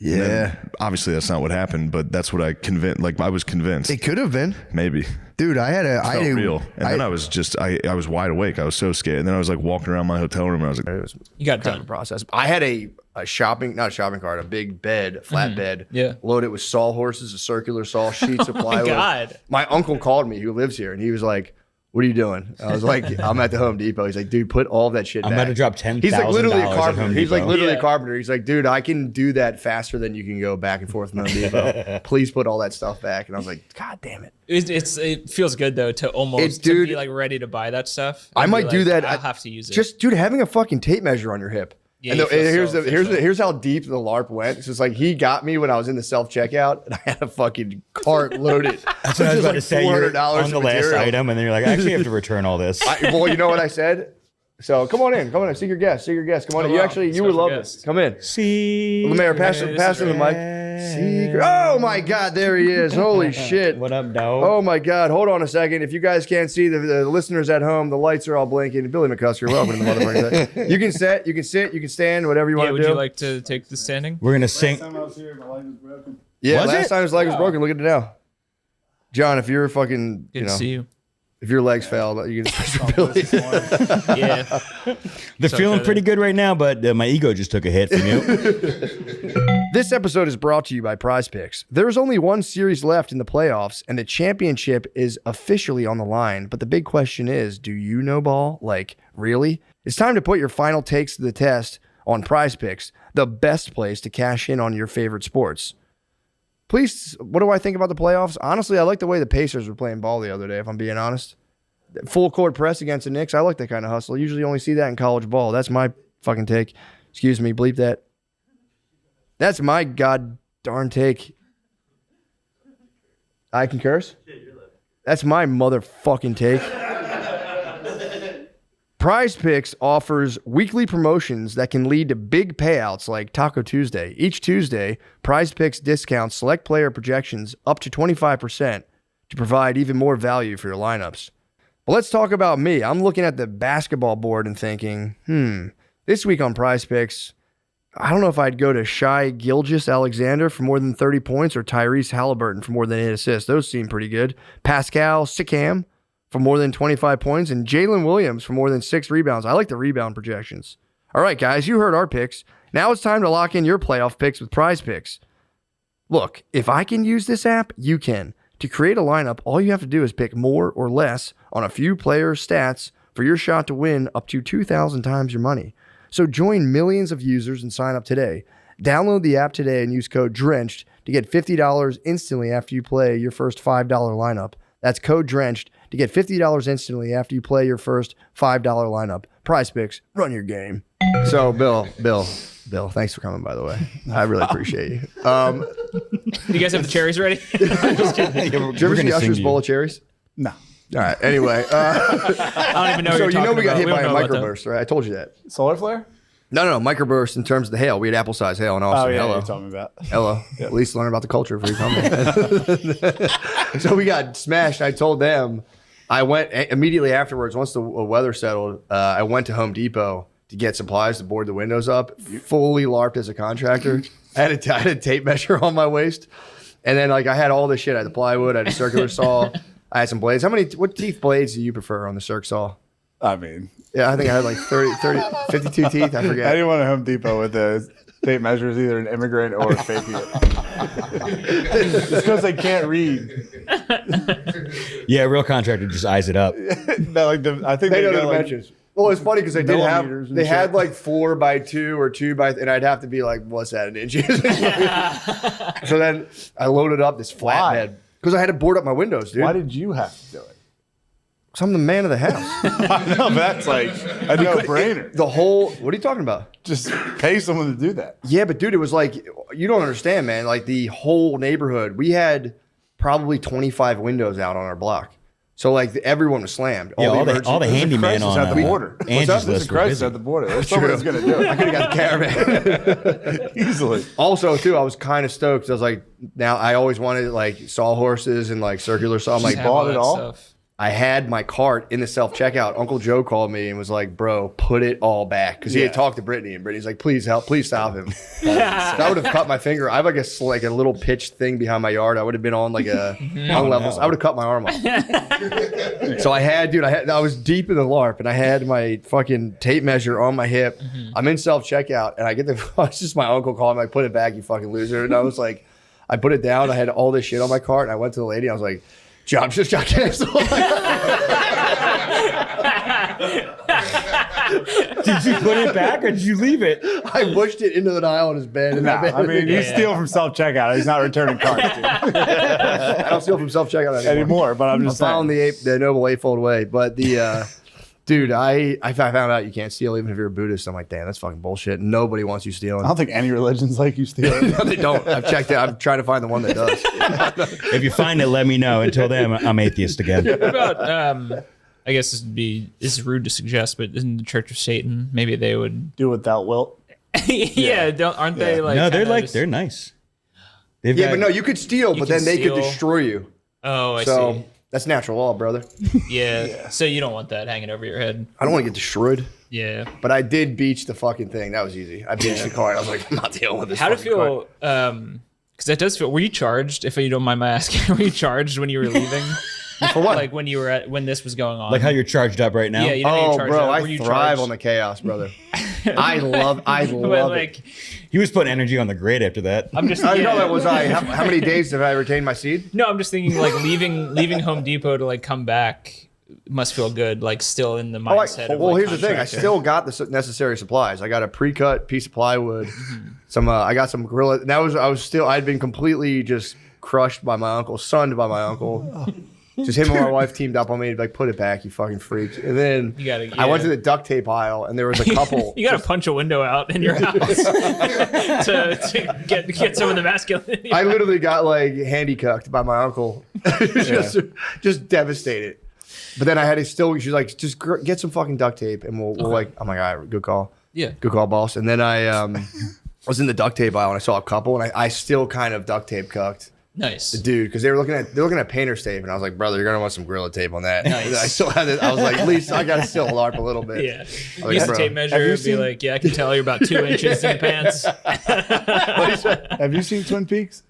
Yeah. And then, obviously, that's not what happened, but that's what I convinced. Like, I was convinced. It could have been. Maybe. Dude, I had a... It felt real. And then I was just... I was wide awake. I was so scared. And then I was like walking around my hotel room and I was like... You got kind of a process. I had a shopping... Not a shopping cart. A big bed. A flat bed. Yeah. Loaded with sawhorses, a circular saw, sheets of Oh my plywood. God. My uncle called me, who lives here, and he was like... What are you doing? I was like, I'm at the Home Depot. He's like, dude, put all of that shit I'm back. about to drop $10,000 He's like literally a at carpenter. Home He's like Depot. literally a carpenter. He's like, dude, I can do that faster than you can go back and forth from Home Depot. Please put all that stuff back. And I was like, God damn it. It feels good though to almost to be like ready to buy that stuff. I and might be do like, that. I'll have to use it. Just, dude, having a fucking tape measure on your hip. Yeah, and you feel here's how deep the LARP went. It's just like he got me when I was in the self checkout, and I had a fucking cart loaded. That's what I was about to say. You're $400 on the last item, and then you're like, I actually have to return all this. Well, you know what I said? So come on in. See your guest. Come on in. You would love this. Come in. See, Lemaire, pass him the mic. Secret. Oh my God, there he is. Holy shit. What up, dog? Oh my God. Hold on a second. If you guys can't see the listeners at home, the lights are all blinking. Billy McCusker, welcome to the motherfucking thing. You can sit, you can stand, whatever you want to do. Would you like to take the standing? We're gonna sing. Yeah, Was last it? time his leg was broken. Look at it now. John, if you're fucking, Good to see you. If your legs failed, you can switch for Billy. Yeah. They're feeling pretty good right now, but my ego just took a hit from you. This episode is brought to you by Prize Picks. There's only one series left in the playoffs, and the championship is officially on the line. But the big question is, do you know ball? Like, really? It's time to put your final takes to the test on Prize Picks, the best place to cash in on your favorite sports. Please, what do I think about the playoffs? Honestly, I like the way the Pacers were playing ball the other day, if I'm being honest. Full court press against the Knicks. I like that kind of hustle. Usually only see that in college ball. That's my fucking take. Excuse me, bleep that. That's my god darn take. I can curse? That's my motherfucking take. Prize Picks offers weekly promotions that can lead to big payouts like Taco Tuesday. Each Tuesday, Prize Picks discounts select player projections up to 25% to provide even more value for your lineups. But let's talk about me. I'm looking at the basketball board and thinking, this week on Prize Picks, I don't know if I'd go to Shai Gilgeous-Alexander for more than 30 points or Tyrese Halliburton for more than 8 assists. Those seem pretty good. Pascal Siakam for more than 25 points and Jalen Williams for more than 6 rebounds. I like the rebound projections. All right, guys, you heard our picks. Now it's time to lock in your playoff picks with Prize Picks. Look, if I can use this app, you can. To create a lineup, all you have to do is pick more or less on a few players' stats for your shot to win up to 2,000 times your money. So join millions of users and sign up today. Download the app today and use code DRENCHED to get $50 instantly after you play your first $5 lineup. That's code DRENCHED to get $50 instantly after you play your first $5 lineup. Prize Picks, run your game. So, Bill, thanks for coming, by the way. I really appreciate you. Do you guys have the cherries ready? I'm just kidding. Did you ever see Usher's bowl of cherries? No. All right. Anyway, I don't even know. So what you're we got talking hit about. by a We don't know about microburst, right? I told you that. Solar flare? No, microburst in terms of the hail. We had apple-sized hail in Austin. Oh, yeah, Hello. you told me about. Hello. At least learn about the culture before you come. So we got smashed. I told them. I went immediately afterwards. Once the weather settled, I went to Home Depot to get supplies to board the windows up. Fully LARPed as a contractor. I had a tape measure on my waist, and then I had all this shit. I had the plywood. I had a circular saw. I had some blades. What teeth blades do you prefer on the circ saw? I mean, yeah, I think I had like 52 teeth. I forget. Anyone at Home Depot with a tape measure is either an immigrant or faking it. Just because they can't read. Yeah, a real contractor just eyes it up. No, I think they know got, the dimensions. Well, it's funny because they did have millimeters and they shit. had like 4x2 or 2x, and I'd have to be like, what's that in inches? So then I loaded up this flatbed because I had to board up my windows, dude. Why did you have to do it? Because I'm the man of the house. I know, that's like a no-brainer. What are you talking about? Just pay someone to do that. Yeah, but dude, it was like, you don't understand, man. Like the whole neighborhood, we had probably 25 windows out on our block. So like everyone was slammed. Yeah, all the handyman on at the border. Angie's list were Crisis busy. at the border. There's someone that's gonna do it. I could have got the caravan easily. Also, too, I was kind of stoked. I was like, now I always wanted like sawhorses and like circular saw. I'm like, bought it all. I had my cart in the self-checkout. Uncle Joe called me and was like, bro, put it all back. Because he had talked to Brittany, and Brittany's like, please help, please stop him. So I would have cut my finger. I have like a little pitched thing behind my yard. I would have been on like a on levels. I would have cut my arm off. So I was deep in the LARP, and I had my fucking tape measure on my hip. I'm in self-checkout, and I get it's just my uncle calling me, like, put it back, you fucking loser. And I was like, I put it down. I had all this shit on my cart, and I went to the lady. I was like, job just got canceled. Did you put it back or did you leave it? I pushed it into the aisle on his bed. I mean, you steal from self-checkout. He's not returning cards. I don't steal from self-checkout anymore, but I'm just following the noble eightfold way. But the dude, I found out you can't steal even if you're a Buddhist. I'm like, damn, that's fucking bullshit. Nobody wants you stealing. I don't think any religion's like you stealing. No, they don't. I've checked it. I'm trying to find the one that does. If you find it, let me know. Until then, I'm atheist again. What about I guess this is rude to suggest, but in the Church of Satan, maybe they would do without wilt. Aren't they like? No, they're nice. But no, you could steal, but then they could steal. destroy you. Oh, I see. That's natural law, brother. Yeah. So you don't want that hanging over your head. I don't want to get destroyed. Yeah. But I did beach the fucking thing. That was easy. I beached the car, and I was like, I'm not dealing with this. How to feel? Because that does feel. Were you charged? If you don't mind my asking, were you charged when you were leaving? For what? Like when this was going on. Like how you're charged up right now? Yeah. You know you're bro, up. I thrive on the chaos, brother. I love it. He was putting energy on the grid after that. I'm just. I know that was I. How many days have I retained my seed? No, I'm just thinking like leaving Home Depot to like come back must feel good. Like still in the mindset. Well, here's the thing. I still got the necessary supplies. I got a pre-cut piece of plywood. I got some gorilla. I'd been completely just crushed by my uncle, sunned by my uncle. Just him and my wife teamed up on me to like, put it back, you fucking freaks. And then I went to the duct tape aisle, and there was a couple. You got to punch a window out in your house to get some of the masculinity. I literally got like handicucked by my uncle, just devastated. But then I had to still. She's like, just get some fucking duct tape, and we'll like. I'm like, all right, good call. Yeah, good call, boss. And then I was in the duct tape aisle, and I saw a couple, and I still kind of duct tape cucked. Nice, the dude, because they're looking at painter's tape, and I was like, brother, you're gonna want some Gorilla tape on that. Nice. I still had it. I was like, at least I gotta still LARP a little bit. Yeah, like, use the tape measure. Be like, yeah, I can tell you're about 2 inches in the pants. Have you seen Twin Peaks?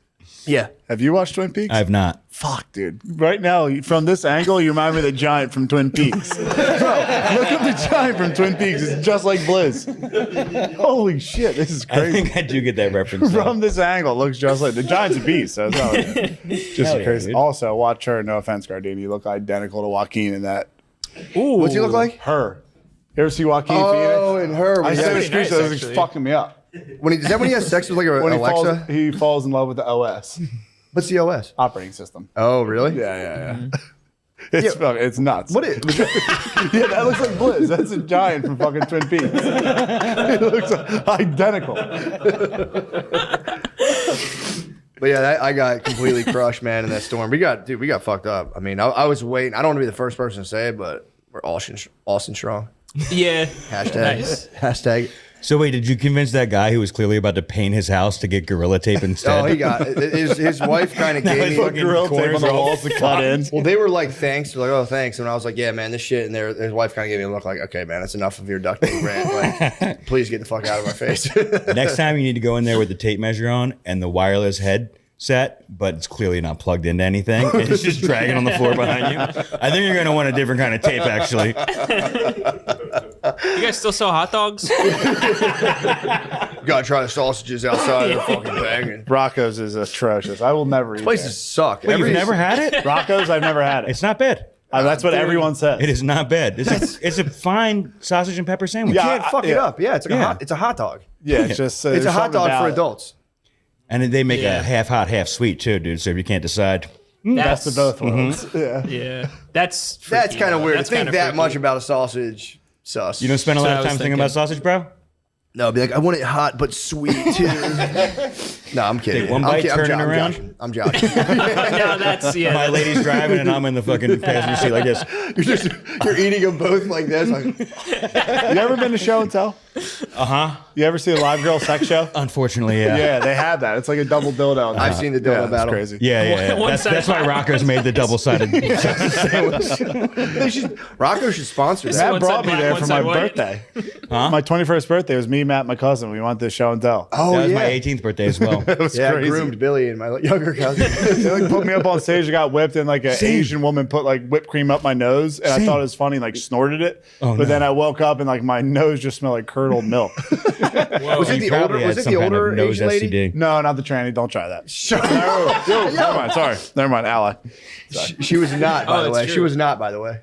Yeah. Have you watched Twin Peaks? I have not. Fuck, dude. Right now, from this angle, you remind me of the giant from Twin Peaks. Bro, look up the giant from Twin Peaks. It's just like Blizz. Holy shit, this is crazy. I think I do get that reference. From this angle, it looks just like the giant's a beast. So it's just crazy. Dude. Also, watch her. No offense, Gardini. You look identical to Joaquin in that. Ooh. What's he look like? Her. You ever see Joaquin Phoenix? Oh, and her. I said a screenshot. It was fucking me up. Is that when he has sex with like an Alexa? He falls in love with the OS. What's the OS? Operating system. Oh, really? Yeah. It's nuts. What is? Yeah, that looks like Blizz. That's a giant from fucking Twin Peaks. It looks identical. But yeah, I got completely crushed, man, in that storm. We got fucked up. I mean, I was waiting. I don't want to be the first person to say it, but we're Austin strong. Yeah. Hashtag. So wait, did you convince that guy who was clearly about to paint his house to get Gorilla Tape instead? Oh, he got it. His wife kind of gave me Gorilla Tape on the walls to cut in. Well, they were like, thanks. They're like, oh, thanks. And I was like, yeah, man, this shit. And his wife kind of gave me a look like, okay, man, that's enough of your duct tape rant. Like, please get the fuck out of my face. Next time you need to go in there with the tape measure on and the wireless headset, but it's clearly not plugged into anything. It's just dragging on the floor behind you. I think you're going to want a different kind of tape, actually. You guys still sell hot dogs? Gotta try the sausages outside of the fucking thing. Rocco's is atrocious. I will never eat places suck. Wait, you've never had it? Rocco's, I've never had it. It's not bad. That's what everyone says. It is not bad. It's a fine sausage and pepper sandwich. You can't fuck it up. Yeah, it's a hot dog. Yeah, it's just it's a hot dog for adults. And then they make a half hot, half sweet too, dude. So if you can't decide, best of both worlds. Yeah. That's kind of weird. That's to think kinda that freaky. much about a sausage. Sus. You don't spend a lot of time thinking about sausage, bro? No, I'd be like, I want it hot but sweet too. No, I'm kidding. Take one bite, turn it around. I'm joking. No, that's My lady's driving and I'm in the fucking passenger seat like this. You're eating them both like this. Like, you ever been to show and tell? You ever see a live girl sex show? Unfortunately, yeah. Yeah, they have that. It's like a double dildo. I've seen the dildo It's battle. crazy. Yeah. That's why Rocco's made the double-sided sandwich. Rocco should sponsor that. Matt brought me there for my birthday. My 21st birthday was me, Matt, my cousin. We went to show and tell. Oh, That was yeah. my 18th birthday as well. It was Yeah, I crazy. groomed Billy and my younger cousin. They like put me up on stage. I got whipped, and like an Asian woman put like whipped cream up my nose, and I thought it was funny. Like snorted it, but then I woke up and like my nose just smelled like curdled milk. Was it the older? Was it the older Asian lady? No, not the tranny. Don't try that. Never mind. Sorry. Never mind. Ally. She was not, by the way. She was not, by the way.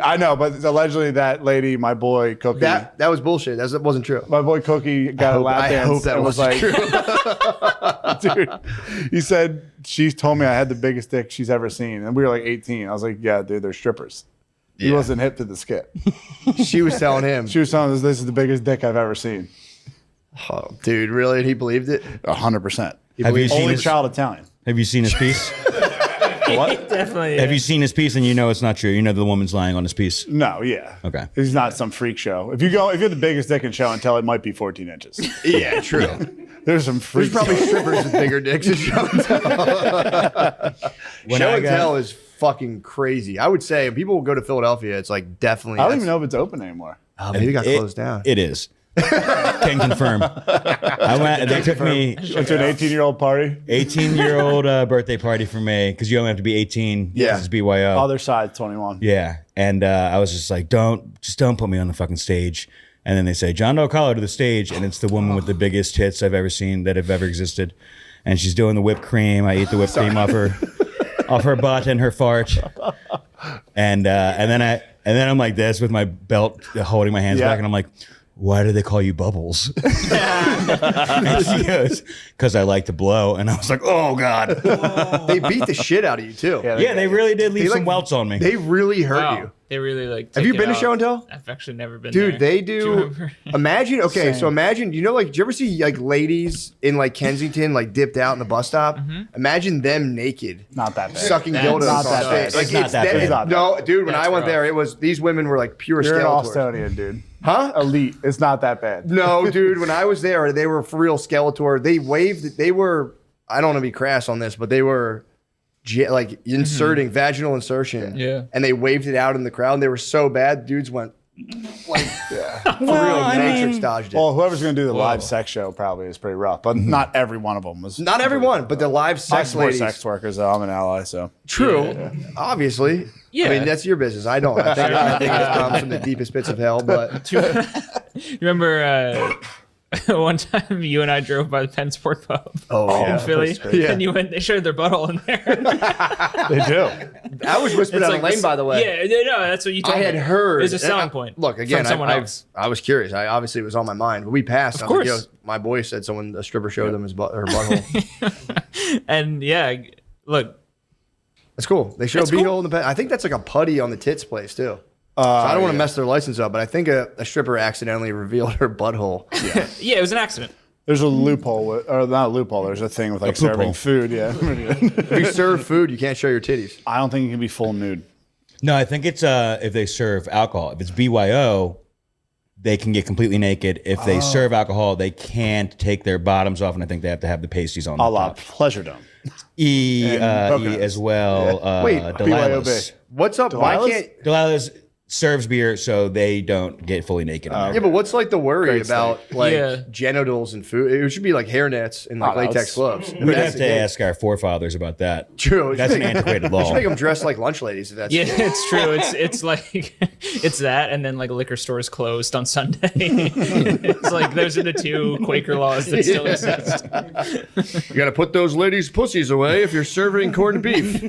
I know, but allegedly that lady, my boy Cookie. That was bullshit. That wasn't true. My boy Cookie got a lap dance. I hope that and was like, true. dude, he said she told me I had the biggest dick she's ever seen, and we were like 18. I was like, yeah, dude, they're strippers. He wasn't hip to the skit. She was telling him. She was telling us this is the biggest dick I've ever seen. Oh, dude, really? And he believed it? 100%. Have you seen Only his child Italian? Have you seen his piece? What? Definitely. Have you seen his piece and you know it's not true? You know the woman's lying on his piece. No, yeah. Okay. He's not some freak show. If you're the biggest dick in show and tell, it might be 14 inches. Yeah, true. There's some freaks. There's probably strippers with bigger dicks in show and tell. Show and tell is fucking crazy. I would say people will go to Philadelphia. It's like definitely. I don't even know if it's open anymore. Oh, maybe it got closed down. It is. Can confirm. They took me went to an 18-year-old party. 18-year-old birthday party for me because you only have to be 18. Yeah. This is BYO. Other side, 21. Yeah, and I was just like, don't put me on the fucking stage. And then they say John Doe Collar to the stage, and it's the woman with the biggest tits I've ever seen that have ever existed, and she's doing the whipped cream. I eat the whipped cream off her butt and her fart, and then I'm like this with my belt holding my hands back, and I'm like, why do they call you Bubbles? And she goes, because I like to blow. And I was like, oh, God. They beat the shit out of you, too. Yeah, they really did leave some welts on me. They really hurt you. They really like. Have you take been it to show out. and tell? I've actually never been. Dude, there. they Do you do. remember? Imagine, okay, Same. so imagine, you know, like, do you ever see like ladies in like Kensington, like dipped out in the bus stop? Imagine them naked, not that bad, sucking That's dildos not on that stage. bad. Like, It's not that bad. It's not no, that dude. When That's I went rough. there, it was these women were like pure You're an Skeletors. Austonian, dude. Huh? Elite. It's not that bad. No, dude. When I was there, they were for real Skeletor. They waved. They were. I don't want to be crass on this, but they were like inserting vaginal insertion. Yeah. And they waved it out in the crowd. And they were so bad. Dudes went like for Well, real. I Matrix mean- dodged it. Well, whoever's going to do the live sex show probably is pretty rough, but not every one of them was. Not everyone, but the live I sex support ladies. sex workers, though. I'm an ally, so. True, obviously. Yeah. I mean, that's your business. I don't. I think it comes from the deepest pits of hell. But You remember one time you and I drove by the Penn Sport Pub in Philly, and you went. They showed their butthole in there. They do. I was whispered It's down like the lane, this- by the way. Yeah, no, that's what you told I me. had heard. It's a selling and point. Look, again, from someone else. I was curious. I obviously it was on my mind, but we passed. Of I was like, course. yo, my boy said a stripper showed them his her butthole. And yeah, look, That's cool. They show That's beehole cool. in the pen. I think that's like a putty on the tits place too. So I don't want to mess their license up, but I think a stripper accidentally revealed her butthole. Yeah. yeah, it was an accident. There's a loophole, or not a loophole. There's a thing with like serving food. Yeah. If you serve food, you can't show your titties. I don't think you can be full nude. No, I think it's if they serve alcohol. If it's BYO, they can get completely naked. If they serve alcohol, they can't take their bottoms off, and I think they have to have the pasties on. A the la top. Pleasure Dome. E And as well. Wait, Delilah's. What's up? Why can't? Delilah's serves beer, so they don't get fully naked. Yeah, but what's like the worry Great about steak. like Yeah. genitals and food? It should be like hairnets and like Oh, no, latex it's- gloves. We'd have to ask our forefathers about that. True. That's an antiquated You should law. make them dress like lunch ladies. If that's Yeah, the case. it's true. It's like it's that, and then like liquor stores closed on Sunday. It's like those are the two Quaker laws that still exist. You got to put those ladies' pussies away if you're serving corned beef.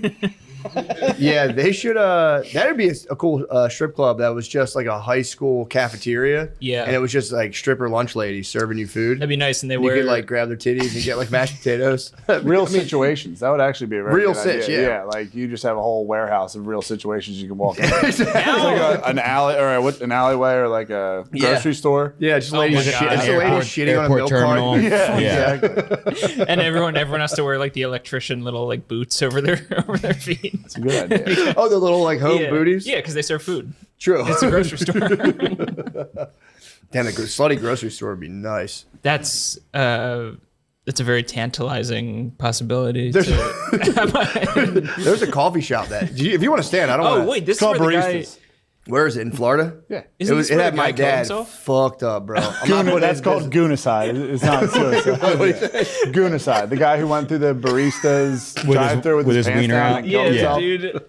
Yeah, they should. That'd be a cool strip club that was just like a high school cafeteria. Yeah. and it was just like stripper lunch ladies serving you food. That'd be nice, and they You wear could like grab their titties and get like mashed potatoes. Real situations. That would actually be a very Real good sitch, idea. yeah. Like you just have a whole warehouse of real situations you can walk in. It's like an alley or an alleyway or like a grocery store. Yeah, just ladies, my God. just a lady shitting on a milk terminal. carton. Yeah. exactly. and everyone has to wear like the electrician little like boots over their feet. It's a good idea. Oh, the little like home yeah. booties. Yeah, because they serve food. True. It's a grocery store. Damn, the slutty grocery store would be nice. That's a very tantalizing possibility. There's a coffee shop that if you want to stand, I don't. Oh, wait, this is where the guy. Where is it? In Florida? Yeah. It had my dad fucked up, bro. That's called goonicide. It's not suicide. Goonicide. The guy who went through the barista's drive-thru with his pants wiener down out. and killed himself. Dude.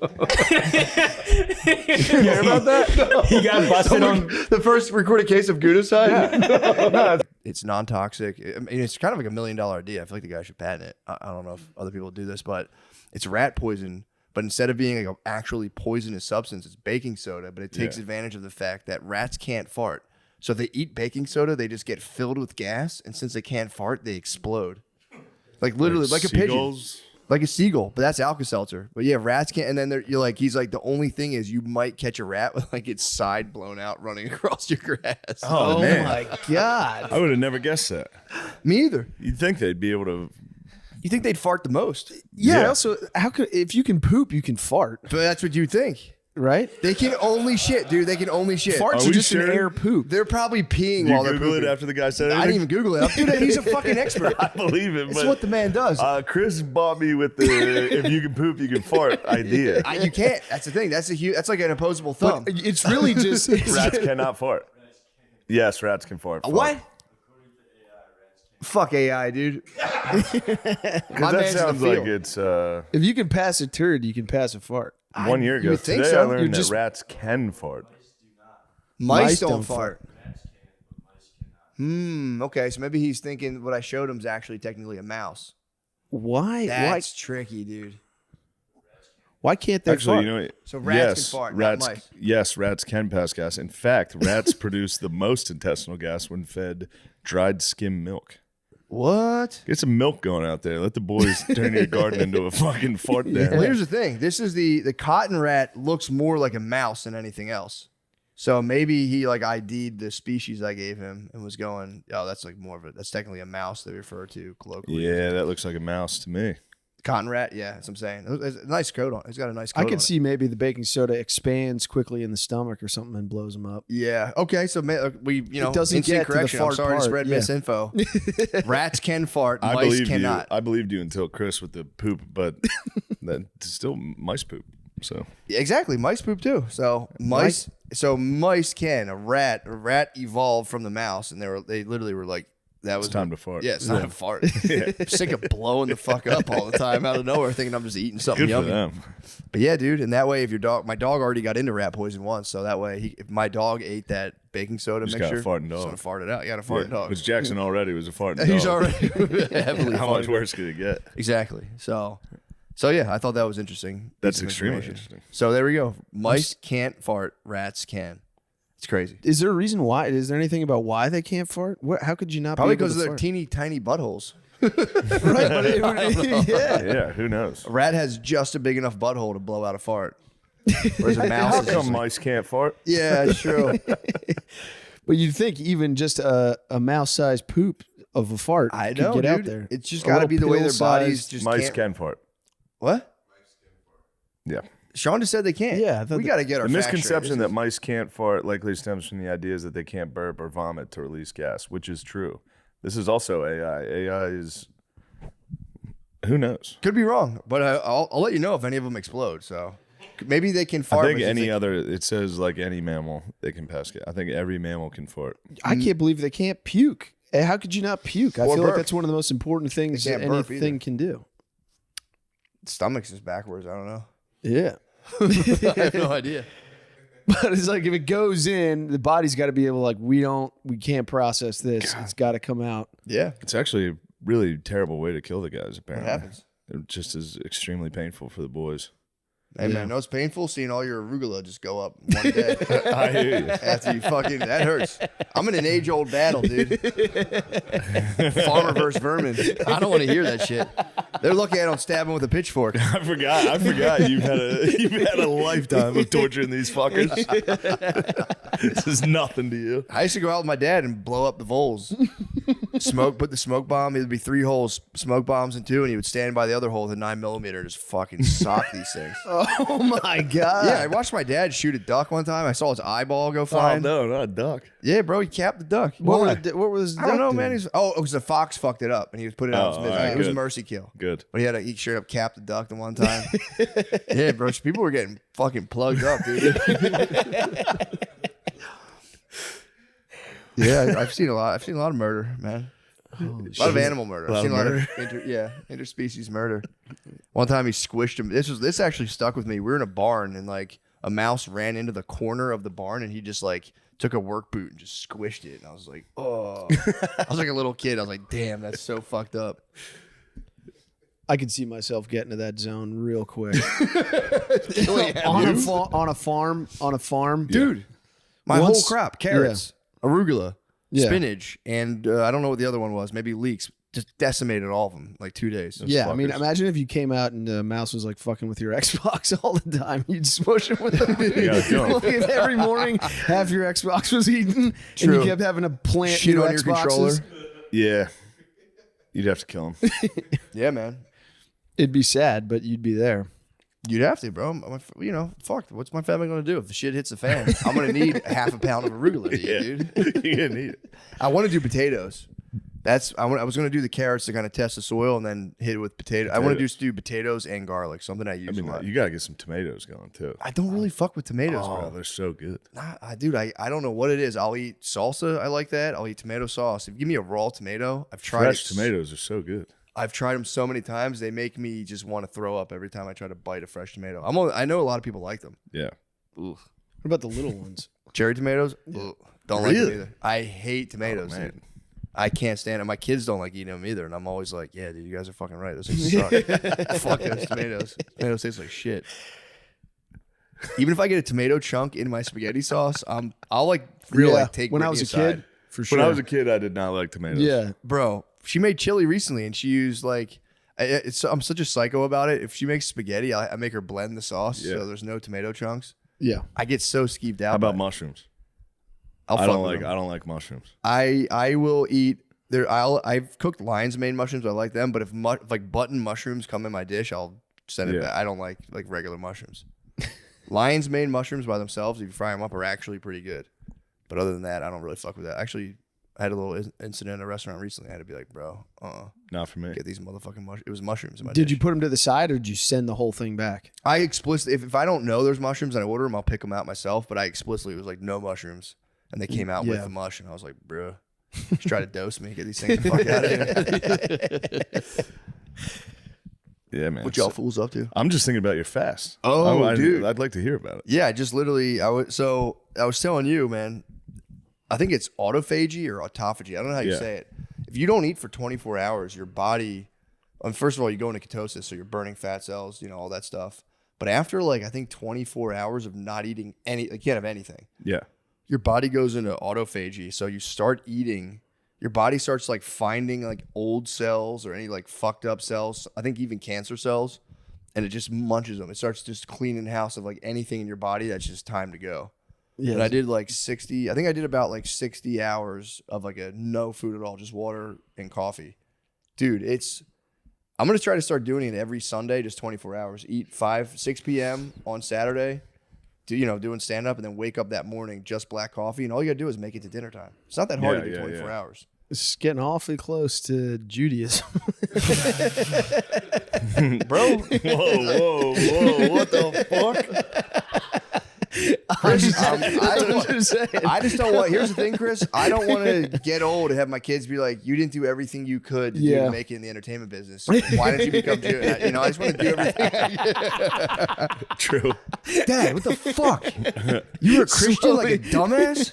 You hear about that? He got busted on the first recorded case of goonicide. It's non-toxic. I mean, it's kind of like $1 million idea. I feel like the guy should patent it. I don't know if other people do this, but it's rat poison. But instead of being like an actually poisonous substance, it's baking soda. But it takes advantage of the fact that rats can't fart. So if they eat baking soda, they just get filled with gas. And since they can't fart, they explode. Like literally, like a pigeon. Like a seagull. But that's Alka-Seltzer. But yeah, rats can't. And then he's like, the only thing is you might catch a rat with like its side blown out running across your grass. Oh man. my God. I would have never guessed that. Me either. You'd think they'd be able to. You think they'd fart the most? Yeah. Also, if you can poop, you can fart. But that's what you think. Right? They can only shit, dude. They can only shit. Farts are just an air poop. They're probably peeing You while they're Google pooping. it after the guy said it. I didn't even Google it. Dude, he's a fucking expert. I believe him. That's what the man does. Chris bought me with the "if you can poop, you can fart" idea. You can't. That's the thing. That's like an opposable thumb. But it's really just Rats cannot fart. Yes, rats can fart. What? Fuck AI, dude. That sounds like it's. if you can pass a turd, you can pass a fart. 1 year ago would think today, so. I learned You're that rats can fart. Mice don't fart. Okay, so maybe he's thinking what I showed him is actually technically a mouse. Why? That's tricky, dude. Why can't they Actually, fart? you know what? So rats can fart, not rats, mice. Yes, rats can pass gas. In fact, rats produce the most intestinal gas when fed dried skim milk. What? Get some milk going out there. Let the boys turn your garden into a fucking fart den. Well, here's the thing. This is the cotton rat looks more like a mouse than anything else. So maybe he like ID'd the species I gave him and was going, oh, that's like more of that's technically a mouse they refer to colloquially. Yeah, that looks like a mouse to me. Cotton rat, yeah, that's what I'm saying. It's a nice coat on. It's got a nice coat I on could it. see maybe the baking soda expands quickly in the stomach or something and blows them up. Yeah. Okay. So we, It doesn't instant get to the correction. I'm fart sorry to part, spread yeah. misinfo. Rats can fart. I Mice believed cannot. you. I believed you until Chris with the poop, but that's still mice poop. So Yeah, exactly. Mice poop too. So mice. So mice can. A rat evolved from the mouse, and they literally were like. That was time to fart. Yeah, it's time to fart. I'm sick of blowing the fuck up all the time out of nowhere, thinking I'm just eating something good for yummy. them. But yeah, dude, and that way, if my dog already got into rat poison once, so that way, if my dog ate that baking soda Just got a mixture, farting dog. he's gonna fart it out. You got a farting dog. Because Jackson already was a farting dog. He's already heavily. How much farting. worse could it get? Exactly. So yeah, I thought that was interesting. That's Piece of extremely information. interesting. So there we go. Mice can't fart. Rats can. It's crazy. Is there a reason why? Is there anything about why they can't fart? How could you not? Probably be able because to of their fart? teeny tiny buttholes. Right? Yeah, who knows? A rat has just a big enough butthole to blow out a fart. Whereas a mouse How is come just like- mice can't fart? Yeah, it's true. But you'd think even just a mouse-sized poop of a fart I could know, get out dude. there. It's just A got to little be the way their pill-sized- bodies just Mice can't. can fart. What? Yeah. Sean just said they can't. Yeah, I thought we got to get our The facts straight. misconception that mice can't fart likely stems from the ideas that they can't burp or vomit to release gas, which is true. This is also AI. AI is, who knows? Could be wrong, but I'll let you know if any of them explode. So maybe they can fart. I think but any they- other, it says like any mammal, they can pass gas. I think every mammal can fart. I can't believe they can't puke. How could you not puke? I Or feel like burp. that's one of the most important things They that can't burp anything either. can do. Stomach's just backwards. I don't know. Yeah. I have no idea. But it's like if it goes in, the body's got to be able to we can't process this. It's got to come out. Yeah. It's actually a really terrible way to kill the guys, apparently. happens? It just is extremely painful for the boys. Hey man, no, it's painful seeing all your arugula just go up one day. I hear you. After you fucking, that hurts. I'm in an age-old battle, dude. Farmer versus vermin. I don't want to hear that shit. They're lucky I don't stab them with a pitchfork. I forgot you've had a lifetime of torturing these fuckers. This is nothing to you. I used to go out with my dad and blow up the voles. put the smoke bomb. It would be 3 holes, smoke bombs in 2, and he would stand by the other hole with a 9mm and just fucking sock these things. Oh my god! Yeah, I watched my dad shoot a duck one time. I saw his eyeball go flying. Oh no, not a duck. Yeah, bro, he capped the duck. What was? I don't know, man. It was a fox fucked it up, and he was putting it on his mitt. right, It was a good. mercy kill. Good. But he straight up capped the duck the one time. Yeah, bro, people were getting fucking plugged up, dude. Yeah, I've seen a lot. I've seen a lot of murder, man. A lot of animal murder. I've seen a lot of interspecies murder. One time he squished him. This actually stuck with me. We were in a barn and like a mouse ran into the corner of the barn and he just like took a work boot and just squished it. And I was like, oh. I was like a little kid. I was like, damn, that's so fucked up. I could see myself getting to that zone real quick. On a farm, dude. My whole crop: carrots, arugula, spinach, and I don't know what the other one was. Maybe leeks. Just decimated all of them like 2 days. Yeah, I mean, imagine if you came out and the mouse was like fucking with your Xbox all the time. You'd smush it with the every morning. Half your Xbox was eaten, and you kept having to plant shit new on your Xboxes. controller. Yeah, you'd have to kill him. Yeah, man. It'd be sad, but you'd be there. You'd have to, bro. You know, fuck. What's my family going to do if the shit hits the fan? I'm going to need half a pound of arugula to eat, dude. You're going to need it. I want to do potatoes. I was going to do the carrots to kind of test the soil and then hit it with potato. I want to do potatoes and garlic, something I use a lot. You got to get some tomatoes going too. I don't really fuck with tomatoes, bro. They're so good. Dude, I don't know what it is. I'll eat salsa. I like that. I'll eat tomato sauce. If you give me a raw tomato, I've tried Fresh tomatoes are so good. I've tried them so many times. They make me just want to throw up every time I try to bite a fresh tomato. I know a lot of people like them. Yeah. Ooh. What about the little ones? Cherry tomatoes? Yeah. Don't like them either. I hate tomatoes. Oh, man. Dude. I can't stand it. My kids don't like eating them either. And I'm always like, yeah, dude, you guys are fucking right. Those things suck. Fuck those tomatoes. Tomatoes taste like shit. Even if I get a tomato chunk in my spaghetti sauce, I'll like take when Brittany I was a aside. kid, for sure. When I was a kid, I did not like tomatoes. Yeah. Bro, she made chili recently and she used like, I'm such a psycho about it. If she makes spaghetti, I make her blend the sauce so there's no tomato chunks. Yeah. I get so skeeved out. How about mushrooms? I don't like mushrooms. I will eat there. I've cooked lion's mane mushrooms. I like them, but if like button mushrooms come in my dish, I'll send it back. I don't like regular mushrooms. Lion's mane mushrooms by themselves, if you fry them up, are actually pretty good. But other than that, I don't really fuck with that. Actually, I had a little incident at a restaurant recently. I had to be like, bro, not for me. Get these motherfucking mushrooms. It was mushrooms in my Did dish. you put them to the side or did you send the whole thing back? I explicitly, if I don't know there's mushrooms and I order them, I'll pick them out myself. But I explicitly was like, no mushrooms. And they came out with the mush. And I was like, bro, just try to dose me. Get these things the fuck out of here. Yeah, man. What y'all fools up to? I'm just thinking about your fast. Dude. I'd like to hear about it. Yeah, I just literally, I was telling you, man, I think it's autophagy or autophagy. I don't know how you say it. If you don't eat for 24 hours, your body, first of all, you go into ketosis, so you're burning fat cells, all that stuff. But after I think 24 hours of not eating you can't have anything. Yeah. Your body goes into autophagy. So you start eating, your body starts finding old cells or any fucked up cells. I think even cancer cells, and it just munches them. It starts just cleaning house of anything in your body that's just time to go. Yeah. And I did 60, I think I did about 60 hours of a no food at all, just water and coffee. Dude, I'm going to try to start doing it every Sunday, just 24 hours. Eat 6 p.m. on Saturday, doing stand up, and then wake up that morning, just black coffee. And all you got to do is make it to dinner time. It's not that hard to do 24 hours. It's getting awfully close to Judaism. Bro. Whoa. What the fuck? Chris, I just don't want. Here's the thing, Chris. I don't want to get old and have my kids be like, "You didn't do everything you could to make it in the entertainment business. Why didn't you become Jewish?" I just want to do everything. True. Dad, what the fuck? You were a Christian like a dumbass?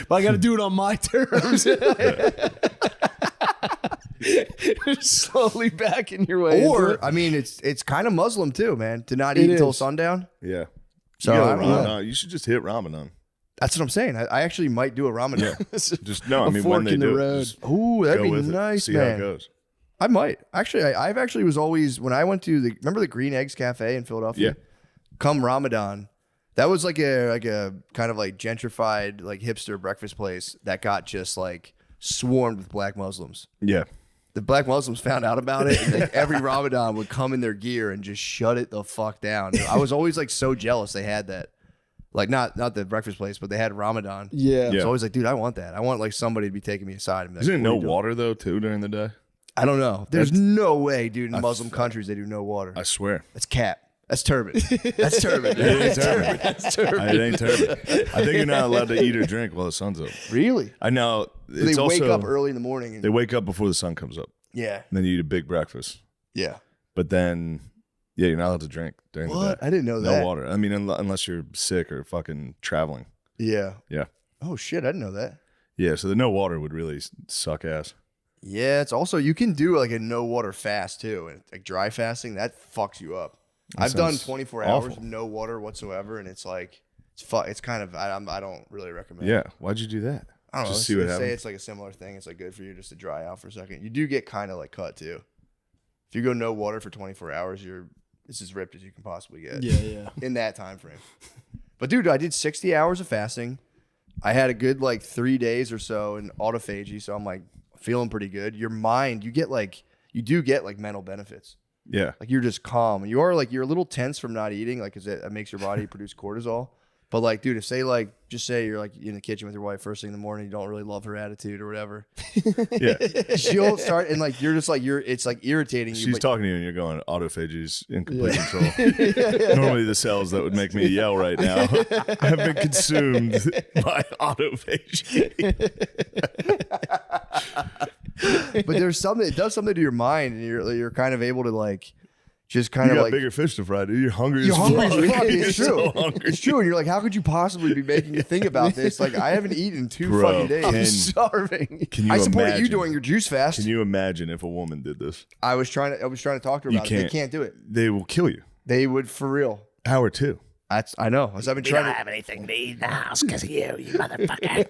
But I got to do it on my terms. Slowly backing your way. Or I mean, it's kind of Muslim too, man, to not eat until sundown. Yeah. So you should just hit Ramadan. That's what I'm saying. I actually might do a Ramadan. Just no. I mean, when they do it, ooh, that'd be nice, see man. how it goes. I might actually. I've actually was always when I went to remember the Green Eggs Cafe in Philadelphia. Yeah. Come Ramadan, that was a kind of gentrified hipster breakfast place that got just swarmed with black Muslims. Yeah. The black Muslims found out about it, and like every Ramadan would come in their gear and just shut it the fuck down. I was always like so jealous they had that. Like not the breakfast place, but they had Ramadan. Yeah. So I was like, dude, I want that. I want like somebody to be taking me aside and be like, Isn't it "What no are you doing?" water though too during the day? I don't know. There's That's- no way, dude. In Muslim countries, they do no water. I swear. That's cap. That's turban. That's turban. It ain't That's turban. That's turban. It ain't turban. I think you're not allowed to eat or drink while the sun's up. Really? I know. They It's wake also- up early in the morning. And, They wake up before the sun comes up. Yeah. And then you eat a big breakfast. Yeah. But then, yeah, you're not allowed to drink during the What? day. I didn't know that. No water. I mean, unless you're sick or fucking traveling. Yeah. Yeah. Oh shit! I didn't know that. Yeah. So the no water would really suck ass. Yeah. It's also you can do like a no water fast too, and like dry fasting that fucks you up. That I've done sounds 24 hours awful. of no water whatsoever, and it's like it's kind of I don't really recommend. Yeah. Why'd you do that? I don't know. Just see what Say happens. it's like a similar thing. It's like good for you just to dry out for a second. You do get kind of like cut too. If you go no water for 24 hours, it's as ripped as you can possibly get. Yeah. In that time frame. But dude, I did 60 hours of fasting. I had a good like 3 days or so in autophagy, so I'm like feeling pretty good. Your mind, you do get like mental benefits. Yeah. Like you're just calm. You're a little tense from not eating, like 'cause it makes your body produce cortisol. But like, dude, just say you're like in the kitchen with your wife first thing in the morning, you don't really love her attitude or whatever. Yeah. She'll start and like you're just like it's like irritating you. She's but- talking to you and you're going, autophagy's in complete control. Normally the cells that would make me yell right now have been consumed by autophagy. But there's something, it does something to your mind, and you're kind of able to like just kind You of got like bigger fish to fry, dude. You're hungry you're as hungry fuck. as fuck. You're It's so true. hungry. It's true. And you're like, how could you possibly be making me think about this? Like, I haven't eaten in 2 Bro, fucking days. can- I'm starving. Can you I support imagine? you doing your juice fast. Can you imagine if a woman did this? I was trying to talk to her You about it. They can't do it. They will kill you. They would for real. Hour 2. I know. As I've been trying to have anything to eat in the house because of you motherfucker.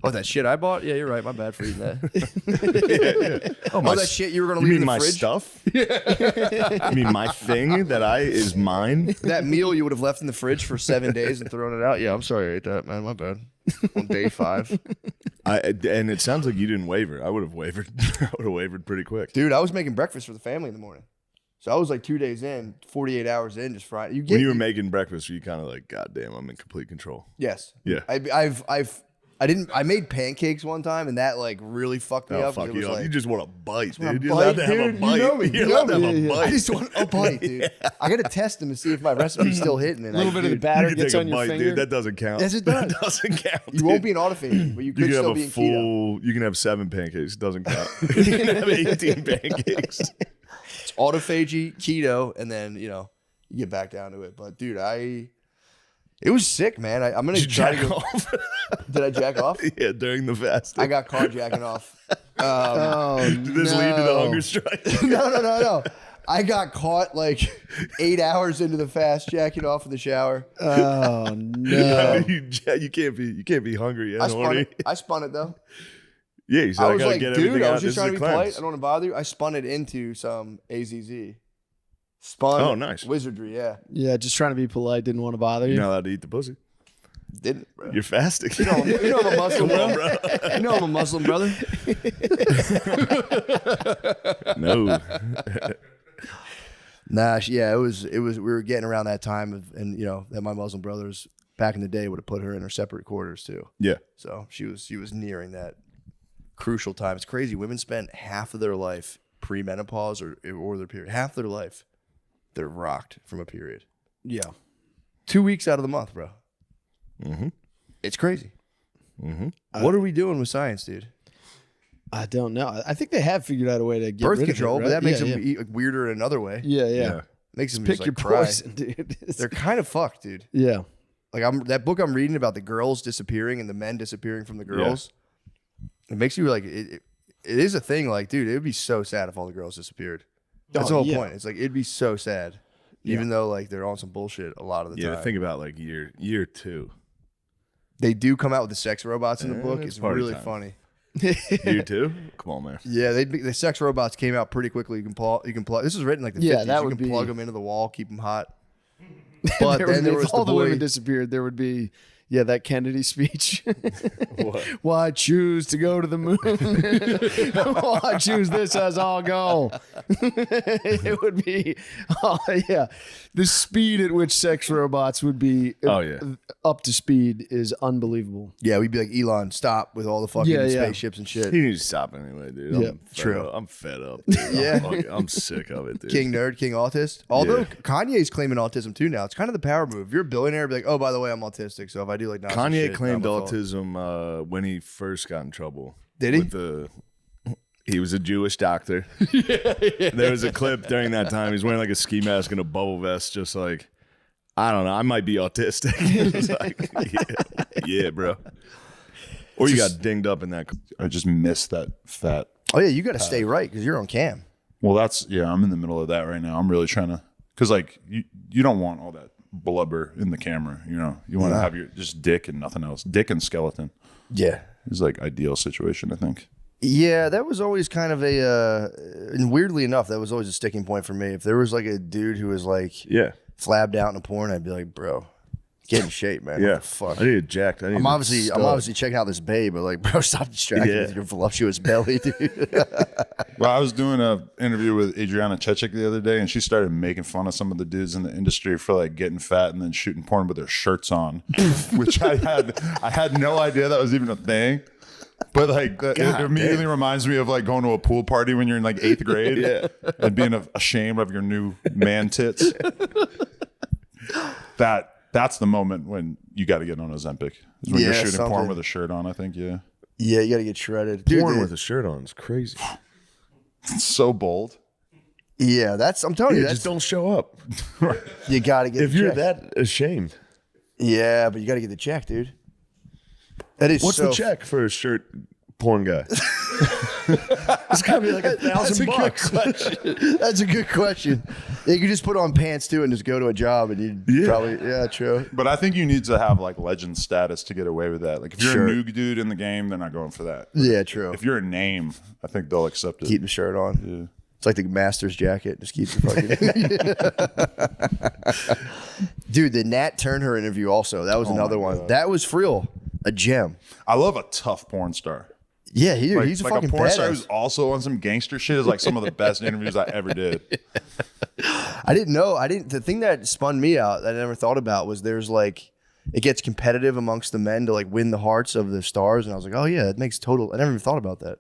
Oh, that shit I bought? Yeah, you're right. My bad for eating that. Oh, that shit you were gonna you leave mean in the my fridge? stuff? You mean my thing that is mine? That meal you would have left in the fridge for 7 days and thrown it out. Yeah, I'm sorry I ate that, man. My bad. On day 5. And it sounds like you didn't waver. I would have wavered. I would have wavered pretty quick. Dude, I was making breakfast for the family in the morning. So I was like 2 days in, 48 hours in, just frying. When you were making breakfast, were you kind of like, God damn, I'm in complete control? Yes. Yeah. I made pancakes one time and that like really fucked me Oh, up. fuck It you was up. like, You just want a bite, want a dude. You're allowed to have a dude. bite. You know me. You're You allowed know to have me. a bite. I just want a bite, dude. I gotta test them to see if my recipe's still hitting. And A little bit of the batter You can gets take on a your bite, finger. dude. That doesn't count. Yes, it does. That doesn't count. You won't be an autophagy, but you could You can still have be a in keto. full. You can have 7 pancakes. It doesn't count. You can have 18 pancakes. It's autophagy, keto, and then you get back down to it. But dude, it was sick, man. I'm gonna Did you try to jack go. off? Did I jack off? Yeah, during the fast. I got caught jacking off. Did this lead to the hunger strike? No. I got caught like 8 hours into the fast jacking off in the shower. Oh no! You can't be hungry. I spun it though. Yeah, you said I I was gotta like, get dude, everything I out. was just This trying is to a be polite. cleanse. I don't want to bother you. I spun it into some AZZ. Spun. Oh, nice. Wizardry, yeah. Yeah, just trying to be polite. Didn't want to bother you. You're not allowed to eat the pussy. Didn't, bro. You're fasting. You know I'm a Muslim, Come on, bro. bro. You know I'm a Muslim, brother. No. Nah, yeah, it was. We were getting around that time, and that my Muslim brothers back in the day would have put her in her separate quarters too. Yeah. So she was nearing that crucial time. It's crazy. Women spend half of their life pre-menopause or their period. Half their life, they're rocked from a period. Yeah. 2 weeks out of the month, bro. Mm-hmm. It's crazy. Mm-hmm. What are we doing with science, dude? I don't know. I think they have figured out a way to get Birth rid control, of it, but right? that makes Yeah, them yeah. weirder in another way. Yeah. Makes them Pick just, your like, cry. poison, dude. They're kind of fucked, dude. Yeah. Like that book I'm reading about the girls disappearing and the men disappearing from the girls. It makes you like it is a thing. Like, dude, it would be so sad if all the girls disappeared. That's the whole point. It's like it'd be so sad, even though like they're on some bullshit a lot of the time. Think about like year 2. They do come out with the sex robots in the book. It's It's party really time. funny. Year 2? Come on, man. Yeah, the sex robots came out pretty quickly. You can plug. This was written like the 50s. that you would can be- plug them into the wall, keep them hot. But There then would there be- was if all the the boy. women disappeared, there would be Yeah, that Kennedy speech. Why choose to go to the moon? Why choose this as our goal? It would be, the speed at which sex robots would be up to speed is unbelievable. Yeah, we'd be like, Elon, stop with all the fucking spaceships and shit. He needs to stop anyway, dude. Yeah, true. I'm fed up. Dude. I'm sick of it, dude. King nerd, king autist. Although Kanye's claiming autism too now. It's kind of the power move. If you're a billionaire, be like, oh, by the way, I'm autistic. So if I do like Nazi Kanye shit, claimed I'm a fault. autism when he first got in trouble. Did he? He was a Jewish doctor. There was a clip during that time. He's wearing like a ski mask and a bubble vest, just like, I don't know, I might be autistic. It's like, yeah, bro. Or you got dinged up in that. I just missed that fat. Oh yeah, you got to stay right because you're on cam. Well, I'm in the middle of that right now. I'm really trying to, because like you don't want all that blubber in the camera. You know, you want to have your just dick and nothing else. Dick and skeleton. Yeah, is like ideal situation, I think. Yeah, that was always kind of and weirdly enough, that was always a sticking point for me. If there was like a dude who was like, flabbed out in a porn, I'd be like, bro, get in shape, man. Yeah, what the fuck. I need a jacked. I'm obviously checking out this babe, but like, bro, stop distracting me with your voluptuous belly, dude. Well, I was doing an interview with Adriana Chechik the other day, and she started making fun of some of the dudes in the industry for like getting fat and then shooting porn with their shirts on, which I had no idea that was even a thing. But like, it immediately reminds me of like going to a pool party when you're in like 8th grade and being ashamed of your new man tits. That's the moment when you got to get on Ozempic. Is when you're shooting porn with a shirt on, I think. Yeah. Yeah, you got to get shredded. Porn with a shirt on is crazy. It's so bold. Yeah, I'm telling you, just don't show up. You got to get. If you're that ashamed. Yeah, but you got to get the check, dude. That is. What's the check for a shirt porn guy? It's gotta be like $1,000. That's a good question. You could just put on pants too and just go to a job and you'd probably true. But I think you need to have like legend status to get away with that. Like if you're a new dude in the game, they're not going for that. Yeah, true. If you're a name, I think they'll accept it. Keep the shirt on. Yeah. It's like the master's jacket. Just keep the fucking. Dude, the Nat Turner interview also. That was another one. God. That was real. A gem. I love a tough porn star. Yeah, he's a fucking porn badass. star who's also on some gangster shit is like some of the best interviews I ever did. I didn't know. The thing that spun me out that I never thought about was there's like, it gets competitive amongst the men to like win the hearts of the stars. And I was like, oh yeah, it makes total, I never even thought about that.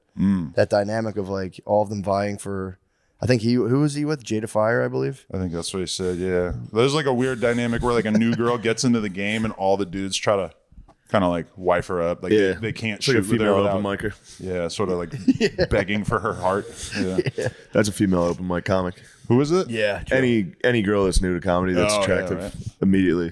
That dynamic of like all of them vying for, I think who was he with? Jada Fire, I believe. I think that's what he said. Yeah. There's like a weird dynamic where like a new girl gets into the game and all the dudes try to kind of like wife her up. Like they can't it's shoot like a with her female without, open micer. Yeah, sort of like begging for her heart. Yeah. That's a female open mic comic. Who is it? Yeah. True. Any girl that's new to comedy that's attractive, right. immediately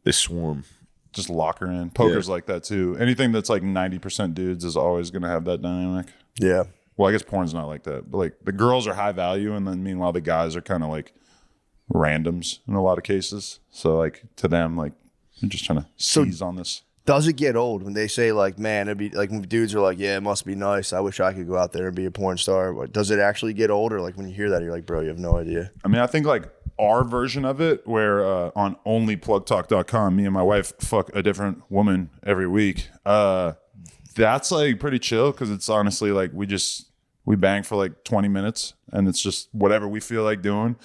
they swarm. Just lock her in. Poker's like that too. Anything that's like 90% dudes is always going to have that dynamic. Yeah. Well, I guess porn's not like that. But like the girls are high value, and then meanwhile the guys are kind of like randoms in a lot of cases. So like to them, like they're just trying to seize on this. Does it get old when they say like, man, it'd be like when dudes are like, yeah, it must be nice. I wish I could go out there and be a porn star. But does it actually get old, or like when you hear that, you're like, bro, you have no idea? I mean, I think like our version of it, where on onlyplugtalk.com, me and my wife fuck a different woman every week. That's like pretty chill because it's honestly like we bang for like 20 minutes and it's just whatever we feel like doing.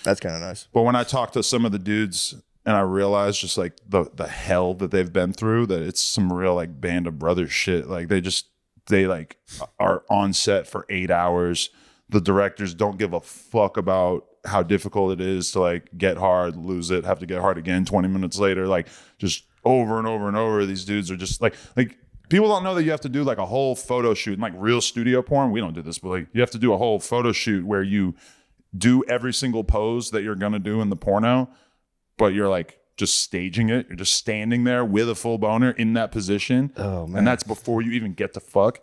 That's kind of nice. But when I talk to some of the dudes and I realize just like the hell that they've been through, that it's some real like Band of Brothers shit. Like they like are on set for 8 hours. The directors don't give a fuck about how difficult it is to like get hard, lose it, have to get hard again 20 minutes later. Like just over and over and over. These dudes are just like people don't know that you have to do like a whole photo shoot and like real studio porn. We don't do this, but like you have to do a whole photo shoot where you do every single pose that you're going to do in the porno, but you're like just staging it. You're just standing there with a full boner in that position. Oh man. And that's before you even get to fuck.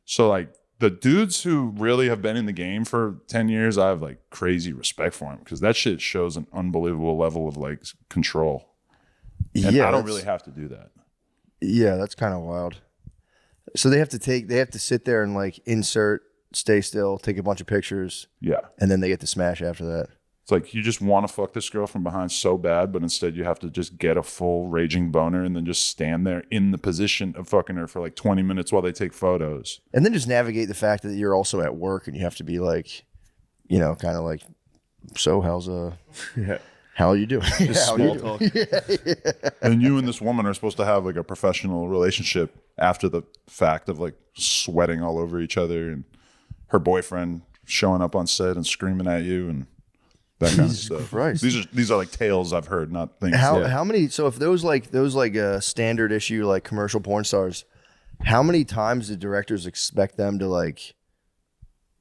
So like the dudes who really have been in the game for 10 years, I have like crazy respect for them because that shit shows an unbelievable level of like control. And I don't really have to do that. Yeah, that's kind of wild. So they have to sit there and like insert, stay still, take a bunch of pictures. Yeah. And then they get to smash after that. It's like you just want to fuck this girl from behind so bad, but instead you have to just get a full raging boner and then just stand there in the position of fucking her for like 20 minutes while they take photos. And then just navigate the fact that you're also at work and you have to be like, you know, kind of like, so how's how are you doing? Just small talk. And you and this woman are supposed to have like a professional relationship after the fact of like sweating all over each other and her boyfriend showing up on set and screaming at you and that kind of stuff. Christ. These are like tales I've heard, not things. How many? So if those standard issue like commercial porn stars, how many times do directors expect them to like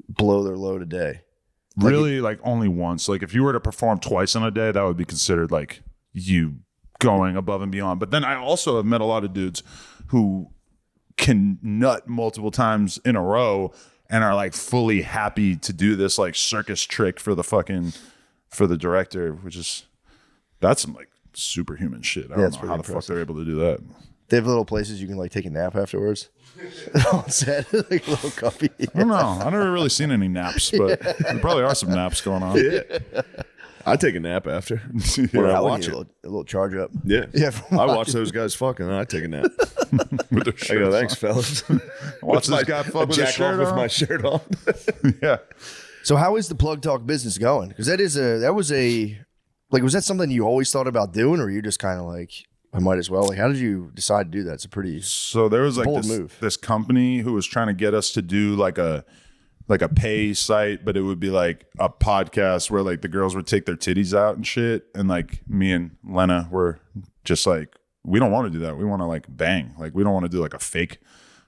blow their load a day? Really, like only once. Like if you were to perform twice in a day, that would be considered like you going above and beyond. But then I also have met a lot of dudes who can nut multiple times in a row and are like fully happy to do this like circus trick for the director, which is that's some like superhuman shit. I don't know how the fuck they're able to do that. They have little places you can like take a nap afterwards. On set, like a little coffee. I don't know. I've never really seen any naps, but there probably are some naps going on. Yeah. I take a nap after when I watch it. A little charge up. Yeah. I watch those guys fucking and I take a nap. I go, thanks, fellas. Watch this guy fuck with his shirt with on. my shirt on. Yeah. So how is the Plug Talk business going? Because was that something you always thought about doing, or you just kind of like, I might as well? Like, how did you decide to do that? It's a pretty so there was like bold move. This company who was trying to get us to do like a pay site, but it would be like a podcast where like the girls would take their titties out and shit, and like me and Lena were just like, we don't want to do that. We want to like bang. Like we don't want to do like a fake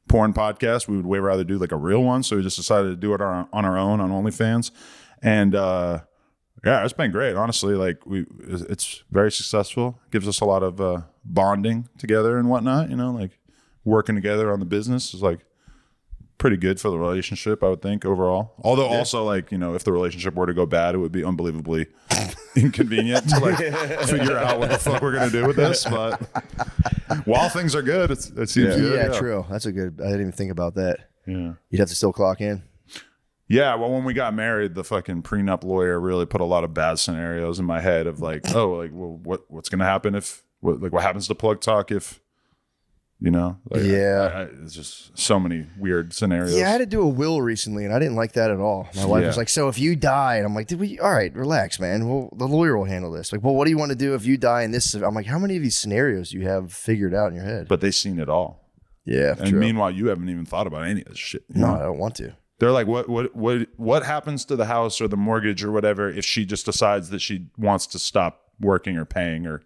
porn podcast. We would way rather do like a real one. So we just decided to do it on our own on OnlyFans, and yeah, it's been great. Honestly, like it's very successful. Gives us a lot of bonding together and whatnot. You know, like working together on the business is like pretty good for the relationship, I would think overall. Although also like, you know, if the relationship were to go bad, it would be unbelievably inconvenient to like figure out what the fuck we're gonna do with this. But while things are good, it seems good. Yeah, true. That's a good. I didn't even think about that. Yeah, you'd have to still clock in. Yeah, well, when we got married, the fucking prenup lawyer really put a lot of bad scenarios in my head of like, oh, like, well, what's gonna happen if what happens to Plug Talk if, you know, like, it's just so many weird scenarios. Yeah, I had to do a will recently, and I didn't like that at all. My wife was like, "So if you die," and I'm like, all right, relax, man. Well, the lawyer will handle this. Like, well, what do you want to do if you die in this? I'm like, how many of these scenarios do you have figured out in your head? But they've seen it all. Yeah, and true. Meanwhile, you haven't even thought about any of this shit. No, I don't want to. They're like, what happens to the house or the mortgage or whatever if she just decides that she wants to stop working or paying or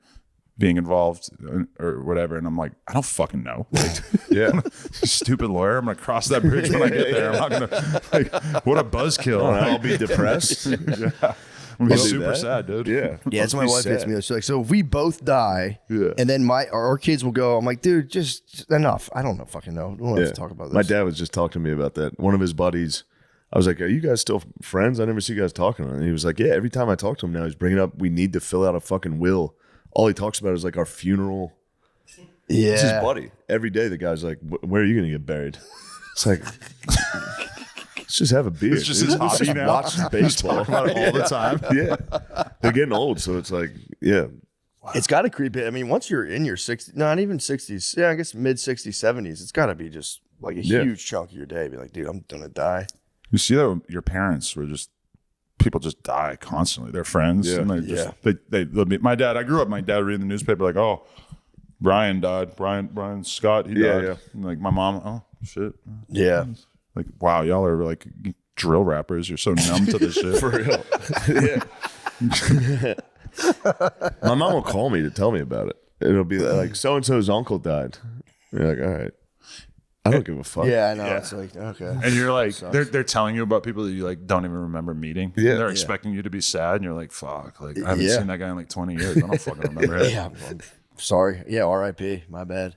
being involved or whatever? And I'm like, I don't fucking know. Like, stupid lawyer. I'm gonna cross that bridge when I get there. I'm not gonna like, what a buzzkill. I'll be depressed. I'm gonna be super sad, dude. Yeah, that's my wife hits me. She's like, so if we both die, and then our kids will go. I'm like, dude, just enough. I don't know, fucking know. We don't have to talk about this. My dad was just talking to me about that. One of his buddies, I was like, are you guys still friends? I never see you guys talking. And he was like, yeah, every time I talk to him now, he's bringing up, we need to fill out a fucking will. All he talks about is like our funeral. Yeah. It's his buddy. Every day the guy's like, where are you going to get buried? It's like, let's just have a beer. It's just his hobby now. Watch baseball. Talk about it all the time. Yeah. They're getting old. So it's like, yeah. It's got to creep in. I mean, once you're in your 60s, not even 60s, I guess mid 60s, 70s, it's got to be just like a huge chunk of your day. Be like, dude, I'm going to die. You see that your parents were just, people just die constantly. They're friends. Yeah. And my dad, I grew up, my dad reading the newspaper like, oh, Brian died. Brian Scott, he died. Yeah. And like my mom, oh, shit. Yeah. Like, wow, y'all are like drill rappers. You're so numb to this shit. For real. Yeah. My mom will call me to tell me about it. It'll be like, so-and-so's uncle died. You're like, all right. I don't give a fuck. Yeah, I know. Yeah. It's like, okay. And you're like, they're telling you about people that you like don't even remember meeting. Yeah. They're expecting you to be sad, and you're like, fuck. Like, I haven't seen that guy in like 20 years. I don't fucking remember it. Yeah, I'm sorry. Yeah, R.I.P. My bad.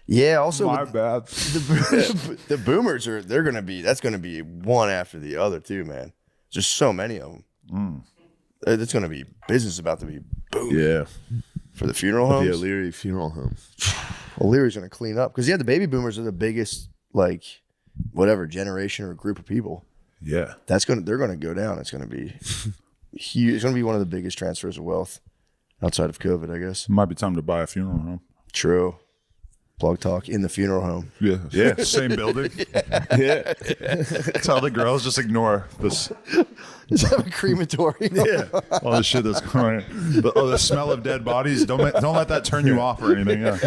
Yeah, also my bad. The boomers that's gonna be one after the other too, man. Just so many of them. It's gonna be business about to be boom. Yeah. For the funeral homes. The O'Leary funeral home. O'Leary's gonna clean up because the baby boomers are the biggest like whatever generation or group of people. Yeah, they're gonna go down. It's gonna be huge. It's going to be one of the biggest transfers of wealth outside of COVID, I guess. Might be time to buy a funeral home. True. Plug talk in the funeral home. Yeah. Yeah. Same building. Yeah. Tell the girls just ignore this. Just have a crematorium. Yeah. All the shit that's going on. The smell of dead bodies. Don't let that turn you off or anything. Yeah.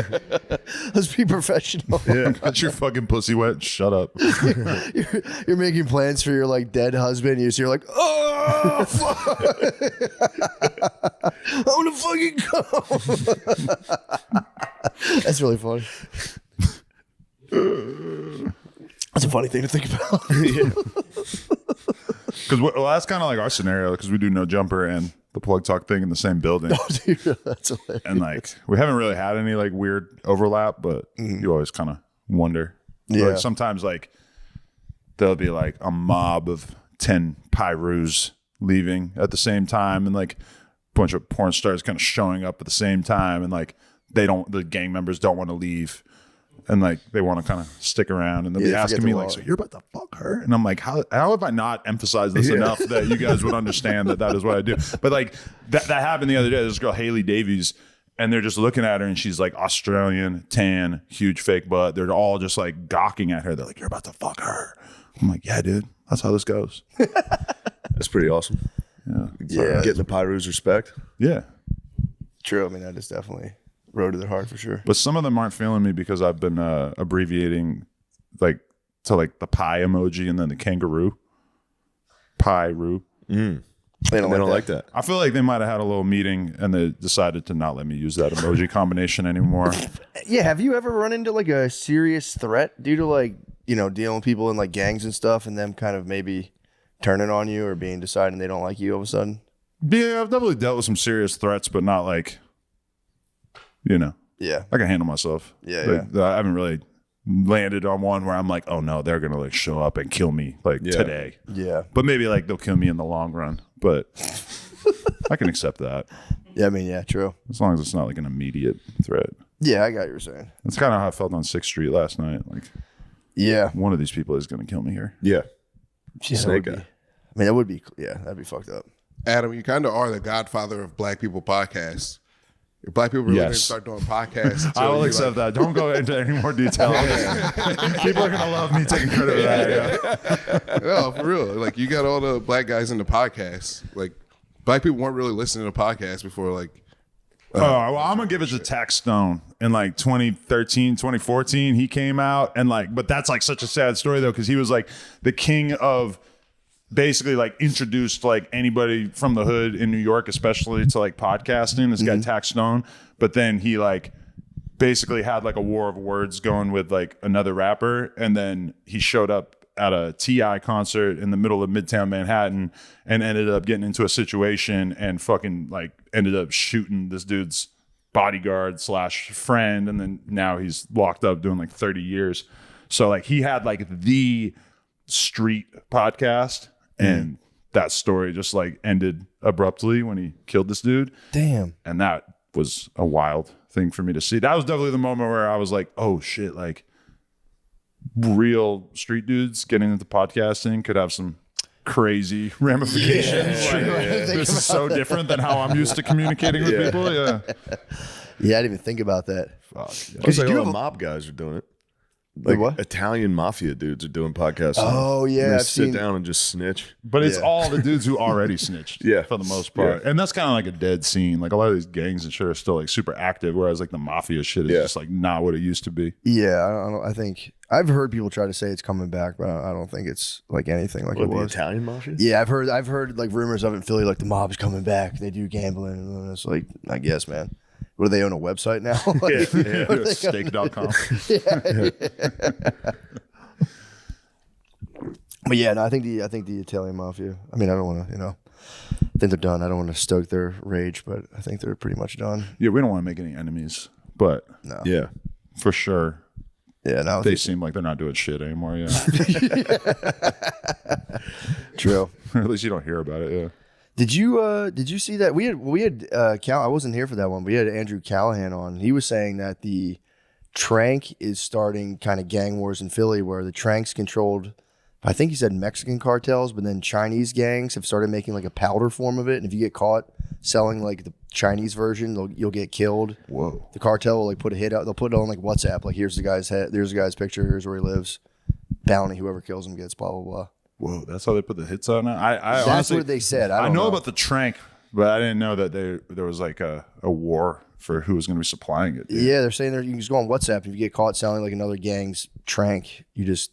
Let's be professional. Yeah. Get your fucking pussy wet. Shut up. You're making plans for your like dead husband. You're like, oh, fuck. I want to fucking go. That's really funny. That's a funny thing to think about. Because that's kind of like our scenario because we do No Jumper and the Plug Talk thing in the same building. Oh, dude, that's hilarious. And like we haven't really had any like weird overlap, but you always kind of wonder. Yeah. Like, sometimes like there'll be like a mob of 10 Pyrus leaving at the same time and like a bunch of porn stars kind of showing up at the same time and like the gang members don't want to leave and like they want to kind of stick around and they'll be asking me like, so you're about to fuck her? And I'm like, how have I not emphasized this enough that you guys would understand that is what I do? But like that happened the other day. This girl, Haley Davies, and they're just looking at her and she's like Australian, tan, huge fake butt. They're all just like gawking at her. They're like, you're about to fuck her. I'm like, yeah, dude, that's how this goes. That's pretty awesome. Yeah. Getting the Pyru's respect. Yeah. True. I mean, that is definitely road to their heart for sure. But some of them aren't feeling me because I've been abbreviating like to like the pie emoji and then the kangaroo. Pyru. They don't like that. I feel like they might have had a little meeting and they decided to not let me use that emoji combination anymore. Yeah. Have you ever run into like a serious threat due to like, you know, dealing with people in like gangs and stuff and them kind of maybe turning on you or being deciding they don't like you all of a sudden? Yeah, I've definitely dealt with some serious threats, but not like, you know. Yeah. I can handle myself. Yeah, I haven't really landed on one where I'm like, oh no, they're gonna like show up and kill me like today. Yeah. But maybe like they'll kill me in the long run. But I can accept that. Yeah, I mean, yeah, true. As long as it's not like an immediate threat. Yeah, I got what you're saying. That's kind of how I felt on 6th Street last night. Like, yeah, one of these people is gonna kill me here. Yeah. Snake guy. I mean, that would be, that'd be fucked up. Adam, you kind of are the godfather of Black people podcasts. If Black people really didn't start doing podcasts, I will accept that. Don't go into any more detail. People are gonna love me taking credit for that. Yeah. No, for real. Like you got all the Black guys into podcasts. Like Black people weren't really listening to podcasts before. Like, well, I'm gonna give it to Tax Stone in like 2013, 2014. He came out and like, but that's like such a sad story though because he was like the king of. Basically like introduced like anybody from the hood in New York, especially to like podcasting, this guy Tax Stone. But then he like basically had like a war of words going with like another rapper. And then he showed up at a T.I. concert in the middle of Midtown Manhattan and ended up getting into a situation and fucking like ended up shooting this dude's bodyguard / friend. And then now he's locked up doing like 30 years. So like he had like the street podcast. And that story just like ended abruptly when he killed this dude. Damn. And that was a wild thing for me to see. That was definitely the moment where I was like, oh shit, like real street dudes getting into podcasting could have some crazy ramifications. This is so different than how I'm used to communicating with people. Yeah. Yeah, I didn't even think about that. Because like all the mob guys are doing it. Like what? Italian mafia dudes are doing podcasts. Oh, yeah, They I've sit seen- down and just snitch. But it's all the dudes who already snitched, for the most part, Yeah. and that's kind of like a dead scene. Like a lot of these gangs and shit are still like super active, whereas like the mafia shit is just like not what it used to be. Yeah, I think I've heard people try to say it's coming back, but I don't think it's like anything like What, it the was. Italian mafia? Yeah, I've heard like rumors of it in Philly, like the mob's coming back. They do gambling, and it's like, I guess, man. What do they own a website now? Like, what are they Stake.com. But yeah, no, I think the Italian mafia. I mean, I don't want to, I think they're done. I don't want to stoke their rage, but I think they're pretty much done. Yeah, we don't want to make any enemies, but No. yeah, for sure. Yeah, no, they seem like they're not doing shit anymore. Yeah, True. Or at least you don't hear about it. Yeah. Did you see that we had I wasn't here for that one. But we had Andrew Callahan on. He was saying that the Trank is starting kind of gang wars in Philly, where the Tranks controlled I think he said Mexican cartels, but then Chinese gangs have started making like a powder form of it. And if you get caught selling like the Chinese version, you'll get killed. Whoa. The cartel will like put a hit out. They'll put it on like WhatsApp. Like, here's the guy's head. There's the guy's picture. Here's where he lives. Bounty. Whoever kills him gets blah, blah, blah. Whoa. That's how they put the hits out now? That's honestly, what they said. I know about the trank, but I didn't know that there was like a war for who was going to be supplying it. Dude. Yeah, they're saying you can just go on WhatsApp. If you get caught selling like another gang's trank,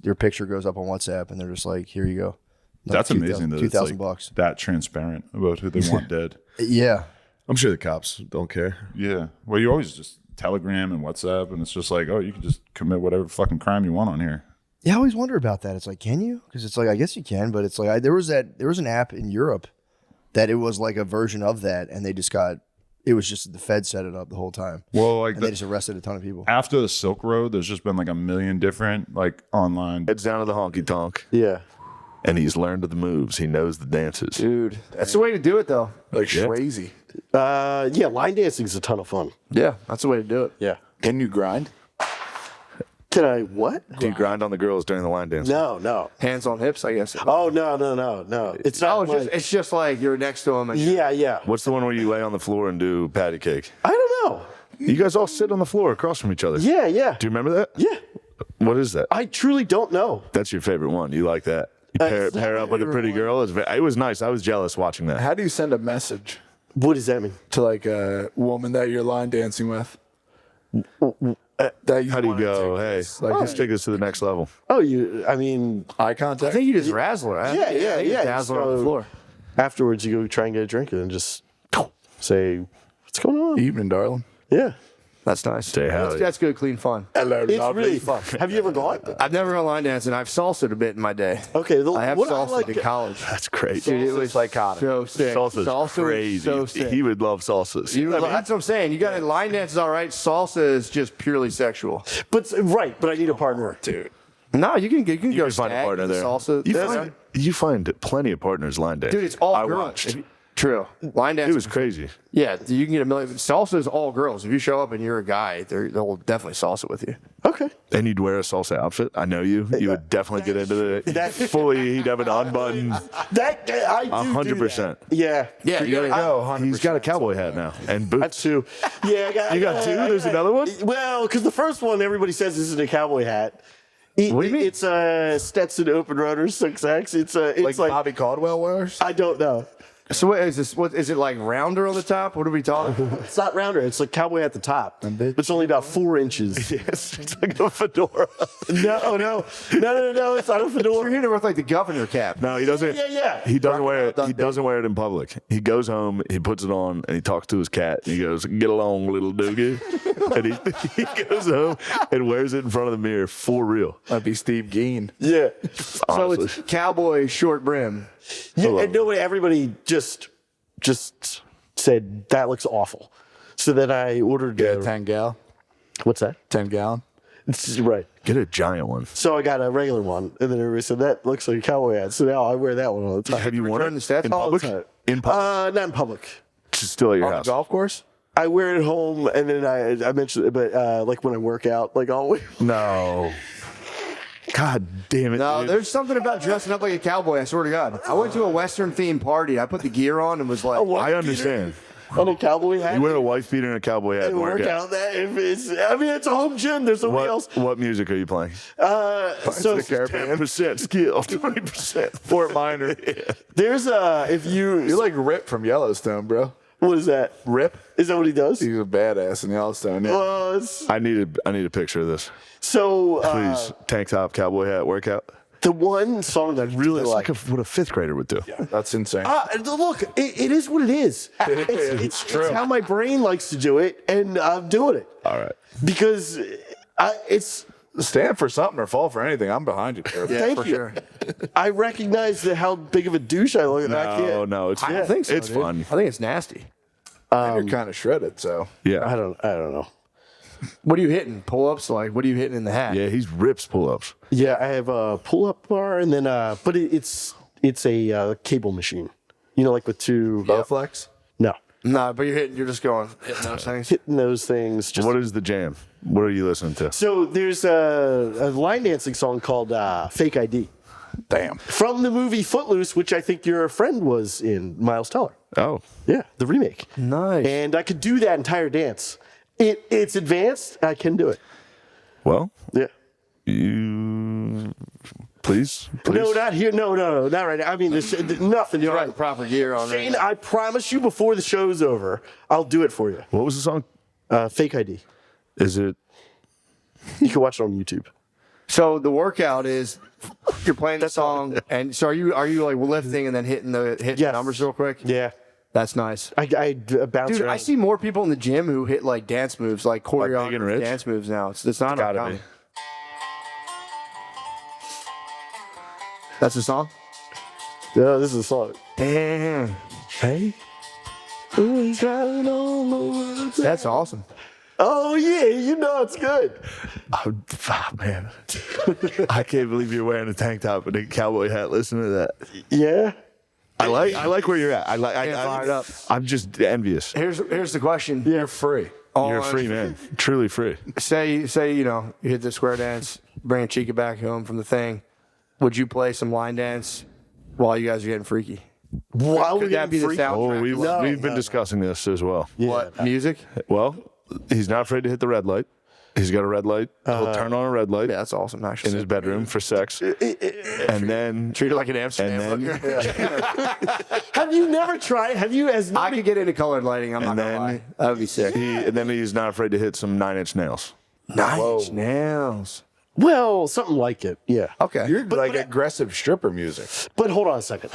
their picture goes up on WhatsApp, and they're just like, here you go. That's amazing that it's like $2,000. that transparent about who they want dead. Yeah. I'm sure the cops don't care. Yeah. Well, you always just Telegram and WhatsApp, and it's just like, oh, you can just commit whatever fucking crime you want on here. Yeah, I always wonder about that. It's like, can you? Because it's like, I guess you can, but it's like there was an app in Europe that it was like a version of that, and they just it was just the Fed set it up the whole time. Well, like they just arrested a ton of people. After the Silk Road, there's just been like a million different like online. Heads down to the honky tonk. Yeah. And he's learned the moves. He knows the dances. Dude. That's the way to do it, though. Like crazy. Yeah, line dancing is a ton of fun. Yeah, that's the way to do it. Yeah. Can you grind? Can I what? Do you grind on the girls during the line dance? No. Hands on hips, I guess. Oh, no. It's not. It's just like you're next to them. And yeah. What's the one where you lay on the floor and do patty cake? I don't know. You guys all sit on the floor across from each other. Yeah. Do you remember that? Yeah. What is that? I truly don't know. That's your favorite one. You like that? You pair up with a pretty girl. It was nice. I was jealous watching that. How do you send a message? What does that mean? To like a woman that you're line dancing with. How do you go? Hey, let's take this to the next level. Oh, I mean, eye contact. I think you just razzle her. Yeah. Dazzle her on the floor. Afterwards, you go try and get a drink and then just say, "What's going on?" Evening, darling. Yeah. That's nice. Say howdy. That's good, clean fun. Hello, It's really fun. Have you ever gone? I've never gone line dancing. I've salsa'd a bit in my day. Okay, I have salsa'd in college. That's great. Dude, it was psychotic. So sick. Salsa's Salsa crazy. was so sick. He would love salsas. That's what I'm saying. You got to line dance is all right. Salsa is just purely sexual. But I need a partner, dude. No, you can go find a stag, partner there. Salsa. You find plenty of partners line dance. Dude, it's all I girls. watched. True. Line dance. It was crazy. Yeah, you can get a million. Salsa is all girls. If you show up and you're a guy, they'll definitely salsa with you. Okay. And you'd wear a salsa outfit. I know you. You would definitely get into it. Fully, he'd have an unbuttoned. I do 100%. Yeah. Yeah, you gotta go. 100%. He's got a cowboy hat now and boots. That's two. Yeah, You got two? There's another one? Well, because the first one, everybody says this is a cowboy hat. What do you mean? It's a Stetson Open Runner 6X. It's like Bobby Caldwell wears. I don't know. So what is this? What is it like? Rounder on the top? What are we talking? It's not rounder. It's like cowboy at the top. It's only about 4 inches. Yes, it's like a fedora. No. It's not a fedora. You're hitting it with like the governor cap. No, he doesn't. Yeah. He doesn't wear it. He doesn't wear it in public. He goes home, he puts it on, and he talks to his cat. And he goes, "Get along, little doogie." And he goes home and wears it in front of the mirror for real. That'd be Steve Geen. Yeah. So it's cowboy short brim. Yeah, and everybody just said that looks awful. So then I ordered 10 gal. What's that? 10 gallon. Right. Get a giant one. So I got a regular one, and then everybody said that looks like a cowboy hat. So now I wear that one all the time. Have you worn it the stats in all public? the time. In public? Not in public. Just still at your On house. the golf course? I wear it at home, and then I mentioned it, but like when I work out, like always. No. God damn it. No, dude. there's something about dressing up like a cowboy. I swear to God. I went to a Western themed party. I put the gear on and was like, I understand. On a cowboy hat. You wear a wife beater and a cowboy hat. And work out that if it's a home gym. There's somebody else. What music are you playing? So 10% skill, 20% Fort Minor. there's if You're like Rip from Yellowstone, bro. what is that? Rip? Is that what he does? He's a badass in Yellowstone. Yeah. I need a picture of this. So Please, tank top, cowboy hat, workout. the one song that I really That's like. what a fifth grader would do. That's insane. Look, it is what it is. It's true. It's how my brain likes to do it, and I'm doing it. All right. Because it's. Stand for something or fall for anything. I'm behind you, Kirby. Thank you. sure. I recognize how big of a douche I look. No, it's I don't think so. It's dude. fun. I think it's nasty. And you're kind of shredded, so. Yeah. I don't know. What are you hitting? Pull ups? Like, what are you hitting in the hat? Yeah, he's rips pull-ups. Yeah, I have a pull-up bar, and then but it's a cable machine. You know, like with two. Bowflex? No, No, but you're just going hitting those things. hitting those things. Just What is the jam? What are you listening to? so there's a line dancing song called "Fake ID." Damn. From the movie Footloose, which I think your friend was in, Miles Teller. Oh. Yeah, the remake. Nice. And I could do that entire dance. It's advanced. I can do it. Well, yeah. You please. No, not here. No, not right now. I mean, there's nothing. You don't have the proper gear on Shane, right now. I promise you before the show's over, I'll do it for you. What was the song? Fake ID. Is it? You can watch it on YouTube. So the workout is you're playing the song, and so are you like lifting and then hitting the numbers real quick? Yeah. That's nice. I bounce Dude, around. I see more people in the gym who hit like dance moves, like choreographed dance moves now. It's not uncommon. That's the song? Yeah, this is a song. Damn. Hey. That's awesome. Oh, yeah, you know it's good. Oh, man. I can't believe you're wearing a tank top and a cowboy hat. Listen to that. Yeah. I like where you're at. I'm just envious. Here's the question. You're free. You're a free man. Truly free. Say you hit the square dance, bring Chica back home from the thing. Would you play some line dance while you guys are getting freaky? While Could that be the soundtrack? Oh, we've been discussing this as well. What music? Well, he's not afraid to hit the red light. He's got a red light. He'll turn on a red light. Yeah, that's awesome. Actually, in his bedroom for sex, and then treat it like an Amsterdam. Have you never tried? Have you? I could get into colored lighting. I'm not gonna lie. That would be sick. And then he's not afraid to hit some 9-inch nails. 9-inch nails. Well, something like it. Yeah. Okay. You're like aggressive stripper music. But hold on a second.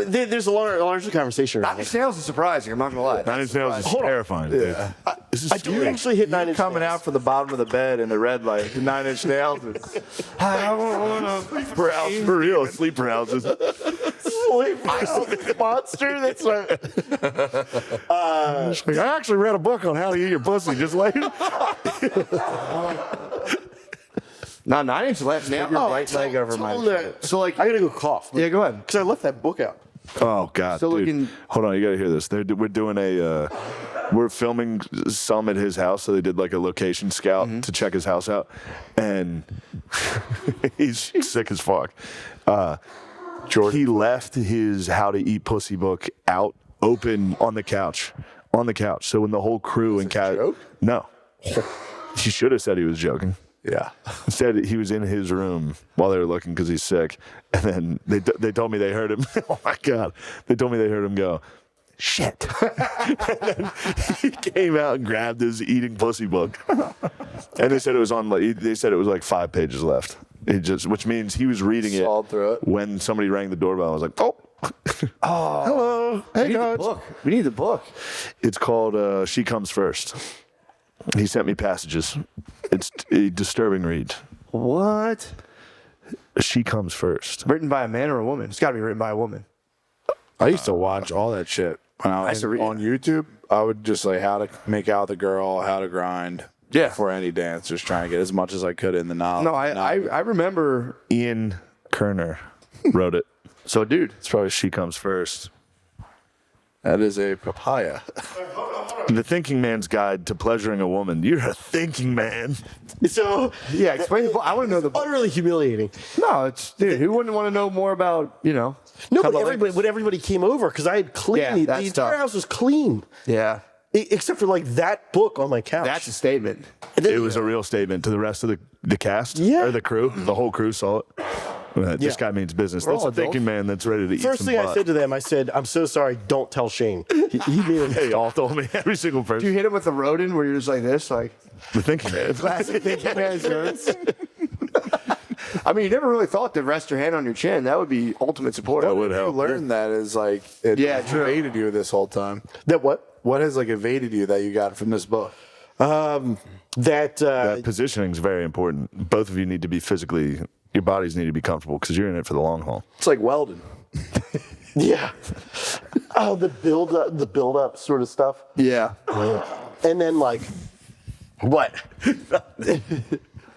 There's a larger conversation around 9-inch nails is surprising. I'm not gonna lie. 9-inch nails is terrifying. Dude. I do actually hit 9-inch coming out from the bottom of the bed in the red light. 9-inch nails. For real, sleep paralysis. Sleep paralysis monster. That's right. I actually read a book on how to eat your pussy just later. No, 9-inch left nail. Your right leg over my. So like, I gotta go cough. Yeah, go ahead. Because I left that book out. Oh God, So dude. looking- Hold on, you gotta hear this. We're doing we're filming some at his house, so they did like a location scout to check his house out, and he's sick as fuck. He left his How to Eat Pussy book out, open on the couch. So when the whole crew and cat, no, he should have said he was joking. Yeah. Instead, he was in his room while they were looking because he's sick. And then they told me they heard him. Oh, my God. They told me they heard him go, shit. And then he came out and grabbed his eating pussy book. And they said it was like 5 pages left. Which means he was reading it when somebody rang the doorbell. I was like, oh. Hello. Hey, guys. We need the book. It's called She Comes First. He sent me passages. It's a disturbing read. What? She Comes First. Written by a man or a woman? It's got to be written by a woman. I used to watch all that shit when I was on YouTube. I would just like how to make out with a girl, how to grind. Yeah. For any dance, just trying to get as much as I could in the knowledge. No, I remember Ian Kerner wrote it. So, dude, it's probably She Comes First. That is a papaya. The Thinking Man's Guide to Pleasuring a Woman. You're a thinking man. So yeah, explain the book. I want to know the book. Utterly humiliating. No, dude, who wouldn't want to know more about, No, but when everybody came over, because I had clean, the entire house was clean. Yeah. Except for like that book on my couch. That's a statement. It was a real statement to the rest of the cast or the crew. The whole crew saw it. This guy means business. That's a thinking man that's ready to eat First some thing butt. I said to them, I said, I'm so sorry, don't tell Shane. He made it. They all told me, every single person. Do you hit him with a rodent where you're just like this? Like the thinking man. Classic thinking man's words. I mean, you never really thought to rest your hand on your chin. That would be ultimate support. That would help. You learned that is like it evaded you this whole time. That what? What has like evaded you that you got from this book? That positioning is very important. Both of you need to be physically. Your bodies need to be comfortable because you're in it for the long haul. It's like welding. Yeah. Oh, the build up sort of stuff. Yeah. And then like, what?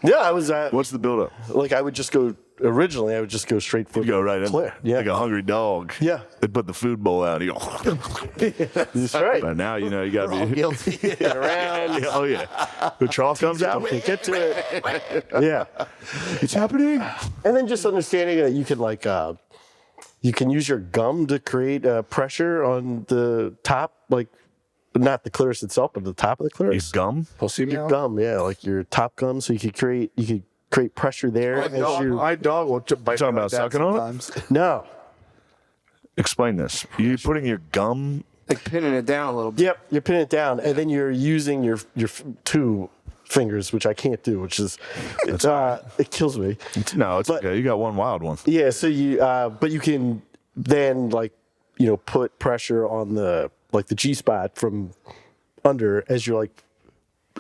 Yeah, I was What's the build up? Like I would just go originally I would just go straight for go right in clear. there, like a hungry dog. Yeah, they put the food bowl out. You go. That's right. But now you know you got to be guilty. Around. Oh yeah, the trough comes out. Get to it. Yeah, it's happening. And then just understanding that you can like you can use your gum to create pressure on the top, like not the clitoris itself, but the top of the clitoris. Your gum, your gum, yeah, like your top gum. So you could create pressure there. My dog will bite. Talking about sucking on it? No. Explain this. You putting your gum, like pinning it down a little bit. Yep, you're pinning it down, and then you're using your two fingers, which I can't do, which is it kills me. No, it's okay. You got one wild one. Yeah, so you but you can then put pressure on the G spot from under as you're like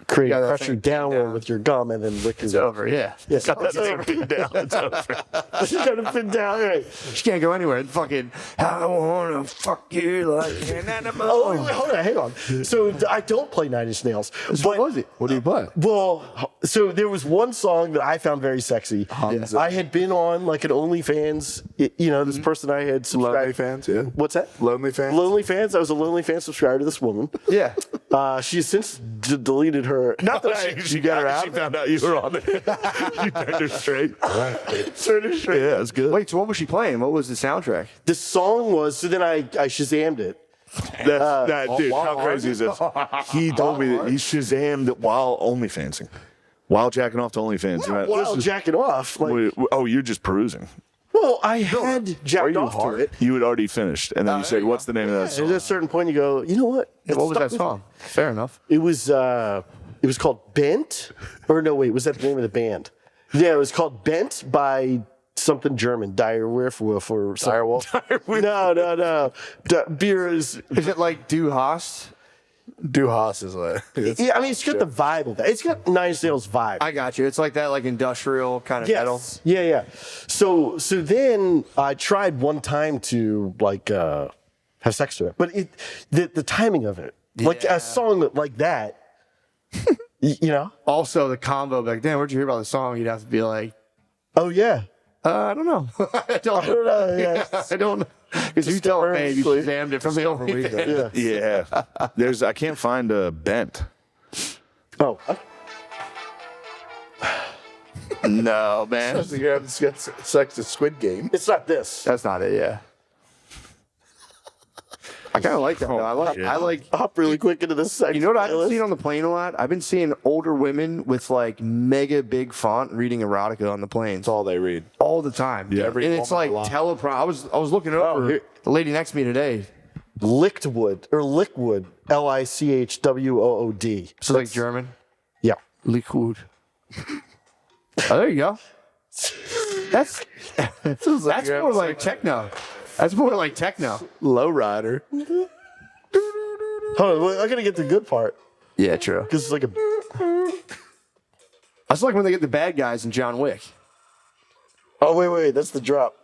creating pressure downward with your gum and then lick it over. Yeah, yes, got that thing pinned down. It's over. You got to pin down. Right. She can't go anywhere. Fucking, I wanna fuck you like an animal. Oh, wait, hold on, hang on. So I don't play Nine Inch Nails. What was it? What do you play? Well, so there was one song that I found very sexy. Yes. I had been on like an OnlyFans. This person I had subscribed. Lonely Fans, yeah. What's that? Lonely Fans. Lonely Fans. I was a Lonely Fans subscriber to this woman. Yeah. She has since deleted her. Not that she got her out. She found out you were on there. You turned her straight. Turned her straight. Yeah, that's good. Wait, so what was she playing? What was the soundtrack? The song was. So then I Shazammed it. Dude, how crazy is this? He told me that he Shazammed it while OnlyFansing. While jacking off to OnlyFans. Not while jacking off. Like, you're just perusing. well, I had jacked off to it. You had already finished. And then you said, what's the name of that song? At a certain point, you go, you know what? Yeah, what was that song? Fair enough. It was called Bent. Or no, wait, was that the name of the band? Yeah, it was called Bent by something German. Direwolf or something. No. Beer is it like Du Hast? Du Hast is like. Yeah, I mean, it's got the vibe of that. It's got Nine Inch Nails vibe. I got you. It's like that, like industrial kind of metal. Yeah. So then I tried one time to like have sex to it, but the timing of it, like a song like that, Also, the combo, like, damn, where'd you hear about the song? You'd have to be like, oh yeah. I don't know. I don't know. Yeah. I don't know. Because you tell me you Shazammed it from the over weekend. Yeah. I can't find a Bent. Oh. No, man. You're having sex to Squid Game. It's not this. That's not it, yeah. I kind of like that, though. I like hop really quick into this sex. You know what I've been seeing on the plane a lot? I've been seeing older women with like mega big font reading erotica on the plane. That's all they read. All the time. Yeah. And it's like teleprom. I was looking over the lady next to me today. Lichtwood. Lichwood. So like German? Yeah. Liquid. Oh, there you go. That's more like techno. That's more like techno. Lowrider. Hold on, I gotta get the good part. Yeah, true. Because it's like a. That's like when they get the bad guys in John Wick. Oh wait, that's the drop.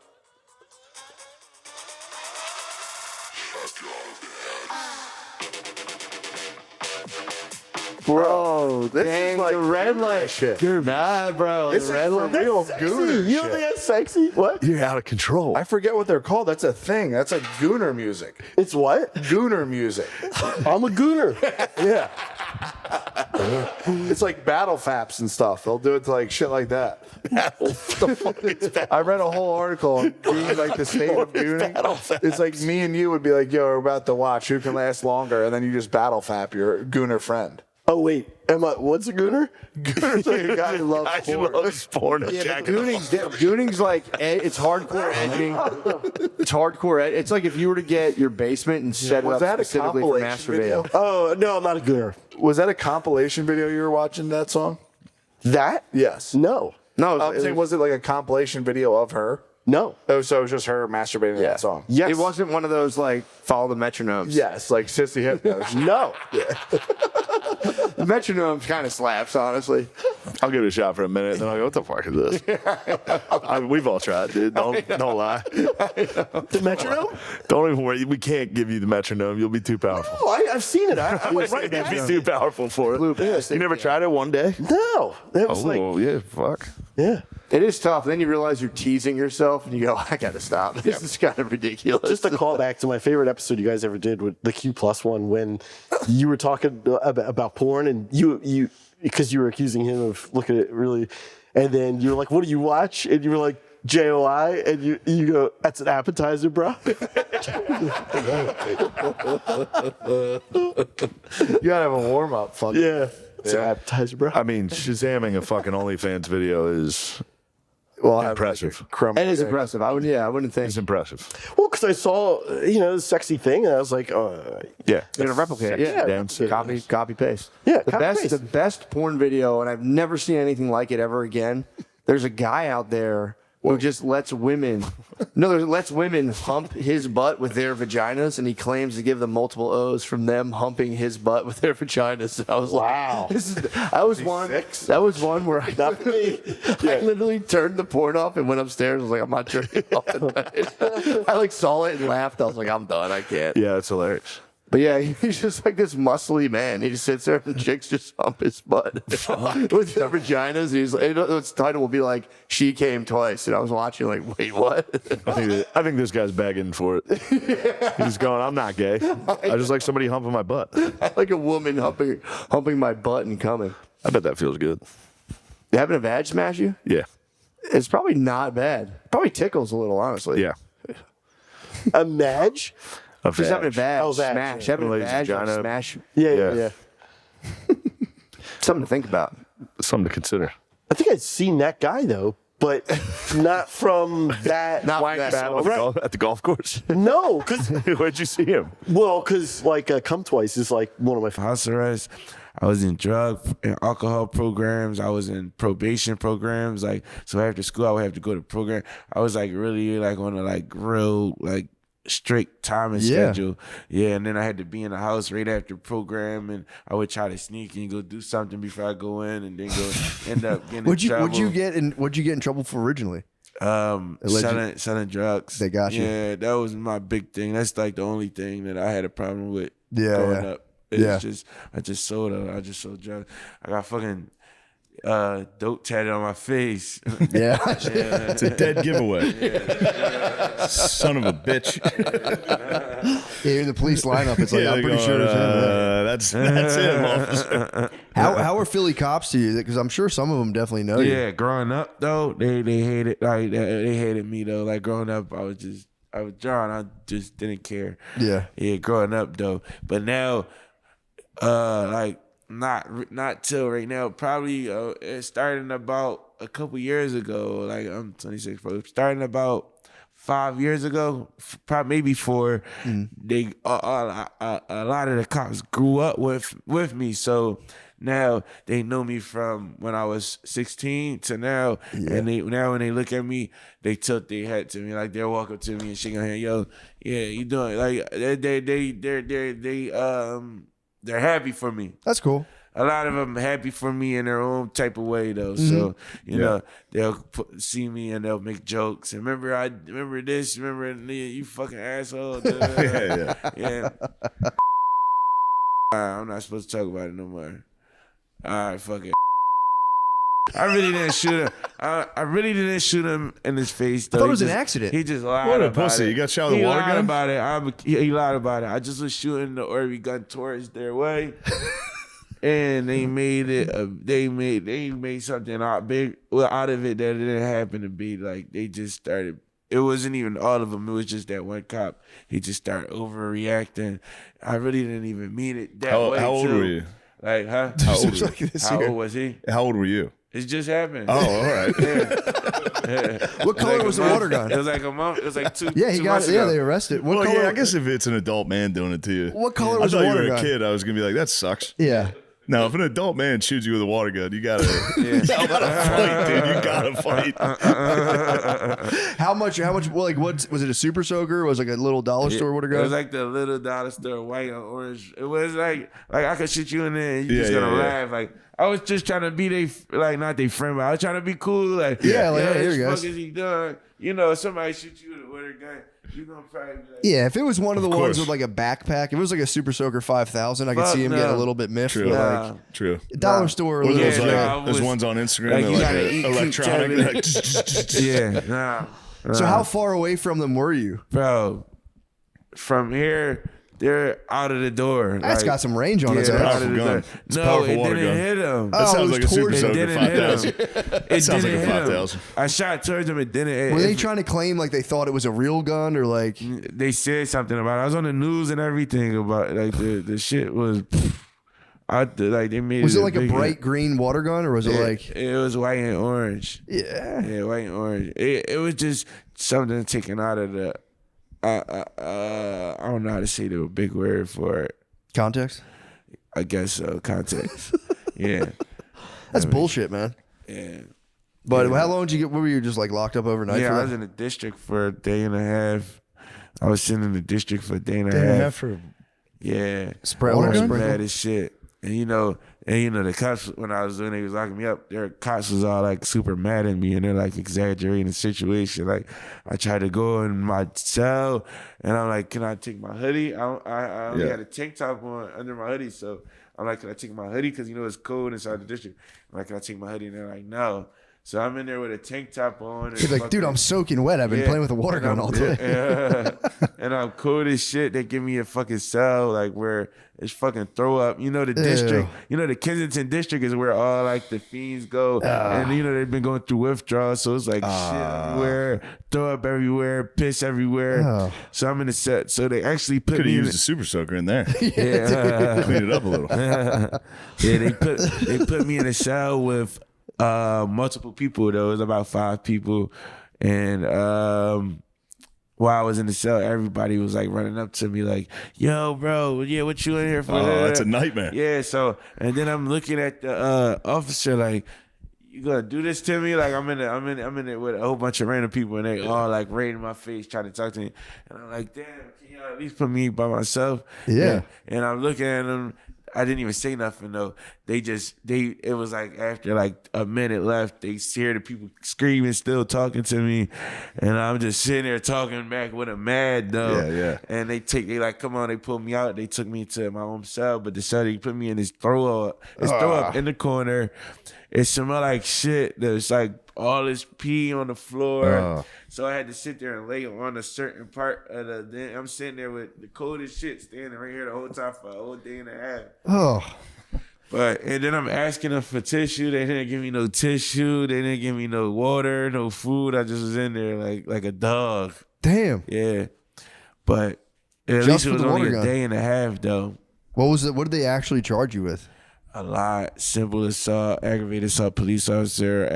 Bro, this dang, is like the red light shit. You're mad, bro. This The red is light. real gooner You don't think that's sexy? What? You're out of control. I forget what they're called. That's a thing. That's like gooner music. It's what? Gooner music. I'm a gooner. Yeah. It's like battle faps and stuff. They'll do it to like shit like that. I read a whole article on being like the state of gooning. It's like me and you would be like, yo, we're about to watch who can last longer, and then you just battle fap your gooner friend. Oh wait, what's a gooner? Gooner's like a guy who loves porn. Yeah, but gooning's like it's hardcore edging. It's hardcore. It's like if you were to get your basement and set it up specifically for masturbating. Oh no, I'm not a gooner. Was that a compilation video you were watching that song? That? Yes. No. I'm saying, was it like a compilation video of her? No. Oh, so it was just her masturbating to that song. Yes. It wasn't one of those like follow the metronomes. Yes, like Sissy Hypnos. No. The metronome kind of slaps, honestly. I'll give it a shot for a minute, then I'll go, what the fuck is this? We've all tried, dude. Don't lie. The metronome? Don't even worry. We can't give you the metronome. You'll be too powerful. Oh, I've seen it. I went right You'd back. be too powerful for it. You never tried it one day? No. That was yeah, fuck. Yeah. It is tough. Then you realize you're teasing yourself, and you go, "I got to stop. This is kind of ridiculous." Just a callback to my favorite episode you guys ever did with the Q+ one, when you were talking about porn, and you because you were accusing him of looking at it really, and then you were like, "What do you watch?" And you were like, "JOI," and you go, "That's an appetizer, bro." You gotta have a warm up. Fuck yeah. It's an appetizer, bro. I mean, Shazamming a fucking OnlyFans video is impressive. It is impressive. I wouldn't think it's impressive. Well, because I saw the sexy thing, and I was like, yeah, you're gonna replicate it. Yeah, dance. Copy paste. Yeah, the best porn video, and I've never seen anything like it ever again. There's a guy out there who just lets women hump his butt with their vaginas, and he claims to give them multiple O's from them humping his butt with their vaginas. And I was wow. That was one where I literally turned the porn off and went upstairs. I was like, I'm not jerking off tonight. I saw it and laughed. I was like, I'm done. I can't. Yeah, it's hilarious. But yeah, he's just like this muscly man. He just sits there and chicks just hump his butt with their vaginas. He's like, its title will be like, "She came twice," and I was watching like, wait, what? I think this guy's begging for it. He's going, "I'm not gay. I just like somebody humping my butt." I like a woman humping my butt and coming. I bet that feels good. You having a vag smash you? Yeah. It's probably not bad. Probably tickles a little, honestly. Yeah. A madge? Just having a vag smash. Having a vag smash. Yeah. Something to think about. Something to consider. I think I'd seen that guy though, but not from that. Not from that battle at the golf course. No, because where'd you see him? Well, because Come Twice is like one of my house arrest. I was in drug and alcohol programs. I was in probation programs. So after school, I would have to go to program. I was really on a real strict timing schedule. Yeah, and then I had to be in the house right after program, and I would try to sneak and go do something before I go in, and then go end up getting in trouble. What'd you get in trouble for originally? Selling drugs. They got you. Yeah, that was my big thing. That's the only thing that I had a problem with growing up. I just sold drugs. I got fucking dope tatted on my face. Yeah. It's a dead giveaway. Son of a bitch. You're in the police lineup. It's I'm pretty sure it's him. That's him, officer. How are Philly cops to you? Because I'm sure some of them definitely know you. Yeah, growing up though, they hated they hated me though. Growing up, I was John. I just didn't care. Yeah. Yeah, growing up though, but now, not till right now. Probably starting about a couple years ago. I'm 26, but starting about 5 years ago, probably maybe 4. They a lot of the cops grew up with me, so now they know me from when I was 16 to now. Yeah. And now when they look at me, they tilt their head to me, they'll walk up to me and shake their hand. Yo, yeah, you doing? They're happy for me. That's cool. A lot of them happy for me in their own type of way, though. So, you know, they'll see me and they'll make jokes. And remember this, you fucking asshole. Yeah. I'm not supposed to talk about it no more. All right, fuck it. I really didn't shoot him. I really didn't shoot him in his face, though. I thought it was an accident. He just lied What a about pussy. it. You got shot with a water gun? He lied about it. I just was shooting the Orby gun towards their way. And they made it. They made something out of it that didn't happen to be. They just started. It wasn't even all of them. It was just that one cop. He just started overreacting. I really didn't even mean it that way. How old were you? How old was he? How old were you? It just happened. Oh, all right. Yeah. What color was the water gun? It was like a month. It was like 2. Yeah, he got it. Yeah, they arrested. What color? Yeah, I guess if it's an adult man doing it to you. What color was the water water gun? I gun? thought you were a kid. I was gonna be like, that sucks. Yeah. No, if an adult man shoots you with a water gun, you gotta fight, dude. You gotta fight. How much? What was it? A super soaker? Was it a little dollar store water gun? It was like the little dollar store, white or orange. It was like I could shoot you in there and you're just gonna laugh. I was just trying to be not they friend, but I was trying to be cool. Here you go. What the fuck is he doing? Somebody shoot you with a water gun, you gonna probably be like, Yeah, if it was one of the Of ones course. with like a backpack, if it was like a Super Soaker 5000, I could Fuck see him getting no. a little bit miffed. True. But like, True. dollar store, Or little those, shit. those ones on Instagram, Like, they're you like gotta a eat, electronic. keep yeah, nah. So how far away from them were you? Bro, from here, they're out of the door. That's got some range on it. Yeah, It's a out powerful of the gun. door. It's a No, powerful it water didn't gun. hit him. That sounds like a Super It Soaker didn't hit 5000. him. That It sounds like didn't a hit him. 5000. I shot towards him. It didn't. Were they trying to claim like they thought it was a real gun or like They said something about it. I was on the news and everything about it. Like the shit was. Like they made. was it like a big- bright green water gun or was it like It was white and orange. Yeah. Yeah, white and orange. It was just something taken out of the. I don't know how to say the big word for it. Context? I guess so. Context. Yeah. That's bullshit, man. Yeah. But Yeah. how long did you get? What were you just like locked up overnight? Yeah, for I that? was in the district for a day and a half. I was sitting in the district for a day and a Day and a half. half for Yeah. Water I was gun? mad as shit. And you know, the cops when I was doing they was locking me up, their cops was all like super mad at me and they're like exaggerating the situation. Like I tried to go in my cell and I'm like, can I take my hoodie? I only had a tank top on under my hoodie, so I'm like, can I take my hoodie? Because it's cold inside the district. I'm like, can I take my hoodie? And they're like, no. So I'm in there with a tank top on. And He's like, dude, I'm soaking wet. I've been playing with a water gun all day. Yeah. And I'm cold as shit. They give me a fucking cell like where it's fucking throw up. The district, the Kensington district is where all like the fiends go. And they've been going through withdrawals. So it's like shit everywhere, throw up everywhere, piss everywhere. So I'm in the set. So they actually put Could have me in used a Super Soaker in there. Yeah. Clean it up a little. Yeah, they put me in a cell with multiple people though. It was about 5 people. And while I was in the cell, everybody was like running up to me like, yo, bro, yeah, what you in here for? Oh, that's a nightmare. Yeah, so and then I'm looking at the officer like, you gonna do this to me? Like I'm in it with a whole bunch of random people and they all like right in my face trying to talk to me. And I'm like, damn, can you at least put me by myself? Yeah. And I'm looking at them. I didn't even say nothing though. It was like after like a minute left, they hear the people screaming, still talking to me. And I'm just sitting there talking back with a mad though. Yeah. And they like, come on, they pulled me out. They took me to my own cell, but the cell, they put me in this throw up in the corner. It smelled like shit. There's like all this pee on the floor. So I had to sit there and lay on a certain part of the. I'm sitting there with the coldest shit, standing right here the whole time for a whole day and a half. Oh. And then I'm asking them for tissue. They didn't give me no tissue. They didn't give me no water, no food. I just was in there like a dog. Damn. Yeah. But at Just least for it was the only water a gun. day and a half though. What was it? What did they actually charge you with? A lot. Simple assault, aggravated assault, police officer,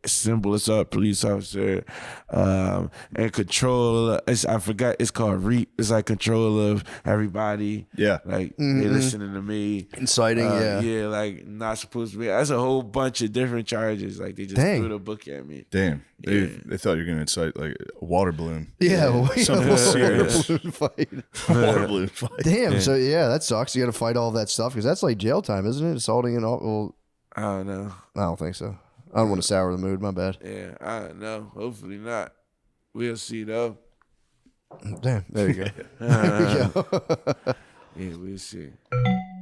simple assault, police officer, and control. I forgot. It's called REAP. It's like control of everybody. Yeah. Like they Mhm. listening to me. Inciting, yeah. Yeah, like not supposed to be. That's a whole bunch of different charges. Like they just Dang. threw the book at me. Damn. They thought you were going to incite like a water balloon. Yeah, Something serious. water balloon fight. Water balloon fight. Damn. So yeah, that sucks. You got to fight all that stuff because that's like jail time, isn't it? Assaulting and all. Well, I don't know. I don't think so. I don't want to sour the mood. My bad. Yeah, I don't know. Hopefully not. We'll see though. Damn. There you go. There you go. Yeah, we'll see.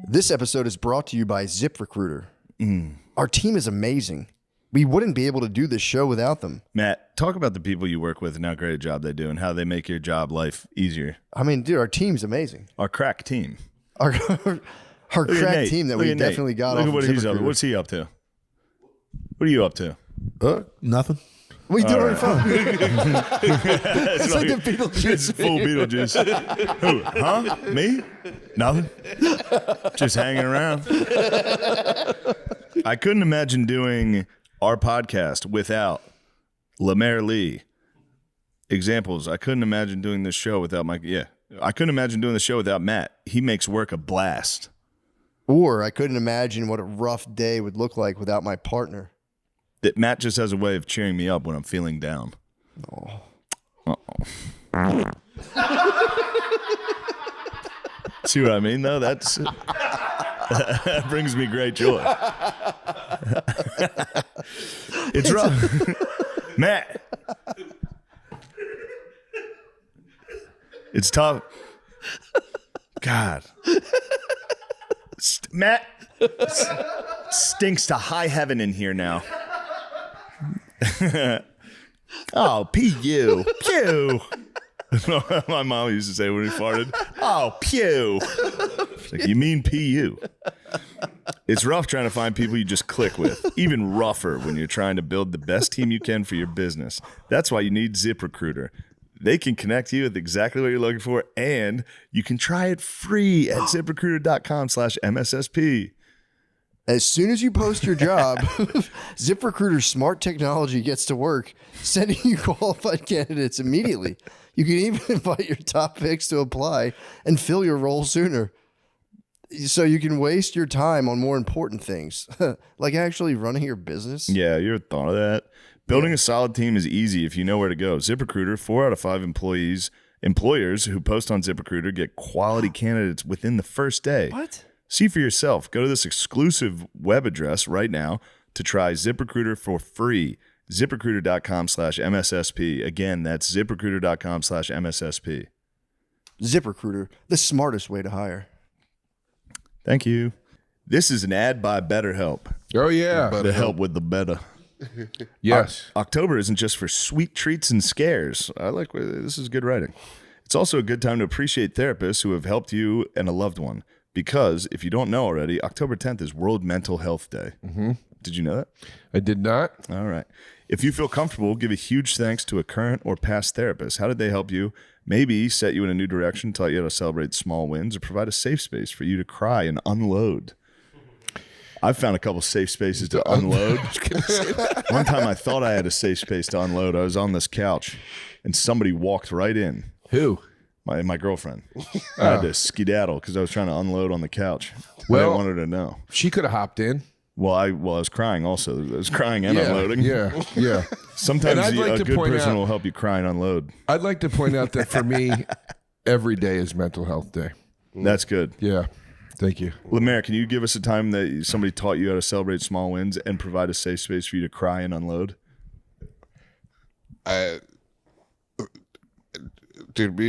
This episode is brought to you by ZipRecruiter. Mm. Our team is amazing. We wouldn't be able to do this show without them. Matt, talk about the people you work with and how great a job they do and how they make your job life easier. I mean, dude, our team's amazing. Our crack team. Our Look at crack Nate. team that Look we at Nate. definitely got Look off at what of he's up. ZipRecruiter. What's he up to? What are you up to? Nothing. What are you doing on your phone? It's like the Beetlejuice. It's full Beetlejuice. Who? Huh? Me? Nothing. Just hanging around. I couldn't imagine doing our podcast without Lemaire Lee. Examples. I couldn't imagine doing this show without Mike. Yeah. I couldn't imagine doing the show without Matt. He makes work a blast. Or I couldn't imagine what a rough day would look like without my partner. That Matt just has a way of cheering me up when I'm feeling down. Oh. Uh-oh. See what I mean, though? That brings me great joy. It's rough. Matt. It's tough. God. Matt stinks to high heaven in here now. Oh, P.U. Pew. My mom used to say when he farted, oh, pew. It's like, you mean P.U. It's rough trying to find people you just click with. Even rougher when you're trying to build the best team you can for your business. That's why you need ZipRecruiter. They can connect you with exactly what you're looking for, and you can try it free at ZipRecruiter.com/MSSP. As soon as you post your job, ZipRecruiter's smart technology gets to work, sending you qualified candidates immediately. You can even invite your top picks to apply and fill your role sooner. So you can waste your time on more important things, like actually running your business. Yeah, you ever thought of that? Building a solid team is easy if you know where to go. ZipRecruiter, 4 out of 5 employers who post on ZipRecruiter get quality candidates within the first day. What? See for yourself. Go to this exclusive web address right now to try ZipRecruiter for free. ZipRecruiter.com/MSSP. Again, that's ZipRecruiter.com/MSSP. ZipRecruiter, the smartest way to hire. Thank you. This is an ad by BetterHelp. Oh, yeah. To help with the better. Yes. October isn't just for sweet treats and scares. This is good writing. It's also a good time to appreciate therapists who have helped you and a loved one. Because if you don't know already, October 10th is World Mental Health Day. Mm-hmm. Did you know that? I did not. All right. If you feel comfortable, give a huge thanks to a current or past therapist. How did they help you? Maybe set you in a new direction, taught you how to celebrate small wins, or provide a safe space for you to cry and unload. I've found a couple safe spaces to unload. One time I thought I had a safe space to unload. I was on this couch, and somebody walked right in. Who? My girlfriend. I had to skedaddle because I was trying to unload on the couch. I didn't want her to know. She could have hopped in. Well, I was crying also. I was crying and unloading. Yeah. Sometimes And I'd like a to good point person out- will help you cry and unload. I'd like to point out that for me, every day is Mental Health Day. That's good. Yeah. Thank you. Lemaire, can you give us a time that somebody taught you how to celebrate small wins and provide a safe space for you to cry and unload? Dude,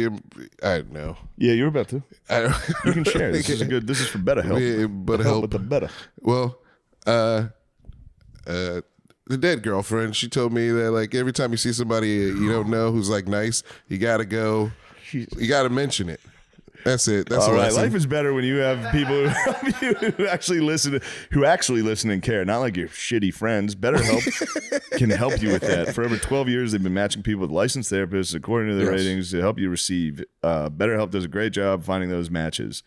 I don't know. Yeah, you're about to. I don't, You can share. This is good. This is for better help. But help with the better. Well, the dead girlfriend, she told me that like every time you see somebody you don't know who's like nice, you gotta go. You gotta mention it. That's it. That's all a right. lesson. Life is better when you have people who actually listen and care, not like your shitty friends. BetterHelp can help you with that. For over 12 years, they've been matching people with licensed therapists according to their ratings to help you receive. BetterHelp does a great job finding those matches.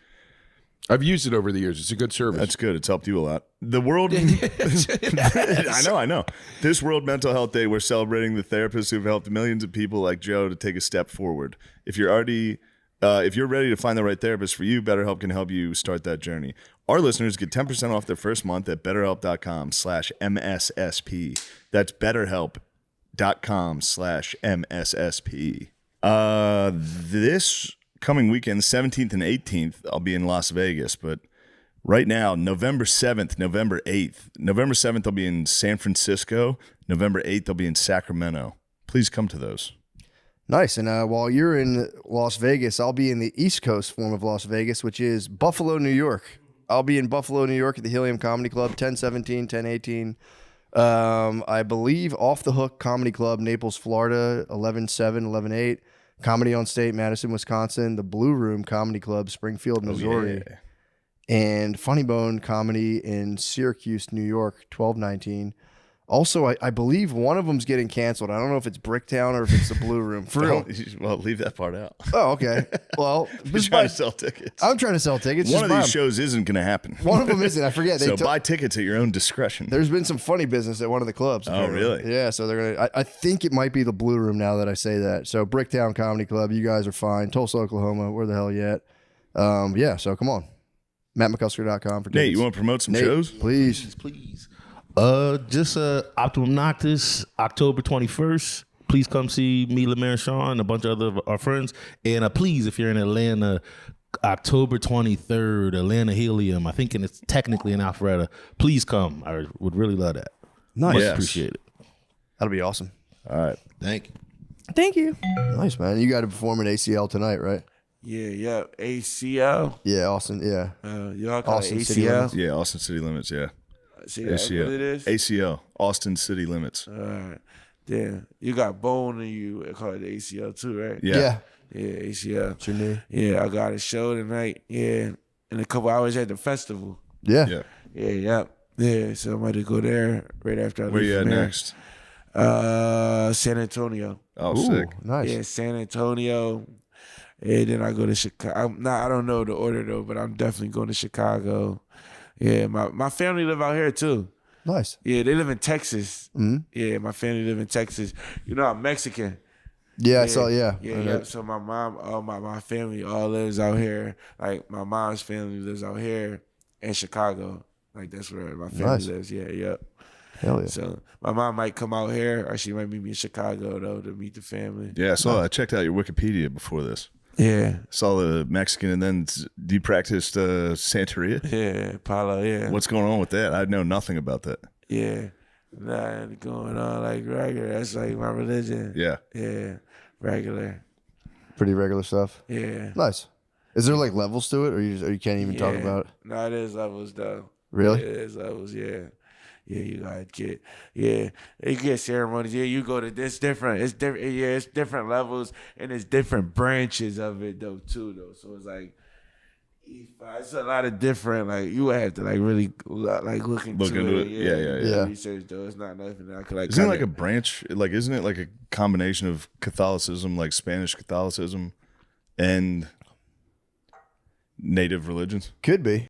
I've used it over the years. It's a good service. That's good. It's helped you a lot. The world. I know. This World Mental Health Day, we're celebrating the therapists who've helped millions of people like Joe to take a step forward. If you're ready to find the right therapist for you, BetterHelp can help you start that journey. Our listeners get 10% off their first month at BetterHelp.com/MSSP. That's BetterHelp.com/MSSP. This coming weekend, 17th and 18th, I'll be in Las Vegas, but right now, November 7th, November 8th. November 7th, I'll be in San Francisco. November 8th, I'll be in Sacramento. Please come to those. Nice. And while you're in Las Vegas, I'll be in the East Coast form of Las Vegas, which is Buffalo, New York. I'll be in Buffalo, New York at the Helium Comedy Club, 10/17, 10/18. I believe Off the Hook Comedy Club, Naples, Florida, 11/7, 11/8. Comedy on State, Madison, Wisconsin. The Blue Room Comedy Club, Springfield, Missouri. Yeah. And Funny Bone Comedy in Syracuse, New York, 12/19. Also, I believe one of them's getting canceled. I don't know if it's Bricktown or if it's the Blue Room. For real. Well, leave that part out. Oh, okay. Well, You're trying to sell tickets. I'm trying to sell tickets. One of these shows isn't going to happen. One of them isn't. I forget. So buy tickets at your own discretion. There's been some funny business at one of the clubs. Oh, apparently. really? Yeah. So they're gonna. I think it might be the Blue Room now that I say that. So Bricktown Comedy Club. You guys are fine. Tulsa, Oklahoma. Where the hell yet? Yeah. So come on. MattMcCusker.com for tickets. Nate, you want to promote some Nate, shows? Please. Just Optimum Noctis, October 21st. Please come see me, Lemaire, Sean, and a bunch of our friends. And please, if you're in Atlanta, October 23rd, Atlanta Helium. I think it's technically in Alpharetta. Please come. I would really love that. Nice. Much Yes. appreciate it. That'll be awesome. All right. Thank you. Thank you. Nice, man. You got to perform at ACL tonight, right? Yeah. ACL. Yeah, Austin. Yeah. Y'all call Austin it City ACL. Limits. Yeah, Austin City Limits. Yeah. See, that's what it is? ACL, Austin City Limits. All right. Damn. You got bone in you. They call it ACL too, right? Yeah. Yeah, ACL. What's your knee? Yeah, I got a show tonight. Yeah. In a couple hours at the festival. Yeah. Yeah, so I'm about to go there right after I Where leave you at from there. next? San Antonio. Oh, sick. Nice. Yeah, San Antonio. And then I go to Chicago. I don't know the order though, but I'm definitely going to Chicago. Yeah, my family live out here too. Nice. Yeah, they live in Texas. Yeah, my family live in Texas. You know, I'm Mexican. Yeah, I saw. Yeah. Yeah. So my mom, my family all lives out here. Like my mom's family lives out here in Chicago. Like that's where my family lives. Yeah, yep. Hell yeah. So my mom might come out here, or she might meet me in Chicago though to meet the family. Yeah, I checked out your Wikipedia before this. Yeah. Saw the Mexican, and then you practiced Santeria? Yeah, Paulo, yeah. What's going on with that? I know nothing about that. Yeah. Nothing going on like regular. That's like my religion. Yeah. Yeah. Regular. Pretty regular stuff. Yeah. Nice. Is there like levels to it, or you can't even talk about it? No, it is levels though. Really? Yeah, it is levels, yeah. Yeah, you gotta get, you get ceremonies. Yeah, you go to this different. It's different. Yeah, it's different levels and it's different branches of it though too though. So it's like, it's a lot of different. Like you have to like really like look into it. Yeah. Research though. It's not nothing that I could like. Isn't it like a branch? Like, isn't it like a combination of Catholicism, like Spanish Catholicism, and native religions? Could be.